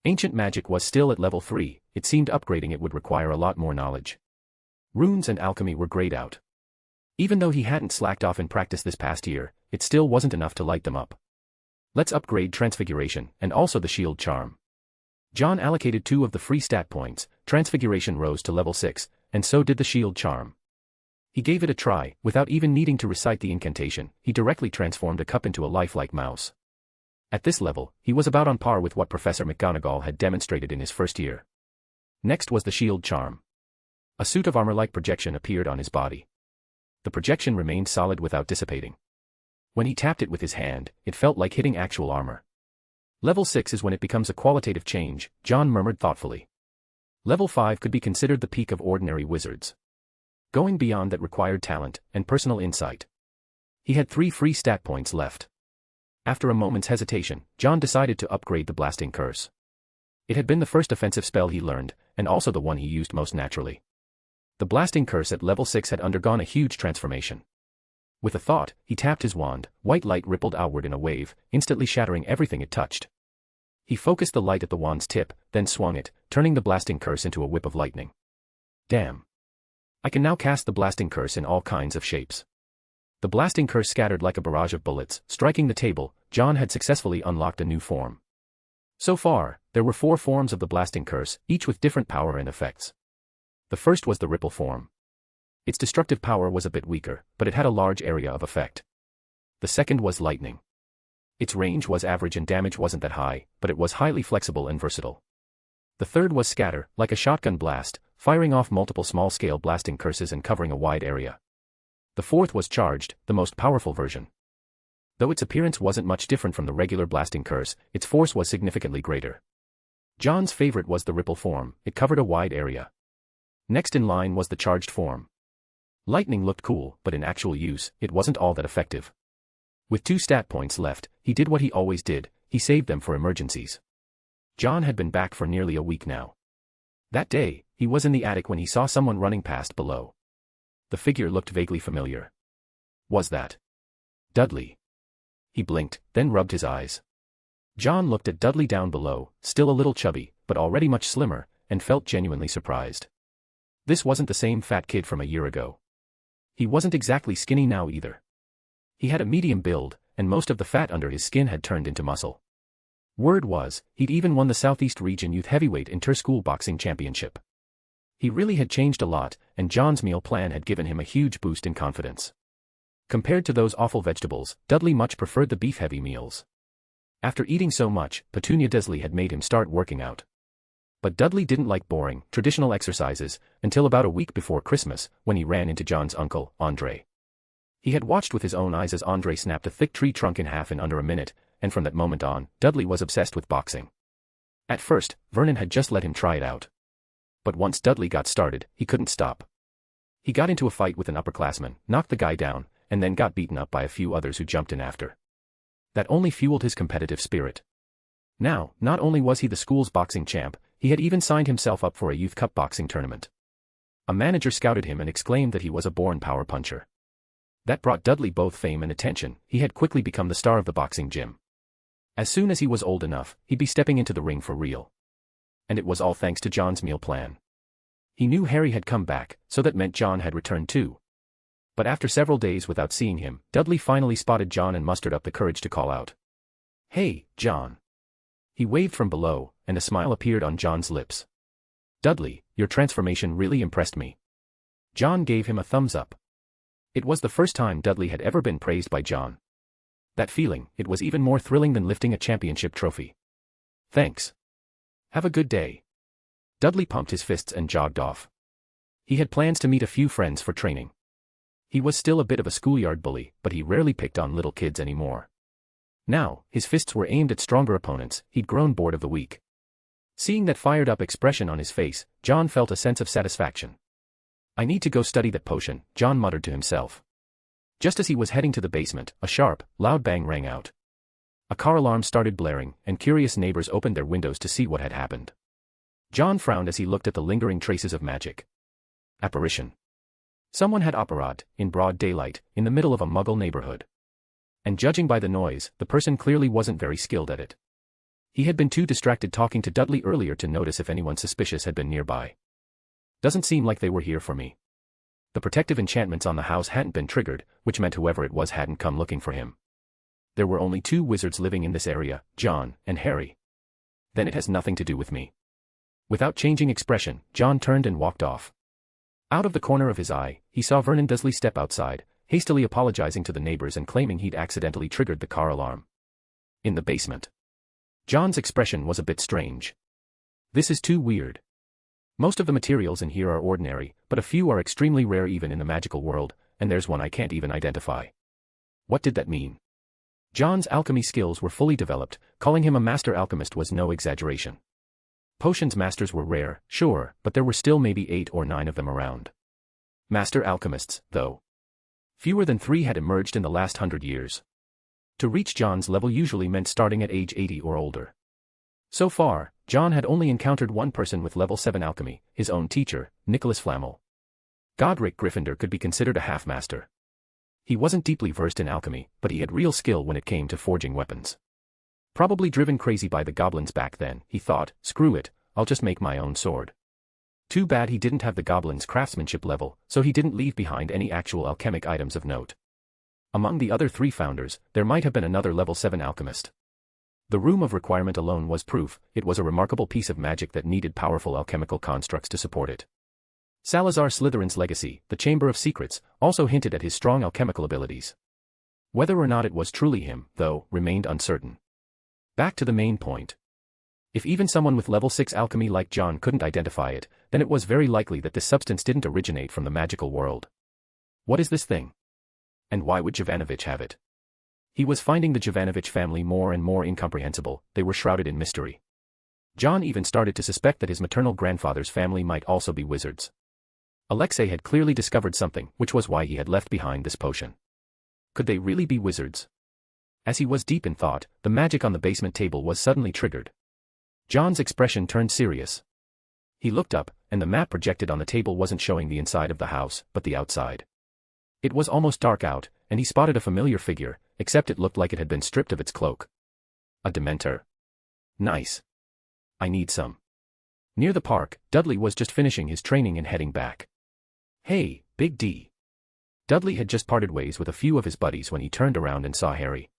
Ancient Magic was still at level 3, it seemed upgrading it would require a lot more knowledge. Runes and Alchemy were grayed out. Even though he hadn't slacked off in practice this past year, it still wasn't enough to light them up. Let's upgrade Transfiguration, and also the Shield Charm. John allocated 2 of the free stat points, Transfiguration rose to level 6, and so did the Shield Charm. He gave it a try, without even needing to recite the incantation, he directly transformed a cup into a lifelike mouse. At this level, he was about on par with what Professor McGonagall had demonstrated in his first year. Next was the Shield Charm. A suit of armor-like projection appeared on his body. The projection remained solid without dissipating. When he tapped it with his hand, it felt like hitting actual armor. Level 6 is when it becomes a qualitative change, John murmured thoughtfully. Level 5 could be considered the peak of ordinary wizards. Going beyond that required talent and personal insight. He had 3 free stat points left. After a moment's hesitation, John decided to upgrade the Blasting Curse. It had been the first offensive spell he learned, and also the one he used most naturally. The Blasting Curse at level 6 had undergone a huge transformation. With a thought, he tapped his wand, white light rippled outward in a wave, instantly shattering everything it touched. He focused the light at the wand's tip, then swung it, turning the blasting curse into a whip of lightning. Damn. I can now cast the blasting curse in all kinds of shapes. The blasting curse scattered like a barrage of bullets, striking the table. John had successfully unlocked a new form. So far, there were 4 forms of the blasting curse, each with different power and effects. The first was the ripple form. Its destructive power was a bit weaker, but it had a large area of effect. The second was lightning. Its range was average and damage wasn't that high, but it was highly flexible and versatile. The third was scatter, like a shotgun blast, firing off multiple small-scale blasting curses and covering a wide area. The fourth was charged, the most powerful version. Though its appearance wasn't much different from the regular blasting curse, its force was significantly greater. John's favorite was the ripple form. It covered a wide area. Next in line was the charged form. Lightning looked cool, but in actual use, it wasn't all that effective. With 2 stat points left, he did what he always did, he saved them for emergencies. John had been back for nearly a week now. That day, he was in the attic when he saw someone running past below. The figure looked vaguely familiar. Was that Dudley? He blinked, then rubbed his eyes. John looked at Dudley down below, still a little chubby, but already much slimmer, and felt genuinely surprised. This wasn't the same fat kid from a year ago. He wasn't exactly skinny now either. He had a medium build, and most of the fat under his skin had turned into muscle. Word was, he'd even won the Southeast Region Youth Heavyweight Inter-School Boxing Championship. He really had changed a lot, and John's meal plan had given him a huge boost in confidence. Compared to those awful vegetables, Dudley much preferred the beef-heavy meals. After eating so much, Petunia Desley had made him start working out. But Dudley didn't like boring, traditional exercises, until about a week before Christmas, when he ran into John's uncle, Andre. He had watched with his own eyes as Andre snapped a thick tree trunk in half in under a minute, and from that moment on, Dudley was obsessed with boxing. At first, Vernon had just let him try it out. But once Dudley got started, he couldn't stop. He got into a fight with an upperclassman, knocked the guy down, and then got beaten up by a few others who jumped in after. That only fueled his competitive spirit. Now, not only was he the school's boxing champ, he had even signed himself up for a youth cup boxing tournament. A manager scouted him and exclaimed that he was a born power puncher. That brought Dudley both fame and attention. He had quickly become the star of the boxing gym. As soon as he was old enough, he'd be stepping into the ring for real. And it was all thanks to John's meal plan. He knew Harry had come back, so that meant John had returned too. But after several days without seeing him, Dudley finally spotted John and mustered up the courage to call out. "Hey, John." He waved from below, and a smile appeared on John's lips. "Dudley, your transformation really impressed me." John gave him a thumbs up. It was the first time Dudley had ever been praised by John. That feeling, it was even more thrilling than lifting a championship trophy. "Thanks. Have a good day." Dudley pumped his fists and jogged off. He had plans to meet a few friends for training. He was still a bit of a schoolyard bully, but he rarely picked on little kids anymore. Now, his fists were aimed at stronger opponents. He'd grown bored of the weak. Seeing that fired-up expression on his face, John felt a sense of satisfaction. "I need to go study that potion," John muttered to himself. Just as he was heading to the basement, a sharp, loud bang rang out. A car alarm started blaring, and curious neighbors opened their windows to see what had happened. John frowned as he looked at the lingering traces of magic. Apparition. Someone had operated, in broad daylight, in the middle of a Muggle neighborhood. And judging by the noise, the person clearly wasn't very skilled at it. He had been too distracted talking to Dudley earlier to notice if anyone suspicious had been nearby. "Doesn't seem like they were here for me." The protective enchantments on the house hadn't been triggered, which meant whoever it was hadn't come looking for him. There were only 2 wizards living in this area, John and Harry. Then it has nothing to do with me. Without changing expression, John turned and walked off. Out of the corner of his eye, he saw Vernon Dursley step outside, hastily apologizing to the neighbors and claiming he'd accidentally triggered the car alarm. In the basement. John's expression was a bit strange. "This is too weird. Most of the materials in here are ordinary, but a few are extremely rare even in the magical world, and there's one I can't even identify." What did that mean? John's alchemy skills were fully developed. Calling him a master alchemist was no exaggeration. Potions masters were rare, sure, but there were still maybe 8 or 9 of them around. Master alchemists, though. Fewer than 3 had emerged in the last 100 years. To reach John's level usually meant starting at age 80 or older. So far, John had only encountered one person with level 7 alchemy, his own teacher, Nicholas Flamel. Godric Gryffindor could be considered a half-master. He wasn't deeply versed in alchemy, but he had real skill when it came to forging weapons. Probably driven crazy by the goblins back then, he thought, screw it, I'll just make my own sword. Too bad he didn't have the goblins' craftsmanship level, so he didn't leave behind any actual alchemic items of note. Among the other 3 founders, there might have been another level 7 alchemist. The Room of Requirement alone was proof it was a remarkable piece of magic that needed powerful alchemical constructs to support it. Salazar Slytherin's legacy, the Chamber of Secrets, also hinted at his strong alchemical abilities. Whether or not it was truly him, though, remained uncertain. Back to the main point. If even someone with level 6 alchemy like John couldn't identify it, then it was very likely that this substance didn't originate from the magical world. What is this thing? And why would Jovanovich have it? He was finding the Jovanovich family more and more incomprehensible. They were shrouded in mystery. John even started to suspect that his maternal grandfather's family might also be wizards. Alexei had clearly discovered something, which was why he had left behind this potion. Could they really be wizards? As he was deep in thought, the magic on the basement table was suddenly triggered. John's expression turned serious. He looked up, and the map projected on the table wasn't showing the inside of the house, but the outside. It was almost dark out, and he spotted a familiar figure, except it looked like it had been stripped of its cloak. A Dementor. Nice. I need some. Near the park, Dudley was just finishing his training and heading back. Hey, Big D. Dudley had just parted ways with a few of his buddies when he turned around and saw Harry.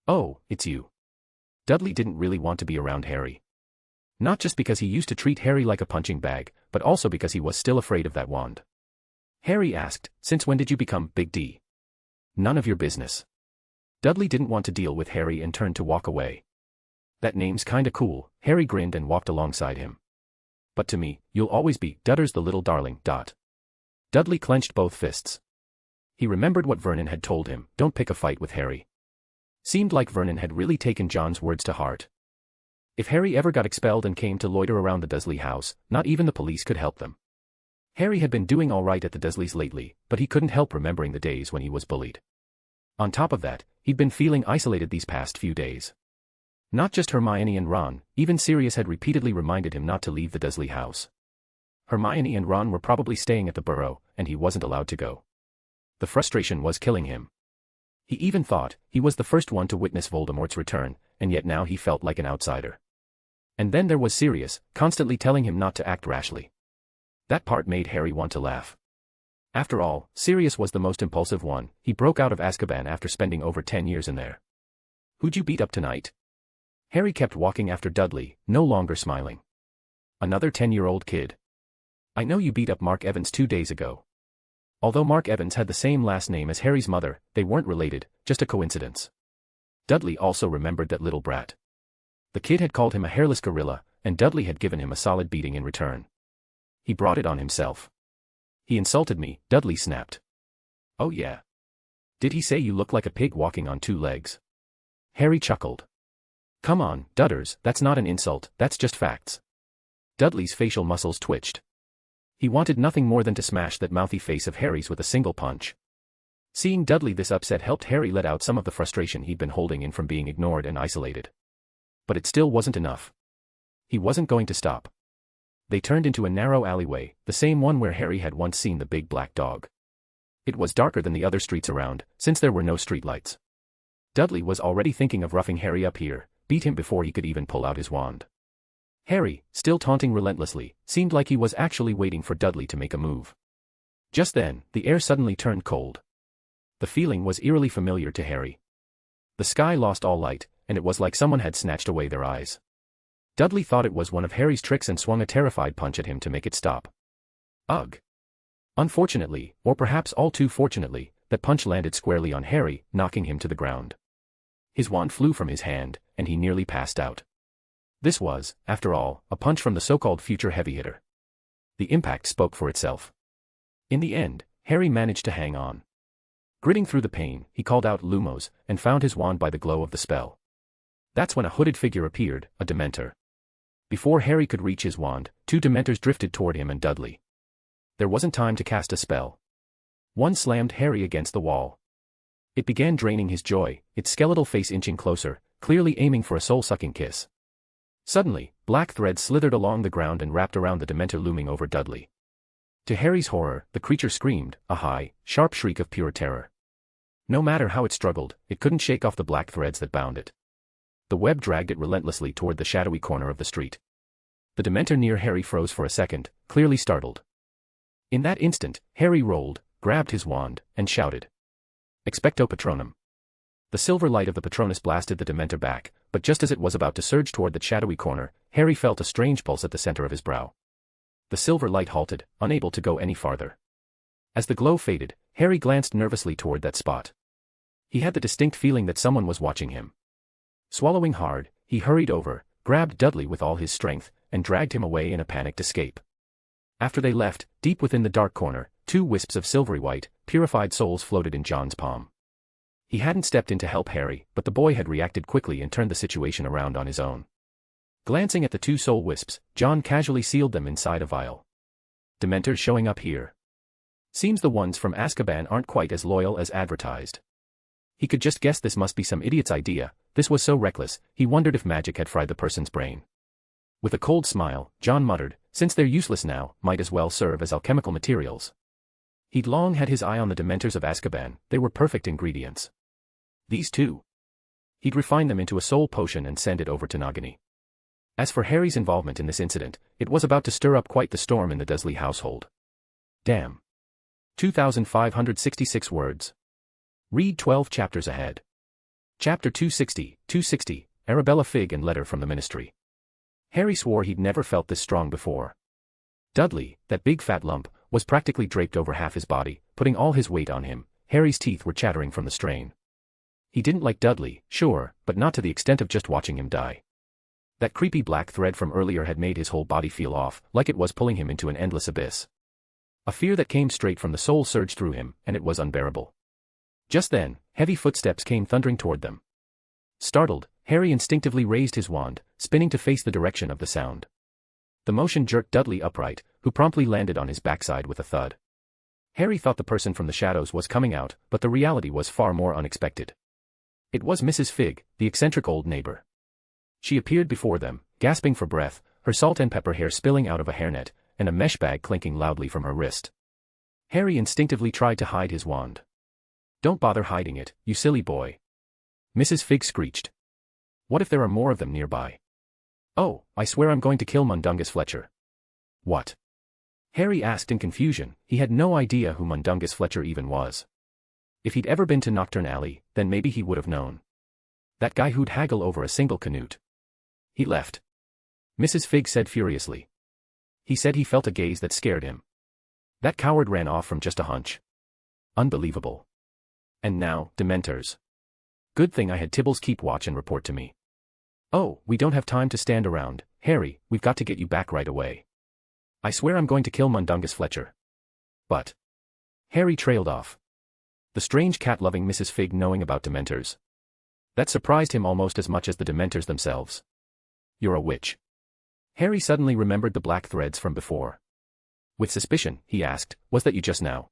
Oh, it's you. Dudley didn't really want to be around Harry. Not just because he used to treat Harry like a punching bag, but also because he was still afraid of that wand. Harry asked, since when did you become Big D? None of your business. Dudley didn't want to deal with Harry and turned to walk away. That name's kinda cool, Harry grinned and walked alongside him. But to me, you'll always be Dudders the little darling. Dudley clenched both fists. He remembered what Vernon had told him, don't pick a fight with Harry. Seemed like Vernon had really taken John's words to heart. If Harry ever got expelled and came to loiter around the Dursley house, not even the police could help them. Harry had been doing all right at the Dursleys lately, but he couldn't help remembering the days when he was bullied. On top of that, he'd been feeling isolated these past few days. Not just Hermione and Ron, even Sirius had repeatedly reminded him not to leave the Dursley house. Hermione and Ron were probably staying at the Burrow, and he wasn't allowed to go. The frustration was killing him. He even thought he was the first one to witness Voldemort's return, and yet now he felt like an outsider. And then there was Sirius, constantly telling him not to act rashly. That part made Harry want to laugh. After all, Sirius was the most impulsive one. He broke out of Azkaban after spending over 10 years in there. Who'd you beat up tonight? Harry kept walking after Dudley, no longer smiling. Another 10-year-old kid. I know you beat up Mark Evans 2 days ago. Although Mark Evans had the same last name as Harry's mother, they weren't related, just a coincidence. Dudley also remembered that little brat. The kid had called him a hairless gorilla, and Dudley had given him a solid beating in return. He brought it on himself. He insulted me, Dudley snapped. Oh yeah. Did he say you look like a pig walking on 2 legs? Harry chuckled. Come on, Dudders, that's not an insult, that's just facts. Dudley's facial muscles twitched. He wanted nothing more than to smash that mouthy face of Harry's with a single punch. Seeing Dudley this upset helped Harry let out some of the frustration he'd been holding in from being ignored and isolated. But it still wasn't enough. He wasn't going to stop. They turned into a narrow alleyway, the same one where Harry had once seen the big black dog. It was darker than the other streets around, since there were no streetlights. Dudley was already thinking of roughing Harry up here, beat him before he could even pull out his wand. Harry, still taunting relentlessly, seemed like he was actually waiting for Dudley to make a move. Just then, the air suddenly turned cold. The feeling was eerily familiar to Harry. The sky lost all light, and it was like someone had snatched away their eyes. Dudley thought it was one of Harry's tricks and swung a terrified punch at him to make it stop. Ugh. Unfortunately, or perhaps all too fortunately, that punch landed squarely on Harry, knocking him to the ground. His wand flew from his hand, and he nearly passed out. This was, after all, a punch from the so-called future heavy hitter. The impact spoke for itself. In the end, Harry managed to hang on. Gritting through the pain, he called out Lumos, and found his wand by the glow of the spell. That's when a hooded figure appeared, a Dementor. Before Harry could reach his wand, 2 Dementors drifted toward him and Dudley. There wasn't time to cast a spell. One slammed Harry against the wall. It began draining his joy, its skeletal face inching closer, clearly aiming for a soul-sucking kiss. Suddenly, black threads slithered along the ground and wrapped around the Dementor looming over Dudley. To Harry's horror, the creature screamed, a high, sharp shriek of pure terror. No matter how it struggled, it couldn't shake off the black threads that bound it. The web dragged it relentlessly toward the shadowy corner of the street. The Dementor near Harry froze for a second, clearly startled. In that instant, Harry rolled, grabbed his wand, and shouted, "Expecto Patronum." The silver light of the Patronus blasted the Dementor back, but just as it was about to surge toward the shadowy corner, Harry felt a strange pulse at the center of his brow. The silver light halted, unable to go any farther. As the glow faded, Harry glanced nervously toward that spot. He had the distinct feeling that someone was watching him. Swallowing hard, he hurried over, grabbed Dudley with all his strength, and dragged him away in a panicked escape. After they left, deep within the dark corner, 2 wisps of silvery white, purified souls floated in John's palm. He hadn't stepped in to help Harry, but the boy had reacted quickly and turned the situation around on his own. Glancing at the 2 soul wisps, John casually sealed them inside a vial. Dementors showing up here. Seems the ones from Azkaban aren't quite as loyal as advertised. He could just guess this must be some idiot's idea. This was so reckless, he wondered if magic had fried the person's brain. With a cold smile, John muttered, since they're useless now, might as well serve as alchemical materials. He'd long had his eye on the Dementors of Azkaban, they were perfect ingredients. These 2. He'd refine them into a soul potion and send it over to Nagini. As for Harry's involvement in this incident, it was about to stir up quite the storm in the Dursley household. Damn. 2,566 words. Read 12 chapters ahead. Chapter 260, Arabella Fig and Letter from the Ministry. Harry swore he'd never felt this strong before. Dudley, that big fat lump, was practically draped over half his body, putting all his weight on him. Harry's teeth were chattering from the strain. He didn't like Dudley, sure, but not to the extent of just watching him die. That creepy black thread from earlier had made his whole body feel off, like it was pulling him into an endless abyss. A fear that came straight from the soul surged through him, and it was unbearable. Just then, heavy footsteps came thundering toward them. Startled, Harry instinctively raised his wand, spinning to face the direction of the sound. The motion jerked Dudley upright, who promptly landed on his backside with a thud. Harry thought the person from the shadows was coming out, but the reality was far more unexpected. It was Mrs. Fig, the eccentric old neighbor. She appeared before them, gasping for breath, her salt and pepper hair spilling out of a hairnet, and a mesh bag clinking loudly from her wrist. Harry instinctively tried to hide his wand. "Don't bother hiding it, you silly boy," Mrs. Fig screeched. "What if there are more of them nearby?" "Oh, I swear I'm going to kill Mundungus Fletcher." "What?" Harry asked in confusion. He had no idea who Mundungus Fletcher even was. If he'd ever been to Knockturn Alley, then maybe he would have known. That guy who'd haggle over a single canute. He left, Mrs. Fig said furiously. He said he felt a gaze that scared him. That coward ran off from just a hunch. Unbelievable. And now, Dementors. Good thing I had Tibbles keep watch and report to me. "Oh, we don't have time to stand around, Harry, we've got to get you back right away. I swear I'm going to kill Mundungus Fletcher." But Harry trailed off. The strange cat-loving Mrs. Fig knowing about Dementors. That surprised him almost as much as the Dementors themselves. "You're a witch." Harry suddenly remembered the black threads from before. With suspicion, he asked, "Was that you just now?"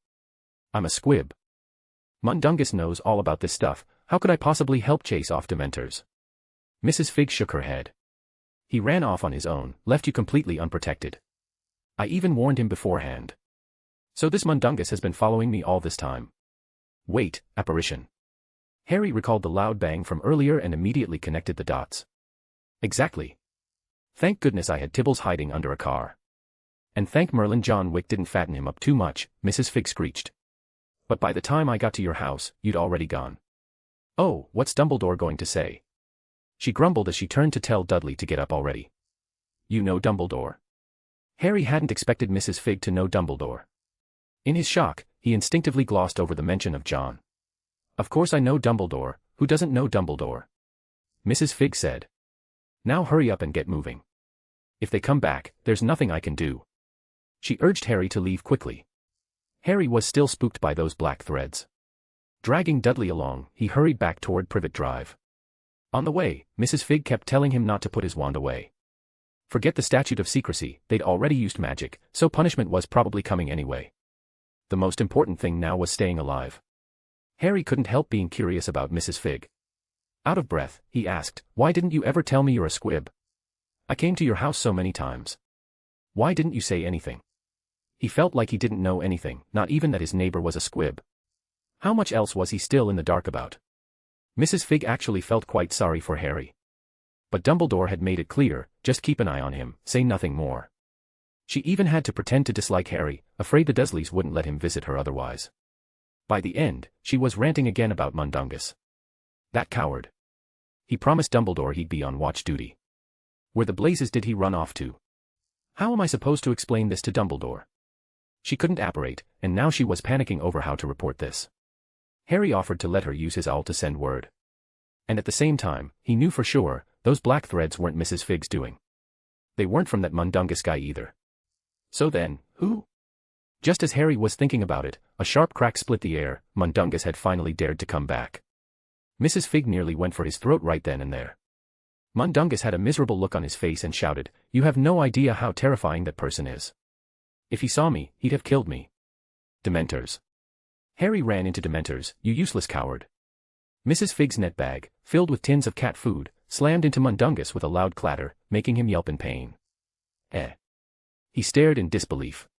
"I'm a squib. Mundungus knows all about this stuff, how could I possibly help chase off Dementors?" Mrs. Fig shook her head. "He ran off on his own, left you completely unprotected. I even warned him beforehand. So this Mundungus has been following me all this time." Wait, apparition. Harry recalled the loud bang from earlier and immediately connected the dots. Exactly. Thank goodness I had Tibbles hiding under a car. And thank Merlin John Wick didn't fatten him up too much, Mrs. Fig screeched. But by the time I got to your house, you'd already gone. Oh, what's Dumbledore going to say? She grumbled as she turned to tell Dudley to get up already. You know Dumbledore. Harry hadn't expected Mrs. Fig to know Dumbledore. In his shock, he instinctively glossed over the mention of John. Of course I know Dumbledore, who doesn't know Dumbledore? Mrs. Fig said. Now hurry up and get moving. If they come back, there's nothing I can do. She urged Harry to leave quickly. Harry was still spooked by those black threads. Dragging Dudley along, he hurried back toward Privet Drive. On the way, Mrs. Fig kept telling him not to put his wand away. Forget the statute of secrecy, they'd already used magic, so punishment was probably coming anyway. The most important thing now was staying alive. Harry couldn't help being curious about Mrs. Fig. Out of breath, he asked, "Why didn't you ever tell me you're a squib? I came to your house so many times. Why didn't you say anything?" He felt like he didn't know anything, not even that his neighbor was a squib. How much else was he still in the dark about? Mrs. Fig actually felt quite sorry for Harry. But Dumbledore had made it clear, just keep an eye on him, say nothing more. She even had to pretend to dislike Harry, afraid the Dursleys wouldn't let him visit her otherwise. By the end, she was ranting again about Mundungus. That coward. He promised Dumbledore he'd be on watch duty. Where the blazes did he run off to? How am I supposed to explain this to Dumbledore? She couldn't apparate, and now she was panicking over how to report this. Harry offered to let her use his owl to send word. And at the same time, he knew for sure, those black threads weren't Mrs. Fig's doing. They weren't from that Mundungus guy either. So then, who? Just as Harry was thinking about it, a sharp crack split the air. Mundungus had finally dared to come back. Mrs. Fig nearly went for his throat right then and there. Mundungus had a miserable look on his face and shouted, "You have no idea how terrifying that person is. If he saw me, he'd have killed me." Dementors. Harry ran into Dementors, "You useless coward." Mrs. Fig's net bag, filled with tins of cat food, slammed into Mundungus with a loud clatter, making him yelp in pain. He stared in disbelief.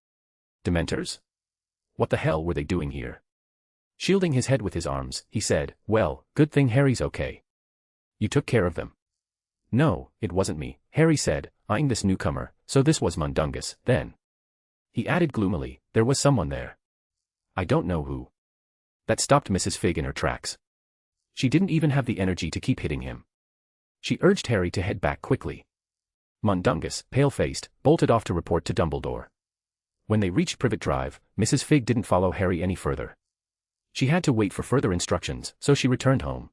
Dementors? What the hell were they doing here? Shielding his head with his arms, he said, "Well, good thing Harry's okay. You took care of them." "No, it wasn't me," Harry said, eyeing this newcomer, "so this was Mundungus, then." He added gloomily, "There was someone there. I don't know who." That stopped Mrs. Fig in her tracks. She didn't even have the energy to keep hitting him. She urged Harry to head back quickly. Mundungus, pale-faced, bolted off to report to Dumbledore. When they reached Privet Drive, Mrs. Fig didn't follow Harry any further. She had to wait for further instructions, so she returned home.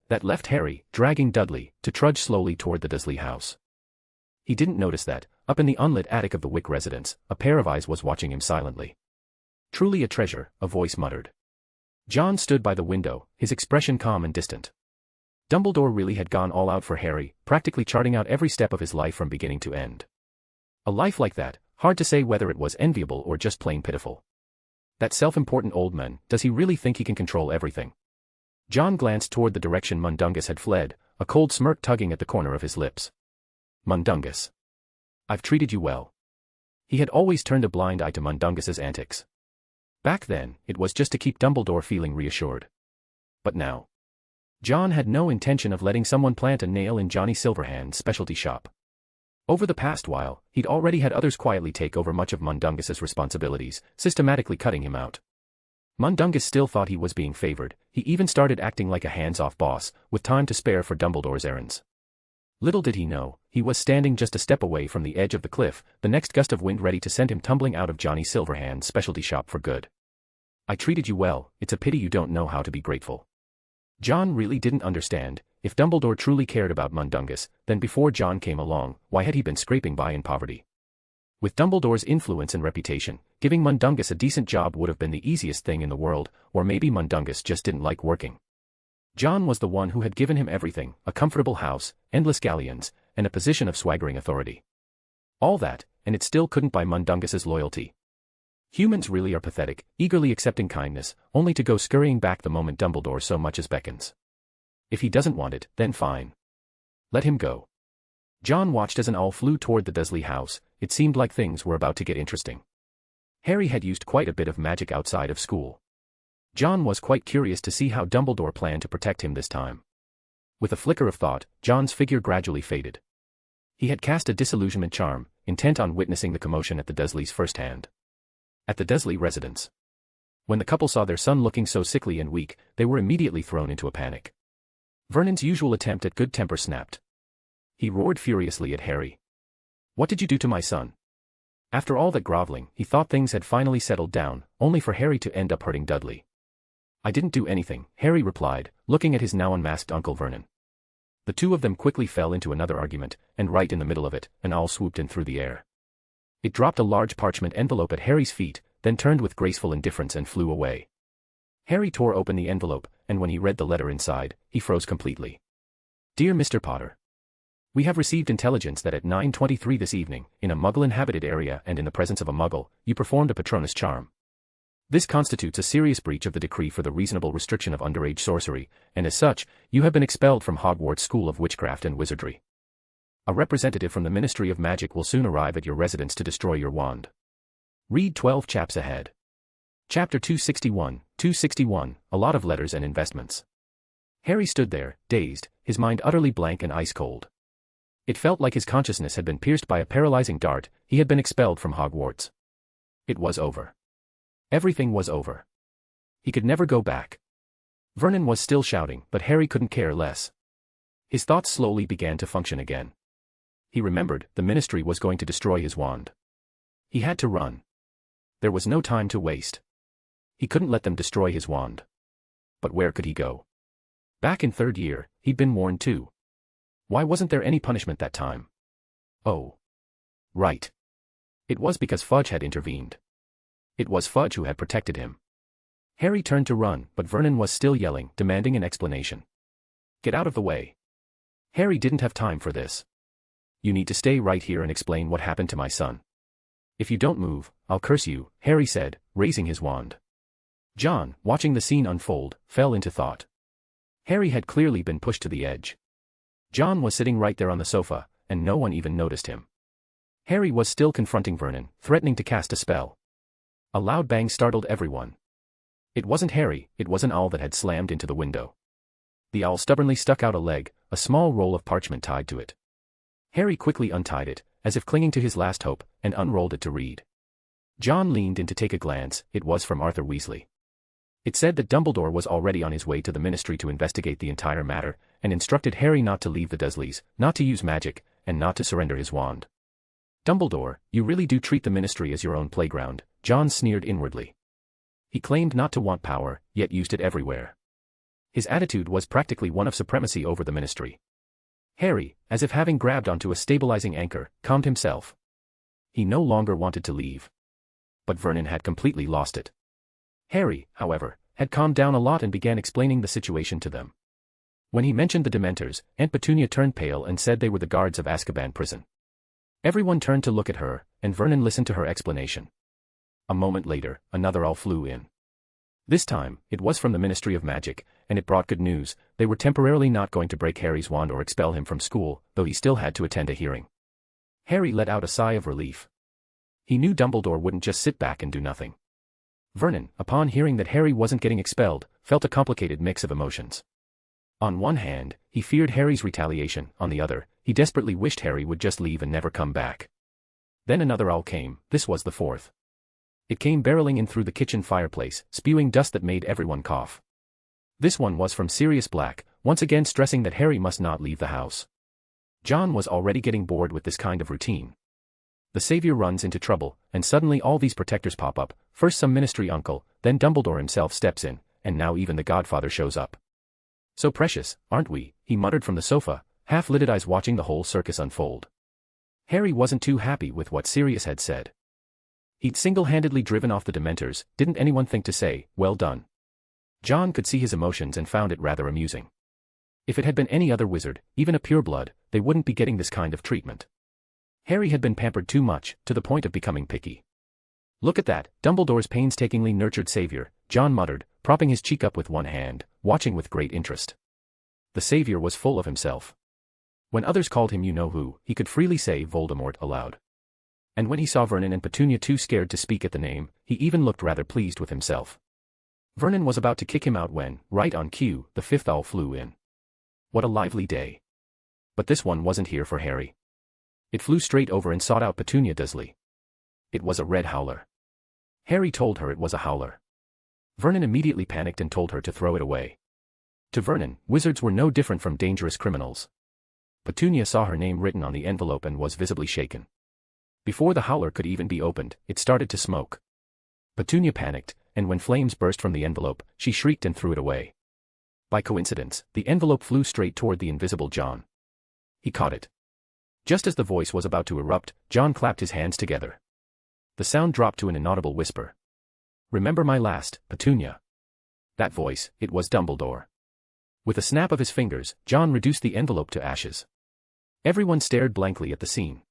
That left Harry, dragging Dudley, to trudge slowly toward the Dursley house. He didn't notice that, up in the unlit attic of the Wick residence, a pair of eyes was watching him silently. "Truly a treasure," a voice muttered. John stood by the window, his expression calm and distant. Dumbledore really had gone all out for Harry, practically charting out every step of his life from beginning to end. A life like that, hard to say whether it was enviable or just plain pitiful. That self-important old man, does he really think he can control everything? John glanced toward the direction Mundungus had fled, a cold smirk tugging at the corner of his lips. "Mundungus. I've treated you well." He had always turned a blind eye to Mundungus's antics. Back then, it was just to keep Dumbledore feeling reassured. But now, John had no intention of letting someone plant a nail in Johnny Silverhand's specialty shop. Over the past while, he'd already had others quietly take over much of Mundungus's responsibilities, systematically cutting him out. Mundungus still thought he was being favored. He even started acting like a hands-off boss, with time to spare for Dumbledore's errands. Little did he know, he was standing just a step away from the edge of the cliff, the next gust of wind ready to send him tumbling out of Johnny Silverhand's specialty shop for good. "I treated you well, it's a pity you don't know how to be grateful." John really didn't understand. If Dumbledore truly cared about Mundungus, then before John came along, why had he been scraping by in poverty? With Dumbledore's influence and reputation, giving Mundungus a decent job would have been the easiest thing in the world, or maybe Mundungus just didn't like working. John was the one who had given him everything, a comfortable house, endless galleons, and a position of swaggering authority. All that, and it still couldn't buy Mundungus's loyalty. Humans really are pathetic, eagerly accepting kindness, only to go scurrying back the moment Dumbledore so much as beckons. If he doesn't want it, then fine. Let him go. John watched as an owl flew toward the Dursley house. It seemed like things were about to get interesting. Harry had used quite a bit of magic outside of school. John was quite curious to see how Dumbledore planned to protect him this time. With a flicker of thought, John's figure gradually faded. He had cast a disillusionment charm, intent on witnessing the commotion at the Dursleys firsthand. At the Dursley residence. When the couple saw their son looking so sickly and weak, they were immediately thrown into a panic. Vernon's usual attempt at good temper snapped. He roared furiously at Harry. "What did you do to my son?" After all that groveling, he thought things had finally settled down, only for Harry to end up hurting Dudley. "I didn't do anything," Harry replied, looking at his now unmasked Uncle Vernon. The two of them quickly fell into another argument, and right in the middle of it, an owl swooped in through the air. It dropped a large parchment envelope at Harry's feet, then turned with graceful indifference and flew away. Harry tore open the envelope, and when he read the letter inside, he froze completely. "Dear Mr. Potter. We have received intelligence that at 9:23 this evening, in a Muggle-inhabited area and in the presence of a Muggle, you performed a Patronus charm. This constitutes a serious breach of the decree for the reasonable restriction of underage sorcery, and as such, you have been expelled from Hogwarts School of Witchcraft and Wizardry. A representative from the Ministry of Magic will soon arrive at your residence to destroy your wand. Read 12 chaps ahead." Chapter 261, a lot of letters and investments. Harry stood there, dazed, his mind utterly blank and ice-cold. It felt like his consciousness had been pierced by a paralyzing dart. He had been expelled from Hogwarts. It was over. Everything was over. He could never go back. Vernon was still shouting, but Harry couldn't care less. His thoughts slowly began to function again. He remembered, the Ministry was going to destroy his wand. He had to run. There was no time to waste. He couldn't let them destroy his wand. But where could he go? Back in third year, he'd been warned too. Why wasn't there any punishment that time? Oh. Right. It was because Fudge had intervened. It was Fudge who had protected him. Harry turned to run, but Vernon was still yelling, demanding an explanation. Get out of the way. Harry didn't have time for this. You need to stay right here and explain what happened to my son. If you don't move, I'll curse you, Harry said, raising his wand. John, watching the scene unfold, fell into thought. Harry had clearly been pushed to the edge. John was sitting right there on the sofa, and no one even noticed him. Harry was still confronting Vernon, threatening to cast a spell. A loud bang startled everyone. It wasn't Harry, it was an owl that had slammed into the window. The owl stubbornly stuck out a leg, a small roll of parchment tied to it. Harry quickly untied it, as if clinging to his last hope, and unrolled it to read. John leaned in to take a glance. It was from Arthur Weasley. It said that Dumbledore was already on his way to the Ministry to investigate the entire matter, and instructed Harry not to leave the Dursleys, not to use magic, and not to surrender his wand. Dumbledore, you really do treat the Ministry as your own playground, John sneered inwardly. He claimed not to want power, yet used it everywhere. His attitude was practically one of supremacy over the Ministry. Harry, as if having grabbed onto a stabilizing anchor, calmed himself. He no longer wanted to leave. But Vernon had completely lost it. Harry, however, had calmed down a lot and began explaining the situation to them. When he mentioned the Dementors, Aunt Petunia turned pale and said they were the guards of Azkaban prison. Everyone turned to look at her, and Vernon listened to her explanation. A moment later, another owl flew in. This time, it was from the Ministry of Magic, and it brought good news. They were temporarily not going to break Harry's wand or expel him from school, though he still had to attend a hearing. Harry let out a sigh of relief. He knew Dumbledore wouldn't just sit back and do nothing. Vernon, upon hearing that Harry wasn't getting expelled, felt a complicated mix of emotions. On one hand, he feared Harry's retaliation, on the other, he desperately wished Harry would just leave and never come back. Then another owl came, this was the fourth. It came barreling in through the kitchen fireplace, spewing dust that made everyone cough. This one was from Sirius Black, once again stressing that Harry must not leave the house. John was already getting bored with this kind of routine. The Savior runs into trouble, and suddenly all these protectors pop up, first some ministry uncle, then Dumbledore himself steps in, and now even the Godfather shows up. So precious, aren't we? He muttered from the sofa, half-lidded eyes watching the whole circus unfold. Harry wasn't too happy with what Sirius had said. He'd single-handedly driven off the Dementors, didn't anyone think to say, well done? John could see his emotions and found it rather amusing. If it had been any other wizard, even a pureblood, they wouldn't be getting this kind of treatment. Harry had been pampered too much, to the point of becoming picky. Look at that, Dumbledore's painstakingly nurtured savior, John muttered, propping his cheek up with one hand, watching with great interest. The savior was full of himself. When others called him you-know-who, he could freely say Voldemort aloud. And when he saw Vernon and Petunia too scared to speak at the name, he even looked rather pleased with himself. Vernon was about to kick him out when, right on cue, the fifth owl flew in. What a lively day. But this one wasn't here for Harry. It flew straight over and sought out Petunia Dursley. It was a red howler. Harry told her it was a howler. Vernon immediately panicked and told her to throw it away. To Vernon, wizards were no different from dangerous criminals. Petunia saw her name written on the envelope and was visibly shaken. Before the howler could even be opened, it started to smoke. Petunia panicked, and when flames burst from the envelope, she shrieked and threw it away. By coincidence, the envelope flew straight toward the invisible John. He caught it. Just as the voice was about to erupt, John clapped his hands together. The sound dropped to an inaudible whisper. Remember my last, Petunia. That voice, it was Dumbledore. With a snap of his fingers, John reduced the envelope to ashes. Everyone stared blankly at the scene.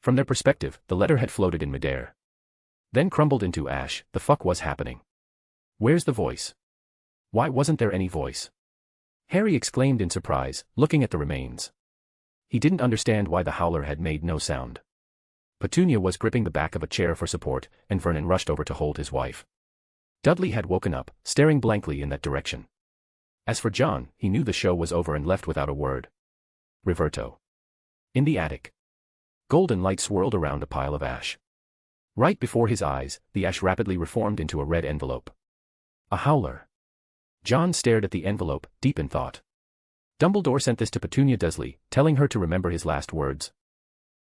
From their perspective, the letter had floated in midair. Then crumbled into ash. The fuck was happening? Where's the voice? Why wasn't there any voice? Harry exclaimed in surprise, looking at the remains. He didn't understand why the howler had made no sound. Petunia was gripping the back of a chair for support, and Vernon rushed over to hold his wife. Dudley had woken up, staring blankly in that direction. As for John, he knew the show was over and left without a word. Riverto. In the attic. Golden light swirled around a pile of ash. Right before his eyes, the ash rapidly reformed into a red envelope. A howler. John stared at the envelope, deep in thought. Dumbledore sent this to Petunia Dursley, telling her to remember his last words.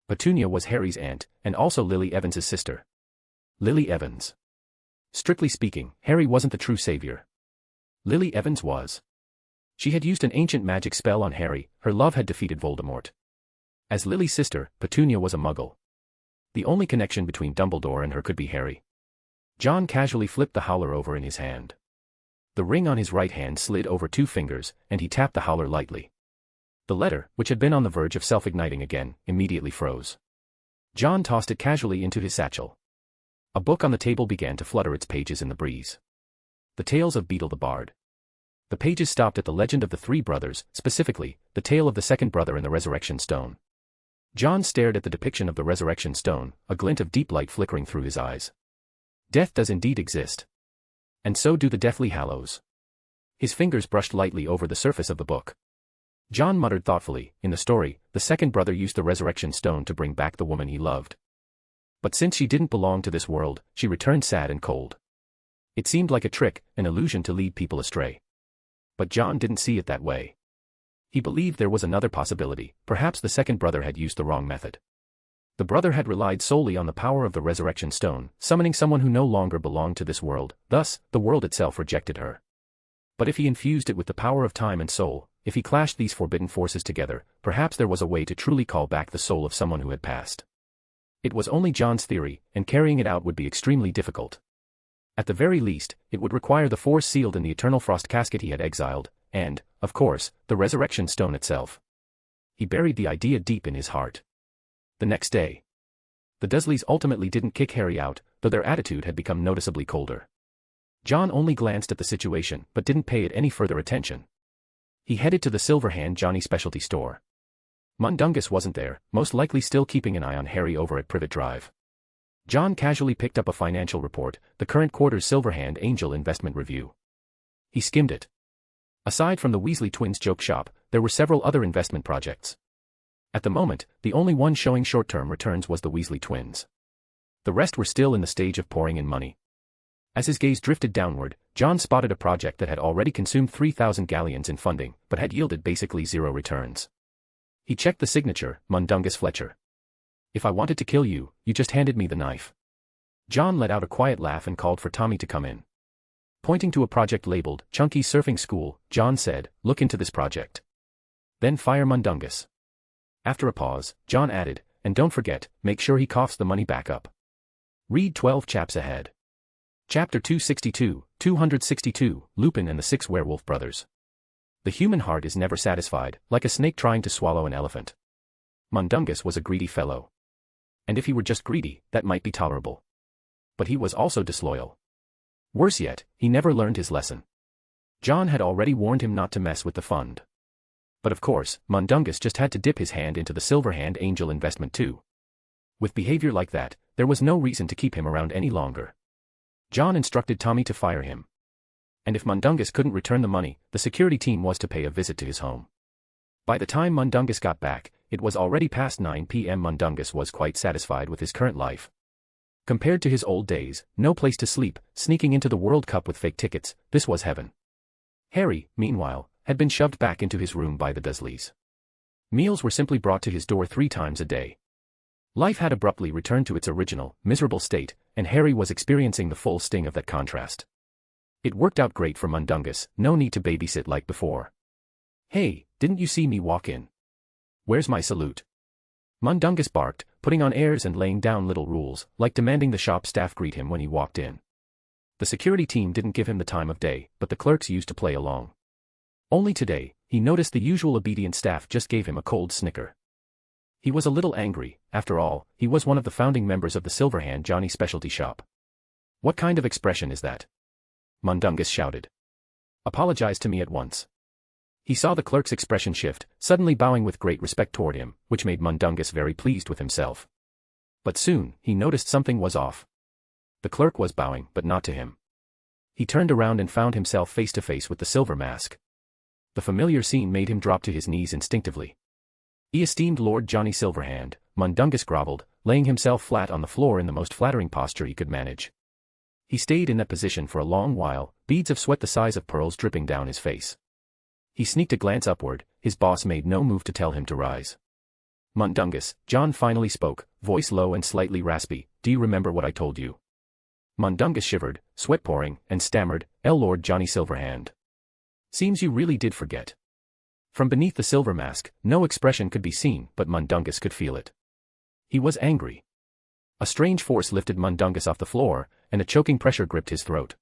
Petunia was Harry's aunt, and also Lily Evans's sister. Lily Evans. Strictly speaking, Harry wasn't the true savior. Lily Evans was. She had used an ancient magic spell on Harry, her love had defeated Voldemort. As Lily's sister, Petunia was a muggle. The only connection between Dumbledore and her could be Harry. John casually flipped the howler over in his hand. The ring on his right hand slid over 2 fingers, and he tapped the howler lightly. The letter, which had been on the verge of self-igniting again, immediately froze. John tossed it casually into his satchel. A book on the table began to flutter its pages in the breeze. The Tales of Beetle the Bard. The pages stopped at the legend of the 3 brothers, specifically, the tale of the second brother and the Resurrection Stone. John stared at the depiction of the Resurrection Stone, a glint of deep light flickering through his eyes. Death does indeed exist. And so do the Deathly Hallows. His fingers brushed lightly over the surface of the book. John muttered thoughtfully, in the story, the second brother used the Resurrection Stone to bring back the woman he loved. But since she didn't belong to this world, she returned sad and cold. It seemed like a trick, an illusion to lead people astray. But John didn't see it that way. He believed there was another possibility, perhaps the second brother had used the wrong method. The brother had relied solely on the power of the Resurrection Stone, summoning someone who no longer belonged to this world, thus, the world itself rejected her. But if he infused it with the power of time and soul, if he clashed these forbidden forces together, perhaps there was a way to truly call back the soul of someone who had passed. It was only John's theory, and carrying it out would be extremely difficult. At the very least, it would require the force sealed in the Eternal Frost casket he had exiled, and, of course, the Resurrection Stone itself. He buried the idea deep in his heart. The next day. The Dursleys ultimately didn't kick Harry out, though their attitude had become noticeably colder. John only glanced at the situation but didn't pay it any further attention. He headed to the Silverhand Johnny specialty store. Mundungus wasn't there, most likely still keeping an eye on Harry over at Privet Drive. John casually picked up a financial report, the current quarter's Silverhand Angel Investment Review. He skimmed it. Aside from the Weasley twins' joke shop, there were several other investment projects. At the moment, the only one showing short-term returns was the Weasley twins. The rest were still in the stage of pouring in money. As his gaze drifted downward, John spotted a project that had already consumed 3,000 galleons in funding, but had yielded basically 0 returns. He checked the signature, Mundungus Fletcher. If I wanted to kill you, you just handed me the knife. John let out a quiet laugh and called for Tommy to come in. Pointing to a project labeled, Chunky's Surfing School, John said, look into this project. Then fire Mundungus. After a pause, John added, and don't forget, make sure he coughs the money back up. Read 12 chaps ahead. Chapter 262, Lupin and the 6 Werewolf Brothers. The human heart is never satisfied, like a snake trying to swallow an elephant. Mundungus was a greedy fellow. And if he were just greedy, that might be tolerable. But he was also disloyal. Worse yet, he never learned his lesson. John had already warned him not to mess with the fund. But of course, Mundungus just had to dip his hand into the Silverhand Angel investment too. With behavior like that, there was no reason to keep him around any longer. John instructed Tommy to fire him. And if Mundungus couldn't return the money, the security team was to pay a visit to his home. By the time Mundungus got back, it was already past 9 p.m. Mundungus was quite satisfied with his current life. Compared to his old days, no place to sleep, sneaking into the World Cup with fake tickets, this was heaven. Harry, meanwhile, had been shoved back into his room by the Dursleys. Meals were simply brought to his door 3 times a day. Life had abruptly returned to its original, miserable state, and Harry was experiencing the full sting of that contrast. It worked out great for Mundungus, no need to babysit like before. Hey, didn't you see me walk in? Where's my salute? Mundungus barked, putting on airs and laying down little rules, like demanding the shop staff greet him when he walked in. The security team didn't give him the time of day, but the clerks used to play along. Only today, he noticed the usual obedient staff just gave him a cold snicker. He was a little angry, after all, he was one of the founding members of the Silverhand Johnny specialty shop. What kind of expression is that? Mundungus shouted. Apologize to me at once. He saw the clerk's expression shift, suddenly bowing with great respect toward him, which made Mundungus very pleased with himself. But soon, he noticed something was off. The clerk was bowing, but not to him. He turned around and found himself face to face with the silver mask. The familiar scene made him drop to his knees instinctively. Esteemed Lord Johnny Silverhand, Mundungus groveled, laying himself flat on the floor in the most flattering posture he could manage. He stayed in that position for a long while, beads of sweat the size of pearls dripping down his face. He sneaked a glance upward, his boss made no move to tell him to rise. Mundungus, John finally spoke, voice low and slightly raspy, do you remember what I told you? Mundungus shivered, sweat pouring, and stammered, Lord Johnny Silverhand. Seems you really did forget. From beneath the silver mask, no expression could be seen, but Mundungus could feel it. He was angry. A strange force lifted Mundungus off the floor, and a choking pressure gripped his throat.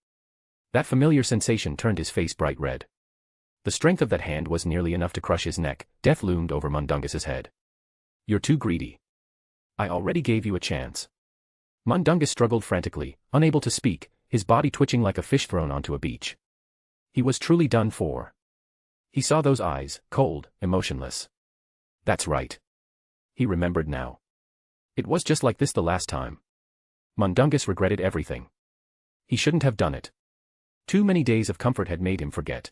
That familiar sensation turned his face bright red. The strength of that hand was nearly enough to crush his neck. Death loomed over Mundungus's head. You're too greedy. I already gave you a chance. Mundungus struggled frantically, unable to speak, his body twitching like a fish thrown onto a beach. He was truly done for. He saw those eyes, cold, emotionless. That's right. He remembered now. It was just like this the last time. Mundungus regretted everything. He shouldn't have done it. Too many days of comfort had made him forget.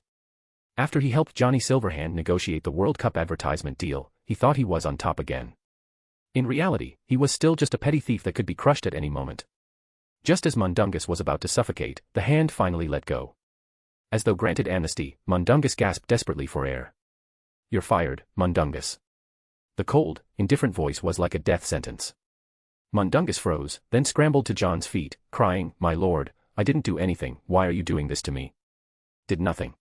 After he helped Johnny Silverhand negotiate the World Cup advertisement deal, he thought he was on top again. In reality, he was still just a petty thief that could be crushed at any moment. Just as Mundungus was about to suffocate, the hand finally let go. As though granted amnesty, Mundungus gasped desperately for air. You're fired, Mundungus. The cold, indifferent voice was like a death sentence. Mundungus froze, then scrambled to John's feet, crying, My lord, I didn't do anything, why are you doing this to me? Did nothing.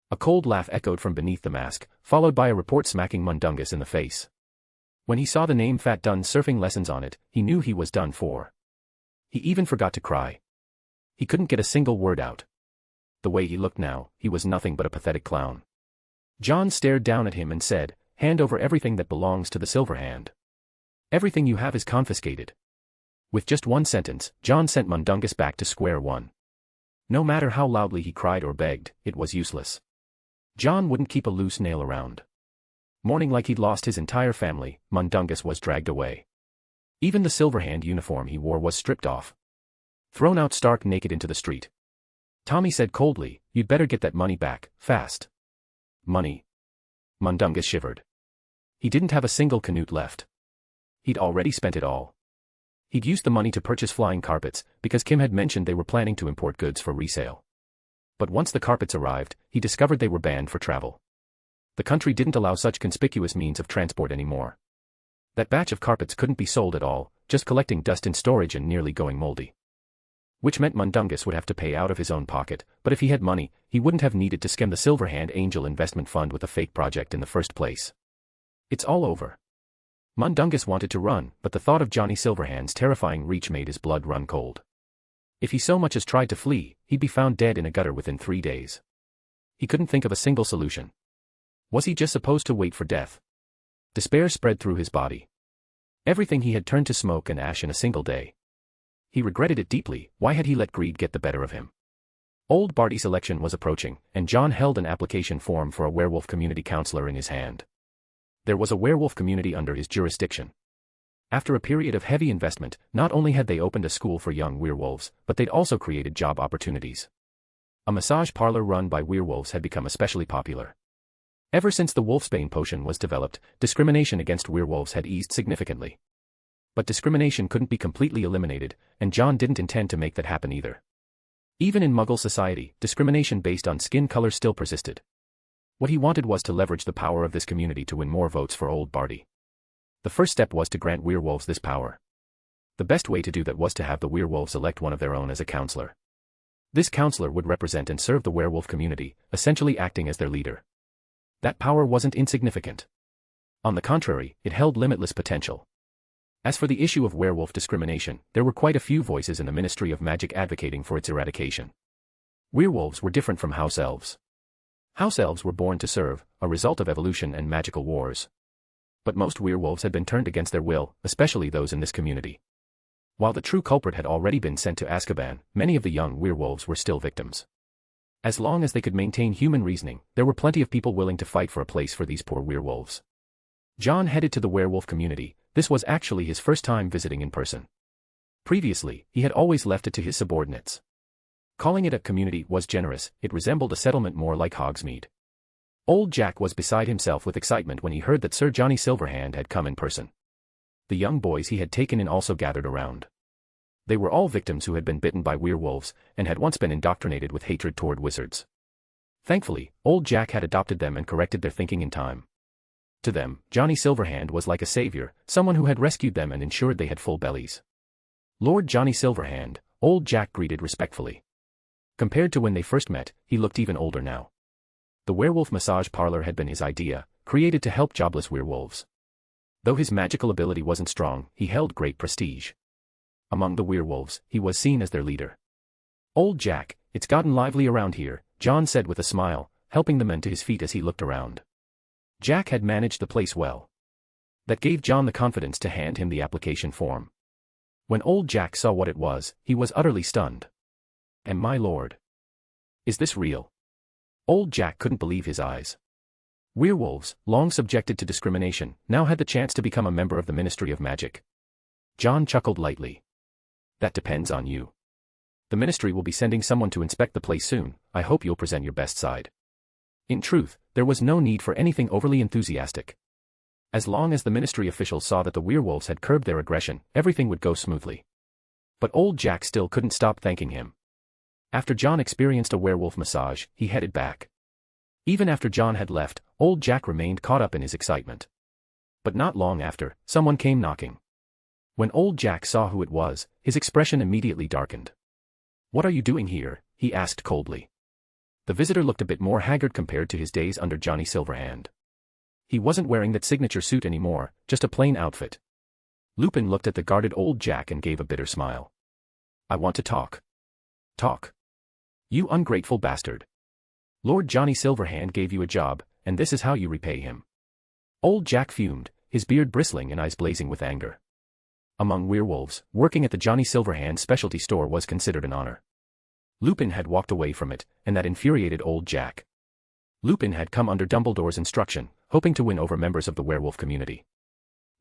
A cold laugh echoed from beneath the mask, followed by a report smacking Mundungus in the face. When he saw the name Fat Done Surfing Lessons on it, he knew he was done for. He even forgot to cry. He couldn't get a single word out. The way he looked now, he was nothing but a pathetic clown. John stared down at him and said, Hand over everything that belongs to the Silverhand. Everything you have is confiscated. With just one sentence, John sent Mundungus back to square one. No matter how loudly he cried or begged, it was useless. John wouldn't keep a loose nail around. Mourning like he'd lost his entire family, Mundungus was dragged away. Even the Silverhand uniform he wore was stripped off. Thrown out stark naked into the street. Tommy said coldly, You'd better get that money back, fast. Money. Mundungus shivered. He didn't have a single canute left. He'd already spent it all. He'd used the money to purchase flying carpets, because Kim had mentioned they were planning to import goods for resale. But once the carpets arrived, he discovered they were banned for travel. The country didn't allow such conspicuous means of transport anymore. That batch of carpets couldn't be sold at all, just collecting dust in storage and nearly going moldy. Which meant Mundungus would have to pay out of his own pocket, but if he had money, he wouldn't have needed to scam the Silverhand Angel Investment Fund with a fake project in the first place. It's all over. Mundungus wanted to run, but the thought of Johnny Silverhand's terrifying reach made his blood run cold. If he so much as tried to flee, he'd be found dead in a gutter within 3 days. He couldn't think of a single solution. Was he just supposed to wait for death? Despair spread through his body. Everything he had turned to smoke and ash in a single day. He regretted it deeply. Why had he let greed get the better of him? Old Barty's election was approaching, and John held an application form for a werewolf community counselor in his hand. There was a werewolf community under his jurisdiction. After a period of heavy investment, not only had they opened a school for young werewolves, but they'd also created job opportunities. A massage parlor run by werewolves had become especially popular. Ever since the wolfsbane potion was developed, discrimination against werewolves had eased significantly. But discrimination couldn't be completely eliminated, and John didn't intend to make that happen either. Even in Muggle society, discrimination based on skin color still persisted. What he wanted was to leverage the power of this community to win more votes for Old Barty. The first step was to grant werewolves this power. The best way to do that was to have the werewolves elect one of their own as a counselor. This counselor would represent and serve the werewolf community, essentially acting as their leader. That power wasn't insignificant. On the contrary, it held limitless potential. As for the issue of werewolf discrimination, there were quite a few voices in the Ministry of Magic advocating for its eradication. Werewolves were different from house elves. House elves were born to serve, a result of evolution and magical wars. But most werewolves had been turned against their will, especially those in this community. While the true culprit had already been sent to Azkaban, many of the young werewolves were still victims. As long as they could maintain human reasoning, there were plenty of people willing to fight for a place for these poor werewolves. John headed to the werewolf community. This was actually his first time visiting in person. Previously, he had always left it to his subordinates. Calling it a community was generous, it resembled a settlement more like Hogsmeade. Old Jack was beside himself with excitement when he heard that Sir Johnny Silverhand had come in person. The young boys he had taken in also gathered around. They were all victims who had been bitten by werewolves, and had once been indoctrinated with hatred toward wizards. Thankfully, old Jack had adopted them and corrected their thinking in time. To them, Johnny Silverhand was like a savior, someone who had rescued them and ensured they had full bellies. Lord Johnny Silverhand, old Jack greeted respectfully. Compared to when they first met, he looked even older now. The werewolf massage parlor had been his idea, created to help jobless werewolves. Though his magical ability wasn't strong, he held great prestige. Among the werewolves, he was seen as their leader. Old Jack, it's gotten lively around here, John said with a smile, helping the men to his feet as he looked around. Jack had managed the place well. That gave John the confidence to hand him the application form. When old Jack saw what it was, he was utterly stunned. And my lord, is this real? Old Jack couldn't believe his eyes. Werewolves, long subjected to discrimination, now had the chance to become a member of the Ministry of Magic. John chuckled lightly. That depends on you. The ministry will be sending someone to inspect the place soon, I hope you'll present your best side. In truth, there was no need for anything overly enthusiastic. As long as the ministry officials saw that the werewolves had curbed their aggression, everything would go smoothly. But old Jack still couldn't stop thanking him. After John experienced a werewolf massage, he headed back. Even after John had left, old Jack remained caught up in his excitement. But not long after, someone came knocking. When old Jack saw who it was, his expression immediately darkened. "What are you doing here?" he asked coldly. The visitor looked a bit more haggard compared to his days under Johnny Silverhand. He wasn't wearing that signature suit anymore, just a plain outfit. Lupin looked at the guarded old Jack and gave a bitter smile. "I want to talk." "Talk? You ungrateful bastard. Lord Johnny Silverhand gave you a job, and this is how you repay him." Old Jack fumed, his beard bristling and eyes blazing with anger. Among werewolves, working at the Johnny Silverhand specialty store was considered an honor. Lupin had walked away from it, and that infuriated old Jack. Lupin had come under Dumbledore's instruction, hoping to win over members of the werewolf community.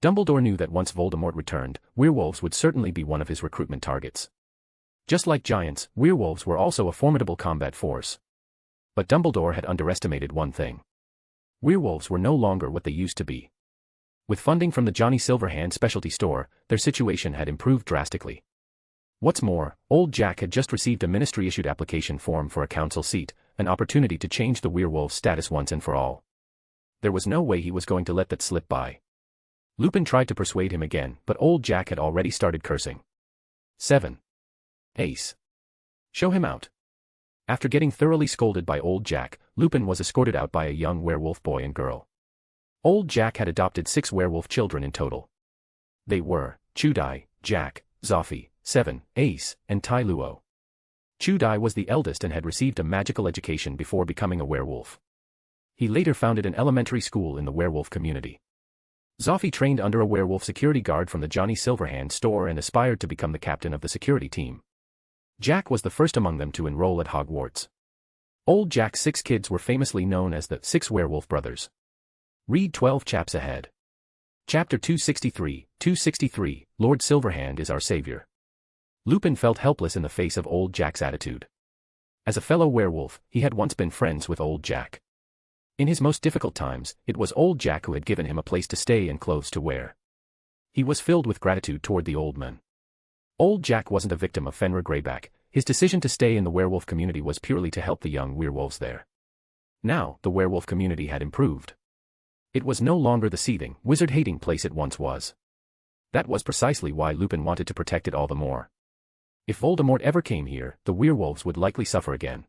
Dumbledore knew that once Voldemort returned, werewolves would certainly be one of his recruitment targets. Just like giants, werewolves were also a formidable combat force. But Dumbledore had underestimated one thing. Werewolves were no longer what they used to be. With funding from the Johnny Silverhand specialty store, their situation had improved drastically. What's more, old Jack had just received a ministry-issued application form for a council seat, an opportunity to change the werewolf status once and for all. There was no way he was going to let that slip by. Lupin tried to persuade him again, but old Jack had already started cursing. 7. Ace. Show him out. After getting thoroughly scolded by old Jack, Lupin was escorted out by a young werewolf boy and girl. Old Jack had adopted 6 werewolf children in total. They were Chudai, Jack, Zoffy, 7, Ace, and Tai Luo. Chudai was the eldest and had received a magical education before becoming a werewolf. He later founded an elementary school in the werewolf community. Zoffy trained under a werewolf security guard from the Johnny Silverhand store and aspired to become the captain of the security team. Jack was the first among them to enroll at Hogwarts. Old Jack's 6 kids were famously known as the 6 Werewolf Brothers. Read 12 chaps ahead. Chapter 263, Lord Silverhand is our savior. Lupin felt helpless in the face of old Jack's attitude. As a fellow werewolf, he had once been friends with old Jack. In his most difficult times, it was old Jack who had given him a place to stay and clothes to wear. He was filled with gratitude toward the old man. Old Jack wasn't a victim of Fenrir Greyback, his decision to stay in the werewolf community was purely to help the young werewolves there. Now, the werewolf community had improved. It was no longer the seething, wizard-hating place it once was. That was precisely why Lupin wanted to protect it all the more. If Voldemort ever came here, the werewolves would likely suffer again.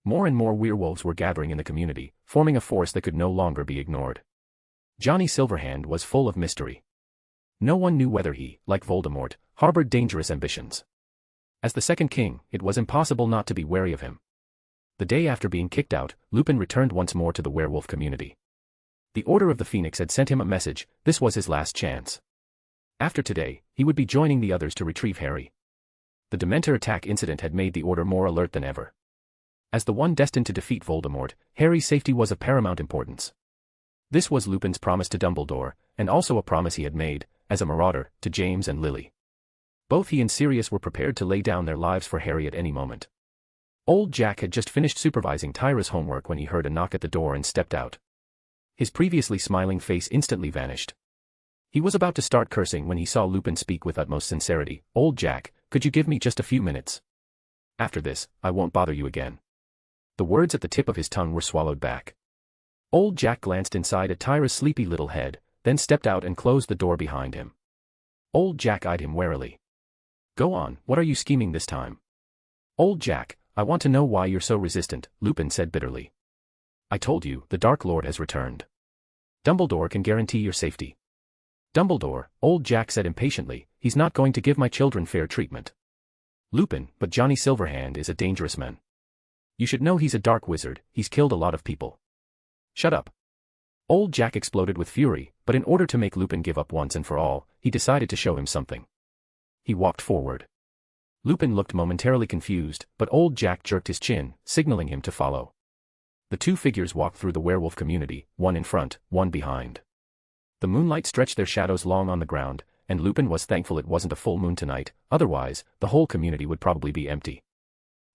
More and more werewolves were gathering in the community, forming a force that could no longer be ignored. Johnny Silverhand was full of mystery. No one knew whether he, like Voldemort, harbored dangerous ambitions. As the second king, it was impossible not to be wary of him. The day after being kicked out, Lupin returned once more to the werewolf community. The Order of the Phoenix had sent him a message, this was his last chance. After today, he would be joining the others to retrieve Harry. The Dementor attack incident had made the Order more alert than ever. As the one destined to defeat Voldemort, Harry's safety was of paramount importance. This was Lupin's promise to Dumbledore, and also a promise he had made, as a marauder, to James and Lily. Both he and Sirius were prepared to lay down their lives for Harry at any moment. Old Jack had just finished supervising Tyra's homework when he heard a knock at the door and stepped out. His previously smiling face instantly vanished. He was about to start cursing when he saw Lupin speak with utmost sincerity. "Old Jack, could you give me just a few minutes? After this, I won't bother you again." The words at the tip of his tongue were swallowed back. Old Jack glanced inside at Tyra's sleepy little head, then stepped out and closed the door behind him. Old Jack eyed him warily. "Go on, what are you scheming this time?" "Old Jack, I want to know why you're so resistant," Lupin said bitterly. "I told you, the Dark Lord has returned. Dumbledore can guarantee your safety." "Dumbledore," Old Jack said impatiently, "he's not going to give my children fair treatment." "Lupin, but Johnny Silverhand is a dangerous man. You should know he's a dark wizard, he's killed a lot of people." "Shut up." Old Jack exploded with fury, but in order to make Lupin give up once and for all, he decided to show him something. He walked forward. Lupin looked momentarily confused, but Old Jack jerked his chin, signaling him to follow. The two figures walked through the werewolf community, one in front, one behind. The moonlight stretched their shadows long on the ground, and Lupin was thankful it wasn't a full moon tonight, otherwise, the whole community would probably be empty.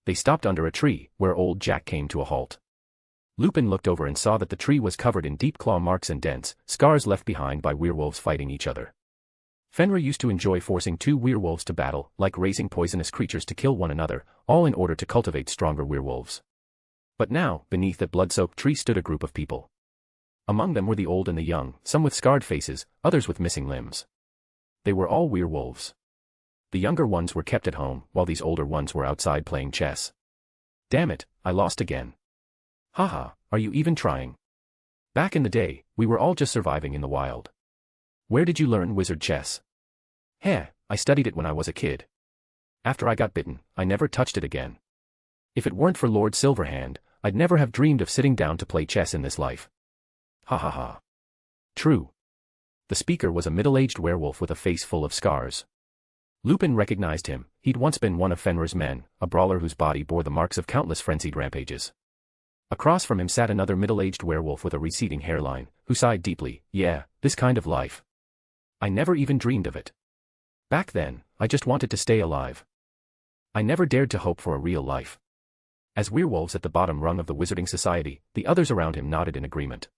They stopped under a tree, where Old Jack came to a halt. Lupin looked over and saw that the tree was covered in deep claw marks and dents, scars left behind by werewolves fighting each other. Fenrir used to enjoy forcing two werewolves to battle, like raising poisonous creatures to kill one another, all in order to cultivate stronger werewolves. But now, beneath that blood-soaked tree stood a group of people. Among them were the old and the young, some with scarred faces, others with missing limbs. They were all werewolves. The younger ones were kept at home, while these older ones were outside playing chess. "Damn it, I lost again." "Haha, are you even trying? Back in the day, we were all just surviving in the wild. Where did you learn wizard chess?" "Heh, I studied it when I was a kid. After I got bitten, I never touched it again. If it weren't for Lord Silverhand, I'd never have dreamed of sitting down to play chess in this life." "Ha ha ha." "True." The speaker was a middle-aged werewolf with a face full of scars. Lupin recognized him. He'd once been one of Fenrir's men, a brawler whose body bore the marks of countless frenzied rampages. Across from him sat another middle-aged werewolf with a receding hairline, who sighed deeply. "Yeah, this kind of life. I never even dreamed of it. Back then, I just wanted to stay alive. I never dared to hope for a real life." As werewolves at the bottom rung of the Wizarding Society, the others around him nodded in agreement.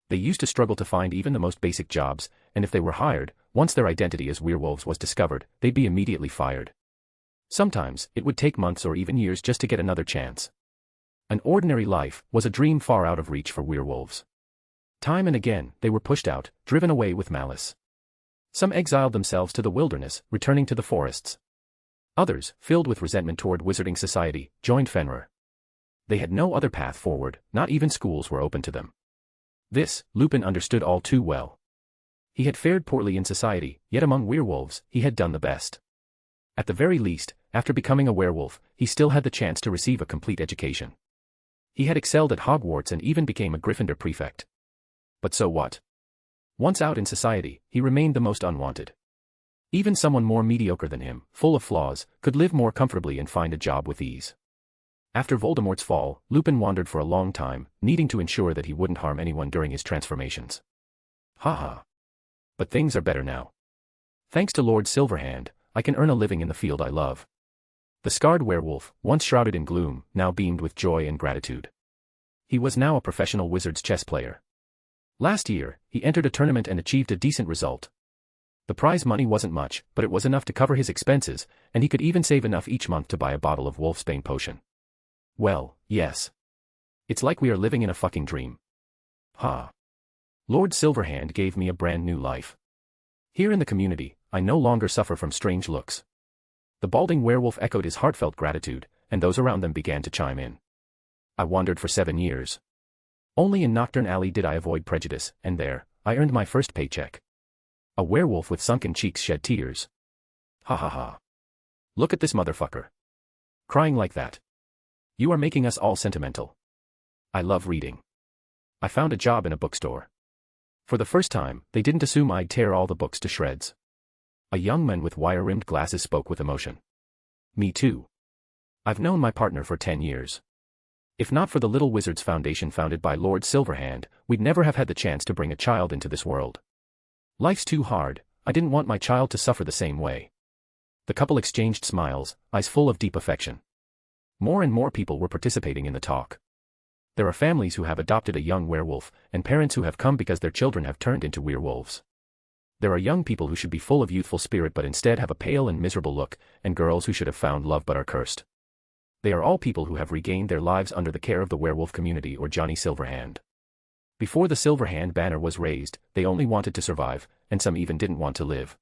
They used to struggle to find even the most basic jobs, and if they were hired, once their identity as werewolves was discovered, they'd be immediately fired. Sometimes, it would take months or even years just to get another chance. An ordinary life was a dream far out of reach for werewolves. Time and again, they were pushed out, driven away with malice. Some exiled themselves to the wilderness, returning to the forests. Others, filled with resentment toward Wizarding Society, joined Fenrir. They had no other path forward, not even schools were open to them. This, Lupin understood all too well. He had fared poorly in society, yet among werewolves, he had done the best. At the very least, after becoming a werewolf, he still had the chance to receive a complete education. He had excelled at Hogwarts and even became a Gryffindor prefect. But so what? Once out in society, he remained the most unwanted. Even someone more mediocre than him, full of flaws, could live more comfortably and find a job with ease. After Voldemort's fall, Lupin wandered for a long time, needing to ensure that he wouldn't harm anyone during his transformations. Haha. But things are better now. Thanks to Lord Silverhand, I can earn a living in the field I love. The scarred werewolf, once shrouded in gloom, now beamed with joy and gratitude. He was now a professional wizard's chess player. Last year, he entered a tournament and achieved a decent result. The prize money wasn't much, but it was enough to cover his expenses, and he could even save enough each month to buy a bottle of Wolfsbane potion. Well, yes. It's like we are living in a fucking dream. Ha. Lord Silverhand gave me a brand new life. Here in the community, I no longer suffer from strange looks. The balding werewolf echoed his heartfelt gratitude, and those around them began to chime in. I wandered for 7 years. Only in Nocturne Alley did I avoid prejudice, and there, I earned my first paycheck. A werewolf with sunken cheeks shed tears. Ha ha ha. Look at this motherfucker. Crying like that. You are making us all sentimental. I love reading. I found a job in a bookstore. For the first time, they didn't assume I'd tear all the books to shreds. A young man with wire-rimmed glasses spoke with emotion. Me too. I've known my partner for 10 years. If not for the Little Wizards Foundation founded by Lord Silverhand, we'd never have had the chance to bring a child into this world. Life's too hard, I didn't want my child to suffer the same way. The couple exchanged smiles, eyes full of deep affection. More and more people were participating in the talk. There are families who have adopted a young werewolf, and parents who have come because their children have turned into werewolves. There are young people who should be full of youthful spirit but instead have a pale and miserable look, and girls who should have found love but are cursed. They are all people who have regained their lives under the care of the werewolf community or Johnny Silverhand. Before the Silverhand banner was raised, they only wanted to survive, and some even didn't want to live.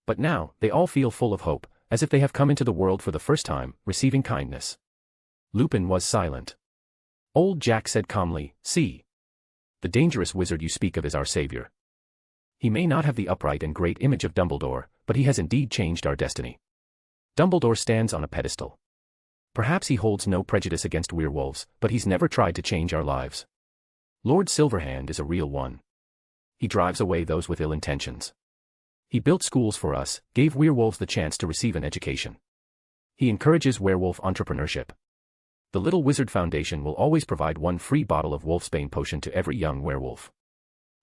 But now, they all feel full of hope, as if they have come into the world for the first time, receiving kindness. Lupin was silent. Old Jack said calmly, "See. The dangerous wizard you speak of is our savior. He may not have the upright and great image of Dumbledore, but he has indeed changed our destiny. Dumbledore stands on a pedestal. Perhaps he holds no prejudice against werewolves, but he's never tried to change our lives. Lord Silverhand is a real one. He drives away those with ill intentions. He built schools for us, gave werewolves the chance to receive an education. He encourages werewolf entrepreneurship. The Little Wizard Foundation will always provide one free bottle of Wolfsbane potion to every young werewolf.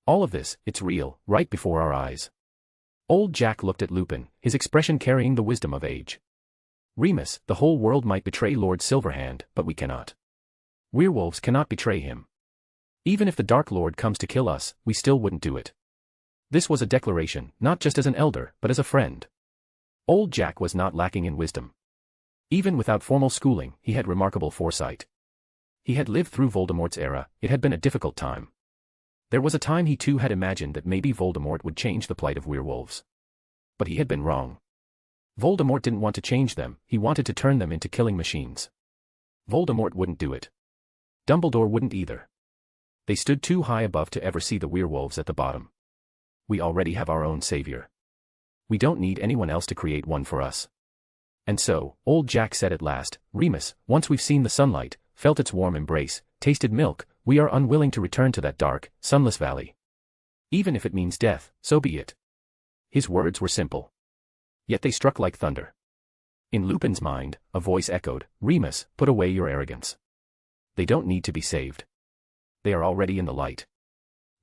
All of this, it's real, right before our eyes." Old Jack looked at Lupin, his expression carrying the wisdom of age. "Remus, the whole world might betray Lord Silverhand, but we cannot. Werewolves cannot betray him. Even if the Dark Lord comes to kill us, we still wouldn't do it." This was a declaration, not just as an elder, but as a friend. Old Jack was not lacking in wisdom. Even without formal schooling, he had remarkable foresight. He had lived through Voldemort's era. It had been a difficult time. There was a time he too had imagined that maybe Voldemort would change the plight of werewolves. But he had been wrong. Voldemort didn't want to change them, he wanted to turn them into killing machines. Voldemort wouldn't do it. Dumbledore wouldn't either. They stood too high above to ever see the werewolves at the bottom. We already have our own savior. We don't need anyone else to create one for us. And so, old Jack said at last, "Remus, once we've seen the sunlight, felt its warm embrace, tasted milk, we are unwilling to return to that dark, sunless valley. Even if it means death, so be it." His words were simple. Yet they struck like thunder. In Lupin's mind, a voice echoed, "Remus, put away your arrogance. They don't need to be saved. They are already in the light."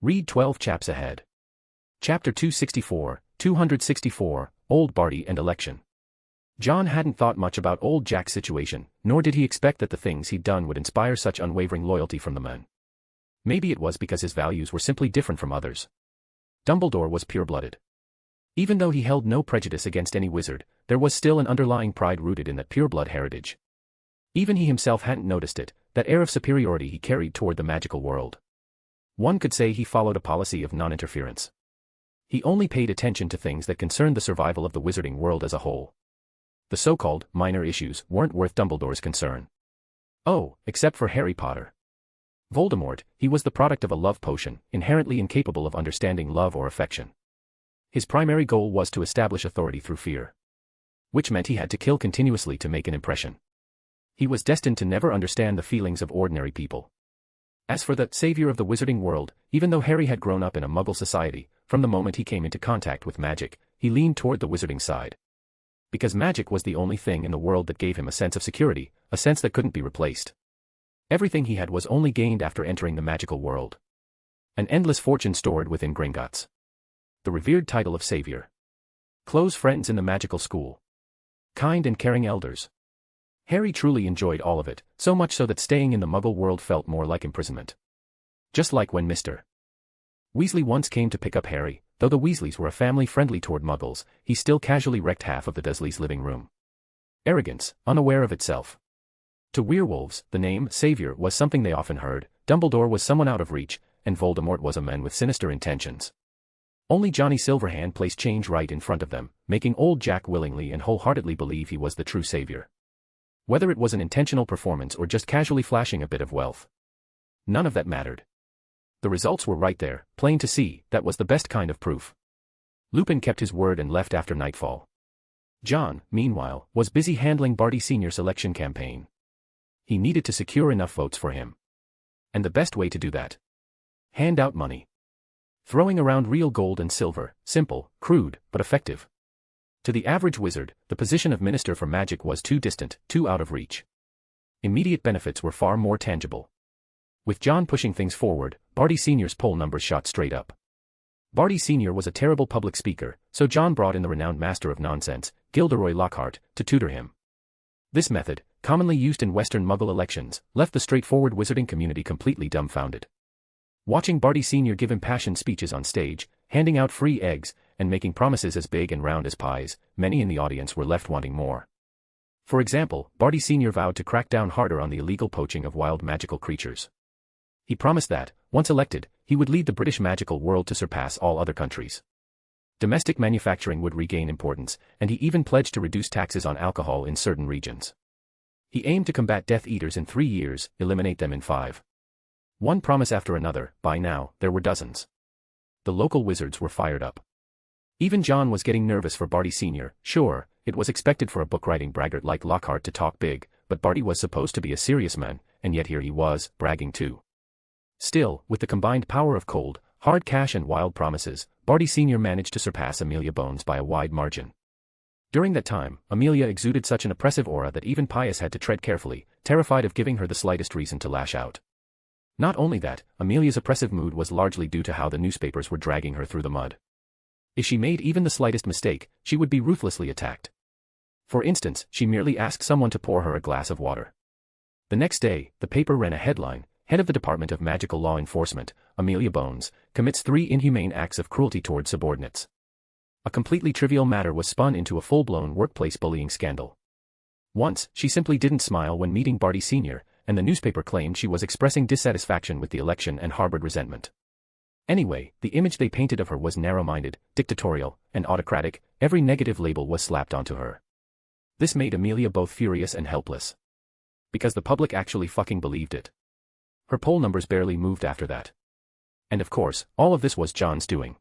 Read 12 chaps ahead. Chapter 264, Old Barty and Election. John hadn't thought much about old Jack's situation, nor did he expect that the things he'd done would inspire such unwavering loyalty from the men. Maybe it was because his values were simply different from others. Dumbledore was pure-blooded. Even though he held no prejudice against any wizard, there was still an underlying pride rooted in that pure-blood heritage. Even he himself hadn't noticed it, that air of superiority he carried toward the magical world. One could say he followed a policy of non-interference. He only paid attention to things that concerned the survival of the wizarding world as a whole. The so-called minor issues weren't worth Dumbledore's concern. Oh, except for Harry Potter. Voldemort, he was the product of a love potion, inherently incapable of understanding love or affection. His primary goal was to establish authority through fear. Which meant he had to kill continuously to make an impression. He was destined to never understand the feelings of ordinary people. As for the savior of the wizarding world, even though Harry had grown up in a Muggle society, from the moment he came into contact with magic, he leaned toward the wizarding side. Because magic was the only thing in the world that gave him a sense of security, a sense that couldn't be replaced. Everything he had was only gained after entering the magical world. An endless fortune stored within Gringotts. The revered title of savior. Close friends in the magical school. Kind and caring elders. Harry truly enjoyed all of it, so much so that staying in the Muggle world felt more like imprisonment. Just like when Mr. Weasley once came to pick up Harry. Though the Weasleys were a family friendly toward Muggles, he still casually wrecked half of the Dursleys' living room. Arrogance, unaware of itself. To werewolves, the name Savior was something they often heard, Dumbledore was someone out of reach, and Voldemort was a man with sinister intentions. Only Johnny Silverhand placed change right in front of them, making old Jack willingly and wholeheartedly believe he was the true savior. Whether it was an intentional performance or just casually flashing a bit of wealth. None of that mattered. The results were right there, plain to see, that was the best kind of proof. Lupin kept his word and left after nightfall. John, meanwhile, was busy handling Barty Sr.'s election campaign. He needed to secure enough votes for him. And the best way to do that? Hand out money. Throwing around real gold and silver, simple, crude, but effective. To the average wizard, the position of Minister for Magic was too distant, too out of reach. Immediate benefits were far more tangible. With John pushing things forward, Barty Sr.'s poll numbers shot straight up. Barty Sr. was a terrible public speaker, so John brought in the renowned master of nonsense, Gilderoy Lockhart, to tutor him. This method, commonly used in Western Muggle elections, left the straightforward wizarding community completely dumbfounded. Watching Barty Sr. give impassioned speeches on stage, handing out free eggs, and making promises as big and round as pies, many in the audience were left wanting more. For example, Barty Sr. vowed to crack down harder on the illegal poaching of wild magical creatures. He promised that, once elected, he would lead the British magical world to surpass all other countries. Domestic manufacturing would regain importance, and he even pledged to reduce taxes on alcohol in certain regions. He aimed to combat Death Eaters in 3 years, eliminate them in 5. One promise after another, by now, there were dozens. The local wizards were fired up. Even John was getting nervous for Barty Sr. Sure, it was expected for a book-writing braggart like Lockhart to talk big, but Barty was supposed to be a serious man, and yet here he was, bragging too. Still, with the combined power of cold, hard cash and wild promises, Barty Sr. managed to surpass Amelia Bones by a wide margin. During that time, Amelia exuded such an oppressive aura that even Pius had to tread carefully, terrified of giving her the slightest reason to lash out. Not only that, Amelia's oppressive mood was largely due to how the newspapers were dragging her through the mud. If she made even the slightest mistake, she would be ruthlessly attacked. For instance, she merely asked someone to pour her a glass of water. The next day, the paper ran a headline: Head of the Department of Magical Law Enforcement, Amelia Bones, commits 3 inhumane acts of cruelty toward subordinates. A completely trivial matter was spun into a full-blown workplace bullying scandal. Once, she simply didn't smile when meeting Barty Sr., and the newspaper claimed she was expressing dissatisfaction with the election and harbored resentment. Anyway, the image they painted of her was narrow-minded, dictatorial, and autocratic. Every negative label was slapped onto her. This made Amelia both furious and helpless. Because the public actually fucking believed it. Her poll numbers barely moved after that. And of course, all of this was John's doing.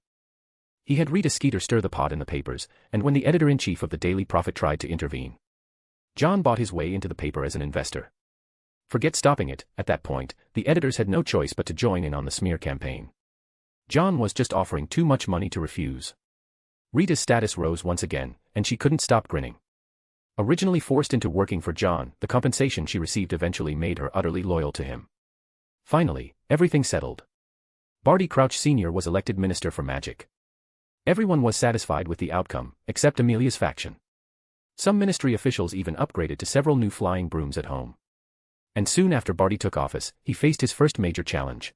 He had Rita Skeeter stir the pot in the papers, and when the editor-in-chief of the Daily Prophet tried to intervene, John bought his way into the paper as an investor. Forget stopping it. At that point, the editors had no choice but to join in on the smear campaign. John was just offering too much money to refuse. Rita's status rose once again, and she couldn't stop grinning. Originally forced into working for John, the compensation she received eventually made her utterly loyal to him. Finally, everything settled. Barty Crouch Sr. was elected Minister for Magic. Everyone was satisfied with the outcome, except Amelia's faction. Some ministry officials even upgraded to several new flying brooms at home. And soon after Barty took office, he faced his first major challenge.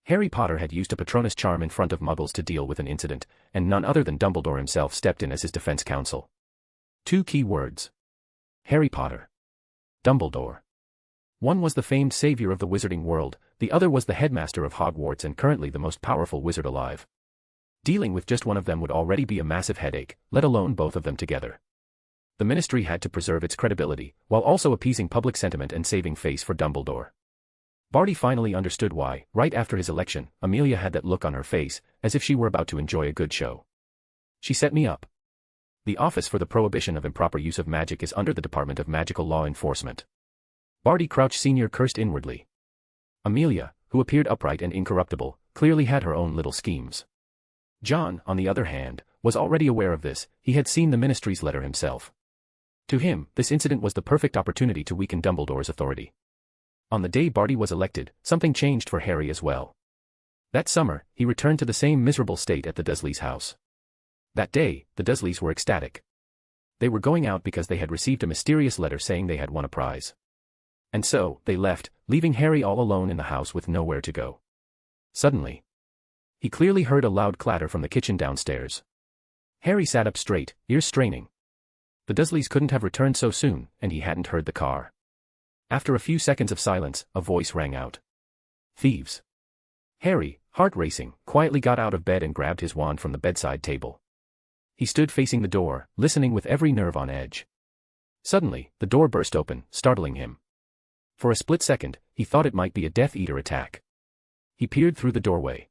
Harry Potter had used a Patronus charm in front of Muggles to deal with an incident, and none other than Dumbledore himself stepped in as his defense counsel. 2 key words. Harry Potter. Dumbledore. One was the famed savior of the wizarding world, the other was the headmaster of Hogwarts and currently the most powerful wizard alive. Dealing with just one of them would already be a massive headache, let alone both of them together. The ministry had to preserve its credibility, while also appeasing public sentiment and saving face for Dumbledore. Barty finally understood why, right after his election, Amelia had that look on her face, as if she were about to enjoy a good show. She set me up. The Office for the Prohibition of Improper Use of Magic is under the Department of Magical Law Enforcement. Barty Crouch Sr. cursed inwardly. Amelia, who appeared upright and incorruptible, clearly had her own little schemes. John, on the other hand, was already aware of this. He had seen the ministry's letter himself. To him, this incident was the perfect opportunity to weaken Dumbledore's authority. On the day Barty was elected, something changed for Harry as well. That summer, he returned to the same miserable state at the Dursleys' house. That day, the Dursleys were ecstatic. They were going out because they had received a mysterious letter saying they had won a prize. And so, they left, leaving Harry all alone in the house with nowhere to go. Suddenly, he clearly heard a loud clatter from the kitchen downstairs. Harry sat up straight, ears straining. The Dursleys couldn't have returned so soon, and he hadn't heard the car. After a few seconds of silence, a voice rang out. Thieves. Harry, heart racing, quietly got out of bed and grabbed his wand from the bedside table. He stood facing the door, listening with every nerve on edge. Suddenly, the door burst open, startling him. For a split second, he thought it might be a Death Eater attack. He peered through the doorway.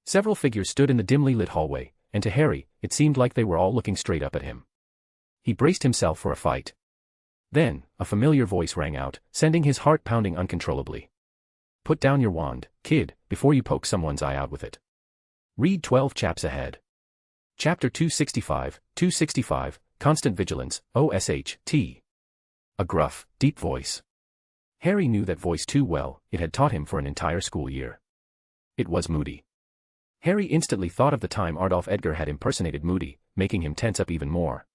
Several figures stood in the dimly lit hallway, and to Harry, it seemed like they were all looking straight up at him. He braced himself for a fight. Then, a familiar voice rang out, sending his heart pounding uncontrollably. Put down your wand, kid, before you poke someone's eye out with it. Read 12 chaps ahead. Chapter 265, Constant Vigilance, OSHT. A gruff, deep voice. Harry knew that voice too well, it had taught him for an entire school year. It was Moody. Harry instantly thought of the time Adolf Edgar had impersonated Moody, making him tense up even more.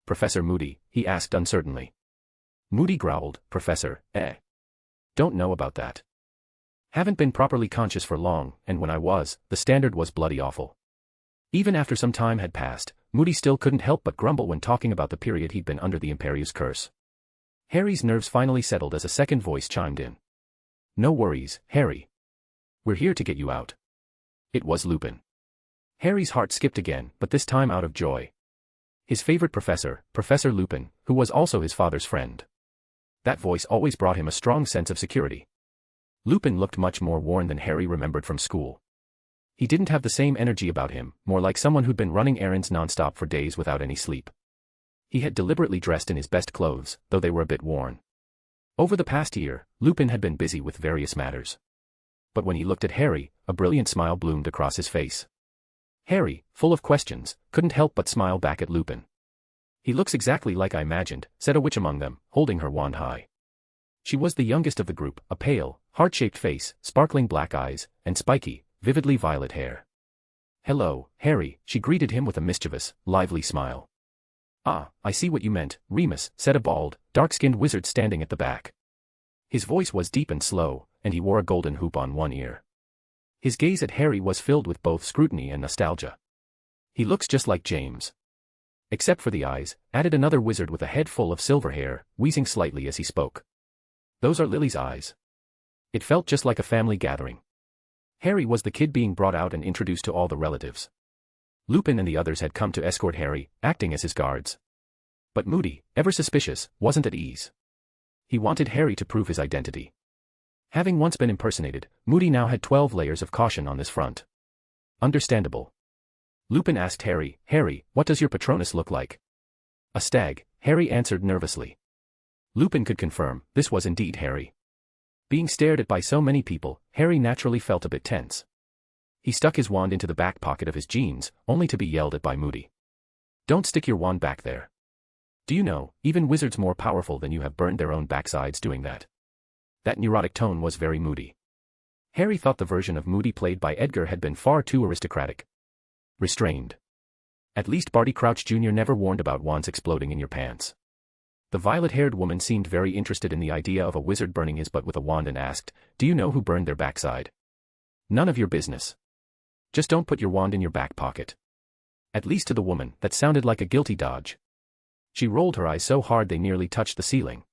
Professor Moody, he asked uncertainly. Moody growled, Professor, Don't know about that. Haven't been properly conscious for long, and when I was, the standard was bloody awful. Even after some time had passed, Moody still couldn't help but grumble when talking about the period he'd been under the Imperius curse. Harry's nerves finally settled as a second voice chimed in. No worries, Harry. We're here to get you out. It was Lupin. Harry's heart skipped again, but this time out of joy. His favorite professor, Professor Lupin, who was also his father's friend. That voice always brought him a strong sense of security. Lupin looked much more worn than Harry remembered from school. He didn't have the same energy about him, more like someone who'd been running errands nonstop for days without any sleep. He had deliberately dressed in his best clothes, though they were a bit worn. Over the past year, Lupin had been busy with various matters. But when he looked at Harry, a brilliant smile bloomed across his face. Harry, full of questions, couldn't help but smile back at Lupin. He looks exactly like I imagined, said a witch among them, holding her wand high. She was the youngest of the group, a pale, heart-shaped face, sparkling black eyes, and spiky, vividly violet hair. Hello, Harry, she greeted him with a mischievous, lively smile. Ah, I see what you meant, Remus, said a bald, dark-skinned wizard standing at the back. His voice was deep and slow, and he wore a golden hoop on one ear. His gaze at Harry was filled with both scrutiny and nostalgia. He looks just like James. Except for the eyes, added another wizard with a head full of silver hair, wheezing slightly as he spoke. Those are Lily's eyes. It felt just like a family gathering. Harry was the kid being brought out and introduced to all the relatives. Lupin and the others had come to escort Harry, acting as his guards. But Moody, ever suspicious, wasn't at ease. He wanted Harry to prove his identity. Having once been impersonated, Moody now had 12 layers of caution on this front. Understandable. Lupin asked Harry, Harry, what does your Patronus look like? A stag, Harry answered nervously. Lupin could confirm, this was indeed Harry. Being stared at by so many people, Harry naturally felt a bit tense. He stuck his wand into the back pocket of his jeans, only to be yelled at by Moody. Don't stick your wand back there. Do you know, even wizards more powerful than you have burned their own backsides doing that. That neurotic tone was very Moody. Harry thought the version of Moody played by Edgar had been far too aristocratic. Restrained. At least Barty Crouch Jr. never warned about wands exploding in your pants. The violet-haired woman seemed very interested in the idea of a wizard burning his butt with a wand and asked, do you know who burned their backside? None of your business. Just don't put your wand in your back pocket. At least to the woman, that sounded like a guilty dodge. She rolled her eyes so hard they nearly touched the ceiling.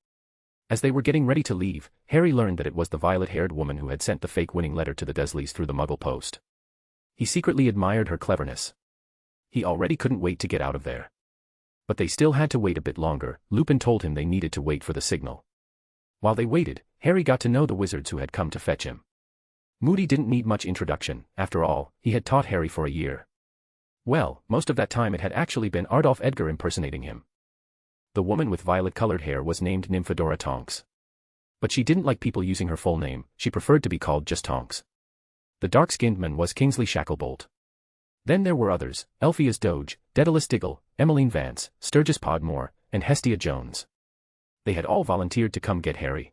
As they were getting ready to leave, Harry learned that it was the violet-haired woman who had sent the fake winning letter to the Dursleys through the Muggle post. He secretly admired her cleverness. He already couldn't wait to get out of there. But they still had to wait a bit longer. Lupin told him they needed to wait for the signal. While they waited, Harry got to know the wizards who had come to fetch him. Moody didn't need much introduction, after all, he had taught Harry for a year. Well, most of that time it had actually been Adolf Edgar impersonating him. The woman with violet-colored hair was named Nymphadora Tonks. But she didn't like people using her full name, she preferred to be called just Tonks. The dark-skinned man was Kingsley Shacklebolt. Then there were others, Elphias Doge, Daedalus Diggle, Emmeline Vance, Sturgis Podmore, and Hestia Jones. They had all volunteered to come get Harry.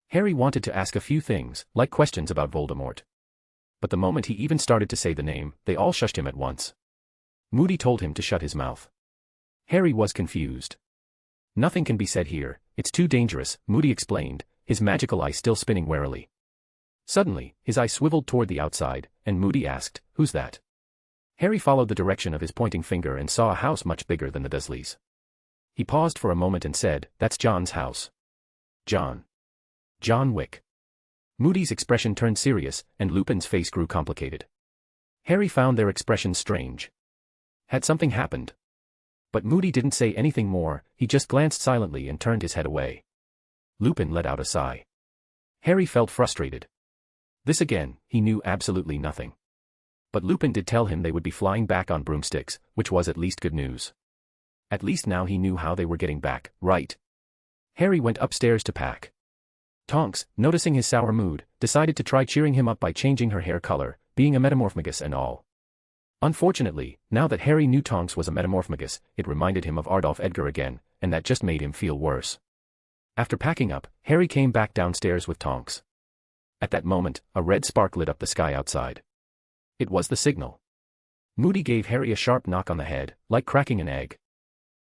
Harry wanted to ask a few things, like questions about Voldemort. But the moment he even started to say the name, they all shushed him at once. Moody told him to shut his mouth. Harry was confused. Nothing can be said here, it's too dangerous, Moody explained, his magical eye still spinning warily. Suddenly, his eye swiveled toward the outside, and Moody asked, who's that? Harry followed the direction of his pointing finger and saw a house much bigger than the Dursleys. He paused for a moment and said, that's John's house. John. John Wick. Moody's expression turned serious, and Lupin's face grew complicated. Harry found their expressions strange. Had something happened? But Moody didn't say anything more, he just glanced silently and turned his head away. Lupin let out a sigh. Harry felt frustrated. This again, he knew absolutely nothing. But Lupin did tell him they would be flying back on broomsticks, which was at least good news. At least now he knew how they were getting back, right? Harry went upstairs to pack. Tonks, noticing his sour mood, decided to try cheering him up by changing her hair color, being a metamorphmagus and all. Unfortunately, now that Harry knew Tonks was a metamorphmagus, it reminded him of Adolf Edgar again, and that just made him feel worse. After packing up, Harry came back downstairs with Tonks. At that moment, a red spark lit up the sky outside. It was the signal. Moody gave Harry a sharp knock on the head, like cracking an egg.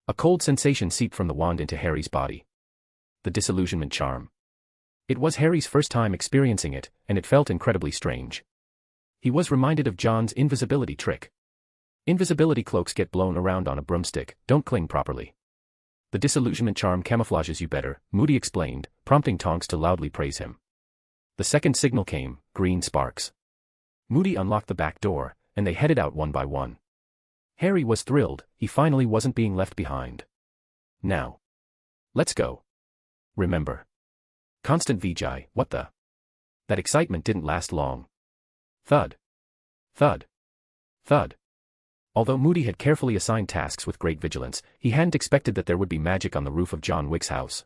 A cold sensation seeped from the wand into Harry's body. The disillusionment charm. It was Harry's first time experiencing it, and it felt incredibly strange. He was reminded of John's invisibility trick. Invisibility cloaks get blown around on a broomstick, don't cling properly. The disillusionment charm camouflages you better, Moody explained, prompting Tonks to loudly praise him. The second signal came, green sparks. Moody unlocked the back door, and they headed out one by one. Harry was thrilled, he finally wasn't being left behind. Now. Let's go. Remember. Constant Vijay, what the? That excitement didn't last long. Thud. Thud. Thud. Although Moody had carefully assigned tasks with great vigilance, he hadn't expected that there would be magic on the roof of John Wick's house.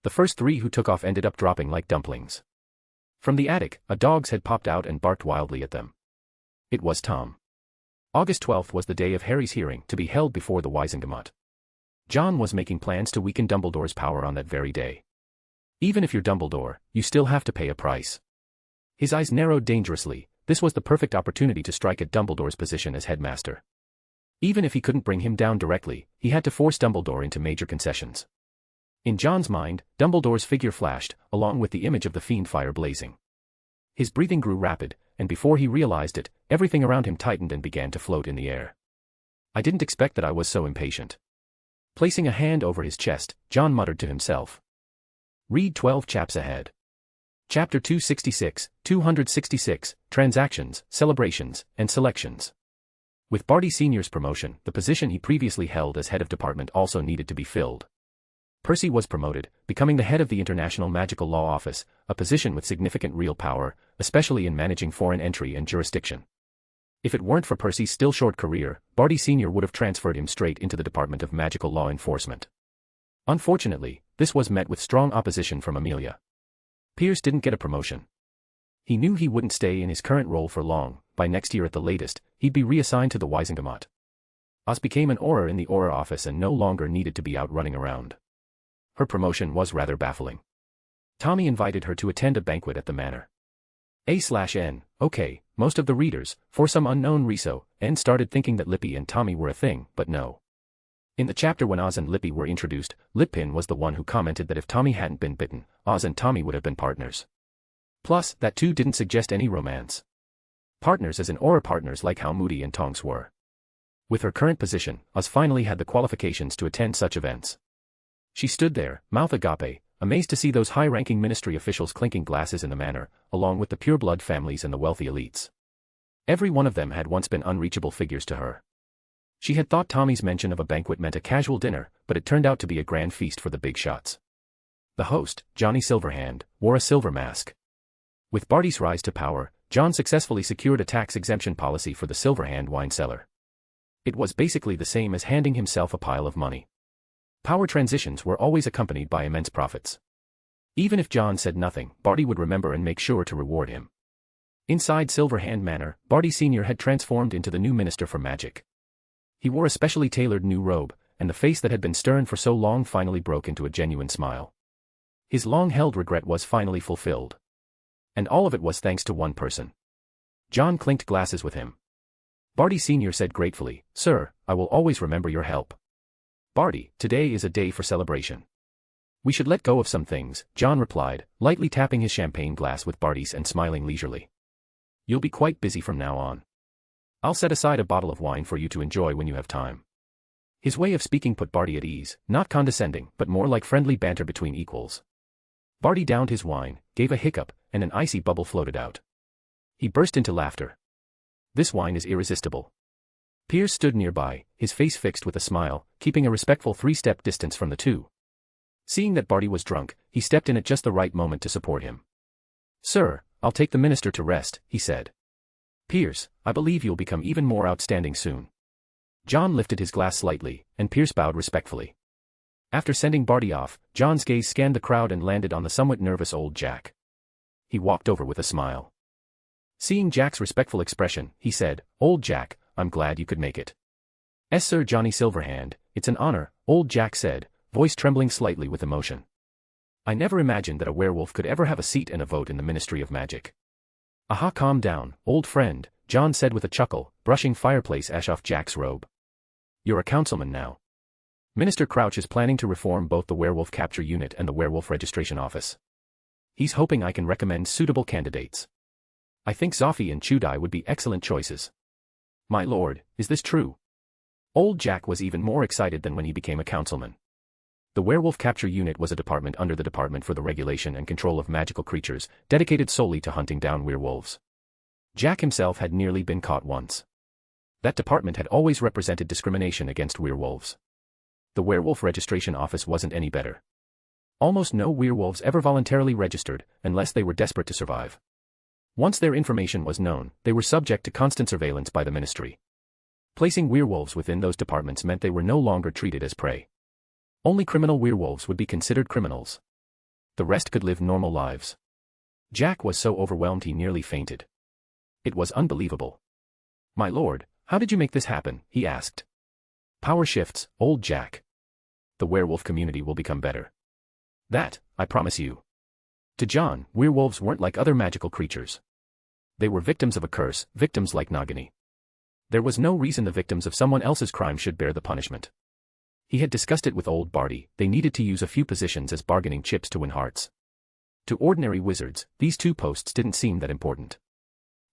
The first 3 who took off ended up dropping like dumplings. From the attic, a dog's head popped out and barked wildly at them. It was Tom. August 12th was the day of Harry's hearing, to be held before the Wizengamot. John was making plans to weaken Dumbledore's power on that very day. Even if you're Dumbledore, you still have to pay a price. His eyes narrowed dangerously. This was the perfect opportunity to strike at Dumbledore's position as headmaster. Even if he couldn't bring him down directly, he had to force Dumbledore into major concessions. In John's mind, Dumbledore's figure flashed, along with the image of the fiend fire blazing. His breathing grew rapid, and before he realized it, everything around him tightened and began to float in the air. I didn't expect that I was so impatient. Placing a hand over his chest, John muttered to himself. Read 12 chaps ahead. Chapter 266, Transactions, Celebrations, and Selections. With Barty Sr.'s promotion, the position he previously held as head of department also needed to be filled. Percy was promoted, becoming the head of the International Magical Law Office, a position with significant real power, especially in managing foreign entry and jurisdiction. If it weren't for Percy's still short career, Barty Sr. would have transferred him straight into the Department of Magical Law Enforcement. Unfortunately, this was met with strong opposition from Amelia. Pierce didn't get a promotion. He knew he wouldn't stay in his current role for long. By next year at the latest, he'd be reassigned to the Wizengamot. Oz became an Auror in the Auror office and no longer needed to be out running around. Her promotion was rather baffling. Tommy invited her to attend a banquet at the manor. A/N, okay, most of the readers, for some unknown reason, started thinking that Lippy and Tommy were a thing, but no. In the chapter when Oz and Lippy were introduced, Lippin was the one who commented that if Tommy hadn't been bitten, Oz and Tommy would have been partners. Plus, that too didn't suggest any romance. Partners as in Auror partners like how Moody and Tonks were. With her current position, Oz finally had the qualifications to attend such events. She stood there, mouth agape, amazed to see those high-ranking ministry officials clinking glasses in the manor, along with the pure-blood families and the wealthy elites. Every one of them had once been unreachable figures to her. She had thought Tommy's mention of a banquet meant a casual dinner, but it turned out to be a grand feast for the big shots. The host, Johnny Silverhand, wore a silver mask. With Barty's rise to power, John successfully secured a tax exemption policy for the Silverhand wine cellar. It was basically the same as handing himself a pile of money. Power transitions were always accompanied by immense profits. Even if John said nothing, Barty would remember and make sure to reward him. Inside Silverhand Manor, Barty Sr. had transformed into the new Minister for Magic. He wore a specially tailored new robe, and the face that had been stern for so long finally broke into a genuine smile. His long-held regret was finally fulfilled. And all of it was thanks to one person. John clinked glasses with him. Barty Sr. said gratefully, "Sir, I will always remember your help." "Barty, today is a day for celebration." "We should let go of some things," John replied, lightly tapping his champagne glass with Barty's and smiling leisurely. "You'll be quite busy from now on. I'll set aside a bottle of wine for you to enjoy when you have time." His way of speaking put Barty at ease, not condescending, but more like friendly banter between equals. Barty downed his wine, gave a hiccup, and an icy bubble floated out. He burst into laughter. "This wine is irresistible." Pierce stood nearby, his face fixed with a smile, keeping a respectful 3-step distance from the two. Seeing that Barty was drunk, he stepped in at just the right moment to support him. "Sir, I'll take the minister to rest," he said. "Pierce, I believe you'll become even more outstanding soon." John lifted his glass slightly, and Pierce bowed respectfully. After sending Barty off, John's gaze scanned the crowd and landed on the somewhat nervous old Jack. He walked over with a smile. Seeing Jack's respectful expression, he said, "Old Jack, I'm glad you could make it." "Yes, Sir Johnny Silverhand, it's an honor," old Jack said, voice trembling slightly with emotion. "I never imagined that a werewolf could ever have a seat and a vote in the Ministry of Magic." "Aha, calm down, old friend," John said with a chuckle, brushing fireplace ash off Jack's robe. "You're a councilman now. Minister Crouch is planning to reform both the Werewolf Capture Unit and the Werewolf Registration Office. He's hoping I can recommend suitable candidates. I think Zoffy and Chudai would be excellent choices. My lord, is this true? Old Jack was even more excited than when he became a councilman. The Werewolf Capture Unit was a department under the Department for the Regulation and Control of Magical Creatures, dedicated solely to hunting down werewolves. Jack himself had nearly been caught once. That department had always represented discrimination against werewolves. The Werewolf Registration Office wasn't any better. Almost no werewolves ever voluntarily registered, unless they were desperate to survive. Once their information was known, they were subject to constant surveillance by the ministry. Placing werewolves within those departments meant they were no longer treated as prey. Only criminal werewolves would be considered criminals. The rest could live normal lives. Jack was so overwhelmed he nearly fainted. It was unbelievable. My lord, how did you make this happen? He asked. Power shifts, old Jack. The werewolf community will become better. That, I promise you. To John, werewolves weren't like other magical creatures. They were victims of a curse, victims like Nagini. There was no reason the victims of someone else's crime should bear the punishment. He had discussed it with old Barty. They needed to use a few positions as bargaining chips to win hearts. To ordinary wizards, these 2 posts didn't seem that important.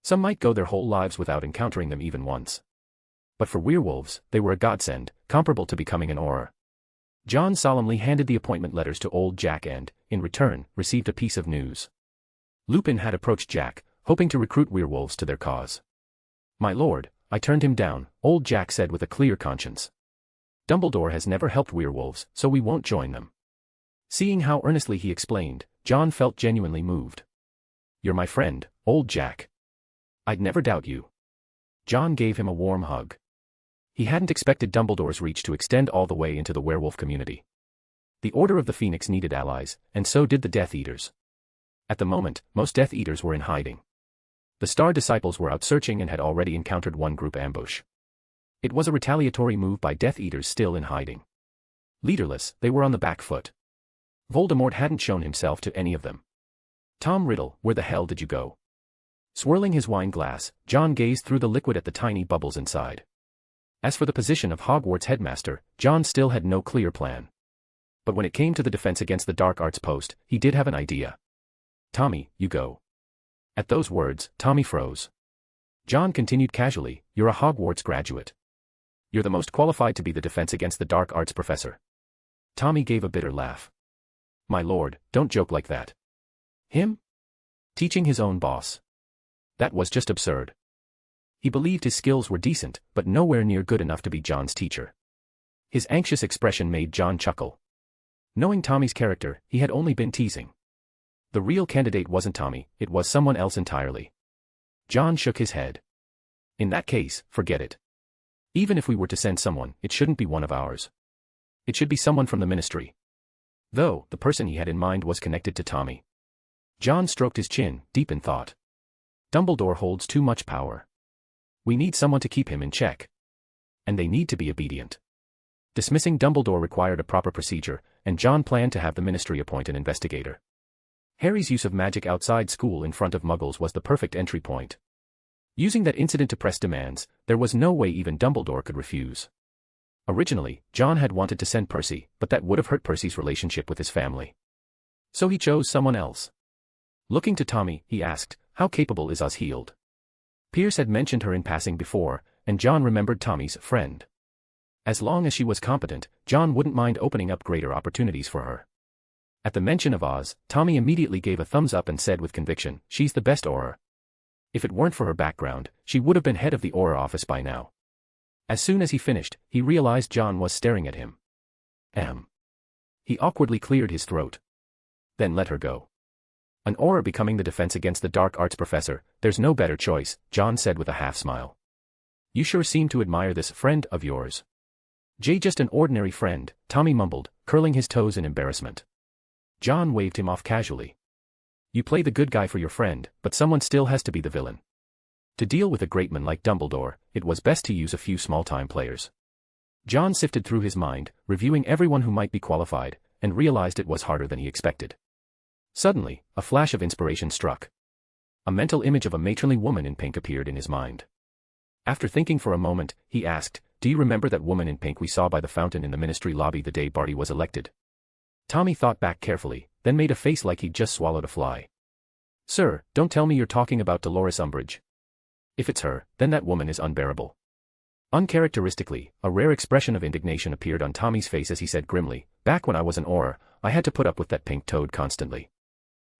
Some might go their whole lives without encountering them even once. But for werewolves, they were a godsend, comparable to becoming an auror. John solemnly handed the appointment letters to old Jack and, in return, received a piece of news. Lupin had approached Jack, hoping to recruit werewolves to their cause. My lord, I turned him down, old Jack said with a clear conscience. Dumbledore has never helped werewolves, so we won't join them. Seeing how earnestly he explained, John felt genuinely moved. You're my friend, old Jack. I'd never doubt you. John gave him a warm hug. He hadn't expected Dumbledore's reach to extend all the way into the werewolf community. The Order of the Phoenix needed allies, and so did the Death Eaters. At the moment, most Death Eaters were in hiding. The Star Disciples were out searching and had already encountered one group ambush. It was a retaliatory move by Death Eaters still in hiding. Leaderless, they were on the back foot. Voldemort hadn't shown himself to any of them. Tom Riddle, where the hell did you go? Swirling his wine glass, John gazed through the liquid at the tiny bubbles inside. As for the position of Hogwarts headmaster, John still had no clear plan. But when it came to the defense against the dark arts post, he did have an idea. Tommy, you go. At those words, Tommy froze. John continued casually, you're a Hogwarts graduate. You're the most qualified to be the defense against the dark arts professor. Tommy gave a bitter laugh. My lord, don't joke like that. Him? Teaching his own boss. That was just absurd. He believed his skills were decent, but nowhere near good enough to be John's teacher. His anxious expression made John chuckle. Knowing Tommy's character, he had only been teasing. The real candidate wasn't Tommy, it was someone else entirely. John shook his head. In that case, forget it. Even if we were to send someone, it shouldn't be one of ours. It should be someone from the ministry. Though, the person he had in mind was connected to Tommy. John stroked his chin, deep in thought. Dumbledore holds too much power. We need someone to keep him in check. And they need to be obedient. Dismissing Dumbledore required a proper procedure, and John planned to have the ministry appoint an investigator. Harry's use of magic outside school in front of Muggles was the perfect entry point. Using that incident to press demands, there was no way even Dumbledore could refuse. Originally, John had wanted to send Percy, but that would have hurt Percy's relationship with his family. So he chose someone else. Looking to Tommy, he asked, how capable is Osheald? Pierce had mentioned her in passing before, and John remembered Tommy's friend. As long as she was competent, John wouldn't mind opening up greater opportunities for her. At the mention of Oz, Tommy immediately gave a thumbs up and said with conviction, she's the best Auror. If it weren't for her background, she would have been head of the Auror office by now. As soon as he finished, he realized John was staring at him. He awkwardly cleared his throat. Then let her go. An Auror becoming the defense against the dark arts professor, there's no better choice, John said with a half-smile. You sure seem to admire this friend of yours. Just an ordinary friend, Tommy mumbled, curling his toes in embarrassment. John waved him off casually. You play the good guy for your friend, but someone still has to be the villain. To deal with a great man like Dumbledore, it was best to use a few small-time players. John sifted through his mind, reviewing everyone who might be qualified, and realized it was harder than he expected. Suddenly, a flash of inspiration struck. A mental image of a matronly woman in pink appeared in his mind. After thinking for a moment, he asked, do you remember that woman in pink we saw by the fountain in the ministry lobby the day Barty was elected? Tommy thought back carefully, then made a face like he'd just swallowed a fly. Sir, don't tell me you're talking about Dolores Umbridge. If it's her, then that woman is unbearable. Uncharacteristically, a rare expression of indignation appeared on Tommy's face as he said grimly, back when I was an Auror, I had to put up with that pink toad constantly.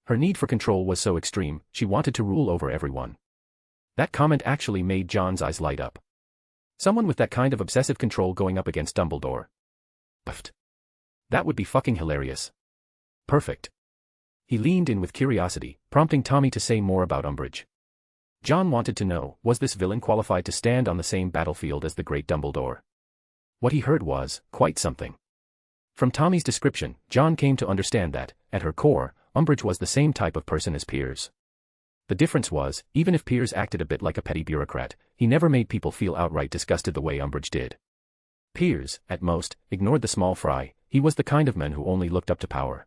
Her need for control was so extreme, she wanted to rule over everyone. That comment actually made John's eyes light up. Someone with that kind of obsessive control going up against Dumbledore. Puffed. That would be fucking hilarious. Perfect. He leaned in with curiosity, prompting Tommy to say more about Umbridge. John wanted to know, was this villain qualified to stand on the same battlefield as the great Dumbledore? What he heard was, quite something. From Tommy's description, John came to understand that, at her core, Umbridge was the same type of person as Piers. The difference was, even if Piers acted a bit like a petty bureaucrat, he never made people feel outright disgusted the way Umbridge did. Piers, at most, ignored the small fry, he was the kind of man who only looked up to power.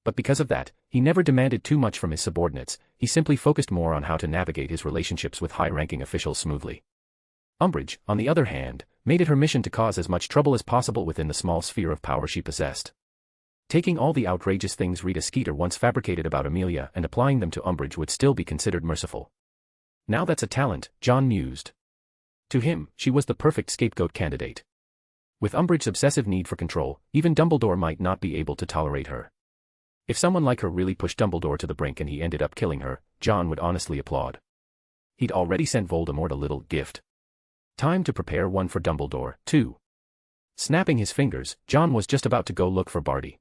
But because of that, he never demanded too much from his subordinates, he simply focused more on how to navigate his relationships with high-ranking officials smoothly. Umbridge, on the other hand, made it her mission to cause as much trouble as possible within the small sphere of power she possessed. Taking all the outrageous things Rita Skeeter once fabricated about Amelia and applying them to Umbridge would still be considered merciful. Now that's a talent, John mused. To him, she was the perfect scapegoat candidate. With Umbridge's obsessive need for control, even Dumbledore might not be able to tolerate her. If someone like her really pushed Dumbledore to the brink and he ended up killing her, John would honestly applaud. He'd already sent Voldemort a little gift. Time to prepare one for Dumbledore, too. Snapping his fingers, John was just about to go look for Barty.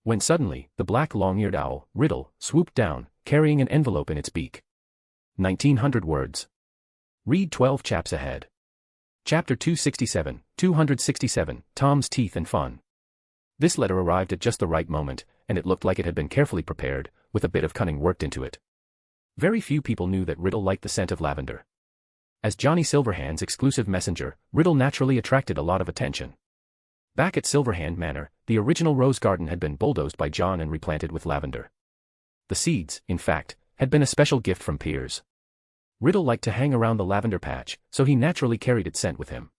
When suddenly, the black long-eared owl, Riddle, swooped down, carrying an envelope in its beak. 1900 words. Read 12 chaps ahead. Chapter 267, Tom's Teeth and Fun. This letter arrived at just the right moment, and it looked like it had been carefully prepared, with a bit of cunning worked into it. Very few people knew that Riddle liked the scent of lavender. As Johnny Silverhand's exclusive messenger, Riddle naturally attracted a lot of attention. Back at Silverhand Manor, the original rose garden had been bulldozed by John and replanted with lavender. The seeds, in fact, had been a special gift from Piers. Riddle liked to hang around the lavender patch, so he naturally carried its scent with him.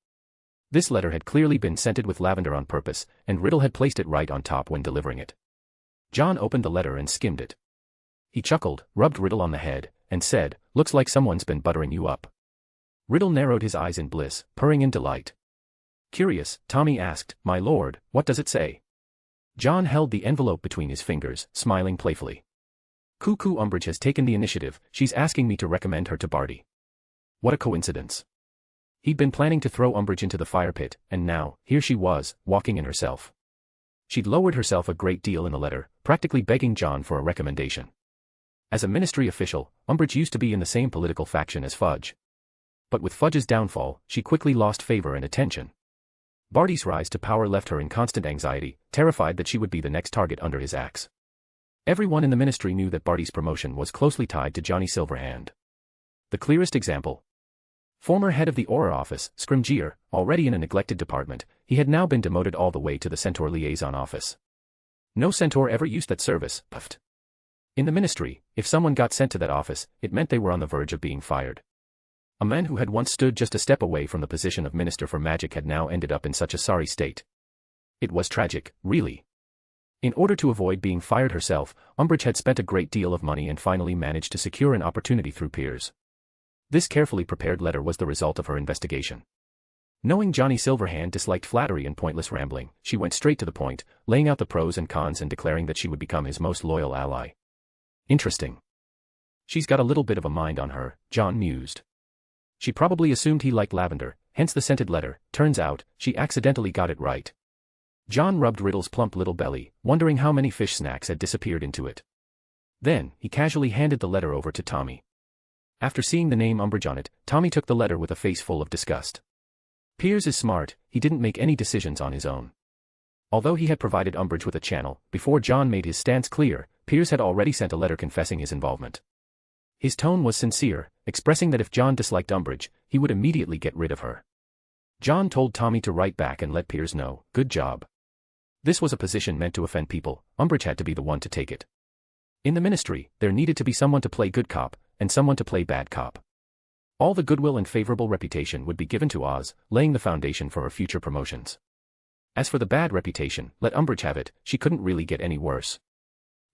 This letter had clearly been scented with lavender on purpose, and Riddle had placed it right on top when delivering it. John opened the letter and skimmed it. He chuckled, rubbed Riddle on the head, and said, "Looks like someone's been buttering you up." Riddle narrowed his eyes in bliss, purring in delight. Curious, Tommy asked, "My lord, what does it say?" John held the envelope between his fingers, smiling playfully. "Cuckoo Umbridge has taken the initiative, she's asking me to recommend her to Barty." What a coincidence. He'd been planning to throw Umbridge into the fire pit, and now, here she was, walking in herself. She'd lowered herself a great deal in the letter, practically begging John for a recommendation. As a ministry official, Umbridge used to be in the same political faction as Fudge. But with Fudge's downfall, she quickly lost favor and attention. Barty's rise to power left her in constant anxiety, terrified that she would be the next target under his axe. Everyone in the ministry knew that Barty's promotion was closely tied to Johnny Silverhand. The clearest example. Former head of the Auror office, Scrimgeour, already in a neglected department, he had now been demoted all the way to the Centaur liaison office. No Centaur ever used that service, puffed. In the ministry, if someone got sent to that office, it meant they were on the verge of being fired. A man who had once stood just a step away from the position of Minister for Magic had now ended up in such a sorry state. It was tragic, really. In order to avoid being fired herself, Umbridge had spent a great deal of money and finally managed to secure an opportunity through Piers. This carefully prepared letter was the result of her investigation. Knowing Johnny Silverhand disliked flattery and pointless rambling, she went straight to the point, laying out the pros and cons and declaring that she would become his most loyal ally. Interesting. She's got a little bit of a mind on her, John mused. She probably assumed he liked lavender, hence the scented letter. Turns out, she accidentally got it right. John rubbed Riddle's plump little belly, wondering how many fish snacks had disappeared into it. Then, he casually handed the letter over to Tommy. After seeing the name Umbridge on it, Tommy took the letter with a face full of disgust. Piers is smart, he didn't make any decisions on his own. Although he had provided Umbridge with a channel, before John made his stance clear, Piers had already sent a letter confessing his involvement. His tone was sincere, expressing that if John disliked Umbridge, he would immediately get rid of her. John told Tommy to write back and let Piers know, "Good job." This was a position meant to offend people, Umbridge had to be the one to take it. In the ministry, there needed to be someone to play good cop, and someone to play bad cop. All the goodwill and favorable reputation would be given to Oz, laying the foundation for her future promotions. As for the bad reputation, let Umbridge have it, she couldn't really get any worse.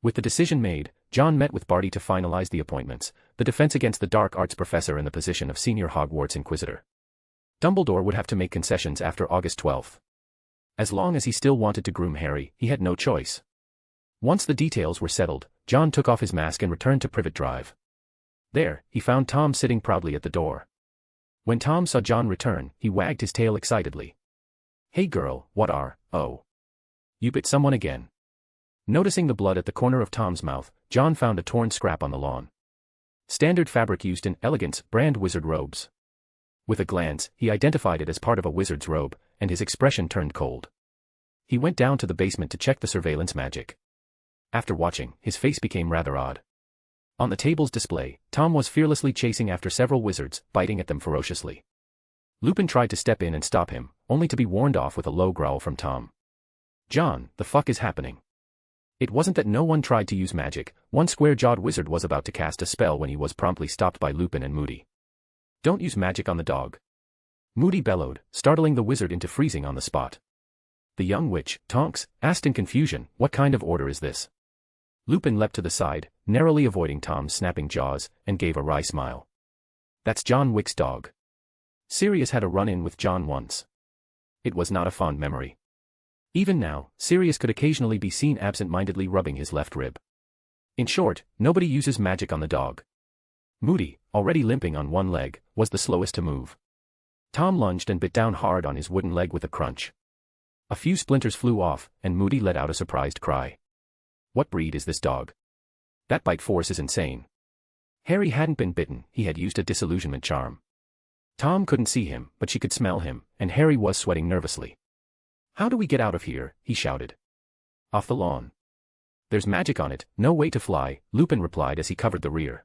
With the decision made, John met with Barty to finalize the appointments, the defense against the dark arts professor and the position of senior Hogwarts Inquisitor. Dumbledore would have to make concessions after August 12th. As long as he still wanted to groom Harry, he had no choice. Once the details were settled, John took off his mask and returned to Privet Drive. There, he found Tom sitting proudly at the door. When Tom saw John return, he wagged his tail excitedly. "Hey girl, oh. You bit someone again." Noticing the blood at the corner of Tom's mouth, John found a torn scrap on the lawn. Standard fabric used in Elegance brand wizard robes. With a glance, he identified it as part of a wizard's robe, and his expression turned cold. He went down to the basement to check the surveillance magic. After watching, his face became rather odd. On the table's display, Tom was fearlessly chasing after several wizards, biting at them ferociously. Lupin tried to step in and stop him, only to be warned off with a low growl from Tom. "John, the fuck is happening?" It wasn't that no one tried to use magic, one square-jawed wizard was about to cast a spell when he was promptly stopped by Lupin and Moody. "Don't use magic on the dog," Moody bellowed, startling the wizard into freezing on the spot. The young witch, Tonks, asked in confusion, "What kind of order is this?" Lupin leapt to the side, narrowly avoiding Tom's snapping jaws, and gave a wry smile. "That's John Wick's dog. Sirius had a run-in with John once. It was not a fond memory. Even now, Sirius could occasionally be seen absent-mindedly rubbing his left rib. In short, nobody uses magic on the dog." Moody, already limping on one leg, was the slowest to move. Tom lunged and bit down hard on his wooden leg with a crunch. A few splinters flew off, and Moody let out a surprised cry. "What breed is this dog? That bite force is insane." Harry hadn't been bitten, he had used a disillusionment charm. Tom couldn't see him, but she could smell him, and Harry was sweating nervously. "How do we get out of here?" he shouted. "Off the lawn. There's magic on it, no way to fly," Lupin replied as he covered the rear.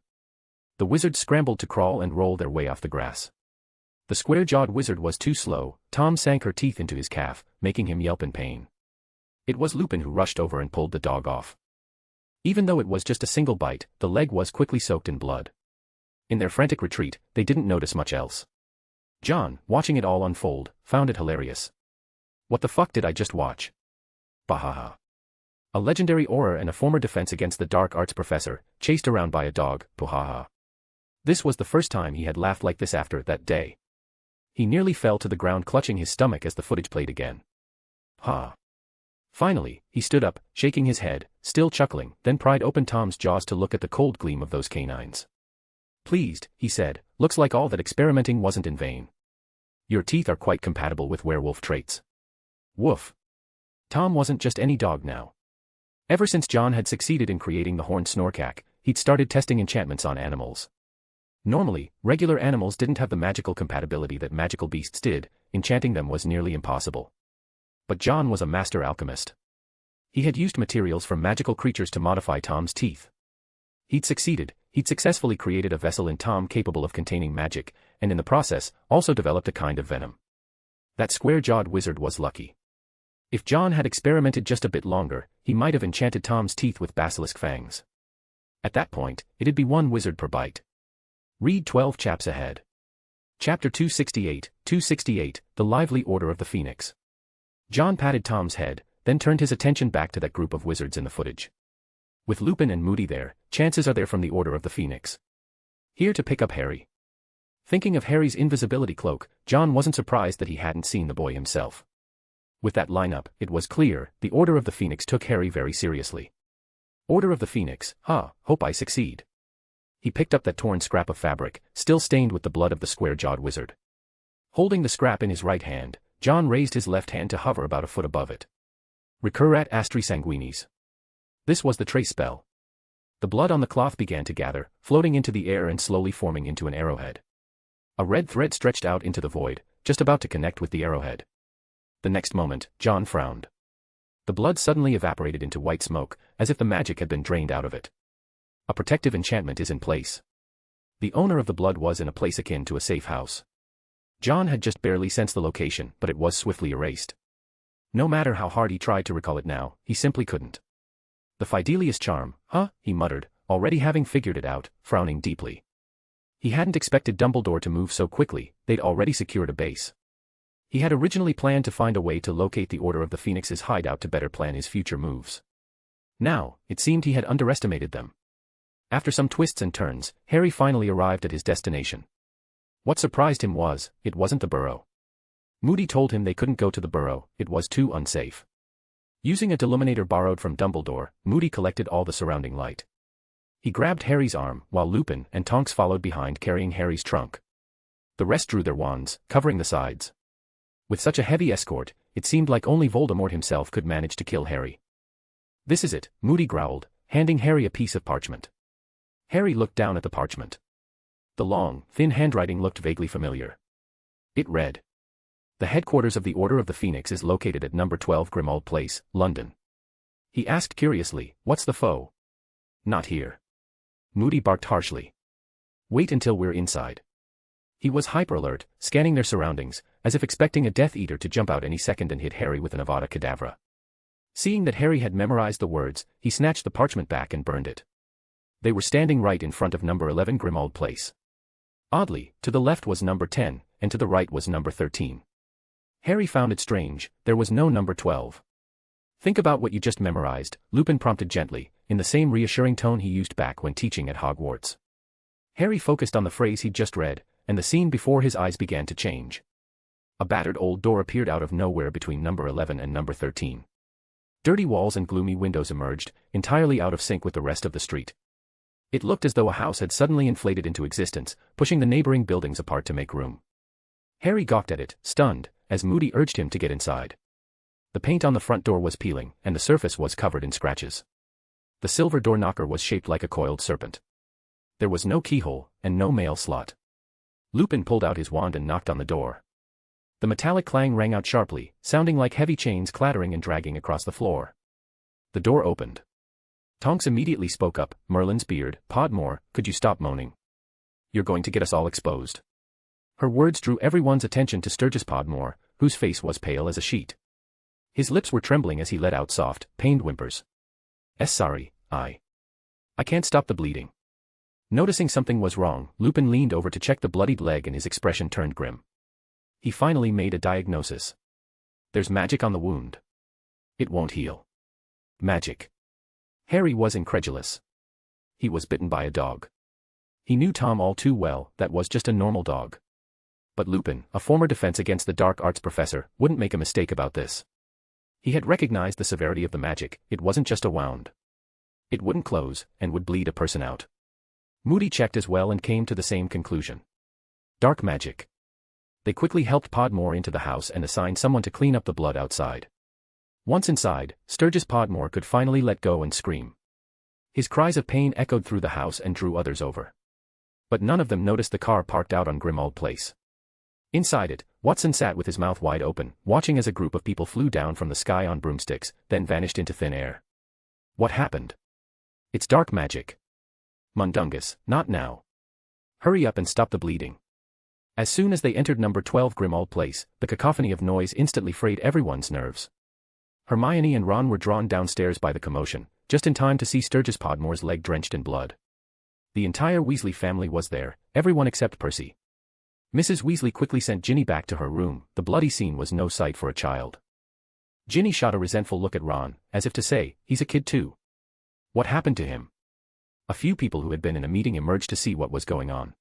The wizards scrambled to crawl and roll their way off the grass. The square-jawed wizard was too slow. Tom sank her teeth into his calf, making him yelp in pain. It was Lupin who rushed over and pulled the dog off. Even though it was just a single bite, the leg was quickly soaked in blood. In their frantic retreat, they didn't notice much else. John, watching it all unfold, found it hilarious. "What the fuck did I just watch? Bahaha. A legendary aura and a former defense against the dark arts professor, chased around by a dog, puhaha." This was the first time he had laughed like this after that day. He nearly fell to the ground clutching his stomach as the footage played again. Ha. Finally, he stood up, shaking his head, still chuckling, then pried open Tom's jaws to look at the cold gleam of those canines. "Pleased," he said, "looks like all that experimenting wasn't in vain. Your teeth are quite compatible with werewolf traits." Woof. Tom wasn't just any dog now. Ever since John had succeeded in creating the horned snorkack, he'd started testing enchantments on animals. Normally, regular animals didn't have the magical compatibility that magical beasts did, enchanting them was nearly impossible. But John was a master alchemist. He had used materials from magical creatures to modify Tom's teeth. He'd successfully created a vessel in Tom capable of containing magic, and in the process, also developed a kind of venom. That square-jawed wizard was lucky. If John had experimented just a bit longer, he might have enchanted Tom's teeth with basilisk fangs. At that point, it'd be one wizard per bite. Read 12 chaps ahead. Chapter 268, The Lively Order of the Phoenix. John patted Tom's head, then turned his attention back to that group of wizards in the footage. With Lupin and Moody there, chances are they're from the Order of the Phoenix. Here to pick up Harry. Thinking of Harry's invisibility cloak, John wasn't surprised that he hadn't seen the boy himself. With that lineup, it was clear, the Order of the Phoenix took Harry very seriously. Order of the Phoenix, hope I succeed. He picked up that torn scrap of fabric, still stained with the blood of the square-jawed wizard. Holding the scrap in his right hand, John raised his left hand to hover about a foot above it. Recurrat astri sanguinis. This was the trace spell. The blood on the cloth began to gather, floating into the air and slowly forming into an arrowhead. A red thread stretched out into the void, just about to connect with the arrowhead. The next moment, John frowned. The blood suddenly evaporated into white smoke, as if the magic had been drained out of it. A protective enchantment is in place. The owner of the blood was in a place akin to a safe house. John had just barely sensed the location, but it was swiftly erased. No matter how hard he tried to recall it now, he simply couldn't. The Fidelius charm, he muttered, already having figured it out, frowning deeply. He hadn't expected Dumbledore to move so quickly, they'd already secured a base. He had originally planned to find a way to locate the Order of the Phoenix's hideout to better plan his future moves. Now, it seemed he had underestimated them. After some twists and turns, Harry finally arrived at his destination. What surprised him was, it wasn't the burrow. Moody told him they couldn't go to the burrow, it was too unsafe. Using a deluminator borrowed from Dumbledore, Moody collected all the surrounding light. He grabbed Harry's arm, while Lupin and Tonks followed behind carrying Harry's trunk. The rest drew their wands, covering the sides. With such a heavy escort, it seemed like only Voldemort himself could manage to kill Harry. "This is it," Moody growled, handing Harry a piece of parchment. Harry looked down at the parchment. The long, thin handwriting looked vaguely familiar. It read, "The headquarters of the Order of the Phoenix is located at number 12 Grimmauld Place, London." He asked curiously, "What's the foe?" "Not here." Moody barked harshly. "Wait until we're inside." He was hyper-alert, scanning their surroundings, as if expecting a Death Eater to jump out any second and hit Harry with an Avada Kedavra. Seeing that Harry had memorized the words, he snatched the parchment back and burned it. They were standing right in front of number 11 Grimmauld Place. Oddly, to the left was number 10, and to the right was number 13. Harry found it strange, there was no number 12. "Think about what you just memorized," Lupin prompted gently, in the same reassuring tone he used back when teaching at Hogwarts. Harry focused on the phrase he'd just read, and the scene before his eyes began to change. A battered old door appeared out of nowhere between number 11 and number 13. Dirty walls and gloomy windows emerged, entirely out of sync with the rest of the street. It looked as though a house had suddenly inflated into existence, pushing the neighboring buildings apart to make room. Harry gawked at it, stunned, as Moody urged him to get inside. The paint on the front door was peeling, and the surface was covered in scratches. The silver door knocker was shaped like a coiled serpent. There was no keyhole, and no mail slot. Lupin pulled out his wand and knocked on the door. The metallic clang rang out sharply, sounding like heavy chains clattering and dragging across the floor. The door opened. Tonks immediately spoke up, "Merlin's beard, Podmore, could you stop moaning? You're going to get us all exposed." Her words drew everyone's attention to Sturgis Podmore, whose face was pale as a sheet. His lips were trembling as he let out soft, pained whimpers. Sorry, I can't stop the bleeding." Noticing something was wrong, Lupin leaned over to check the bloodied leg and his expression turned grim. He finally made a diagnosis. "There's magic on the wound. It won't heal." "Magic?" Harry was incredulous. He was bitten by a dog. He knew Tom all too well, that was just a normal dog. But Lupin, a former Defense Against the Dark Arts professor, wouldn't make a mistake about this. He had recognized the severity of the magic, it wasn't just a wound. It wouldn't close, and would bleed a person out. Moody checked as well and came to the same conclusion. Dark magic. They quickly helped Podmore into the house and assigned someone to clean up the blood outside. Once inside, Sturgis Podmore could finally let go and scream. His cries of pain echoed through the house and drew others over. But none of them noticed the car parked out on Grimmauld Place. Inside it, Watson sat with his mouth wide open, watching as a group of people flew down from the sky on broomsticks, then vanished into thin air. What happened? It's dark magic. Mundungus, not now. Hurry up and stop the bleeding. As soon as they entered number 12 Grimmauld Place, the cacophony of noise instantly frayed everyone's nerves. Hermione and Ron were drawn downstairs by the commotion, just in time to see Sturgis Podmore's leg drenched in blood. The entire Weasley family was there, everyone except Percy. Mrs. Weasley quickly sent Ginny back to her room, the bloody scene was no sight for a child. Ginny shot a resentful look at Ron, as if to say, he's a kid too. What happened to him? A few people who had been in a meeting emerged to see what was going on.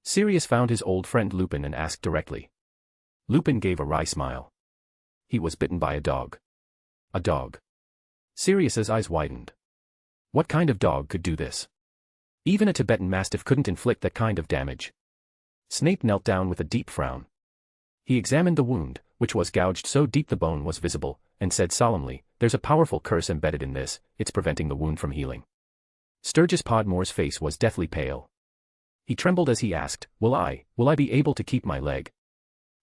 Sirius found his old friend Lupin and asked directly. Lupin gave a wry smile. He was bitten by a dog. A dog. Sirius's eyes widened. What kind of dog could do this? Even a Tibetan Mastiff couldn't inflict that kind of damage. Snape knelt down with a deep frown. He examined the wound, which was gouged so deep the bone was visible, and said solemnly, "There's a powerful curse embedded in this, it's preventing the wound from healing." Sturgis Podmore's face was deathly pale. He trembled as he asked, Will I be able to keep my leg?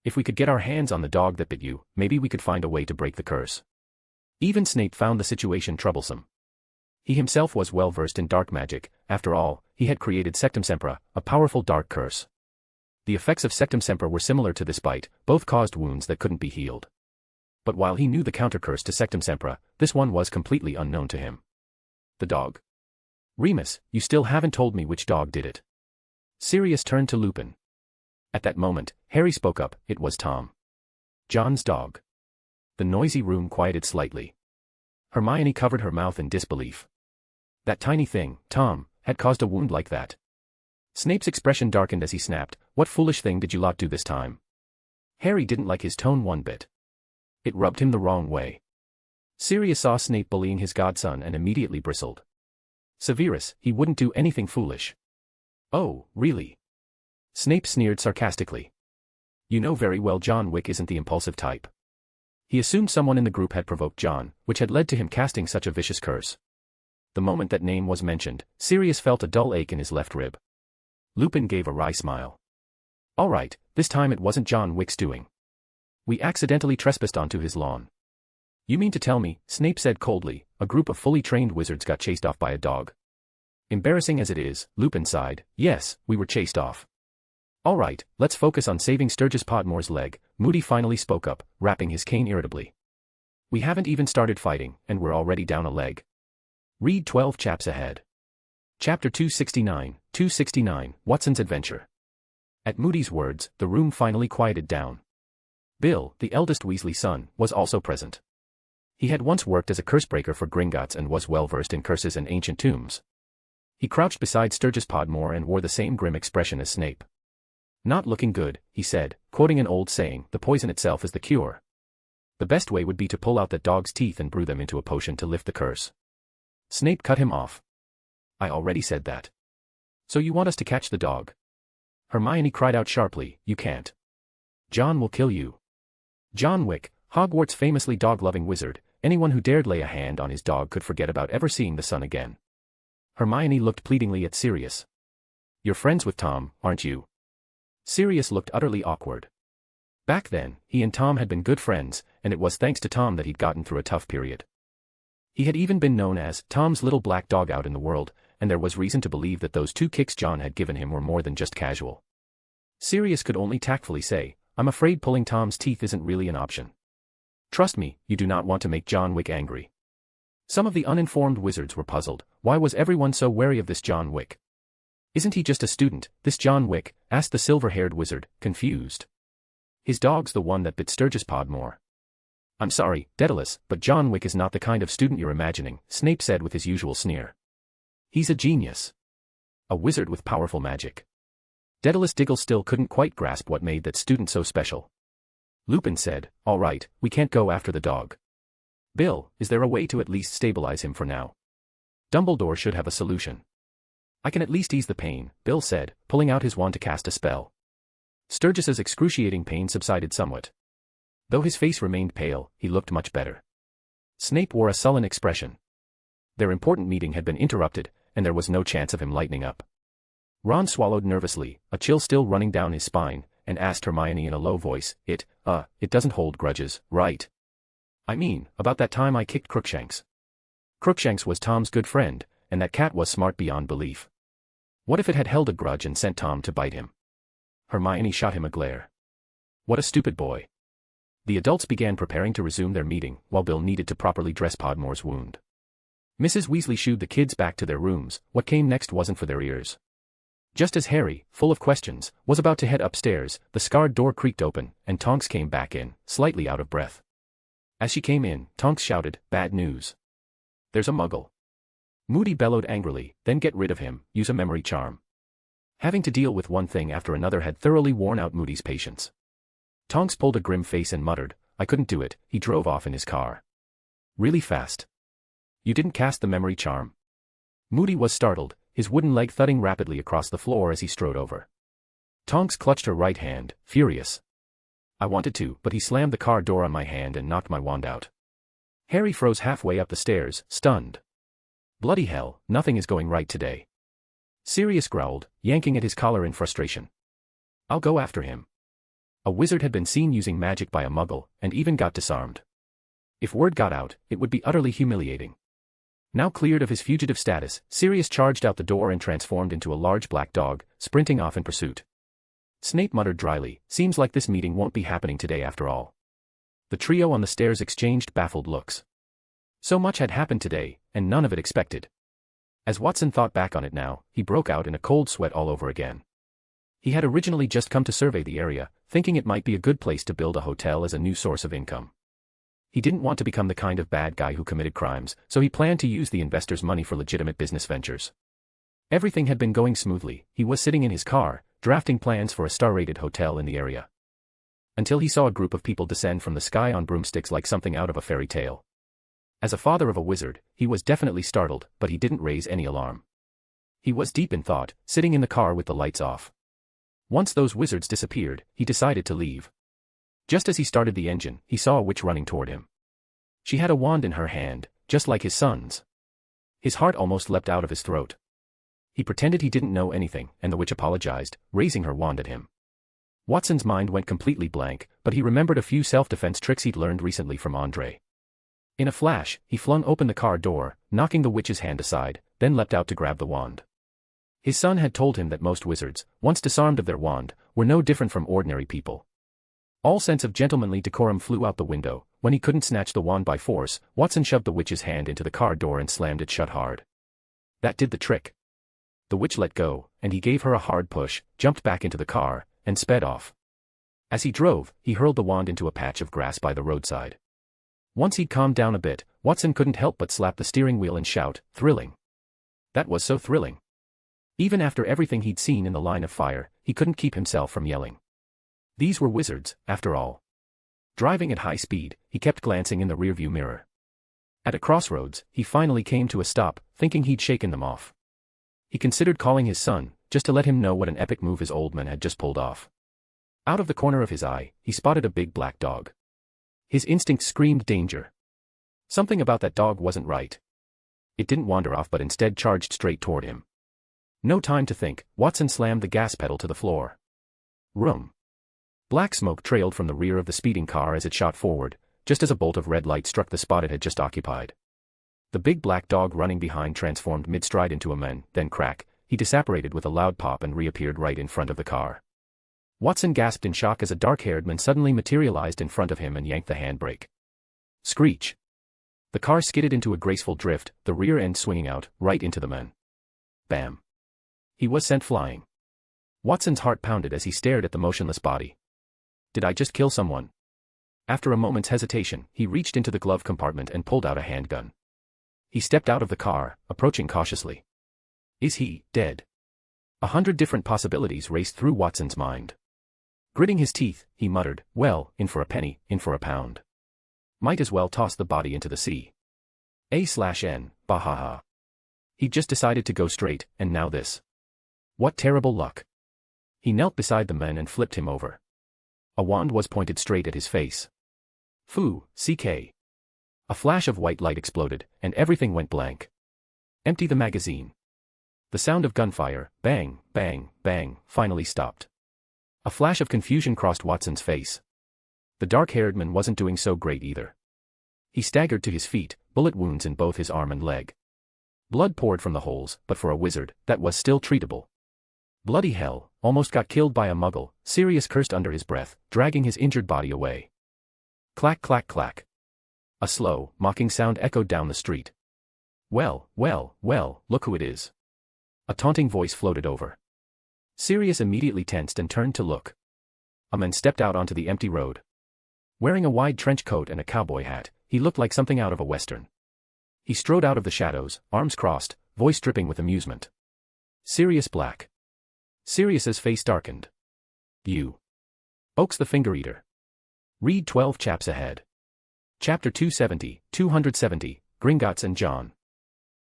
If we could get our hands on the dog that bit you, maybe we could find a way to break the curse." Even Snape found the situation troublesome. He himself was well versed in dark magic, after all, he had created Sectum Sempra, a powerful dark curse. The effects of Sectum Sempra were similar to this bite, both caused wounds that couldn't be healed. But while he knew the counter-curse to Sectum Sempra, this one was completely unknown to him. The dog. "Remus, you still haven't told me which dog did it." Sirius turned to Lupin. At that moment, Harry spoke up. It was Tom. John's dog. The noisy room quieted slightly. Hermione covered her mouth in disbelief. That tiny thing, Tom, had caused a wound like that. Snape's expression darkened as he snapped, "What foolish thing did you lot do this time?" Harry didn't like his tone one bit. It rubbed him the wrong way. Sirius saw Snape bullying his godson and immediately bristled. Severus, he wouldn't do anything foolish. Oh, really? Snape sneered sarcastically. You know very well John Wick isn't the impulsive type. He assumed someone in the group had provoked John, which had led to him casting such a vicious curse. The moment that name was mentioned, Sirius felt a dull ache in his left rib. Lupin gave a wry smile. All right, this time it wasn't John Wick's doing. We accidentally trespassed onto his lawn. You mean to tell me, Snape said coldly, a group of fully trained wizards got chased off by a dog? Embarrassing as it is, Lupin sighed. Yes, we were chased off. All right, let's focus on saving Sturgis Podmore's leg, Moody finally spoke up, rapping his cane irritably. We haven't even started fighting, and we're already down a leg. Read 12 chaps ahead. Chapter 269, Watson's Adventure. At Moody's words, the room finally quieted down. Bill, the eldest Weasley son, was also present. He had once worked as a cursebreaker for Gringotts and was well versed in curses and ancient tombs. He crouched beside Sturgis Podmore and wore the same grim expression as Snape. Not looking good, he said, quoting an old saying, the poison itself is the cure. The best way would be to pull out that dog's teeth and brew them into a potion to lift the curse. Snape cut him off. I already said that. So you want us to catch the dog? Hermione cried out sharply, you can't. John will kill you. John Wick, Hogwarts' famously dog-loving wizard, anyone who dared lay a hand on his dog could forget about ever seeing the sun again. Hermione looked pleadingly at Sirius. You're friends with Tom, aren't you? Sirius looked utterly awkward. Back then, he and Tom had been good friends, and it was thanks to Tom that he'd gotten through a tough period. He had even been known as Tom's little black dog out in the world, and there was reason to believe that those 2 kicks John had given him were more than just casual. Sirius could only tactfully say, I'm afraid pulling Tom's teeth isn't really an option. Trust me, you do not want to make John Wick angry. Some of the uninformed wizards were puzzled. Why was everyone so wary of this John Wick? Isn't he just a student, this John Wick? Asked the silver-haired wizard, confused. His dog's the one that bit Sturgis Podmore. I'm sorry, Daedalus, but John Wick is not the kind of student you're imagining, Snape said with his usual sneer. He's a genius. A wizard with powerful magic. Daedalus Diggle still couldn't quite grasp what made that student so special. Lupin said, all right, we can't go after the dog. Bill, is there a way to at least stabilize him for now? Dumbledore should have a solution. I can at least ease the pain, Bill said, pulling out his wand to cast a spell. Sturgis's excruciating pain subsided somewhat. Though his face remained pale, he looked much better. Snape wore a sullen expression. Their important meeting had been interrupted, and there was no chance of him lightening up. Ron swallowed nervously, a chill still running down his spine, and asked Hermione in a low voice, it doesn't hold grudges, right? I mean, about that time I kicked Crookshanks. Crookshanks was Tom's good friend, and that cat was smart beyond belief. What if it had held a grudge and sent Tom to bite him? Hermione shot him a glare. What a stupid boy. The adults began preparing to resume their meeting, while Bill needed to properly dress Podmore's wound. Mrs. Weasley shooed the kids back to their rooms. What came next wasn't for their ears. Just as Harry, full of questions, was about to head upstairs, the scarred door creaked open, and Tonks came back in, slightly out of breath. As she came in, Tonks shouted, bad news. There's a muggle. Moody bellowed angrily, then get rid of him, use a memory charm. Having to deal with one thing after another had thoroughly worn out Moody's patience. Tonks pulled a grim face and muttered, I couldn't do it. He drove off in his car. Really fast. You didn't cast the memory charm. Moody was startled, his wooden leg thudding rapidly across the floor as he strode over. Tonks clutched her right hand, furious. I wanted to, but he slammed the car door on my hand and knocked my wand out. Harry froze halfway up the stairs, stunned. Bloody hell, nothing is going right today. Sirius growled, yanking at his collar in frustration. I'll go after him. A wizard had been seen using magic by a muggle, and even got disarmed. If word got out, it would be utterly humiliating. Now cleared of his fugitive status, Sirius charged out the door and transformed into a large black dog, sprinting off in pursuit. Snape muttered dryly, seems like this meeting won't be happening today after all. The trio on the stairs exchanged baffled looks. So much had happened today, and none of it expected. As Watson thought back on it now, he broke out in a cold sweat all over again. He had originally just come to survey the area, thinking it might be a good place to build a hotel as a new source of income. He didn't want to become the kind of bad guy who committed crimes, so he planned to use the investors' money for legitimate business ventures. Everything had been going smoothly. He was sitting in his car, drafting plans for a star-rated hotel in the area. Until he saw a group of people descend from the sky on broomsticks like something out of a fairy tale. As a father of a wizard, he was definitely startled, but he didn't raise any alarm. He was deep in thought, sitting in the car with the lights off. Once those wizards disappeared, he decided to leave. Just as he started the engine, he saw a witch running toward him. She had a wand in her hand, just like his son's. His heart almost leapt out of his throat. He pretended he didn't know anything, and the witch apologized, raising her wand at him. Watson's mind went completely blank, but he remembered a few self-defense tricks he'd learned recently from Andre. In a flash, he flung open the car door, knocking the witch's hand aside, then leapt out to grab the wand. His son had told him that most wizards, once disarmed of their wand, were no different from ordinary people. All sense of gentlemanly decorum flew out the window. When he couldn't snatch the wand by force, Watson shoved the witch's hand into the car door and slammed it shut hard. That did the trick. The witch let go, and he gave her a hard push, jumped back into the car, and sped off. As he drove, he hurled the wand into a patch of grass by the roadside. Once he'd calmed down a bit, Watson couldn't help but slap the steering wheel and shout, "Thrilling!" That was so thrilling. Even after everything he'd seen in the line of fire, he couldn't keep himself from yelling. These were wizards, after all. Driving at high speed, he kept glancing in the rearview mirror. At a crossroads, he finally came to a stop, thinking he'd shaken them off. He considered calling his son, just to let him know what an epic move his old man had just pulled off. Out of the corner of his eye, he spotted a big black dog. His instinct screamed danger. Something about that dog wasn't right. It didn't wander off but instead charged straight toward him. No time to think, Watson slammed the gas pedal to the floor. Vroom. Black smoke trailed from the rear of the speeding car as it shot forward, just as a bolt of red light struck the spot it had just occupied. The big black dog running behind transformed mid-stride into a man, then crack, he disapparated with a loud pop and reappeared right in front of the car. Watson gasped in shock as a dark-haired man suddenly materialized in front of him and yanked the handbrake. Screech. The car skidded into a graceful drift, the rear end swinging out, right into the man. Bam. He was sent flying. Watson's heart pounded as he stared at the motionless body. Did I just kill someone? After a moment's hesitation, he reached into the glove compartment and pulled out a handgun. He stepped out of the car, approaching cautiously. Is he dead? 100 different possibilities raced through Watson's mind. Gritting his teeth, he muttered, well, in for a penny, in for a pound. Might as well toss the body into the sea. A/N, bahaha. He'd just decided to go straight, and now this. What terrible luck. He knelt beside the man and flipped him over. A wand was pointed straight at his face. Foo, CK. A flash of white light exploded, and everything went blank. Empty the magazine. The sound of gunfire, bang, bang, bang, finally stopped. A flash of confusion crossed Watson's face. The dark-haired man wasn't doing so great either. He staggered to his feet, bullet wounds in both his arm and leg. Blood poured from the holes, but for a wizard, that was still treatable. Bloody hell, almost got killed by a muggle, Sirius cursed under his breath, dragging his injured body away. Clack clack clack. A slow, mocking sound echoed down the street. Well, well, well, look who it is. A taunting voice floated over. Sirius immediately tensed and turned to look. A man stepped out onto the empty road. Wearing a wide trench coat and a cowboy hat, he looked like something out of a western. He strode out of the shadows, arms crossed, voice dripping with amusement. Sirius Black. Sirius's face darkened. You. Oaks the Finger Eater. Read 12 chaps ahead. Chapter 270, Gringotts and John.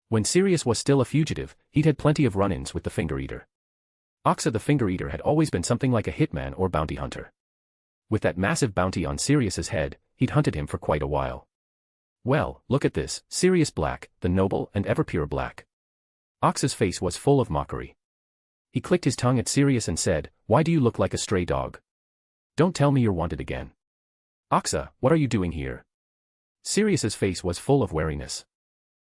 When Sirius was still a fugitive, he'd had plenty of run-ins with the Finger Eater. Oxa the Finger Eater had always been something like a hitman or bounty hunter. With that massive bounty on Sirius's head, he'd hunted him for quite a while. Well, look at this, Sirius Black, the noble and ever-pure Black. Oxa's face was full of mockery. He clicked his tongue at Sirius and said, why do you look like a stray dog? Don't tell me you're wanted again. Oxa, what are you doing here? Sirius's face was full of wariness.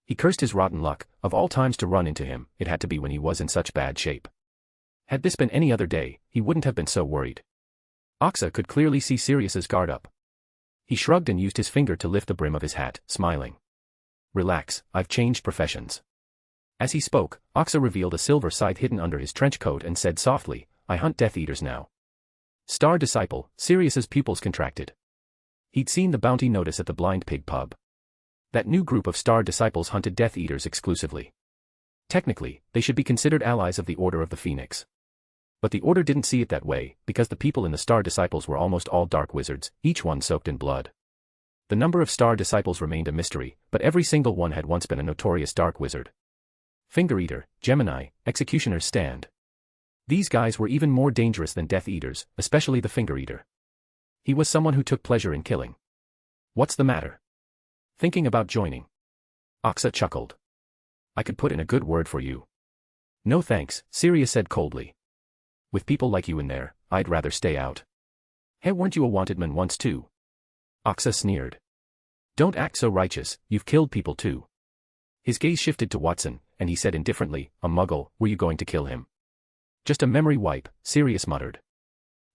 He cursed his rotten luck, of all times to run into him, it had to be when he was in such bad shape. Had this been any other day, he wouldn't have been so worried. Oxa could clearly see Sirius's guard up. He shrugged and used his finger to lift the brim of his hat, smiling. Relax, I've changed professions. As he spoke, Oxa revealed a silver scythe hidden under his trench coat and said softly, I hunt Death Eaters now. Star Disciple, Sirius's pupils contracted. He'd seen the bounty notice at the Blind Pig pub. That new group of Star Disciples hunted Death Eaters exclusively. Technically, they should be considered allies of the Order of the Phoenix. But the Order didn't see it that way, because the people in the Star Disciples were almost all dark wizards, each one soaked in blood. The number of Star Disciples remained a mystery, but every single one had once been a notorious dark wizard. Finger Eater, Gemini, Executioner's Stand. These guys were even more dangerous than Death Eaters, especially the Finger Eater. He was someone who took pleasure in killing. What's the matter? Thinking about joining? Oxa chuckled. I could put in a good word for you. No thanks, Sirius said coldly. With people like you in there, I'd rather stay out. Hey, weren't you a wanted man once too? Oxa sneered. Don't act so righteous, you've killed people too. His gaze shifted to Watson, and he said indifferently, a muggle, were you going to kill him? Just a memory wipe, Sirius muttered.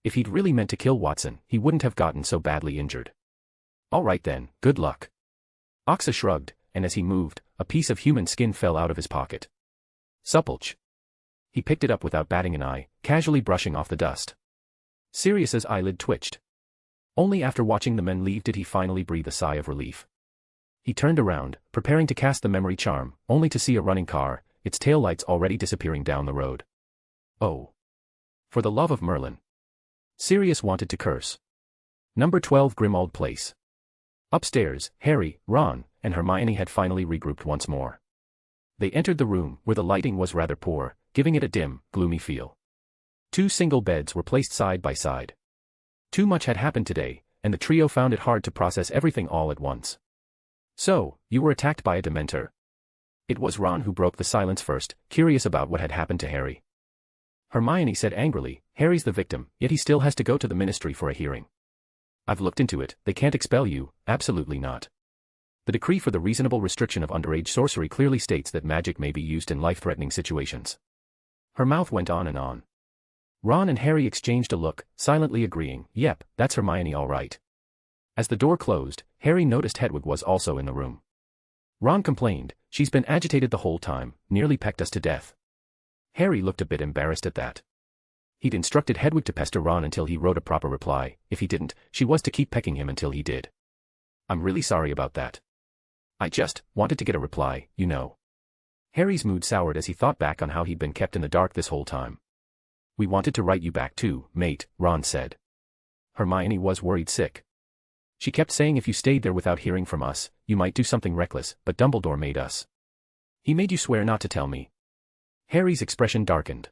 If he'd really meant to kill Watson, he wouldn't have gotten so badly injured. All right then, good luck. Oxa shrugged, and as he moved, a piece of human skin fell out of his pocket. Suppulch. He picked it up without batting an eye, casually brushing off the dust. Sirius's eyelid twitched. Only after watching the men leave did he finally breathe a sigh of relief. He turned around, preparing to cast the memory charm, only to see a running car, its taillights already disappearing down the road. Oh. For the love of Merlin. Sirius wanted to curse. Number 12 Grimmauld Place. Upstairs, Harry, Ron, and Hermione had finally regrouped once more. They entered the room, where the lighting was rather poor, giving it a dim, gloomy feel. 2 single beds were placed side by side. Too much had happened today, and the trio found it hard to process everything all at once. So, you were attacked by a Dementor. It was Ron who broke the silence first, curious about what had happened to Harry. Hermione said angrily, Harry's the victim, yet he still has to go to the Ministry for a hearing. I've looked into it, they can't expel you, absolutely not. The decree for the reasonable restriction of underage sorcery clearly states that magic may be used in life-threatening situations. Her mouth went on and on. Ron and Harry exchanged a look, silently agreeing, yep, that's Hermione all right. As the door closed, Harry noticed Hedwig was also in the room. Ron complained, she's been agitated the whole time, nearly pecked us to death. Harry looked a bit embarrassed at that. He'd instructed Hedwig to pester Ron until he wrote a proper reply, if he didn't, she was to keep pecking him until he did. I'm really sorry about that. I just wanted to get a reply, you know. Harry's mood soured as he thought back on how he'd been kept in the dark this whole time. We wanted to write you back too, mate, Ron said. Hermione was worried sick. She kept saying if you stayed there without hearing from us, you might do something reckless, but Dumbledore made us. He made you swear not to tell me. Harry's expression darkened.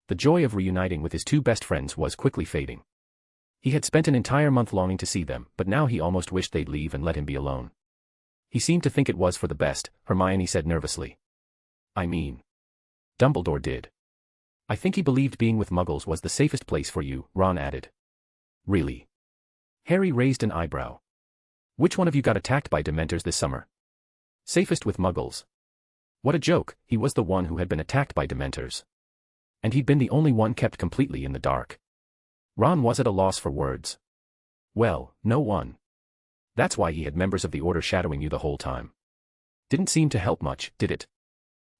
The joy of reuniting with his 2 best friends was quickly fading. He had spent an entire month longing to see them, but now he almost wished they'd leave and let him be alone. He seemed to think it was for the best, Hermione said nervously. I mean, Dumbledore did. I think he believed being with Muggles was the safest place for you, Ron added. Really? Harry raised an eyebrow. Which one of you got attacked by Dementors this summer? Safest with Muggles. What a joke, he was the one who had been attacked by Dementors. And he'd been the only one kept completely in the dark. Ron was at a loss for words. Well, no one. That's why he had members of the Order shadowing you the whole time. Didn't seem to help much, did it?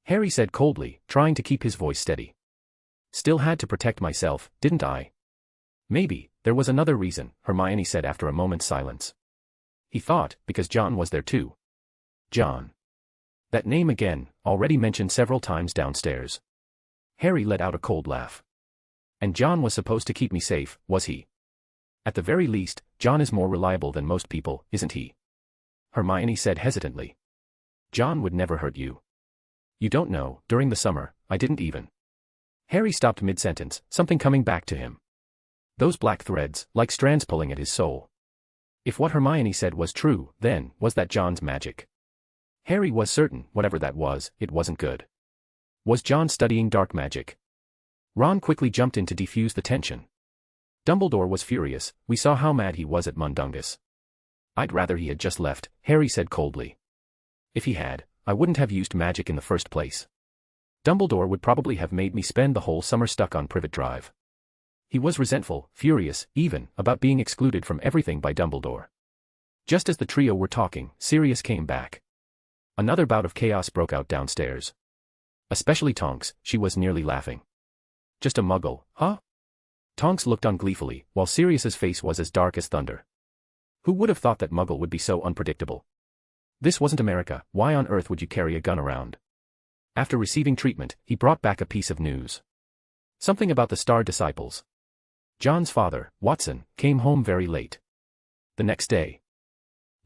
Harry said coldly, trying to keep his voice steady. Still had to protect myself, didn't I? Maybe, there was another reason, Hermione said after a moment's silence. He thought, because John was there too. John. That name again, already mentioned several times downstairs. Harry let out a cold laugh. And John was supposed to keep me safe, was he? At the very least, John is more reliable than most people, isn't he? Hermione said hesitantly. John would never hurt you. You don't know, during the summer, I didn't even. Harry stopped mid-sentence, something coming back to him. Those black threads, like strands pulling at his soul. If what Hermione said was true, then, was that John's magic? Harry was certain, whatever that was, it wasn't good. Was John studying dark magic? Ron quickly jumped in to defuse the tension. Dumbledore was furious, we saw how mad he was at Mundungus. I'd rather he had just left, Harry said coldly. If he had, I wouldn't have used magic in the first place. Dumbledore would probably have made me spend the whole summer stuck on Privet Drive. He was resentful, furious, even, about being excluded from everything by Dumbledore. Just as the trio were talking, Sirius came back. Another bout of chaos broke out downstairs. Especially Tonks, she was nearly laughing. Just a muggle, huh? Tonks looked on gleefully, while Sirius's face was as dark as thunder. Who would have thought that Muggle would be so unpredictable? This wasn't America, why on earth would you carry a gun around? After receiving treatment, he brought back a piece of news. Something about the Star Disciples. John's father, Watson, came home very late. The next day.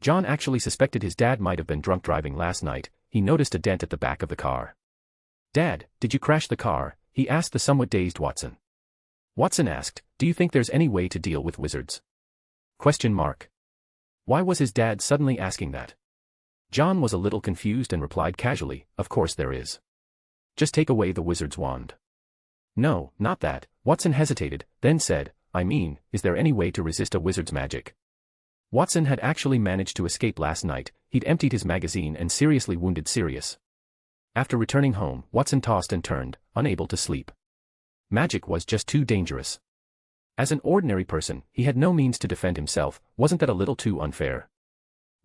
John actually suspected his dad might have been drunk driving last night. He noticed a dent at the back of the car. "Dad, did you crash the car?" he asked the somewhat dazed Watson. Watson asked, "Do you think there's any way to deal with wizards?" Question mark. Why was his dad suddenly asking that? John was a little confused and replied casually, "Of course there is. Just take away the wizard's wand." "No, not that." Watson hesitated, then said, "I mean, is there any way to resist a wizard's magic?" Watson had actually managed to escape last night. He'd emptied his magazine and seriously wounded Sirius. After returning home, Watson tossed and turned, unable to sleep. Magic was just too dangerous. As an ordinary person, he had no means to defend himself. Wasn't that a little too unfair?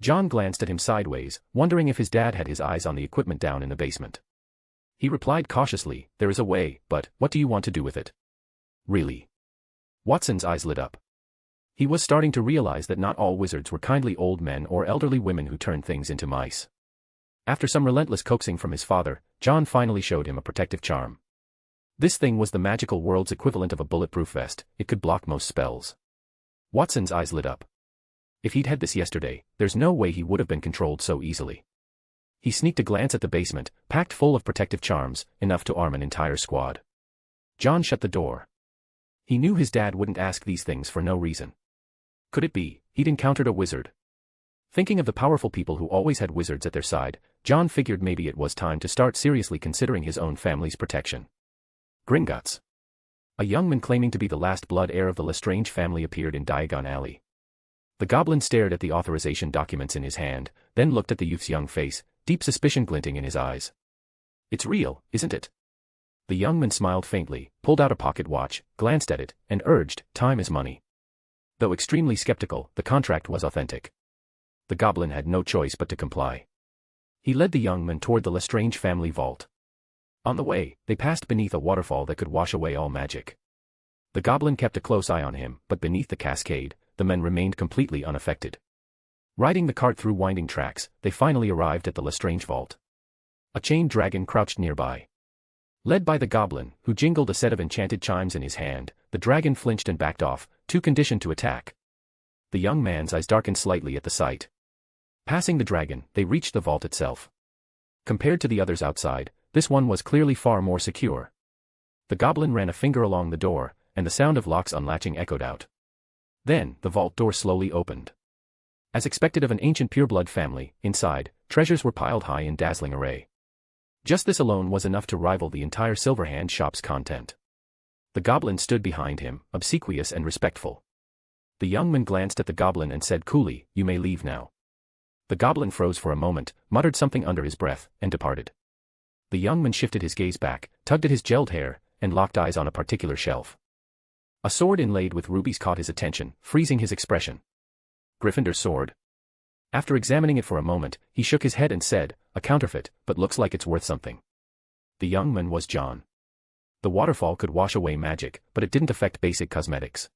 John glanced at him sideways, wondering if his dad had his eyes on the equipment down in the basement. He replied cautiously, "There is a way, but what do you want to do with it?" "Really?" Watson's eyes lit up. He was starting to realize that not all wizards were kindly old men or elderly women who turned things into mice. After some relentless coaxing from his father, John finally showed him a protective charm. This thing was the magical world's equivalent of a bulletproof vest. It could block most spells. Watson's eyes lit up. If he'd had this yesterday, there's no way he would have been controlled so easily. He sneaked a glance at the basement, packed full of protective charms, enough to arm an entire squad. John shut the door. He knew his dad wouldn't ask these things for no reason. Could it be he'd encountered a wizard? Thinking of the powerful people who always had wizards at their side, John figured maybe it was time to start seriously considering his own family's protection. Gringotts. A young man claiming to be the last blood heir of the Lestrange family appeared in Diagon Alley. The goblin stared at the authorization documents in his hand, then looked at the youth's young face, deep suspicion glinting in his eyes. "It's real, isn't it?" The young man smiled faintly, pulled out a pocket watch, glanced at it, and urged, "Time is money." Though extremely skeptical, the contract was authentic. The goblin had no choice but to comply. He led the young man toward the Lestrange family vault. On the way, they passed beneath a waterfall that could wash away all magic. The goblin kept a close eye on him, but beneath the cascade, the men remained completely unaffected. Riding the cart through winding tracks, they finally arrived at the Lestrange vault. A chained dragon crouched nearby. Led by the goblin, who jingled a set of enchanted chimes in his hand, the dragon flinched and backed off, too conditioned to attack. The young man's eyes darkened slightly at the sight. Passing the dragon, they reached the vault itself. Compared to the others outside, this one was clearly far more secure. The goblin ran a finger along the door, and the sound of locks unlatching echoed out. Then, the vault door slowly opened. As expected of an ancient pureblood family, inside, treasures were piled high in dazzling array. Just this alone was enough to rival the entire Silverhand shop's content. The goblin stood behind him, obsequious and respectful. The young man glanced at the goblin and said coolly, "You may leave now." The goblin froze for a moment, muttered something under his breath, and departed. The young man shifted his gaze back, tugged at his gelled hair, and locked eyes on a particular shelf. A sword inlaid with rubies caught his attention, freezing his expression. Gryffindor's sword. After examining it for a moment, he shook his head and said, "A counterfeit, but looks like it's worth something." The young man was John. The waterfall could wash away magic, but it didn't affect basic cosmetics.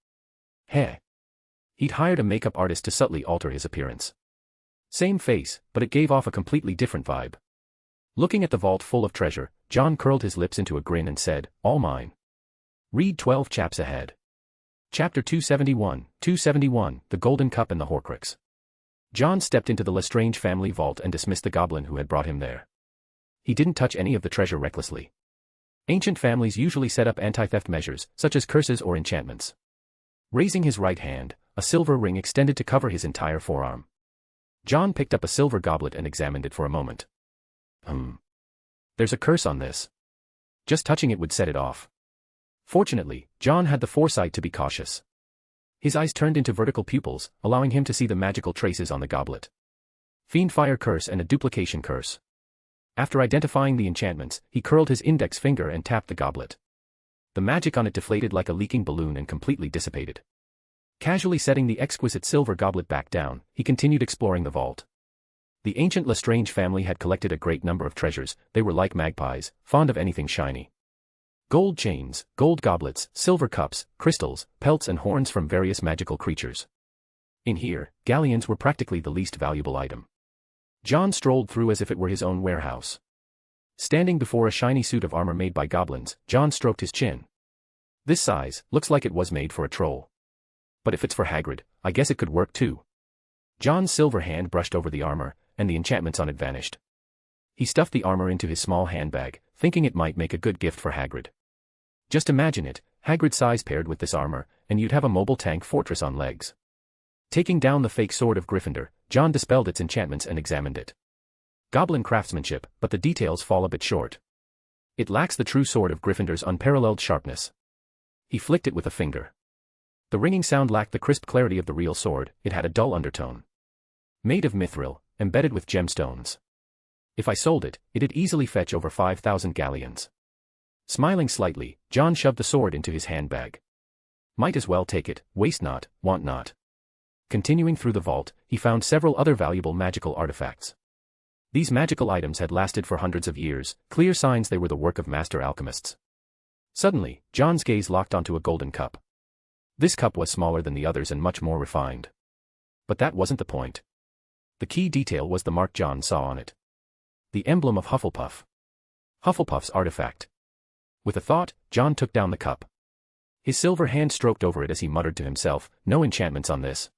Heh. He'd hired a makeup artist to subtly alter his appearance. Same face, but it gave off a completely different vibe. Looking at the vault full of treasure, John curled his lips into a grin and said, "All mine." Read 12 chaps ahead. Chapter 271, The Golden Cup and the Horcrux. John stepped into the Lestrange family vault and dismissed the goblin who had brought him there. He didn't touch any of the treasure recklessly. Ancient families usually set up anti-theft measures, such as curses or enchantments. Raising his right hand, a silver ring extended to cover his entire forearm. John picked up a silver goblet and examined it for a moment. There's a curse on this. Just touching it would set it off. Fortunately, John had the foresight to be cautious. His eyes turned into vertical pupils, allowing him to see the magical traces on the goblet. Fiendfire curse and a duplication curse. After identifying the enchantments, he curled his index finger and tapped the goblet. The magic on it deflated like a leaking balloon and completely dissipated. Casually setting the exquisite silver goblet back down, he continued exploring the vault. The ancient Lestrange family had collected a great number of treasures. They were like magpies, fond of anything shiny. Gold chains, gold goblets, silver cups, crystals, pelts and horns from various magical creatures. In here, galleons were practically the least valuable item. John strolled through as if it were his own warehouse. Standing before a shiny suit of armor made by goblins, John stroked his chin. This size, looks like it was made for a troll. But if it's for Hagrid, I guess it could work too. John's silver hand brushed over the armor, and the enchantments on it vanished. He stuffed the armor into his small handbag, thinking it might make a good gift for Hagrid. Just imagine it, Hagrid's size paired with this armor, and you'd have a mobile tank fortress on legs. Taking down the fake sword of Gryffindor, John dispelled its enchantments and examined it. Goblin craftsmanship, but the details fall a bit short. It lacks the true sword of Gryffindor's unparalleled sharpness. He flicked it with a finger. The ringing sound lacked the crisp clarity of the real sword, it had a dull undertone. Made of mithril, embedded with gemstones. If I sold it, it'd easily fetch over 5,000 galleons. Smiling slightly, John shoved the sword into his handbag. Might as well take it, waste not, want not. Continuing through the vault, he found several other valuable magical artifacts. These magical items had lasted for hundreds of years, clear signs they were the work of master alchemists. Suddenly, John's gaze locked onto a golden cup. This cup was smaller than the others and much more refined. But that wasn't the point. The key detail was the mark John saw on it. The emblem of Hufflepuff. Hufflepuff's artifact. With a thought, John took down the cup. His silver hand stroked over it as he muttered to himself, no enchantments on this.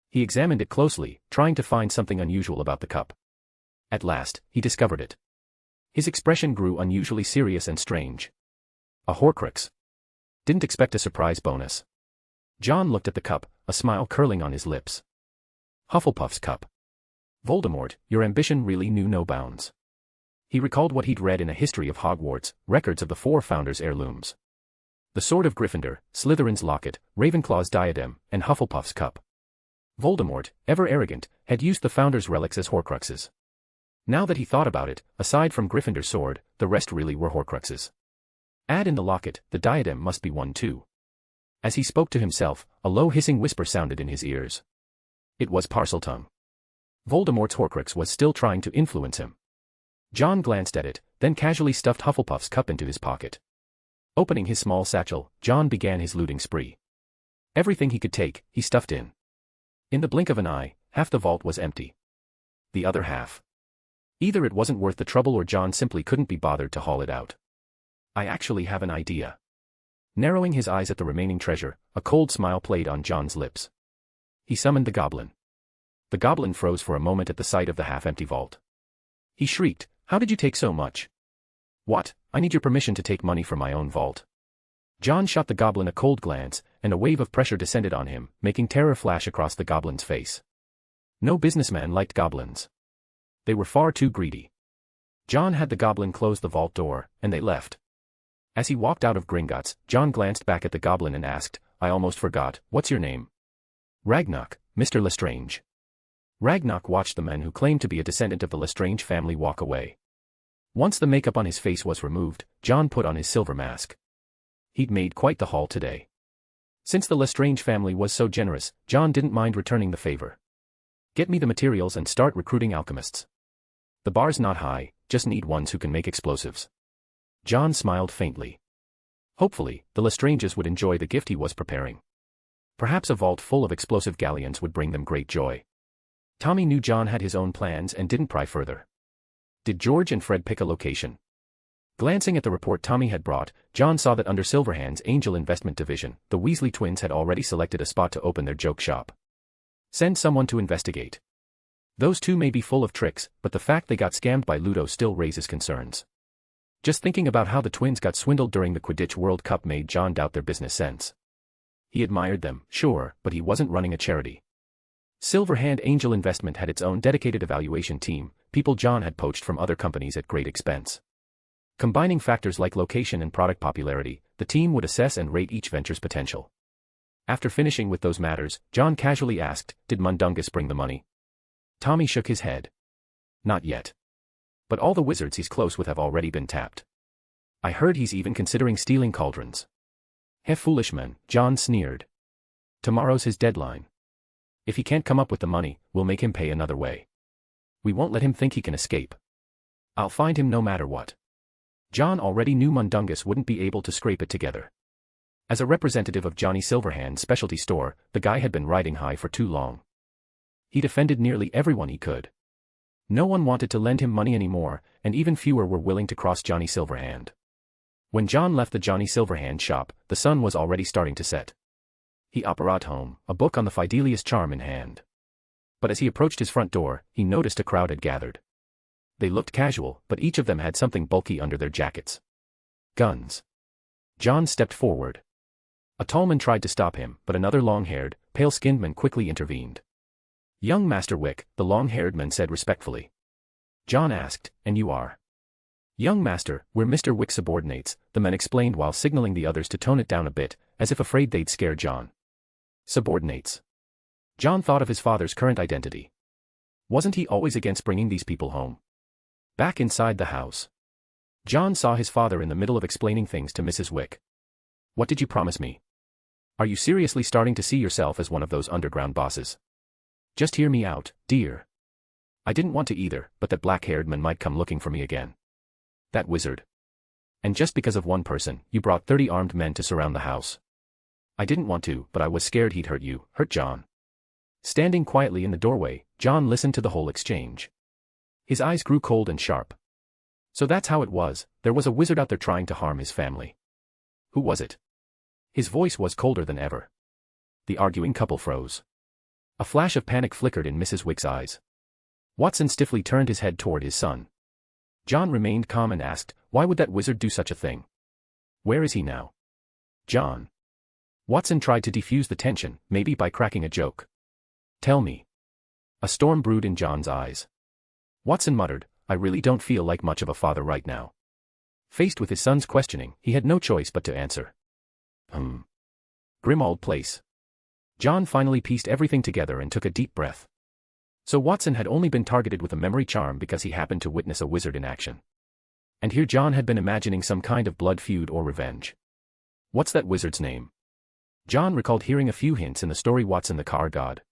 He examined it closely, trying to find something unusual about the cup. At last, he discovered it. His expression grew unusually serious and strange. A Horcrux. Didn't expect a surprise bonus. John looked at the cup, a smile curling on his lips. Hufflepuff's cup. Voldemort, your ambition really knew no bounds. He recalled what he'd read in a history of Hogwarts, records of the four founders' heirlooms. The sword of Gryffindor, Slytherin's locket, Ravenclaw's diadem, and Hufflepuff's cup. Voldemort, ever arrogant, had used the founders' relics as Horcruxes. Now that he thought about it, aside from Gryffindor's sword, the rest really were Horcruxes. Add in the locket, the diadem must be one too. As he spoke to himself, a low hissing whisper sounded in his ears. It was Parseltongue. Voldemort's Horcrux was still trying to influence him. John glanced at it, then casually stuffed Hufflepuff's cup into his pocket. Opening his small satchel, John began his looting spree. Everything he could take, he stuffed in. In the blink of an eye, half the vault was empty. The other half. Either it wasn't worth the trouble or John simply couldn't be bothered to haul it out. I actually have an idea. Narrowing his eyes at the remaining treasure, a cold smile played on John's lips. He summoned the goblin. The goblin froze for a moment at the sight of the half-empty vault. He shrieked, "How did you take so much?" "What? I need your permission to take money from my own vault." John shot the goblin a cold glance, and a wave of pressure descended on him, making terror flash across the goblin's face. No businessman liked goblins. They were far too greedy. John had the goblin close the vault door, and they left. As he walked out of Gringotts, John glanced back at the goblin and asked, "I almost forgot, what's your name?" "Ragnarok, Mr. Lestrange." Ragnarok watched the man who claimed to be a descendant of the Lestrange family walk away. Once the makeup on his face was removed, John put on his silver mask. He'd made quite the haul today. Since the Lestrange family was so generous, John didn't mind returning the favor. "Get me the materials and start recruiting alchemists. The bar's not high, just need ones who can make explosives." John smiled faintly. Hopefully, the Lestranges would enjoy the gift he was preparing. Perhaps a vault full of explosive galleons would bring them great joy. Tommy knew John had his own plans and didn't pry further. Did George and Fred pick a location? Glancing at the report Tommy had brought, John saw that under Silverhand's Angel Investment Division, the Weasley twins had already selected a spot to open their joke shop. Send someone to investigate. Those two may be full of tricks, but the fact they got scammed by Ludo still raises concerns. Just thinking about how the twins got swindled during the Quidditch World Cup made John doubt their business sense. He admired them, sure, but he wasn't running a charity. Silverhand Angel Investment had its own dedicated evaluation team, people John had poached from other companies at great expense. Combining factors like location and product popularity, the team would assess and rate each venture's potential. After finishing with those matters, John casually asked, "Did Mundungus bring the money?" Tommy shook his head. "Not yet. But all the wizards he's close with have already been tapped. I heard he's even considering stealing cauldrons." "Heh, foolish man," John sneered. "Tomorrow's his deadline. If he can't come up with the money, we'll make him pay another way. We won't let him think he can escape. I'll find him no matter what." John already knew Mundungus wouldn't be able to scrape it together. As a representative of Johnny Silverhand's specialty store, the guy had been riding high for too long. He'd offended nearly everyone he could. No one wanted to lend him money anymore, and even fewer were willing to cross Johnny Silverhand. When John left the Johnny Silverhand shop, the sun was already starting to set. He apparat home, a book on the Fidelius charm in hand. But as he approached his front door, he noticed a crowd had gathered. They looked casual, but each of them had something bulky under their jackets. Guns. John stepped forward. A tall man tried to stop him, but another long-haired, pale-skinned man quickly intervened. "Young Master Wick," the long-haired man said respectfully. John asked, "And you are?" "Young Master, we're Mr. Wick's subordinates," the man explained while signaling the others to tone it down a bit, as if afraid they'd scare John. Subordinates. John thought of his father's current identity. Wasn't he always against bringing these people home? Back inside the house, John saw his father in the middle of explaining things to Mrs. Wick. "What did you promise me? Are you seriously starting to see yourself as one of those underground bosses? Just hear me out, dear. I didn't want to either, but that black-haired man might come looking for me again. That wizard. And just because of one person, you brought 30 armed men to surround the house. I didn't want to, but I was scared he'd hurt you," hurt John. Standing quietly in the doorway, John listened to the whole exchange. His eyes grew cold and sharp. So that's how it was, there was a wizard out there trying to harm his family. Who was it? His voice was colder than ever. The arguing couple froze. A flash of panic flickered in Mrs. Wick's eyes. Watson stiffly turned his head toward his son. John remained calm and asked, "Why would that wizard do such a thing? Where is he now?" "John." Watson tried to defuse the tension, maybe by cracking a joke. "Tell me." A storm brewed in John's eyes. Watson muttered, "I really don't feel like much of a father right now." Faced with his son's questioning, he had no choice but to answer. Grim old place. John finally pieced everything together and took a deep breath. So Watson had only been targeted with a memory charm because he happened to witness a wizard in action. And here John had been imagining some kind of blood feud or revenge. What's that wizard's name? John recalled hearing a few hints in the story Watson the Car God.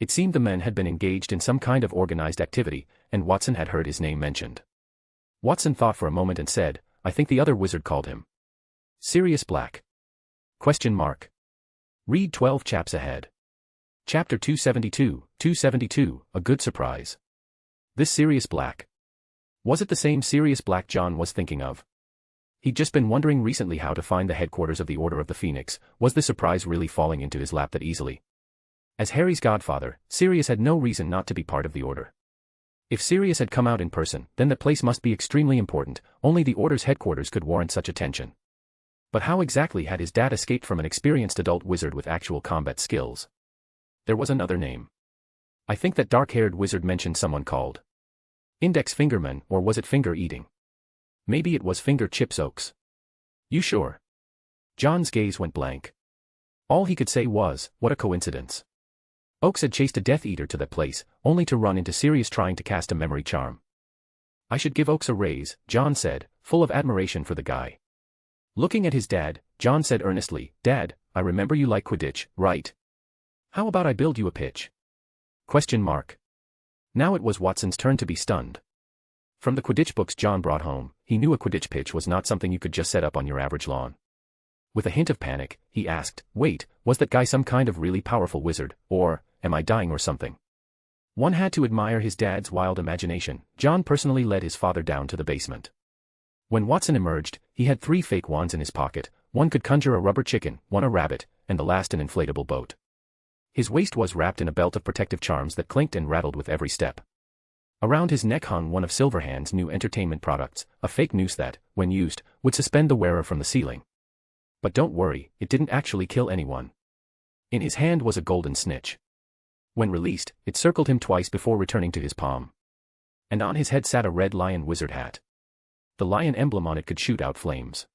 It seemed the men had been engaged in some kind of organized activity, and Watson had heard his name mentioned. Watson thought for a moment and said, "I think the other wizard called him Sirius Black?" Question mark. Read 12 chaps ahead. Chapter 272, A Good Surprise. This Sirius Black. Was it the same Sirius Black John was thinking of? He'd just been wondering recently how to find the headquarters of the Order of the Phoenix. Was the surprise really falling into his lap that easily? As Harry's godfather, Sirius had no reason not to be part of the Order. If Sirius had come out in person, then the place must be extremely important, only the Order's headquarters could warrant such attention. But how exactly had his dad escaped from an experienced adult wizard with actual combat skills? There was another name. I think that dark-haired wizard mentioned someone called Index Fingerman, or was it Finger Eating? Maybe it was Finger Chips Oaks. You sure? John's gaze went blank. All he could say was, what a coincidence. Oaks had chased a Death Eater to that place, only to run into Sirius trying to cast a memory charm. I should give Oaks a raise, John said, full of admiration for the guy. Looking at his dad, John said earnestly, "Dad, I remember you like Quidditch, right? How about I build you a pitch?" Question mark. Now it was Watson's turn to be stunned. From the Quidditch books John brought home, he knew a Quidditch pitch was not something you could just set up on your average lawn. With a hint of panic, he asked, "Wait, was that guy some kind of really powerful wizard, or, am I dying or something?" One had to admire his dad's wild imagination. John personally led his father down to the basement. When Watson emerged, he had 3 fake wands in his pocket. One could conjure a rubber chicken, one a rabbit, and the last an inflatable boat. His waist was wrapped in a belt of protective charms that clinked and rattled with every step. Around his neck hung one of Silverhand's new entertainment products, a fake noose that, when used, would suspend the wearer from the ceiling. But don't worry, it didn't actually kill anyone. In his hand was a golden snitch. When released, it circled him twice before returning to his palm. And on his head sat a red lion wizard hat. The lion emblem on it could shoot out flames.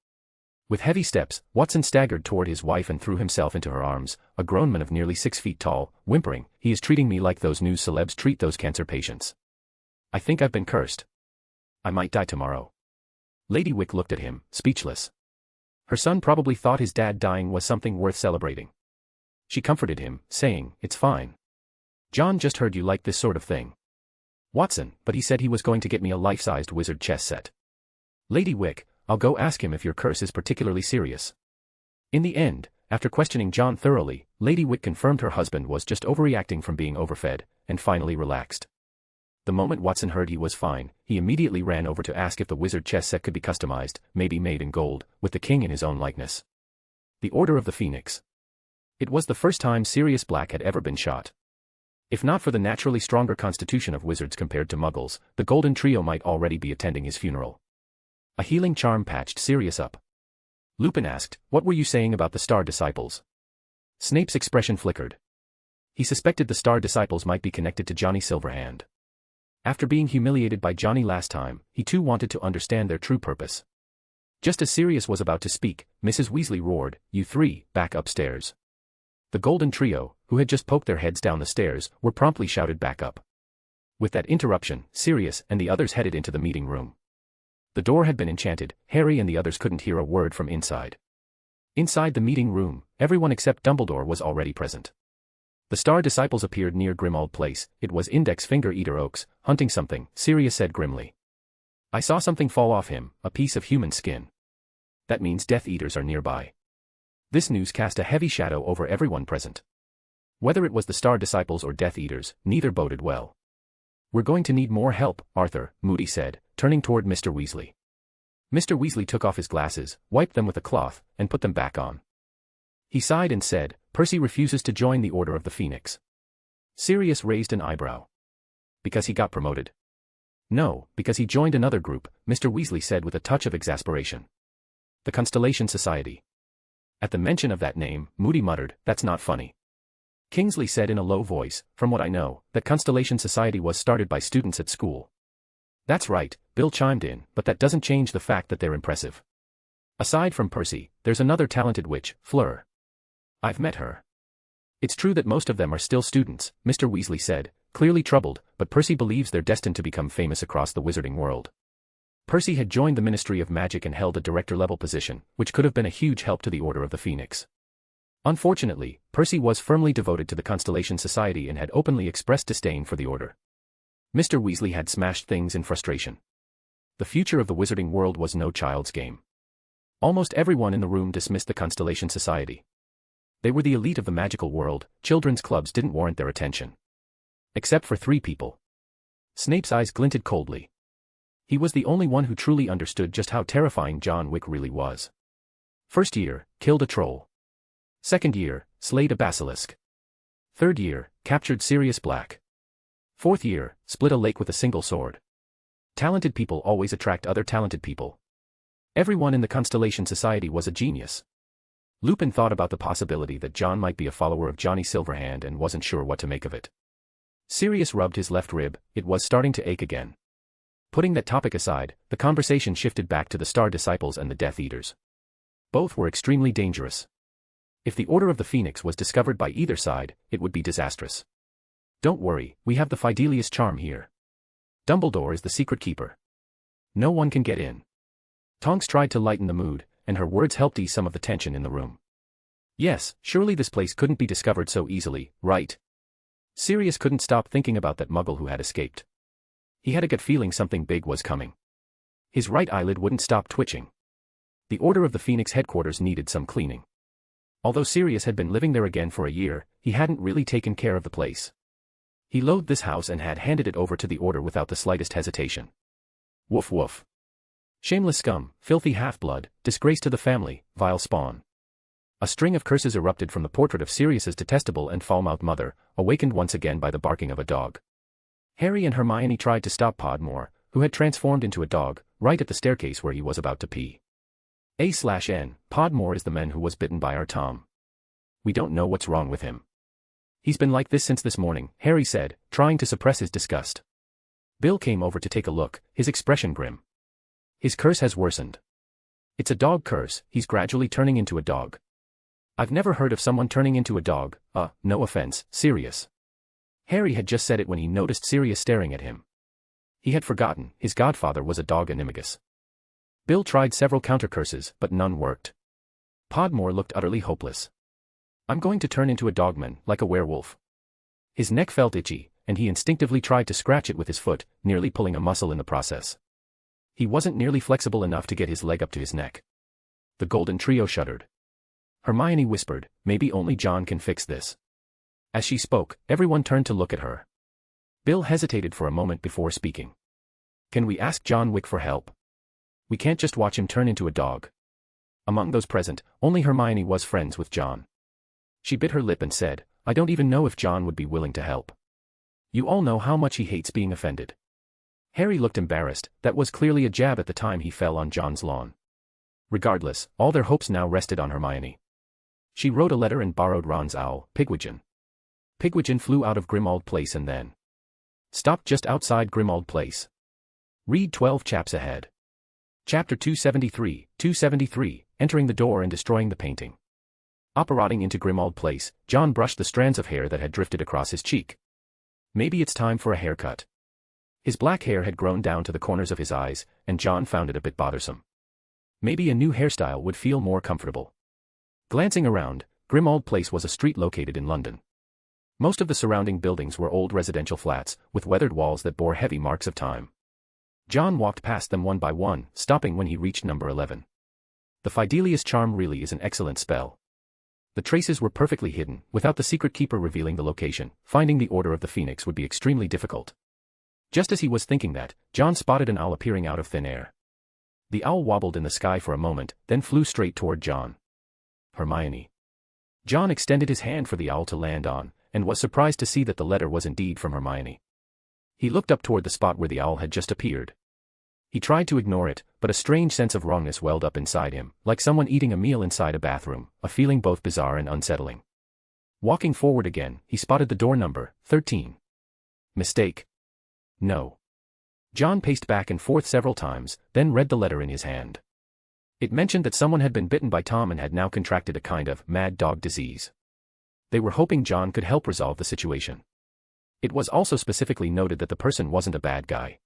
With heavy steps, Watson staggered toward his wife and threw himself into her arms, a grown man of nearly 6 feet tall, whimpering, "He is treating me like those news celebs treat those cancer patients. I think I've been cursed. I might die tomorrow." Lady Wick looked at him, speechless. Her son probably thought his dad dying was something worth celebrating. She comforted him, saying, "It's fine. John just heard you like this sort of thing. Watson, but he said he was going to get me a life-sized wizard chess set." Lady Wick, I'll go ask him if your curse is particularly serious. In the end, after questioning John thoroughly, Lady Wick confirmed her husband was just overreacting from being overfed, and finally relaxed. The moment Watson heard he was fine, he immediately ran over to ask if the wizard chess set could be customized, maybe made in gold, with the king in his own likeness. The Order of the Phoenix. It was the first time Sirius Black had ever been shot. If not for the naturally stronger constitution of wizards compared to muggles, the Golden Trio might already be attending his funeral. A healing charm patched Sirius up. Lupin asked, "What were you saying about the Star Disciples?" Snape's expression flickered. He suspected the Star Disciples might be connected to Johnny Silverhand. After being humiliated by Johnny last time, he too wanted to understand their true purpose. Just as Sirius was about to speak, Mrs. Weasley roared, "You three, back upstairs." The Golden Trio, who had just poked their heads down the stairs, were promptly shouted back up. With that interruption, Sirius and the others headed into the meeting room. The door had been enchanted, Harry and the others couldn't hear a word from inside. Inside the meeting room, everyone except Dumbledore was already present. The Star Disciples appeared near Grimmauld Place. It was Index Finger Eater Oaks, hunting something, Sirius said grimly. "I saw something fall off him, a piece of human skin. That means Death Eaters are nearby." This news cast a heavy shadow over everyone present. Whether it was the Star Disciples or Death Eaters, neither boded well. "We're going to need more help, Arthur," Moody said, turning toward Mr. Weasley. Mr. Weasley took off his glasses, wiped them with a cloth, and put them back on. He sighed and said, "Percy refuses to join the Order of the Phoenix." Sirius raised an eyebrow. "Because he got promoted?" "No, because he joined another group," Mr. Weasley said with a touch of exasperation. "The Constellation Society." At the mention of that name, Moody muttered, "That's not funny." Kingsley said in a low voice, "From what I know, that Constellation Society was started by students at school." "That's right," Bill chimed in, "but that doesn't change the fact that they're impressive. Aside from Percy, there's another talented witch, Fleur. I've met her." "It's true that most of them are still students," Mr. Weasley said, clearly troubled, "but Percy believes they're destined to become famous across the wizarding world." Percy had joined the Ministry of Magic and held a director-level position, which could have been a huge help to the Order of the Phoenix. Unfortunately, Percy was firmly devoted to the Constellation Society and had openly expressed disdain for the Order. Mr. Weasley had smashed things in frustration. The future of the wizarding world was no child's game. Almost everyone in the room dismissed the Constellation Society. They were the elite of the magical world, children's clubs didn't warrant their attention. Except for 3 people. Snape's eyes glinted coldly. He was the only one who truly understood just how terrifying John Wick really was. First year, killed a troll. Second year, slayed a basilisk. Third year, captured Sirius Black. Fourth year, split a lake with a single sword. Talented people always attract other talented people. Everyone in the Constellation Society was a genius. Lupin thought about the possibility that John might be a follower of Johnny Silverhand and wasn't sure what to make of it. Sirius rubbed his left rib, it was starting to ache again. Putting that topic aside, the conversation shifted back to the Star Disciples and the Death Eaters. Both were extremely dangerous. If the Order of the Phoenix was discovered by either side, it would be disastrous. "Don't worry, we have the Fidelius charm here. Dumbledore is the secret keeper. No one can get in." Tonks tried to lighten the mood, and her words helped ease some of the tension in the room. "Yes, surely this place couldn't be discovered so easily, right?" Sirius couldn't stop thinking about that muggle who had escaped. He had a gut feeling something big was coming. His right eyelid wouldn't stop twitching. The Order of the Phoenix headquarters needed some cleaning. Although Sirius had been living there again for a year, he hadn't really taken care of the place. He loathed this house and had handed it over to the Order without the slightest hesitation. Woof woof. Shameless scum, filthy half-blood, disgrace to the family, vile spawn. A string of curses erupted from the portrait of Sirius's detestable and foul-mouthed mother, awakened once again by the barking of a dog. Harry and Hermione tried to stop Podmore, who had transformed into a dog, right at the staircase where he was about to pee. A/N, Podmore is the man who was bitten by our Tom. We don't know what's wrong with him. He's been like this since this morning, Harry said, trying to suppress his disgust. Bill came over to take a look, his expression grim. His curse has worsened. It's a dog curse, he's gradually turning into a dog. I've never heard of someone turning into a dog, no offense, Sirius. Harry had just said it when he noticed Sirius staring at him. He had forgotten, his godfather was a dog animagus. Bill tried several counter-curses, but none worked. Podmore looked utterly hopeless. I'm going to turn into a dogman, like a werewolf. His neck felt itchy, and he instinctively tried to scratch it with his foot, nearly pulling a muscle in the process. He wasn't nearly flexible enough to get his leg up to his neck. The golden trio shuddered. Hermione whispered, "Maybe only John can fix this." As she spoke, everyone turned to look at her. Bill hesitated for a moment before speaking. "Can we ask John Wick for help? We can't just watch him turn into a dog." Among those present, only Hermione was friends with John. She bit her lip and said, "I don't even know if John would be willing to help. You all know how much he hates being offended." Harry looked embarrassed. That was clearly a jab at the time he fell on John's lawn. Regardless, all their hopes now rested on Hermione. She wrote a letter and borrowed Ron's owl, Pigwidgeon. Pigwidgeon flew out of Grimmauld Place and then stopped just outside Grimmauld Place. Read 12 chaps ahead. Chapter 273, entering the door and destroying the painting. Operating into Grimmauld Place, John brushed the strands of hair that had drifted across his cheek. Maybe it's time for a haircut. His black hair had grown down to the corners of his eyes, and John found it a bit bothersome. Maybe a new hairstyle would feel more comfortable. Glancing around, Grimmauld Place was a street located in London. Most of the surrounding buildings were old residential flats, with weathered walls that bore heavy marks of time. John walked past them one by one, stopping when he reached number 11. The Fidelius charm really is an excellent spell. The traces were perfectly hidden, without the secret keeper revealing the location. Finding the Order of the Phoenix would be extremely difficult. Just as he was thinking that, John spotted an owl appearing out of thin air. The owl wobbled in the sky for a moment, then flew straight toward John. Hermione. John extended his hand for the owl to land on, and was surprised to see that the letter was indeed from Hermione. He looked up toward the spot where the owl had just appeared. He tried to ignore it, but a strange sense of wrongness welled up inside him, like someone eating a meal inside a bathroom, a feeling both bizarre and unsettling. Walking forward again, he spotted the door number, 13. Mistake. No. John paced back and forth several times, then read the letter in his hand. It mentioned that someone had been bitten by Tom and had now contracted a kind of mad dog disease. They were hoping John could help resolve the situation. It was also specifically noted that the person wasn't a bad guy.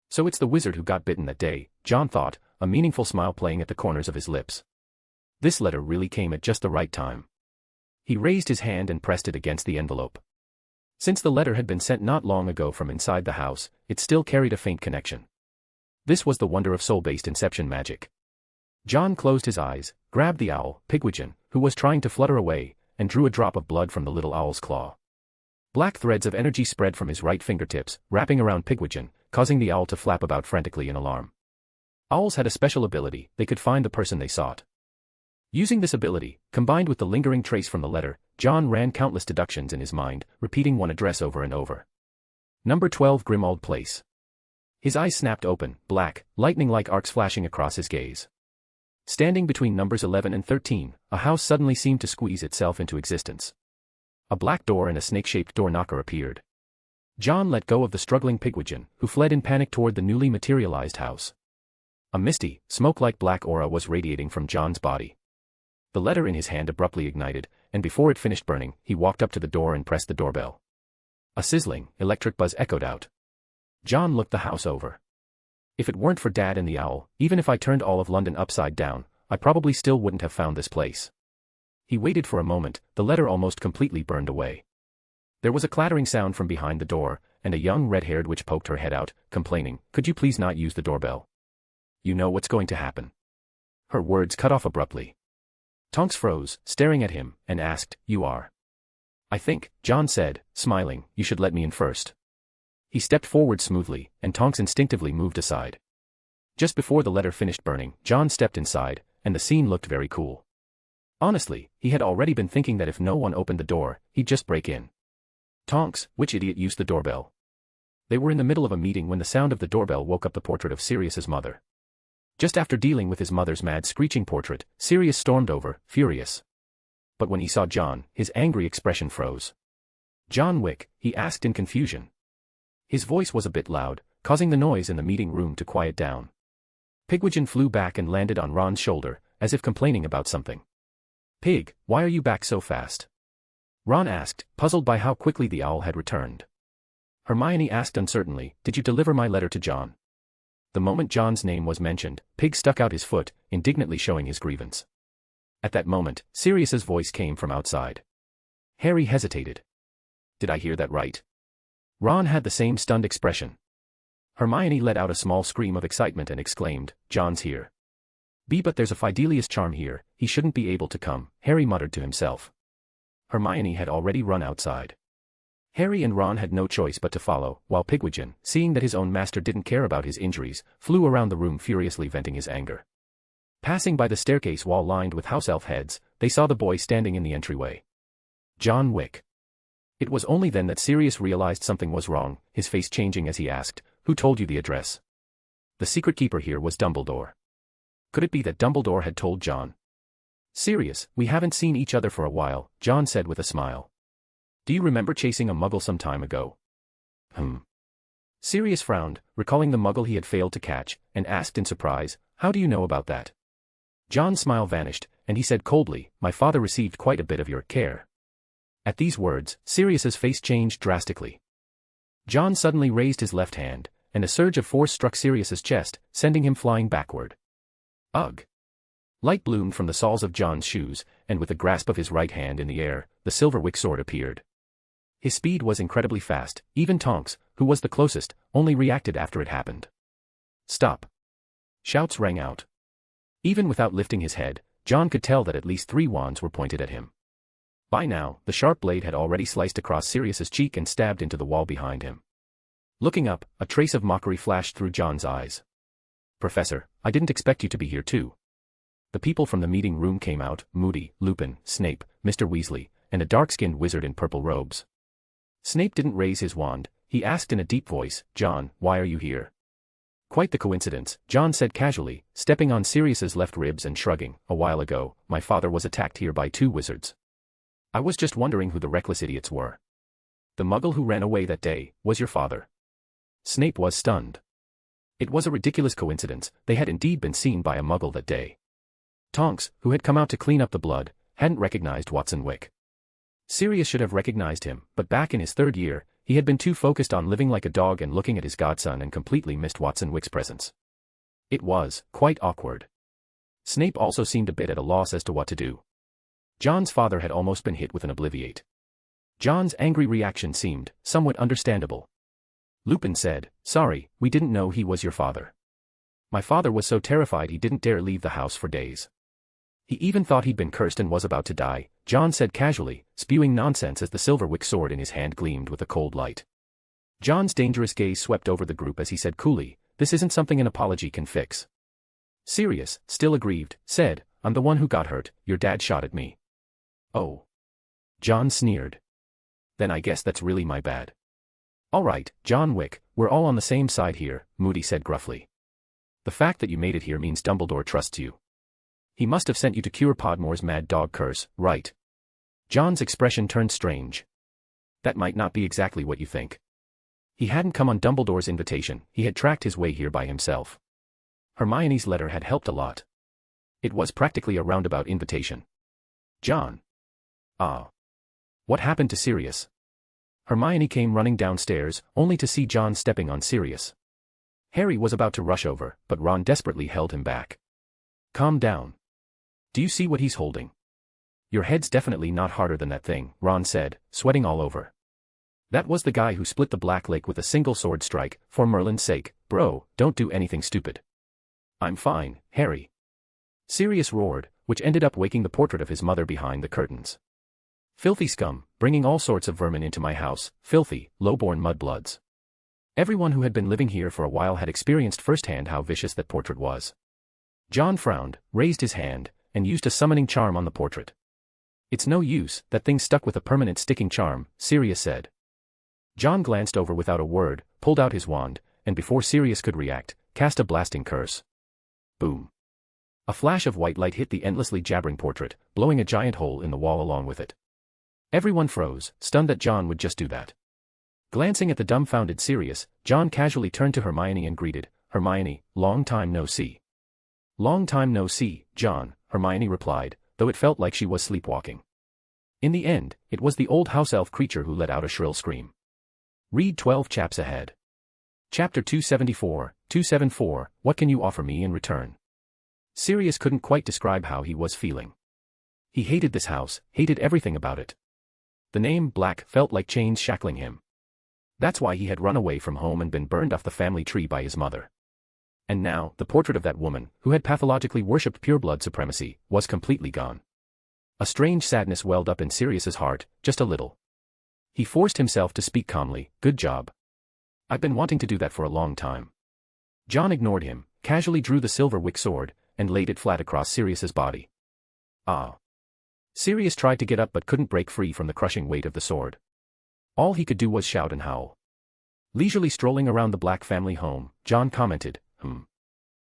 So it's the wizard who got bitten that day, John thought, a meaningful smile playing at the corners of his lips. This letter really came at just the right time. He raised his hand and pressed it against the envelope. Since the letter had been sent not long ago from inside the house, it still carried a faint connection. This was the wonder of soul-based inception magic. John closed his eyes, grabbed the owl, Pigwidgeon, who was trying to flutter away, and drew a drop of blood from the little owl's claw. Black threads of energy spread from his right fingertips, wrapping around Pigwidgeon, causing the owl to flap about frantically in alarm. Owls had a special ability, they could find the person they sought. Using this ability, combined with the lingering trace from the letter, John ran countless deductions in his mind, repeating one address over and over. Number 12 Grimmauld Place. His eyes snapped open, black, lightning-like arcs flashing across his gaze. Standing between numbers 11 and 13, a house suddenly seemed to squeeze itself into existence. A black door and a snake-shaped door knocker appeared. John let go of the struggling Pigwidgeon, who fled in panic toward the newly materialized house. A misty, smoke-like black aura was radiating from John's body. The letter in his hand abruptly ignited, and before it finished burning, he walked up to the door and pressed the doorbell. A sizzling, electric buzz echoed out. John looked the house over. If it weren't for Dad and the owl, even if I turned all of London upside down, I probably still wouldn't have found this place. He waited for a moment, the letter almost completely burned away. There was a clattering sound from behind the door, and a young red-haired witch poked her head out, complaining, "Could you please not use the doorbell? You know what's going to happen." Her words cut off abruptly. Tonks froze, staring at him, and asked, "You are?" "I think," John said, smiling, "you should let me in first." He stepped forward smoothly, and Tonks instinctively moved aside. Just before the letter finished burning, John stepped inside, and the scene looked very cool. Honestly, he had already been thinking that if no one opened the door, he'd just break in. Tonks, which idiot used the doorbell? They were in the middle of a meeting when the sound of the doorbell woke up the portrait of Sirius's mother. Just after dealing with his mother's mad screeching portrait, Sirius stormed over, furious. But when he saw John, his angry expression froze. "John Wick?" he asked in confusion. His voice was a bit loud, causing the noise in the meeting room to quiet down. Pigwidgeon flew back and landed on Ron's shoulder, as if complaining about something. "Pig, why are you back so fast?" Ron asked, puzzled by how quickly the owl had returned. Hermione asked uncertainly, "Did you deliver my letter to John?" The moment John's name was mentioned, Pig stuck out his foot, indignantly showing his grievance. At that moment, Sirius's voice came from outside. Harry hesitated. "Did I hear that right?" Ron had the same stunned expression. Hermione let out a small scream of excitement and exclaimed, "John's here." But there's a Fidelius charm here, he shouldn't be able to come," Harry muttered to himself. Hermione had already run outside. Harry and Ron had no choice but to follow, while Pigwidgeon, seeing that his own master didn't care about his injuries, flew around the room furiously venting his anger. Passing by the staircase wall lined with house elf heads, they saw the boy standing in the entryway. John Wick. It was only then that Sirius realized something was wrong, his face changing as he asked, "Who told you the address?" The secret keeper here was Dumbledore. Could it be that Dumbledore had told John? "Sirius, we haven't seen each other for a while," John said with a smile. "Do you remember chasing a muggle some time ago?" Sirius frowned, recalling the muggle he had failed to catch, and asked in surprise, "How do you know about that?" John's smile vanished, and he said coldly, "My father received quite a bit of your care." At these words, Sirius's face changed drastically. John suddenly raised his left hand, and a surge of force struck Sirius's chest, sending him flying backward. Ugh! Light bloomed from the soles of John's shoes, and with a grasp of his right hand in the air, the silver Wick sword appeared. His speed was incredibly fast, even Tonks, who was the closest, only reacted after it happened. "Stop!" Shouts rang out. Even without lifting his head, John could tell that at least 3 wands were pointed at him. By now, the sharp blade had already sliced across Sirius's cheek and stabbed into the wall behind him. Looking up, a trace of mockery flashed through John's eyes. "Professor, I didn't expect you to be here too." The people from the meeting room came out, Moody, Lupin, Snape, Mr. Weasley, and a dark-skinned wizard in purple robes. Snape didn't raise his wand. He asked in a deep voice, "John, why are you here?" "Quite the coincidence," John said casually, stepping on Sirius's left ribs and shrugging. "A while ago, my father was attacked here by 2 wizards. I was just wondering who the reckless idiots were." "The muggle who ran away that day was your father." Snape was stunned. It was a ridiculous coincidence, they had indeed been seen by a muggle that day. Tonks, who had come out to clean up the blood, hadn't recognized Watson Wick. Sirius should have recognized him, but back in his 3rd year, he had been too focused on living like a dog and looking at his godson and completely missed Watson Wick's presence. It was quite awkward. Snape also seemed a bit at a loss as to what to do. John's father had almost been hit with an obliviate. John's angry reaction seemed somewhat understandable. Lupin said, "Sorry, we didn't know he was your father. My father was so terrified he didn't dare leave the house for days. He even thought he'd been cursed and was about to die," John said casually, spewing nonsense as the silver Wick sword in his hand gleamed with a cold light. John's dangerous gaze swept over the group as he said coolly, "This isn't something an apology can fix." Sirius, still aggrieved, said, "I'm the one who got hurt, your dad shot at me." "Oh." John sneered. "Then I guess that's really my bad." "All right, John Wick, we're all on the same side here," Moody said gruffly. "The fact that you made it here means Dumbledore trusts you. He must have sent you to cure Podmore's mad dog curse, right?" John's expression turned strange. "That might not be exactly what you think. He hadn't come on Dumbledore's invitation, he had tracked his way here by himself. Hermione's letter had helped a lot. It was practically a roundabout invitation." "John." "Ah. What happened to Sirius?" Hermione came running downstairs, only to see John stepping on Sirius. Harry was about to rush over, but Ron desperately held him back. "Calm down. Do you see what he's holding?" "Your head's definitely not harder than that thing," Ron said, sweating all over. "That was the guy who split the Black Lake with a single sword strike, for Merlin's sake, bro, don't do anything stupid." "I'm fine, Harry." Sirius roared, which ended up waking the portrait of his mother behind the curtains. "Filthy scum, bringing all sorts of vermin into my house, filthy, low-born mudbloods." Everyone who had been living here for a while had experienced firsthand how vicious that portrait was. John frowned, raised his hand, and used a summoning charm on the portrait. "It's no use, that thing's stuck with a permanent sticking charm," Sirius said. John glanced over without a word, pulled out his wand, and before Sirius could react, cast a blasting curse. Boom. A flash of white light hit the endlessly jabbering portrait, blowing a giant hole in the wall along with it. Everyone froze, stunned that John would just do that. Glancing at the dumbfounded Sirius, John casually turned to Hermione and greeted, "Hermione, long time no see." "Long time no see, John," Hermione replied, though it felt like she was sleepwalking. In the end, it was the old house elf creature who let out a shrill scream. Read 12 chaps ahead. Chapter 274, What can you offer me in return? Sirius couldn't quite describe how he was feeling. He hated this house, hated everything about it. The name Black felt like chains shackling him. That's why he had run away from home and been burned off the family tree by his mother. And now, the portrait of that woman, who had pathologically worshipped pureblood supremacy, was completely gone. A strange sadness welled up in Sirius's heart, just a little. He forced himself to speak calmly. Good job. I've been wanting to do that for a long time. John ignored him, casually drew the silver Wick sword, and laid it flat across Sirius's body. Ah. Sirius tried to get up but couldn't break free from the crushing weight of the sword. All he could do was shout and howl. Leisurely strolling around the Black family home, John commented,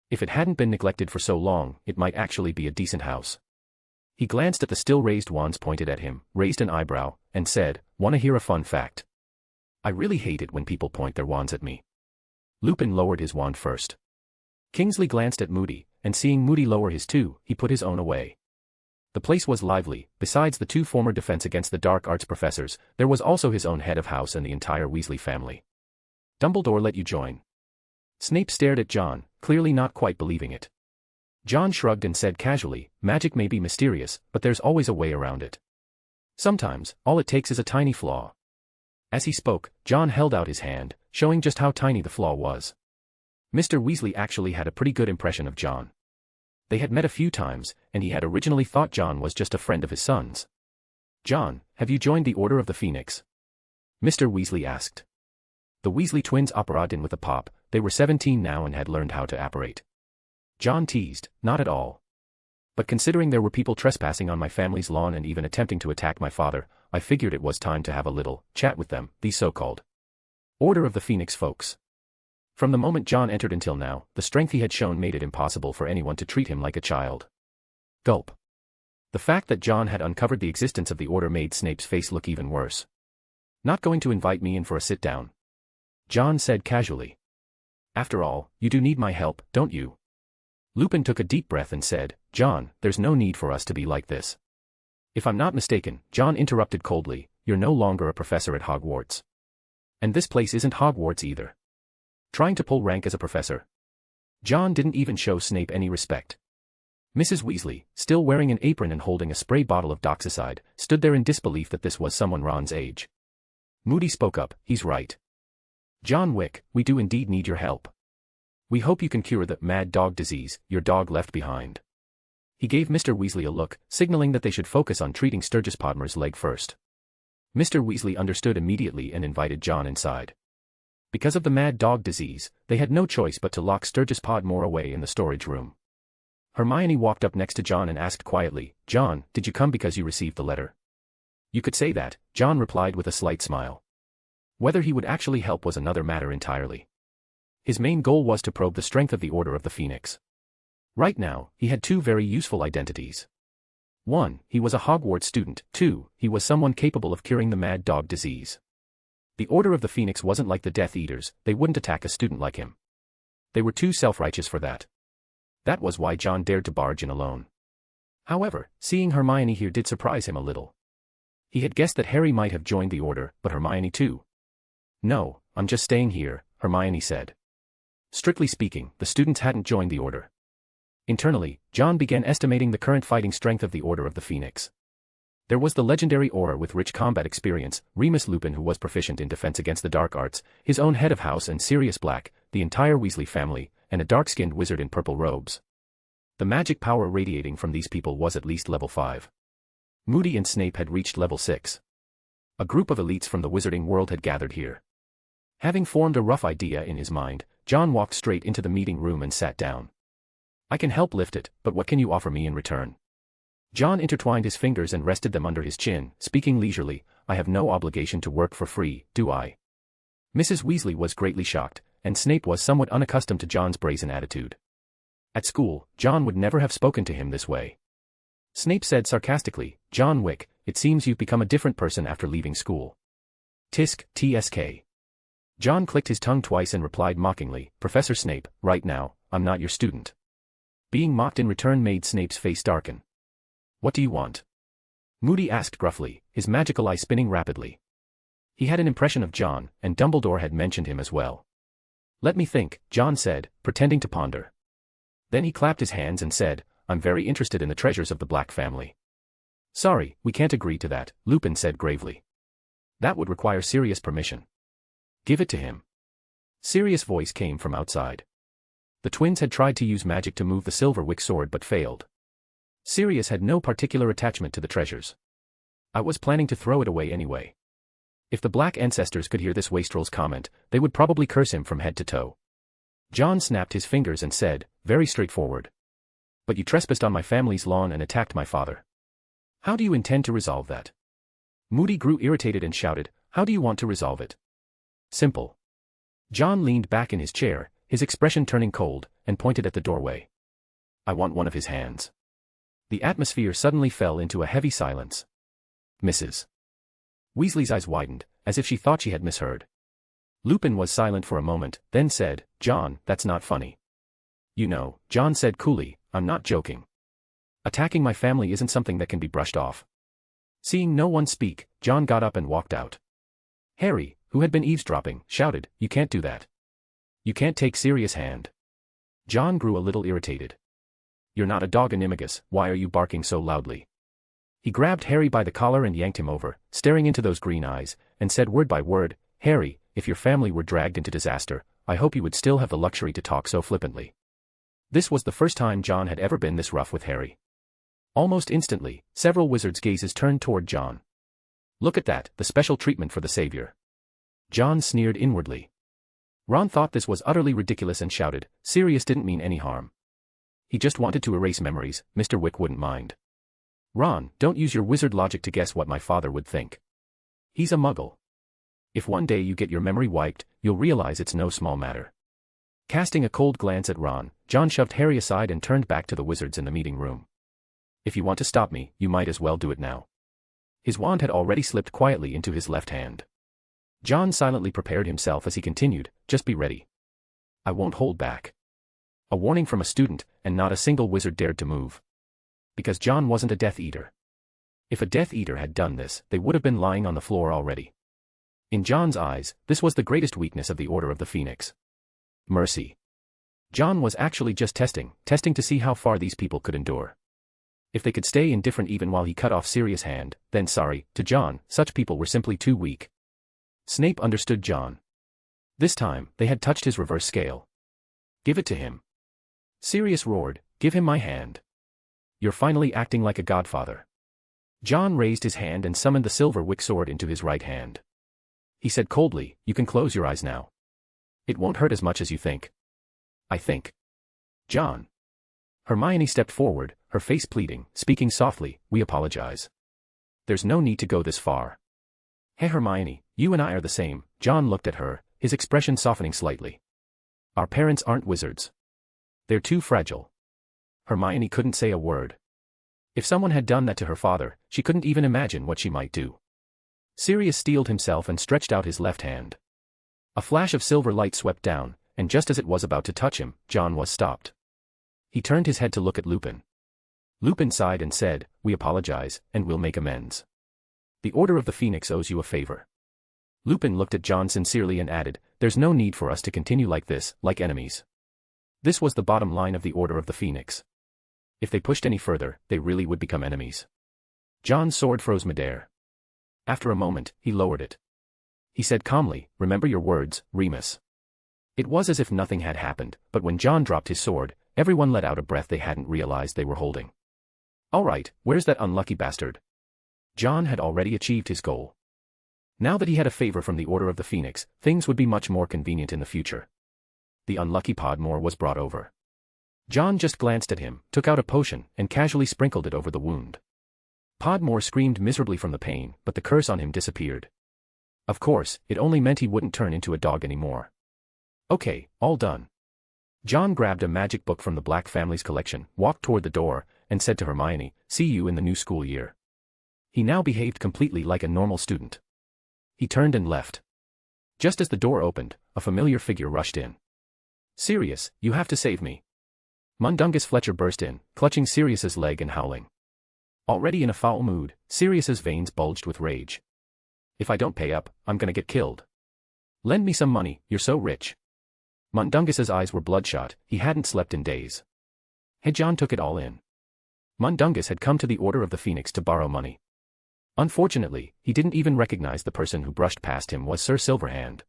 If it hadn't been neglected for so long, it might actually be a decent house. He glanced at the still raised wands pointed at him, raised an eyebrow, and said, "Want to hear a fun fact? I really hate it when people point their wands at me." Lupin lowered his wand first. Kingsley glanced at Moody, and seeing Moody lower his too, he put his own away. The place was lively. Besides the two former Defense Against the Dark Arts professors, there was also his own head of house and the entire Weasley family. "Dumbledore let you join?" Snape stared at John, clearly not quite believing it. John shrugged and said casually, "Magic may be mysterious, but there's always a way around it. Sometimes, all it takes is a tiny flaw." As he spoke, John held out his hand, showing just how tiny the flaw was. Mr. Weasley actually had a pretty good impression of John. They had met a few times, and he had originally thought John was just a friend of his son's. "John, have you joined the Order of the Phoenix?" Mr. Weasley asked. The Weasley twins operated in with a pop. They were 17 now and had learned how to apparate. John teased, "Not at all. But considering there were people trespassing on my family's lawn and even attempting to attack my father, I figured it was time to have a little chat with them, these so-called Order of the Phoenix folks." From the moment John entered until now, the strength he had shown made it impossible for anyone to treat him like a child. Gulp. The fact that John had uncovered the existence of the Order made Snape's face look even worse. "Not going to invite me in for a sit-down?" John said casually. "After all, you do need my help, don't you?" Lupin took a deep breath and said, "John, there's no need for us to be like this." "If I'm not mistaken," John interrupted coldly, "you're no longer a professor at Hogwarts. And this place isn't Hogwarts either. Trying to pull rank as a professor?" John didn't even show Snape any respect. Mrs. Weasley, still wearing an apron and holding a spray bottle of doxycide, stood there in disbelief that this was someone Ron's age. Moody spoke up, "He's right. John Wick, we do indeed need your help. We hope you can cure the mad dog disease your dog left behind." He gave Mr. Weasley a look, signaling that they should focus on treating Sturgis Podmer's leg first. Mr. Weasley understood immediately and invited John inside. Because of the mad dog disease, they had no choice but to lock Sturgis Podmore away in the storage room. Hermione walked up next to John and asked quietly, "John, did you come because you received the letter?" "You could say that," John replied with a slight smile. Whether he would actually help was another matter entirely. His main goal was to probe the strength of the Order of the Phoenix. Right now, he had two very useful identities. 1, he was a Hogwarts student. 2, he was someone capable of curing the mad dog disease. The Order of the Phoenix wasn't like the Death Eaters. They wouldn't attack a student like him. They were too self-righteous for that. That was why John dared to barge in alone. However, seeing Hermione here did surprise him a little. He had guessed that Harry might have joined the Order, but Hermione too. "No, I'm just staying here," Hermione said. Strictly speaking, the students hadn't joined the Order. Internally, John began estimating the current fighting strength of the Order of the Phoenix. There was the legendary Auror with rich combat experience, Remus Lupin who was proficient in Defense Against the Dark Arts, his own head of house and Sirius Black, the entire Weasley family, and a dark-skinned wizard in purple robes. The magic power radiating from these people was at least level 5. Moody and Snape had reached level 6. A group of elites from the wizarding world had gathered here. Having formed a rough idea in his mind, John walked straight into the meeting room and sat down. "I can help lift it, but what can you offer me in return?" John intertwined his fingers and rested them under his chin, speaking leisurely, "I have no obligation to work for free, do I?" Mrs. Weasley was greatly shocked, and Snape was somewhat unaccustomed to John's brazen attitude. At school, John would never have spoken to him this way. Snape said sarcastically, "John Wick, it seems you've become a different person after leaving school." "Tisk, tsk." John clicked his tongue twice and replied mockingly, "Professor Snape, right now, I'm not your student." Being mocked in return made Snape's face darken. "What do you want?" Moody asked gruffly, his magical eye spinning rapidly. He had an impression of John, and Dumbledore had mentioned him as well. "Let me think," John said, pretending to ponder. Then he clapped his hands and said, "I'm very interested in the treasures of the Black family." "Sorry, we can't agree to that," Lupin said gravely. "That would require serious permission." Give it to him. Sirius' voice came from outside. The twins had tried to use magic to move the silver Wick sword but failed. Sirius had no particular attachment to the treasures. I was planning to throw it away anyway. If the black ancestors could hear this wastrel's comment, they would probably curse him from head to toe. John snapped his fingers and said, very straightforward. But you trespassed on my family's lawn and attacked my father. How do you intend to resolve that? Moody grew irritated and shouted, how do you want to resolve it? Simple. John leaned back in his chair, his expression turning cold, and pointed at the doorway. I want one of his hands. The atmosphere suddenly fell into a heavy silence. Mrs. Weasley's eyes widened, as if she thought she had misheard. Lupin was silent for a moment, then said, John, that's not funny. You know, John said coolly, I'm not joking. Attacking my family isn't something that can be brushed off. Seeing no one speak, John got up and walked out. Harry, who had been eavesdropping, shouted, you can't do that. You can't take Sirius' hand. John grew a little irritated. You're not a dog animagus, why are you barking so loudly? He grabbed Harry by the collar and yanked him over, staring into those green eyes, and said word by word, Harry, if your family were dragged into disaster, I hope you would still have the luxury to talk so flippantly. This was the first time John had ever been this rough with Harry. Almost instantly, several wizards' gazes turned toward John. Look at that, the special treatment for the savior. John sneered inwardly. Ron thought this was utterly ridiculous and shouted, Sirius didn't mean any harm. He just wanted to erase memories, Mr. Wick wouldn't mind. Ron, don't use your wizard logic to guess what my father would think. He's a muggle. If one day you get your memory wiped, you'll realize it's no small matter. Casting a cold glance at Ron, John shoved Harry aside and turned back to the wizards in the meeting room. If you want to stop me, you might as well do it now. His wand had already slipped quietly into his left hand. John silently prepared himself as he continued, just be ready. I won't hold back. A warning from a student, and not a single wizard dared to move. Because John wasn't a Death Eater. If a Death Eater had done this, they would have been lying on the floor already. In John's eyes, this was the greatest weakness of the Order of the Phoenix. Mercy. John was actually just testing to see how far these people could endure. If they could stay indifferent even while he cut off Sirius' hand, then sorry, to John, such people were simply too weak. Snape understood John. This time, they had touched his reverse scale. Give it to him. Sirius roared, give him my hand. You're finally acting like a godfather. John raised his hand and summoned the silver Wick sword into his right hand. He said coldly, you can close your eyes now. It won't hurt as much as you think. I think. John. Hermione stepped forward, her face pleading, speaking softly, we apologize. There's no need to go this far. Hey Hermione, you and I are the same. John looked at her, his expression softening slightly. Our parents aren't wizards. They're too fragile. Hermione couldn't say a word. If someone had done that to her father, she couldn't even imagine what she might do. Sirius steeled himself and stretched out his left hand. A flash of silver light swept down, and just as it was about to touch him, John was stopped. He turned his head to look at Lupin. Lupin sighed and said, we apologize, and we'll make amends. The Order of the Phoenix owes you a favor. Lupin looked at John sincerely and added, there's no need for us to continue like this, like enemies. This was the bottom line of the Order of the Phoenix. If they pushed any further, they really would become enemies. John's sword froze midair. After a moment, he lowered it. He said calmly, remember your words, Remus. It was as if nothing had happened, but when John dropped his sword, everyone let out a breath they hadn't realized they were holding. All right, where's that unlucky bastard? John had already achieved his goal. Now that he had a favor from the Order of the Phoenix, things would be much more convenient in the future. The unlucky Podmore was brought over. John just glanced at him, took out a potion, and casually sprinkled it over the wound. Podmore screamed miserably from the pain, but the curse on him disappeared. Of course, it only meant he wouldn't turn into a dog anymore. Okay, all done. John grabbed a magic book from the Black family's collection, walked toward the door, and said to Hermione, see you in the new school year. He now behaved completely like a normal student. He turned and left. Just as the door opened, a familiar figure rushed in. Sirius, you have to save me. Mundungus Fletcher burst in, clutching Sirius's leg and howling. Already in a foul mood, Sirius's veins bulged with rage. If I don't pay up, I'm gonna get killed. Lend me some money, you're so rich. Mundungus's eyes were bloodshot, he hadn't slept in days. John took it all in. Mundungus had come to the Order of the Phoenix to borrow money. Unfortunately, he didn't even recognize the person who brushed past him was Sir Silverhand.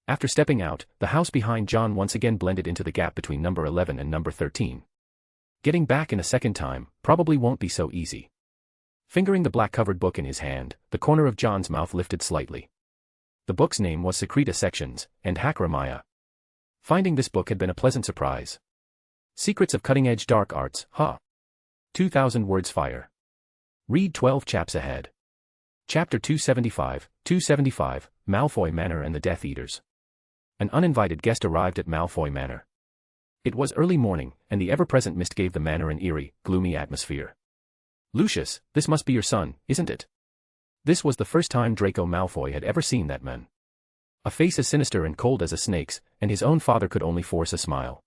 After stepping out, the house behind John once again blended into the gap between number 11 and number 13. Getting back in a second time probably won't be so easy. Fingering the black-covered book in his hand, the corner of John's mouth lifted slightly. The book's name was Secreta Sections, and Hakramaya. Finding this book had been a pleasant surprise. Secrets of Cutting-Edge Dark Arts, 2,000 words fire. Read 12 chaps ahead. Chapter 275, Malfoy Manor and the Death Eaters. An uninvited guest arrived at Malfoy Manor. It was early morning, and the ever-present mist gave the manor an eerie, gloomy atmosphere. "Lucius, this must be your son, isn't it?" This was the first time Draco Malfoy had ever seen that man. A face as sinister and cold as a snake's, and his own father could only force a smile.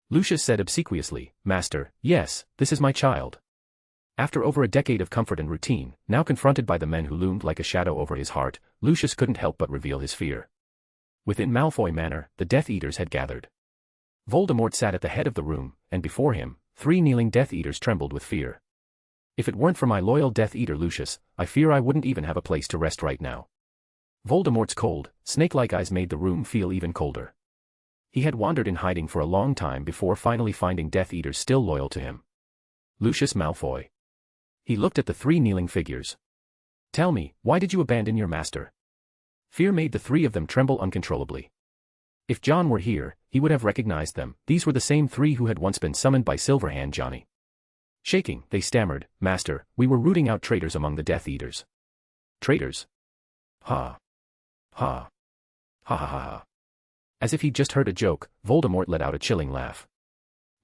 Lucius said obsequiously, "Master, yes, this is my child." After over a decade of comfort and routine, now confronted by the men who loomed like a shadow over his heart, Lucius couldn't help but reveal his fear. Within Malfoy Manor, the Death Eaters had gathered. Voldemort sat at the head of the room, and before him, 3 kneeling Death Eaters trembled with fear. "If it weren't for my loyal Death Eater Lucius, I fear I wouldn't even have a place to rest right now." Voldemort's cold, snake-like eyes made the room feel even colder. He had wandered in hiding for a long time before finally finding Death Eaters still loyal to him. Lucius Malfoy. He looked at the 3 kneeling figures. "Tell me, why did you abandon your master?" Fear made the 3 of them tremble uncontrollably. If John were here, he would have recognized them. These were the same 3 who had once been summoned by Silverhand Johnny. Shaking, they stammered, "Master, we were rooting out traitors among the Death Eaters." "Traitors? Ha. Ha. Ha ha ha ha." As if he'd just heard a joke, Voldemort let out a chilling laugh.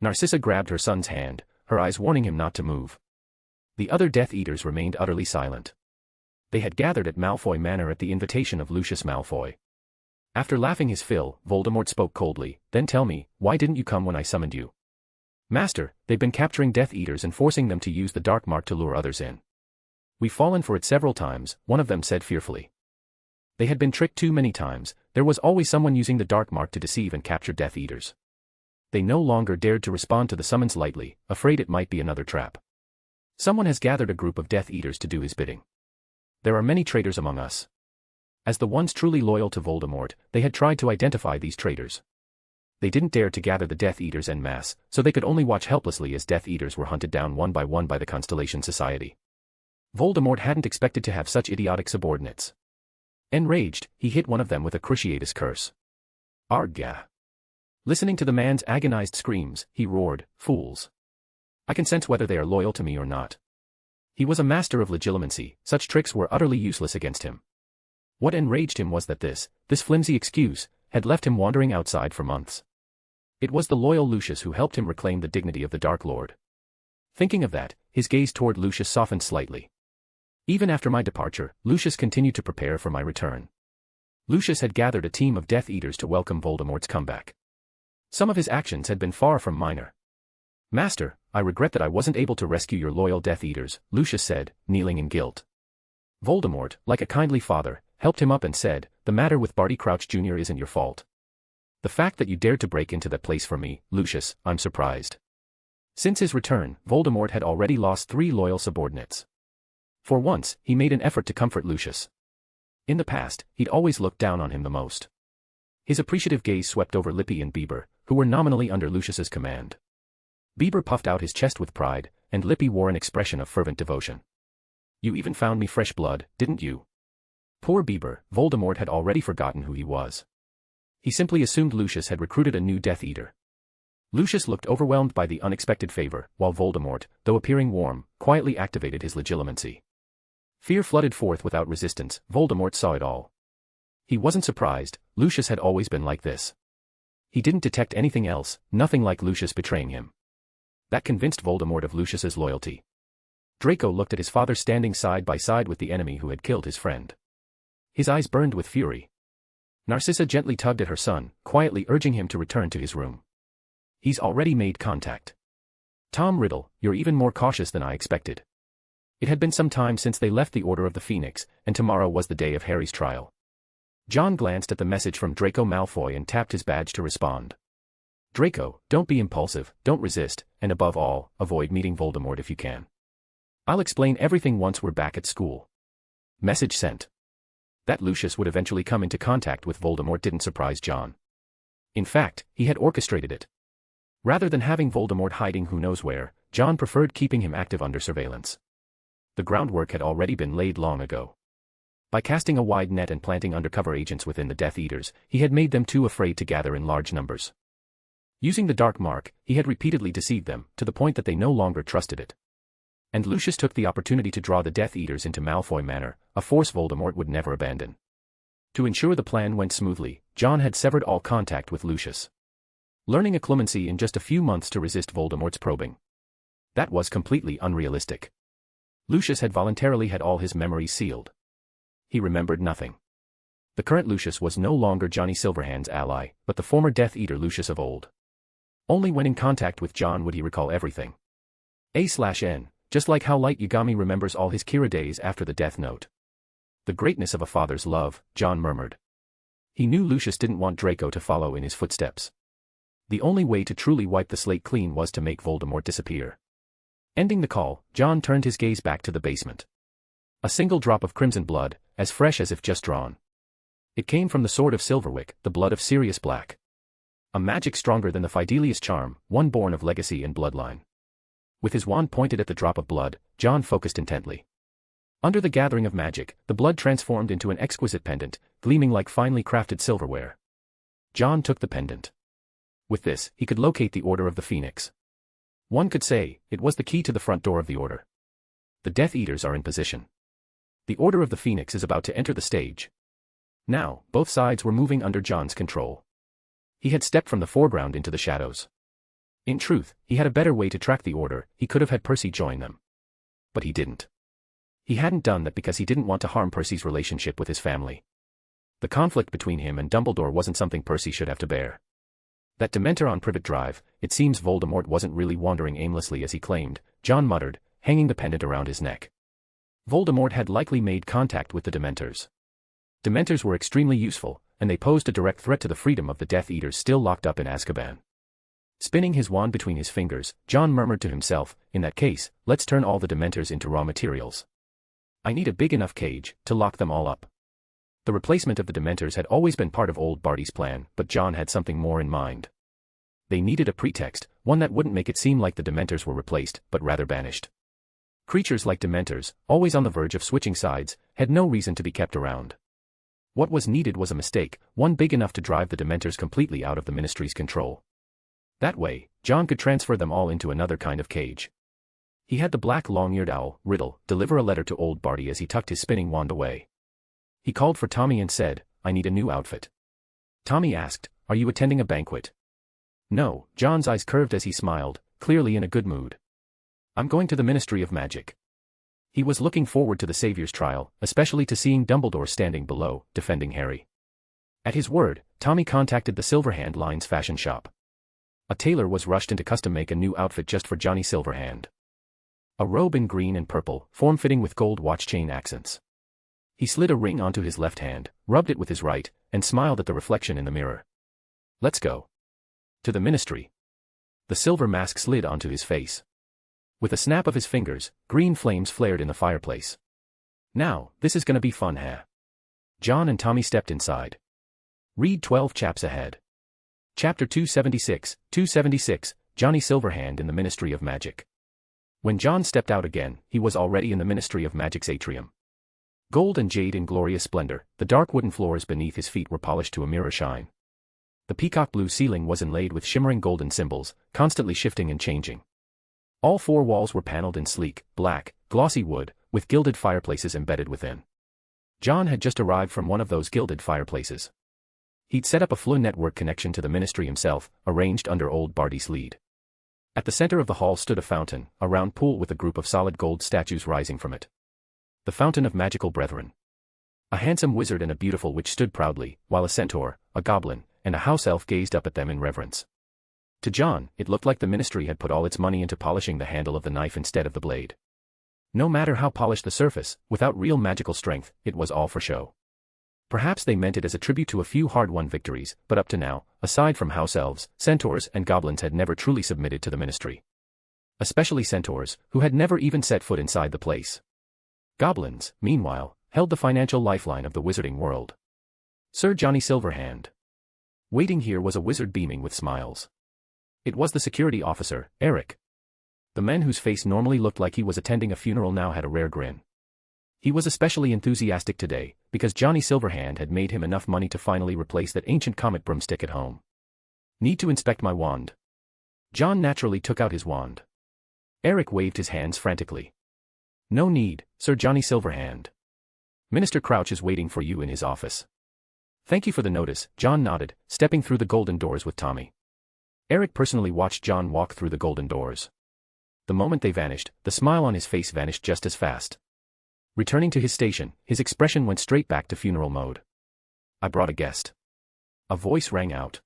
Narcissa grabbed her son's hand, her eyes warning him not to move. The other Death Eaters remained utterly silent. They had gathered at Malfoy Manor at the invitation of Lucius Malfoy. After laughing his fill, Voldemort spoke coldly, "Then tell me, why didn't you come when I summoned you?" "Master, they've been capturing Death Eaters and forcing them to use the Dark Mark to lure others in. We've fallen for it several times," one of them said fearfully. They had been tricked too many times. There was always someone using the Dark Mark to deceive and capture Death Eaters. They no longer dared to respond to the summons lightly, afraid it might be another trap. "Someone has gathered a group of Death Eaters to do his bidding. There are many traitors among us." As the ones truly loyal to Voldemort, they had tried to identify these traitors. They didn't dare to gather the Death Eaters en masse, so they could only watch helplessly as Death Eaters were hunted down one by the Constellation Society. Voldemort hadn't expected to have such idiotic subordinates. Enraged, he hit one of them with a Cruciatus curse. "Ardgah!" Listening to the man's agonized screams, he roared, "Fools! I can sense whether they are loyal to me or not." He was a master of legilimency, such tricks were utterly useless against him. What enraged him was that this flimsy excuse, had left him wandering outside for months. It was the loyal Lucius who helped him reclaim the dignity of the Dark Lord. Thinking of that, his gaze toward Lucius softened slightly. "Even after my departure, Lucius continued to prepare for my return." Lucius had gathered a team of Death Eaters to welcome Voldemort's comeback. Some of his actions had been far from minor. "Master, I regret that I wasn't able to rescue your loyal Death Eaters," Lucius said, kneeling in guilt. Voldemort, like a kindly father, helped him up and said, "The matter with Barty Crouch Jr. isn't your fault. The fact that you dared to break into that place for me, Lucius, I'm surprised." Since his return, Voldemort had already lost 3 loyal subordinates. For once, he made an effort to comfort Lucius. In the past, he'd always looked down on him the most. His appreciative gaze swept over Lippy and Bieber, who were nominally under Lucius's command. Bieber puffed out his chest with pride, and Lippy wore an expression of fervent devotion. "You even found me fresh blood, didn't you?" Poor Bieber, Voldemort had already forgotten who he was. He simply assumed Lucius had recruited a new Death Eater. Lucius looked overwhelmed by the unexpected favor, while Voldemort, though appearing warm, quietly activated his legilimency. Fear flooded forth without resistance. Voldemort saw it all. He wasn't surprised, Lucius had always been like this. He didn't detect anything else, nothing like Lucius betraying him. That convinced Voldemort of Lucius's loyalty. Draco looked at his father standing side by side with the enemy who had killed his friend. His eyes burned with fury. Narcissa gently tugged at her son, quietly urging him to return to his room. "He's already made contact. Tom Riddle, you're even more cautious than I expected." It had been some time since they left the Order of the Phoenix, and tomorrow was the day of Harry's trial. John glanced at the message from Draco Malfoy and tapped his badge to respond. "Draco, don't be impulsive, don't resist, and above all, avoid meeting Voldemort if you can. I'll explain everything once we're back at school." Message sent. That Lucius would eventually come into contact with Voldemort didn't surprise John. In fact, he had orchestrated it. Rather than having Voldemort hiding who knows where, John preferred keeping him active under surveillance. The groundwork had already been laid long ago. By casting a wide net and planting undercover agents within the Death Eaters, he had made them too afraid to gather in large numbers. Using the dark mark, he had repeatedly deceived them, to the point that they no longer trusted it. And Lucius took the opportunity to draw the Death Eaters into Malfoy Manor, a force Voldemort would never abandon. To ensure the plan went smoothly, John had severed all contact with Lucius. Learning a clemency in just a few months to resist Voldemort's probing. That was completely unrealistic. Lucius had voluntarily had all his memories sealed. He remembered nothing. The current Lucius was no longer Johnny Silverhand's ally, but the former Death Eater Lucius of old. Only when in contact with John would he recall everything. A/N, just like how Light Yagami remembers all his Kira days after the Death Note. The greatness of a father's love, John murmured. He knew Lucius didn't want Draco to follow in his footsteps. The only way to truly wipe the slate clean was to make Voldemort disappear. Ending the call, John turned his gaze back to the basement. A single drop of crimson blood, as fresh as if just drawn. It came from the sword of Silverwick, the blood of Sirius Black. A magic stronger than the Fidelius charm, one born of legacy and bloodline. With his wand pointed at the drop of blood, John focused intently. Under the gathering of magic, the blood transformed into an exquisite pendant, gleaming like finely crafted silverware. John took the pendant. With this, he could locate the Order of the Phoenix. One could say, it was the key to the front door of the Order. The Death Eaters are in position. The Order of the Phoenix is about to enter the stage. Now, both sides were moving under John's control. He had stepped from the foreground into the shadows. In truth, he had a better way to track the Order. He could have had Percy join them. But he didn't. He hadn't done that because he didn't want to harm Percy's relationship with his family. The conflict between him and Dumbledore wasn't something Percy should have to bear. That Dementor on Privet Drive, it seems Voldemort wasn't really wandering aimlessly as he claimed, John muttered, hanging the pendant around his neck. Voldemort had likely made contact with the Dementors. Dementors were extremely useful, and they posed a direct threat to the freedom of the Death Eaters still locked up in Azkaban. Spinning his wand between his fingers, John murmured to himself, in that case, let's turn all the Dementors into raw materials. I need a big enough cage to lock them all up. The replacement of the Dementors had always been part of old Barty's plan, but John had something more in mind. They needed a pretext, one that wouldn't make it seem like the Dementors were replaced, but rather banished. Creatures like Dementors, always on the verge of switching sides, had no reason to be kept around. What was needed was a mistake, one big enough to drive the Dementors completely out of the Ministry's control. That way, John could transfer them all into another kind of cage. He had the black long-eared owl, Riddle, deliver a letter to old Barty as he tucked his spinning wand away. He called for Tommy and said, I need a new outfit. Tommy asked, are you attending a banquet? No, John's eyes curved as he smiled, clearly in a good mood. I'm going to the Ministry of Magic. He was looking forward to the Savior's trial, especially to seeing Dumbledore standing below, defending Harry. At his word, Tommy contacted the Silverhand line's fashion shop. A tailor was rushed in to custom-make a new outfit just for Johnny Silverhand. A robe in green and purple, form-fitting with gold watch chain accents. He slid a ring onto his left hand, rubbed it with his right, and smiled at the reflection in the mirror. Let's go. To the Ministry. The silver mask slid onto his face. With a snap of his fingers, green flames flared in the fireplace. Now, this is gonna be fun, huh? John and Tommy stepped inside. Read 12 chaps ahead. Chapter 276, Johnny Silverhand in the Ministry of Magic. When John stepped out again, he was already in the Ministry of Magic's atrium. Gold and jade in glorious splendor, the dark wooden floors beneath his feet were polished to a mirror shine. The peacock blue ceiling was inlaid with shimmering golden symbols, constantly shifting and changing. All four walls were paneled in sleek, black, glossy wood, with gilded fireplaces embedded within. John had just arrived from one of those gilded fireplaces. He'd set up a Floo network connection to the Ministry himself, arranged under old Barty's lead. At the center of the hall stood a fountain, a round pool with a group of solid gold statues rising from it. The Fountain of Magical Brethren. A handsome wizard and a beautiful witch stood proudly, while a centaur, a goblin, and a house elf gazed up at them in reverence. To John, it looked like the Ministry had put all its money into polishing the handle of the knife instead of the blade. No matter how polished the surface, without real magical strength, it was all for show. Perhaps they meant it as a tribute to a few hard-won victories, but up to now, aside from house elves, centaurs and goblins had never truly submitted to the Ministry. Especially centaurs, who had never even set foot inside the place. Goblins, meanwhile, held the financial lifeline of the wizarding world. Sir Johnny Silverhand. Waiting here was a wizard beaming with smiles. It was the security officer, Eric. The man whose face normally looked like he was attending a funeral now had a rare grin. He was especially enthusiastic today, because Johnny Silverhand had made him enough money to finally replace that ancient comet broomstick at home. Need to inspect my wand. John naturally took out his wand. Eric waved his hands frantically. No need, Sir Johnny Silverhand. Minister Crouch is waiting for you in his office. Thank you for the notice, John nodded, stepping through the golden doors with Tommy. Eric personally watched John walk through the golden doors. The moment they vanished, the smile on his face vanished just as fast. Returning to his station, his expression went straight back to funeral mode. I brought a guest. A voice rang out.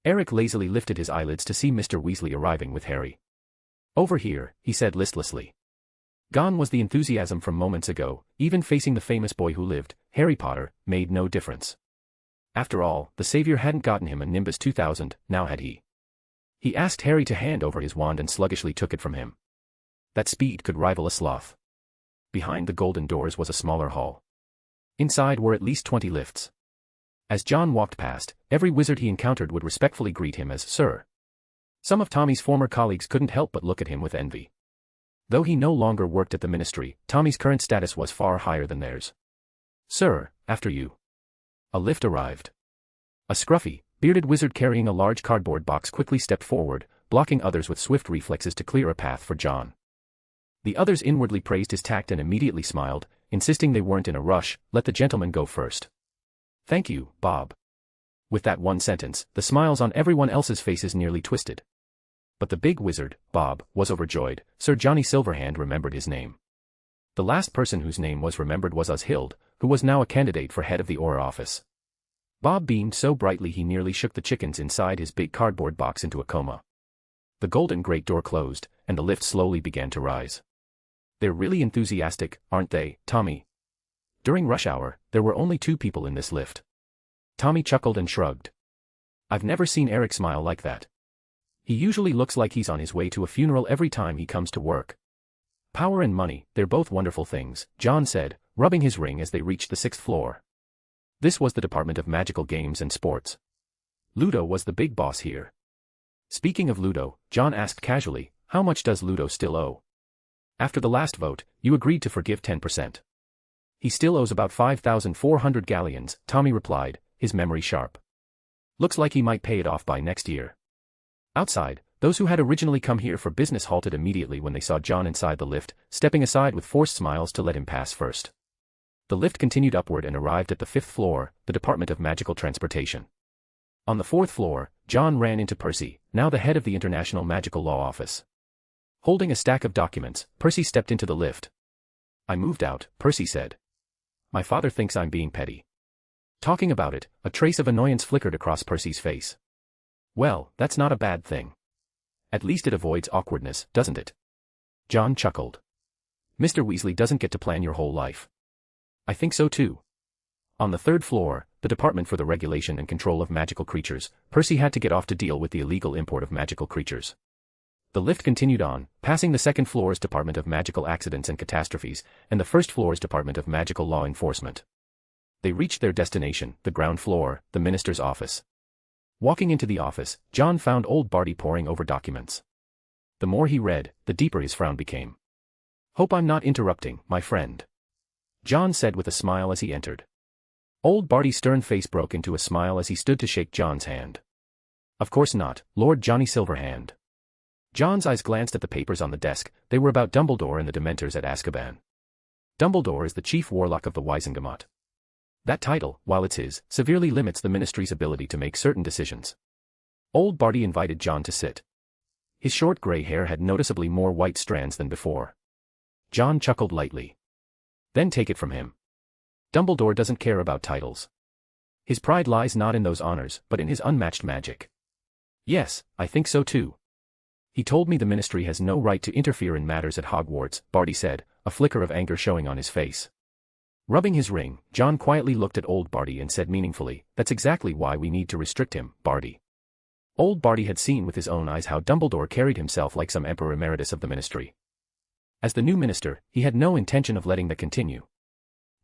Eric lazily lifted his eyelids to see Mr. Weasley arriving with Harry. Over here, he said listlessly. Gone was the enthusiasm from moments ago, even facing the famous boy who lived, Harry Potter, made no difference. After all, the savior hadn't gotten him a Nimbus 2000, now had he? He asked Harry to hand over his wand and sluggishly took it from him. That speed could rival a sloth. Behind the golden doors was a smaller hall. Inside were at least 20 lifts. As John walked past, every wizard he encountered would respectfully greet him as Sir. Some of Tommy's former colleagues couldn't help but look at him with envy. Though he no longer worked at the ministry, Tommy's current status was far higher than theirs. Sir, after you. A lift arrived. A scruffy, bearded wizard carrying a large cardboard box quickly stepped forward, blocking others with swift reflexes to clear a path for John. The others inwardly praised his tact and immediately smiled, insisting they weren't in a rush, let the gentleman go first. Thank you, Bob. With that one sentence, the smiles on everyone else's faces nearly twisted. But the big wizard, Bob, was overjoyed. Sir Johnny Silverhand remembered his name. The last person whose name was remembered was Oshild, who was now a candidate for head of the Aura office. Bob beamed so brightly he nearly shook the chickens inside his big cardboard box into a coma. The golden great door closed, and the lift slowly began to rise. They're really enthusiastic, aren't they, Tommy? During rush hour, there were only 2 people in this lift. Tommy chuckled and shrugged. I've never seen Eric smile like that. He usually looks like he's on his way to a funeral every time he comes to work. Power and money, they're both wonderful things, John said, rubbing his ring as they reached the 6th floor. This was the Department of Magical Games and Sports. Ludo was the big boss here. Speaking of Ludo, John asked casually, how much does Ludo still owe? After the last vote, you agreed to forgive 10%. He still owes about 5,400 galleons, Tommy replied, his memory sharp. Looks like he might pay it off by next year. Outside, those who had originally come here for business halted immediately when they saw John inside the lift, stepping aside with forced smiles to let him pass first. The lift continued upward and arrived at the 5th floor, the Department of Magical Transportation. On the 4th floor, John ran into Percy, now the head of the International Magical Law Office. Holding a stack of documents, Percy stepped into the lift. I moved out, Percy said. My father thinks I'm being petty. Talking about it, a trace of annoyance flickered across Percy's face. Well, that's not a bad thing. At least it avoids awkwardness, doesn't it? John chuckled. Mr. Weasley doesn't get to plan your whole life. I think so too. On the 3rd floor, the Department for the Regulation and Control of Magical Creatures, Percy had to get off to deal with the illegal import of magical creatures. The lift continued on, passing the 2nd floor's Department of Magical Accidents and Catastrophes, and the 1st floor's Department of Magical Law Enforcement. They reached their destination, the ground floor, the minister's office. Walking into the office, John found old Barty poring over documents. The more he read, the deeper his frown became. Hope I'm not interrupting, my friend. John said with a smile as he entered. Old Barty's stern face broke into a smile as he stood to shake John's hand. Of course not, Lord Johnny Silverhand. John's eyes glanced at the papers on the desk. They were about Dumbledore and the Dementors at Azkaban. Dumbledore is the chief warlock of the Wizengamot. That title, while it's his, severely limits the ministry's ability to make certain decisions. Old Barty invited John to sit. His short gray hair had noticeably more white strands than before. John chuckled lightly. Then take it from him. Dumbledore doesn't care about titles. His pride lies not in those honors, but in his unmatched magic. Yes, I think so too. He told me the ministry has no right to interfere in matters at Hogwarts, Barty said, a flicker of anger showing on his face. Rubbing his ring, John quietly looked at old Barty and said meaningfully, that's exactly why we need to restrict him, Barty. Old Barty had seen with his own eyes how Dumbledore carried himself like some emperor emeritus of the ministry. As the new minister, he had no intention of letting that continue.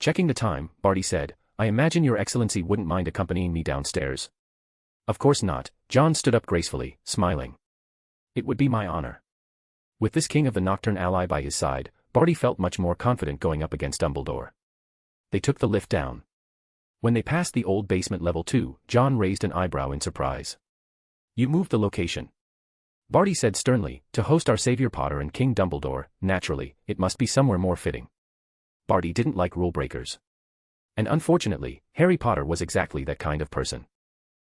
Checking the time, Barty said, I imagine your excellency wouldn't mind accompanying me downstairs. Of course not, John stood up gracefully, smiling. It would be my honor. With this king of the Nocturne ally by his side, Barty felt much more confident going up against Dumbledore. They took the lift down. When they passed the old basement level 2, John raised an eyebrow in surprise. You moved the location. Barty said sternly, to host our Savior Potter and King Dumbledore, naturally, it must be somewhere more fitting. Barty didn't like rule breakers. And unfortunately, Harry Potter was exactly that kind of person.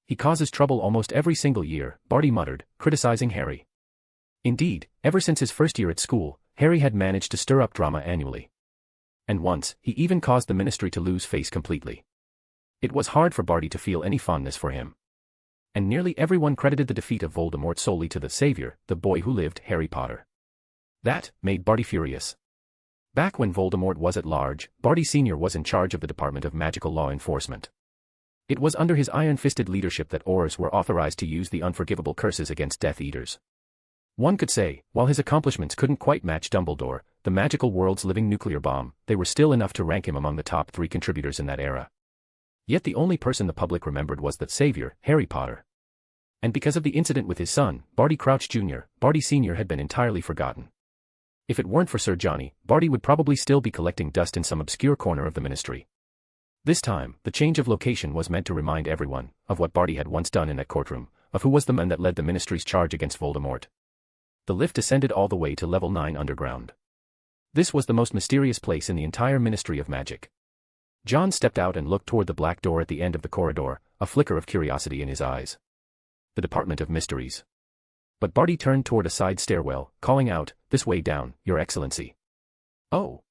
He causes trouble almost every single year, Barty muttered, criticizing Harry. Indeed, ever since his first year at school, Harry had managed to stir up drama annually. And once, he even caused the Ministry to lose face completely. It was hard for Barty to feel any fondness for him. And nearly everyone credited the defeat of Voldemort solely to the savior, the boy who lived, Harry Potter. That made Barty furious. Back when Voldemort was at large, Barty Sr. was in charge of the Department of Magical Law Enforcement. It was under his iron-fisted leadership that Aurors were authorized to use the unforgivable curses against Death Eaters. One could say, while his accomplishments couldn't quite match Dumbledore, the magical world's living nuclear bomb, they were still enough to rank him among the top 3 contributors in that era. Yet the only person the public remembered was the savior, Harry Potter. And because of the incident with his son, Barty Crouch Jr., Barty Sr. had been entirely forgotten. If it weren't for Sir Johnny, Barty would probably still be collecting dust in some obscure corner of the Ministry. This time, the change of location was meant to remind everyone of what Barty had once done in that courtroom, of who was the man that led the Ministry's charge against Voldemort. The lift descended all the way to level 9 underground. This was the most mysterious place in the entire Ministry of Magic. John stepped out and looked toward the black door at the end of the corridor, a flicker of curiosity in his eyes. The Department of Mysteries. But Barty turned toward a side stairwell, calling out, "This way down, Your Excellency." "Oh.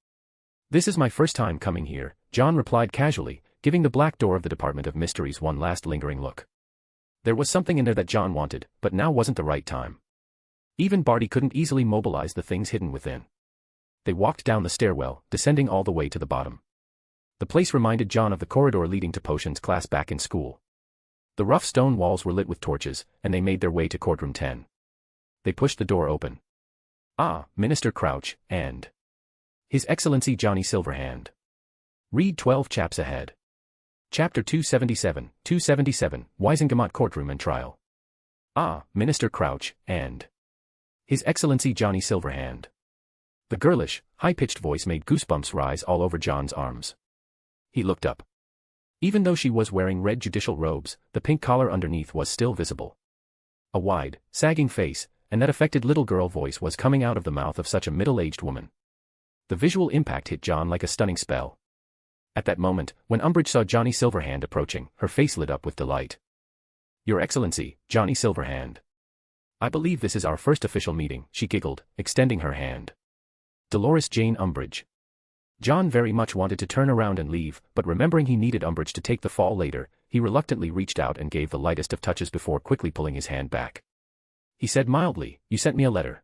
This is my first time coming here," John replied casually, giving the black door of the Department of Mysteries one last lingering look. There was something in there that John wanted, but now wasn't the right time. Even Barty couldn't easily mobilize the things hidden within. They walked down the stairwell, descending all the way to the bottom. The place reminded John of the corridor leading to potions class back in school. The rough stone walls were lit with torches, and they made their way to courtroom 10. They pushed the door open. Ah, Minister Crouch, and His Excellency Johnny Silverhand. Read 12 chaps ahead. Chapter 277, Wizengamot Courtroom and Trial. Ah, Minister Crouch, and His Excellency Johnny Silverhand. The girlish, high-pitched voice made goosebumps rise all over John's arms. He looked up. Even though she was wearing red judicial robes, the pink collar underneath was still visible. A wide, sagging face, and that affected little girl voice was coming out of the mouth of such a middle-aged woman. The visual impact hit John like a stunning spell. At that moment, when Umbridge saw Johnny Silverhand approaching, her face lit up with delight. "Your Excellency, Johnny Silverhand. I believe this is our first official meeting," she giggled, extending her hand. Dolores Jane Umbridge. John very much wanted to turn around and leave, but remembering he needed Umbridge to take the fall later, he reluctantly reached out and gave the lightest of touches before quickly pulling his hand back. He said mildly, "You sent me a letter."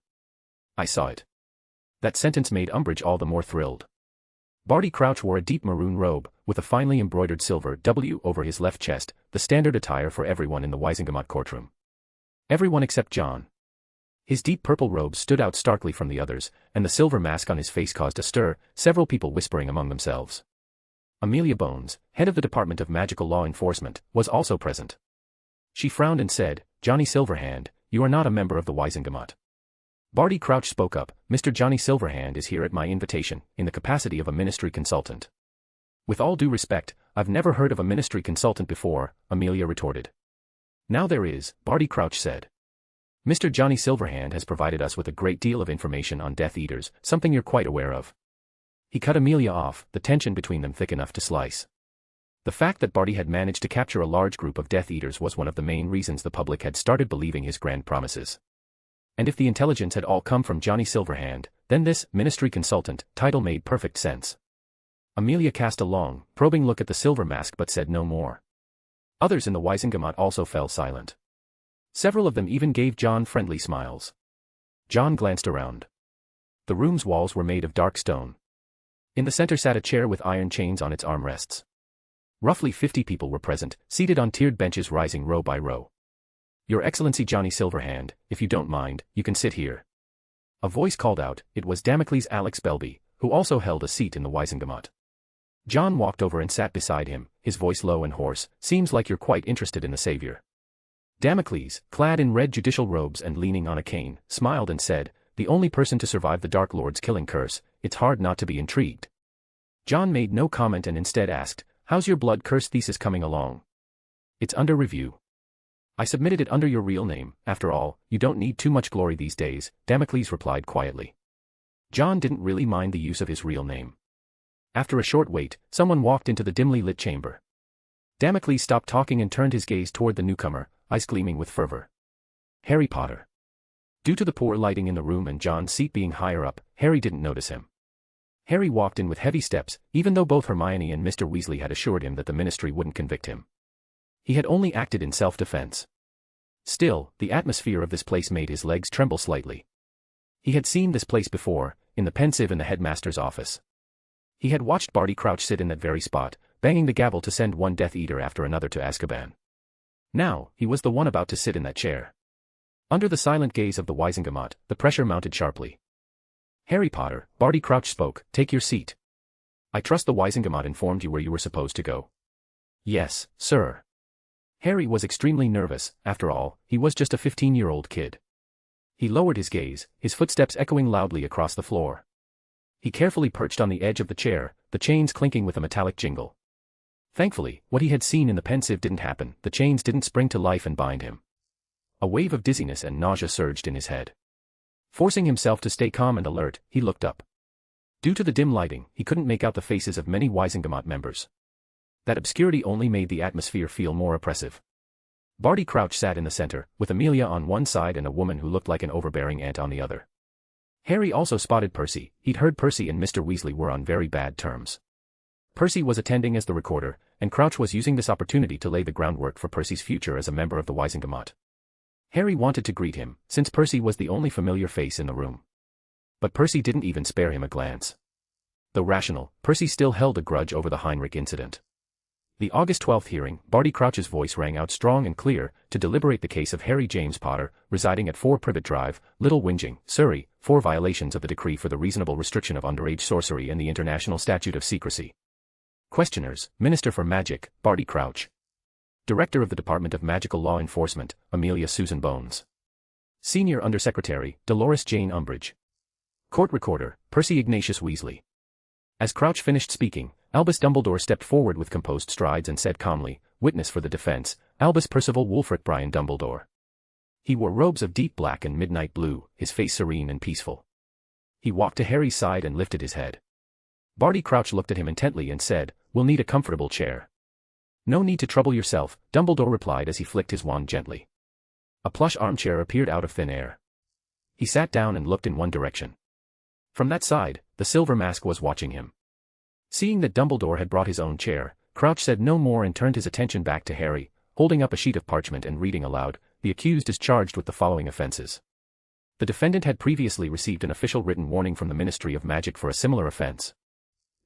"I saw it." That sentence made Umbridge all the more thrilled. Barty Crouch wore a deep maroon robe, with a finely embroidered silver W over his left chest, the standard attire for everyone in the Wizengamot courtroom. Everyone except John. His deep purple robe stood out starkly from the others, and the silver mask on his face caused a stir, several people whispering among themselves. Amelia Bones, head of the Department of Magical Law Enforcement, was also present. She frowned and said, "Johnny Silverhand, you are not a member of the Wizengamot." Barty Crouch spoke up, "Mr. Johnny Silverhand is here at my invitation, in the capacity of a ministry consultant." "With all due respect, I've never heard of a ministry consultant before," Amelia retorted. "Now there is," Barty Crouch said. "Mr. Johnny Silverhand has provided us with a great deal of information on Death Eaters, something you're quite aware of." He cut Amelia off, the tension between them thick enough to slice. The fact that Barty had managed to capture a large group of Death Eaters was one of the main reasons the public had started believing his grand promises. And if the intelligence had all come from Johnny Silverhand, then this ministry consultant title made perfect sense. Amelia cast a long, probing look at the silver mask but said no more. Others in the Wizengamot also fell silent. Several of them even gave John friendly smiles. John glanced around. The room's walls were made of dark stone. In the center sat a chair with iron chains on its armrests. Roughly 50 people were present, seated on tiered benches rising row by row. "Your Excellency Johnny Silverhand, if you don't mind, you can sit here." A voice called out. It was Damocles Alex Belby, who also held a seat in the Wizengamot. John walked over and sat beside him, his voice low and hoarse. Seems like you're quite interested in the Savior. Damocles, clad in red judicial robes and leaning on a cane, smiled and said, the only person to survive the Dark Lord's killing curse, it's hard not to be intrigued. John made no comment and instead asked, how's your blood curse thesis coming along? It's under review. I submitted it under your real name, after all, you don't need too much glory these days, Damocles replied quietly. John didn't really mind the use of his real name. After a short wait, someone walked into the dimly lit chamber. Damocles stopped talking and turned his gaze toward the newcomer, eyes gleaming with fervor. Harry Potter. Due to the poor lighting in the room and John's seat being higher up, Harry didn't notice him. Harry walked in with heavy steps, even though both Hermione and Mr. Weasley had assured him that the Ministry wouldn't convict him. He had only acted in self-defense. Still, the atmosphere of this place made his legs tremble slightly. He had seen this place before, in the pensive in the headmaster's office. He had watched Barty Crouch sit in that very spot, banging the gavel to send one Death Eater after another to Azkaban. Now, he was the one about to sit in that chair. Under the silent gaze of the Wizengamot, the pressure mounted sharply. Harry Potter, Barty Crouch spoke, take your seat. I trust the Wizengamot informed you where you were supposed to go. Yes, sir. Harry was extremely nervous, after all, he was just a 15-year-old kid. He lowered his gaze, his footsteps echoing loudly across the floor. He carefully perched on the edge of the chair, the chains clinking with a metallic jingle. Thankfully, what he had seen in the pensive didn't happen, the chains didn't spring to life and bind him. A wave of dizziness and nausea surged in his head. Forcing himself to stay calm and alert, he looked up. Due to the dim lighting, he couldn't make out the faces of many Wizengamot members. That obscurity only made the atmosphere feel more oppressive. Barty Crouch sat in the center, with Amelia on one side and a woman who looked like an overbearing aunt on the other. Harry also spotted Percy. He'd heard Percy and Mr. Weasley were on very bad terms. Percy was attending as the recorder, and Crouch was using this opportunity to lay the groundwork for Percy's future as a member of the Wizengamot. Harry wanted to greet him, since Percy was the only familiar face in the room. But Percy didn't even spare him a glance. Though rational, Percy still held a grudge over the Heinrich incident. The August 12th hearing, Barty Crouch's voice rang out strong and clear, to deliberate the case of Harry James Potter, residing at 4 Privet Drive, Little Whinging, Surrey, for violations of the decree for the reasonable restriction of underage sorcery and the International Statute of Secrecy. Questioners, Minister for Magic, Barty Crouch. Director of the Department of Magical Law Enforcement, Amelia Susan Bones. Senior Undersecretary, Dolores Jane Umbridge. Court Recorder, Percy Ignatius Weasley. As Crouch finished speaking, Albus Dumbledore stepped forward with composed strides and said calmly, witness for the defense, Albus Percival Wulfric Brian Dumbledore. He wore robes of deep black and midnight blue, his face serene and peaceful. He walked to Harry's side and lifted his head. Barty Crouch looked at him intently and said, we'll need a comfortable chair. No need to trouble yourself, Dumbledore replied as he flicked his wand gently. A plush armchair appeared out of thin air. He sat down and looked in one direction. From that side, the Silver Mask was watching him. Seeing that Dumbledore had brought his own chair, Crouch said no more and turned his attention back to Harry, holding up a sheet of parchment and reading aloud, the accused is charged with the following offenses. The defendant had previously received an official written warning from the Ministry of Magic for a similar offense.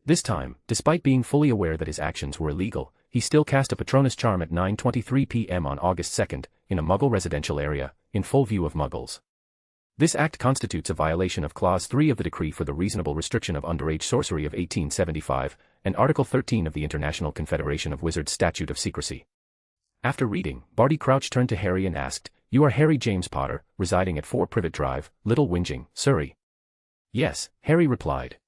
This time, despite being fully aware that his actions were illegal, he still cast a Patronus charm at 9:23 p.m. on August 2nd, in a Muggle residential area, in full view of Muggles. This act constitutes a violation of Clause 3 of the Decree for the Reasonable Restriction of Underage Sorcery of 1875, and Article 13 of the International Confederation of Wizards Statute of Secrecy. After reading, Barty Crouch turned to Harry and asked, you are Harry James Potter, residing at 4 Privet Drive, Little Whinging, Surrey. Yes, Harry replied.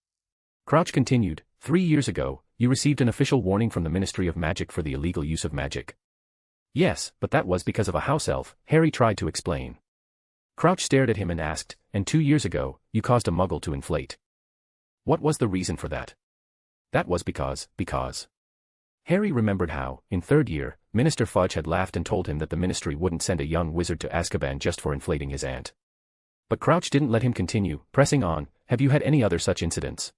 Crouch continued, 3 years ago, you received an official warning from the Ministry of Magic for the illegal use of magic. Yes, but that was because of a house elf, Harry tried to explain. Crouch stared at him and asked, and 2 years ago, you caused a Muggle to inflate. What was the reason for that? That was because. Harry remembered how, in third year, Minister Fudge had laughed and told him that the Ministry wouldn't send a young wizard to Azkaban just for inflating his aunt. But Crouch didn't let him continue, pressing on, have you had any other such incidents?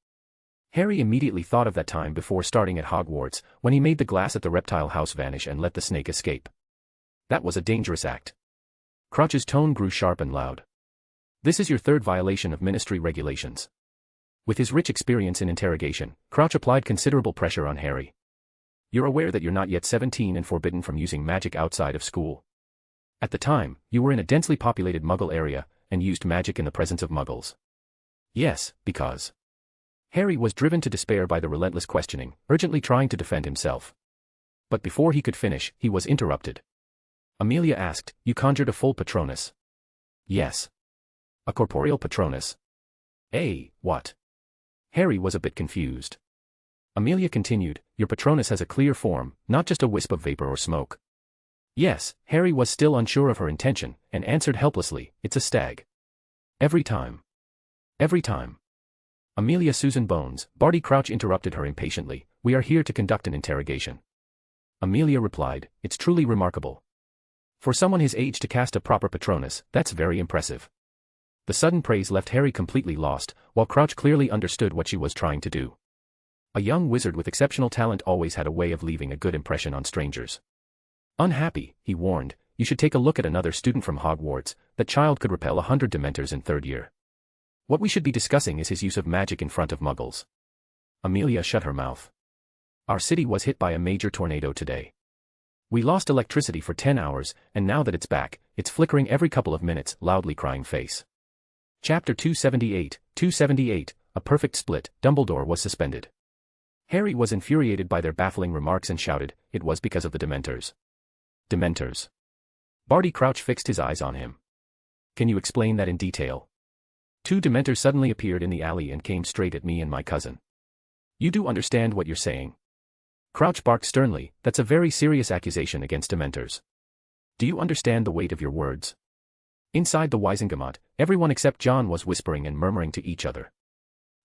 Harry immediately thought of that time before starting at Hogwarts, when he made the glass at the reptile house vanish and let the snake escape. That was a dangerous act. Crouch's tone grew sharp and loud. This is your third violation of Ministry regulations. With his rich experience in interrogation, Crouch applied considerable pressure on Harry. You're aware that you're not yet 17 and forbidden from using magic outside of school. At the time, you were in a densely populated Muggle area, and used magic in the presence of Muggles. Yes, because. Harry was driven to despair by the relentless questioning, urgently trying to defend himself. But before he could finish, he was interrupted. Amelia asked, "You conjured a full Patronus?" "Yes." "A corporeal Patronus?" What?" Harry was a bit confused. Amelia continued, "Your Patronus has a clear form, not just a wisp of vapor or smoke." "Yes." Harry was still unsure of her intention, and answered helplessly, "It's a stag." Every time. Every time." "Amelia Susan Bones," Barty Crouch interrupted her impatiently, "we are here to conduct an interrogation." Amelia replied, "It's truly remarkable. For someone his age to cast a proper Patronus, that's very impressive." The sudden praise left Harry completely lost, while Crouch clearly understood what she was trying to do. A young wizard with exceptional talent always had a way of leaving a good impression on strangers. "Unhappy," he warned, "you should take a look at another student from Hogwarts. That child could repel 100 Dementors in third year. What we should be discussing is his use of magic in front of Muggles." Amelia shut her mouth. "Our city was hit by a major tornado today. We lost electricity for 10 hours, and now that it's back, it's flickering every couple of minutes, loudly crying face." Chapter 278, A Perfect Split, Dumbledore was suspended. Harry was infuriated by their baffling remarks and shouted, "It was because of the Dementors." "Dementors?" Barty Crouch fixed his eyes on him. "Can you explain that in detail?" "Two Dementors suddenly appeared in the alley and came straight at me and my cousin." "You do understand what you're saying?" Crouch barked sternly, "That's a very serious accusation against Dementors. Do you understand the weight of your words?" Inside the Wizengamot, everyone except John was whispering and murmuring to each other.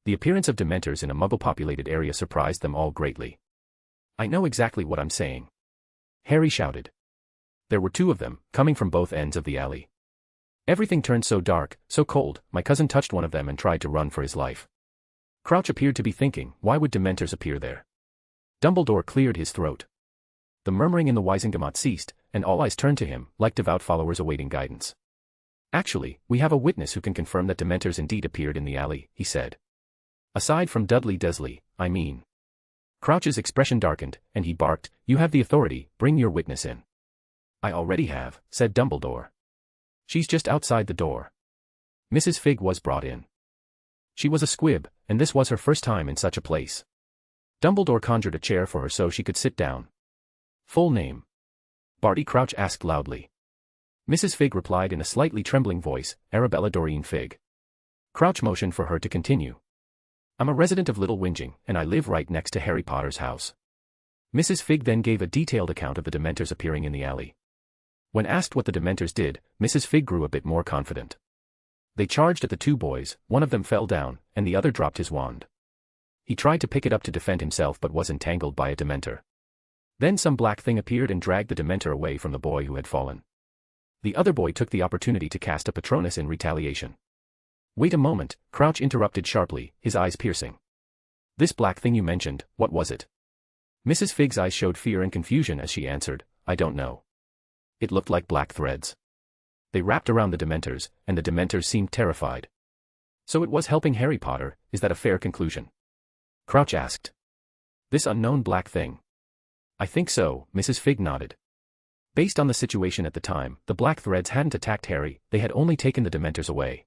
The appearance of Dementors in a Muggle-populated area surprised them all greatly. "I know exactly what I'm saying," Harry shouted. "There were two of them, coming from both ends of the alley. Everything turned so dark, so cold, my cousin touched one of them and tried to run for his life." Crouch appeared to be thinking, why would Dementors appear there? Dumbledore cleared his throat. The murmuring in the Wizengamot ceased, and all eyes turned to him, like devout followers awaiting guidance. "Actually, we have a witness who can confirm that Dementors indeed appeared in the alley," he said. "Aside from Dudley Dursley, I mean." Crouch's expression darkened, and he barked, "You have the authority, bring your witness in." "I already have," said Dumbledore. "She's just outside the door." Mrs. Figg was brought in. She was a squib, and this was her first time in such a place. Dumbledore conjured a chair for her so she could sit down. "Full name?" Barty Crouch asked loudly. Mrs. Figg replied in a slightly trembling voice, "Arabella Doreen Figg." Crouch motioned for her to continue. "I'm a resident of Little Whinging, and I live right next to Harry Potter's house." Mrs. Figg then gave a detailed account of the Dementors appearing in the alley. When asked what the Dementors did, Mrs. Figg grew a bit more confident. "They charged at the two boys, one of them fell down, and the other dropped his wand. He tried to pick it up to defend himself but was entangled by a Dementor. Then some black thing appeared and dragged the Dementor away from the boy who had fallen. The other boy took the opportunity to cast a Patronus in retaliation." "Wait a moment," Crouch interrupted sharply, his eyes piercing. "This black thing you mentioned, what was it?" Mrs. Figg's eyes showed fear and confusion as she answered, "I don't know. It looked like black threads. They wrapped around the Dementors, and the Dementors seemed terrified." "So it was helping Harry Potter, is that a fair conclusion?" Crouch asked. "This unknown black thing?" "I think so," Mrs. Figg nodded. "Based on the situation at the time, the black threads hadn't attacked Harry, they had only taken the Dementors away."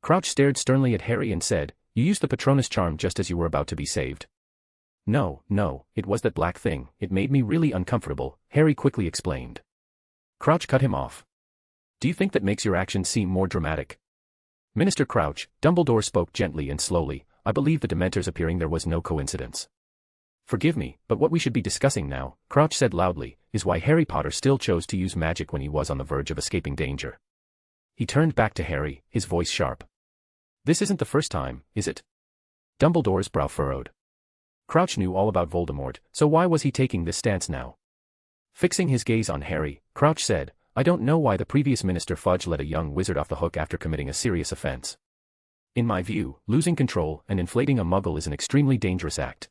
Crouch stared sternly at Harry and said, "You used the Patronus charm just as you were about to be saved." No, it was that black thing, it made me really uncomfortable," Harry quickly explained. Crouch cut him off. "Do you think that makes your actions seem more dramatic?" "Minister Crouch," Dumbledore spoke gently and slowly, "I believe the Dementors appearing there was no coincidence." "Forgive me, but what we should be discussing now," Crouch said loudly, "is why Harry Potter still chose to use magic when he was on the verge of escaping danger." He turned back to Harry, his voice sharp. "This isn't the first time, is it?" Dumbledore's brow furrowed. Crouch knew all about Voldemort, so why was he taking this stance now? Fixing his gaze on Harry, Crouch said, "I don't know why the previous Minister Fudge let a young wizard off the hook after committing a serious offense. In my view, losing control and inflating a Muggle is an extremely dangerous act.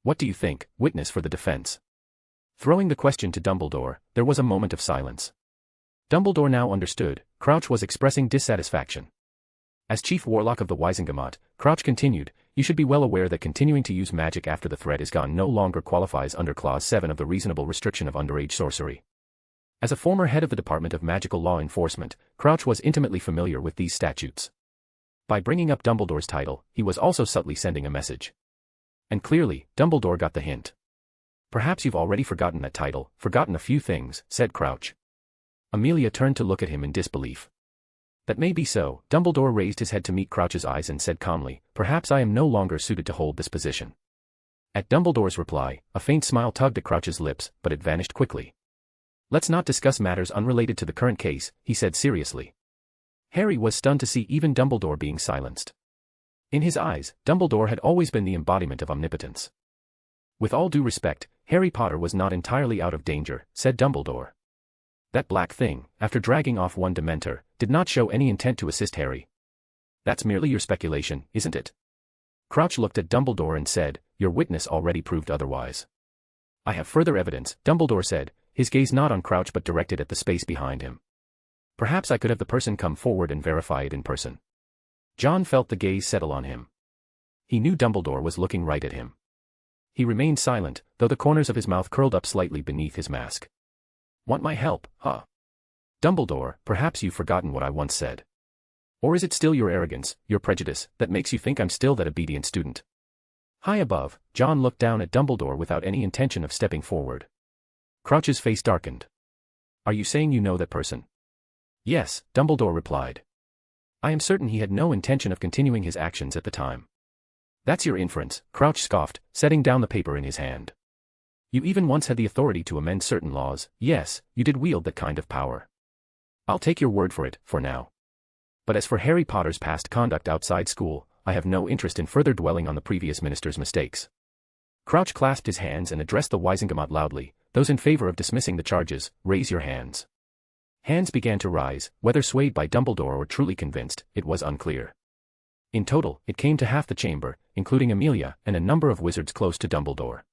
What do you think, witness for the defense?" Throwing the question to Dumbledore, there was a moment of silence. Dumbledore now understood, Crouch was expressing dissatisfaction. As Chief Warlock of the Wizengamot, Crouch continued, "You should be well aware that continuing to use magic after the threat is gone no longer qualifies under Clause 7 of the Reasonable Restriction of Underage Sorcery." As a former head of the Department of Magical Law Enforcement, Crouch was intimately familiar with these statutes. By bringing up Dumbledore's title, he was also subtly sending a message. And clearly, Dumbledore got the hint. "Perhaps you've already forgotten that title, forgotten a few things," said Crouch. Amelia turned to look at him in disbelief. "That may be so." Dumbledore raised his head to meet Crouch's eyes and said calmly, "Perhaps I am no longer suited to hold this position." At Dumbledore's reply, a faint smile tugged at Crouch's lips, but it vanished quickly. "Let's not discuss matters unrelated to the current case," he said seriously. Harry was stunned to see even Dumbledore being silenced. In his eyes, Dumbledore had always been the embodiment of omnipotence. "With all due respect, Harry Potter was not entirely out of danger," said Dumbledore. "That black thing, after dragging off one Dementor, did not show any intent to assist Harry. That's merely your speculation, isn't it?" Crouch looked at Dumbledore and said, "Your witness already proved otherwise." "I have further evidence," Dumbledore said, his gaze not on Crouch but directed at the space behind him. "Perhaps I could have the person come forward and verify it in person." John felt the gaze settle on him. He knew Dumbledore was looking right at him. He remained silent, though the corners of his mouth curled up slightly beneath his mask. "Want my help, huh? Dumbledore, perhaps you've forgotten what I once said. Or is it still your arrogance, your prejudice, that makes you think I'm still that obedient student?" High above, John looked down at Dumbledore without any intention of stepping forward. Crouch's face darkened. "Are you saying you know that person?" "Yes," Dumbledore replied. "I am certain he had no intention of continuing his actions at the time." "That's your inference," Crouch scoffed, setting down the paper in his hand. "You even once had the authority to amend certain laws. Yes, you did wield that kind of power. I'll take your word for it, for now. But as for Harry Potter's past conduct outside school, I have no interest in further dwelling on the previous minister's mistakes." Crouch clasped his hands and addressed the Wizengamot loudly. "Those in favor of dismissing the charges, raise your hands." Hands began to rise, whether swayed by Dumbledore or truly convinced, it was unclear. In total, it came to half the chamber, including Amelia and a number of wizards close to Dumbledore.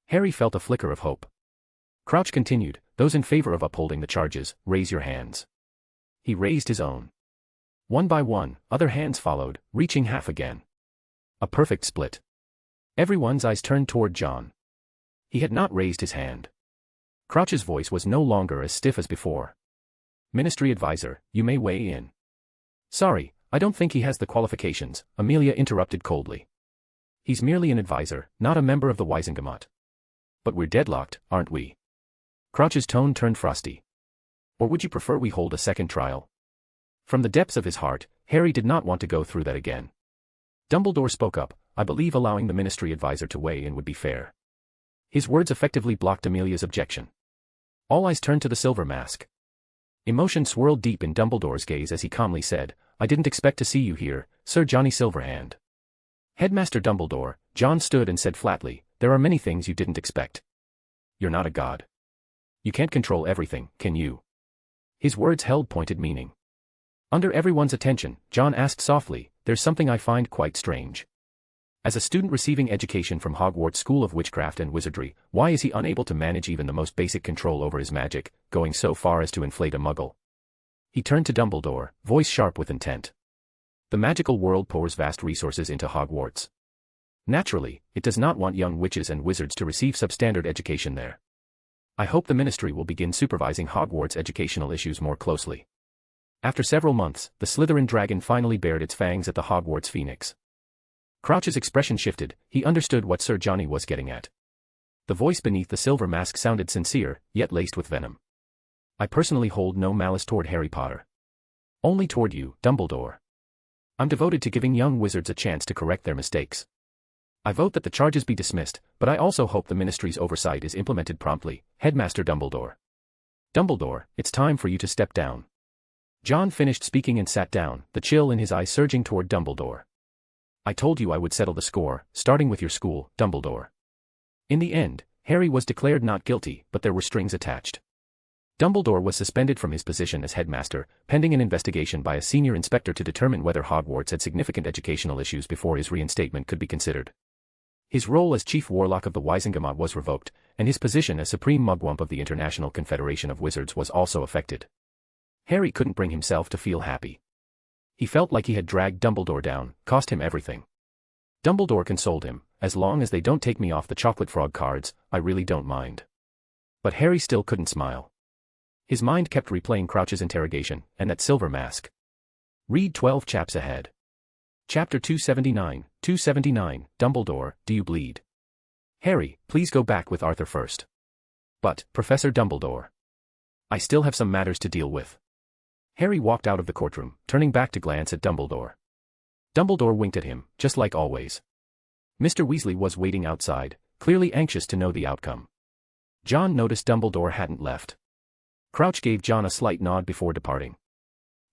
Harry felt a flicker of hope. Crouch continued, "Those in favor of upholding the charges, raise your hands." He raised his own. One by one, other hands followed, reaching half again. A perfect split. Everyone's eyes turned toward John. He had not raised his hand. Crouch's voice was no longer as stiff as before. "Ministry advisor, you may weigh in." "Sorry, I don't think he has the qualifications," Amelia interrupted coldly. "He's merely an advisor, not a member of the Wizengamot." "But we're deadlocked, aren't we?" Crouch's tone turned frosty. "Or would you prefer we hold a second trial?" From the depths of his heart, Harry did not want to go through that again. Dumbledore spoke up, "I believe allowing the ministry advisor to weigh in would be fair." His words effectively blocked Amelia's objection. All eyes turned to the silver mask. Emotion swirled deep in Dumbledore's gaze as he calmly said, "I didn't expect to see you here, Sir Johnny Silverhand." Headmaster Dumbledore, John stood and said flatly, "There are many things you didn't expect. You're not a god. You can't control everything, can you?" His words held pointed meaning. Under everyone's attention, John asked softly, "There's something I find quite strange. As a student receiving education from Hogwarts School of Witchcraft and Wizardry, why is he unable to manage even the most basic control over his magic, going so far as to inflate a muggle?" He turned to Dumbledore, voice sharp with intent. "The magical world pours vast resources into Hogwarts. Naturally, it does not want young witches and wizards to receive substandard education there. I hope the ministry will begin supervising Hogwarts educational issues more closely." After several months, the Slytherin dragon finally bared its fangs at the Hogwarts Phoenix. Crouch's expression shifted, he understood what Sir Johnny was getting at. The voice beneath the silver mask sounded sincere, yet laced with venom. "I personally hold no malice toward Harry Potter. Only toward you, Dumbledore. I'm devoted to giving young wizards a chance to correct their mistakes. I vote that the charges be dismissed, but I also hope the ministry's oversight is implemented promptly, Headmaster Dumbledore." "Dumbledore, it's time for you to step down." John finished speaking and sat down, the chill in his eyes surging toward Dumbledore. "I told you I would settle the score, starting with your school, Dumbledore." In the end, Harry was declared not guilty, but there were strings attached. Dumbledore was suspended from his position as headmaster, pending an investigation by a senior inspector to determine whether Hogwarts had significant educational issues before his reinstatement could be considered. His role as chief warlock of the Wizengamot was revoked, and his position as supreme mugwump of the International Confederation of Wizards was also affected. Harry couldn't bring himself to feel happy. He felt like he had dragged Dumbledore down, cost him everything. Dumbledore consoled him, "As long as they don't take me off the chocolate frog cards, I really don't mind." But Harry still couldn't smile. His mind kept replaying Crouch's interrogation, and that silver mask. Read 12 chaps ahead. Chapter 279, Dumbledore, do you bleed? Harry, please go back with Arthur first. But, Professor Dumbledore. I still have some matters to deal with. Harry walked out of the courtroom, turning back to glance at Dumbledore. Dumbledore winked at him, just like always. Mr. Weasley was waiting outside, clearly anxious to know the outcome. John noticed Dumbledore hadn't left. Crouch gave John a slight nod before departing.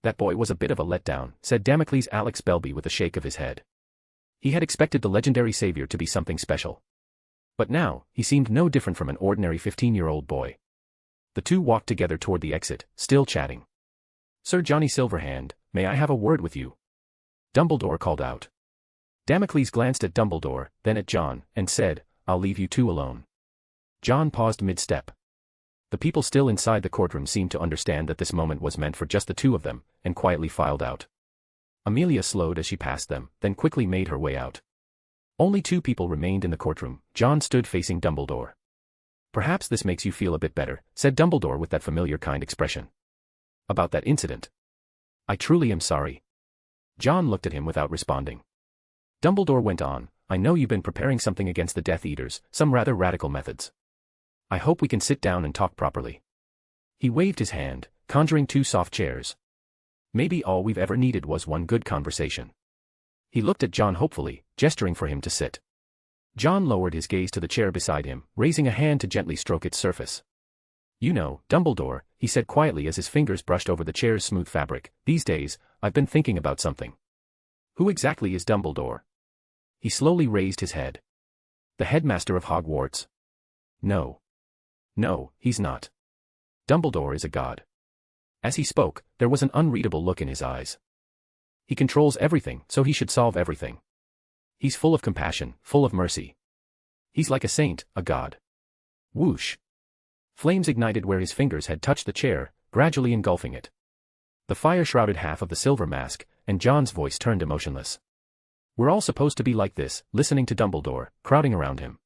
That boy was a bit of a letdown, said Damocles Alex Belby with a shake of his head. He had expected the legendary savior to be something special. But now, he seemed no different from an ordinary 15-year-old boy. The two walked together toward the exit, still chatting. Sir Johnny Silverhand, may I have a word with you? Dumbledore called out. Damocles glanced at Dumbledore, then at John, and said, I'll leave you two alone. John paused mid-step. The people still inside the courtroom seemed to understand that this moment was meant for just the two of them, and quietly filed out. Amelia slowed as she passed them, then quickly made her way out. Only two people remained in the courtroom. John stood facing Dumbledore. Perhaps this makes you feel a bit better, said Dumbledore with that familiar kind expression. About that incident. I truly am sorry. John looked at him without responding. Dumbledore went on, I know you've been preparing something against the Death Eaters, some rather radical methods. I hope we can sit down and talk properly. He waved his hand, conjuring two soft chairs. Maybe all we've ever needed was one good conversation. He looked at John hopefully, gesturing for him to sit. John lowered his gaze to the chair beside him, raising a hand to gently stroke its surface. You know, Dumbledore, he said quietly as his fingers brushed over the chair's smooth fabric, these days, I've been thinking about something. Who exactly is Dumbledore? He slowly raised his head. The headmaster of Hogwarts. No. No, he's not. Dumbledore is a god. As he spoke, there was an unreadable look in his eyes. He controls everything, so he should solve everything. He's full of compassion, full of mercy. He's like a saint, a god. Whoosh. Flames ignited where his fingers had touched the chair, gradually engulfing it. The fire shrouded half of the silver mask, and John's voice turned emotionless. We're all supposed to be like this, listening to Dumbledore, crowding around him.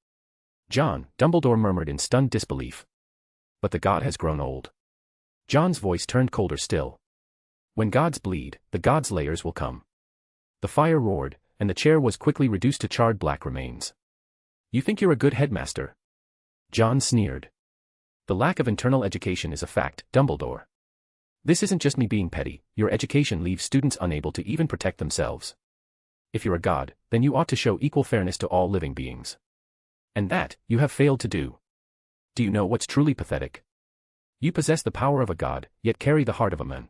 John, Dumbledore murmured in stunned disbelief. But the god has grown old. John's voice turned colder still. When gods bleed, the gods' layers will come. The fire roared, and the chair was quickly reduced to charred black remains. You think you're a good headmaster? John sneered. The lack of internal education is a fact, Dumbledore. This isn't just me being petty, your education leaves students unable to even protect themselves. If you're a god, then you ought to show equal fairness to all living beings. And that, you have failed to do. Do you know what's truly pathetic? You possess the power of a god, yet carry the heart of a man.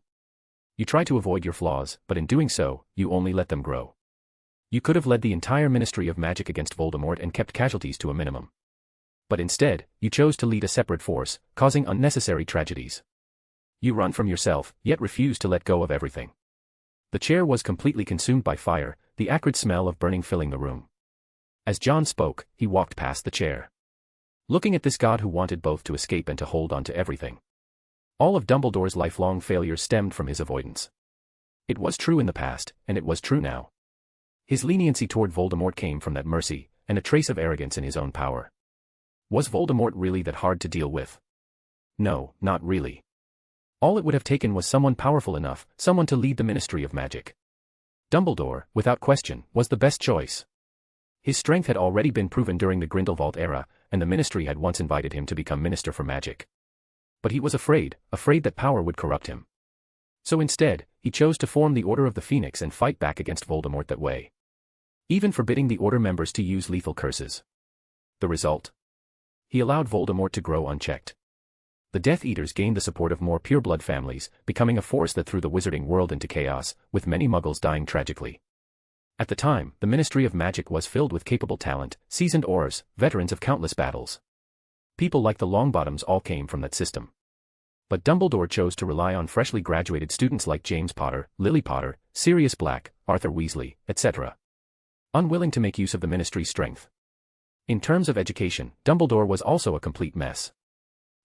You try to avoid your flaws, but in doing so, you only let them grow. You could have led the entire Ministry of Magic against Voldemort and kept casualties to a minimum. But instead, you chose to lead a separate force, causing unnecessary tragedies. You run from yourself, yet refuse to let go of everything. The chair was completely consumed by fire, the acrid smell of burning filling the room. As John spoke, he walked past the chair. Looking at this god who wanted both to escape and to hold on to everything. All of Dumbledore's lifelong failures stemmed from his avoidance. It was true in the past, and it was true now. His leniency toward Voldemort came from that mercy, and a trace of arrogance in his own power. Was Voldemort really that hard to deal with? No, not really. All it would have taken was someone powerful enough, someone to lead the Ministry of Magic. Dumbledore, without question, was the best choice. His strength had already been proven during the Grindelwald era, and the Ministry had once invited him to become Minister for Magic. But he was afraid that power would corrupt him. So instead, he chose to form the Order of the Phoenix and fight back against Voldemort that way. Even forbidding the Order members to use lethal curses. The result? He allowed Voldemort to grow unchecked. The Death Eaters gained the support of more pureblood families, becoming a force that threw the wizarding world into chaos, with many muggles dying tragically. At the time, the Ministry of Magic was filled with capable talent, seasoned aurors, veterans of countless battles. People like the Longbottoms all came from that system. But Dumbledore chose to rely on freshly graduated students like James Potter, Lily Potter, Sirius Black, Arthur Weasley, etc. Unwilling to make use of the Ministry's strength. In terms of education, Dumbledore was also a complete mess.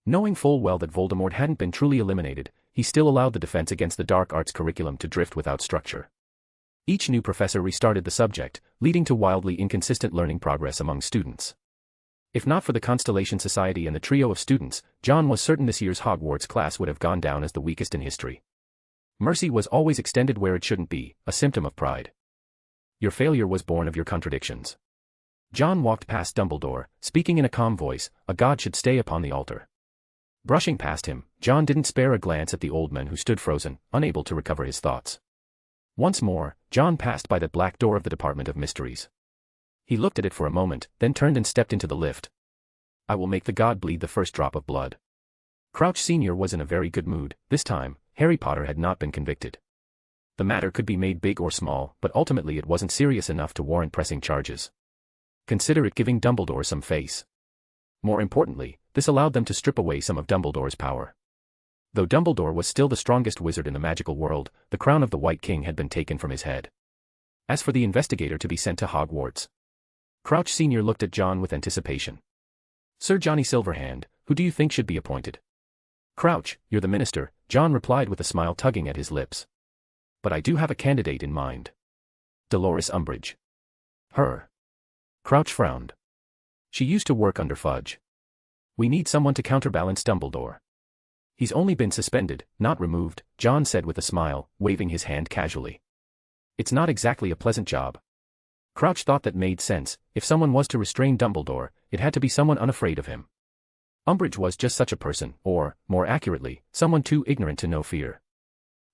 Knowing full well that Voldemort hadn't been truly eliminated, he still allowed the Defense Against the Dark Arts curriculum to drift without structure. Each new professor restarted the subject, leading to wildly inconsistent learning progress among students. If not for the Constellation Society and the trio of students, John was certain this year's Hogwarts class would have gone down as the weakest in history. Mercy was always extended where it shouldn't be, a symptom of pride. Your failure was born of your contradictions. John walked past Dumbledore, speaking in a calm voice, a god should stay upon the altar. Brushing past him, John didn't spare a glance at the old man who stood frozen, unable to recover his thoughts. Once more, John passed by the black door of the Department of Mysteries. He looked at it for a moment, then turned and stepped into the lift. I will make the god bleed the first drop of blood. Crouch Sr. was in a very good mood. This time, Harry Potter had not been convicted. The matter could be made big or small, but ultimately it wasn't serious enough to warrant pressing charges. Consider it giving Dumbledore some face. More importantly, this allowed them to strip away some of Dumbledore's power. Though Dumbledore was still the strongest wizard in the magical world, the crown of the White King had been taken from his head. As for the investigator to be sent to Hogwarts, Crouch Sr. looked at John with anticipation. Sir Johnny Silverhand, who do you think should be appointed? Crouch, you're the minister, John replied with a smile tugging at his lips. But I do have a candidate in mind. Dolores Umbridge. Her. Crouch frowned. She used to work under Fudge. We need someone to counterbalance Dumbledore. He's only been suspended, not removed, John said with a smile, waving his hand casually. It's not exactly a pleasant job. Crouch thought that made sense. If someone was to restrain Dumbledore, it had to be someone unafraid of him. Umbridge was just such a person, or, more accurately, someone too ignorant to know fear.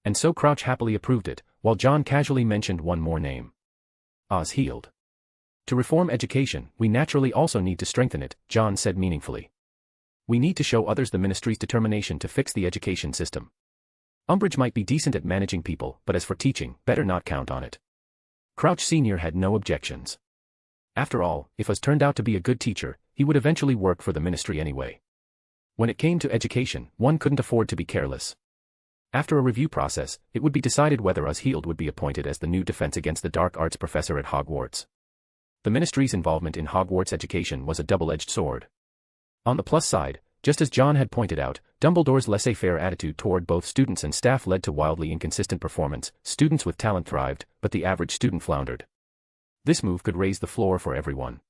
And so Crouch happily approved it, while John casually mentioned one more name. Osheald. To reform education, we naturally also need to strengthen it, John said meaningfully. We need to show others the ministry's determination to fix the education system. Umbridge might be decent at managing people, but as for teaching, better not count on it. Crouch Sr. had no objections. After all, if Oz turned out to be a good teacher, he would eventually work for the ministry anyway. When it came to education, one couldn't afford to be careless. After a review process, it would be decided whether Osheald would be appointed as the new Defense Against the Dark Arts professor at Hogwarts. The ministry's involvement in Hogwarts education was a double-edged sword. On the plus side, just as John had pointed out, Dumbledore's laissez-faire attitude toward both students and staff led to wildly inconsistent performance. Students with talent thrived, but the average student floundered. This move could raise the floor for everyone.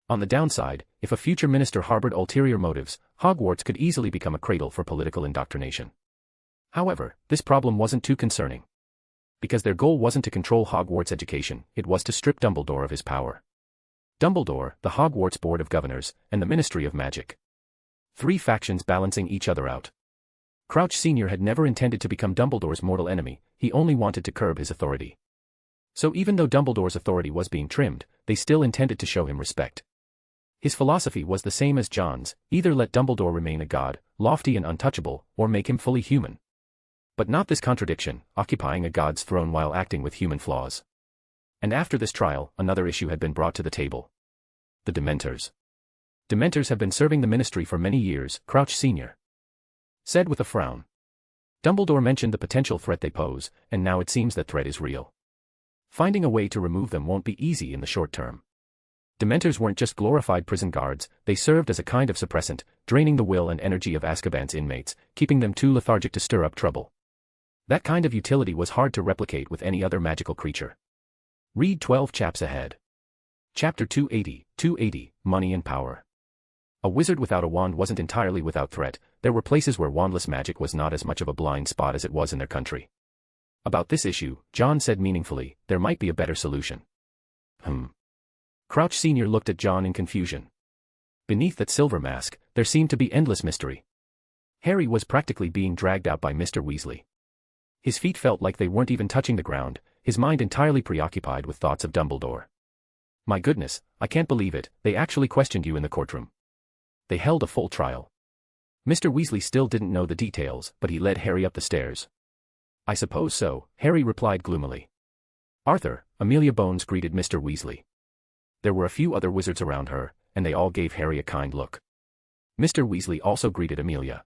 On the downside, if a future minister harbored ulterior motives, Hogwarts could easily become a cradle for political indoctrination. However, this problem wasn't too concerning. Because their goal wasn't to control Hogwarts education, it was to strip Dumbledore of his power. Dumbledore, the Hogwarts Board of Governors, and the Ministry of Magic. 3 factions balancing each other out. Crouch Sr. had never intended to become Dumbledore's mortal enemy, he only wanted to curb his authority. So even though Dumbledore's authority was being trimmed, they still intended to show him respect. His philosophy was the same as John's, either let Dumbledore remain a god, lofty and untouchable, or make him fully human. But not this contradiction, occupying a god's throne while acting with human flaws. And after this trial, another issue had been brought to the table. The Dementors. Dementors have been serving the ministry for many years, Crouch Sr. said with a frown. Dumbledore mentioned the potential threat they pose, and now it seems that threat is real. Finding a way to remove them won't be easy in the short term. Dementors weren't just glorified prison guards, they served as a kind of suppressant, draining the will and energy of Azkaban's inmates, keeping them too lethargic to stir up trouble. That kind of utility was hard to replicate with any other magical creature. Read 12 chaps ahead. Chapter 280, Money and Power. A wizard without a wand wasn't entirely without threat, there were places where wandless magic was not as much of a blind spot as it was in their country. About this issue, John said meaningfully, there might be a better solution. Crouch Sr. looked at John in confusion. Beneath that silver mask, there seemed to be endless mystery. Harry was practically being dragged out by Mr. Weasley. His feet felt like they weren't even touching the ground, his mind entirely preoccupied with thoughts of Dumbledore. My goodness, I can't believe it, they actually questioned you in the courtroom. They held a full trial. Mr. Weasley still didn't know the details, but he led Harry up the stairs. I suppose so, Harry replied gloomily. Arthur, Amelia Bones greeted Mr. Weasley. There were a few other wizards around her, and they all gave Harry a kind look. Mr. Weasley also greeted Amelia.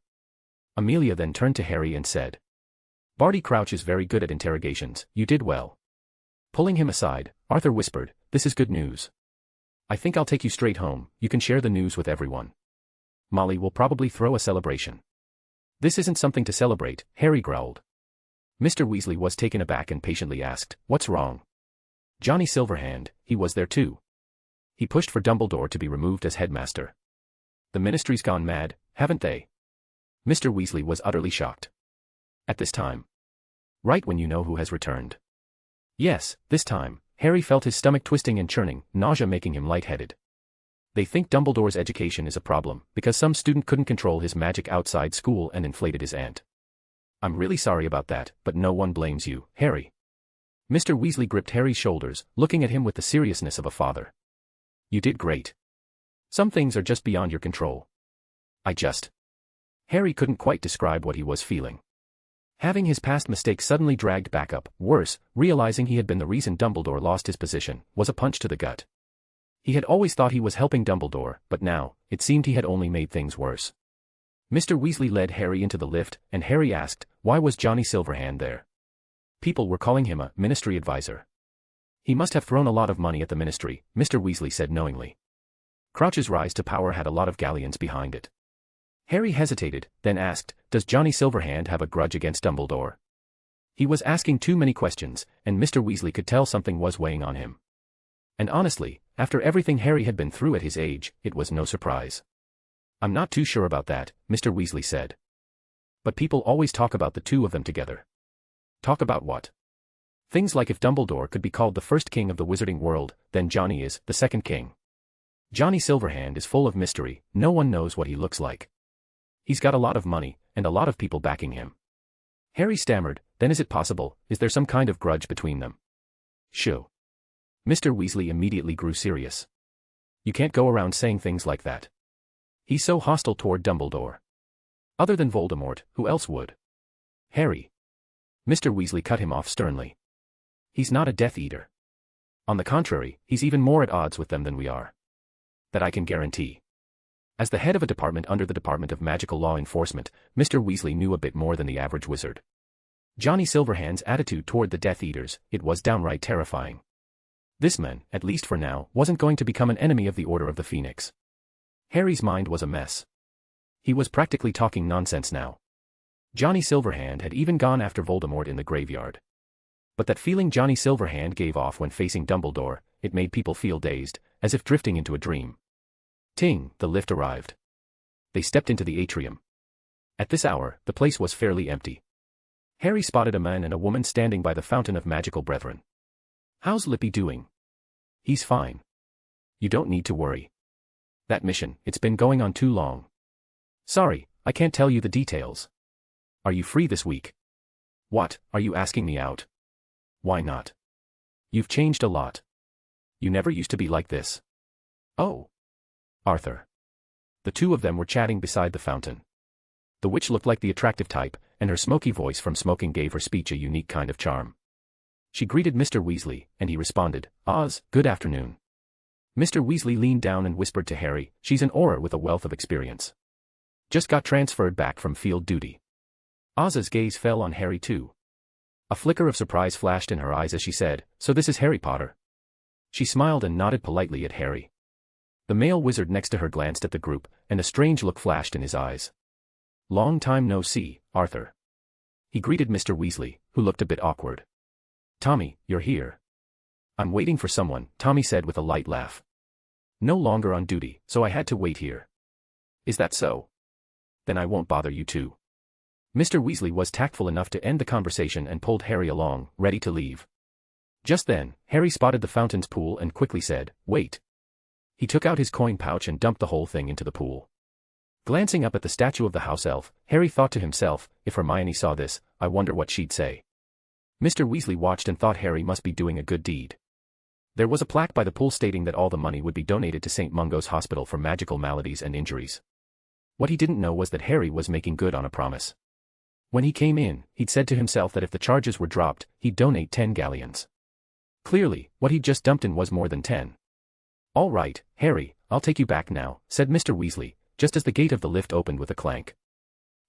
Amelia then turned to Harry and said, Barty Crouch is very good at interrogations, you did well. Pulling him aside, Arthur whispered, this is good news. I think I'll take you straight home, you can share the news with everyone. Molly will probably throw a celebration. This isn't something to celebrate, Harry growled. Mr. Weasley was taken aback and patiently asked, what's wrong? Johnny Silverhand, he was there too. He pushed for Dumbledore to be removed as headmaster. The ministry's gone mad, haven't they? Mr. Weasley was utterly shocked. At this time. Right when you know who has returned. Yes, this time, Harry felt his stomach twisting and churning, nausea making him lightheaded. They think Dumbledore's education is a problem because some student couldn't control his magic outside school and inflated his ant. I'm really sorry about that, but no one blames you, Harry. Mr. Weasley gripped Harry's shoulders, looking at him with the seriousness of a father. You did great. Some things are just beyond your control. Harry couldn't quite describe what he was feeling. Having his past mistake suddenly dragged back up, worse, realizing he had been the reason Dumbledore lost his position, was a punch to the gut. He had always thought he was helping Dumbledore, but now, it seemed he had only made things worse. Mr. Weasley led Harry into the lift, and Harry asked, why was Johnny Silverhand there? People were calling him a ministry advisor. He must have thrown a lot of money at the ministry, Mr. Weasley said knowingly. Crouch's rise to power had a lot of galleons behind it. Harry hesitated, then asked, does Johnny Silverhand have a grudge against Dumbledore? He was asking too many questions, and Mr. Weasley could tell something was weighing on him. And honestly, after everything Harry had been through at his age, it was no surprise. I'm not too sure about that, Mr. Weasley said. But people always talk about the two of them together. Talk about what? Things like if Dumbledore could be called the first king of the wizarding world, then Johnny is the second king. Johnny Silverhand is full of mystery, no one knows what he looks like. He's got a lot of money, and a lot of people backing him. Harry stammered, then is it possible, is there some kind of grudge between them? Shoo. Mr. Weasley immediately grew serious. You can't go around saying things like that. He's so hostile toward Dumbledore. Other than Voldemort, who else would? Harry. Mr. Weasley cut him off sternly. He's not a Death Eater. On the contrary, he's even more at odds with them than we are. That I can guarantee. As the head of a department under the Department of Magical Law Enforcement, Mr. Weasley knew a bit more than the average wizard. Johnny Silverhand's attitude toward the Death Eaters, it was downright terrifying. This man, at least for now, wasn't going to become an enemy of the Order of the Phoenix. Harry's mind was a mess. He was practically talking nonsense now. Johnny Silverhand had even gone after Voldemort in the graveyard. But that feeling Johnny Silverhand gave off when facing Dumbledore, it made people feel dazed, as if drifting into a dream. Ting, the lift arrived. They stepped into the atrium. At this hour, the place was fairly empty. Harry spotted a man and a woman standing by the Fountain of Magical Brethren. How's Lippy doing? He's fine. You don't need to worry. That mission, it's been going on too long. Sorry, I can't tell you the details. Are you free this week? What, are you asking me out? Why not? You've changed a lot. You never used to be like this. Oh. Arthur. The two of them were chatting beside the fountain. The witch looked like the attractive type, and her smoky voice from smoking gave her speech a unique kind of charm. She greeted Mr. Weasley, and he responded, Oz, good afternoon. Mr. Weasley leaned down and whispered to Harry, she's an Auror with a wealth of experience. Just got transferred back from field duty. Oz's gaze fell on Harry too. A flicker of surprise flashed in her eyes as she said, so this is Harry Potter. She smiled and nodded politely at Harry. The male wizard next to her glanced at the group, and a strange look flashed in his eyes. Long time no see, Arthur. He greeted Mr. Weasley, who looked a bit awkward. Tommy, you're here. I'm waiting for someone, Tommy said with a light laugh. No longer on duty, so I had to wait here. Is that so? Then I won't bother you too. Mr. Weasley was tactful enough to end the conversation and pulled Harry along, ready to leave. Just then, Harry spotted the fountain's pool and quickly said, wait. He took out his coin pouch and dumped the whole thing into the pool. Glancing up at the statue of the house elf, Harry thought to himself, if Hermione saw this, I wonder what she'd say. Mr. Weasley watched and thought Harry must be doing a good deed. There was a plaque by the pool stating that all the money would be donated to St. Mungo's Hospital for magical maladies and injuries. What he didn't know was that Harry was making good on a promise. When he came in, he'd said to himself that if the charges were dropped, he'd donate 10 galleons. Clearly, what he'd just dumped in was more than 10. All right, Harry, I'll take you back now, said Mr. Weasley, just as the gate of the lift opened with a clank.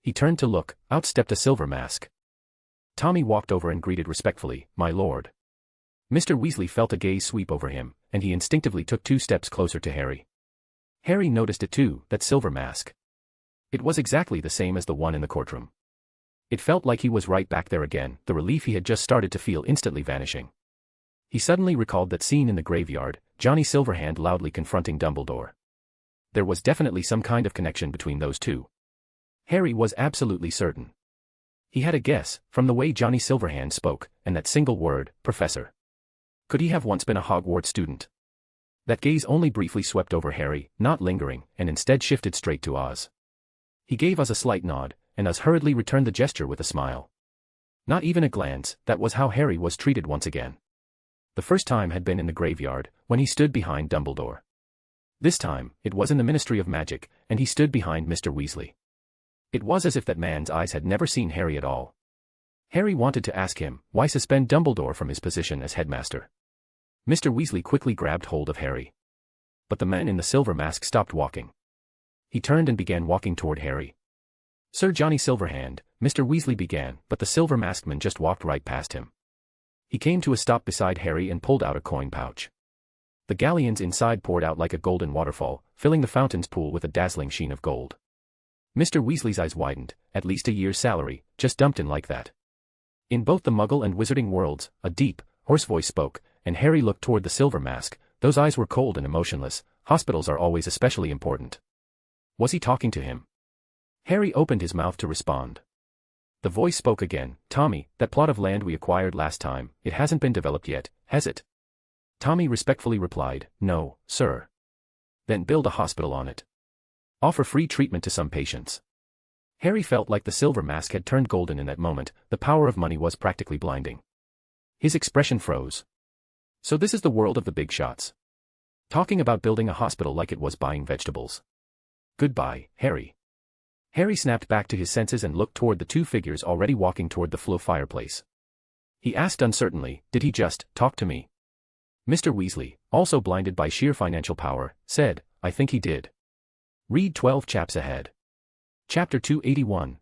He turned to look, out stepped a silver mask. Tommy walked over and greeted respectfully, my lord. Mr. Weasley felt a gaze sweep over him, and he instinctively took 2 steps closer to Harry. Harry noticed it too, that silver mask. It was exactly the same as the one in the courtroom. It felt like he was right back there again, the relief he had just started to feel instantly vanishing. He suddenly recalled that scene in the graveyard, Johnny Silverhand loudly confronting Dumbledore. There was definitely some kind of connection between those two. Harry was absolutely certain. He had a guess, from the way Johnny Silverhand spoke, and that single word, Professor. Could he have once been a Hogwarts student? That gaze only briefly swept over Harry, not lingering, and instead shifted straight to Oz. He gave us a slight nod, and Oz hurriedly returned the gesture with a smile. Not even a glance, that was how Harry was treated once again. The first time had been in the graveyard, when he stood behind Dumbledore. This time, it was in the Ministry of Magic, and he stood behind Mr. Weasley. It was as if that man's eyes had never seen Harry at all. Harry wanted to ask him, why suspend Dumbledore from his position as headmaster? Mr. Weasley quickly grabbed hold of Harry. But the man in the silver mask stopped walking. He turned and began walking toward Harry. Sir Johnny Silverhand, Mr. Weasley began, but the silver masked man just walked right past him. He came to a stop beside Harry and pulled out a coin pouch. The galleons inside poured out like a golden waterfall, filling the fountain's pool with a dazzling sheen of gold. Mr. Weasley's eyes widened, at least a year's salary, just dumped in like that. In both the Muggle and Wizarding worlds, a deep, hoarse voice spoke, and Harry looked toward the silver mask. Those eyes were cold and emotionless. Hospitals are always especially important. Was he talking to him? Harry opened his mouth to respond. The voice spoke again. Tommy, that plot of land we acquired last time, it hasn't been developed yet, has it? Tommy respectfully replied, no, sir. Then build a hospital on it. Offer free treatment to some patients. Harry felt like the silver mask had turned golden in that moment. The power of money was practically blinding. His expression froze. So this is the world of the big shots. Talking about building a hospital like it was buying vegetables. Goodbye, Harry. Harry snapped back to his senses and looked toward the two figures already walking toward the flow fireplace. He asked uncertainly, did he just talk to me? Mr. Weasley, also blinded by sheer financial power, said, I think he did. Read 12 chaps ahead. Chapter 281,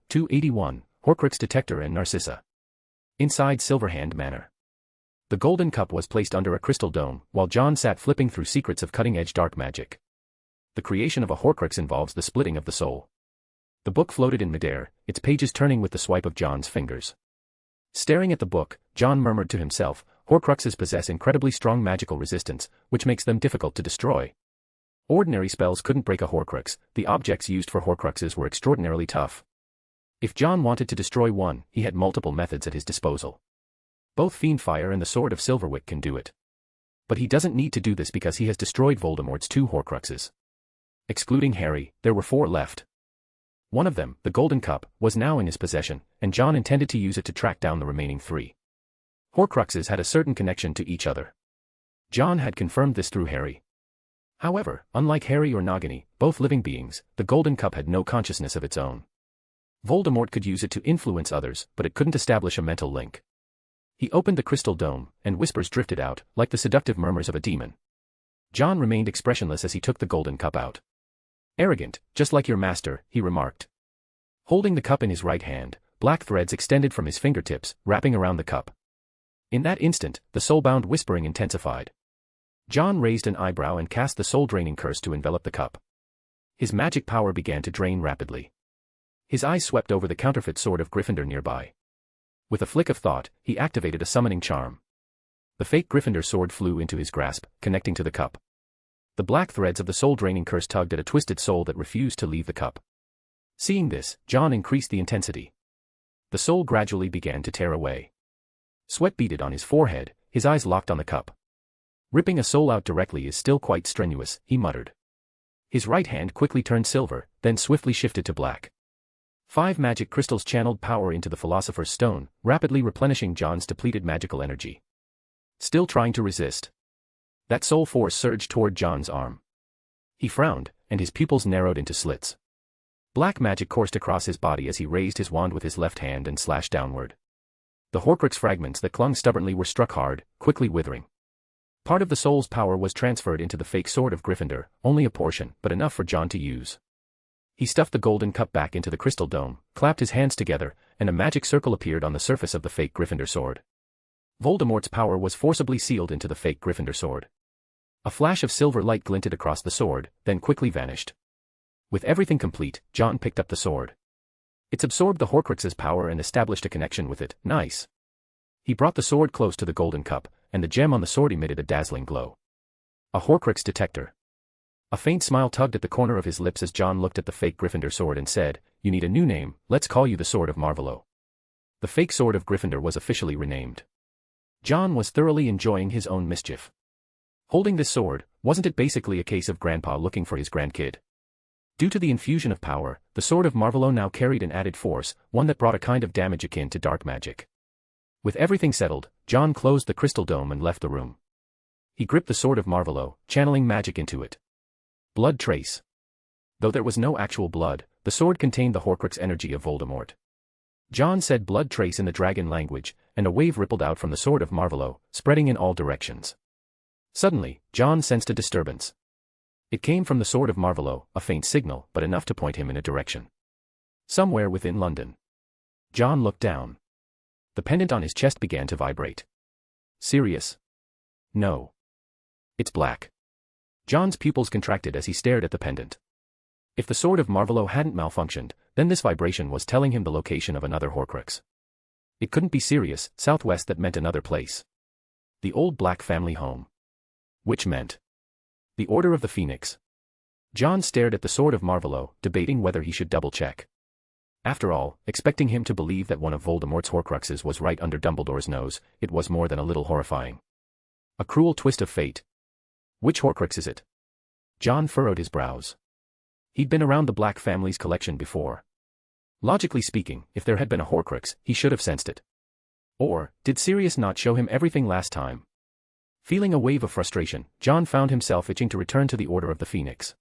Horcrux Detector and Narcissa. Inside Silverhand Manor. The golden cup was placed under a crystal dome, while John sat flipping through secrets of cutting-edge dark magic. The creation of a Horcrux involves the splitting of the soul. The book floated in midair, its pages turning with the swipe of John's fingers. Staring at the book, John murmured to himself, Horcruxes possess incredibly strong magical resistance, which makes them difficult to destroy. Ordinary spells couldn't break a Horcrux. The objects used for Horcruxes were extraordinarily tough. If John wanted to destroy one, he had multiple methods at his disposal. Both Fiendfire and the Sword of Silverwick can do it. But he doesn't need to do this because he has destroyed Voldemort's 2 Horcruxes. Excluding Harry, there were 4 left. One of them, the Golden Cup, was now in his possession, and John intended to use it to track down the remaining 3. Horcruxes had a certain connection to each other. John had confirmed this through Harry. However, unlike Harry or Nagini, both living beings, the Golden Cup had no consciousness of its own. Voldemort could use it to influence others, but it couldn't establish a mental link. He opened the crystal dome, and whispers drifted out, like the seductive murmurs of a demon. John remained expressionless as he took the Golden Cup out. Arrogant, just like your master, he remarked. Holding the cup in his right hand, black threads extended from his fingertips, wrapping around the cup. In that instant, the soul-bound whispering intensified. John raised an eyebrow and cast the soul-draining curse to envelop the cup. His magic power began to drain rapidly. His eyes swept over the counterfeit sword of Gryffindor nearby. With a flick of thought, he activated a summoning charm. The fake Gryffindor sword flew into his grasp, connecting to the cup. The black threads of the soul-draining curse tugged at a twisted soul that refused to leave the cup. Seeing this, John increased the intensity. The soul gradually began to tear away. Sweat beaded on his forehead, his eyes locked on the cup. Ripping a soul out directly is still quite strenuous, he muttered. His right hand quickly turned silver, then swiftly shifted to black. 5 magic crystals channeled power into the Philosopher's Stone, rapidly replenishing John's depleted magical energy. Still trying to resist. That soul force surged toward John's arm. He frowned, and his pupils narrowed into slits. Black magic coursed across his body as he raised his wand with his left hand and slashed downward. The Horcrux fragments that clung stubbornly were struck hard, quickly withering. Part of the soul's power was transferred into the fake sword of Gryffindor, only a portion, but enough for John to use. He stuffed the golden cup back into the crystal dome, clapped his hands together, and a magic circle appeared on the surface of the fake Gryffindor sword. Voldemort's power was forcibly sealed into the fake Gryffindor sword. A flash of silver light glinted across the sword, then quickly vanished. With everything complete, John picked up the sword. It's absorbed the Horcrux's power and established a connection with it. Nice. He brought the sword close to the golden cup, and the gem on the sword emitted a dazzling glow. A Horcrux detector. A faint smile tugged at the corner of his lips as John looked at the fake Gryffindor sword and said, "You need a new name, let's call you the Sword of Marvolo." The fake sword of Gryffindor was officially renamed. John was thoroughly enjoying his own mischief. Holding this sword, wasn't it basically a case of grandpa looking for his grandkid? Due to the infusion of power, the sword of Marvolo now carried an added force, one that brought a kind of damage akin to dark magic. With everything settled, John closed the crystal dome and left the room. He gripped the sword of Marvolo, channeling magic into it. Blood trace. Though there was no actual blood, the sword contained the Horcrux energy of Voldemort. John said blood trace in the dragon language, and a wave rippled out from the sword of Marvolo, spreading in all directions. Suddenly, John sensed a disturbance. It came from the sword of Marvolo, a faint signal, but enough to point him in a direction. Somewhere within London. John looked down. The pendant on his chest began to vibrate. Sirius? No. It's black. John's pupils contracted as he stared at the pendant. If the sword of Marvolo hadn't malfunctioned, then this vibration was telling him the location of another Horcrux. It couldn't be Sirius, southwest, that meant another place. The old Black family home. Which meant the Order of the Phoenix. John stared at the sword of Marvolo, debating whether he should double-check. After all, expecting him to believe that one of Voldemort's Horcruxes was right under Dumbledore's nose, it was more than a little horrifying. A cruel twist of fate. Which Horcrux is it? John furrowed his brows. He'd been around the Black family's collection before. Logically speaking, if there had been a Horcrux, he should have sensed it. Or, did Sirius not show him everything last time? Feeling a wave of frustration, John found himself itching to return to the Order of the Phoenix.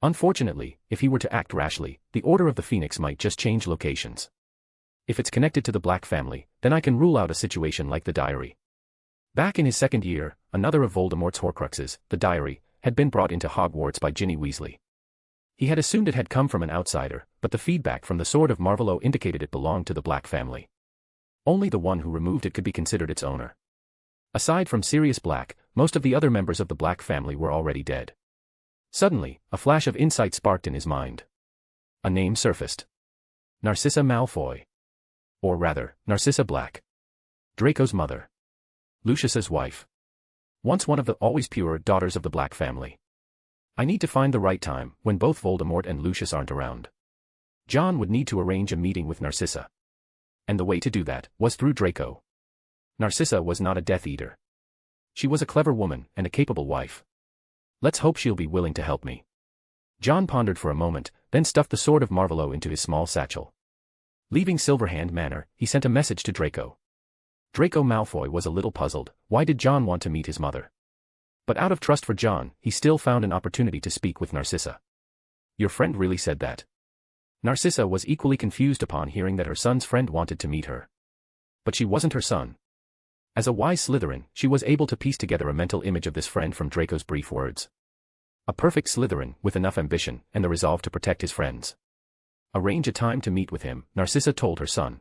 Unfortunately, if he were to act rashly, the Order of the Phoenix might just change locations. If it's connected to the Black family, then I can rule out a situation like the diary. Back in his second year, another of Voldemort's Horcruxes, the diary, had been brought into Hogwarts by Ginny Weasley. He had assumed it had come from an outsider, but the feedback from the sword of Marvolo indicated it belonged to the Black family. Only the one who removed it could be considered its owner. Aside from Sirius Black, most of the other members of the Black family were already dead. Suddenly, a flash of insight sparked in his mind. A name surfaced. Narcissa Malfoy. Or rather, Narcissa Black. Draco's mother. Lucius's wife. Once one of the always pure daughters of the Black family. I need to find the right time, when both Voldemort and Lucius aren't around. John would need to arrange a meeting with Narcissa. And the way to do that was through Draco. Narcissa was not a Death Eater. She was a clever woman and a capable wife. Let's hope she'll be willing to help me. John pondered for a moment, then stuffed the sword of Marvolo into his small satchel. Leaving Silverhand Manor, he sent a message to Draco. Draco Malfoy was a little puzzled. Why did John want to meet his mother? But out of trust for John, he still found an opportunity to speak with Narcissa. Your friend really said that? Narcissa was equally confused upon hearing that her son's friend wanted to meet her. But she wasn't her son. As a wise Slytherin, she was able to piece together a mental image of this friend from Draco's brief words. A perfect Slytherin, with enough ambition and the resolve to protect his friends. Arrange a time to meet with him, Narcissa told her son.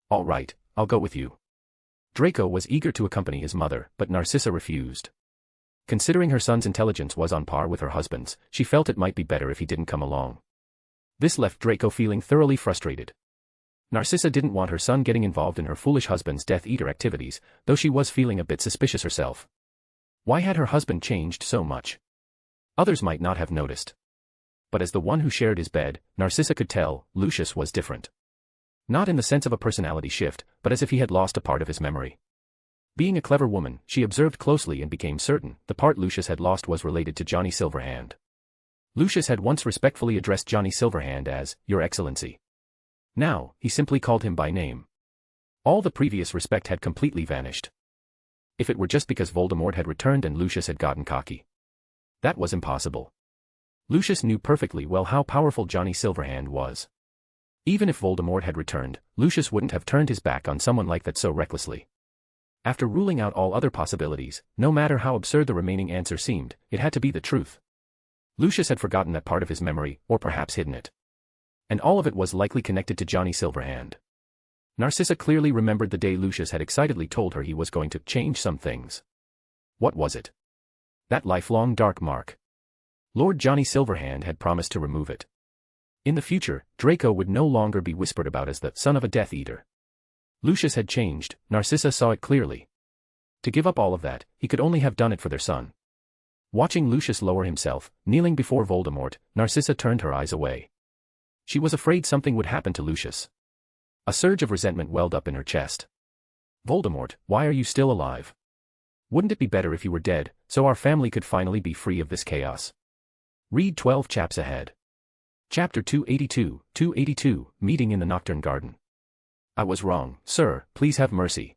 All right, I'll go with you. Draco was eager to accompany his mother, but Narcissa refused. Considering her son's intelligence was on par with her husband's, she felt it might be better if he didn't come along. This left Draco feeling thoroughly frustrated. Narcissa didn't want her son getting involved in her foolish husband's Death Eater activities, though she was feeling a bit suspicious herself. Why had her husband changed so much? Others might not have noticed. But as the one who shared his bed, Narcissa could tell, Lucius was different. Not in the sense of a personality shift, but as if he had lost a part of his memory. Being a clever woman, she observed closely and became certain the part Lucius had lost was related to Johnny Silverhand. Lucius had once respectfully addressed Johnny Silverhand as, Your Excellency. Now, he simply called him by name. All the previous respect had completely vanished. If it were just because Voldemort had returned and Lucius had gotten cocky. That was impossible. Lucius knew perfectly well how powerful Johnny Silverhand was. Even if Voldemort had returned, Lucius wouldn't have turned his back on someone like that so recklessly. After ruling out all other possibilities, no matter how absurd the remaining answer seemed, it had to be the truth. Lucius had forgotten that part of his memory, or perhaps hidden it. And all of it was likely connected to Johnny Silverhand. Narcissa clearly remembered the day Lucius had excitedly told her he was going to change some things. What was it? That lifelong dark mark. Lord Johnny Silverhand had promised to remove it. In the future, Draco would no longer be whispered about as the son of a Death Eater. Lucius had changed, Narcissa saw it clearly. To give up all of that, he could only have done it for their son. Watching Lucius lower himself, kneeling before Voldemort, Narcissa turned her eyes away. She was afraid something would happen to Lucius. A surge of resentment welled up in her chest. Voldemort, why are you still alive? Wouldn't it be better if you were dead, so our family could finally be free of this chaos? Read 12 chaps ahead. Chapter 282, Meeting in the Nocturne Garden. I was wrong, sir, please have mercy.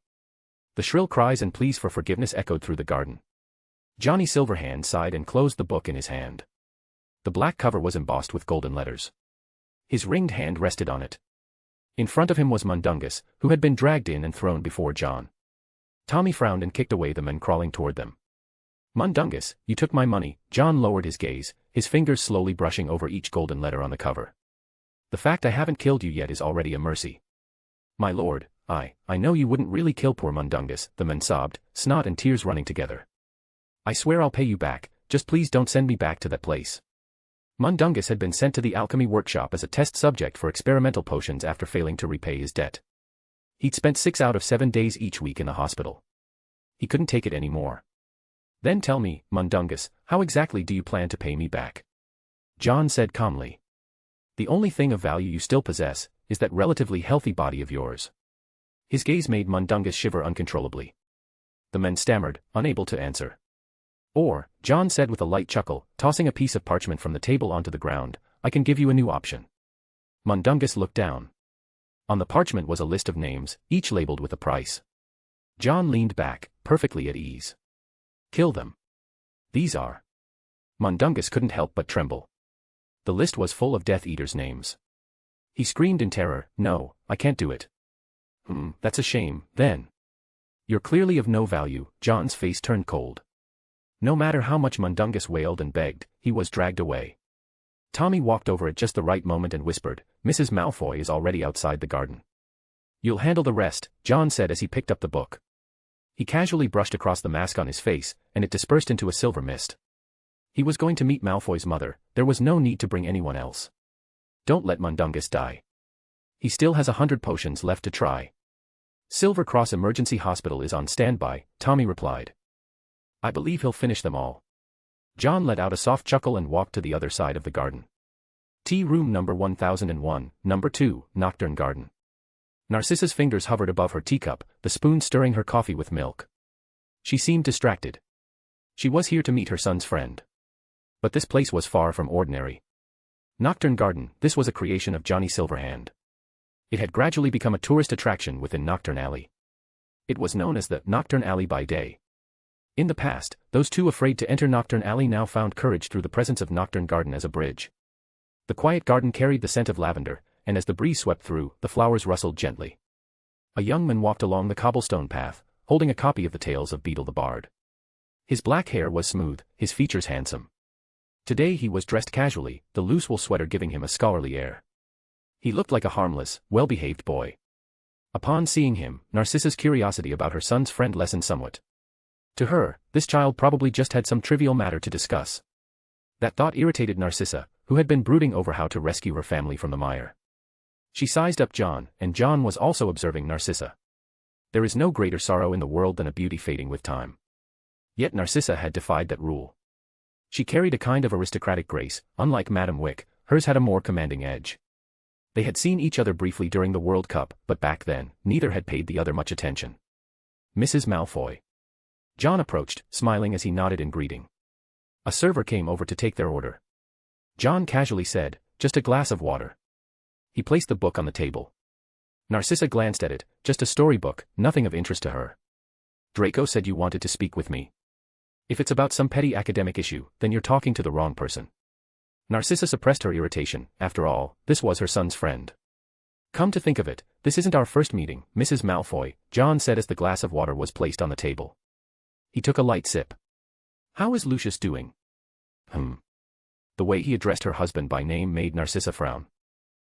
The shrill cries and pleas for forgiveness echoed through the garden. Johnny Silverhand sighed and closed the book in his hand. The black cover was embossed with golden letters. His ringed hand rested on it. In front of him was Mundungus, who had been dragged in and thrown before John. Tommy frowned and kicked away the men crawling toward them. Mundungus, you took my money. John lowered his gaze, his fingers slowly brushing over each golden letter on the cover. The fact I haven't killed you yet is already a mercy. My lord, I know you wouldn't really kill poor Mundungus, the men sobbed, snot and tears running together. I swear I'll pay you back, just please don't send me back to that place. Mundungus had been sent to the alchemy workshop as a test subject for experimental potions after failing to repay his debt. He'd spent 6 out of 7 days each week in the hospital. He couldn't take it anymore. Then tell me, Mundungus, how exactly do you plan to pay me back? John said calmly. The only thing of value you still possess is that relatively healthy body of yours. His gaze made Mundungus shiver uncontrollably. The men stammered, unable to answer. Or, John said with a light chuckle, tossing a piece of parchment from the table onto the ground, I can give you a new option. Mundungus looked down. On the parchment was a list of names, each labeled with a price. John leaned back, perfectly at ease. Kill them. These are. Mundungus couldn't help but tremble. The list was full of Death Eater's names. He screamed in terror, no, I can't do it. That's a shame, then. You're clearly of no value. John's face turned cold. No matter how much Mundungus wailed and begged, he was dragged away. Tommy walked over at just the right moment and whispered, Mrs. Malfoy is already outside the garden. You'll handle the rest, John said as he picked up the book. He casually brushed across the mask on his face, and it dispersed into a silver mist. He was going to meet Malfoy's mother, there was no need to bring anyone else. Don't let Mundungus die. He still has 100 potions left to try. Silver Cross Emergency Hospital is on standby, Tommy replied. I believe he'll finish them all. John let out a soft chuckle and walked to the other side of the garden. Tea room number 1001, number 2, Nocturne Garden. Narcissa's fingers hovered above her teacup, the spoon stirring her coffee with milk. She seemed distracted. She was here to meet her son's friend. But this place was far from ordinary. Nocturne Garden, this was a creation of Johnny Silverhand. It had gradually become a tourist attraction within Nocturne Alley. It was known as the Nocturne Alley by day. In the past, those too afraid to enter Nocturne Alley now found courage through the presence of Nocturne Garden as a bridge. The quiet garden carried the scent of lavender, and as the breeze swept through, the flowers rustled gently. A young man walked along the cobblestone path, holding a copy of the Tales of Beetle the Bard. His black hair was smooth, his features handsome. Today he was dressed casually, the loose wool sweater giving him a scholarly air. He looked like a harmless, well-behaved boy. Upon seeing him, Narcissa's curiosity about her son's friend lessened somewhat. To her, this child probably just had some trivial matter to discuss. That thought irritated Narcissa, who had been brooding over how to rescue her family from the mire. She sized up John, and John was also observing Narcissa. There is no greater sorrow in the world than a beauty fading with time. Yet Narcissa had defied that rule. She carried a kind of aristocratic grace, unlike Madame Wick, hers had a more commanding edge. They had seen each other briefly during the World Cup, but back then, neither had paid the other much attention. Mrs. Malfoy. John approached, smiling as he nodded in greeting. A server came over to take their order. John casually said, just a glass of water. He placed the book on the table. Narcissa glanced at it, just a storybook, nothing of interest to her. Draco said you wanted to speak with me. If it's about some petty academic issue, then you're talking to the wrong person. Narcissa suppressed her irritation, after all, this was her son's friend. Come to think of it, this isn't our first meeting, Mrs. Malfoy, John said as the glass of water was placed on the table. He took a light sip. How is Lucius doing? The way he addressed her husband by name made Narcissa frown.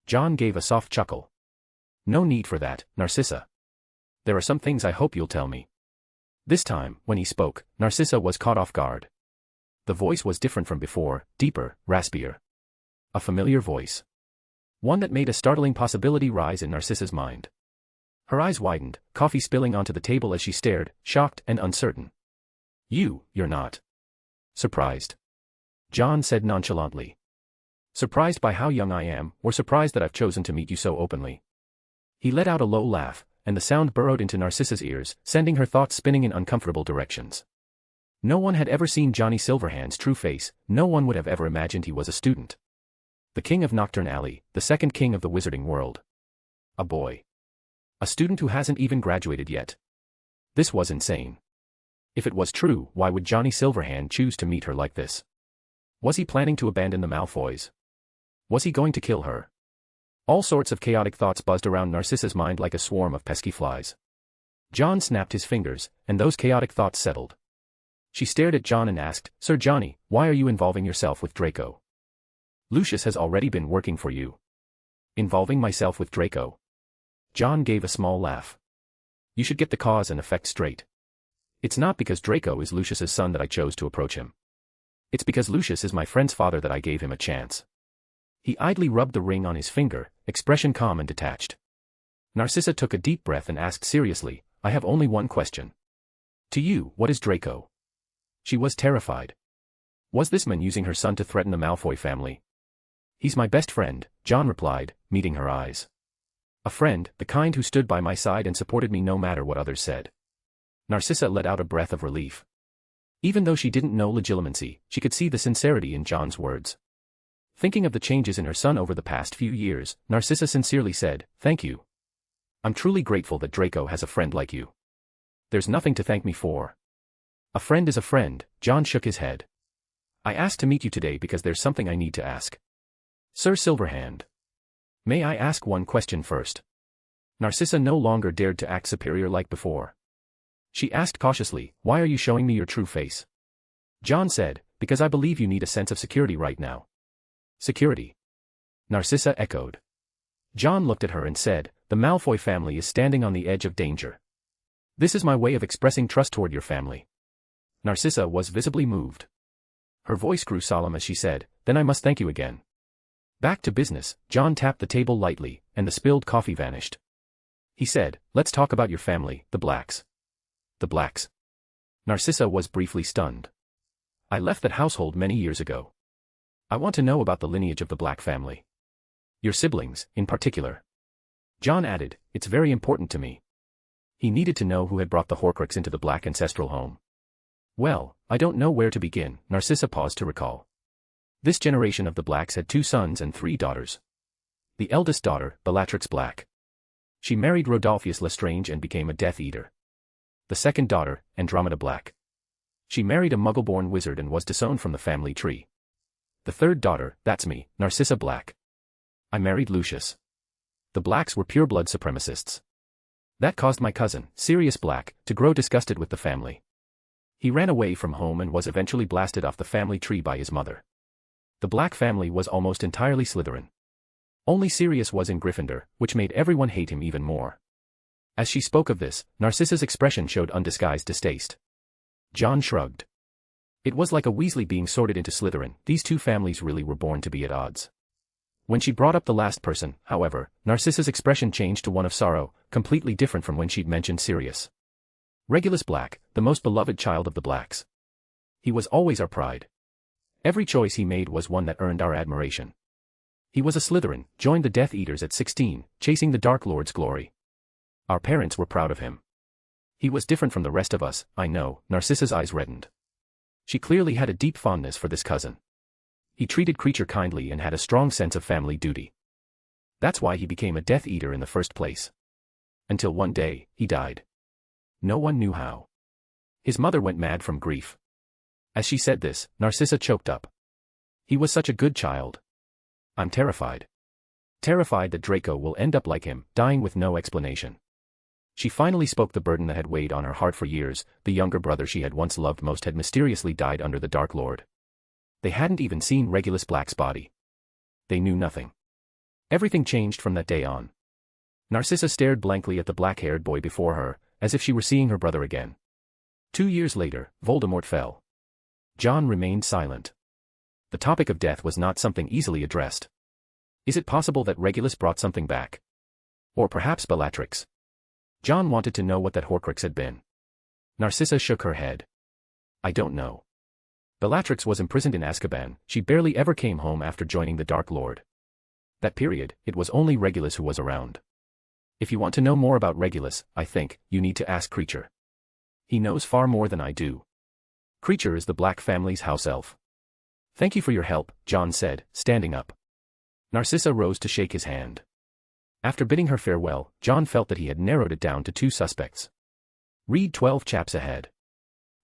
John gave a soft chuckle. No need for that, Narcissa. There are some things I hope you'll tell me. This time, when he spoke, Narcissa was caught off guard. The voice was different from before, deeper, raspier. A familiar voice. One that made a startling possibility rise in Narcissa's mind. Her eyes widened, coffee spilling onto the table as she stared, shocked and uncertain. You're not surprised? John said nonchalantly. Surprised by how young I am, or surprised that I've chosen to meet you so openly? He let out a low laugh, and the sound burrowed into Narcissa's ears, sending her thoughts spinning in uncomfortable directions. No one had ever seen Johnny Silverhand's true face, no one would have ever imagined he was a student. The king of Nocturne Alley, the second king of the wizarding world. A boy. A student who hasn't even graduated yet. This was insane. If it was true, why would Johnny Silverhand choose to meet her like this? Was he planning to abandon the Malfoys? Was he going to kill her? All sorts of chaotic thoughts buzzed around Narcissa's mind like a swarm of pesky flies. John snapped his fingers, and those chaotic thoughts settled. She stared at John and asked, "Sir Johnny, why are you involving yourself with Draco? Lucius has already been working for you." "Involving myself with Draco?" John gave a small laugh. "You should get the cause and effect straight. It's not because Draco is Lucius's son that I chose to approach him. It's because Lucius is my friend's father that I gave him a chance." He idly rubbed the ring on his finger, expression calm and detached. Narcissa took a deep breath and asked seriously, "I have only one question. To you, what is Draco?" She was terrified. Was this man using her son to threaten the Malfoy family? "He's my best friend," John replied, meeting her eyes. "A friend, the kind who stood by my side and supported me no matter what others said." Narcissa let out a breath of relief. Even though she didn't know legilimency, she could see the sincerity in John's words. Thinking of the changes in her son over the past few years, Narcissa sincerely said, "Thank you. I'm truly grateful that Draco has a friend like you." "There's nothing to thank me for. A friend is a friend," John shook his head. "I asked to meet you today because there's something I need to ask. Sir Silverhand. May I ask one question first?" Narcissa no longer dared to act superior like before. She asked cautiously, "Why are you showing me your true face?" John said, "Because I believe you need a sense of security right now." "Security?" Narcissa echoed. John looked at her and said, "The Malfoy family is standing on the edge of danger. This is my way of expressing trust toward your family." Narcissa was visibly moved. Her voice grew solemn as she said, "Then I must thank you again." Back to business, John tapped the table lightly, and the spilled coffee vanished. He said, "Let's talk about your family, the Blacks." "The Blacks?" Narcissa was briefly stunned. "I left that household many years ago. I want to know about the lineage of the Black family. Your siblings, in particular." John added, "It's very important to me." He needed to know who had brought the Horcrux into the Black ancestral home. "Well, I don't know where to begin," Narcissa paused to recall. This generation of the Blacks had 2 sons and 3 daughters. The eldest daughter, Bellatrix Black. She married Rodolphus Lestrange and became a Death Eater. The second daughter, Andromeda Black. She married a Muggle-born wizard and was disowned from the family tree. The third daughter, that's me, Narcissa Black. I married Lucius. The Blacks were pure-blood supremacists. That caused my cousin, Sirius Black, to grow disgusted with the family. He ran away from home and was eventually blasted off the family tree by his mother. The Black family was almost entirely Slytherin. Only Sirius was in Gryffindor, which made everyone hate him even more. As she spoke of this, Narcissa's expression showed undisguised distaste. John shrugged. It was like a Weasley being sorted into Slytherin. These 2 families really were born to be at odds. When she brought up the last person, however, Narcissa's expression changed to one of sorrow, completely different from when she'd mentioned Sirius. Regulus Black, the most beloved child of the Blacks. He was always our pride. Every choice he made was one that earned our admiration. He was a Slytherin, joined the Death Eaters at 16, chasing the Dark Lord's glory. Our parents were proud of him. He was different from the rest of us, I know. Narcissa's eyes reddened. She clearly had a deep fondness for this cousin. He treated Creature kindly and had a strong sense of family duty. That's why he became a Death Eater in the first place. Until one day, he died. No one knew how. His mother went mad from grief. As she said this, Narcissa choked up. He was such a good child. I'm terrified. Terrified that Draco will end up like him, dying with no explanation. She finally spoke the burden that had weighed on her heart for years. The younger brother she had once loved most had mysteriously died under the Dark Lord. They hadn't even seen Regulus Black's body. They knew nothing. Everything changed from that day on. Narcissa stared blankly at the black-haired boy before her, as if she were seeing her brother again. 2 years later, Voldemort fell. John remained silent. The topic of death was not something easily addressed. Is it possible that Regulus brought something back? Or perhaps Bellatrix? John wanted to know what that Horcrux had been. Narcissa shook her head. I don't know. Bellatrix was imprisoned in Azkaban. She barely ever came home after joining the Dark Lord. That period, it was only Regulus who was around. If you want to know more about Regulus, I think, you need to ask Creature. He knows far more than I do. Creature is the Black family's house elf. Thank you for your help, John said, standing up. Narcissa rose to shake his hand. After bidding her farewell, John felt that he had narrowed it down to 2 suspects. Read 12 chaps ahead.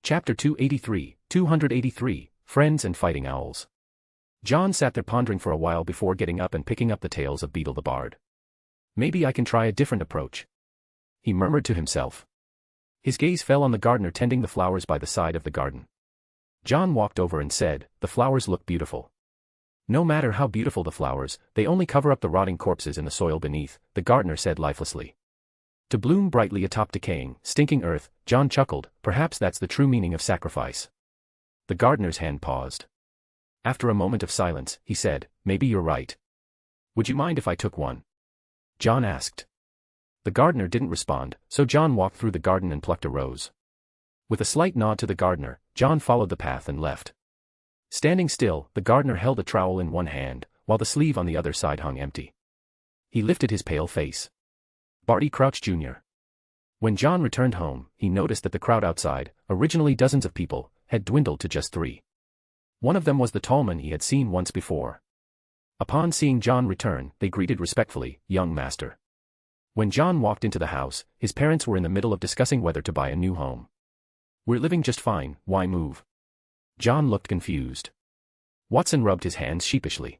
Chapter 283, Friends and Fighting Owls. John sat there pondering for a while before getting up and picking up the tales of Beetle the Bard. Maybe I can try a different approach, he murmured to himself. His gaze fell on the gardener tending the flowers by the side of the garden. John walked over and said, "The flowers look beautiful." "No matter how beautiful the flowers, they only cover up the rotting corpses in the soil beneath," the gardener said lifelessly. "To bloom brightly atop decaying, stinking earth," John chuckled, "perhaps that's the true meaning of sacrifice." The gardener's hand paused. After a moment of silence, he said, "Maybe you're right. Would you mind if I took one?" John asked. The gardener didn't respond, so John walked through the garden and plucked a rose. With a slight nod to the gardener, John followed the path and left. Standing still, the gardener held a trowel in one hand, while the sleeve on the other side hung empty. He lifted his pale face. Barty Crouch Jr. When John returned home, he noticed that the crowd outside, originally dozens of people, had dwindled to just 3. One of them was the tall man he had seen once before. Upon seeing John return, they greeted respectfully, "Young master." When John walked into the house, his parents were in the middle of discussing whether to buy a new home. "We're living just fine, why move?" John looked confused. Watson rubbed his hands sheepishly.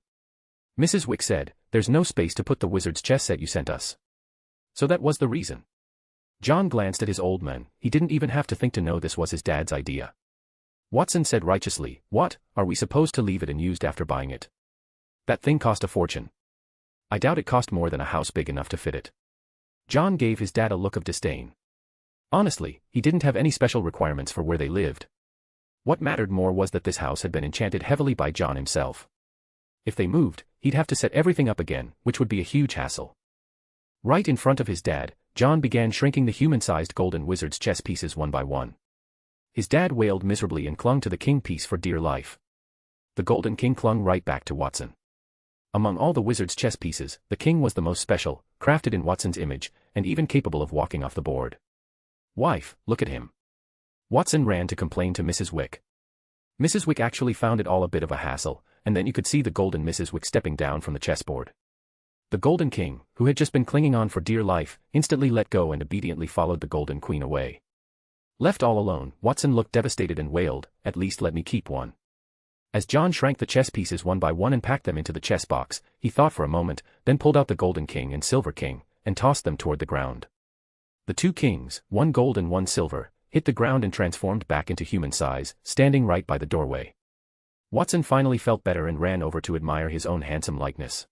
"Mrs. Wick said, there's no space to put the wizard's chess set you sent us. So that was the reason." John glanced at his old man. He didn't even have to think to know this was his dad's idea. Watson said righteously, "What, are we supposed to leave it unused after buying it? That thing cost a fortune. I doubt it cost more than a house big enough to fit it." John gave his dad a look of disdain. Honestly, he didn't have any special requirements for where they lived. What mattered more was that this house had been enchanted heavily by John himself. If they moved, he'd have to set everything up again, which would be a huge hassle. Right in front of his dad, John began shrinking the human-sized golden wizard's chess pieces one by one. His dad wailed miserably and clung to the king piece for dear life. The golden king clung right back to Watson. Among all the wizard's chess pieces, the king was the most special, crafted in Watson's image, and even capable of walking off the board. "Wife, look at him." Watson ran to complain to Mrs. Wick. Mrs. Wick actually found it all a bit of a hassle, and then you could see the golden Mrs. Wick stepping down from the chessboard. The golden king, who had just been clinging on for dear life, instantly let go and obediently followed the golden queen away. Left all alone, Watson looked devastated and wailed, "At least let me keep one." As John shrank the chess pieces one by one and packed them into the chess box, he thought for a moment, then pulled out the golden king and silver king, and tossed them toward the ground. The 2 kings, one gold and one silver, hit the ground and transformed back into human size, standing right by the doorway. Watson finally felt better and ran over to admire his own handsome likeness.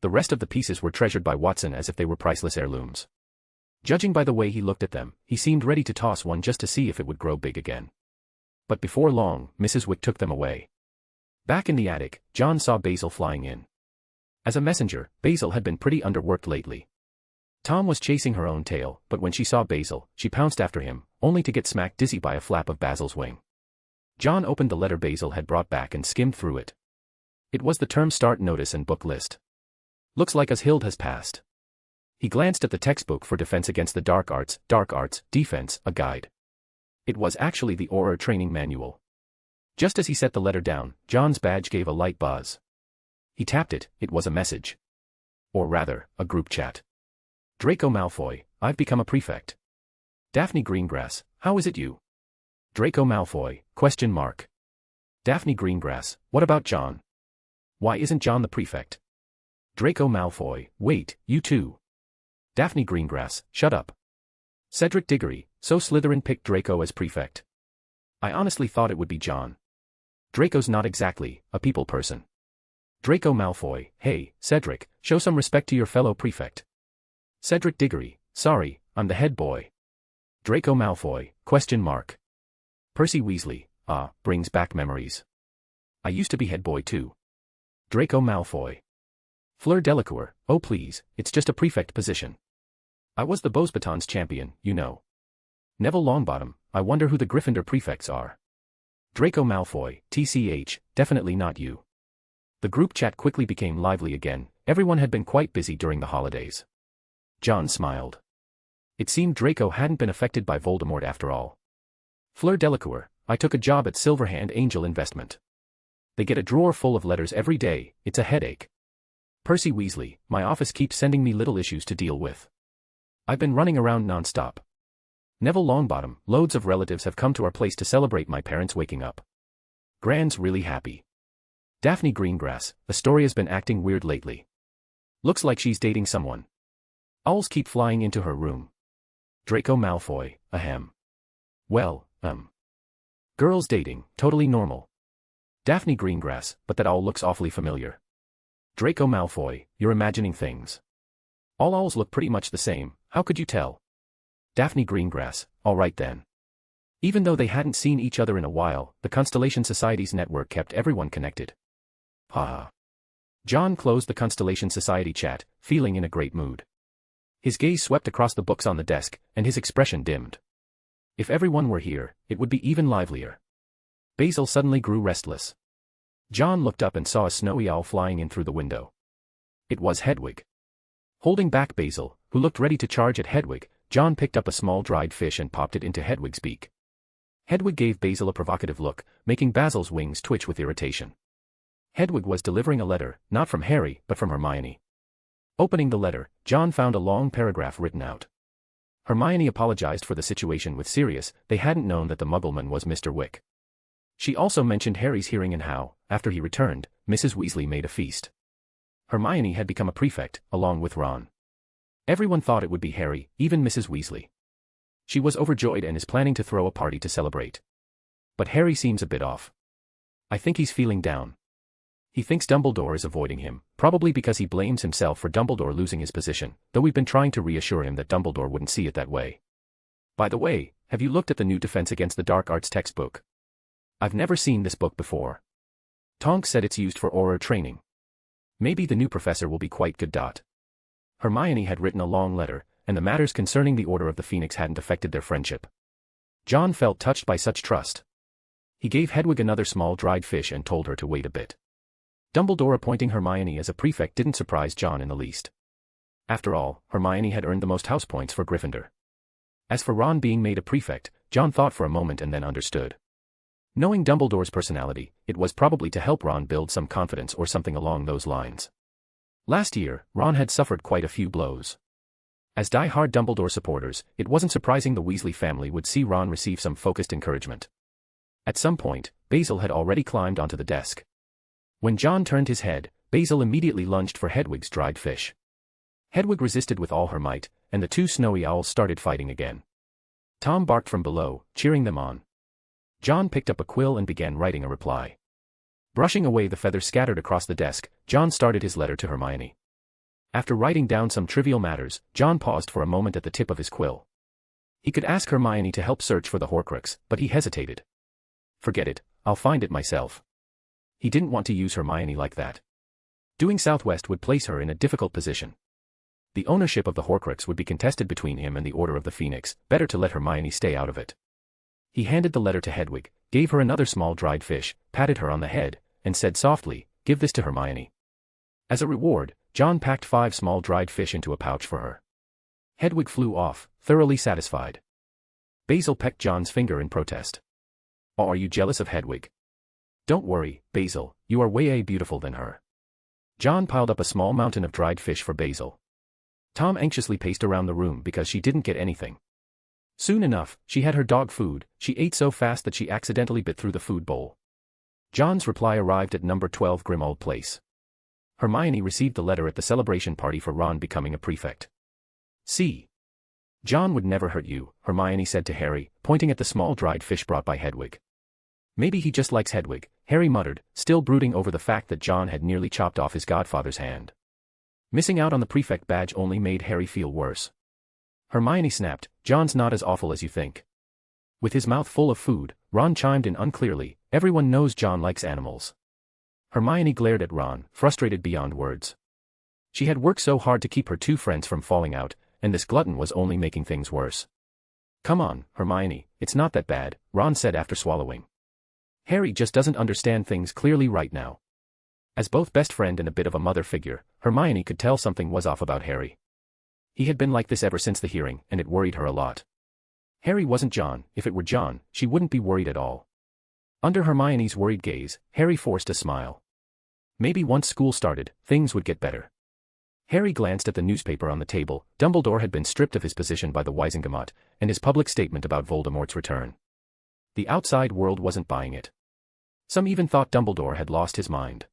The rest of the pieces were treasured by Watson as if they were priceless heirlooms. Judging by the way he looked at them, he seemed ready to toss one just to see if it would grow big again. But before long, Mrs. Wick took them away. Back in the attic, John saw Basil flying in. As a messenger, Basil had been pretty underworked lately. Tom was chasing her own tail, but when she saw Basil, she pounced after him, only to get smacked dizzy by a flap of Basil's wing. John opened the letter Basil had brought back and skimmed through it. It was the term start notice and book list. "Looks like Ashild has passed." He glanced at the textbook for Defense Against the Dark Arts, Defense, a guide. It was actually the Auror training manual. Just as he set the letter down, John's badge gave a light buzz. He tapped it. It was a message. Or rather, a group chat. "Draco Malfoy, I've become a prefect." "Daphne Greengrass, how is it you?" "Draco Malfoy, ? "Daphne Greengrass, what about John? Why isn't John the prefect?" "Draco Malfoy, wait, you too." "Daphne Greengrass, shut up." "Cedric Diggory, so Slytherin picked Draco as prefect. I honestly thought it would be John. Draco's not exactly a people person." "Draco Malfoy, hey, Cedric, show some respect to your fellow prefect." "Cedric Diggory, sorry, I'm the head boy." "Draco Malfoy, ? "Percy Weasley, brings back memories. I used to be head boy too." "Draco Malfoy. Fleur Delacour, oh please, it's just a prefect position. I was the Beauxbatons champion, you know." "Neville Longbottom, I wonder who the Gryffindor prefects are." "Draco Malfoy, definitely not you." The group chat quickly became lively again. Everyone had been quite busy during the holidays. John smiled. It seemed Draco hadn't been affected by Voldemort after all. Fleur Delacour, I took a job at Silverhand Angel Investment. They get a drawer full of letters every day, it's a headache. Percy Weasley, my office keeps sending me little issues to deal with. I've been running around non-stop. Neville Longbottom, loads of relatives have come to our place to celebrate my parents waking up. Gran's really happy. Daphne Greengrass, Astoria's been acting weird lately. Looks like she's dating someone. Owls keep flying into her room. Draco Malfoy, ahem. Well, girls dating, totally normal. Daphne Greengrass, but that owl looks awfully familiar. Draco Malfoy, you're imagining things. All owls look pretty much the same, how could you tell? Daphne Greengrass, alright then. Even though they hadn't seen each other in a while, the Constellation Society's network kept everyone connected. Ha. John closed the Constellation Society chat, feeling in a great mood. His gaze swept across the books on the desk, and his expression dimmed. If everyone were here, it would be even livelier. Basil suddenly grew restless. John looked up and saw a snowy owl flying in through the window. It was Hedwig. Holding back Basil, who looked ready to charge at Hedwig, John picked up a small dried fish and popped it into Hedwig's beak. Hedwig gave Basil a provocative look, making Basil's wings twitch with irritation. Hedwig was delivering a letter, not from Harry, but from Hermione. Opening the letter, John found a long paragraph written out. Hermione apologized for the situation with Sirius, they hadn't known that the Muggleman was Mr. Wick. She also mentioned Harry's hearing and how, after he returned, Mrs. Weasley made a feast. Hermione had become a prefect, along with Ron. Everyone thought it would be Harry, even Mrs. Weasley. She was overjoyed and is planning to throw a party to celebrate. But Harry seems a bit off. I think he's feeling down. He thinks Dumbledore is avoiding him, probably because he blames himself for Dumbledore losing his position, though we've been trying to reassure him that Dumbledore wouldn't see it that way. By the way, have you looked at the new Defense Against the Dark Arts textbook? I've never seen this book before. Tonks said it's used for Auror training. Maybe the new professor will be quite good. Hermione had written a long letter, and the matters concerning the Order of the Phoenix hadn't affected their friendship. John felt touched by such trust. He gave Hedwig another small dried fish and told her to wait a bit. Dumbledore appointing Hermione as a prefect didn't surprise John in the least. After all, Hermione had earned the most house points for Gryffindor. As for Ron being made a prefect, John thought for a moment and then understood. Knowing Dumbledore's personality, it was probably to help Ron build some confidence or something along those lines. Last year, Ron had suffered quite a few blows. As die-hard Dumbledore supporters, it wasn't surprising the Weasley family would see Ron receive some focused encouragement. At some point, Basil had already climbed onto the desk. When John turned his head, Basil immediately lunged for Hedwig's dried fish. Hedwig resisted with all her might, and the two snowy owls started fighting again. Tom barked from below, cheering them on. John picked up a quill and began writing a reply. Brushing away the feathers scattered across the desk, John started his letter to Hermione. After writing down some trivial matters, John paused for a moment at the tip of his quill. He could ask Hermione to help search for the Horcrux, but he hesitated. Forget it, I'll find it myself. He didn't want to use Hermione like that. Doing Southwest would place her in a difficult position. The ownership of the Horcrux would be contested between him and the Order of the Phoenix, better to let Hermione stay out of it. He handed the letter to Hedwig, gave her another small dried fish, patted her on the head, and said softly, "Give this to Hermione." As a reward, John packed 5 small dried fish into a pouch for her. Hedwig flew off, thoroughly satisfied. Basil pecked John's finger in protest. "Oh, are you jealous of Hedwig?" "Don't worry, Basil, you are way beautiful than her." John piled up a small mountain of dried fish for Basil. Tom anxiously paced around the room because she didn't get anything. Soon enough, she had her dog food, she ate so fast that she accidentally bit through the food bowl. John's reply arrived at number 12 Grimmauld Place. Hermione received the letter at the celebration party for Ron becoming a prefect. "See. John would never hurt you," Hermione said to Harry, pointing at the small dried fish brought by Hedwig. "Maybe he just likes Hedwig," Harry muttered, still brooding over the fact that John had nearly chopped off his godfather's hand. Missing out on the prefect badge only made Harry feel worse. Hermione snapped, "John's not as awful as you think." With his mouth full of food, Ron chimed in unclearly, "Everyone knows John likes animals." Hermione glared at Ron, frustrated beyond words. She had worked so hard to keep her two friends from falling out, and this glutton was only making things worse. "Come on, Hermione, it's not that bad," Ron said after swallowing. "Harry just doesn't understand things clearly right now." As both best friend and a bit of a mother figure, Hermione could tell something was off about Harry. He had been like this ever since the hearing, and it worried her a lot. Harry wasn't John. If it were John, she wouldn't be worried at all. Under Hermione's worried gaze, Harry forced a smile. Maybe once school started, things would get better. Harry glanced at the newspaper on the table. Dumbledore had been stripped of his position by the Wisengamot, and his public statement about Voldemort's return. The outside world wasn't buying it. Some even thought Dumbledore had lost his mind.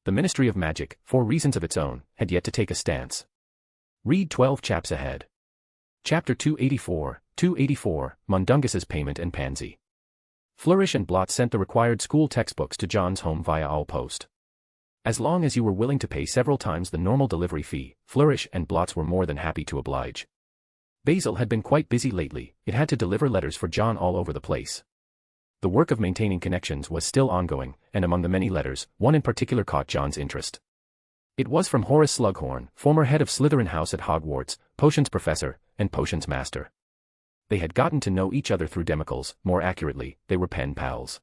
The Ministry of Magic, for reasons of its own, had yet to take a stance. Read 12 chaps ahead. Chapter 284, Mundungus's Payment and Pansy. Flourish and Blot sent the required school textbooks to John's home via all post. As long as you were willing to pay several times the normal delivery fee, Flourish and Blots were more than happy to oblige. Basil had been quite busy lately. It had to deliver letters for John all over the place. The work of maintaining connections was still ongoing, and among the many letters, one in particular caught John's interest. It was from Horace Slughorn, former head of Slytherin House at Hogwarts, Potions Professor, and Potions Master. They had gotten to know each other through Demicles. More accurately, they were pen pals.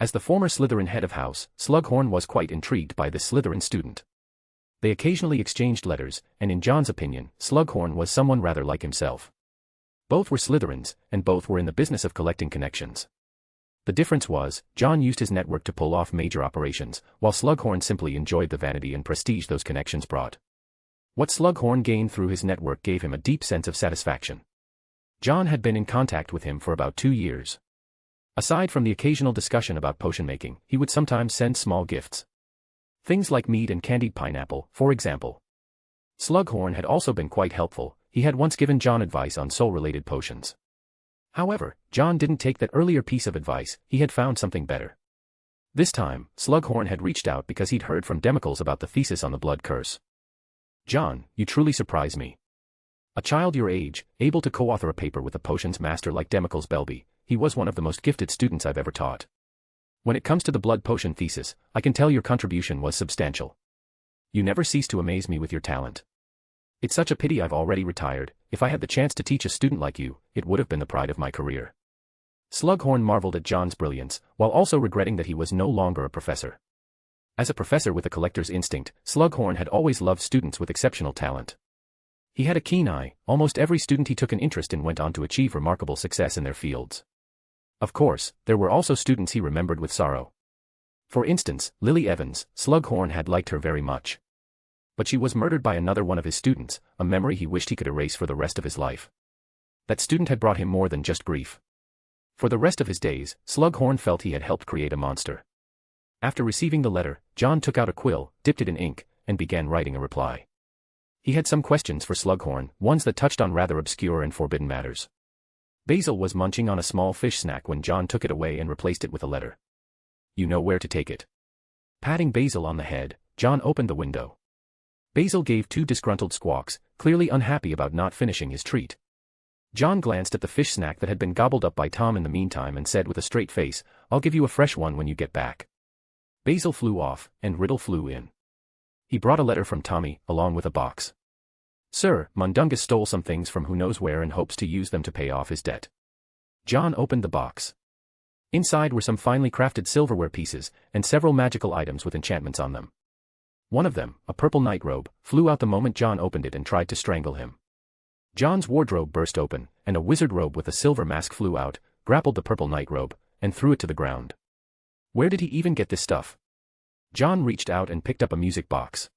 As the former Slytherin head of house, Slughorn was quite intrigued by this Slytherin student. They occasionally exchanged letters, and in John's opinion, Slughorn was someone rather like himself. Both were Slytherins, and both were in the business of collecting connections. The difference was, John used his network to pull off major operations, while Slughorn simply enjoyed the vanity and prestige those connections brought. What Slughorn gained through his network gave him a deep sense of satisfaction. John had been in contact with him for about 2 years. Aside from the occasional discussion about potion making, he would sometimes send small gifts. Things like mead and candied pineapple, for example. Slughorn had also been quite helpful. He had once given John advice on soul-related potions. However, John didn't take that earlier piece of advice. He had found something better. This time, Slughorn had reached out because he'd heard from Demicles about the thesis on the blood curse. John, you truly surprise me. A child your age, able to co-author a paper with a potions master like Demicles Belby, he was one of the most gifted students I've ever taught. When it comes to the blood potion thesis, I can tell your contribution was substantial. You never cease to amaze me with your talent. It's such a pity I've already retired. If I had the chance to teach a student like you, it would have been the pride of my career. Slughorn marveled at John's brilliance, while also regretting that he was no longer a professor. As a professor with a collector's instinct, Slughorn had always loved students with exceptional talent. He had a keen eye. Almost every student he took an interest in went on to achieve remarkable success in their fields. Of course, there were also students he remembered with sorrow. For instance, Lily Evans. Slughorn had liked her very much. But she was murdered by another one of his students, a memory he wished he could erase for the rest of his life. That student had brought him more than just grief. For the rest of his days, Slughorn felt he had helped create a monster. After receiving the letter, John took out a quill, dipped it in ink, and began writing a reply. He had some questions for Slughorn, ones that touched on rather obscure and forbidden matters. Basil was munching on a small fish snack when John took it away and replaced it with a letter. You know where to take it. Patting Basil on the head, John opened the window. Basil gave 2 disgruntled squawks, clearly unhappy about not finishing his treat. John glanced at the fish snack that had been gobbled up by Tom in the meantime and said with a straight face, I'll give you a fresh one when you get back. Basil flew off, and Riddle flew in. He brought a letter from Tommy, along with a box. Sir, Mundungus stole some things from who knows where and hopes to use them to pay off his debt. John opened the box. Inside were some finely crafted silverware pieces, and several magical items with enchantments on them. One of them, a purple nightrobe, flew out the moment John opened it and tried to strangle him. John's wardrobe burst open, and a wizard robe with a silver mask flew out, grappled the purple nightrobe, and threw it to the ground. Where did he even get this stuff? John reached out and picked up a music box.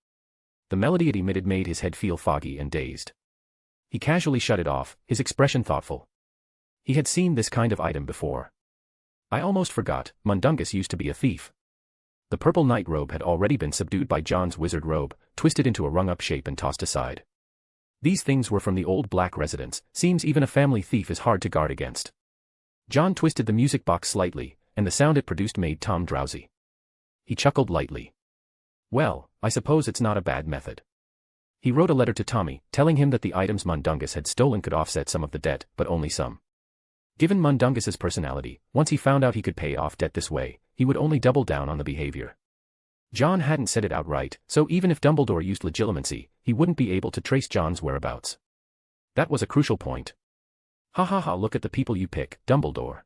The melody it emitted made his head feel foggy and dazed. He casually shut it off, his expression thoughtful. He had seen this kind of item before. I almost forgot, Mundungus used to be a thief. The purple nightrobe had already been subdued by John's wizard robe, twisted into a rung-up shape and tossed aside. These things were from the old black residence. Seems even a family thief is hard to guard against. John twisted the music box slightly, and the sound it produced made Tom drowsy. He chuckled lightly. Well, I suppose it's not a bad method. He wrote a letter to Tommy, telling him that the items Mundungus had stolen could offset some of the debt, but only some. Given Mundungus's personality, once he found out he could pay off debt this way, he would only double down on the behavior. John hadn't said it outright, so even if Dumbledore used legilimency, he wouldn't be able to trace John's whereabouts. That was a crucial point. Ha ha ha, look at the people you pick, Dumbledore.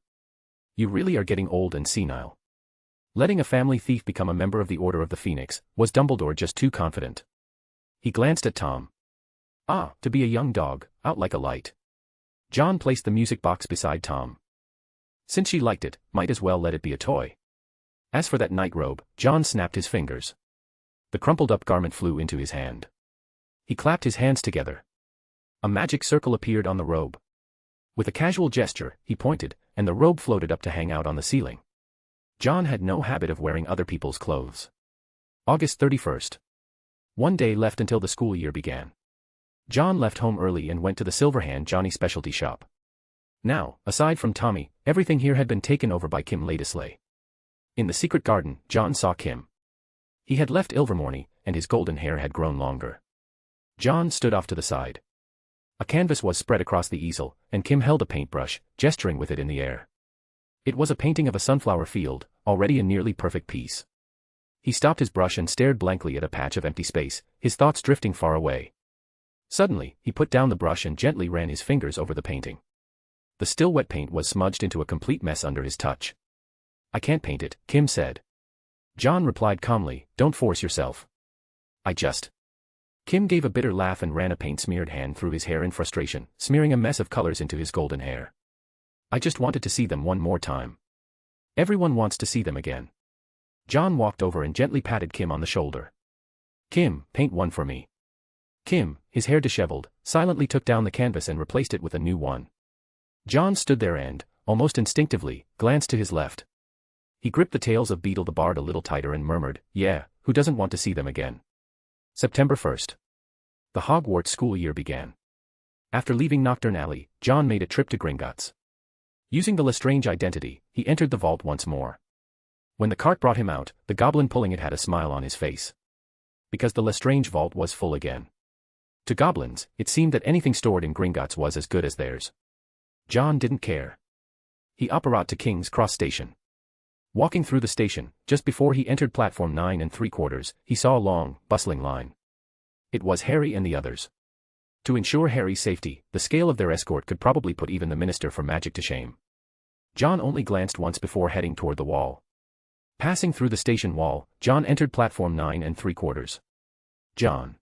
You really are getting old and senile. Letting a family thief become a member of the Order of the Phoenix, was Dumbledore just too confident? He glanced at Tom. Ah, to be a young dog, out like a light. John placed the music box beside Tom. Since she liked it, might as well let it be a toy. As for that night robe, John snapped his fingers. The crumpled-up garment flew into his hand. He clapped his hands together. A magic circle appeared on the robe. With a casual gesture, he pointed, and the robe floated up to hang out on the ceiling. John had no habit of wearing other people's clothes. August 31st. One day left until the school year began. John left home early and went to the Silverhand Johnny specialty shop. Now, aside from Tommy, everything here had been taken over by Kim Ladisley. In the secret garden, John saw Kim. He had left Ilvermorny, and his golden hair had grown longer. John stood off to the side. A canvas was spread across the easel, and Kim held a paintbrush, gesturing with it in the air. It was a painting of a sunflower field, already a nearly perfect piece. He stopped his brush and stared blankly at a patch of empty space, his thoughts drifting far away. Suddenly, he put down the brush and gently ran his fingers over the painting. The still wet paint was smudged into a complete mess under his touch. "I can't paint it," Kim said. John replied calmly, "Don't force yourself. I just..." Kim gave a bitter laugh and ran a paint-smeared hand through his hair in frustration, smearing a mess of colors into his golden hair. "I just wanted to see them one more time. Everyone wants to see them again." John walked over and gently patted Kim on the shoulder. "Kim, paint one for me." Kim, his hair disheveled, silently took down the canvas and replaced it with a new one. John stood there and, almost instinctively, glanced to his left. He gripped the tails of Beetle the Bard a little tighter and murmured, "Yeah, who doesn't want to see them again?" September 1st. The Hogwarts school year began. After leaving Knockturn Alley, John made a trip to Gringotts. Using the Lestrange identity, he entered the vault once more. When the cart brought him out, the goblin pulling it had a smile on his face. Because the Lestrange vault was full again. To goblins, it seemed that anything stored in Gringotts was as good as theirs. John didn't care. He operated to King's Cross Station. Walking through the station, just before he entered platform 9 3/4, he saw a long, bustling line. It was Harry and the others. To ensure Harry's safety, the scale of their escort could probably put even the Minister for Magic to shame. John only glanced once before heading toward the wall. Passing through the station wall, John entered platform 9 3/4. John.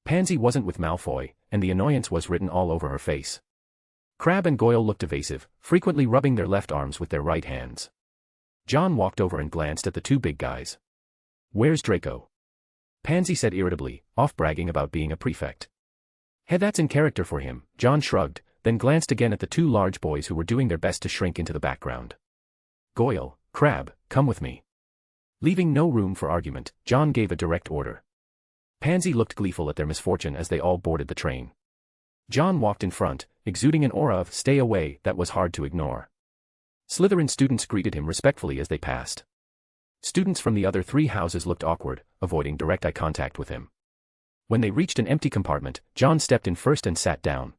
Pansy wasn't with Malfoy, and the annoyance was written all over her face. Crabbe and Goyle looked evasive, frequently rubbing their left arms with their right hands. John walked over and glanced at the two big guys. "Where's Draco?" Pansy said irritably, off bragging about being a prefect. "Hey, that's in character for him," John shrugged, then glanced again at the two large boys who were doing their best to shrink into the background. "Goyle, Crabbe, come with me." Leaving no room for argument, John gave a direct order. Pansy looked gleeful at their misfortune as they all boarded the train. John walked in front, exuding an aura of "stay away" that was hard to ignore. Slytherin students greeted him respectfully as they passed. Students from the other three houses looked awkward, avoiding direct eye contact with him. When they reached an empty compartment, John stepped in first and sat down.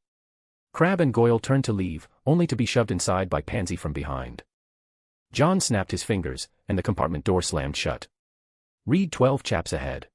Crabbe and Goyle turned to leave, only to be shoved inside by Pansy from behind. John snapped his fingers, and the compartment door slammed shut. "Read 12 chaps ahead."